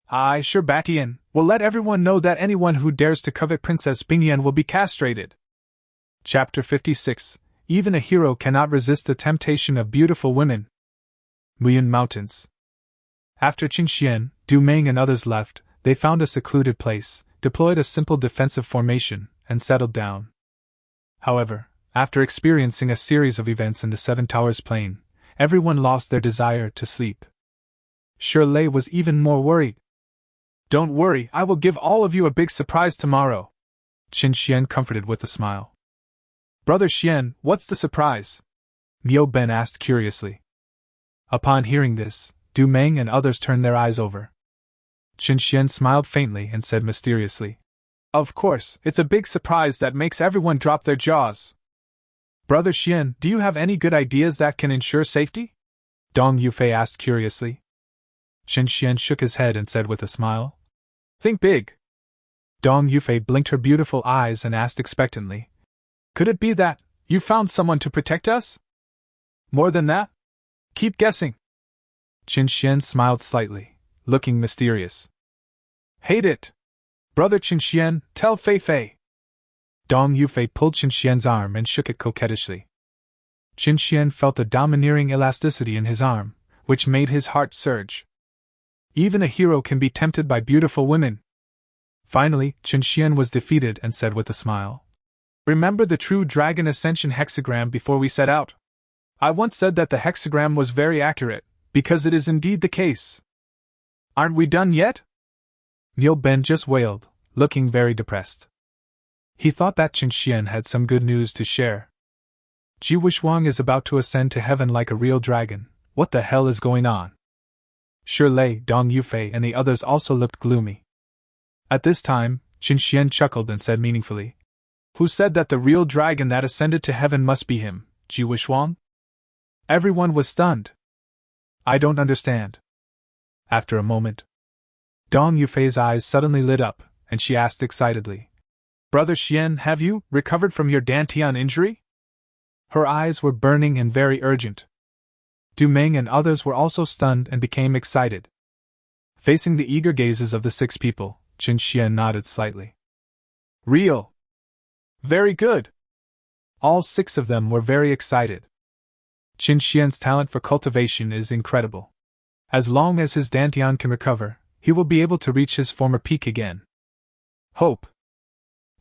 I, Batian, will let everyone know that anyone who dares to covet Princess Bingyan will be castrated. Chapter 56. Even a hero cannot resist the temptation of beautiful women. Muyan Mountains. After Qinxian, Du Meng and others left, they found a secluded place, deployed a simple defensive formation, and settled down. However, after experiencing a series of events in the 7 Towers plain, everyone lost their desire to sleep. Shirley was even more worried. Don't worry, I will give all of you a big surprise tomorrow, Qinxian comforted with a smile. Brother Xian, what's the surprise? Niu Ben asked curiously. Upon hearing this, Du Meng and others turned their eyes over. Qinxian smiled faintly and said mysteriously, Of course, it's a big surprise that makes everyone drop their jaws. Brother Xian, do you have any good ideas that can ensure safety? Dong Yufei asked curiously. Qinxian shook his head and said with a smile, Think big. Dong Yufei blinked her beautiful eyes and asked expectantly, Could it be that you found someone to protect us? More than that? Keep guessing. Qinxian smiled slightly, looking mysterious. Hate it. Brother Qinxian, tell Fei Fei. Dong Yufei pulled Qinxian's arm and shook it coquettishly. Qinxian felt a domineering elasticity in his arm, which made his heart surge. Even a hero can be tempted by beautiful women. Finally, Qinxian was defeated and said with a smile, Remember the true dragon ascension hexagram before we set out? I once said that the hexagram was very accurate, because it is indeed the case. Aren't we done yet? Niu Ben just wailed, looking very depressed. He thought that Qinxian had some good news to share. Ji Wushuang is about to ascend to heaven like a real dragon. What the hell is going on? Shirley, Dong Yufei, and the others also looked gloomy. At this time, Qinxian chuckled and said meaningfully, Who said that the real dragon that ascended to heaven must be him, Ji Wushuang? Everyone was stunned. I don't understand. After a moment, Dong Yufei's eyes suddenly lit up, and she asked excitedly, Brother Xian, have you recovered from your Dantian injury? Her eyes were burning and very urgent. Du Meng and others were also stunned and became excited. Facing the eager gazes of the 6 people, Qinxian nodded slightly. Real. Very good. All 6 of them were very excited. Qinxian's talent for cultivation is incredible. As long as his Dantian can recover, he will be able to reach his former peak again. Hope.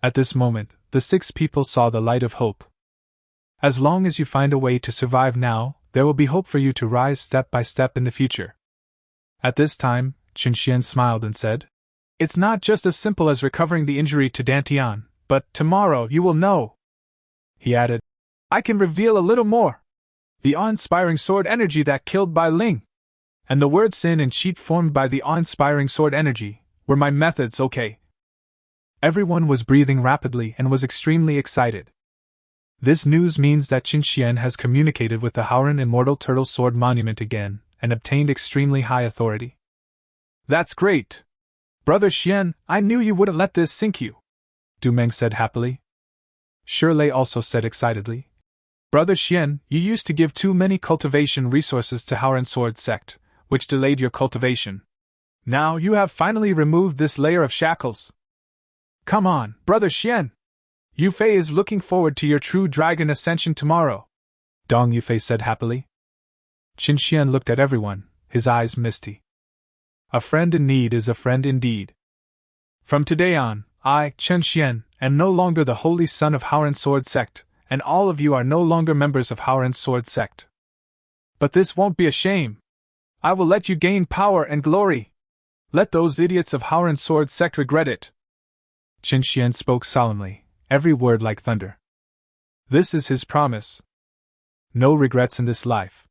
At this moment, the 6 people saw the light of hope. As long as you find a way to survive now, there will be hope for you to rise step by step in the future. At this time, Qinxian smiled and said, It's not just as simple as recovering the injury to Dantian, but tomorrow you will know. He added, I can reveal a little more. The awe-inspiring sword energy that killed Bai Ling, and the word sin and cheat formed by the awe-inspiring sword energy, were my methods, okay? Everyone was breathing rapidly and was extremely excited. This news means that Qin Xian has communicated with the Howren Immortal Turtle Sword Monument again, and obtained extremely high authority. That's great! Brother Xian, I knew you wouldn't let this sink you, Du Meng said happily. Shirley also said excitedly, Brother Xian, you used to give too many cultivation resources to Howren Sword Sect, which delayed your cultivation. Now you have finally removed this layer of shackles. Come on, Brother Xian! Yufei is looking forward to your true dragon ascension tomorrow, Dong Yufei said happily. Qin Xian looked at everyone, his eyes misty. A friend in need is a friend indeed. From today on, I, Qin Xian, am no longer the holy son of Howren Sword Sect, and all of you are no longer members of Howren Sword Sect. But this won't be a shame. I will let you gain power and glory. Let those idiots of Howren Sword Sect regret it. Qin Xian spoke solemnly, every word like thunder. This is his promise. No regrets in this life.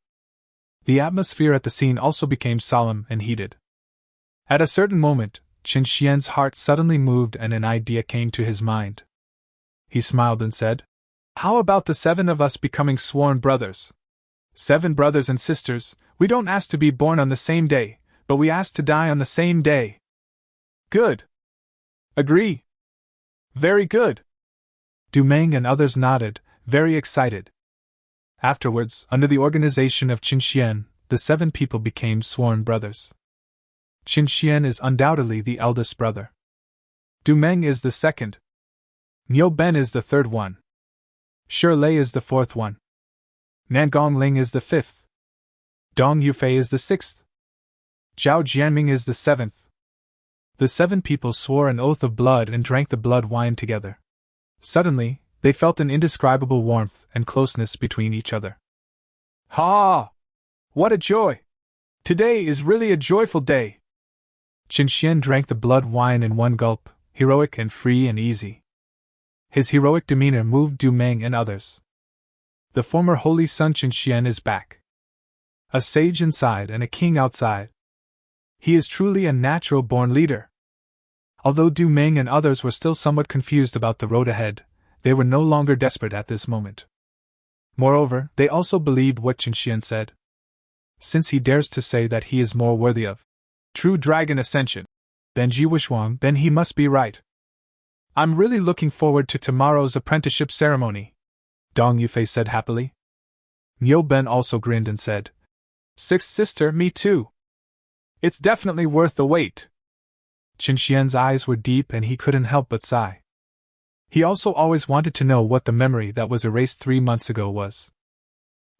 The atmosphere at the scene also became solemn and heated. At a certain moment, Qin Xian's heart suddenly moved and an idea came to his mind. He smiled and said, How about the 7 of us becoming sworn brothers? 7 brothers and sisters, we don't ask to be born on the same day, but we ask to die on the same day. Good. Agree. Very good. Du Meng and others nodded, very excited. Afterwards, under the organization of Qin Xian, the 7 people became sworn brothers. Qin Xian is undoubtedly the eldest brother. Du Meng is the second. Niu Ben is the third one. Shirley is the fourth one. Nan Gongling is the fifth. Dong Yufei is the sixth. Zhao Jianming is the seventh. The 7 people swore an oath of blood and drank the blood wine together. Suddenly, they felt an indescribable warmth and closeness between each other. Ha! What a joy! Today is really a joyful day! Qin Xian drank the blood wine in one gulp, heroic and free and easy. His heroic demeanor moved Du Meng and others. The former holy son Qin Xian is back. A sage inside and a king outside. He is truly a natural-born leader. Although Du Meng and others were still somewhat confused about the road ahead, they were no longer desperate at this moment. Moreover, they also believed what Qin Xian said. Since he dares to say that he is more worthy of true dragon ascension than Ji Wushuang, then he must be right. I'm really looking forward to tomorrow's apprenticeship ceremony, Dong Yufei said happily. Niu Ben also grinned and said, Sixth sister, me too. It's definitely worth the wait. Qin Xian's eyes were deep and he couldn't help but sigh. He also always wanted to know what the memory that was erased 3 months ago was.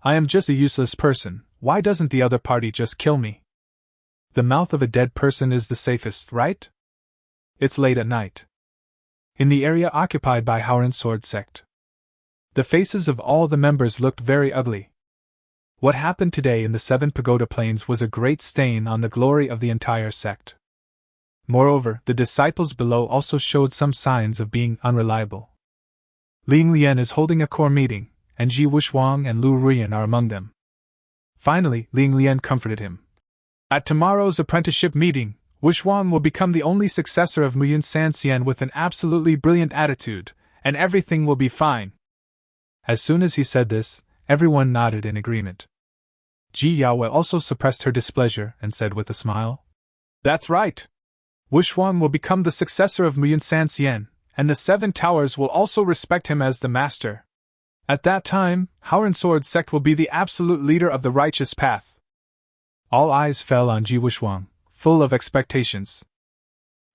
I am just a useless person, why doesn't the other party just kill me? The mouth of a dead person is the safest, right? It's late at night. In the area occupied by Howren Sword Sect. The faces of all the members looked very ugly. What happened today in the 7 Pagoda Plains was a great stain on the glory of the entire sect. Moreover, the disciples below also showed some signs of being unreliable. Ling Lian is holding a core meeting, and Ji Wushuang and Lu Ruyan are among them. Finally, Ling Lian comforted him. At tomorrow's apprenticeship meeting, Wushuang will become the only successor of Muyun Sanxian with an absolutely brilliant attitude, and everything will be fine. As soon as he said this, everyone nodded in agreement. Ji Yaoyue also suppressed her displeasure and said with a smile, That's right. Wushuang will become the successor of Muyun Sanxian, and the 7 towers will also respect him as the master. At that time, Howren Sword Sect will be the absolute leader of the righteous path. All eyes fell on Ji Wushuang, full of expectations.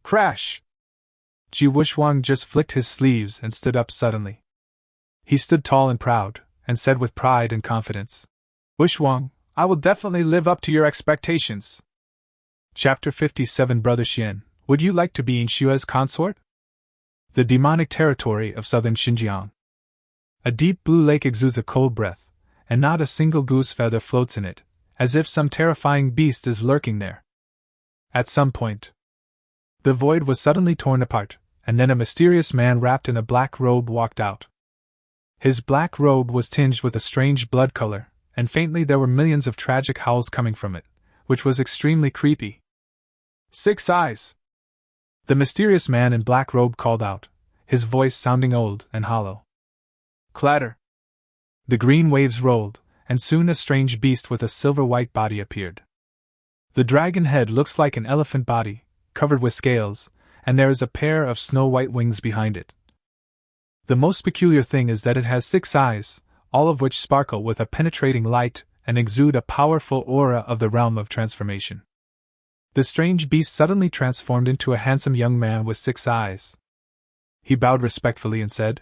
Crash! Ji Wushuang just flicked his sleeves and stood up suddenly. He stood tall and proud, and said with pride and confidence, Wushuang, I will definitely live up to your expectations. Chapter 57 Brother Xian, would you like to be Inshua's consort? The demonic territory of southern Xinjiang. A deep blue lake exudes a cold breath, and not a single goose feather floats in it, as if some terrifying beast is lurking there. At some point, The void was suddenly torn apart, and then a mysterious man wrapped in a black robe walked out. His black robe was tinged with a strange blood color, and faintly there were millions of tragic howls coming from it, which was extremely creepy. 6 eyes! The mysterious man in black robe called out, his voice sounding old and hollow. Clatter! The green waves rolled, and soon a strange beast with a silver-white body appeared. The dragon head looks like an elephant body, covered with scales, and there is a pair of snow-white wings behind it. The most peculiar thing is that it has 6 eyes, all of which sparkle with a penetrating light and exude a powerful aura of the realm of transformation. The strange beast suddenly transformed into a handsome young man with 6 eyes. He bowed respectfully and said,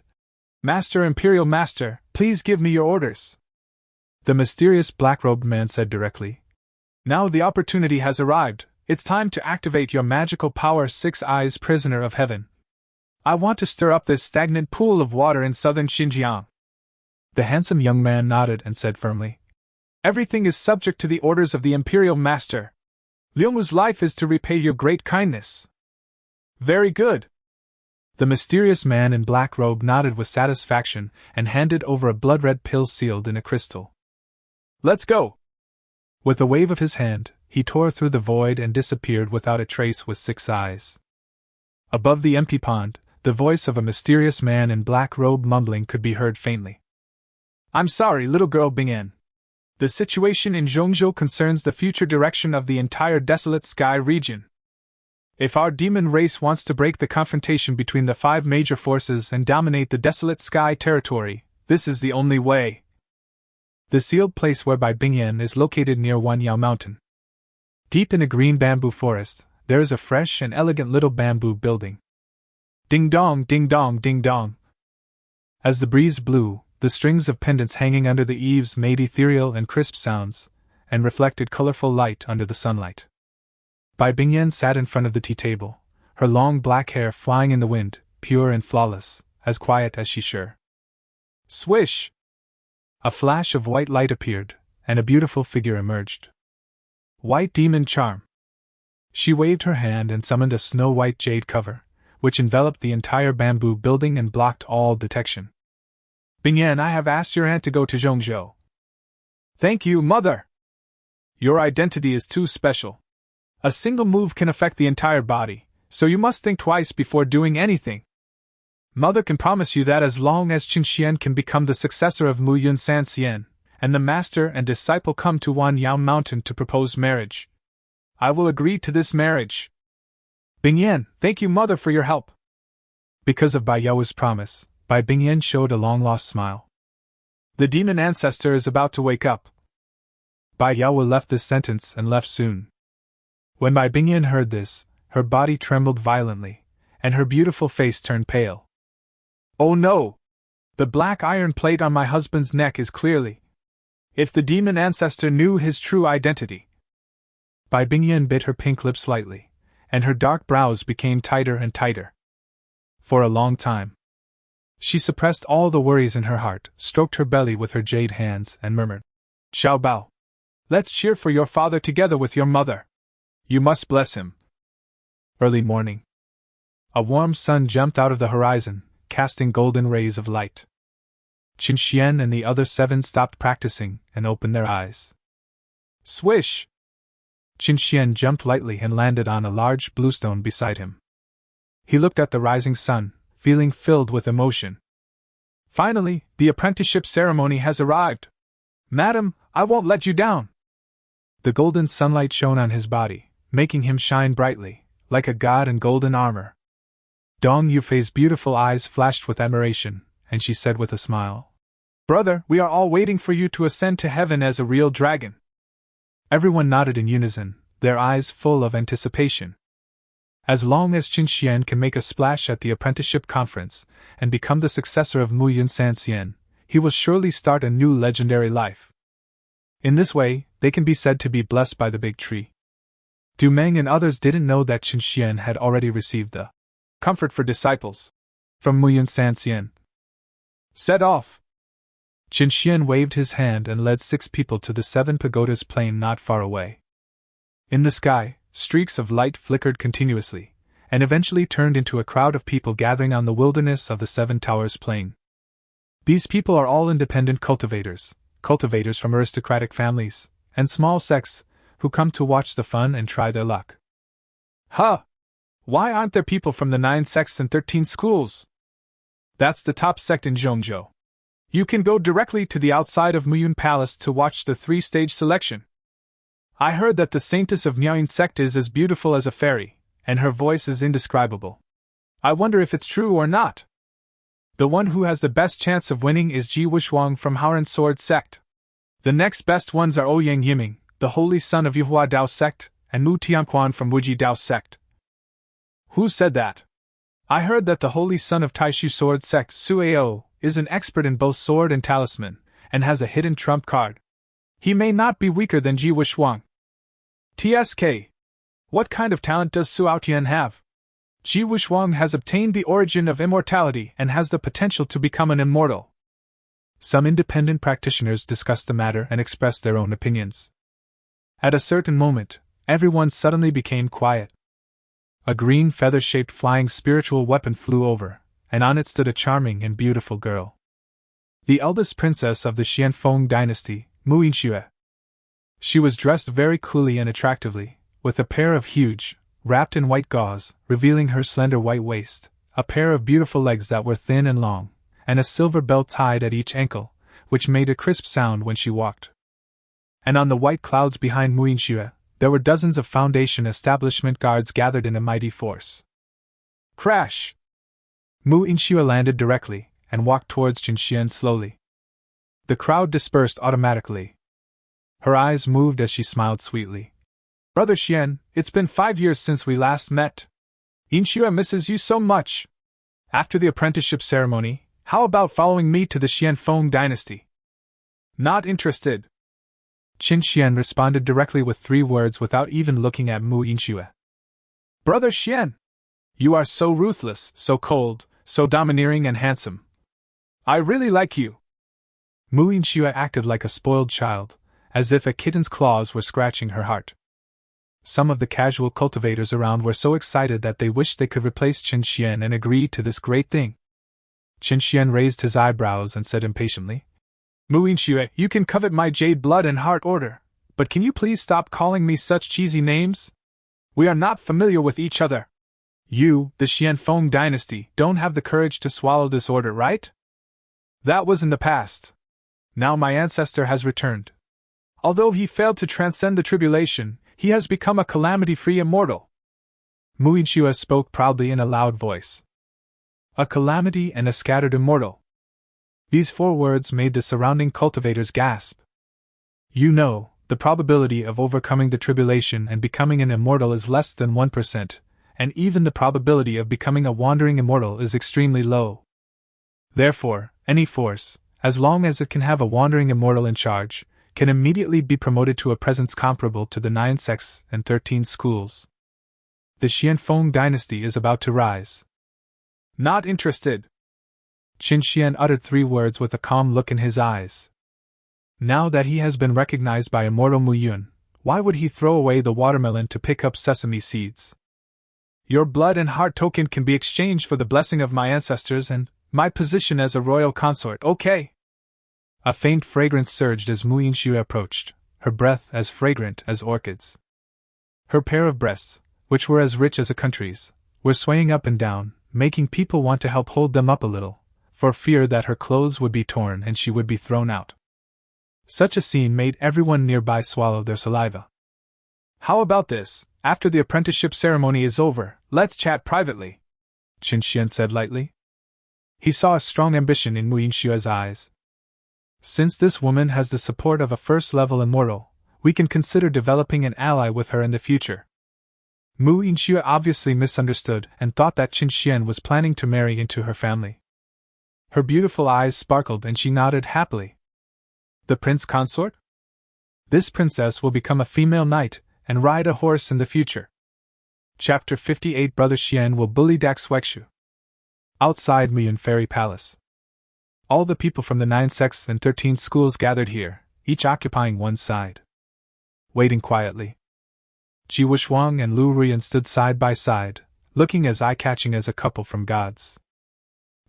"Master, Imperial Master, please give me your orders." The mysterious black-robed man said directly, "Now the opportunity has arrived. It's time to activate your magical power, 6 eyes, prisoner of heaven. I want to stir up this stagnant pool of water in southern Xinjiang." The handsome young man nodded and said firmly, "Everything is subject to the orders of the Imperial Master. Liu's life is to repay your great kindness." "Very good." The mysterious man in black robe nodded with satisfaction and handed over a blood-red pill sealed in a crystal. "Let's go!" With a wave of his hand, he tore through the void and disappeared without a trace with 6 eyes. Above the empty pond, the voice of a mysterious man in black robe mumbling could be heard faintly. "I'm sorry, little girl Bingyan. The situation in Zhongzhou concerns the future direction of the entire Desolate Sky region. If our demon race wants to break the confrontation between the 5 major forces and dominate the Desolate Sky territory, this is the only way." The sealed place whereby Bingyan is located near Wanyao Mountain. Deep in a green bamboo forest, there is a fresh and elegant little bamboo building. Ding dong, ding dong, ding dong. As the breeze blew, the strings of pendants hanging under the eaves made ethereal and crisp sounds, and reflected colorful light under the sunlight. Bai Bingyan sat in front of the tea table, her long black hair flying in the wind, pure and flawless, as quiet as she sure. Swish! A flash of white light appeared, and a beautiful figure emerged. White demon charm. She waved her hand and summoned a snow-white jade cover, which enveloped the entire bamboo building and blocked all detection. "Bingyan, I have asked your aunt to go to Zhongzhou." "Thank you, Mother! Your identity is too special. A single move can affect the entire body, so you must think twice before doing anything. Mother can promise you that as long as Qin Xian can become the successor of Mu Yun San Xian, and the master and disciple come to Wanyao Mountain to propose marriage, I will agree to this marriage." "Bingyan, thank you, Mother, for your help." Because of Bai Yaoyue's promise, Bai Bingyan showed a long-lost smile. "The demon ancestor is about to wake up." Bai Yaoyue left this sentence and left soon. When Bai Bingyan heard this, her body trembled violently, and her beautiful face turned pale. "Oh no! The black iron plate on my husband's neck is clearly... If the demon ancestor knew his true identity." Bai Bingyan bit her pink lips slightly, and her dark brows became tighter and tighter. For a long time, she suppressed all the worries in her heart, stroked her belly with her jade hands, and murmured, "Xiao Bao, let's cheer for your father together with your mother. You must bless him." Early morning. A warm sun jumped out of the horizon, casting golden rays of light. Qin Xian and the other 7 stopped practicing and opened their eyes. Swish! Qin Xian jumped lightly and landed on a large bluestone beside him. He looked at the rising sun, feeling filled with emotion. "Finally, the apprenticeship ceremony has arrived. Madam, I won't let you down." The golden sunlight shone on his body, making him shine brightly, like a god in golden armor. Dong Yufei's beautiful eyes flashed with admiration, and she said with a smile, "Brother, we are all waiting for you to ascend to heaven as a real dragon." Everyone nodded in unison, their eyes full of anticipation. As long as Qin Xian can make a splash at the apprenticeship conference and become the successor of Mu Yun San Xian, he will surely start a new legendary life. In this way, they can be said to be blessed by the big tree. Du Meng and others didn't know that Qin Xian had already received the comfort for disciples from Mu Yun San Xian. Set off! Qin Xian waved his hand and led 6 people to the 7 pagodas plain not far away. In the sky, streaks of light flickered continuously, and eventually turned into a crowd of people gathering on the wilderness of the Seven Towers Plain. These people are all independent cultivators from aristocratic families, and small sects, who come to watch the fun and try their luck. Huh! Why aren't there people from the 9 sects and 13 schools? That's the top sect in Zhongzhou. You can go directly to the outside of Muyun Palace to watch the 3-stage selection. I heard that the saintess of Miaoyun sect is as beautiful as a fairy, and her voice is indescribable. I wonder if it's true or not. The one who has the best chance of winning is Ji Wuxuang from Haoran Sword sect. The next best ones are Ouyang Yiming, the holy son of Yuhua Dao sect, and Mu Tianquan from Wuji Dao sect. Who said that? I heard that the holy son of Taishu Sword sect, Suao, is an expert in both sword and talisman, and has a hidden trump card. He may not be weaker than Ji Wuxuang. TSK. What kind of talent does Suao Tian have? Ji Wuxuang has obtained the origin of immortality and has the potential to become an immortal. Some independent practitioners discussed the matter and expressed their own opinions. At a certain moment, everyone suddenly became quiet. A green feather-shaped flying spiritual weapon flew over, and on it stood a charming and beautiful girl. The eldest princess of the Xianfeng dynasty, Mu Yinxue. She was dressed very coolly and attractively, with a pair of huge, wrapped in white gauze, revealing her slender white waist, a pair of beautiful legs that were thin and long, and a silver belt tied at each ankle, which made a crisp sound when she walked. And on the white clouds behind Mu Yinxue, there were dozens of Foundation establishment guards gathered in a mighty force. Crash! Mu Yinxue landed directly, and walked towards Qin Xian slowly. The crowd dispersed automatically. Her eyes moved as she smiled sweetly. Brother Xian, it's been 5 years since we last met. Yinxue misses you so much. After the apprenticeship ceremony, how about following me to the Xianfeng dynasty? Not interested. Qin Xian responded directly with 3 words without even looking at Mu Yinxue. Brother Xian! You are so ruthless, so cold, so domineering and handsome. I really like you. Mu Yinxue acted like a spoiled child, as if a kitten's claws were scratching her heart. Some of the casual cultivators around were so excited that they wished they could replace Qin Xian and agree to this great thing. Qin Xian raised his eyebrows and said impatiently, Mu Yinxue, you can covet my jade blood and heart order, but can you please stop calling me such cheesy names? We are not familiar with each other. You, the Xianfeng dynasty, don't have the courage to swallow this order, right? That was in the past. Now my ancestor has returned. Although he failed to transcend the tribulation, he has become a calamity-free immortal. Mu Yinxue spoke proudly in a loud voice. A calamity and a scattered immortal. These 4 words made the surrounding cultivators gasp. You know, the probability of overcoming the tribulation and becoming an immortal is less than 1%, and even the probability of becoming a wandering immortal is extremely low. Therefore, any force, as long as it can have a wandering immortal in charge, can immediately be promoted to a presence comparable to the 9 sects and 13 schools. The Xianfeng dynasty is about to rise. Not interested. Qin Xian uttered 3 words with a calm look in his eyes. Now that he has been recognized by immortal Mu Yun, why would he throw away the watermelon to pick up sesame seeds? Your blood and heart token can be exchanged for the blessing of my ancestors and my position as a royal consort, okay? A faint fragrance surged as Mu Yinxue approached, her breath as fragrant as orchids. Her pair of breasts, which were as rich as a country's, were swaying up and down, making people want to help hold them up a little, for fear that her clothes would be torn and she would be thrown out. Such a scene made everyone nearby swallow their saliva. How about this? After the apprenticeship ceremony is over, let's chat privately, Qin Xian said lightly. He saw a strong ambition in Mu Yinxue's eyes. Since this woman has the support of a first-level immortal, we can consider developing an ally with her in the future. Mu Yinxue obviously misunderstood and thought that Qin Xian was planning to marry into her family. Her beautiful eyes sparkled and she nodded happily. The prince consort? This princess will become a female knight and ride a horse in the future. Chapter 58 Brother Xian will bully Dax Wexu. Outside Muyun Fairy Palace. All the people from the 9 sects and 13 schools gathered here, each occupying one side. Waiting quietly. Ji Wuxuang and Lu Ruyan stood side by side, looking as eye-catching as a couple from gods.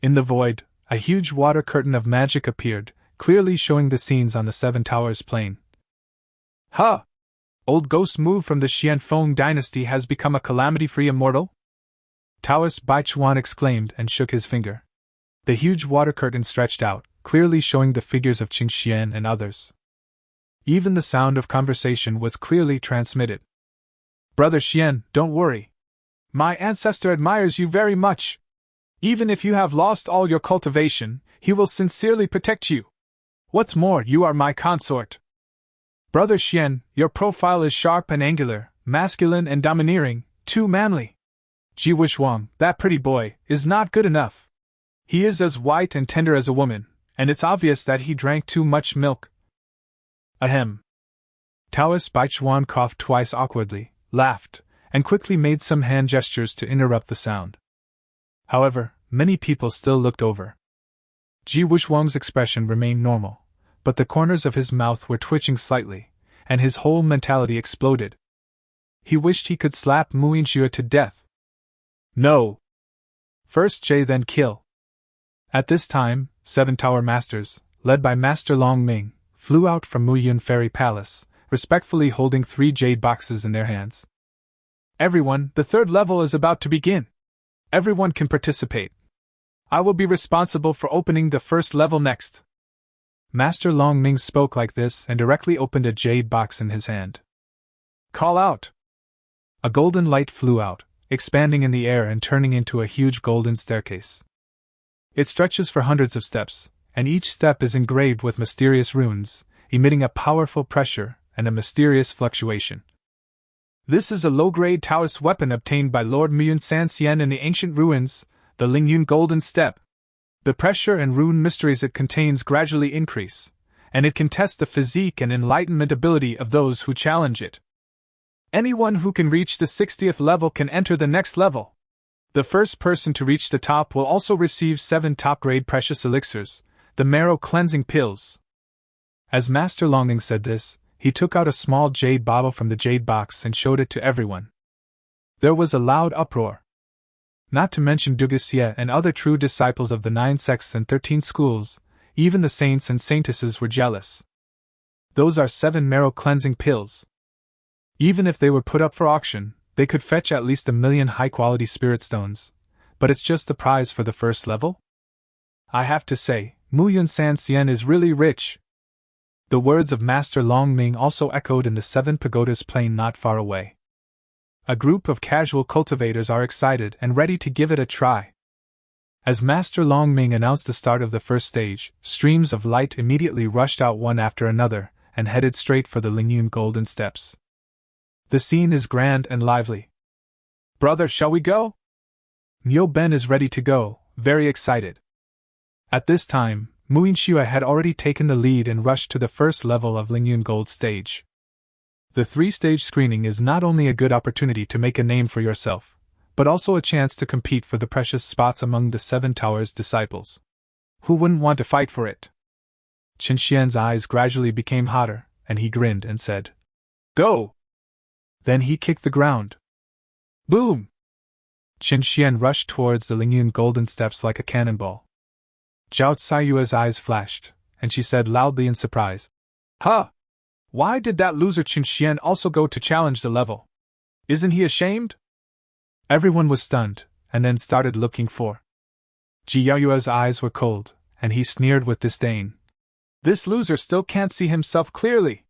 In the void, a huge water curtain of magic appeared, clearly showing the scenes on the Seven Towers plain. Huh! Old ghost move from the Xianfeng dynasty has become a calamity-free immortal? Taoist Baichuan exclaimed and shook his finger. The huge water curtain stretched out, clearly showing the figures of Qing Xian and others. Even the sound of conversation was clearly transmitted. Brother Xian, don't worry. My ancestor admires you very much. Even if you have lost all your cultivation, he will sincerely protect you. What's more, you are my consort. Brother Xian, your profile is sharp and angular, masculine and domineering, too manly. Ji Yaoyue, that pretty boy, is not good enough. He is as white and tender as a woman, and it's obvious that he drank too much milk. Ahem. Taoist Baichuan coughed twice awkwardly, laughed, and quickly made some hand gestures to interrupt the sound. However, many people still looked over. Ji Yaoyue's expression remained normal, but the corners of his mouth were twitching slightly, and his whole mentality exploded. He wished he could slap Mu Yinxue to death. No! First Jay, then kill. At this time, 7 Tower Masters, led by Master Long Ming, flew out from Muyun Fairy Palace, respectfully holding 3 jade boxes in their hands. Everyone, the 3rd level is about to begin. Everyone can participate. I will be responsible for opening the 1st level next. Master Long Ming spoke like this and directly opened a jade box in his hand. Call out! A golden light flew out, expanding in the air and turning into a huge golden staircase. It stretches for hundreds of steps, and each step is engraved with mysterious runes, emitting a powerful pressure and a mysterious fluctuation. This is a low-grade Taoist weapon obtained by Lord Muyun Sanxian in the ancient ruins, the Lingyun Golden Step. The pressure and rune mysteries it contains gradually increase, and it can test the physique and enlightenment ability of those who challenge it. Anyone who can reach the 60th level can enter the next level. The first person to reach the top will also receive 7 top-grade precious elixirs, the marrow cleansing pills. As Master Longming said this, he took out a small jade bottle from the jade box and showed it to everyone. There was a loud uproar. Not to mention Duguxie and other true disciples of the 9 sects and 13 schools, even the saints and saintesses were jealous. Those are 7 marrow cleansing pills. Even if they were put up for auction, they could fetch at least 1 million high-quality spirit stones, but it's just the prize for the 1st level? I have to say, Muyun Sanxian is really rich. The words of Master Long Ming also echoed in the 7 pagodas plain not far away. A group of casual cultivators are excited and ready to give it a try. As Master Long Ming announced the start of the 1st stage, streams of light immediately rushed out one after another and headed straight for the Lingyun Golden Steps. The scene is grand and lively. Brother, shall we go? Myo Ben is ready to go, very excited. At this time, Mu Yinxue had already taken the lead and rushed to the 1st level of Lingyun Gold stage. The 3-stage screening is not only a good opportunity to make a name for yourself, but also a chance to compete for the precious spots among the 7 Towers' disciples. Who wouldn't want to fight for it? Qin Xian's eyes gradually became hotter, and he grinned and said, Go! Then he kicked the ground. Boom! Qin Xian rushed towards the Lingyun Golden Steps like a cannonball. Zhao Caiyue's eyes flashed, and she said loudly in surprise, Huh! Why did that loser Qin Xian also go to challenge the level? Isn't he ashamed? Everyone was stunned, and then started looking for. Ji Yaoyue's eyes were cold, and he sneered with disdain. This loser still can't see himself clearly.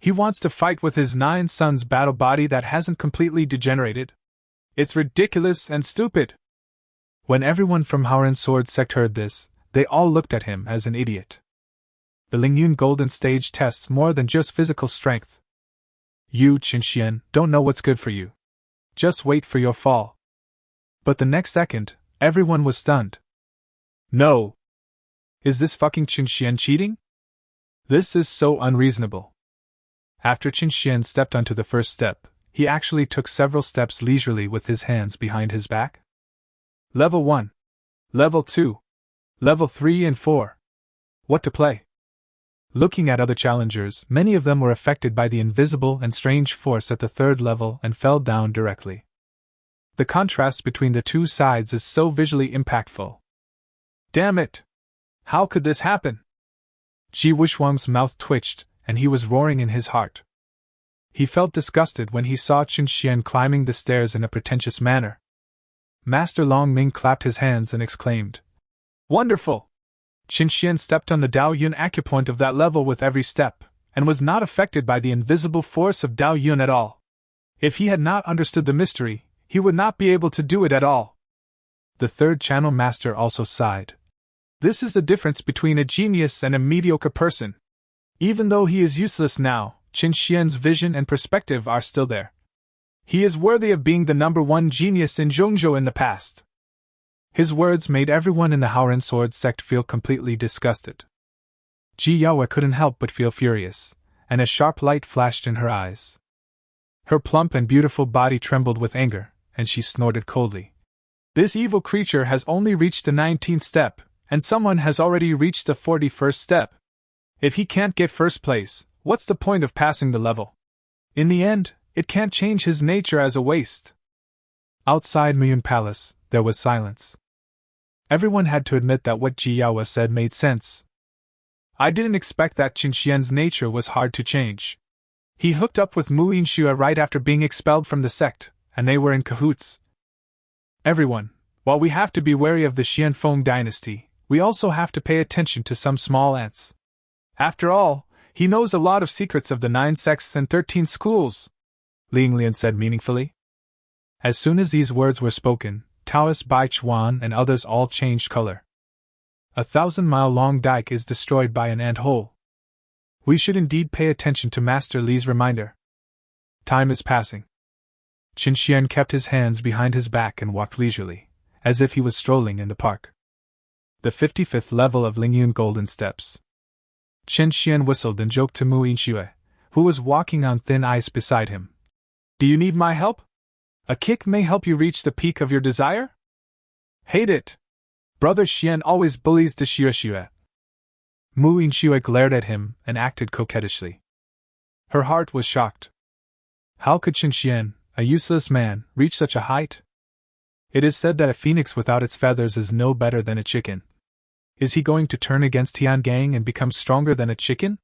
He wants to fight with his 9 sons' battle body that hasn't completely degenerated. It's ridiculous and stupid. When everyone from Haoran Sword Sect heard this, they all looked at him as an idiot. The Lingyun Golden Stage tests more than just physical strength. You, Qin Xian, don't know what's good for you. Just wait for your fall. But the next second, everyone was stunned. No! Is this fucking Qin Xian cheating? This is so unreasonable. After Qin Xian stepped onto the 1st step, he actually took several steps leisurely with his hands behind his back. Level 1. Level 2. Level 3 and 4. What to play? Looking at other challengers, many of them were affected by the invisible and strange force at the 3rd level and fell down directly. The contrast between the two sides is so visually impactful. Damn it! How could this happen? Ji Wuxuang's mouth twitched, and he was roaring in his heart. He felt disgusted when he saw Qin Xian climbing the stairs in a pretentious manner. Master Long Ming clapped his hands and exclaimed, "Wonderful!" Qin Xian stepped on the Dao Yun acupoint of that level with every step, and was not affected by the invisible force of Dao Yun at all. If he had not understood the mystery, he would not be able to do it at all. The third channel master also sighed. This is the difference between a genius and a mediocre person. Even though he is useless now, Qin Xian's vision and perspective are still there. He is worthy of being the #1 genius in Zhongzhou in the past. His words made everyone in the Haoran Sword sect feel completely disgusted. Ji Yaoyue couldn't help but feel furious, and a sharp light flashed in her eyes. Her plump and beautiful body trembled with anger, and she snorted coldly. This evil creature has only reached the 19th step, and someone has already reached the 41st step. If he can't get first place, what's the point of passing the level? In the end, it can't change his nature as a waste. Outside Muyun Palace, there was silence. Everyone had to admit that what Ji Yaoyue said made sense. I didn't expect that Qin Xian's nature was hard to change. He hooked up with Mu Yinxue right after being expelled from the sect, and they were in cahoots. Everyone, while we have to be wary of the Xianfeng dynasty, we also have to pay attention to some small ants. After all, he knows a lot of secrets of the 9 sects and 13 schools, Ling Lian said meaningfully. As soon as these words were spoken, Taoist Bai Chuan and others all changed color. A 1,000-mile-long dike is destroyed by an ant hole. We should indeed pay attention to Master Li's reminder. Time is passing. Qin Xian kept his hands behind his back and walked leisurely, as if he was strolling in the park. The 55th level of Lingyun Golden Steps. Qin Xian whistled and joked to Mu Yinxue, who was walking on thin ice beside him. Do you need my help? A kick may help you reach the peak of your desire? Hate it! Brother Xian always bullies the Xiuxue. Mu Yinxue glared at him and acted coquettishly. Her heart was shocked. How could Qin Xian, a useless man, reach such a height? It is said that a phoenix without its feathers is no better than a chicken. Is he going to turn against Tian Gang and become stronger than a chicken?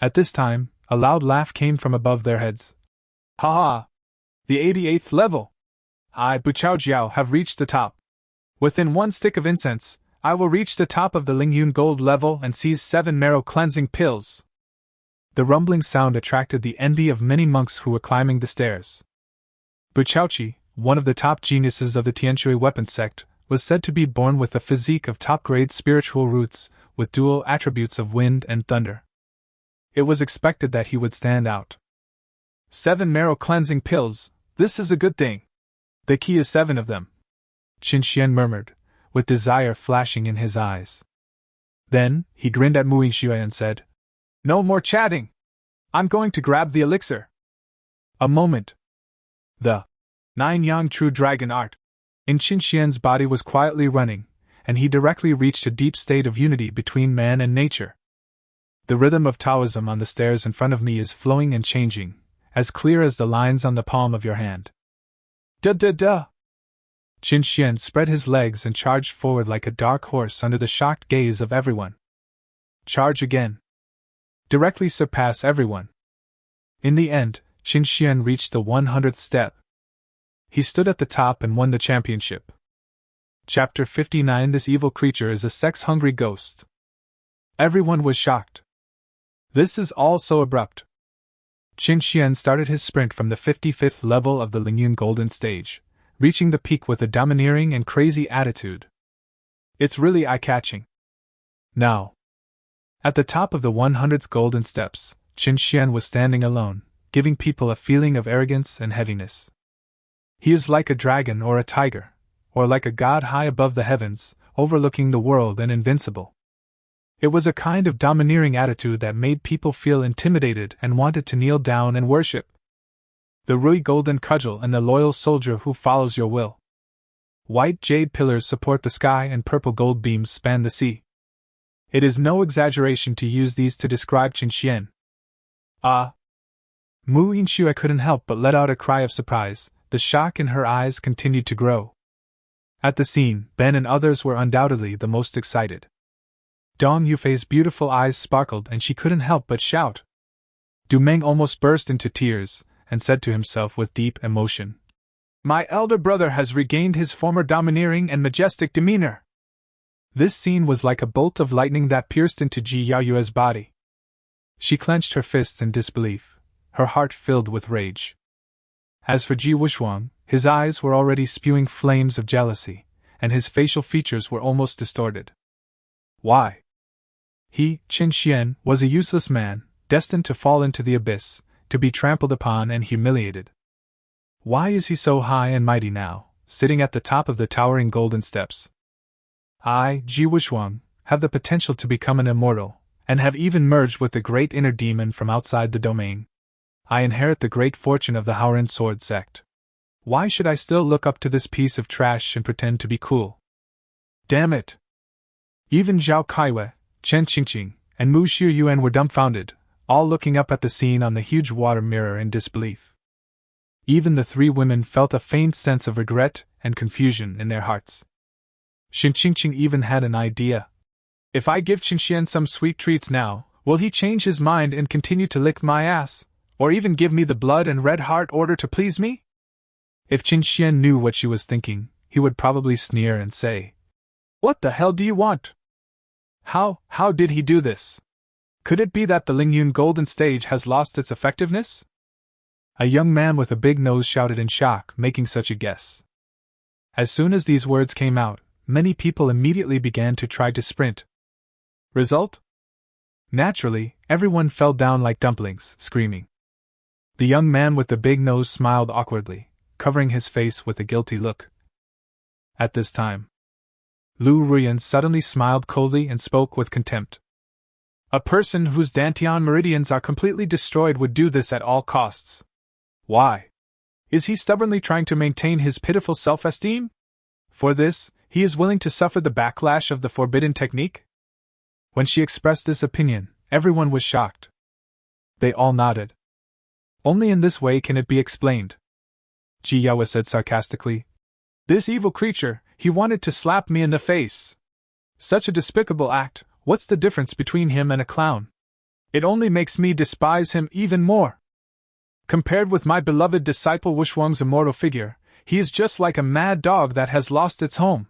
At this time, a loud laugh came from above their heads. Ha ha! The 88th level! I, Bu Chaojiao, have reached the top. Within 1 stick of incense, I will reach the top of the Lingyun Gold level and seize 7 marrow cleansing pills. The rumbling sound attracted the envy of many monks who were climbing the stairs. Bu Chaoqi, one of the top geniuses of the Tianshui weapon sect, was said to be born with a physique of top-grade spiritual roots, with dual attributes of wind and thunder. It was expected that he would stand out. 7 marrow cleansing pills, this is a good thing. The key is 7 of them. Qin Xian murmured, with desire flashing in his eyes. Then, he grinned at Mu Yinxue and said, No more chatting! I'm going to grab the elixir. A moment. The 9 Yang True Dragon Art in Qin Xian's body was quietly running, and he directly reached a deep state of unity between man and nature. The rhythm of Taoism on the stairs in front of me is flowing and changing, as clear as the lines on the palm of your hand. Da-da-da! Qin Xian spread his legs and charged forward like a dark horse under the shocked gaze of everyone. Charge again. Directly surpass everyone. In the end, Qin Xian reached the 100th step. He stood at the top and won the championship. Chapter 59. This evil creature is a sex-hungry ghost. Everyone was shocked. This is all so abrupt. Qin Xian started his sprint from the 55th level of the Lingyun Golden Stage, reaching the peak with a domineering and crazy attitude. It's really eye-catching. Now, at the top of the 100th Golden Steps, Qin Xian was standing alone, giving people a feeling of arrogance and heaviness. He is like a dragon or a tiger, or like a god high above the heavens, overlooking the world and invincible. It was a kind of domineering attitude that made people feel intimidated and wanted to kneel down and worship. The Rui Golden Cudgel and the loyal soldier who follows your will. White jade pillars support the sky and purple gold beams span the sea. It is no exaggeration to use these to describe Qin Xian. Ah! Mu Yinxue couldn't help but let out a cry of surprise, the shock in her eyes continued to grow. At the scene, Ben and others were undoubtedly the most excited. Dong Yufei's beautiful eyes sparkled and she couldn't help but shout. Du Meng almost burst into tears and said to himself with deep emotion, "My elder brother has regained his former domineering and majestic demeanor." This scene was like a bolt of lightning that pierced into Ji Yaoyue's body. She clenched her fists in disbelief, her heart filled with rage. As for Ji Wushuang, his eyes were already spewing flames of jealousy, and his facial features were almost distorted. Why? He, Qin Xian, was a useless man, destined to fall into the abyss, to be trampled upon and humiliated. Why is he so high and mighty now, sitting at the top of the towering golden steps? I, Ji Wushuang, have the potential to become an immortal, and have even merged with the great inner demon from outside the domain. I inherit the great fortune of the Haoren Sword sect. Why should I still look up to this piece of trash and pretend to be cool? Damn it! Even Zhao Kaiwei, Chen Qingqing, and Mu Shiyuan were dumbfounded, all looking up at the scene on the huge water mirror in disbelief. Even the three women felt a faint sense of regret and confusion in their hearts. Shen Qingqing even had an idea. If I give Qinxian some sweet treats now, will he change his mind and continue to lick my ass, or even give me the blood and red heart order to please me? If Qinxian knew what she was thinking, he would probably sneer and say, "What the hell do you want? How did he do this? Could it be that the Lingyun Golden Stage has lost its effectiveness?" A young man with a big nose shouted in shock, making such a guess. As soon as these words came out, many people immediately began to try to sprint. Result? Naturally, everyone fell down like dumplings, screaming. The young man with the big nose smiled awkwardly, covering his face with a guilty look. At this time, Lu Ruyan suddenly smiled coldly and spoke with contempt. A person whose Dantian meridians are completely destroyed would do this at all costs. Why? Is he stubbornly trying to maintain his pitiful self-esteem? For this, he is willing to suffer the backlash of the forbidden technique? When she expressed this opinion, everyone was shocked. They all nodded. Only in this way can it be explained. Ji Yaoyue said sarcastically. This evil creature, he wanted to slap me in the face. Such a despicable act, what's the difference between him and a clown? It only makes me despise him even more. Compared with my beloved disciple Wushuang's immortal figure, he is just like a mad dog that has lost its home.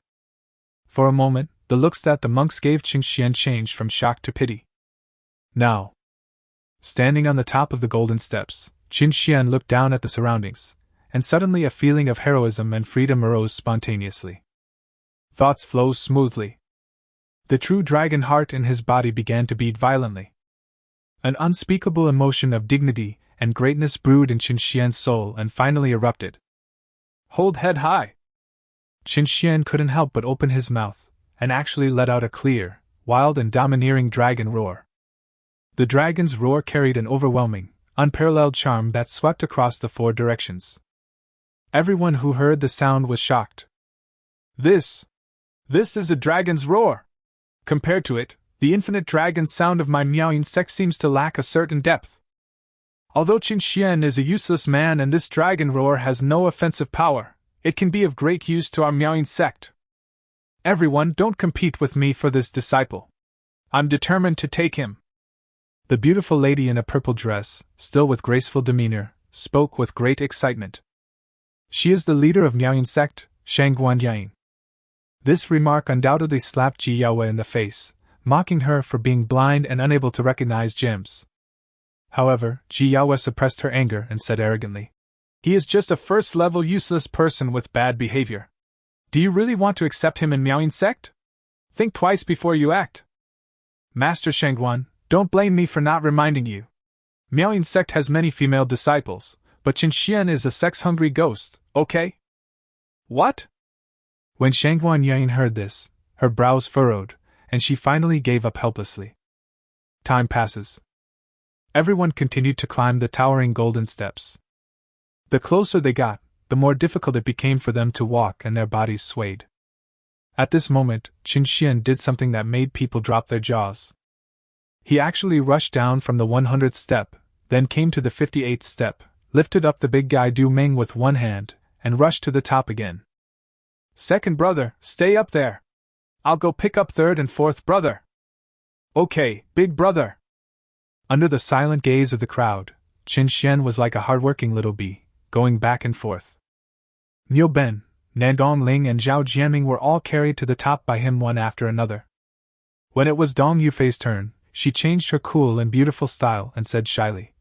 For a moment, the looks that the monks gave Qingxian changed from shock to pity. Now, standing on the top of the golden steps, Qingxian looked down at the surroundings, and suddenly a feeling of heroism and freedom arose spontaneously. Thoughts flowed smoothly. The true dragon heart in his body began to beat violently. An unspeakable emotion of dignity and greatness brewed in Qingxian's soul and finally erupted. Hold head high! Qingxian couldn't help but open his mouth, and actually let out a clear, wild and domineering dragon roar. The dragon's roar carried an overwhelming, unparalleled charm that swept across the four directions. Everyone who heard the sound was shocked. This is a dragon's roar! Compared to it, the infinite dragon sound of my meowing sect seems to lack a certain depth. Although Qingxian is a useless man and this dragon roar has no offensive power, it can be of great use to our meowing sect. Everyone, don't compete with me for this disciple. I'm determined to take him. The beautiful lady in a purple dress, still with graceful demeanor, spoke with great excitement. She is the leader of Miaoyin sect, Shangguan Yain. This remark undoubtedly slapped Ji Yaoyue in the face, mocking her for being blind and unable to recognize gems. However, Ji Yaoyue suppressed her anger and said arrogantly, "He is just a first-level useless person with bad behavior. Do you really want to accept him in Miaoyin sect? Think twice before you act." Master Shangguan, don't blame me for not reminding you. Miaoyin sect has many female disciples, but Qingxian is a sex-hungry ghost, okay? What? When Shangguan Yain heard this, her brows furrowed, and she finally gave up helplessly. Time passes. Everyone continued to climb the towering golden steps. The closer they got, the more difficult it became for them to walk and their bodies swayed. At this moment, Qingxian did something that made people drop their jaws. He actually rushed down from the 100th step, then came to the 58th step, lifted up the big guy Du Meng with one hand, and rushed to the top again. Second brother, stay up there. I'll go pick up third and fourth brother. Okay, big brother. Under the silent gaze of the crowd, Qin Xian was like a hard-working little bee, going back and forth. Niu Ben, Nan Gongling and Zhao Jianming were all carried to the top by him one after another. When it was Dong Yufei's turn, she changed her cool and beautiful style and said shyly,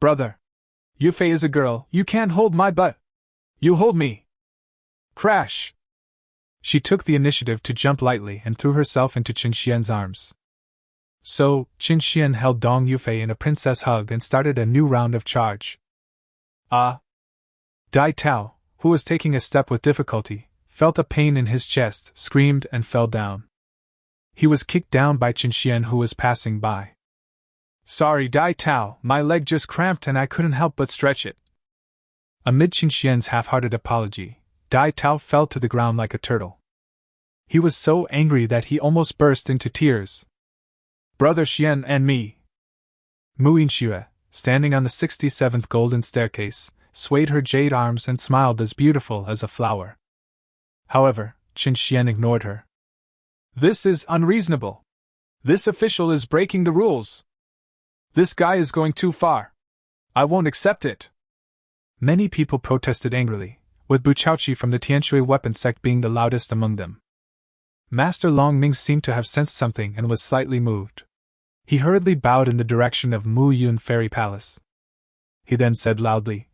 Brother, Yufei is a girl, you can't hold my butt. You hold me. Crash! She took the initiative to jump lightly and threw herself into Qin Xian's arms. So, Qin Xian held Dong Yufei in a princess hug and started a new round of charge. Dai Tao, who was taking a step with difficulty, felt a pain in his chest, screamed and fell down. He was kicked down by Qin Xian, who was passing by. Sorry, Dai Tao, my leg just cramped and I couldn't help but stretch it. Amid Qin Xian's half-hearted apology, Dai Tao fell to the ground like a turtle. He was so angry that he almost burst into tears. Brother Xian and me. Mu Yinxue, standing on the 67th golden staircase, swayed her jade arms and smiled as beautiful as a flower. However, Qin Xian ignored her. This is unreasonable. This official is breaking the rules. This guy is going too far. I won't accept it. Many people protested angrily, with Buchaoqi from the Tianshui weapon sect being the loudest among them. Master Longming seemed to have sensed something and was slightly moved. He hurriedly bowed in the direction of Mu Yun Fairy Palace. He then said loudly,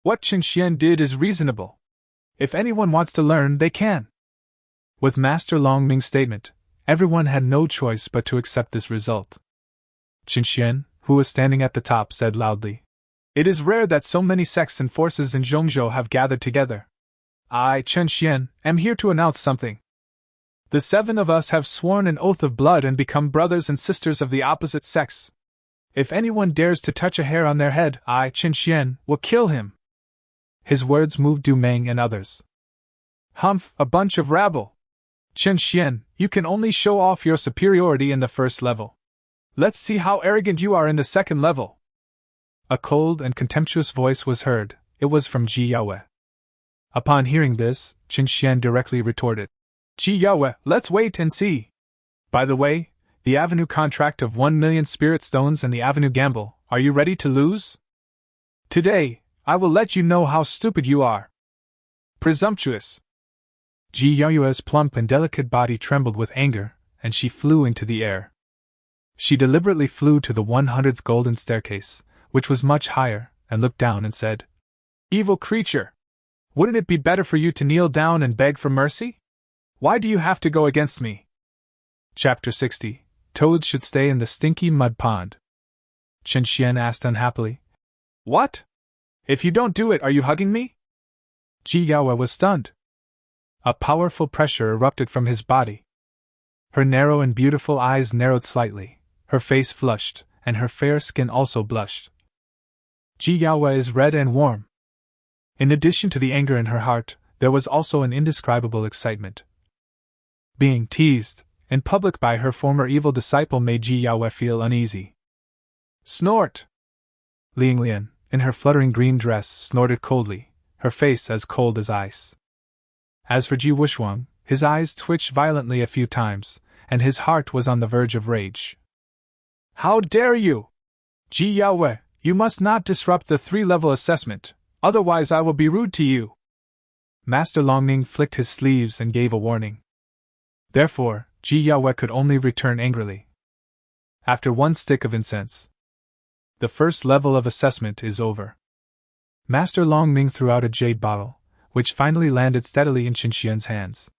What Qin Xian did is reasonable. If anyone wants to learn, they can. With Master Longming's statement, everyone had no choice but to accept this result. Qin Xian, who was standing at the top, said loudly, It is rare that so many sects and forces in Zhongzhou have gathered together. I, Qin Xian, am here to announce something. The 7 of us have sworn an oath of blood and become brothers and sisters of the opposite sex. If anyone dares to touch a hair on their head, I, Qin Xian, will kill him. His words moved Du Meng and others. Humph, a bunch of rabble. Qin Xian, you can only show off your superiority in the first level. Let's see how arrogant you are in the second level. A cold and contemptuous voice was heard. It was from Ji Yaoyue. Upon hearing this, Qin Xian directly retorted, Ji Yaoyue, let's wait and see. By the way, the Avenue contract of 1 million spirit stones and the Avenue gamble, are you ready to lose? Today, I will let you know how stupid you are. Presumptuous. Ji Yaoyue's plump and delicate body trembled with anger, and she flew into the air. She deliberately flew to the 100th golden staircase, which was much higher, and looked down and said, Evil creature! Wouldn't it be better for you to kneel down and beg for mercy? Why do you have to go against me? Chapter 60. Toads should stay in the stinky mud pond. Qin Xian asked unhappily. What? If you don't do it, are you hugging me? Ji Yaoyue was stunned. A powerful pressure erupted from his body. Her narrow and beautiful eyes narrowed slightly, her face flushed, and her fair skin also blushed. Ji Yaoyue is red and warm. In addition to the anger in her heart, there was also an indescribable excitement. Being teased in public by her former evil disciple made Ji Yaoyue feel uneasy. Snort! Ling Lian, in her fluttering green dress, snorted coldly, her face as cold as ice. As for Ji Wushuang, his eyes twitched violently a few times, and his heart was on the verge of rage. How dare you! Ji Yaoyue, you must not disrupt the 3-level assessment, otherwise I will be rude to you. Master Longming flicked his sleeves and gave a warning. Therefore, Ji Yaoyue could only return angrily. After 1 stick of incense. The first level of assessment is over. Master Longming threw out a jade bottle, which finally landed steadily in Qin Xian's hands.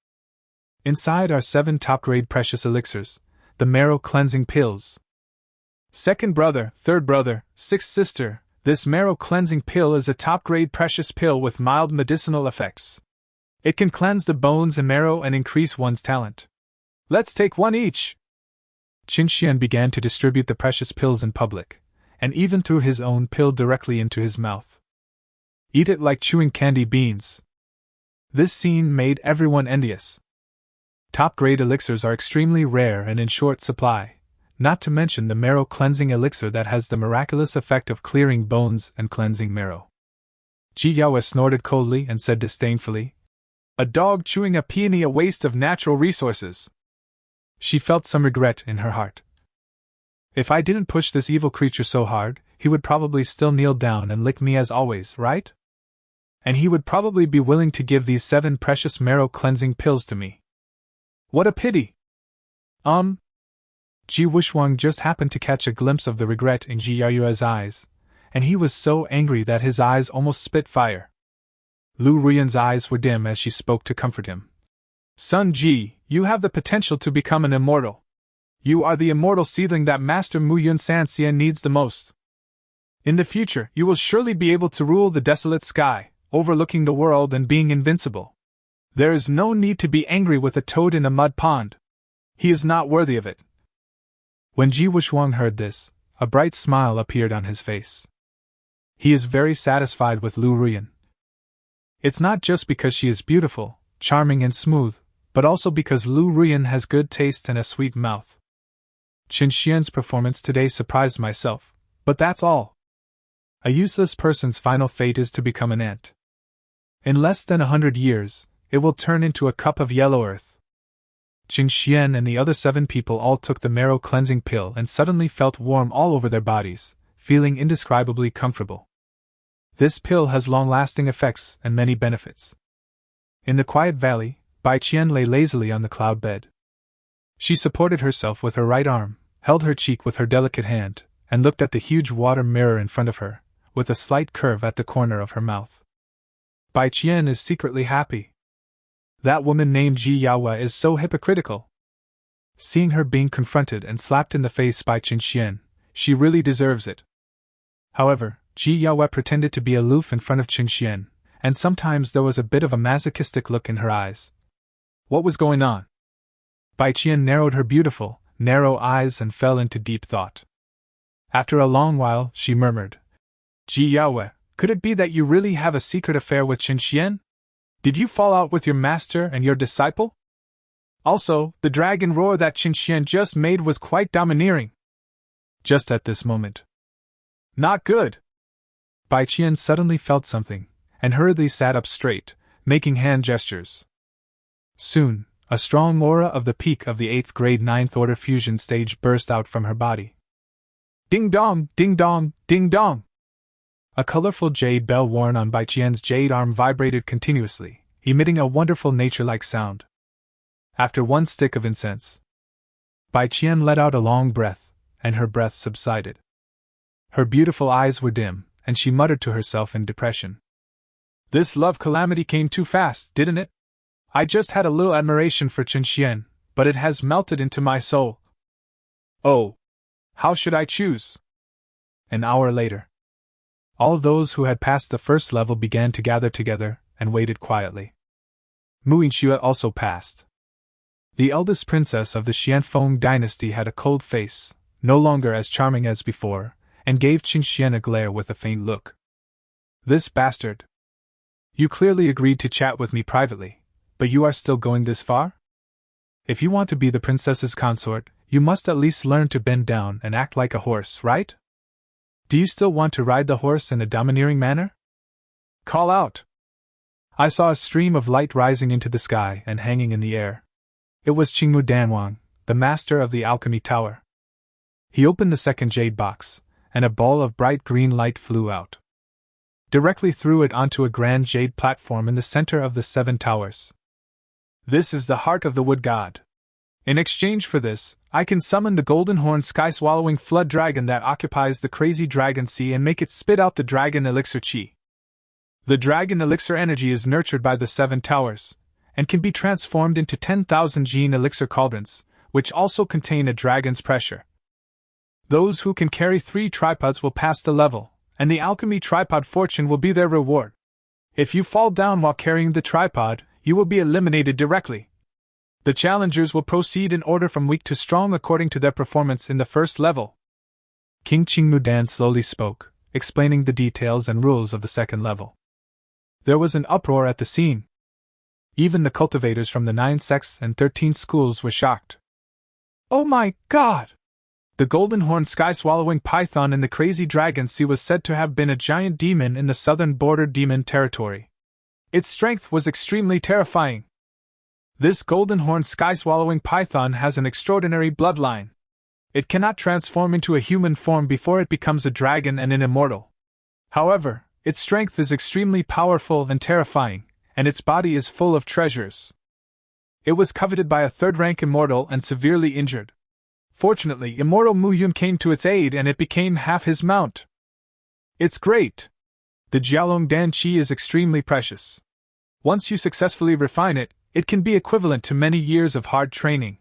Inside are 7 top-grade precious elixirs, the marrow cleansing pills. Second brother, third brother, sixth sister, this marrow cleansing pill is a top-grade precious pill with mild medicinal effects. It can cleanse the bones and marrow and increase one's talent. Let's take 1 each. Qin Xian began to distribute the precious pills in public, and even threw his own pill directly into his mouth. Eat it like chewing candy beans. This scene made everyone envious. Top-grade elixirs are extremely rare and in short supply, not to mention the marrow cleansing elixir that has the miraculous effect of clearing bones and cleansing marrow. Ji Yaoyue snorted coldly and said disdainfully, "A dog chewing a peony, a waste of natural resources." She felt some regret in her heart. If I didn't push this evil creature so hard, he would probably still kneel down and lick me as always, right? And he would probably be willing to give these 7 precious marrow-cleansing pills to me. What a pity! Ji Wuxuang just happened to catch a glimpse of the regret in Ji Yaoyue's eyes, and he was so angry that his eyes almost spit fire. Lu Ruyan's eyes were dim as she spoke to comfort him. "Son Ji, you have the potential to become an immortal. You are the immortal seedling that Master Mu Yun Sanxian needs the most. In the future, you will surely be able to rule the desolate sky, overlooking the world and being invincible. There is no need to be angry with a toad in a mud pond. He is not worthy of it." When Ji Wuxuang heard this, a bright smile appeared on his face. He is very satisfied with Lu Ruyan. It's not just because she is beautiful, charming and smooth, but also because Lu Ruyan has good taste and a sweet mouth. Qin Xian's performance today surprised myself, but that's all. A useless person's final fate is to become an ant. In less than 100 years, it will turn into a cup of yellow earth. Qin Xian and the other 7 people all took the marrow cleansing pill and suddenly felt warm all over their bodies, feeling indescribably comfortable. This pill has long-lasting effects and many benefits. In the quiet valley, Bai Qian lay lazily on the cloud bed. She supported herself with her right arm, held her cheek with her delicate hand, and looked at the huge water mirror in front of her, with a slight curve at the corner of her mouth. Bai Qian is secretly happy. That woman named Ji Yaoyue is so hypocritical. Seeing her being confronted and slapped in the face by Qin Xian, she really deserves it. However, Ji Yaoyue pretended to be aloof in front of Qin Xian, and sometimes there was a bit of a masochistic look in her eyes. What was going on? Bai Qian narrowed her beautiful, narrow eyes and fell into deep thought. After a long while, she murmured, "Ji Yaoyue, could it be that you really have a secret affair with Qin Xian? Did you fall out with your master and your disciple? Also, the dragon roar that Qin Xian just made was quite domineering." Just at this moment. Not good! Bai Qian suddenly felt something, and hurriedly sat up straight, making hand gestures. Soon, a strong aura of the peak of the 8th grade 9th order fusion stage burst out from her body. Ding dong, ding dong, ding dong! A colorful jade bell worn on Bai Qian's jade arm vibrated continuously, emitting a wonderful nature-like sound. After 1 stick of incense, Bai Qian let out a long breath, and her breath subsided. Her beautiful eyes were dim, and she muttered to herself in depression. "This love calamity came too fast, didn't it? I just had a little admiration for Qin Xian, but it has melted into my soul. Oh! How should I choose?" An hour later. All those who had passed the first level began to gather together, and waited quietly. Mu Yinxue also passed. The eldest princess of the Xianfeng dynasty had a cold face, no longer as charming as before, and gave Qin Xian a glare with a faint look. "This bastard! You clearly agreed to chat with me privately, but you are still going this far? If you want to be the princess's consort, you must at least learn to bend down and act like a horse, right? Do you still want to ride the horse in a domineering manner? Call out!" I saw a stream of light rising into the sky and hanging in the air. It was Qingmu Danwang, the master of the alchemy tower. He opened the second jade box, and a ball of bright green light flew out. Directly threw it onto a grand jade platform in the center of the 7 towers. "This is the heart of the wood god. In exchange for this, I can summon the golden horned sky-swallowing flood dragon that occupies the crazy dragon sea and make it spit out the dragon elixir chi. The dragon elixir energy is nurtured by the 7 towers, and can be transformed into 10,000 gene elixir cauldrons, which also contain a dragon's pressure. Those who can carry 3 tripods will pass the level, and the alchemy tripod fortune will be their reward. If you fall down while carrying the tripod, you will be eliminated directly. The challengers will proceed in order from weak to strong according to their performance in the first level." King Qingmudan slowly spoke, explaining the details and rules of the second level. There was an uproar at the scene. Even the cultivators from the 9 sects and 13 schools were shocked. "Oh my God! The golden-horned sky-swallowing python in the crazy dragon sea was said to have been a giant demon in the southern border demon territory. Its strength was extremely terrifying. This golden-horned sky-swallowing python has an extraordinary bloodline. It cannot transform into a human form before it becomes a dragon and an immortal. However, its strength is extremely powerful and terrifying, and its body is full of treasures. It was coveted by a third-rank immortal and severely injured. Fortunately, immortal Mu Yun came to its aid and it became half his mount. It's great! The Jiaolong Dan Qi is extremely precious. Once you successfully refine it, it can be equivalent to many years of hard training.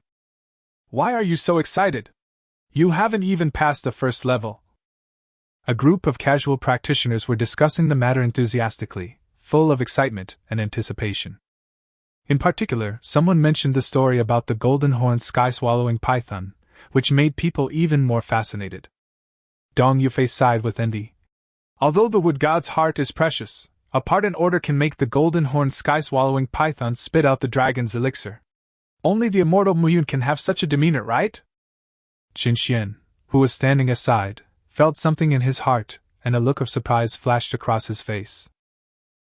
Why are you so excited? You haven't even passed the first level. A group of casual practitioners were discussing the matter enthusiastically, full of excitement and anticipation. In particular, someone mentioned the story about the golden-horned sky-swallowing python, which made people even more fascinated. Dong Yufei sighed with envy. Although the wood god's heart is precious, a part and order can make the golden-horned sky-swallowing python spit out the dragon's elixir. Only the immortal Mu Yun can have such a demeanor, right? Qin Xian, who was standing aside, felt something in his heart, and a look of surprise flashed across his face.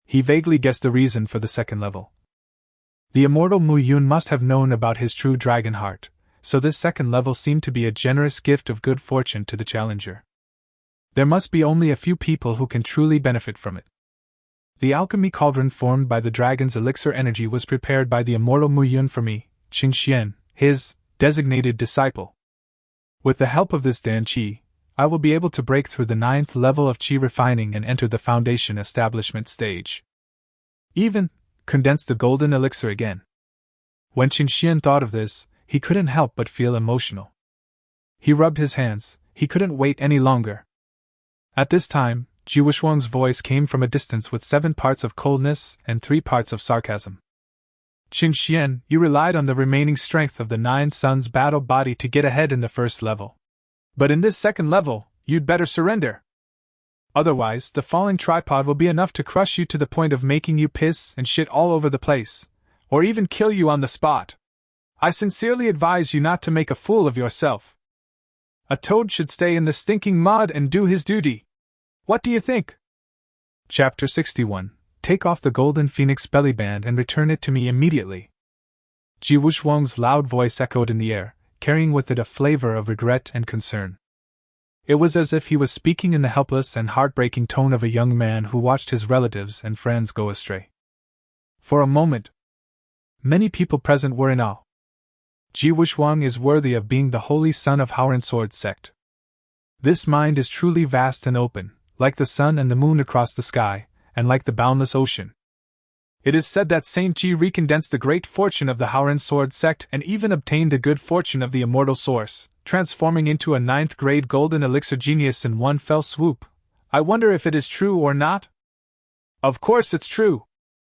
He vaguely guessed the reason for the second level. The immortal Mu Yun must have known about his true dragon heart, so this second level seemed to be a generous gift of good fortune to the challenger. There must be only a few people who can truly benefit from it. The alchemy cauldron formed by the dragon's elixir energy was prepared by the immortal Mu Yun for me, Qin Xian, his designated disciple. With the help of this Dan Qi, I will be able to break through the 9th level of Qi refining and enter the foundation establishment stage. Even condense the golden elixir again. When Qin Xian thought of this, he couldn't help but feel emotional. He rubbed his hands, he couldn't wait any longer. At this time, Ji Wuxuang's voice came from a distance with 7 parts of coldness and 3 parts of sarcasm. Qin Xian, you relied on the remaining strength of the 9 Suns battle body to get ahead in the first level. But in this second level, you'd better surrender. Otherwise, the falling tripod will be enough to crush you to the point of making you piss and shit all over the place, or even kill you on the spot. I sincerely advise you not to make a fool of yourself. A toad should stay in the stinking mud and do his duty. What do you think? Chapter 61. Take off the golden phoenix bellyband and return it to me immediately. Ji Wuxuang's loud voice echoed in the air, carrying with it a flavor of regret and concern. It was as if he was speaking in the helpless and heartbreaking tone of a young man who watched his relatives and friends go astray. For a moment, many people present were in awe. Ji Wuxuang is worthy of being the holy son of Howren Sword sect. This mind is truly vast and open, like the sun and the moon across the sky, and like the boundless ocean. It is said that Saint Ji recondensed the great fortune of the Howren Sword sect and even obtained the good fortune of the immortal source, transforming into a 9th grade golden elixir genius in one fell swoop. I wonder if it is true or not? Of course it's true!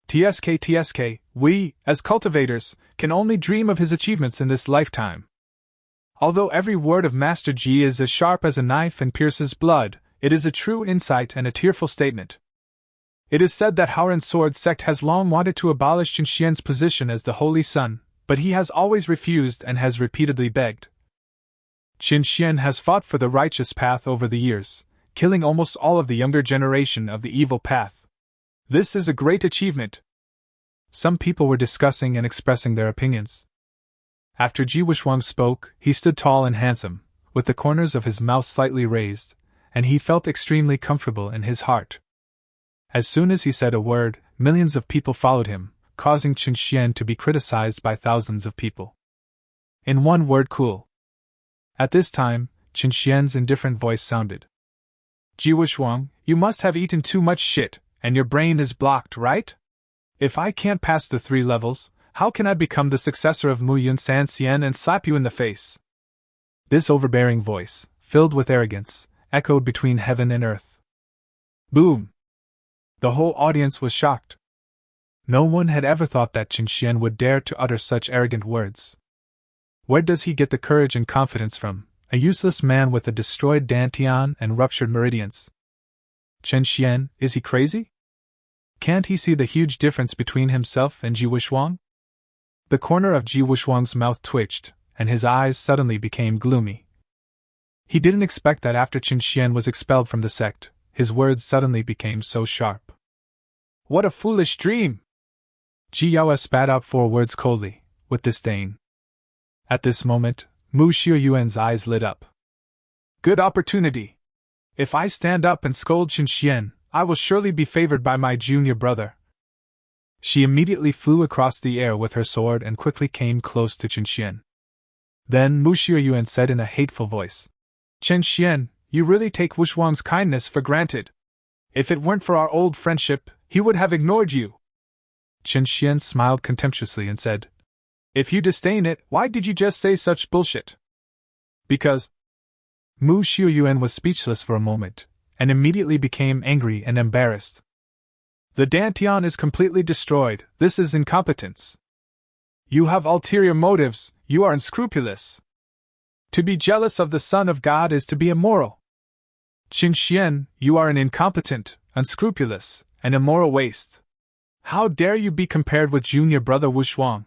TSK, we, as cultivators, can only dream of his achievements in this lifetime. Although every word of Master Ji is as sharp as a knife and pierces blood, it is a true insight and a tearful statement. It is said that Howren Sword sect has long wanted to abolish Qin Xian's position as the Holy Sun, but he has always refused and has repeatedly begged. Qin Xian has fought for the righteous path over the years, killing almost all of the younger generation of the evil path. This is a great achievement. Some people were discussing and expressing their opinions. After Ji Wuxuang spoke, he stood tall and handsome, with the corners of his mouth slightly raised, and he felt extremely comfortable in his heart. As soon as he said a word, millions of people followed him, causing Qin Xian to be criticized by thousands of people. In one word, cool. At this time, Qin Xian's indifferent voice sounded. Ji Wuxuang, you must have eaten too much shit, and your brain is blocked, right? If I can't pass the 3 levels, how can I become the successor of Mu Yun San Xian and slap you in the face? This overbearing voice, filled with arrogance, echoed between heaven and earth. Boom! The whole audience was shocked. No one had ever thought that Qin Xian would dare to utter such arrogant words. Where does he get the courage and confidence from, a useless man with a destroyed dantian and ruptured meridians? Qin Xian, is he crazy? Can't he see the huge difference between himself and Ji Wuxuang? The corner of Ji Wuxuang's mouth twitched, and his eyes suddenly became gloomy. He didn't expect that after Qin Xian was expelled from the sect, his words suddenly became so sharp. What a foolish dream! Ji Yaoyue spat out 4 words coldly, with disdain. At this moment, Mu Xiaoyuan's eyes lit up. Good opportunity! If I stand up and scold Qin Xian, I will surely be favored by my junior brother. She immediately flew across the air with her sword and quickly came close to Qin Xian. Then Mu Xiaoyuan said in a hateful voice, Qin Xian, you really take Wushuang's kindness for granted. If it weren't for our old friendship, he would have ignored you. Qin Xian smiled contemptuously and said, If you disdain it, why did you just say such bullshit? Because. Mu Xiaoyuan was speechless for a moment, and immediately became angry and embarrassed. The Dantian is completely destroyed, this is incompetence. You have ulterior motives, you are unscrupulous. To be jealous of the Son of God is to be immoral. Qin Xian, you are an incompetent, unscrupulous, and immoral waste. How dare you be compared with junior brother Wushuang?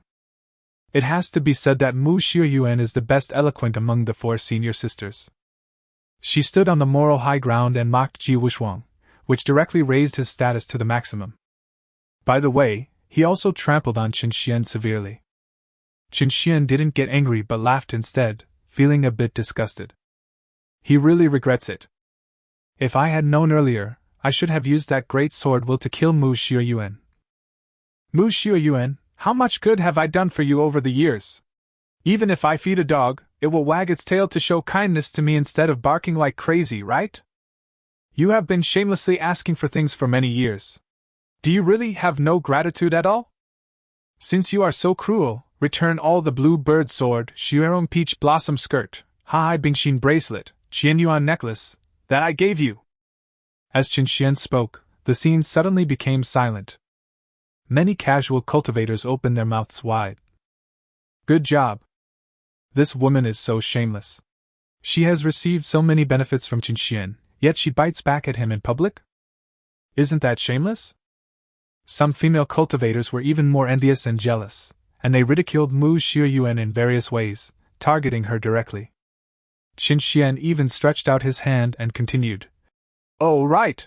It has to be said that Mu Xiaoyuan is the best eloquent among the 4 senior sisters. She stood on the moral high ground and mocked Ji Wushuang, which directly raised his status to the maximum. By the way, he also trampled on Qin Xian severely. Qin Xian didn't get angry but laughed instead, feeling a bit disgusted. He really regrets it. If I had known earlier, I should have used that great sword will to kill Mu Xiaoyuan. Mu Xiaoyuan, how much good have I done for you over the years? Even if I feed a dog, it will wag its tail to show kindness to me instead of barking like crazy, right? You have been shamelessly asking for things for many years. Do you really have no gratitude at all? Since you are so cruel, return all the blue bird sword, Xuerong peach blossom skirt, Hai Bingxin bracelet, Qianyuan necklace, that I gave you. As Qin Xian spoke, the scene suddenly became silent. Many casual cultivators opened their mouths wide. Good job. This woman is so shameless. She has received so many benefits from Qin Xian, yet she bites back at him in public? Isn't that shameless? Some female cultivators were even more envious and jealous, and they ridiculed Mu Xiaoyuan in various ways, targeting her directly. Qin Xian even stretched out his hand and continued. Oh, right!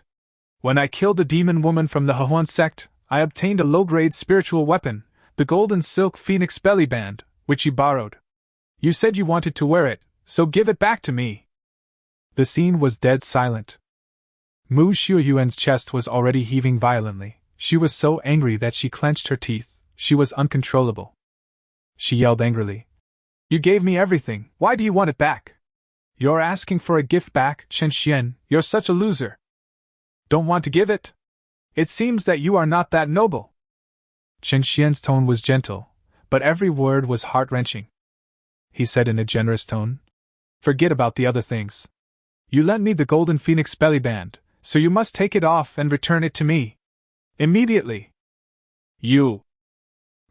When I killed the demon woman from the Hehuan sect, I obtained a low-grade spiritual weapon, the golden silk phoenix belly band, which you borrowed. You said you wanted to wear it, so give it back to me. The scene was dead silent. Mu Xiaoyuan's chest was already heaving violently. She was so angry that she clenched her teeth. She was uncontrollable. She yelled angrily. You gave me everything, why do you want it back? You're asking for a gift back, Qin Xian, you're such a loser. Don't want to give it? It seems that you are not that noble. Qin Xian's tone was gentle, but every word was heart-wrenching. He said in a generous tone, Forget about the other things. You lent me the golden phoenix belly band, so you must take it off and return it to me. Immediately. You.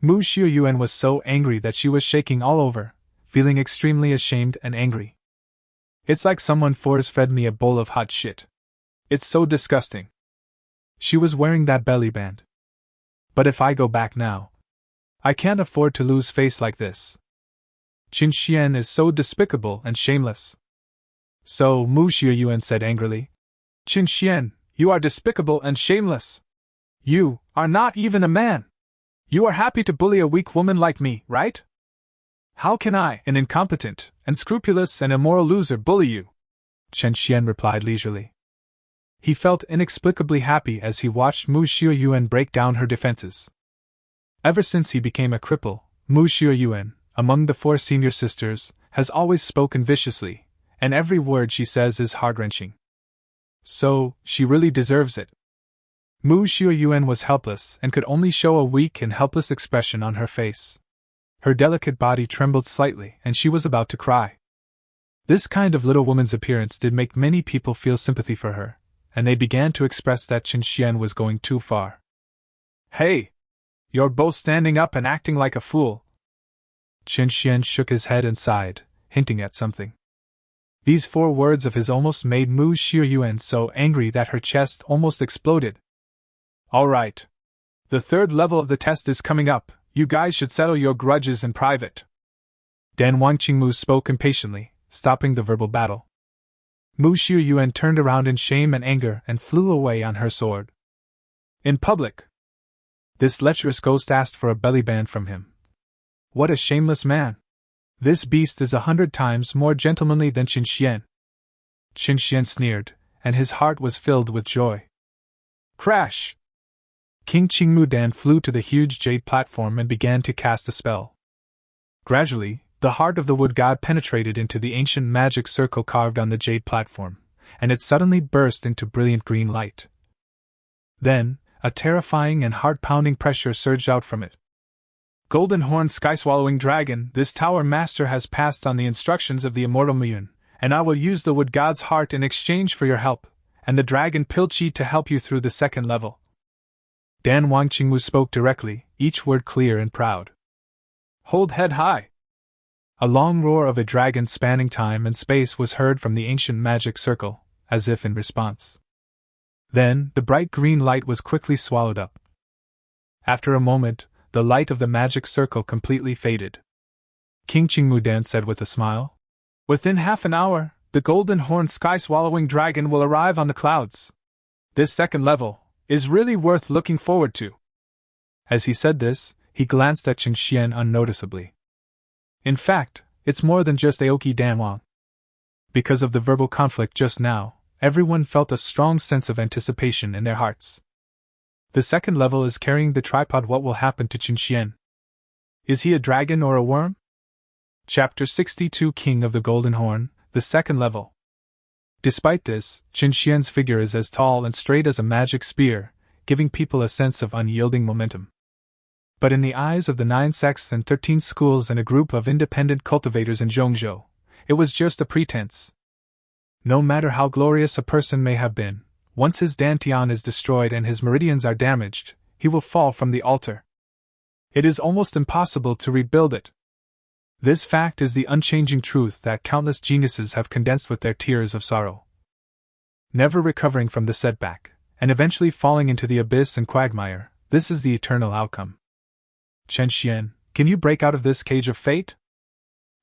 Mu Xiaoyuan was so angry that she was shaking all over, feeling extremely ashamed and angry. It's like someone force-fed me a bowl of hot shit. It's so disgusting. She was wearing that belly band. But if I go back now, I can't afford to lose face like this. Qin Xian is so despicable and shameless. So, Mu Xiaoyuan said angrily, Qin Xian, you are despicable and shameless. You are not even a man. You are happy to bully a weak woman like me, right? How can I, an incompetent, unscrupulous and immoral loser, bully you? Qin Xian replied leisurely. He felt inexplicably happy as he watched Mu Xiaoyuan break down her defenses. Ever since he became a cripple, Mu Xiaoyuan, among the 4 senior sisters, has always spoken viciously, and every word she says is heart-wrenching. So, she really deserves it. Mu Xiaoyuan was helpless and could only show a weak and helpless expression on her face. Her delicate body trembled slightly and she was about to cry. This kind of little woman's appearance did make many people feel sympathy for her, and they began to express that Qin Xian was going too far. Hey! You're both standing up and acting like a fool. Qin Xian shook his head and sighed, hinting at something. These 4 words of his almost made Mu Xiaoyuan so angry that her chest almost exploded. All right. The 3rd level of the test is coming up, you guys should settle your grudges in private. Dan Wangqingmu spoke impatiently, stopping the verbal battle. Mu Xiuyuan turned around in shame and anger and flew away on her sword. In public, this lecherous ghost asked for a bellyband from him. What a shameless man! This beast is 100 times more gentlemanly than Qin Xian. Qin Xian sneered, and his heart was filled with joy. Crash! King Qingmudan flew to the huge jade platform and began to cast a spell. Gradually, the heart of the wood god penetrated into the ancient magic circle carved on the jade platform, and it suddenly burst into brilliant green light. Then, a terrifying and heart-pounding pressure surged out from it. Golden Horn Sky-Swallowing Dragon, this tower master has passed on the instructions of the immortal Muyun, and I will use the wood god's heart in exchange for your help, and the dragon Pilchi to help you through the second level. Dan Wangqingwu spoke directly, each word clear and proud. Hold head high! A long roar of a dragon spanning time and space was heard from the ancient magic circle, as if in response. Then, the bright green light was quickly swallowed up. After a moment, the light of the magic circle completely faded. King Qingmudan said with a smile, "Within half an hour, the golden horned sky-swallowing dragon will arrive on the clouds. This second level is really worth looking forward to." As he said this, he glanced at Qin Xian unnoticeably. In fact, it's more than just Aoki Danwang. Because of the verbal conflict just now, everyone felt a strong sense of anticipation in their hearts. The second level is carrying the tripod. What will happen to Qin Xian? Is he a dragon or a worm? Chapter 62 King of the Golden Horn, the second level. Despite this, Qin Xian's figure is as tall and straight as a magic spear, giving people a sense of unyielding momentum. But in the eyes of the 9 sects and 13 schools and a group of independent cultivators in Zhongzhou, it was just a pretense. No matter how glorious a person may have been, once his dantian is destroyed and his meridians are damaged, he will fall from the altar. It is almost impossible to rebuild it. This fact is the unchanging truth that countless geniuses have condensed with their tears of sorrow. Never recovering from the setback, and eventually falling into the abyss and quagmire, this is the eternal outcome. Chen Xian, can you break out of this cage of fate?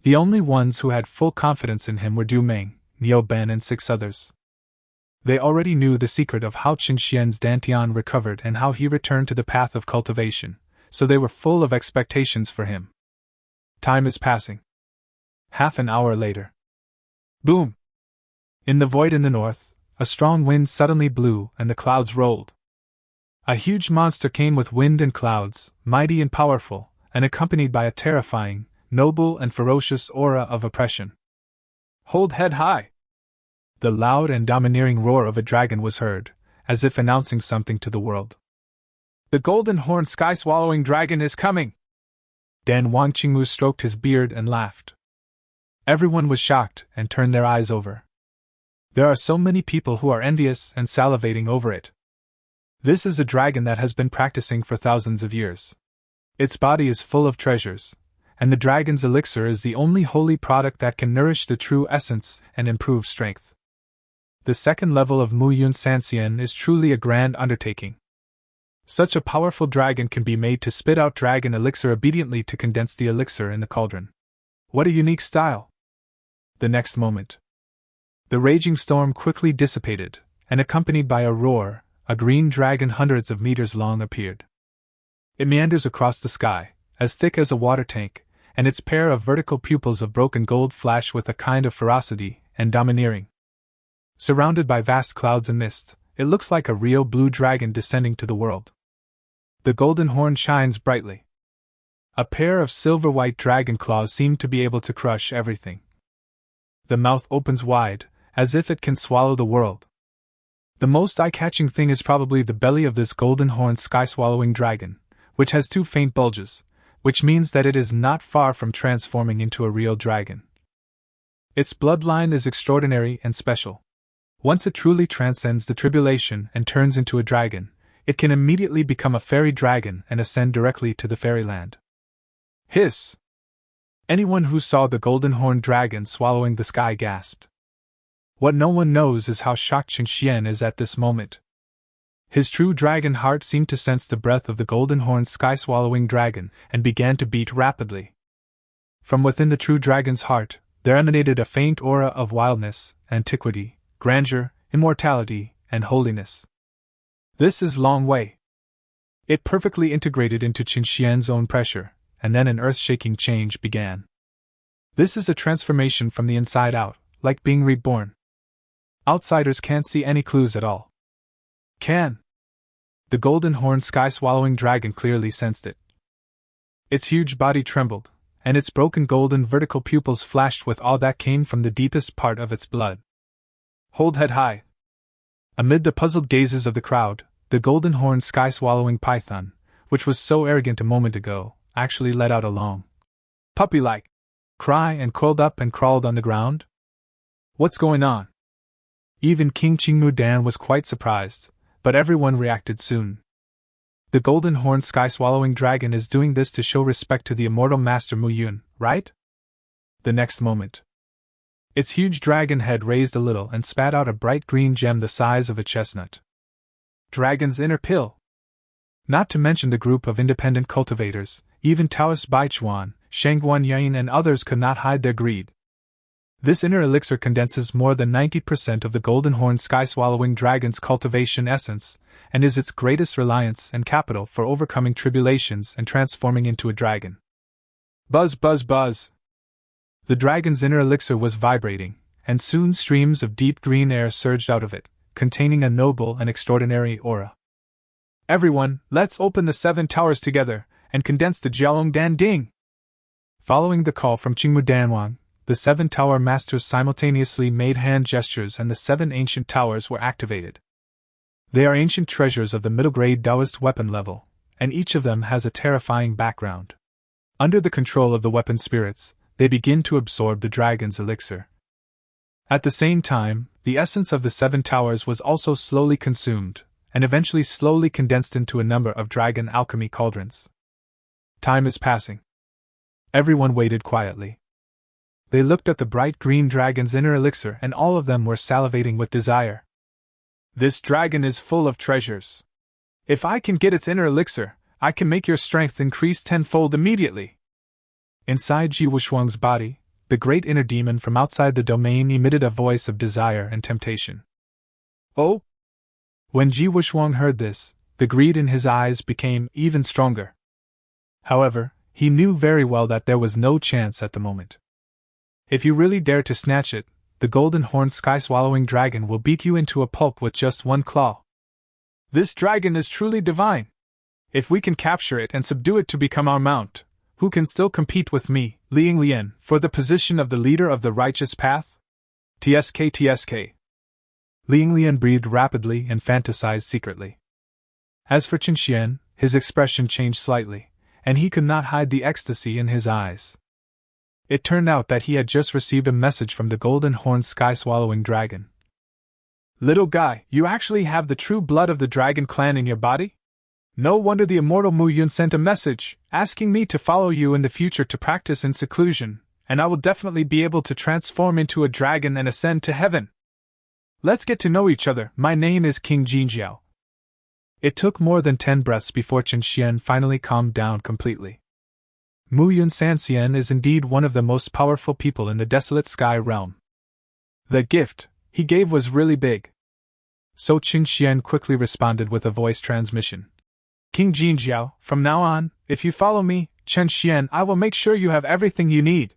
The only ones who had full confidence in him were Du Meng, Niu Ben and 6 others. They already knew the secret of how Qin Xian's dantian recovered and how he returned to the path of cultivation, so they were full of expectations for him. Time is passing. Half an hour later. Boom! In the void in the north, a strong wind suddenly blew and the clouds rolled. A huge monster came with wind and clouds, mighty and powerful, and accompanied by a terrifying, noble and ferocious aura of oppression. Hold head high! The loud and domineering roar of a dragon was heard, as if announcing something to the world. The golden horned sky-swallowing dragon is coming! Dan Wangqingwu stroked his beard and laughed. Everyone was shocked and turned their eyes over. There are so many people who are envious and salivating over it. This is a dragon that has been practicing for thousands of years. Its body is full of treasures, and the dragon's elixir is the only holy product that can nourish the true essence and improve strength. The second level of Muyun Sanxian is truly a grand undertaking. Such a powerful dragon can be made to spit out dragon elixir obediently to condense the elixir in the cauldron. What a unique style! The next moment, the raging storm quickly dissipated, and accompanied by a roar, a green dragon hundreds of meters long appeared. It meanders across the sky, as thick as a water tank, and its pair of vertical pupils of broken gold flash with a kind of ferocity and domineering. Surrounded by vast clouds and mist, it looks like a real blue dragon descending to the world. The golden horn shines brightly. A pair of silver-white dragon claws seem to be able to crush everything. The mouth opens wide, as if it can swallow the world. The most eye-catching thing is probably the belly of this golden-horned sky-swallowing dragon, which has 2 faint bulges, which means that it is not far from transforming into a real dragon. Its bloodline is extraordinary and special. Once it truly transcends the tribulation and turns into a dragon, it can immediately become a fairy dragon and ascend directly to the fairyland. Hiss! Anyone who saw the golden-horned dragon swallowing the sky gasped. What no one knows is how shocked Qin Xian is at this moment. His true dragon heart seemed to sense the breath of the golden-horned sky-swallowing dragon and began to beat rapidly. From within the true dragon's heart, there emanated a faint aura of wildness, antiquity, grandeur, immortality, and holiness. This is Long Wei. It perfectly integrated into Qin Xian's own pressure, and then an earth-shaking change began. This is a transformation from the inside out, like being reborn. Outsiders can't see any clues at all. Can? The golden-horned sky-swallowing dragon clearly sensed it. Its huge body trembled, and its broken golden vertical pupils flashed with awe that came from the deepest part of its blood. Hold head high. Amid the puzzled gazes of the crowd, the golden-horned sky-swallowing python, which was so arrogant a moment ago, actually let out a long, puppy-like cry and coiled up and crawled on the ground. What's going on? Even King Qingmu Dan was quite surprised, but everyone reacted soon. The golden-horned sky-swallowing dragon is doing this to show respect to the immortal master Mu Yun, right? The next moment, its huge dragon head raised a little and spat out a bright green gem the size of a chestnut. Dragon's inner pill. Not to mention the group of independent cultivators, even Taoist Baichuan, Shangguan Yin and others could not hide their greed. This inner elixir condenses more than 90% of the golden-horned sky-swallowing dragon's cultivation essence, and is its greatest reliance and capital for overcoming tribulations and transforming into a dragon. Buzz, buzz, buzz! The dragon's inner elixir was vibrating, and soon streams of deep green air surged out of it, containing a noble and extraordinary aura. Everyone, let's open the 7 towers together, and condense the Jiaolong Dan Ding! Following the call from Qingmu Danwang, the 7 tower masters simultaneously made hand gestures and the 7 ancient towers were activated. They are ancient treasures of the middle-grade Taoist weapon level, and each of them has a terrifying background. Under the control of the weapon spirits, they begin to absorb the dragon's elixir. At the same time, the essence of the 7 towers was also slowly consumed, and eventually slowly condensed into a number of dragon alchemy cauldrons. Time is passing. Everyone waited quietly. They looked at the bright green dragon's inner elixir and all of them were salivating with desire. This dragon is full of treasures. If I can get its inner elixir, I can make your strength increase 10-fold immediately. Inside Ji Wushuang's body, the great inner demon from outside the domain emitted a voice of desire and temptation. Oh! When Ji Wushuang heard this, the greed in his eyes became even stronger. However, he knew very well that there was no chance at the moment. If you really dare to snatch it, the golden-horned sky-swallowing dragon will beat you into a pulp with just one claw. This dragon is truly divine. If we can capture it and subdue it to become our mount, who can still compete with me, Liang Lian, for the position of the leader of the righteous path? TSK. Liang Lian breathed rapidly and fantasized secretly. As for Qin Xian, his expression changed slightly, and he could not hide the ecstasy in his eyes. It turned out that he had just received a message from the golden-horned sky-swallowing dragon. Little guy, you actually have the true blood of the dragon clan in your body? No wonder the immortal Mu Yun sent a message, asking me to follow you in the future to practice in seclusion, and I will definitely be able to transform into a dragon and ascend to heaven. Let's get to know each other. My name is King Jinjiao. It took more than 10 breaths before Qin Xian finally calmed down completely. Mu Yun Sanxian is indeed one of the most powerful people in the desolate sky realm. The gift he gave was really big. So Qin Xian quickly responded with a voice transmission. King Jinjiao, from now on, if you follow me, Qin Xian, I will make sure you have everything you need.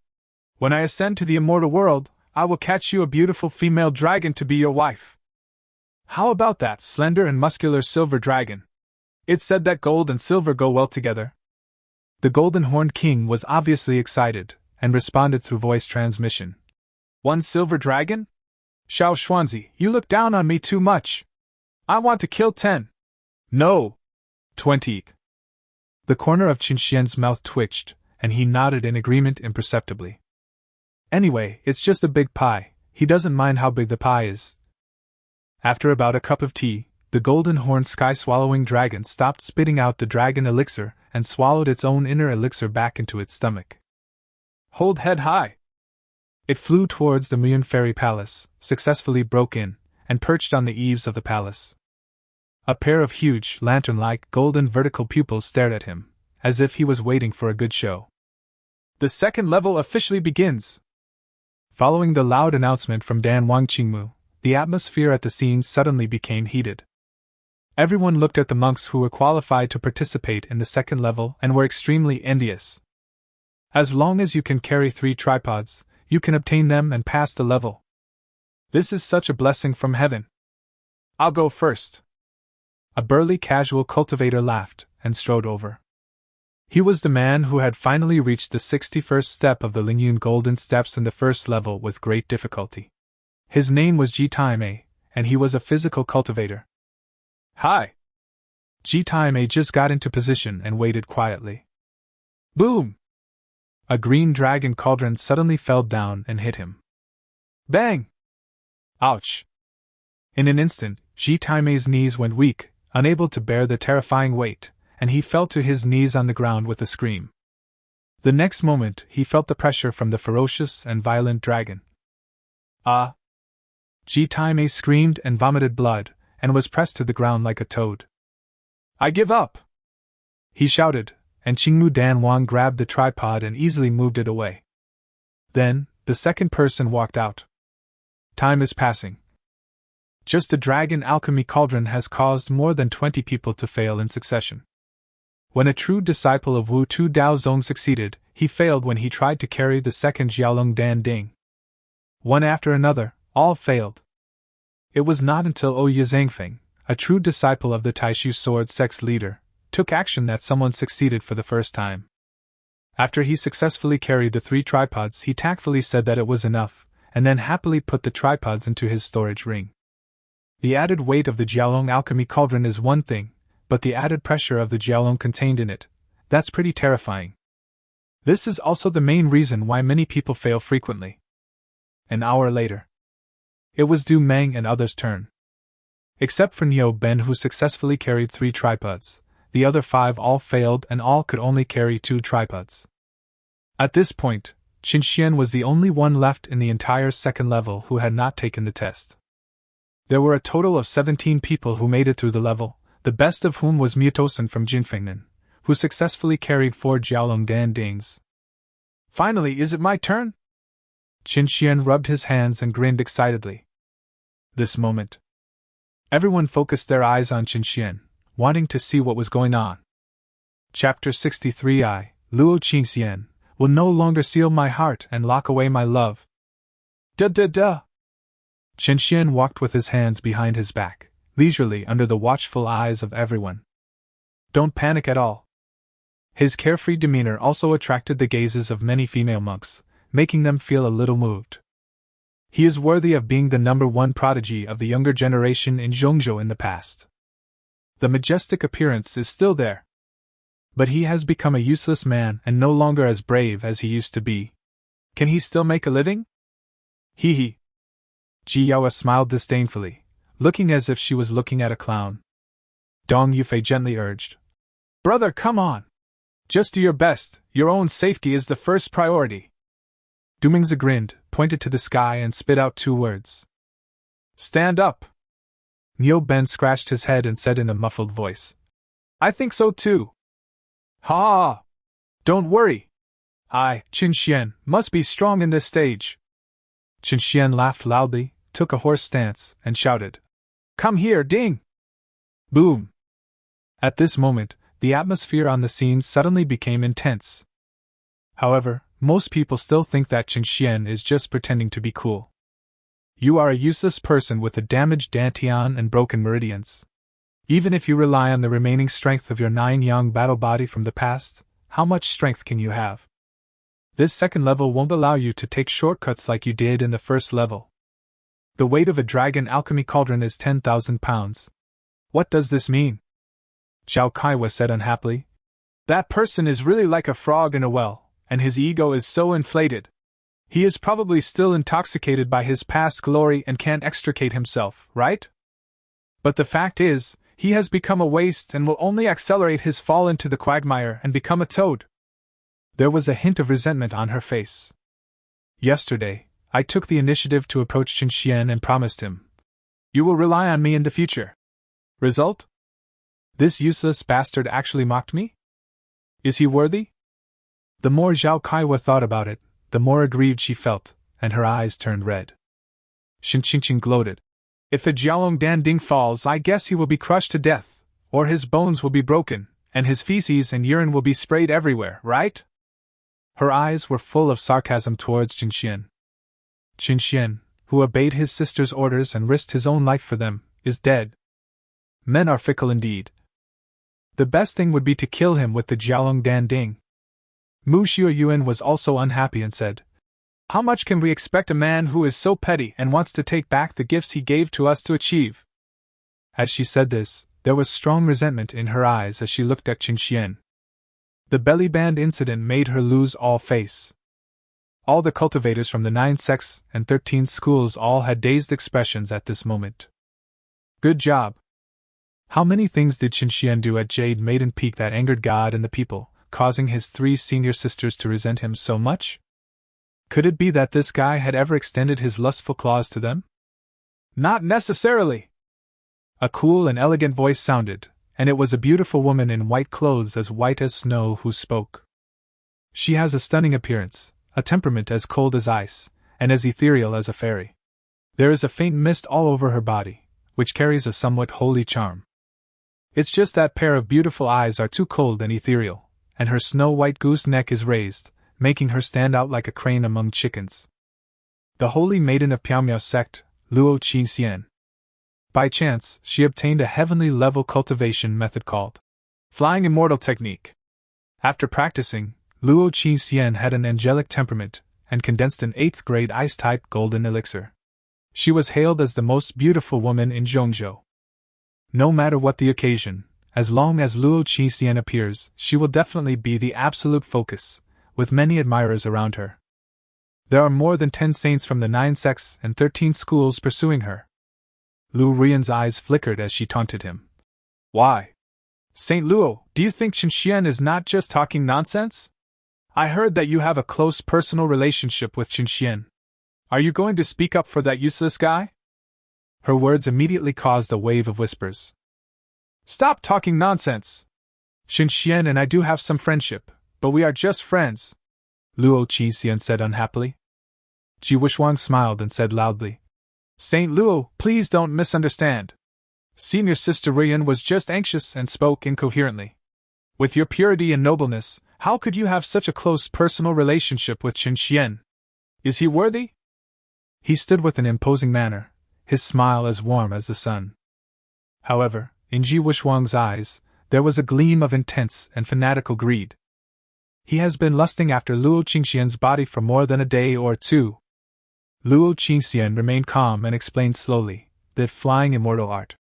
When I ascend to the immortal world, I will catch you a beautiful female dragon to be your wife. How about that slender and muscular silver dragon? It's said that gold and silver go well together. The golden-horned king was obviously excited, and responded through voice transmission. One silver dragon? Xiao Xuanzi, you look down on me too much. I want to kill 10. No. 20. The corner of Qin Xian's mouth twitched, and he nodded in agreement imperceptibly. Anyway, it's just a big pie. He doesn't mind how big the pie is. After about a cup of tea, the golden-horned sky-swallowing dragon stopped spitting out the dragon elixir and swallowed its own inner elixir back into its stomach. Hold head high! It flew towards the Muyun Fairy Palace, successfully broke in, and perched on the eaves of the palace. A pair of huge, lantern-like, golden vertical pupils stared at him, as if he was waiting for a good show. The second level officially begins! Following the loud announcement from Dan Wang Qingmu, the atmosphere at the scene suddenly became heated. Everyone looked at the monks who were qualified to participate in the second level and were extremely envious. As long as you can carry 3 tripods, you can obtain them and pass the level. This is such a blessing from heaven. I'll go first. A burly casual cultivator laughed and strode over. He was the man who had finally reached the 61st step of the Lingyun Golden Steps in the first level with great difficulty. His name was Ji Yaoyue, and he was a physical cultivator. Hi! Ji Yaoyue just got into position and waited quietly. Boom! A green dragon cauldron suddenly fell down and hit him. Bang! Ouch! In an instant, Ji Yaoyue's knees went weak, unable to bear the terrifying weight, and he fell to his knees on the ground with a scream. The next moment, he felt the pressure from the ferocious and violent dragon. Ah! Ji Yaoyue screamed and vomited blood, and was pressed to the ground like a toad. I give up! He shouted, and Qingmu Danwang grabbed the tripod and easily moved it away. Then, the second person walked out. Time is passing. Just the dragon alchemy cauldron has caused more than 20 people to fail in succession. When a true disciple of Wu Tu Daozong succeeded, he failed when he tried to carry the second Jiaolong Dan Ding. One after another, all failed. It was not until Oya Zhangfeng, a true disciple of the Taishu Sword sect's leader, took action that someone succeeded for the first time. After he successfully carried the 3 tripods, he tactfully said that it was enough, and then happily put the tripods into his storage ring. The added weight of the Jiaolong alchemy cauldron is one thing, but the added pressure of the Jiaolong contained in it, that's pretty terrifying. This is also the main reason why many people fail frequently. An hour later, it was Du Meng and others' turn. Except for Niu Ben, who successfully carried 3 tripods, the other 5 all failed and all could only carry 2 tripods. At this point, Qin Xian was the only one left in the entire second level who had not taken the test. There were a total of 17 people who made it through the level, the best of whom was Mutosen from Jinfengnan, who successfully carried 4 Jiaolong Dan Dings. Finally, is it my turn? Qin Xian rubbed his hands and grinned excitedly. This moment, everyone focused their eyes on Qin Xian, wanting to see what was going on. Chapter 63 I, Luo Qingxian, will no longer seal my heart and lock away my love. Duh. Qin Xian walked with his hands behind his back, leisurely under the watchful eyes of everyone. Don't panic at all. His carefree demeanor also attracted the gazes of many female monks, making them feel a little moved. He is worthy of being the #1 prodigy of the younger generation in Zhongzhou in the past. The majestic appearance is still there. But he has become a useless man and no longer as brave as he used to be. Can he still make a living? Hee hee. Ji Yaoyue smiled disdainfully, looking as if she was looking at a clown. Dong Yufei gently urged. Brother, come on! Just do your best, your own safety is the first priority. Du Mengzi grinned, pointed to the sky and spit out 2 words. Stand up! Niu Ben scratched his head and said in a muffled voice. I think so too. Ha! Don't worry. I, Qin Xian, must be strong in this stage. Qin Xian laughed loudly, took a horse stance, and shouted. Come here, Ding! Boom! At this moment, the atmosphere on the scene suddenly became intense. However, most people still think that Qin Xian is just pretending to be cool. You are a useless person with a damaged dantian and broken meridians. Even if you rely on the remaining strength of your 9-yang battle body from the past, how much strength can you have? This second level won't allow you to take shortcuts like you did in the first level. The weight of a dragon alchemy cauldron is 10,000 pounds. What does this mean? Zhao Kaiwa said unhappily. That person is really like a frog in a well, and his ego is so inflated. He is probably still intoxicated by his past glory and can't extricate himself, right? But the fact is, he has become a waste and will only accelerate his fall into the quagmire and become a toad. There was a hint of resentment on her face. Yesterday, I took the initiative to approach Qin Xian and promised him. You will rely on me in the future. Result? This useless bastard actually mocked me? Is he worthy? The more Zhao Kaiwa thought about it, the more aggrieved she felt, and her eyes turned red. Shin Qingqing gloated. If the Jiaolong Dan Ding falls, I guess he will be crushed to death, or his bones will be broken, and his feces and urine will be sprayed everywhere, right? Her eyes were full of sarcasm towards Qinxian. Qinxian, who obeyed his sister's orders and risked his own life for them, is dead. Men are fickle indeed. The best thing would be to kill him with the Jiaolong Dan Ding. Mu Xiaoyue was also unhappy and said, "How much can we expect a man who is so petty and wants to take back the gifts he gave to us to achieve?" As she said this, there was strong resentment in her eyes as she looked at Qinxian. The belly band incident made her lose all face. All the cultivators from the 9 sects and 13 schools all had dazed expressions at this moment. Good job. How many things did Qinxian do at Jade Maiden Peak that angered God and the people, causing his 3 senior sisters to resent him so much? Could it be that this guy had ever extended his lustful claws to them? Not necessarily. A cool and elegant voice sounded, and it was a beautiful woman in white clothes as white as snow who spoke. She has a stunning appearance, a temperament as cold as ice, and as ethereal as a fairy. There is a faint mist all over her body, which carries a somewhat holy charm. It's just that pair of beautiful eyes are too cold and ethereal, and her snow-white goose neck is raised, making her stand out like a crane among chickens. The holy maiden of Piaomiao sect, Luo Qinxian. By chance, she obtained a heavenly level cultivation method called Flying Immortal Technique. After practicing, Luo Qinxian had an angelic temperament and condensed an 8th grade ice-type golden elixir. She was hailed as the most beautiful woman in Zhongzhou. No matter what the occasion, as long as Luo Qinxian appears, she will definitely be the absolute focus, with many admirers around her. There are more than 10 saints from the 9 sects and 13 schools pursuing her. Lu Rian's eyes flickered as she taunted him. Why? Saint Luo, do you think Qinxian is not just talking nonsense? I heard that you have a close personal relationship with Qinxian. Are you going to speak up for that useless guy? Her words immediately caused a wave of whispers. Stop talking nonsense! Qinxian and I do have some friendship, but we are just friends, Luo Qinxian said unhappily. Ji Wushuang smiled and said loudly, Saint Luo, please don't misunderstand. Senior Sister Rian was just anxious and spoke incoherently. With your purity and nobleness, how could you have such a close personal relationship with Qinxian? Is he worthy? He stood with an imposing manner, his smile as warm as the sun. However, in Ji Wushuang's eyes, there was a gleam of intense and fanatical greed. He has been lusting after Luo Qinxian's body for more than a day or 2. Luo Qinxian remained calm and explained slowly, the flying immortal art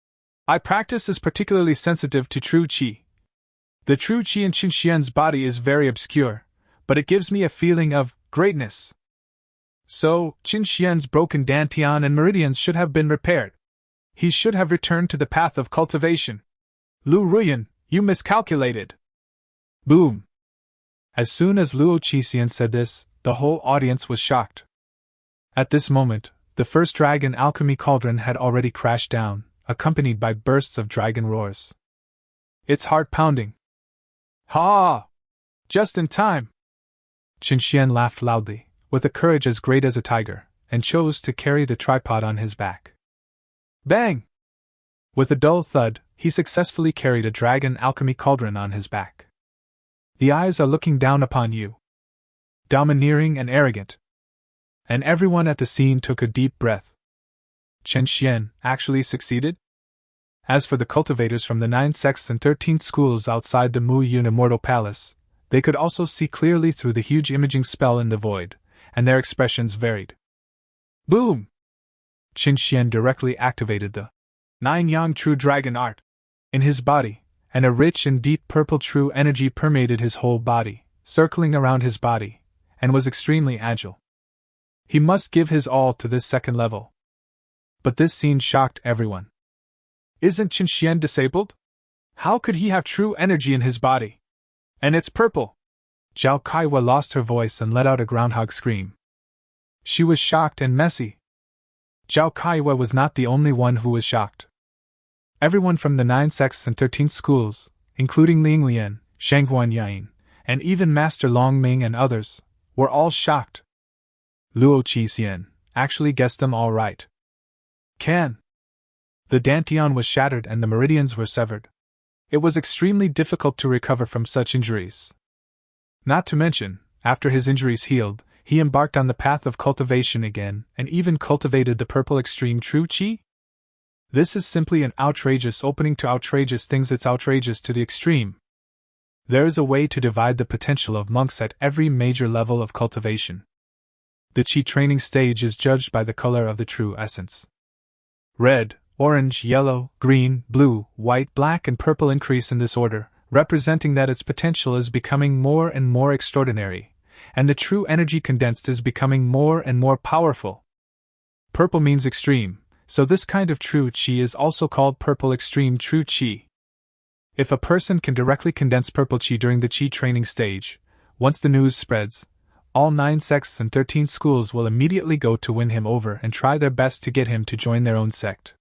I practice is particularly sensitive to true qi. The true qi in Qinxian's body is very obscure, but it gives me a feeling of greatness. So, Qinxian's broken dantian and meridians should have been repaired. He should have returned to the path of cultivation. Lu Ruyan, you miscalculated. Boom! As soon as Luo Qinxian said this, the whole audience was shocked. At this moment, the first dragon alchemy cauldron had already crashed down, accompanied by bursts of dragon roars. It's heart-pounding. Ha! Just in time! Qinxian laughed loudly, with a courage as great as a tiger, and chose to carry the tripod on his back. Bang! With a dull thud, he successfully carried a dragon alchemy cauldron on his back. The eyes are looking down upon you. Domineering and arrogant. And everyone at the scene took a deep breath. Qinxian actually succeeded? As for the cultivators from the 9 sects and 13 schools outside the Mu Yun Immortal Palace, they could also see clearly through the huge imaging spell in the void, and their expressions varied. Boom! Qinxian directly activated the 9 Yang True Dragon Art in his body, and a rich and deep purple true energy permeated his whole body, circling around his body, and was extremely agile. He must give his all to this second level. But this scene shocked everyone. Isn't Qinxian disabled? How could he have true energy in his body? And it's purple! Zhao Kaiwa lost her voice and let out a groundhog scream. She was shocked and messy. Zhao Kaiwa was not the only one who was shocked. Everyone from the 9 sects and 13 schools, including Ling Lian, Shanghuan Yain, and even Master Long Ming and others, were all shocked. Luo Qinxian actually guessed them all right. Can The dantian was shattered and the meridians were severed. It was extremely difficult to recover from such injuries. Not to mention, after his injuries healed, he embarked on the path of cultivation again and even cultivated the purple extreme true chi? This is simply an outrageous opening to outrageous things. It's outrageous to the extreme. There is a way to divide the potential of monks at every major level of cultivation. The chi training stage is judged by the color of the true essence. Red, orange, yellow, green, blue, white, black, and purple increase in this order, representing that its potential is becoming more and more extraordinary, and the true energy condensed is becoming more and more powerful. Purple means extreme, so this kind of true chi is also called purple extreme true chi. If a person can directly condense purple chi during the chi training stage, once the news spreads, all 9 sects and 13 schools will immediately go to win him over and try their best to get him to join their own sect.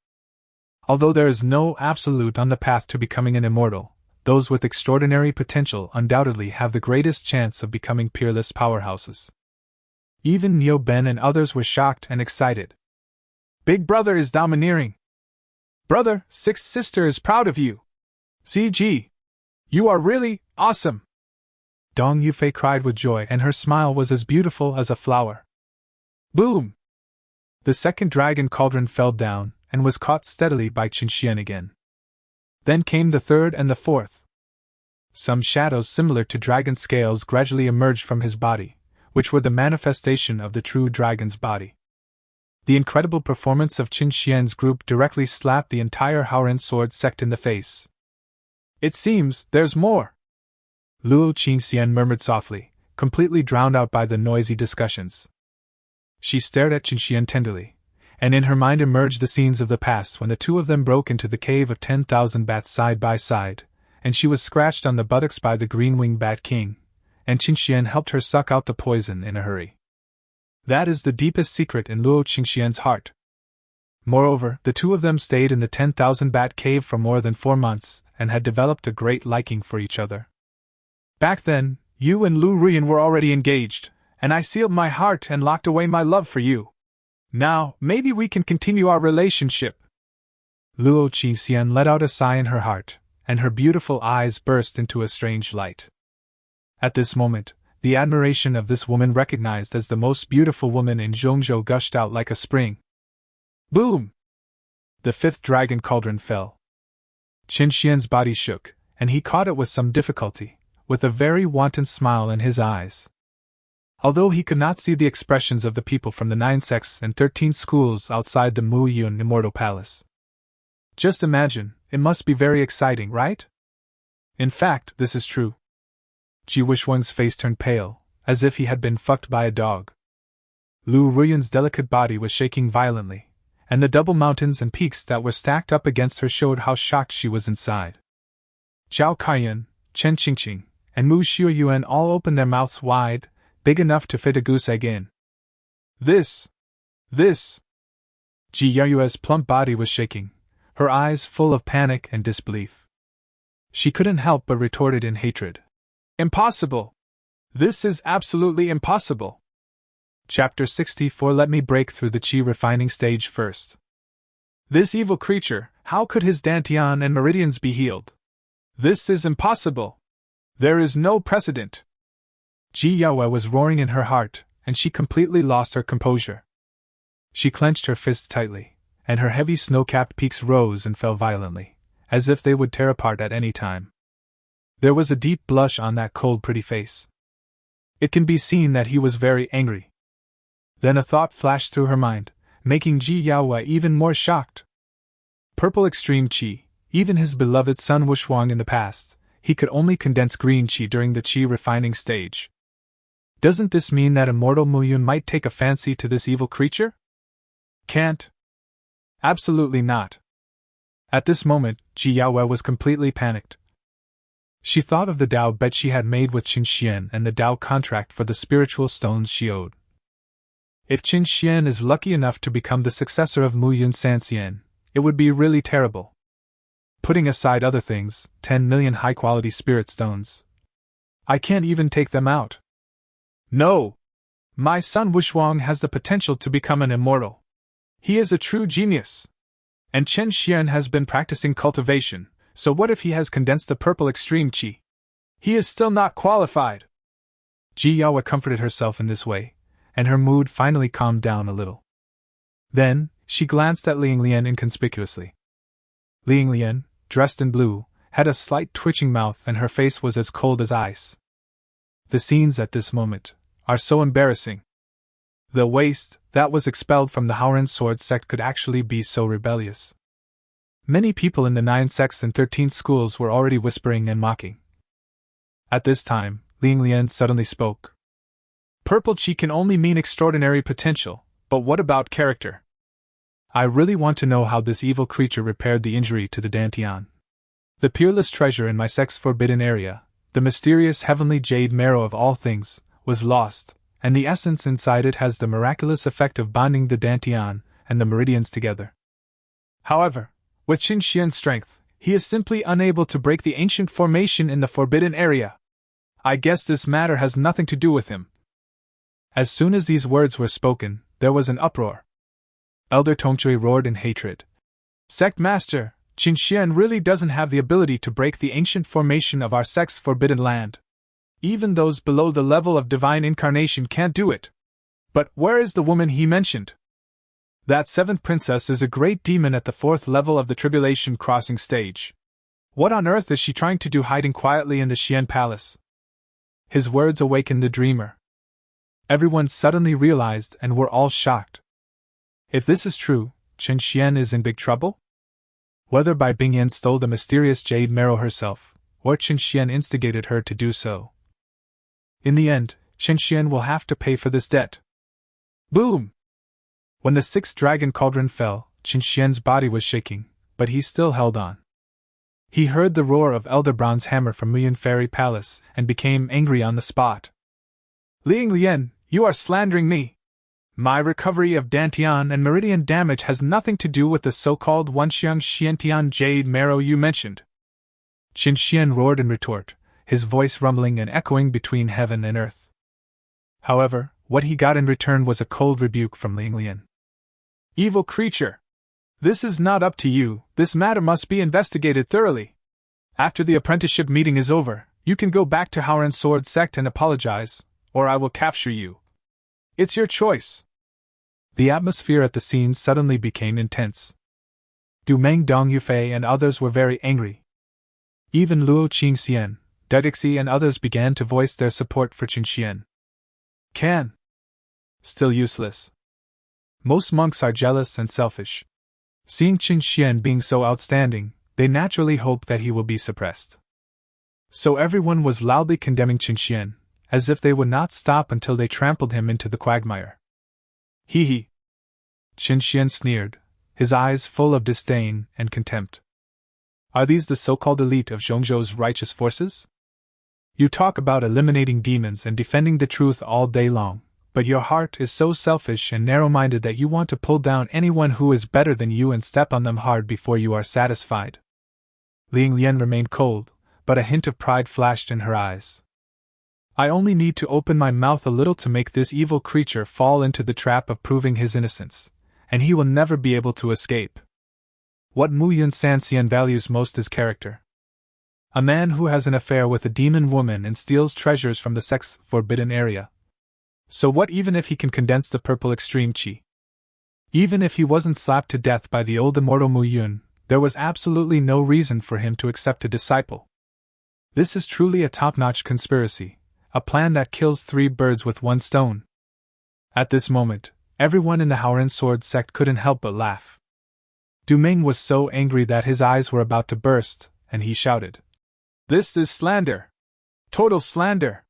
Although there is no absolute on the path to becoming an immortal, those with extraordinary potential undoubtedly have the greatest chance of becoming peerless powerhouses. Even Neo Ben and others were shocked and excited. Big brother is domineering. Brother, sixth sister is proud of you. CG. You are really awesome. Dong Yufei cried with joy and her smile was as beautiful as a flower. Boom! The second dragon cauldron fell down and was caught steadily by Qinxian again. Then came the third and the fourth. Some shadows similar to dragon scales gradually emerged from his body, which were the manifestation of the true dragon's body. The incredible performance of Qinxian's group directly slapped the entire Haoren sword sect in the face. It seems there's more. Luo Qingxian murmured softly, completely drowned out by the noisy discussions. She stared at Qinxian tenderly, and in her mind emerged the scenes of the past when the two of them broke into the cave of 10,000 bats side by side, and she was scratched on the buttocks by the green-winged bat king, and Qinxian helped her suck out the poison in a hurry. That is the deepest secret in Luo Qingxian's heart. Moreover, the two of them stayed in the 10,000 bat cave for more than 4 months, and had developed a great liking for each other. Back then, you and Lu Ruyan were already engaged, and I sealed my heart and locked away my love for you. Now, maybe we can continue our relationship. Luo Qingxian let out a sigh in her heart, and her beautiful eyes burst into a strange light. At this moment, the admiration of this woman recognized as the most beautiful woman in Zhongzhou gushed out like a spring. Boom! The fifth dragon cauldron fell. Qinxian's body shook, and he caught it with some difficulty, with a very wanton smile in his eyes. Although he could not see the expressions of the people from the 9 sects and 13 schools outside the Mu Yun Immortal Palace. Just imagine, it must be very exciting, right? In fact, this is true. Ji Wishwang's face turned pale, as if he had been fucked by a dog. Lu Ruyan's delicate body was shaking violently, and the double mountains and peaks that were stacked up against her showed how shocked she was inside. Zhao Kaiyan, Chen Qingqing, and Mu Xiuyuan all opened their mouths wide, big enough to fit a goose egg in. This! Ji Yaoyue's plump body was shaking, her eyes full of panic and disbelief. She couldn't help but retorted in hatred. Impossible! This is absolutely impossible! Chapter 64. Let me break through the chi refining stage first. This evil creature, how could his dantian and meridians be healed? This is impossible! There is no precedent! Ji Yaoyue was roaring in her heart, and she completely lost her composure. She clenched her fists tightly, and her heavy snow-capped peaks rose and fell violently, as if they would tear apart at any time. There was a deep blush on that cold, pretty face. It can be seen that he was very angry. Then a thought flashed through her mind, making Ji Yaoyue even more shocked. Purple extreme chi, even his beloved son Wushuang in the past, he could only condense green chi during the chi refining stage. Doesn't this mean that immortal Mu Yun might take a fancy to this evil creature? Can't. Absolutely not. At this moment, Ji Yaoyue was completely panicked. She thought of the Dao bet she had made with Qinxian and the Dao contract for the spiritual stones she owed. If Qinxian is lucky enough to become the successor of Mu Yun Sanxian, it would be really terrible. Putting aside other things, 10 million high-quality spirit stones. I can't even take them out. No! My son Wushuang has the potential to become an immortal. He is a true genius. And Chen Xian has been practicing cultivation, so what if he has condensed the purple extreme qi? He is still not qualified. Ji Yaoyue comforted herself in this way, and her mood finally calmed down a little. Then, she glanced at Ling Lian inconspicuously. Ling Lian, dressed in blue, had a slight twitching mouth and her face was as cold as ice. The scenes at this moment are so embarrassing. The waste that was expelled from the Haoran sword sect could actually be so rebellious. Many people in the 9 sects and 13 schools were already whispering and mocking. At this time, Ling Lian suddenly spoke. Purple chi can only mean extraordinary potential, but what about character? I really want to know how this evil creature repaired the injury to the Dantian. The peerless treasure in my sect's forbidden area, the mysterious heavenly jade marrow of all things, was lost, and the essence inside it has the miraculous effect of bonding the Dantian and the meridians together. However, with Qin Xian's strength, he is simply unable to break the ancient formation in the forbidden area. I guess this matter has nothing to do with him. As soon as these words were spoken, there was an uproar. Elder Tongchui roared in hatred. Sect Master, Qin Xian really doesn't have the ability to break the ancient formation of our sect's forbidden land. Even those below the level of divine incarnation can't do it. But where is the woman he mentioned? That 7th princess is a great demon at the 4th level of the tribulation crossing stage. What on earth is she trying to do hiding quietly in the Xian palace? His words awakened the dreamer. Everyone suddenly realized and were all shocked. If this is true, Qin Xian is in big trouble? Whether Bai Bingyan stole the mysterious jade marrow herself, or Qin Xian instigated her to do so. In the end, Qin Xian will have to pay for this debt. Boom! When the 6th dragon cauldron fell, Qin Xian's body was shaking, but he still held on. He heard the roar of Elder Bronze Hammer from Muyan Fairy Palace and became angry on the spot. Ling Lian, you are slandering me. My recovery of Dantian and Meridian damage has nothing to do with the so-called Wenxiang Xiantian jade marrow you mentioned. Qin Xian roared in retort, his voice rumbling and echoing between heaven and earth. However, what he got in return was a cold rebuke from Ling Lian. Evil creature! This is not up to you, this matter must be investigated thoroughly. After the apprenticeship meeting is over, you can go back to Haoran Sword Sect and apologize, or I will capture you. It's your choice. The atmosphere at the scene suddenly became intense. Du Meng Dong Yufei and others were very angry. Even Luo Qingxian, Dedixi and others began to voice their support for Qin Xian. Can. Still useless. Most monks are jealous and selfish. Seeing Qin Xian being so outstanding, they naturally hope that he will be suppressed. So everyone was loudly condemning Qin Xian, as if they would not stop until they trampled him into the quagmire. Hee hee. Qin Xian sneered, his eyes full of disdain and contempt. Are these the so-called elite of Zhongzhou's righteous forces? You talk about eliminating demons and defending the truth all day long, but your heart is so selfish and narrow-minded that you want to pull down anyone who is better than you and step on them hard before you are satisfied. Ling Lian remained cold, but a hint of pride flashed in her eyes. I only need to open my mouth a little to make this evil creature fall into the trap of proving his innocence, and he will never be able to escape. What Mu Yun Sanxian values most is character. A man who has an affair with a demon woman and steals treasures from the sect's forbidden area. So what even if he can condense the purple extreme qi? Even if he wasn't slapped to death by the old immortal Mu Yun, there was absolutely no reason for him to accept a disciple. This is truly a top-notch conspiracy, a plan that kills 3 birds with 1 stone. At this moment, everyone in the Haoran Sword Sect couldn't help but laugh. Du Ming was so angry that his eyes were about to burst, and he shouted, "This is slander! Total slander!"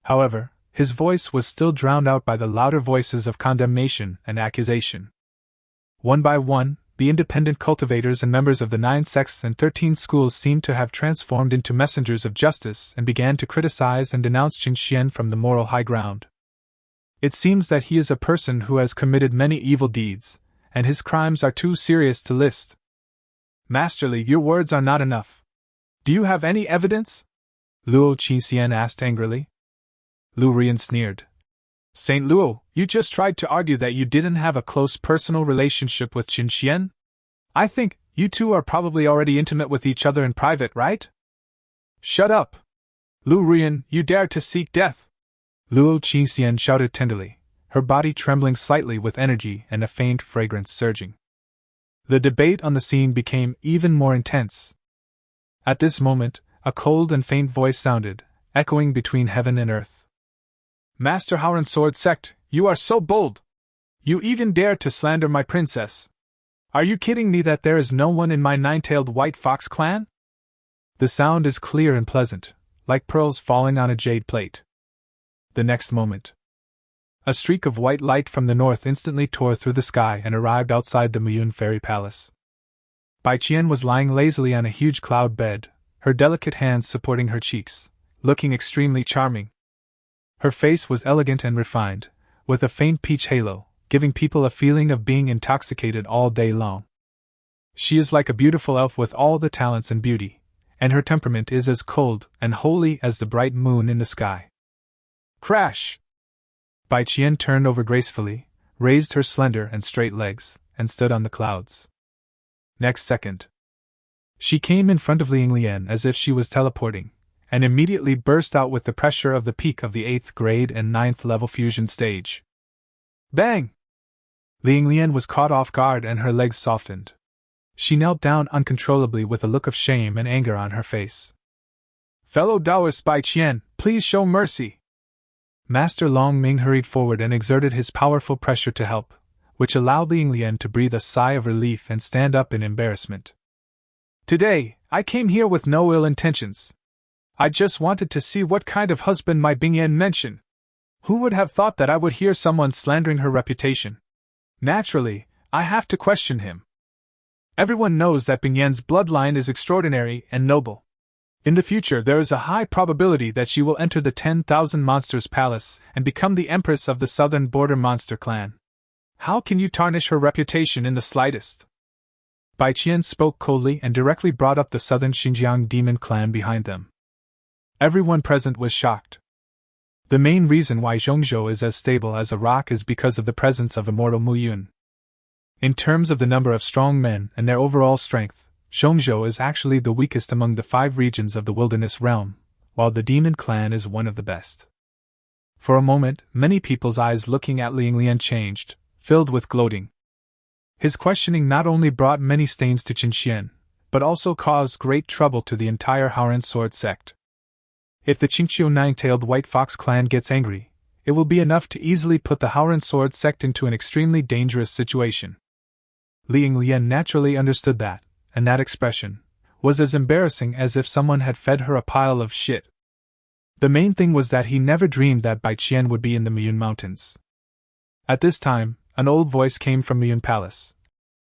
However, his voice was still drowned out by the louder voices of condemnation and accusation. One by one, the independent cultivators and members of the 9 sects and 13 schools seemed to have transformed into messengers of justice and began to criticize and denounce Qin Xian from the moral high ground. It seems that he is a person who has committed many evil deeds, and his crimes are too serious to list. Masterly, your words are not enough. Do you have any evidence? Luo Qingxian asked angrily. Lu Rian sneered. Saint Luo, you just tried to argue that you didn't have a close personal relationship with Qin Xian? I think you two are probably already intimate with each other in private, right? Shut up! Lu Rian, you dare to seek death! Luo Qingxian shouted tenderly, her body trembling slightly with energy and a faint fragrance surging. The debate on the scene became even more intense. At this moment, a cold and faint voice sounded, echoing between heaven and earth. Master Howren Sword Sect, you are so bold! You even dare to slander my princess! Are you kidding me that there is no one in my nine-tailed white fox clan? The sound is clear and pleasant, like pearls falling on a jade plate. The next moment, a streak of white light from the north instantly tore through the sky and arrived outside the Muyun Fairy Palace. Bai Qian was lying lazily on a huge cloud bed, her delicate hands supporting her cheeks, looking extremely charming. Her face was elegant and refined, with a faint peach halo, giving people a feeling of being intoxicated all day long. She is like a beautiful elf with all the talents and beauty, and her temperament is as cold and holy as the bright moon in the sky. Crash! Bai Qian turned over gracefully, raised her slender and straight legs, and stood on the clouds. Next second, she came in front of Ling Lian as if she was teleporting, and immediately burst out with the pressure of the peak of the 8th grade and 9th level fusion stage. Bang! Ling Lian was caught off guard and her legs softened. She knelt down uncontrollably with a look of shame and anger on her face. Fellow Taoist Bai Qian, please show mercy! Master Long Ming hurried forward and exerted his powerful pressure to help, which allowed Ling Lian to breathe a sigh of relief and stand up in embarrassment. Today, I came here with no ill intentions. I just wanted to see what kind of husband my Bingyan mentioned. Who would have thought that I would hear someone slandering her reputation? Naturally, I have to question him. Everyone knows that Bingyan's bloodline is extraordinary and noble. In the future, there is a high probability that she will enter the 10,000 Monsters Palace and become the Empress of the Southern Border Monster Clan. How can you tarnish her reputation in the slightest? Bai Qian spoke coldly and directly brought up the Southern Xinjiang Demon Clan behind them. Everyone present was shocked. The main reason why Zhongzhou is as stable as a rock is because of the presence of immortal Muyun. In terms of the number of strong men and their overall strength, Zhongzhou is actually the weakest among the 5 regions of the Wilderness Realm, while the Demon Clan is one of the best. For a moment, many people's eyes looking at Ling Lian changed, filled with gloating. His questioning not only brought many stains to Qingxian, but also caused great trouble to the entire Howren Sword Sect. If the Qingqiu Nine-Tailed White Fox clan gets angry, it will be enough to easily put the Howren Sword Sect into an extremely dangerous situation. Ling Lian naturally understood that, and that expression was as embarrassing as if someone had fed her a pile of shit. The main thing was that he never dreamed that Bai Qian would be in the Muyun Mountains. At this time, an old voice came from Muyun Palace.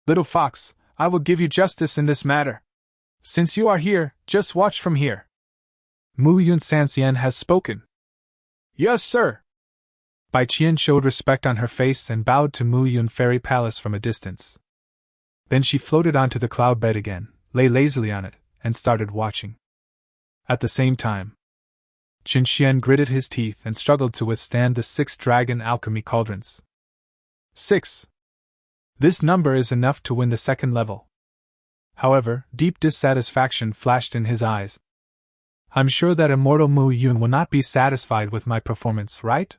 Little fox, I will give you justice in this matter. Since you are here, just watch from here. Muyun Sanxian has spoken. Yes, sir. Bai Qian showed respect on her face and bowed to Muyun Fairy Palace from a distance. Then she floated onto the cloud bed again, lay lazily on it, and started watching. At the same time, Qingxian gritted his teeth and struggled to withstand the 6 dragon alchemy cauldrons. 6. This number is enough to win the 2nd level. However, deep dissatisfaction flashed in his eyes. I'm sure that immortal Mu Yun will not be satisfied with my performance, right?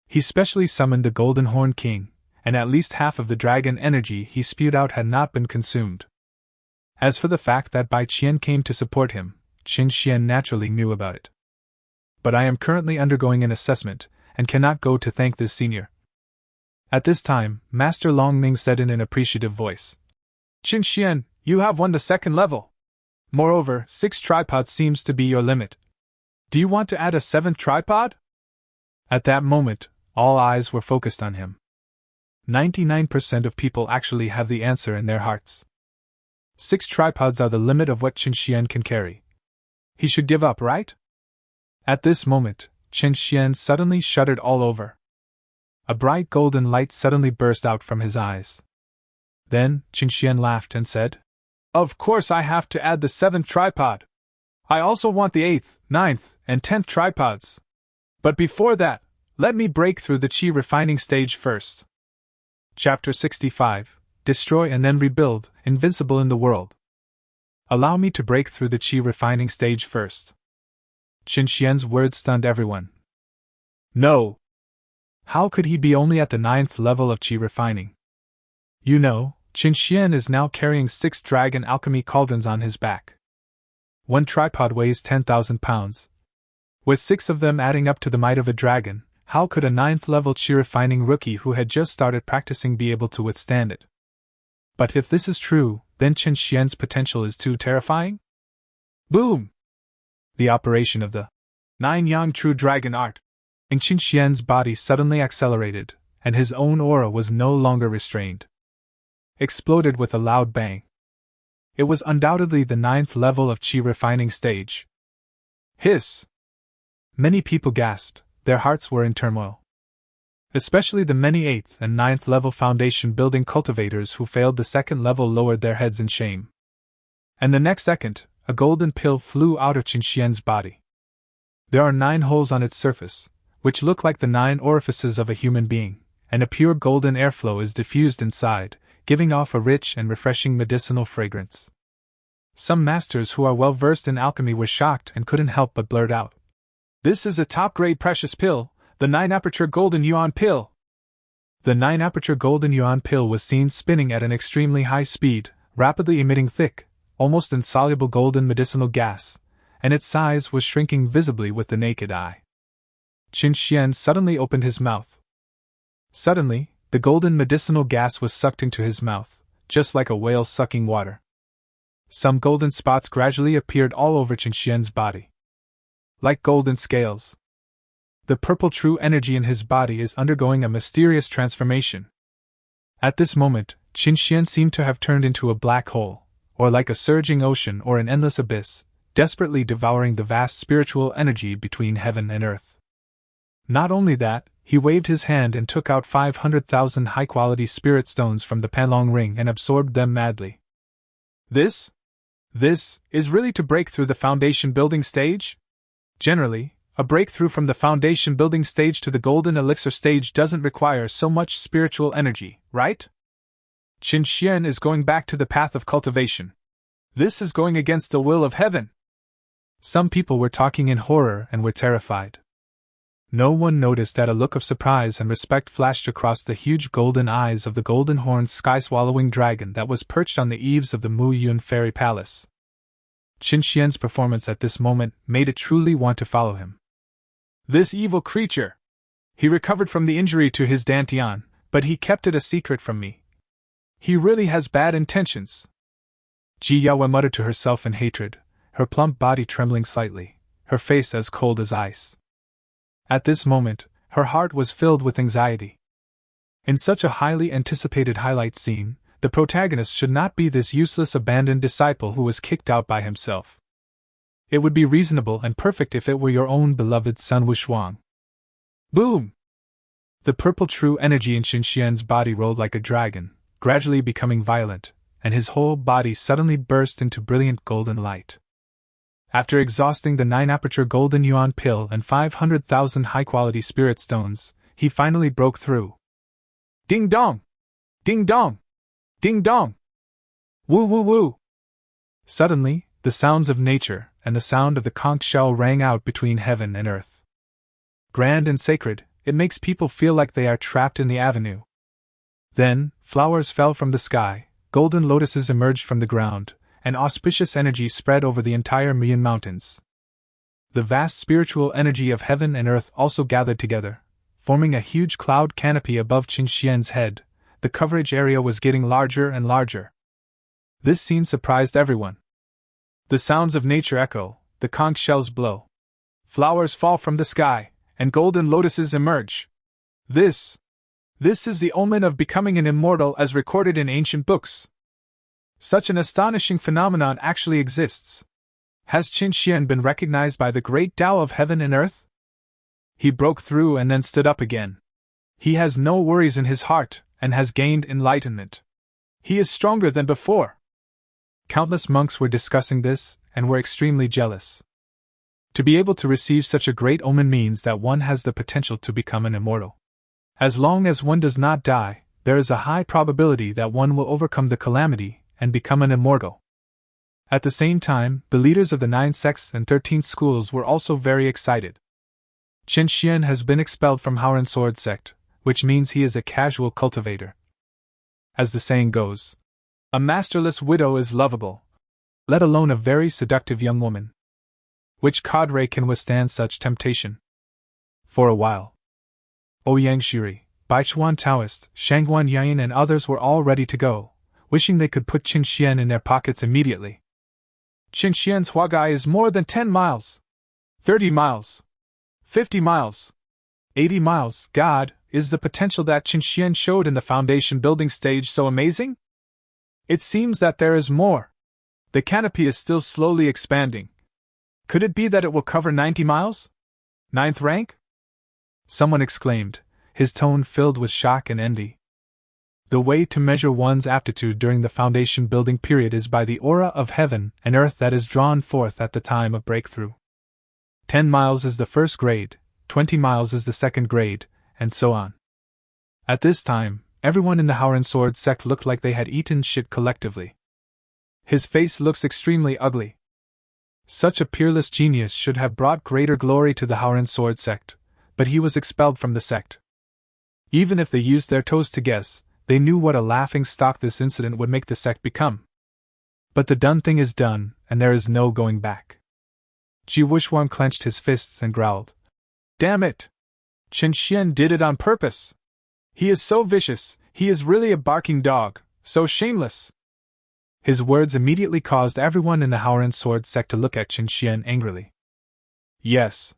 He specially summoned the Golden Horn King, and at least half of the dragon energy he spewed out had not been consumed. As for the fact that Bai Qian came to support him, Qingxian naturally knew about it. But I am currently undergoing an assessment, and cannot go to thank this senior. At this time, Master Long Ming said in an appreciative voice. Qingxian, you have won the 2nd level. Moreover, 6 tripods seems to be your limit. Do you want to add a 7th tripod? At that moment, all eyes were focused on him. 99% of people actually have the answer in their hearts. 6 tripods are the limit of what Qingxian can carry. He should give up, right? At this moment, Qingxian suddenly shuddered all over. A bright golden light suddenly burst out from his eyes. Then, Qingxian laughed and said, Of course I have to add the 7th tripod. I also want the 8th, 9th, and 10th tripods. But before that, let me break through the Qi refining stage first. Chapter 65, destroy and then rebuild, invincible in the world. Allow me to break through the qi refining stage first. Qin Xian's words stunned everyone. No! How could he be only at the 9th level of qi refining? You know, Qin Xian is now carrying 6 dragon alchemy cauldrons on his back. One tripod weighs 10,000 pounds. With 6 of them adding up to the might of a dragon, how could a 9th level qi refining rookie who had just started practicing be able to withstand it? But if this is true, then Qin Xian's potential is too terrifying? Boom! The operation of the 9 Yang True Dragon Art in Qin Xian's body suddenly accelerated, and his own aura was no longer restrained. Exploded with a loud bang. It was undoubtedly the 9th level of qi refining stage. Hiss! Many people gasped, their hearts were in turmoil. Especially the many 8th and 9th level foundation building cultivators who failed the 2nd level lowered their heads in shame. And the next second, a golden pill flew out of Qin Xian's body. There are 9 holes on its surface, which look like the 9 orifices of a human being, and a pure golden airflow is diffused inside, giving off a rich and refreshing medicinal fragrance. Some masters who are well versed in alchemy were shocked and couldn't help but blurt out, "This is a top-grade precious pill, the 9-aperture golden yuan pill!" The 9-aperture golden yuan pill was seen spinning at an extremely high speed, rapidly emitting thick, almost insoluble golden medicinal gas, and its size was shrinking visibly with the naked eye. Qin Xian suddenly opened his mouth. Suddenly, the golden medicinal gas was sucked into his mouth, just like a whale sucking water. Some golden spots gradually appeared all over Qin Xian's body. Like golden scales. The purple true energy in his body is undergoing a mysterious transformation. At this moment, Qin Xian seemed to have turned into a black hole, or like a surging ocean or an endless abyss, desperately devouring the vast spiritual energy between heaven and earth. Not only that, he waved his hand and took out 500,000 high-quality spirit stones from the Panlong ring and absorbed them madly. This is really to break through the foundation building stage? Generally, a breakthrough from the foundation building stage to the golden elixir stage doesn't require so much spiritual energy, right? Qin Xian is going back to the path of cultivation. This is going against the will of heaven. Some people were talking in horror and were terrified. No one noticed that a look of surprise and respect flashed across the huge golden eyes of the golden-horned sky-swallowing dragon that was perched on the eaves of the Mu Yun Fairy Palace. Qin Xian's performance at this moment made it truly want to follow him. This evil creature! He recovered from the injury to his dantian, but he kept it a secret from me. He really has bad intentions. Ji Yaoyue muttered to herself in hatred, her plump body trembling slightly, her face as cold as ice. At this moment, her heart was filled with anxiety. In such a highly anticipated highlight scene, the protagonist should not be this useless abandoned disciple who was kicked out by himself. It would be reasonable and perfect if it were your own beloved son Wushuang. Boom! The purple true energy in Qin Xian's body rolled like a dragon, gradually becoming violent, and his whole body suddenly burst into brilliant golden light. After exhausting the 9-aperture golden yuan pill and 500,000 high-quality spirit stones, he finally broke through. Ding dong! Ding dong! Ding dong! Woo woo woo! Suddenly, the sounds of nature and the sound of the conch shell rang out between heaven and earth. Grand and sacred, it makes people feel like they are trapped in the avenue. Then, flowers fell from the sky, golden lotuses emerged from the ground, and auspicious energy spread over the entire Mian Mountains. The vast spiritual energy of heaven and earth also gathered together, forming a huge cloud canopy above Qin Xian's head. The coverage area was getting larger and larger. This scene surprised everyone. The sounds of nature echo, the conch shells blow. Flowers fall from the sky, and golden lotuses emerge. This is the omen of becoming an immortal as recorded in ancient books. Such an astonishing phenomenon actually exists. Has Qin Xian been recognized by the great Tao of heaven and earth? He broke through and then stood up again. He has no worries in his heart, and has gained enlightenment. He is stronger than before. Countless monks were discussing this, and were extremely jealous. To be able to receive such a great omen means that one has the potential to become an immortal. As long as one does not die, there is a high probability that one will overcome the calamity and become an immortal. At the same time, the leaders of the 9 sects and 13 schools were also very excited. Qin Xian has been expelled from Howren Sword sect, which means he is a casual cultivator. As the saying goes, a masterless widow is lovable, let alone a very seductive young woman. Which cadre can withstand such temptation? For a while, Ouyang Shiri, Baichuan Taoist, Shangguan Yayin and others were all ready to go, wishing they could put Qin Xian in their pockets immediately. Qin Xian's huagai is more than 10 miles. 30 miles. 50 miles. 80 miles. God, is the potential that Qin Xian showed in the foundation building stage so amazing? It seems that there is more. The canopy is still slowly expanding. Could it be that it will cover 90 miles? 9th rank? Someone exclaimed, his tone filled with shock and envy. The way to measure one's aptitude during the foundation building period is by the aura of heaven and earth that is drawn forth at the time of breakthrough. 10 miles is the first grade, 20 miles is the second grade, and so on. At this time, everyone in the Howren Sword sect looked like they had eaten shit collectively. His face looks extremely ugly. Such a peerless genius should have brought greater glory to the Howren Sword sect, but he was expelled from the sect. Even if they used their toes to guess, they knew what a laughing stock this incident would make the sect become. But the done thing is done, and there is no going back. Ji Wuxuan clenched his fists and growled. Damn it! Qin Xian did it on purpose! He is so vicious, he is really a barking dog, so shameless! His words immediately caused everyone in the Howren Sword sect to look at Qin Xian angrily. Yes.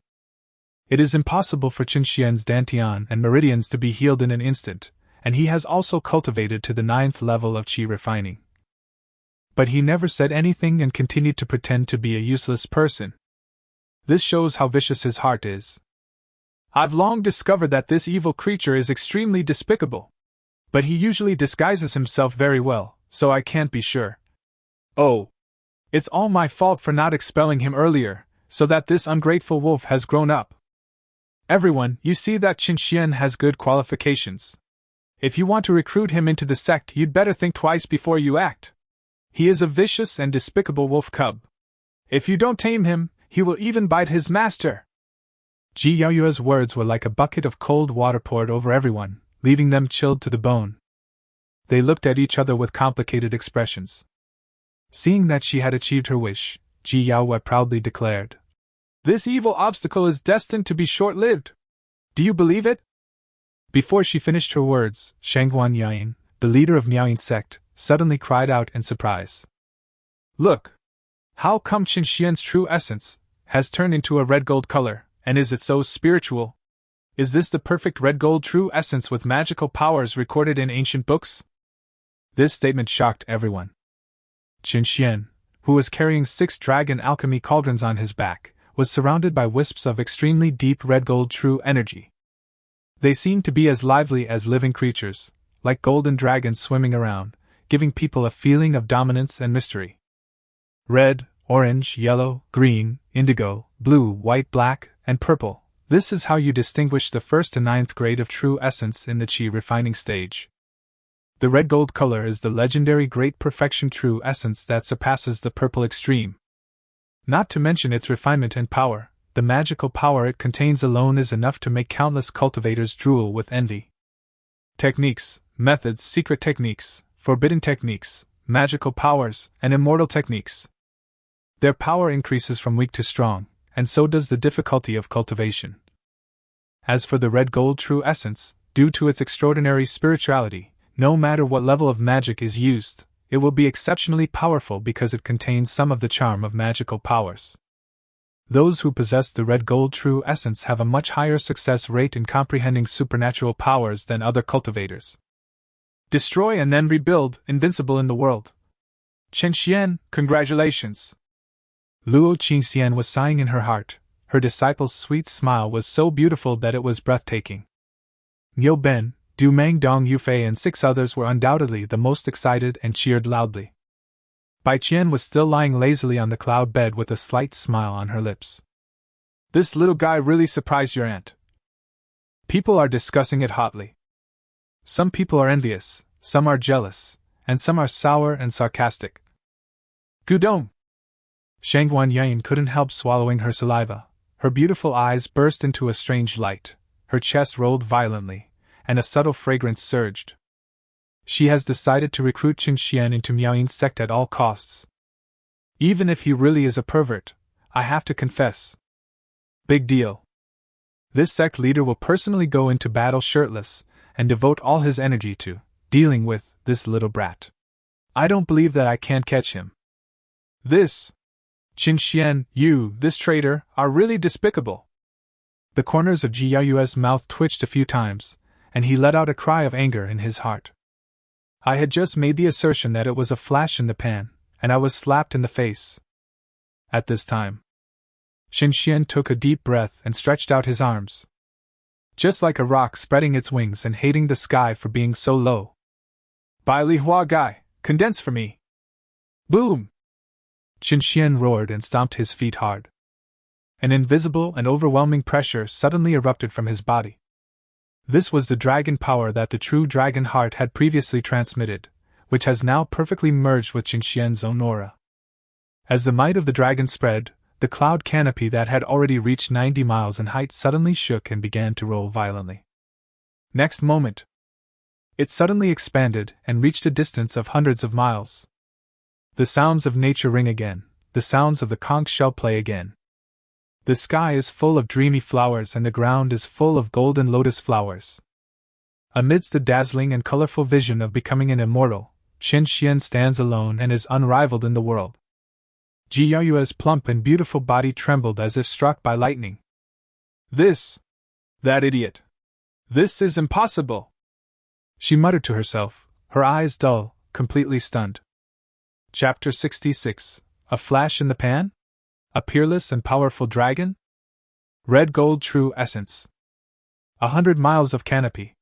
It is impossible for Qin Xian's dantian and meridians to be healed in an instant, and he has also cultivated to the 9th level of qi refining. But he never said anything and continued to pretend to be a useless person. This shows how vicious his heart is. I've long discovered that this evil creature is extremely despicable. But he usually disguises himself very well, so I can't be sure. Oh. It's all my fault for not expelling him earlier, so that this ungrateful wolf has grown up. Everyone, you see that Qin Xian has good qualifications. If you want to recruit him into the sect, you'd better think twice before you act. He is a vicious and despicable wolf cub. If you don't tame him, he will even bite his master. Ji Yaoyue's words were like a bucket of cold water poured over everyone, leaving them chilled to the bone. They looked at each other with complicated expressions. Seeing that she had achieved her wish, Ji Yaoyue proudly declared, This evil obstacle is destined to be short-lived. Do you believe it? Before she finished her words, Shangguan Yayin, the leader of Miaoyin sect, suddenly cried out in surprise. Look! How come Qin Xian's true essence has turned into a red gold color, and is it so spiritual? Is this the perfect red gold true essence with magical powers recorded in ancient books? This statement shocked everyone. Qin Xian, who was carrying 6 dragon alchemy cauldrons on his back, was surrounded by wisps of extremely deep red gold true energy. They seemed to be as lively as living creatures, like golden dragons swimming around, giving people a feeling of dominance and mystery. Red, orange, yellow, green, indigo, blue, white, black, and purple. This is how you distinguish the 1st to 9th grade of true essence in the qi refining stage. The red gold color is the legendary great perfection true essence that surpasses the purple extreme. Not to mention its refinement and power, the magical power it contains alone is enough to make countless cultivators drool with envy. Techniques, methods, secret techniques, forbidden techniques, magical powers, and immortal techniques. Their power increases from weak to strong, and so does the difficulty of cultivation. As for the red gold true essence, due to its extraordinary spirituality, no matter what level of magic is used, it will be exceptionally powerful because it contains some of the charm of magical powers. Those who possess the red gold true essence have a much higher success rate in comprehending supernatural powers than other cultivators. Destroy and then rebuild, invincible in the world. Qin Xian, congratulations! Luo Qingxian was sighing in her heart. Her disciple's sweet smile was so beautiful that it was breathtaking. Niu Ben, Du Meng Dong Yufei and 6 others were undoubtedly the most excited and cheered loudly. Bai Qian was still lying lazily on the cloud bed with a slight smile on her lips. This little guy really surprised your aunt. People are discussing it hotly. Some people are envious, some are jealous, and some are sour and sarcastic. Gudong! Shang Wanyan couldn't help swallowing her saliva. Her beautiful eyes burst into a strange light, her chest rolled violently, and a subtle fragrance surged. She has decided to recruit Qin Xian into Miaoyin's sect at all costs. Even if he really is a pervert, I have to confess. Big deal. This sect leader will personally go into battle shirtless, and devote all his energy to dealing with this little brat. I don't believe that I can't catch him. This Qin Xian, you, this traitor, are really despicable. The corners of Ji Yaoyue's mouth twitched a few times, and he let out a cry of anger in his heart. I had just made the assertion that it was a flash in the pan, and I was slapped in the face. At this time, Qin Xian took a deep breath and stretched out his arms. Just like a rock spreading its wings and hating the sky for being so low. Bai Li Hua Gai, condense for me! Boom! Qin Xian roared and stomped his feet hard. An invisible and overwhelming pressure suddenly erupted from his body. This was the dragon power that the true dragon heart had previously transmitted, which has now perfectly merged with Qin Xian's own aura. As the might of the dragon spread, the cloud canopy that had already reached 90 miles in height suddenly shook and began to roll violently. Next moment, it suddenly expanded and reached a distance of hundreds of miles. The sounds of nature ring again, the sounds of the conch shell play again. The sky is full of dreamy flowers and the ground is full of golden lotus flowers. Amidst the dazzling and colorful vision of becoming an immortal, Qin Xian stands alone and is unrivaled in the world. Ji Yaoyue's plump and beautiful body trembled as if struck by lightning. That idiot. This is impossible! She muttered to herself, her eyes dull, completely stunned. Chapter 66. A Flash in the Pan? A Peerless and Powerful Dragon? Red Gold True Essence. 100 miles of canopy.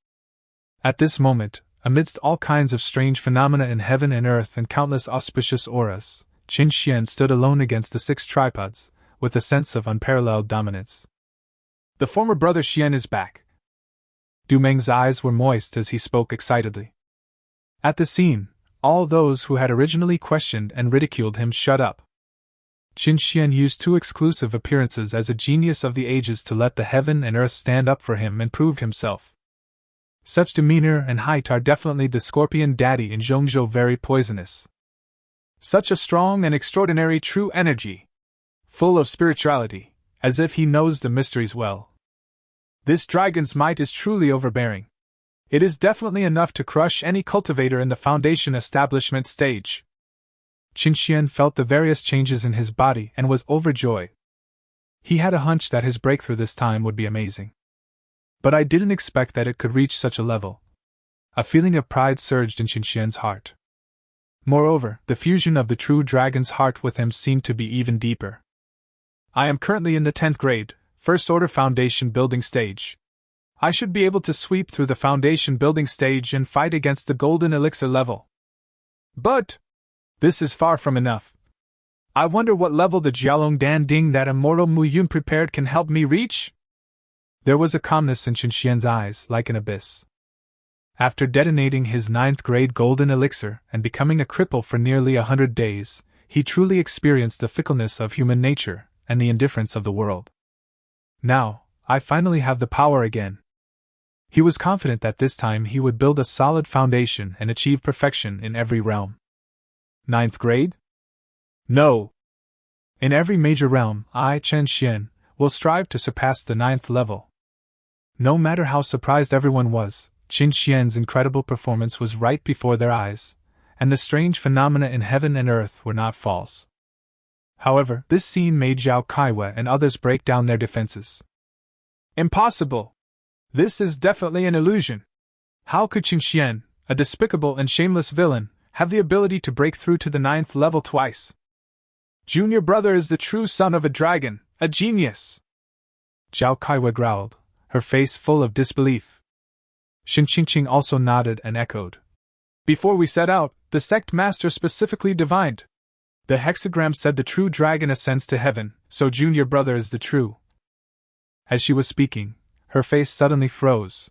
At this moment, amidst all kinds of strange phenomena in heaven and earth and countless auspicious auras, Qin Xian stood alone against the 6 tripods, with a sense of unparalleled dominance. The former brother Xian is back. Du Meng's eyes were moist as he spoke excitedly. At the scene, all those who had originally questioned and ridiculed him shut up. Qin Xian used 2 exclusive appearances as a genius of the ages to let the heaven and earth stand up for him and proved himself. Such demeanor and height are definitely the scorpion daddy in Zhongzhou very poisonous. Such a strong and extraordinary true energy. Full of spirituality, as if he knows the mysteries well. This dragon's might is truly overbearing. It is definitely enough to crush any cultivator in the foundation establishment stage. Qin Xian felt the various changes in his body and was overjoyed. He had a hunch that his breakthrough this time would be amazing. But I didn't expect that it could reach such a level. A feeling of pride surged in Qin Xian's heart. Moreover, the fusion of the true dragon's heart with him seemed to be even deeper. I am currently in the 10th grade, First Order Foundation building stage. I should be able to sweep through the foundation building stage and fight against the golden elixir level. But this is far from enough. I wonder what level the Jialong Dan Ding that immortal Mu Yun prepared can help me reach? There was a calmness in Qin Xian's eyes like an abyss. After detonating his 9th grade golden elixir and becoming a cripple for nearly 100 days, he truly experienced the fickleness of human nature and the indifference of the world. Now, I finally have the power again. He was confident that this time he would build a solid foundation and achieve perfection in every realm. 9th grade? No. In every major realm, I, Qin Xian, will strive to surpass the 9th level. No matter how surprised everyone was, Qin Xian's incredible performance was right before their eyes, and the strange phenomena in heaven and earth were not false. However, this scene made Zhao Kaiwei and others break down their defenses. Impossible! This is definitely an illusion. How could Qin Xian, a despicable and shameless villain, have the ability to break through to the 9th level twice? Junior brother is the true son of a dragon, a genius! Zhao Kaiwei growled, her face full of disbelief. Shin Qingqing also nodded and echoed. Before we set out, the sect master specifically divined. The hexagram said the true dragon ascends to heaven, so junior brother is the true. As she was speaking, her face suddenly froze.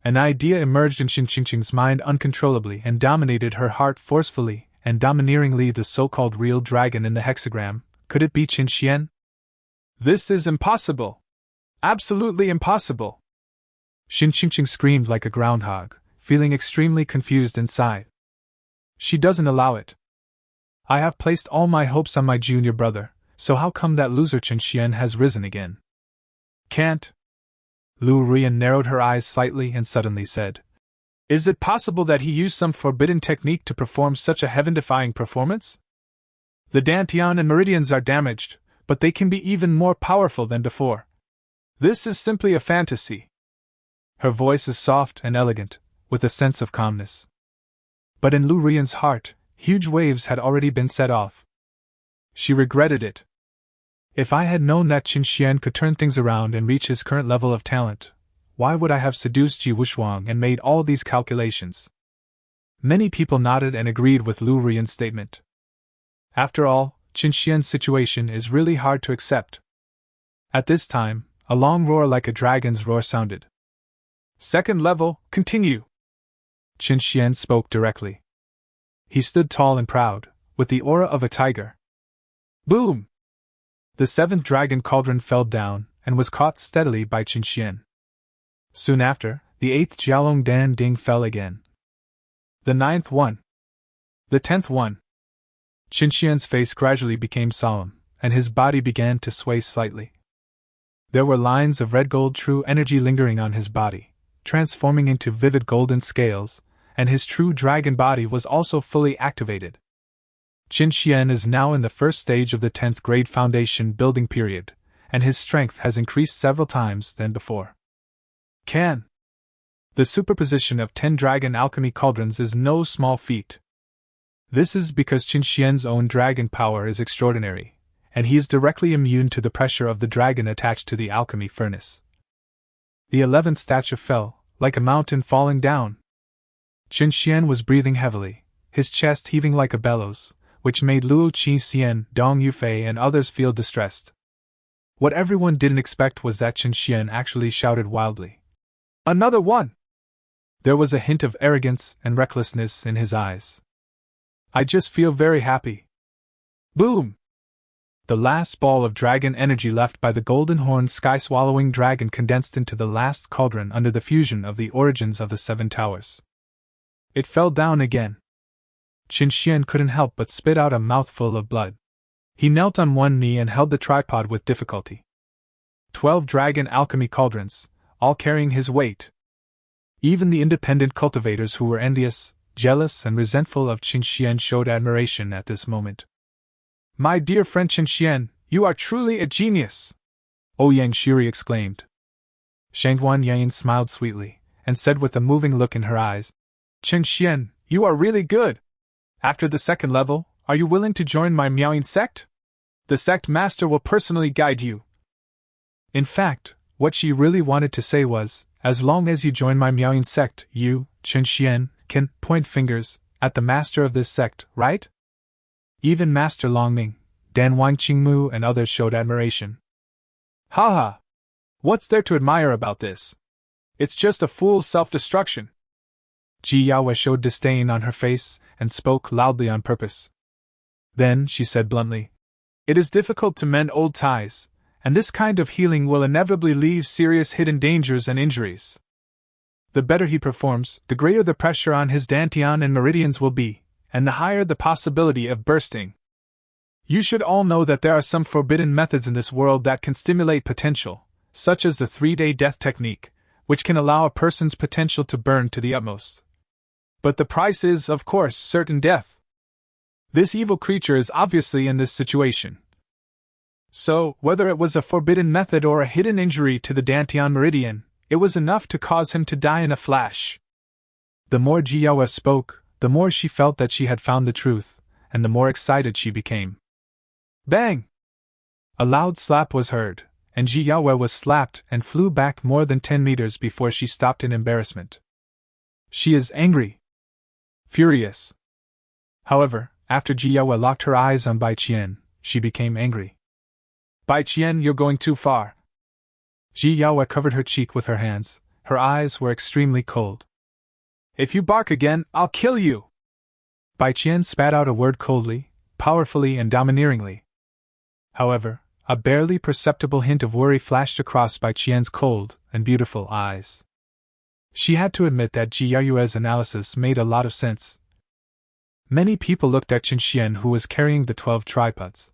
An idea emerged in Qingqing's mind uncontrollably and dominated her heart forcefully and domineeringly. The so-called real dragon in the hexagram, could it be Qingqian? This is impossible! Absolutely impossible! Qingqing screamed like a groundhog, feeling extremely confused inside. She doesn't allow it. I have placed all my hopes on my junior brother, so how come that loser Qingqian has risen again? Can't. Lu Rian narrowed her eyes slightly and suddenly said, "Is it possible that he used some forbidden technique to perform such a heaven-defying performance? The Dantian and meridians are damaged, but they can be even more powerful than before. This is simply a fantasy." Her voice is soft and elegant, with a sense of calmness. But in Lu Rian's heart, huge waves had already been set off. She regretted it. If I had known that Qingqian could turn things around and reach his current level of talent, why would I have seduced Ji Wuxuang and made all these calculations? Many people nodded and agreed with Lu Rian's statement. After all, Qingqian's situation is really hard to accept. At this time, a long roar like a dragon's roar sounded. "Second level, continue!" Qingqian spoke directly. He stood tall and proud, with the aura of a tiger. Boom! The seventh dragon cauldron fell down and was caught steadily by Qingqian. Soon after, the eighth Jiaolong Dan Ding fell again. The ninth one. The 10th one. Qingqian's face gradually became solemn, and his body began to sway slightly. There were lines of red gold true energy lingering on his body, transforming into vivid golden scales, and his true dragon body was also fully activated. Qingqian is now in the first stage of the 10th grade foundation building period, and his strength has increased several times than before. The superposition of 10 dragon alchemy cauldrons is no small feat. This is because Qingqian's own dragon power is extraordinary, and he is directly immune to the pressure of the dragon attached to the alchemy furnace. The 11th statue fell, like a mountain falling down. Qingqian was breathing heavily, his chest heaving like a bellows, which made Luo Qingxian, Dong Yufei and others feel distressed. What everyone didn't expect was that Qingqian actually shouted wildly, "Another one!" There was a hint of arrogance and recklessness in his eyes. "I just feel very happy." Boom! The last ball of dragon energy left by the golden-horned sky-swallowing dragon condensed into the last cauldron under the fusion of the origins of the 7 towers. It fell down again. Qingqian couldn't help but spit out a mouthful of blood. He knelt on one knee and held the tripod with difficulty. 12 dragon alchemy cauldrons, all carrying his weight. Even the independent cultivators who were envious, jealous, and resentful of Qingqian showed admiration at this moment. "My dear friend Qingqian, you are truly a genius!" Ouyang Shuri exclaimed. Shanghuan Yang smiled sweetly, and said with a moving look in her eyes, "Qingqian, you are really good! After the 2nd level, are you willing to join my Miaoyin sect? The sect master will personally guide you." In fact, what she really wanted to say was, as long as you join my Miaoyin sect, you, Qingqian, can point fingers at the master of this sect, right? Even Master Longming, Dan Wangqingmu and others showed admiration. "Haha! What's there to admire about this? It's just a fool's self-destruction." Ji Yaoyue showed disdain on her face and spoke loudly on purpose. Then she said bluntly, "It is difficult to mend old ties, and this kind of healing will inevitably leave serious hidden dangers and injuries. The better he performs, the greater the pressure on his dantian and meridians will be, and the higher the possibility of bursting. You should all know that there are some forbidden methods in this world that can stimulate potential, such as the 3-day death technique, which can allow a person's potential to burn to the utmost. But the price is, of course, certain death. This evil creature is obviously in this situation. So, whether it was a forbidden method or a hidden injury to the Dantian meridian, it was enough to cause him to die in a flash." The more Ji Yaoyue spoke, the more she felt that she had found the truth, and the more excited she became. Bang! A loud slap was heard, and Ji Yaoyue was slapped and flew back more than 10 meters before she stopped in embarrassment. She is angry. Furious. However, after Ji Yaoyue locked her eyes on Bai Qian, she became angry. "Bai Qian, you're going too far." Ji Yaoyue covered her cheek with her hands, Her eyes were extremely cold. "If you bark again, I'll kill you!" Bai Qian spat out a word coldly, powerfully, and domineeringly. However, a barely perceptible hint of worry flashed across Bai Qian's cold and beautiful eyes. She had to admit that Ji Yaoyue's analysis made a lot of sense. Many people looked at Qin Xian, who was carrying the 12 tripods.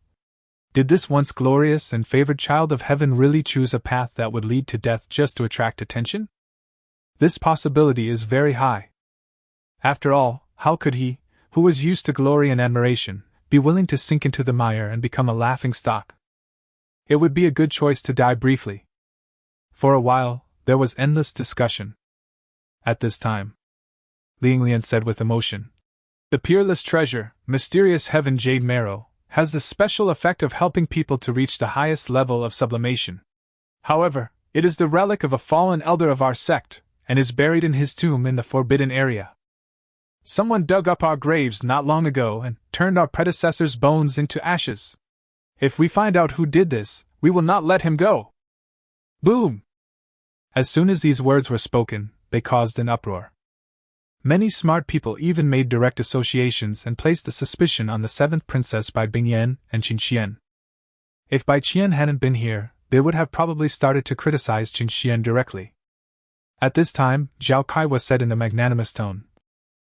Did this once glorious and favored child of heaven really choose a path that would lead to death just to attract attention? This possibility is very high. After all, how could he, who was used to glory and admiration, be willing to sink into the mire and become a laughing stock? It would be a good choice to die briefly. For a while, there was endless discussion. At this time, Ling Lian said with emotion, "The peerless treasure, mysterious heaven jade marrow, has the special effect of helping people to reach the highest level of sublimation. However, it is the relic of a fallen elder of our sect, and is buried in his tomb in the forbidden area. Someone dug up our graves not long ago and turned our predecessors' bones into ashes. If we find out who did this, we will not let him go." Boom! As soon as these words were spoken, they caused an uproar. Many smart people even made direct associations and placed the suspicion on the seventh princess by Bing Yan and Qin Xian. If Bai Qian hadn't been here, they would have probably started to criticize Qin Xian directly. At this time, Zhao Kaiwa said in a magnanimous tone,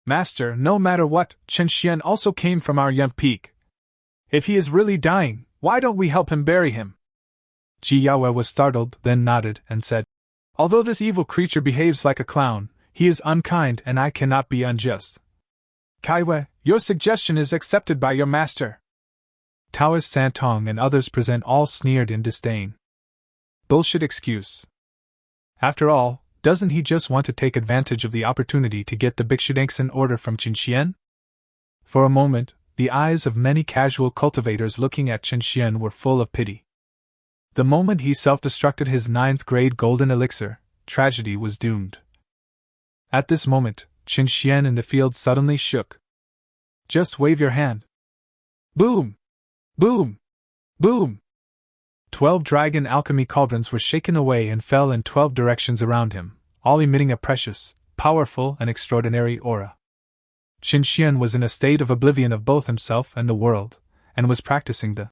"Master, no matter what, Qin Xian also came from our Yaoyue Peak. If he is really dying, why don't we help him bury him?" Ji Yaoyue was startled, then nodded, and said, "Although this evil creature behaves like a clown, he is unkind and I cannot be unjust. Kaiwei, your suggestion is accepted by your master." Taoist Santong and others present all sneered in disdain. Bullshit excuse. After all, doesn't he just want to take advantage of the opportunity to get the Bixudanksen order from Qin Xian? For a moment, the eyes of many casual cultivators looking at Qin Xian were full of pity. The moment he self-destructed his 9th grade golden elixir, tragedy was doomed. At this moment, Qin Xian in the field suddenly shook. "Just wave your hand." Boom! Boom! Boom! 12 dragon alchemy cauldrons were shaken away and fell in 12 directions around him, all emitting a precious, powerful, and extraordinary aura. Qin Xian was in a state of oblivion of both himself and the world, and was practicing the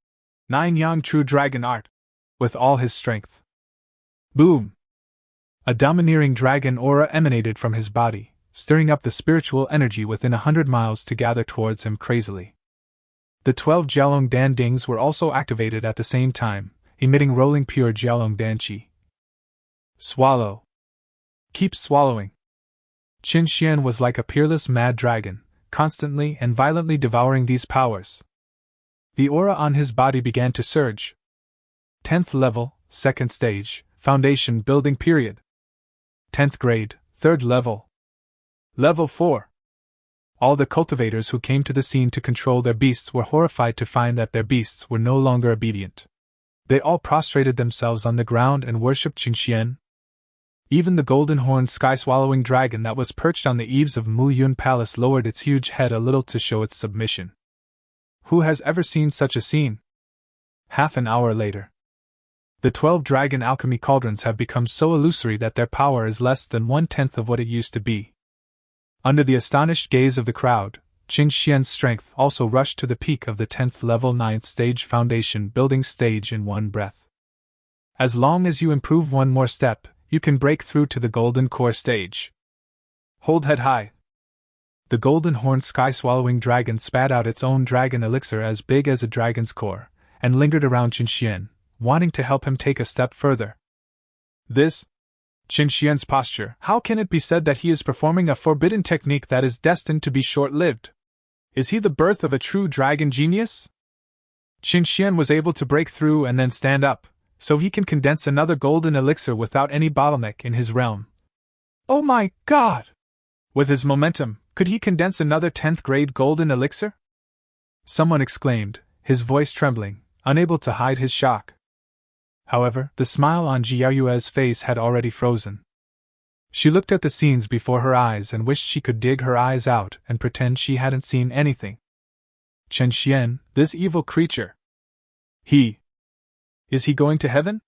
9 Yang True Dragon art with all his strength. Boom! A domineering dragon aura emanated from his body, stirring up the spiritual energy within 100 miles to gather towards him crazily. The 12 Jiaolong Dan Dings were also activated at the same time, emitting rolling pure Jiaolong Dan Qi. Swallow. Keep swallowing. Qin Xian was like a peerless mad dragon, constantly and violently devouring these powers. The aura on his body began to surge. 10th level, 2nd stage, foundation building period. 10th grade, 3rd level. Level 4. All the cultivators who came to the scene to control their beasts were horrified to find that their beasts were no longer obedient. They all prostrated themselves on the ground and worshipped Qin Xian. Even the golden-horned sky-swallowing dragon that was perched on the eaves of Mu Yun Palace lowered its huge head a little to show its submission. Who has ever seen such a scene? Half an hour later. The 12 dragon alchemy cauldrons have become so illusory that their power is less than 1/10 of what it used to be. Under the astonished gaze of the crowd, Qin Xian's strength also rushed to the peak of the 10th level 9th stage foundation building stage in one breath. As long as you improve one more step, you can break through to the golden core stage. Hold head high. The golden-horned sky-swallowing dragon spat out its own dragon elixir as big as a dragon's core, and lingered around Qin Xian, wanting to help him take a step further. This Qin Xian's posture, how can it be said that he is performing a forbidden technique that is destined to be short-lived? Is he the birth of a true dragon genius? Qin Xian was able to break through and then stand up, so he can condense another golden elixir without any bottleneck in his realm. Oh my god! With his momentum, could he condense another 10th grade golden elixir? Someone exclaimed, his voice trembling, unable to hide his shock. However, the smile on Ji Yaoyue's face had already frozen. She looked at the scenes before her eyes and wished she could dig her eyes out and pretend she hadn't seen anything. Qin Xian, this evil creature. Is he going to heaven?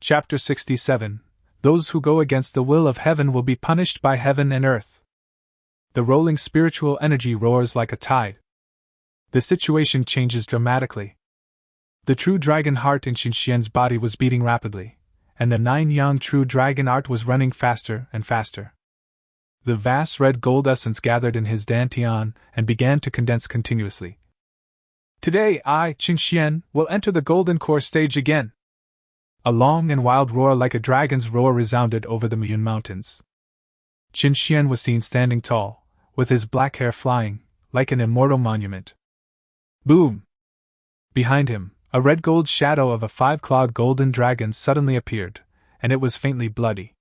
Chapter 67, Those who go against the will of heaven will be punished by heaven and earth. The rolling spiritual energy roars like a tide. The situation changes dramatically. The true dragon heart in Qinxian's body was beating rapidly, and the 9-yang true dragon art was running faster and faster. The vast red gold essence gathered in his dantian and began to condense continuously. Today I, Qinxian, will enter the golden core stage again. A long and wild roar like a dragon's roar resounded over the Muyun Mountains. Qinxian was seen standing tall, with his black hair flying, like an immortal monument. Boom! Behind him, a red gold shadow of a 5-clawed golden dragon suddenly appeared, and it was faintly bloody.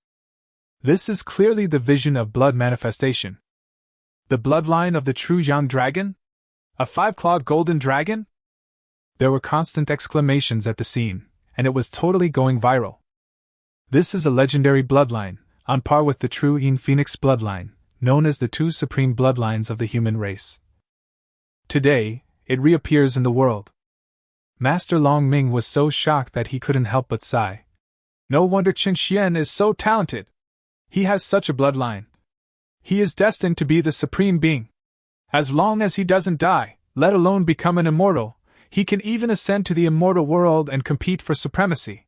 This is clearly the vision of blood manifestation. The bloodline of the true young dragon? A 5-clawed golden dragon? There were constant exclamations at the scene, and it was totally going viral. This is a legendary bloodline, on par with the true Yin Phoenix bloodline, known as the 2 supreme bloodlines of the human race. Today, it reappears in the world. Master Long Ming was so shocked that he couldn't help but sigh. No wonder Qinxian is so talented. He has such a bloodline. He is destined to be the supreme being. As long as he doesn't die, let alone become an immortal, he can even ascend to the immortal world and compete for supremacy.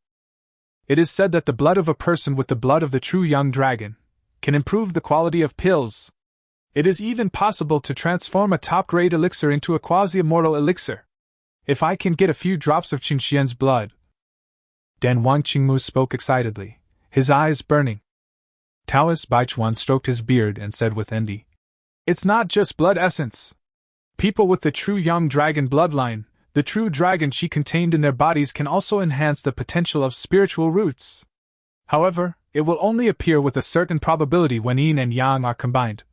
It is said that the blood of a person with the blood of the true young dragon can improve the quality of pills. It is even possible to transform a top-grade elixir into a quasi-immortal elixir. If I can get a few drops of Qinxian's blood. Dan Wang Qingmu spoke excitedly, his eyes burning. Taoist Baichuan stroked his beard and said with envy, "It's not just blood essence. People with the true young dragon bloodline, the true dragon chi contained in their bodies can also enhance the potential of spiritual roots. However, it will only appear with a certain probability when yin and yang are combined.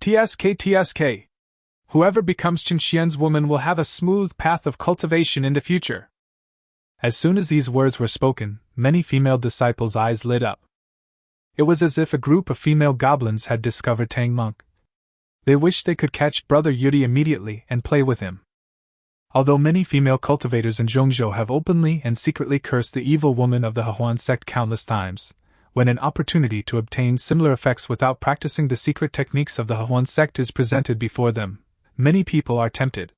TSK. Whoever becomes Qinxian's woman will have a smooth path of cultivation in the future." As soon as these words were spoken, many female disciples' eyes lit up. It was as if a group of female goblins had discovered Tang Monk. They wished they could catch Brother Yuri immediately and play with him. Although many female cultivators in Zhongzhou have openly and secretly cursed the evil woman of the Hehuan sect countless times, when an opportunity to obtain similar effects without practicing the secret techniques of the Hehuan sect is presented before them, many people are tempted.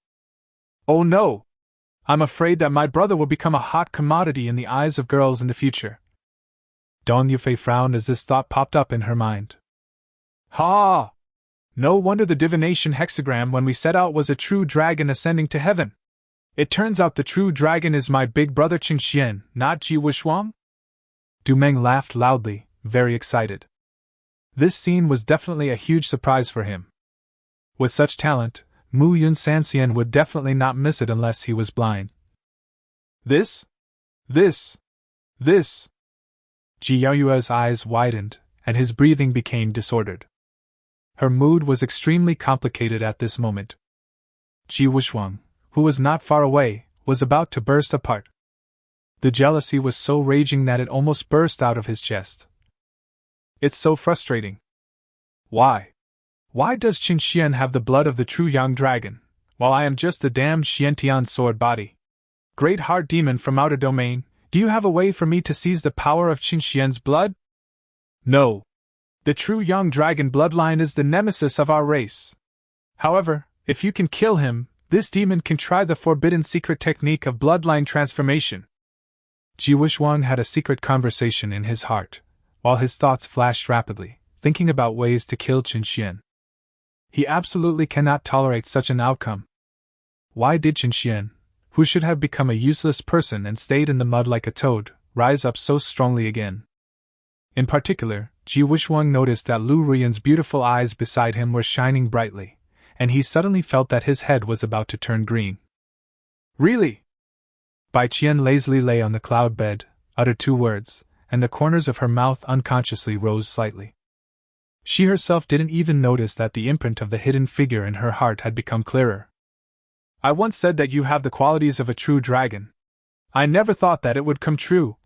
Oh no! I'm afraid that my brother will become a hot commodity in the eyes of girls in the future. Dong Yufei frowned as this thought popped up in her mind. Ha! No wonder the divination hexagram when we set out was a true dragon ascending to heaven. It turns out the true dragon is my big brother Qinxian, not Ji Yaoyue? Du Meng laughed loudly, very excited. This scene was definitely a huge surprise for him. With such talent, Mu Yun Sanxian would definitely not miss it unless he was blind. This? Ji Yaoyue's eyes widened, and his breathing became disordered. Her mood was extremely complicated at this moment. Ji Wuxuang, who was not far away, was about to burst apart. The jealousy was so raging that it almost burst out of his chest. It's so frustrating. Why? Why does Qinxian have the blood of the true young dragon, while I am just the damned Xiantian sword body? Great heart demon from outer domain, do you have a way for me to seize the power of Qinxian's blood? No. The true young dragon bloodline is the nemesis of our race. However, if you can kill him, this demon can try the forbidden secret technique of bloodline transformation. Ji Wuxuang had a secret conversation in his heart, while his thoughts flashed rapidly, thinking about ways to kill Qinxian. He absolutely cannot tolerate such an outcome. Why did Qinxian, who should have become a useless person and stayed in the mud like a toad, rise up so strongly again? In particular, Ji Wuxuang noticed that Lu Ruyan's beautiful eyes beside him were shining brightly, and he suddenly felt that his head was about to turn green. Really? Bai Qian lazily lay on the cloud bed, uttered 2 words, and the corners of her mouth unconsciously rose slightly. She herself didn't even notice that the imprint of the hidden figure in her heart had become clearer. I once said that you have the qualities of a true dragon. I never thought that it would come true.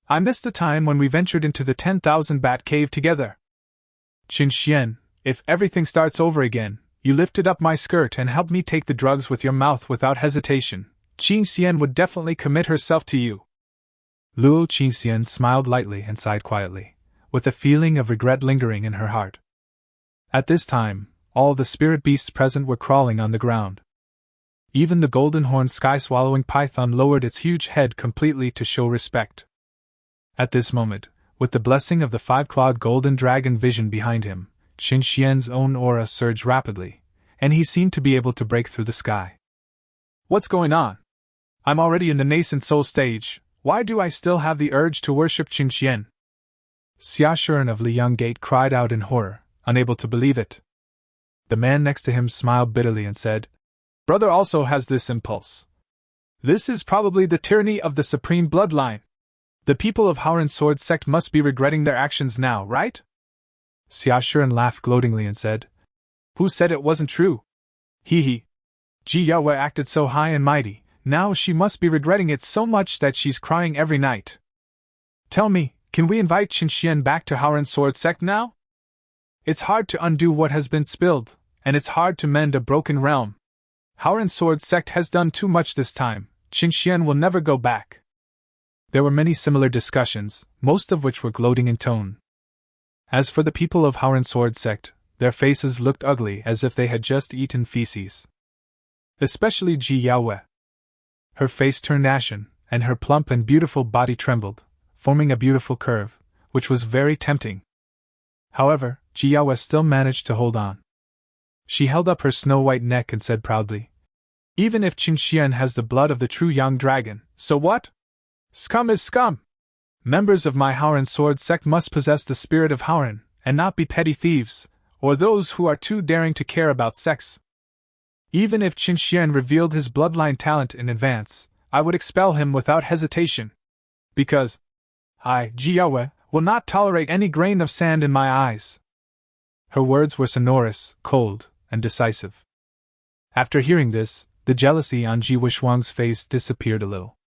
I miss the time when we ventured into the 10,000 bat cave together. Qinxian, if everything starts over again, you lifted up my skirt and helped me take the drugs with your mouth without hesitation, Qinxian would definitely commit herself to you. Luo Qingxian smiled lightly and sighed quietly, with a feeling of regret lingering in her heart. At this time, all the spirit beasts present were crawling on the ground. Even the golden-horned sky-swallowing python lowered its huge head completely to show respect. At this moment, with the blessing of the five-clawed golden dragon vision behind him, Qingxian's own aura surged rapidly, and he seemed to be able to break through the sky. What's going on? I'm already in the nascent soul stage. Why do I still have the urge to worship Qingxian? Xiashuren of Liang Gate cried out in horror, unable to believe it. The man next to him smiled bitterly and said, Brother also has this impulse. This is probably the tyranny of the supreme bloodline. The people of Howren Sword Sect must be regretting their actions now, right? Xiashuren laughed gloatingly and said, Who said it wasn't true? Hee. Ji Yaoyue acted so high and mighty, now she must be regretting it so much that she's crying every night. Tell me, can we invite Qingxian back to Howren Sword Sect now? It's hard to undo what has been spilled, and it's hard to mend a broken realm. Howren Sword Sect has done too much this time. Qingxian will never go back. There were many similar discussions, most of which were gloating in tone. As for the people of Howren Sword Sect, their faces looked ugly as if they had just eaten feces. Especially Ji Yaoyue. Her face turned ashen, and her plump and beautiful body trembled, forming a beautiful curve, which was very tempting. However, Ji Yaoyue still managed to hold on. She held up her snow-white neck and said proudly, Even if Qingxian has the blood of the true young dragon, so what? Scum is scum! Members of my Howren Sword Sect must possess the spirit of Howren, and not be petty thieves, or those who are too daring to care about sex. Even if Qingxian revealed his bloodline talent in advance, I would expel him without hesitation. Because I, Ji Yaoyue, will not tolerate any grain of sand in my eyes. Her words were sonorous, cold, and decisive. After hearing this, the jealousy on Ji Wishuang's face disappeared a little.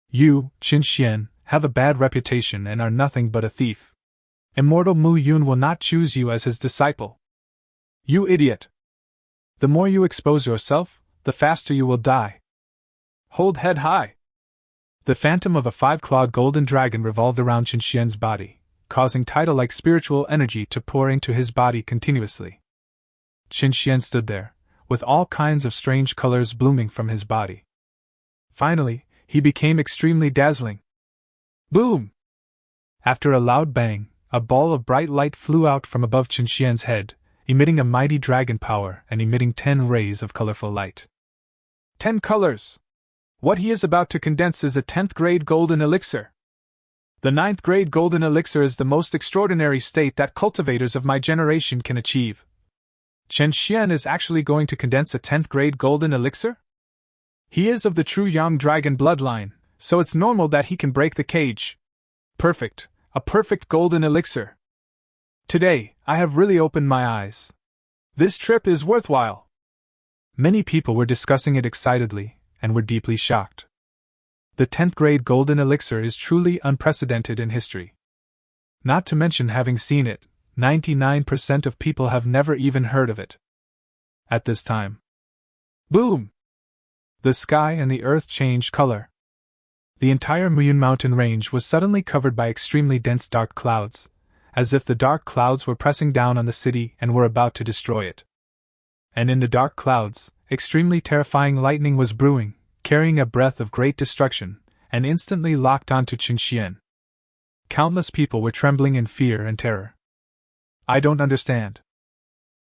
You, Qingxian, have a bad reputation and are nothing but a thief. Immortal Mu Yun will not choose you as his disciple. You idiot! The more you expose yourself, the faster you will die. Hold head high! The phantom of a five-clawed golden dragon revolved around Qingxian's body, causing tidal-like spiritual energy to pour into his body continuously. Qingxian stood there, with all kinds of strange colors blooming from his body. Finally, he became extremely dazzling. Boom! After a loud bang, a ball of bright light flew out from above Qingxian's head, emitting a mighty dragon power and emitting 10 rays of colorful light. 10 colors! What he is about to condense is a 10th grade golden elixir. The 9th grade golden elixir is the most extraordinary state that cultivators of my generation can achieve. Qingxian is actually going to condense a 10th grade golden elixir? He is of the true young dragon bloodline, so it's normal that he can break the cage. Perfect, a perfect golden elixir. Today, I have really opened my eyes. This trip is worthwhile. Many people were discussing it excitedly, and were deeply shocked. The 10th grade golden elixir is truly unprecedented in history. Not to mention having seen it, 99% of people have never even heard of it. At this time. Boom! The sky and the earth changed color. The entire Muyun mountain range was suddenly covered by extremely dense dark clouds, as if the dark clouds were pressing down on the city and were about to destroy it. And in the dark clouds, extremely terrifying lightning was brewing, carrying a breath of great destruction, and instantly locked onto Qingxian. Countless people were trembling in fear and terror. I don't understand.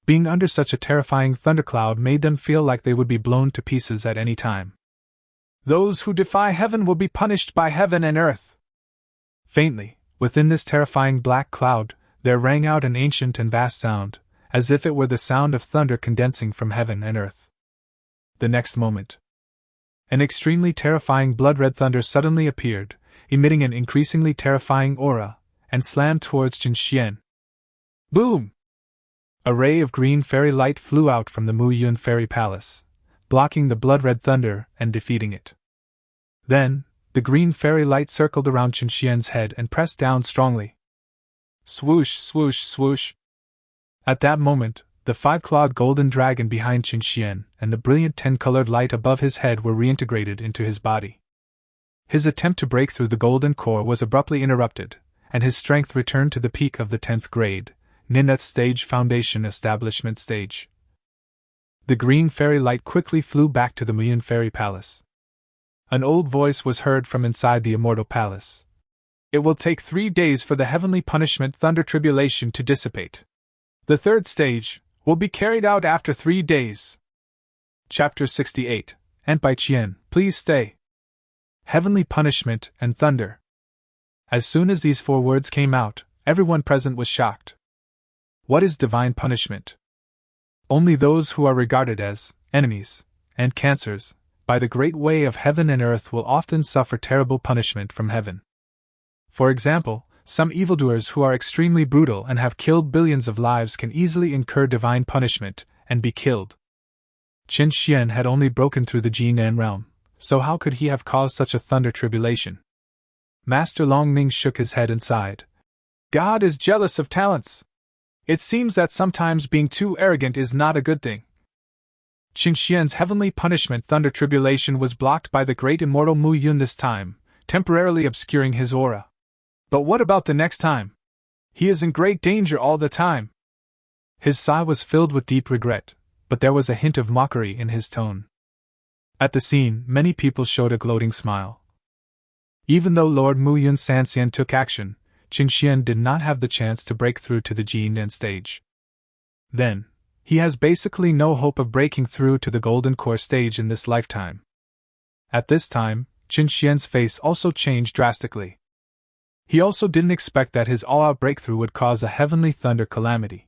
Being under such a terrifying thundercloud made them feel like they would be blown to pieces at any time. Those who defy heaven will be punished by heaven and earth. Faintly, within this terrifying black cloud, there rang out an ancient and vast sound, as if it were the sound of thunder condensing from heaven and earth. The next moment, an extremely terrifying blood-red thunder suddenly appeared, emitting an increasingly terrifying aura, and slammed towards Qingxian. Boom! A ray of green fairy light flew out from the Mu Yun Fairy Palace, blocking the blood-red thunder and defeating it. Then, the green fairy light circled around Qingxian's head and pressed down strongly. Swoosh, swoosh, swoosh. At that moment, the five-clawed golden dragon behind Qingxian and the brilliant 10-colored light above his head were reintegrated into his body. His attempt to break through the golden core was abruptly interrupted, and his strength returned to the peak of the 10th grade, Nineth stage foundation establishment stage. The green fairy light quickly flew back to the Muyin Fairy Palace. An old voice was heard from inside the Immortal Palace. It will take 3 days for the heavenly punishment Thunder Tribulation to dissipate. The 3rd stage will be carried out after 3 days. Chapter 68, and by Qian, please stay. Heavenly punishment and thunder. As soon as these 4 words came out, everyone present was shocked. What is divine punishment? Only those who are regarded as enemies and cancers by the great way of heaven and earth will often suffer terrible punishment from heaven. For example, some evildoers who are extremely brutal and have killed billions of lives can easily incur divine punishment and be killed. Qin Xian had only broken through the Jinan realm, so how could he have caused such a thunder tribulation? Master Longning shook his head and sighed. God is jealous of talents. It seems that sometimes being too arrogant is not a good thing. Qin Xian's heavenly punishment thunder tribulation was blocked by the great immortal Mu Yun this time, temporarily obscuring his aura. But what about the next time? He is in great danger all the time. His sigh was filled with deep regret, but there was a hint of mockery in his tone. At the scene, many people showed a gloating smile. Even though Lord Mu Yun Sanxian took action, Qin Xian did not have the chance to break through to the Jinan stage. Then, he has basically no hope of breaking through to the Golden Core stage in this lifetime. At this time, Qin Xian's face also changed drastically. He also didn't expect that his all-out breakthrough would cause a heavenly thunder calamity.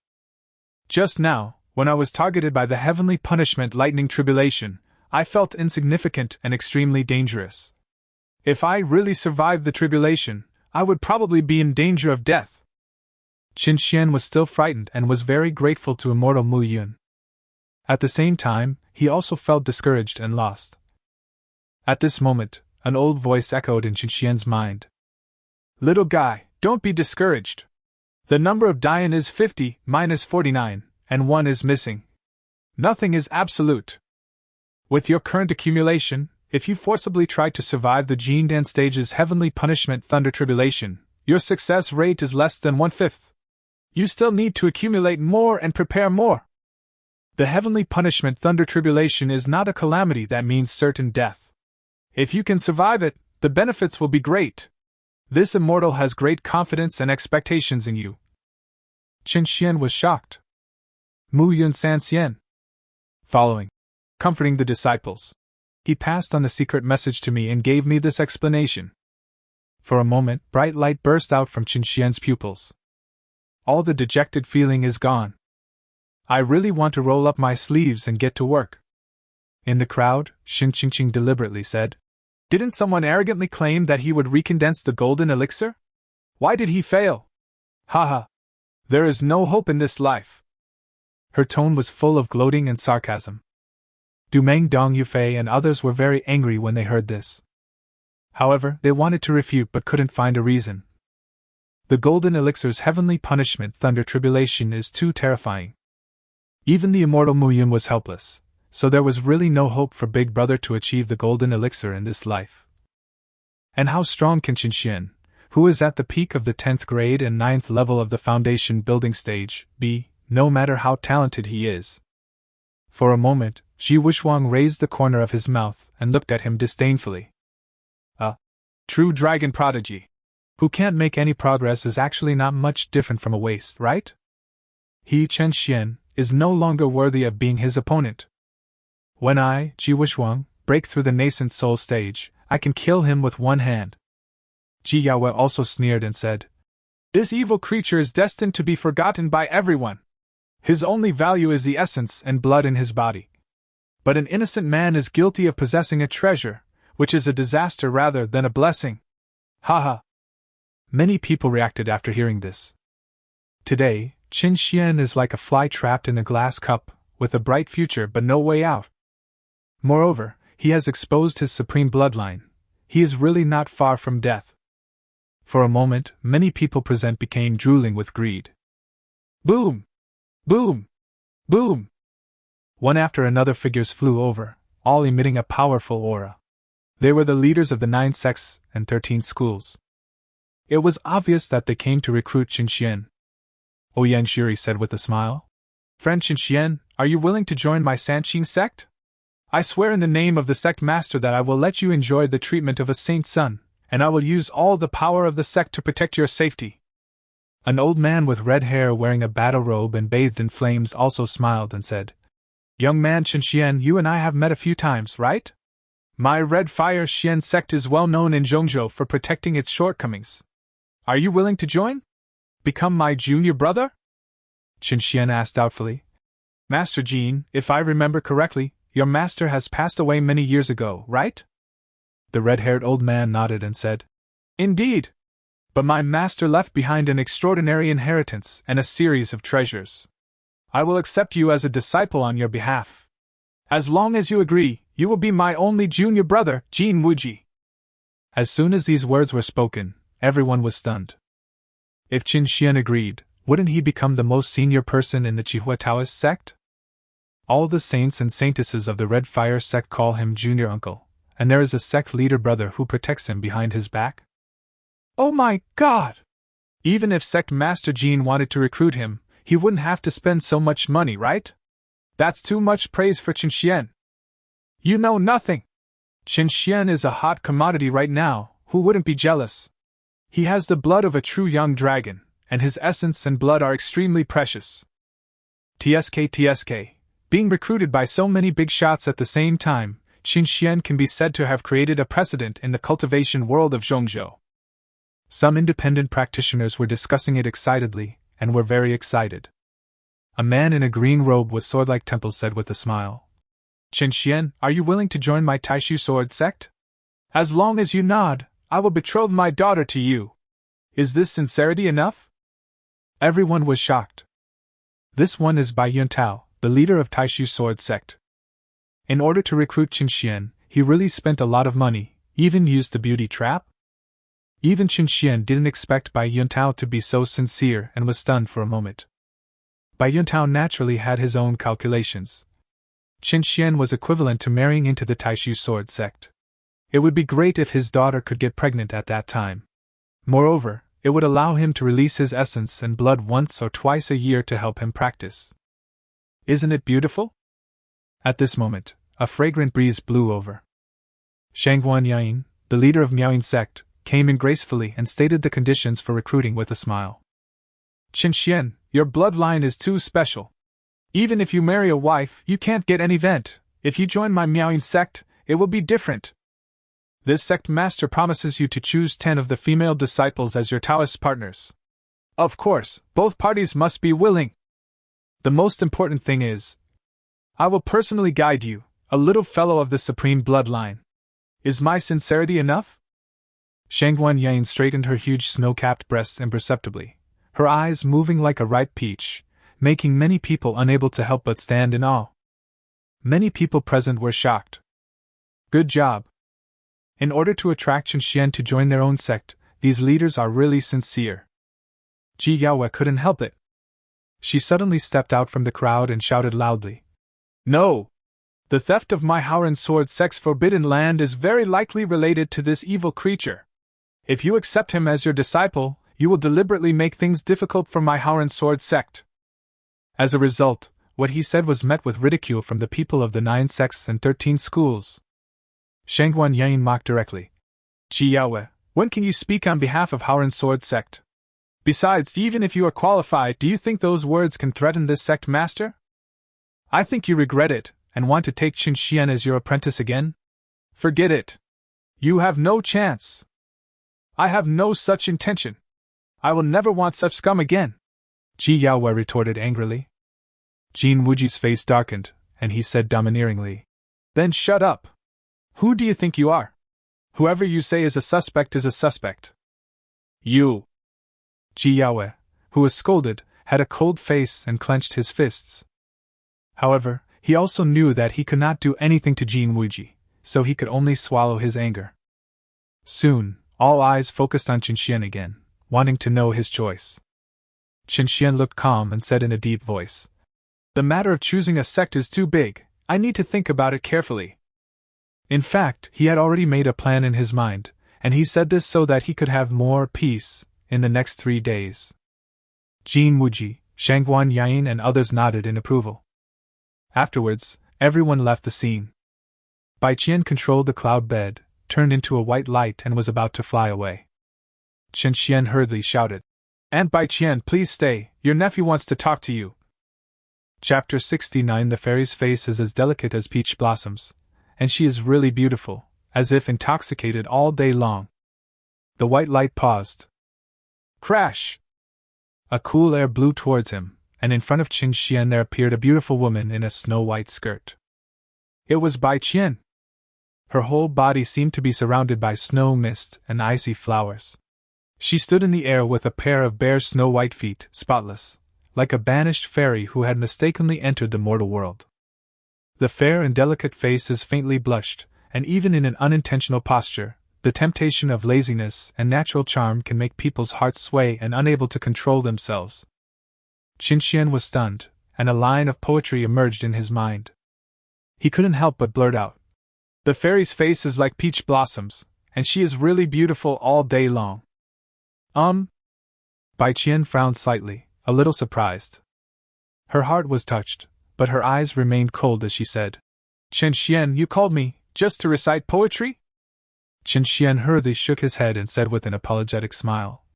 Just now, when I was targeted by the heavenly punishment lightning tribulation, I felt insignificant and extremely dangerous. If I really survived the tribulation, I would probably be in danger of death. Qin Xian was still frightened and was very grateful to immortal Mu Yun. At the same time, he also felt discouraged and lost. At this moment, an old voice echoed in Qin Xian's mind. Little guy, don't be discouraged. The number of Dian is 50 minus 49, and 1 is missing. Nothing is absolute. With your current accumulation, if you forcibly try to survive the Jinan stage's heavenly punishment thunder tribulation, your success rate is less than 1/5. You still need to accumulate more and prepare more. The heavenly punishment thunder tribulation is not a calamity that means certain death. If you can survive it, the benefits will be great. This immortal has great confidence and expectations in you. Qin Xian was shocked. Mu Yun Sanxian. Following. Comforting the disciples. He passed on the secret message to me and gave me this explanation. For a moment, bright light burst out from Qin Xian's pupils. All the dejected feeling is gone. I really want to roll up my sleeves and get to work. In the crowd, Xin Qingqing deliberately said, Didn't someone arrogantly claim that he would recondense the golden elixir? Why did he fail? Haha. There is no hope in this life. Her tone was full of gloating and sarcasm. Dumeng Dong Yufei and others were very angry when they heard this. However, they wanted to refute but couldn't find a reason. The golden elixir's heavenly punishment thunder tribulation is too terrifying. Even the immortal Mu Yun was helpless, so there was really no hope for Big Brother to achieve the golden elixir in this life. And how strong can Qin Xian, who is at the peak of the 10th grade and 9th level of the foundation building stage, be, no matter how talented he is? For a moment, Ji Wuxuang raised the corner of his mouth and looked at him disdainfully. A true dragon prodigy who can't make any progress is actually not much different from a waste, right? He, Qin Xian, is no longer worthy of being his opponent. When I, Ji Wuxuang, break through the nascent soul stage, I can kill him with one hand. Ji Yaoyue also sneered and said, This evil creature is destined to be forgotten by everyone. His only value is the essence and blood in his body. But an innocent man is guilty of possessing a treasure, which is a disaster rather than a blessing. Haha. Many people reacted after hearing this. Today, Qin Xian is like a fly trapped in a glass cup, with a bright future but no way out. Moreover, he has exposed his supreme bloodline. He is really not far from death. For a moment, many people present became drooling with greed. Boom! Boom! Boom! One after another figures flew over, all emitting a powerful aura. They were the leaders of the 9 sects and 13 schools. It was obvious that they came to recruit Qinxian. Ouyang Shuri said with a smile. Friend Qinxian, are you willing to join my Sanqing sect? I swear in the name of the sect master that I will let you enjoy the treatment of a saint's son, and I will use all the power of the sect to protect your safety. An old man with red hair wearing a battle robe and bathed in flames also smiled and said, Young man Qinxian, you and I have met a few times, right? My Red Fire Xian sect is well known in Zhongzhou for protecting its shortcomings. Are you willing to join? Become my junior brother? Qinxian asked doubtfully. Master Jin, if I remember correctly, your master has passed away many years ago, right? The red-haired old man nodded and said, Indeed. But my master left behind an extraordinary inheritance and a series of treasures. I will accept you as a disciple on your behalf. As long as you agree, you will be my only junior brother, Jin Wuji. As soon as these words were spoken, everyone was stunned. If Qinxian agreed, wouldn't he become the most senior person in the Chihua Taoist sect? All the saints and saintesses of the Red Fire sect call him junior uncle, and there is a sect leader brother who protects him behind his back. Oh my God! Even if sect master Jin wanted to recruit him, he wouldn't have to spend so much money, right? That's too much praise for Qinxian. You know nothing. Qinxian is a hot commodity right now, who wouldn't be jealous? He has the blood of a true young dragon, and his essence and blood are extremely precious. TSK. Being recruited by so many big shots at the same time, Qinxian can be said to have created a precedent in the cultivation world of Zhongzhou. Some independent practitioners were discussing it excitedly, and were very excited. A man in a green robe with sword-like temples said with a smile, Qinxian, are you willing to join my Taishu sword sect? As long as you nod, I will betroth my daughter to you. Is this sincerity enough? Everyone was shocked. This one is Bai Yuntao, the leader of Taishu sword sect. In order to recruit Qinxian, he really spent a lot of money, even used the beauty trap? Even Qinxian didn't expect Bai Yuntao to be so sincere and was stunned for a moment. Bai Yuntao naturally had his own calculations. Qinxian was equivalent to marrying into the Taishu sword sect. It would be great if his daughter could get pregnant at that time. Moreover, it would allow him to release his essence and blood once or twice a year to help him practice. Isn't it beautiful? At this moment, a fragrant breeze blew over. Shangguan Yain, the leader of Miaoyin sect, came in gracefully and stated the conditions for recruiting with a smile. Qinxian, your bloodline is too special. Even if you marry a wife, you can't get any vent. If you join my Miaoyin sect, it will be different. This sect master promises you to choose 10 of the female disciples as your Taoist partners. Of course, both parties must be willing. The most important thing is, I will personally guide you, a little fellow of the supreme bloodline. Is my sincerity enough? Shangguan Yain straightened her huge snow-capped breasts imperceptibly, her eyes moving like a ripe peach, making many people unable to help but stand in awe. Many people present were shocked. Good job. In order to attract Qinxian to join their own sect, these leaders are really sincere. Ji Yaoyue couldn't help it. She suddenly stepped out from the crowd and shouted loudly, No! The theft of my Howren sword sect's forbidden land is very likely related to this evil creature. If you accept him as your disciple, you will deliberately make things difficult for my Howren sword sect. As a result, what he said was met with ridicule from the people of the 9 sects and 13 schools. Shangguan Yain mocked directly. Ji Yaoyue, when can you speak on behalf of Howren sword sect? Besides, even if you are qualified, do you think those words can threaten this sect master? I think you regret it, and want to take Qinxian as your apprentice again? Forget it. You have no chance. I have no such intention. I will never want such scum again, Ji Yaoyue retorted angrily. Jin Wuji's face darkened, and he said domineeringly, Then shut up. Who do you think you are? Whoever you say is a suspect is a suspect. You. Ji Yaoyue, who was scolded, had a cold face and clenched his fists. However, he also knew that he could not do anything to Jin Wuji, so he could only swallow his anger. Soon, all eyes focused on Qinxian again, wanting to know his choice. Qinxian looked calm and said in a deep voice, The matter of choosing a sect is too big, I need to think about it carefully. In fact, he had already made a plan in his mind, and he said this so that he could have more peace in the next 3 days. Jin Wuji, Shangguan Yain and others nodded in approval. Afterwards, everyone left the scene. Bai Qian controlled the cloud bed, turned into a white light and was about to fly away. Chen Xian hurriedly shouted, "Aunt Bai Qian, please stay, your nephew wants to talk to you." Chapter 69. The fairy's face is as delicate as peach blossoms, and she is really beautiful, as if intoxicated all day long. The white light paused. Crash! A cool air blew towards him, and in front of Chen Xian there appeared a beautiful woman in a snow-white skirt. It was Bai Qian. Her whole body seemed to be surrounded by snow mist and icy flowers. She stood in the air with a pair of bare snow-white feet, spotless, like a banished fairy who had mistakenly entered the mortal world. The fair and delicate face is faintly blushed, and even in an unintentional posture, the temptation of laziness and natural charm can make people's hearts sway and unable to control themselves. Qin Xian was stunned, and a line of poetry emerged in his mind. He couldn't help but blurt out, "The fairy's face is like peach blossoms, and she is really beautiful all day long." Bai Qian frowned slightly, a little surprised. Her heart was touched, but her eyes remained cold as she said, "Chen Xian, you called me, just to recite poetry?" Chen Xian hurriedly shook his head and said with an apologetic smile,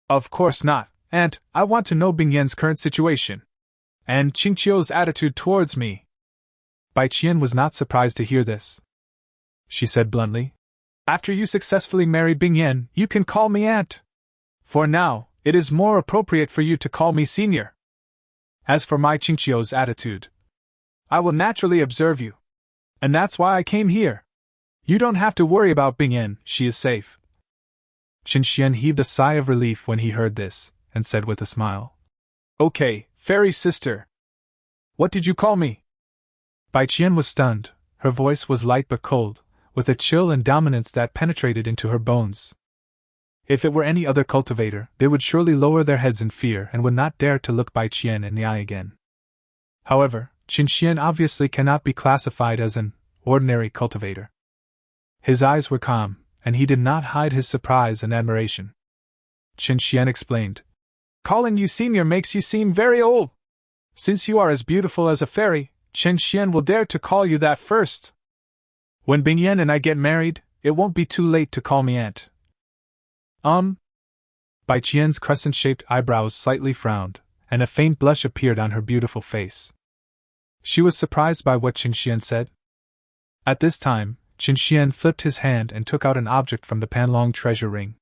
"Of course not, Aunt, I want to know Bingyan's current situation. And Qingqiu's attitude towards me." Bai Qian was not surprised to hear this. She said bluntly, "After you successfully marry Bingyan, you can call me Aunt. For now, it is more appropriate for you to call me Senior. As for my Qingqiu's attitude, I will naturally observe you. And that's why I came here. You don't have to worry about Bingyan, she is safe." Qin Xian heaved a sigh of relief when he heard this, and said with a smile, "Okay, fairy sister. What did you call me?" Bai Qian was stunned. Her voice was light but cold, with a chill and dominance that penetrated into her bones. If it were any other cultivator, they would surely lower their heads in fear and would not dare to look Bai Qian in the eye again. However, Qin Xian obviously cannot be classified as an ordinary cultivator. His eyes were calm, and he did not hide his surprise and admiration. Qin Xian explained, "Calling you senior makes you seem very old. Since you are as beautiful as a fairy, Chen Xian will dare to call you that first. When Bingyan and I get married, it won't be too late to call me Aunt." Bai Qian's crescent-shaped eyebrows slightly frowned, and a faint blush appeared on her beautiful face. She was surprised by what Qin Xian said. At this time, Qin Xian flipped his hand and took out an object from the Panlong treasure ring.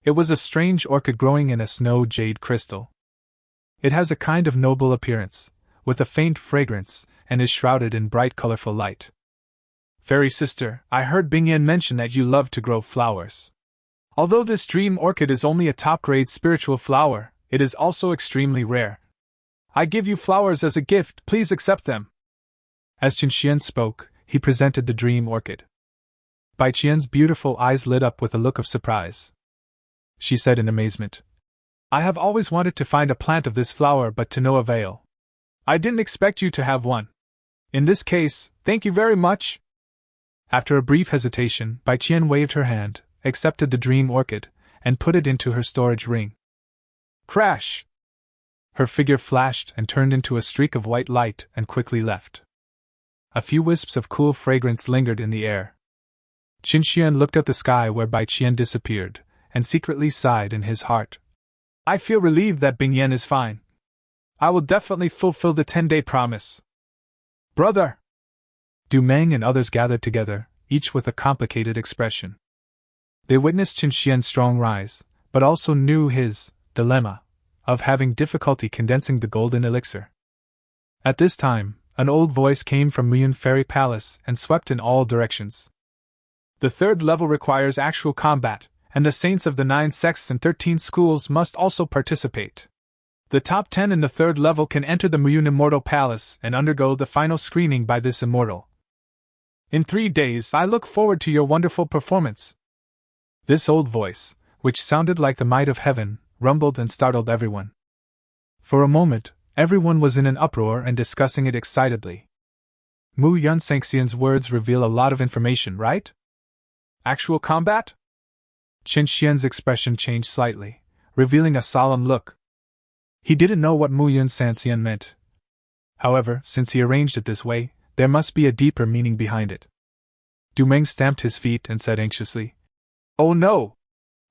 It was a strange orchid growing in a snow jade crystal. It has a kind of noble appearance, with a faint fragrance, and is shrouded in bright colorful light. "Fairy sister, I heard Bingyan mention that you love to grow flowers. Although this dream orchid is only a top-grade spiritual flower, it is also extremely rare. I give you flowers as a gift, please accept them." As Qin Xian spoke, he presented the dream orchid. Bai Qian's beautiful eyes lit up with a look of surprise. She said in amazement, "I have always wanted to find a plant of this flower but to no avail. I didn't expect you to have one. In this case, thank you very much." After a brief hesitation, Bai Qian waved her hand, accepted the dream orchid, and put it into her storage ring. Crash! Her figure flashed and turned into a streak of white light and quickly left. A few wisps of cool fragrance lingered in the air. Qin Xian looked at the sky where Bai Qian disappeared, and secretly sighed in his heart. "I feel relieved that Bingyan is fine. I will definitely fulfill the 10-day promise." "Brother!" Du Meng and others gathered together, each with a complicated expression. They witnessed Qin Xian's strong rise, but also knew his dilemma of having difficulty condensing the golden elixir. At this time, an old voice came from Muyun Fairy Palace and swept in all directions. "The 3rd level requires actual combat, and the saints of the 9 sects and 13 schools must also participate. The top 10 in the 3rd level can enter the Muyun Immortal Palace and undergo the final screening by this immortal. In 3 days I look forward to your wonderful performance." This old voice, which sounded like the might of heaven, rumbled and startled everyone. For a moment, everyone was in an uproar and discussing it excitedly. Mu Yun Sangxian's words reveal a lot of information, right? Actual combat? Qin Xian's expression changed slightly, revealing a solemn look. He didn't know what Mu Yun Sangxian meant. However, since he arranged it this way, there must be a deeper meaning behind it. Du Meng stamped his feet and said anxiously, "Oh no!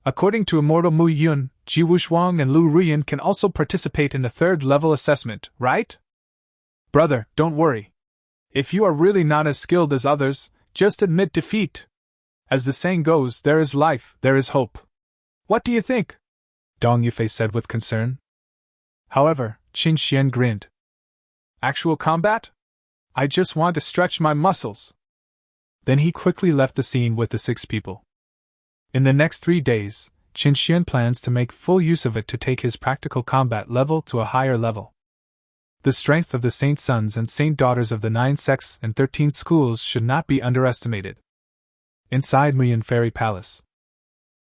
According to Immortal Mu Yun, Ji Wushuang and Lu Ruyan can also participate in the third-level assessment, right? Brother, don't worry. If you are really not as skilled as others, just admit defeat. As the saying goes, there is life, there is hope. What do you think?" Dong Yufei said with concern. However, Qin Xian grinned. "Actual combat? I just want to stretch my muscles." Then he quickly left the scene with the 6 people. In the next 3 days, Qin Xian plans to make full use of it to take his practical combat level to a higher level. The strength of the Saint Sons and Saint Daughters of the 9 sects and 13 schools should not be underestimated. Inside Muyan Fairy Palace,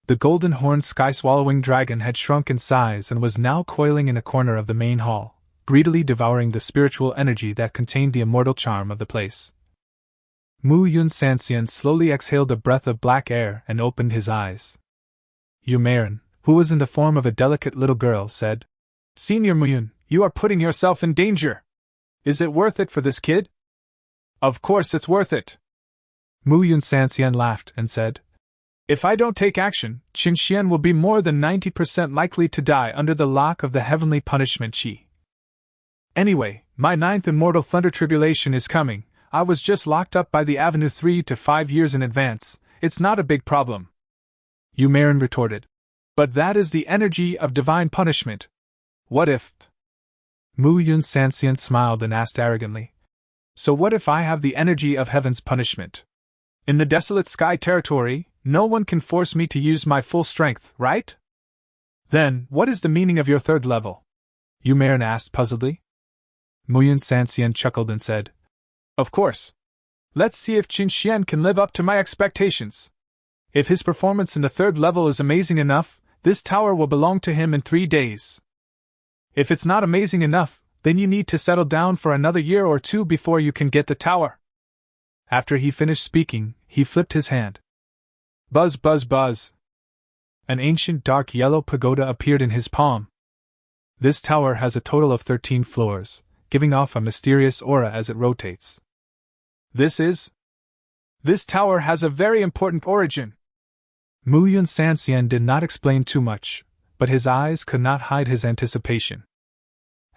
the golden horned sky-swallowing dragon had shrunk in size and was now coiling in a corner of the main hall, greedily devouring the spiritual energy that contained the immortal charm of the place. Mu Yun Sanxian slowly exhaled a breath of black air and opened his eyes. Yu Meiren, who was in the form of a delicate little girl, said, "Senior Mu Yun, you are putting yourself in danger. Is it worth it for this kid?" "Of course it's worth it." Mu Yun Sanxian laughed and said, "If I don't take action, Qin Xian will be more than 90% likely to die under the lock of the heavenly punishment Qi. Anyway, my 9th immortal thunder tribulation is coming. I was just locked up by the Avenue 3 to 5 years in advance. It's not a big problem." Yu Meiren retorted, "But that is the energy of divine punishment. What if—" Mu Yun Sanxian smiled and asked arrogantly, "So what if I have the energy of heaven's punishment? In the desolate sky territory, no one can force me to use my full strength, right? Then, what is the meaning of your 3rd level?" Yu Meiren asked puzzledly. Mu Yun Sanxian chuckled and said, "Of course. Let's see if Qin Xian can live up to my expectations. If his performance in the 3rd level is amazing enough, this tower will belong to him in 3 days. If it's not amazing enough, then you need to settle down for another year or 2 before you can get the tower." After he finished speaking, he flipped his hand. Buzz, buzz, buzz. An ancient dark yellow pagoda appeared in his palm. This tower has a total of 13 floors, giving off a mysterious aura as it rotates. This tower has a very important origin. Mu Yun Sanxian did not explain too much, but his eyes could not hide his anticipation.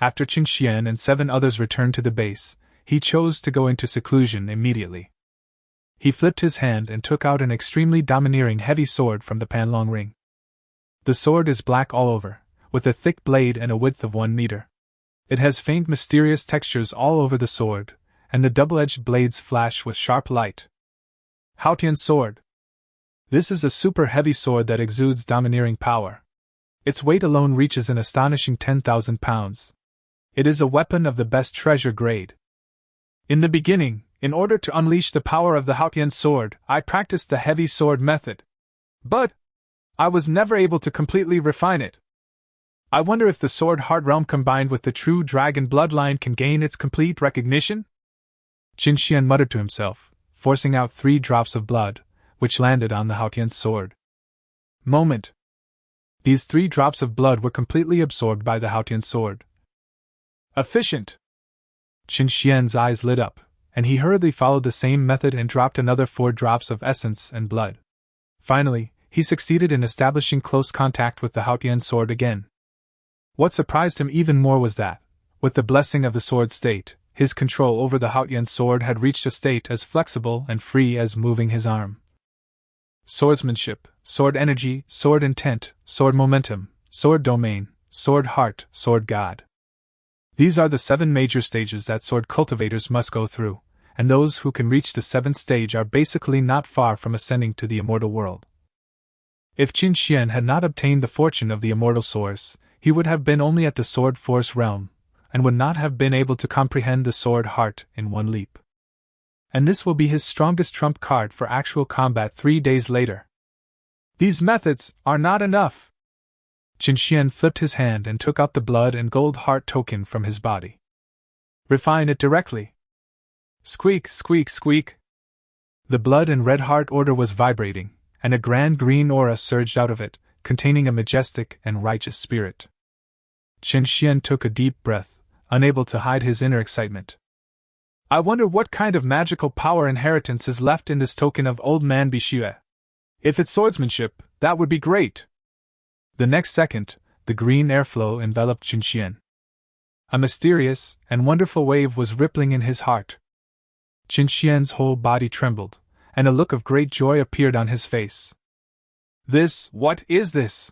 After Qin Xian and 7 others returned to the base, he chose to go into seclusion immediately. He flipped his hand and took out an extremely domineering heavy sword from the Panlong ring. The sword is black all over, with a thick blade and a width of 1 meter. It has faint mysterious textures all over the sword, and the double-edged blades flash with sharp light. Haotian sword. This is a super heavy sword that exudes domineering power. Its weight alone reaches an astonishing 10,000 pounds. It is a weapon of the best treasure grade. In the beginning, in order to unleash the power of the Haotian sword, I practiced the heavy sword method. But I was never able to completely refine it. I wonder if the sword heart realm combined with the true dragon bloodline can gain its complete recognition? Qin Xian muttered to himself, forcing out 3 drops of blood, which landed on the Haotian's sword. Moment. These 3 drops of blood were completely absorbed by the Haotian's sword. Efficient! Qin Xian's eyes lit up, and he hurriedly followed the same method and dropped another 4 drops of essence and blood. Finally, he succeeded in establishing close contact with the Haotian's sword again. What surprised him even more was that, with the blessing of the sword state, his control over the Haotian's sword had reached a state as flexible and free as moving his arm. Swordsmanship, sword energy, sword intent, sword momentum, sword domain, sword heart, sword god. These are the 7 major stages that sword cultivators must go through, and those who can reach the 7th stage are basically not far from ascending to the immortal world. If Qin Xian had not obtained the fortune of the immortal source, he would have been only at the sword force realm, and would not have been able to comprehend the sword heart in one leap. And this will be his strongest trump card for actual combat 3 days later. These methods are not enough. Qin Xian flipped his hand and took out the blood and gold heart token from his body. Refine it directly. Squeak, squeak, squeak. The blood and red heart order was vibrating, and a grand green aura surged out of it, containing a majestic and righteous spirit. Chen Xian took a deep breath, unable to hide his inner excitement. I wonder what kind of magical power inheritance is left in this token of Old Man Bishue. If it's swordsmanship, that would be great. The next second, the green airflow enveloped Chen Xian. A mysterious and wonderful wave was rippling in his heart. Chen Xian's whole body trembled, and a look of great joy appeared on his face. What is this?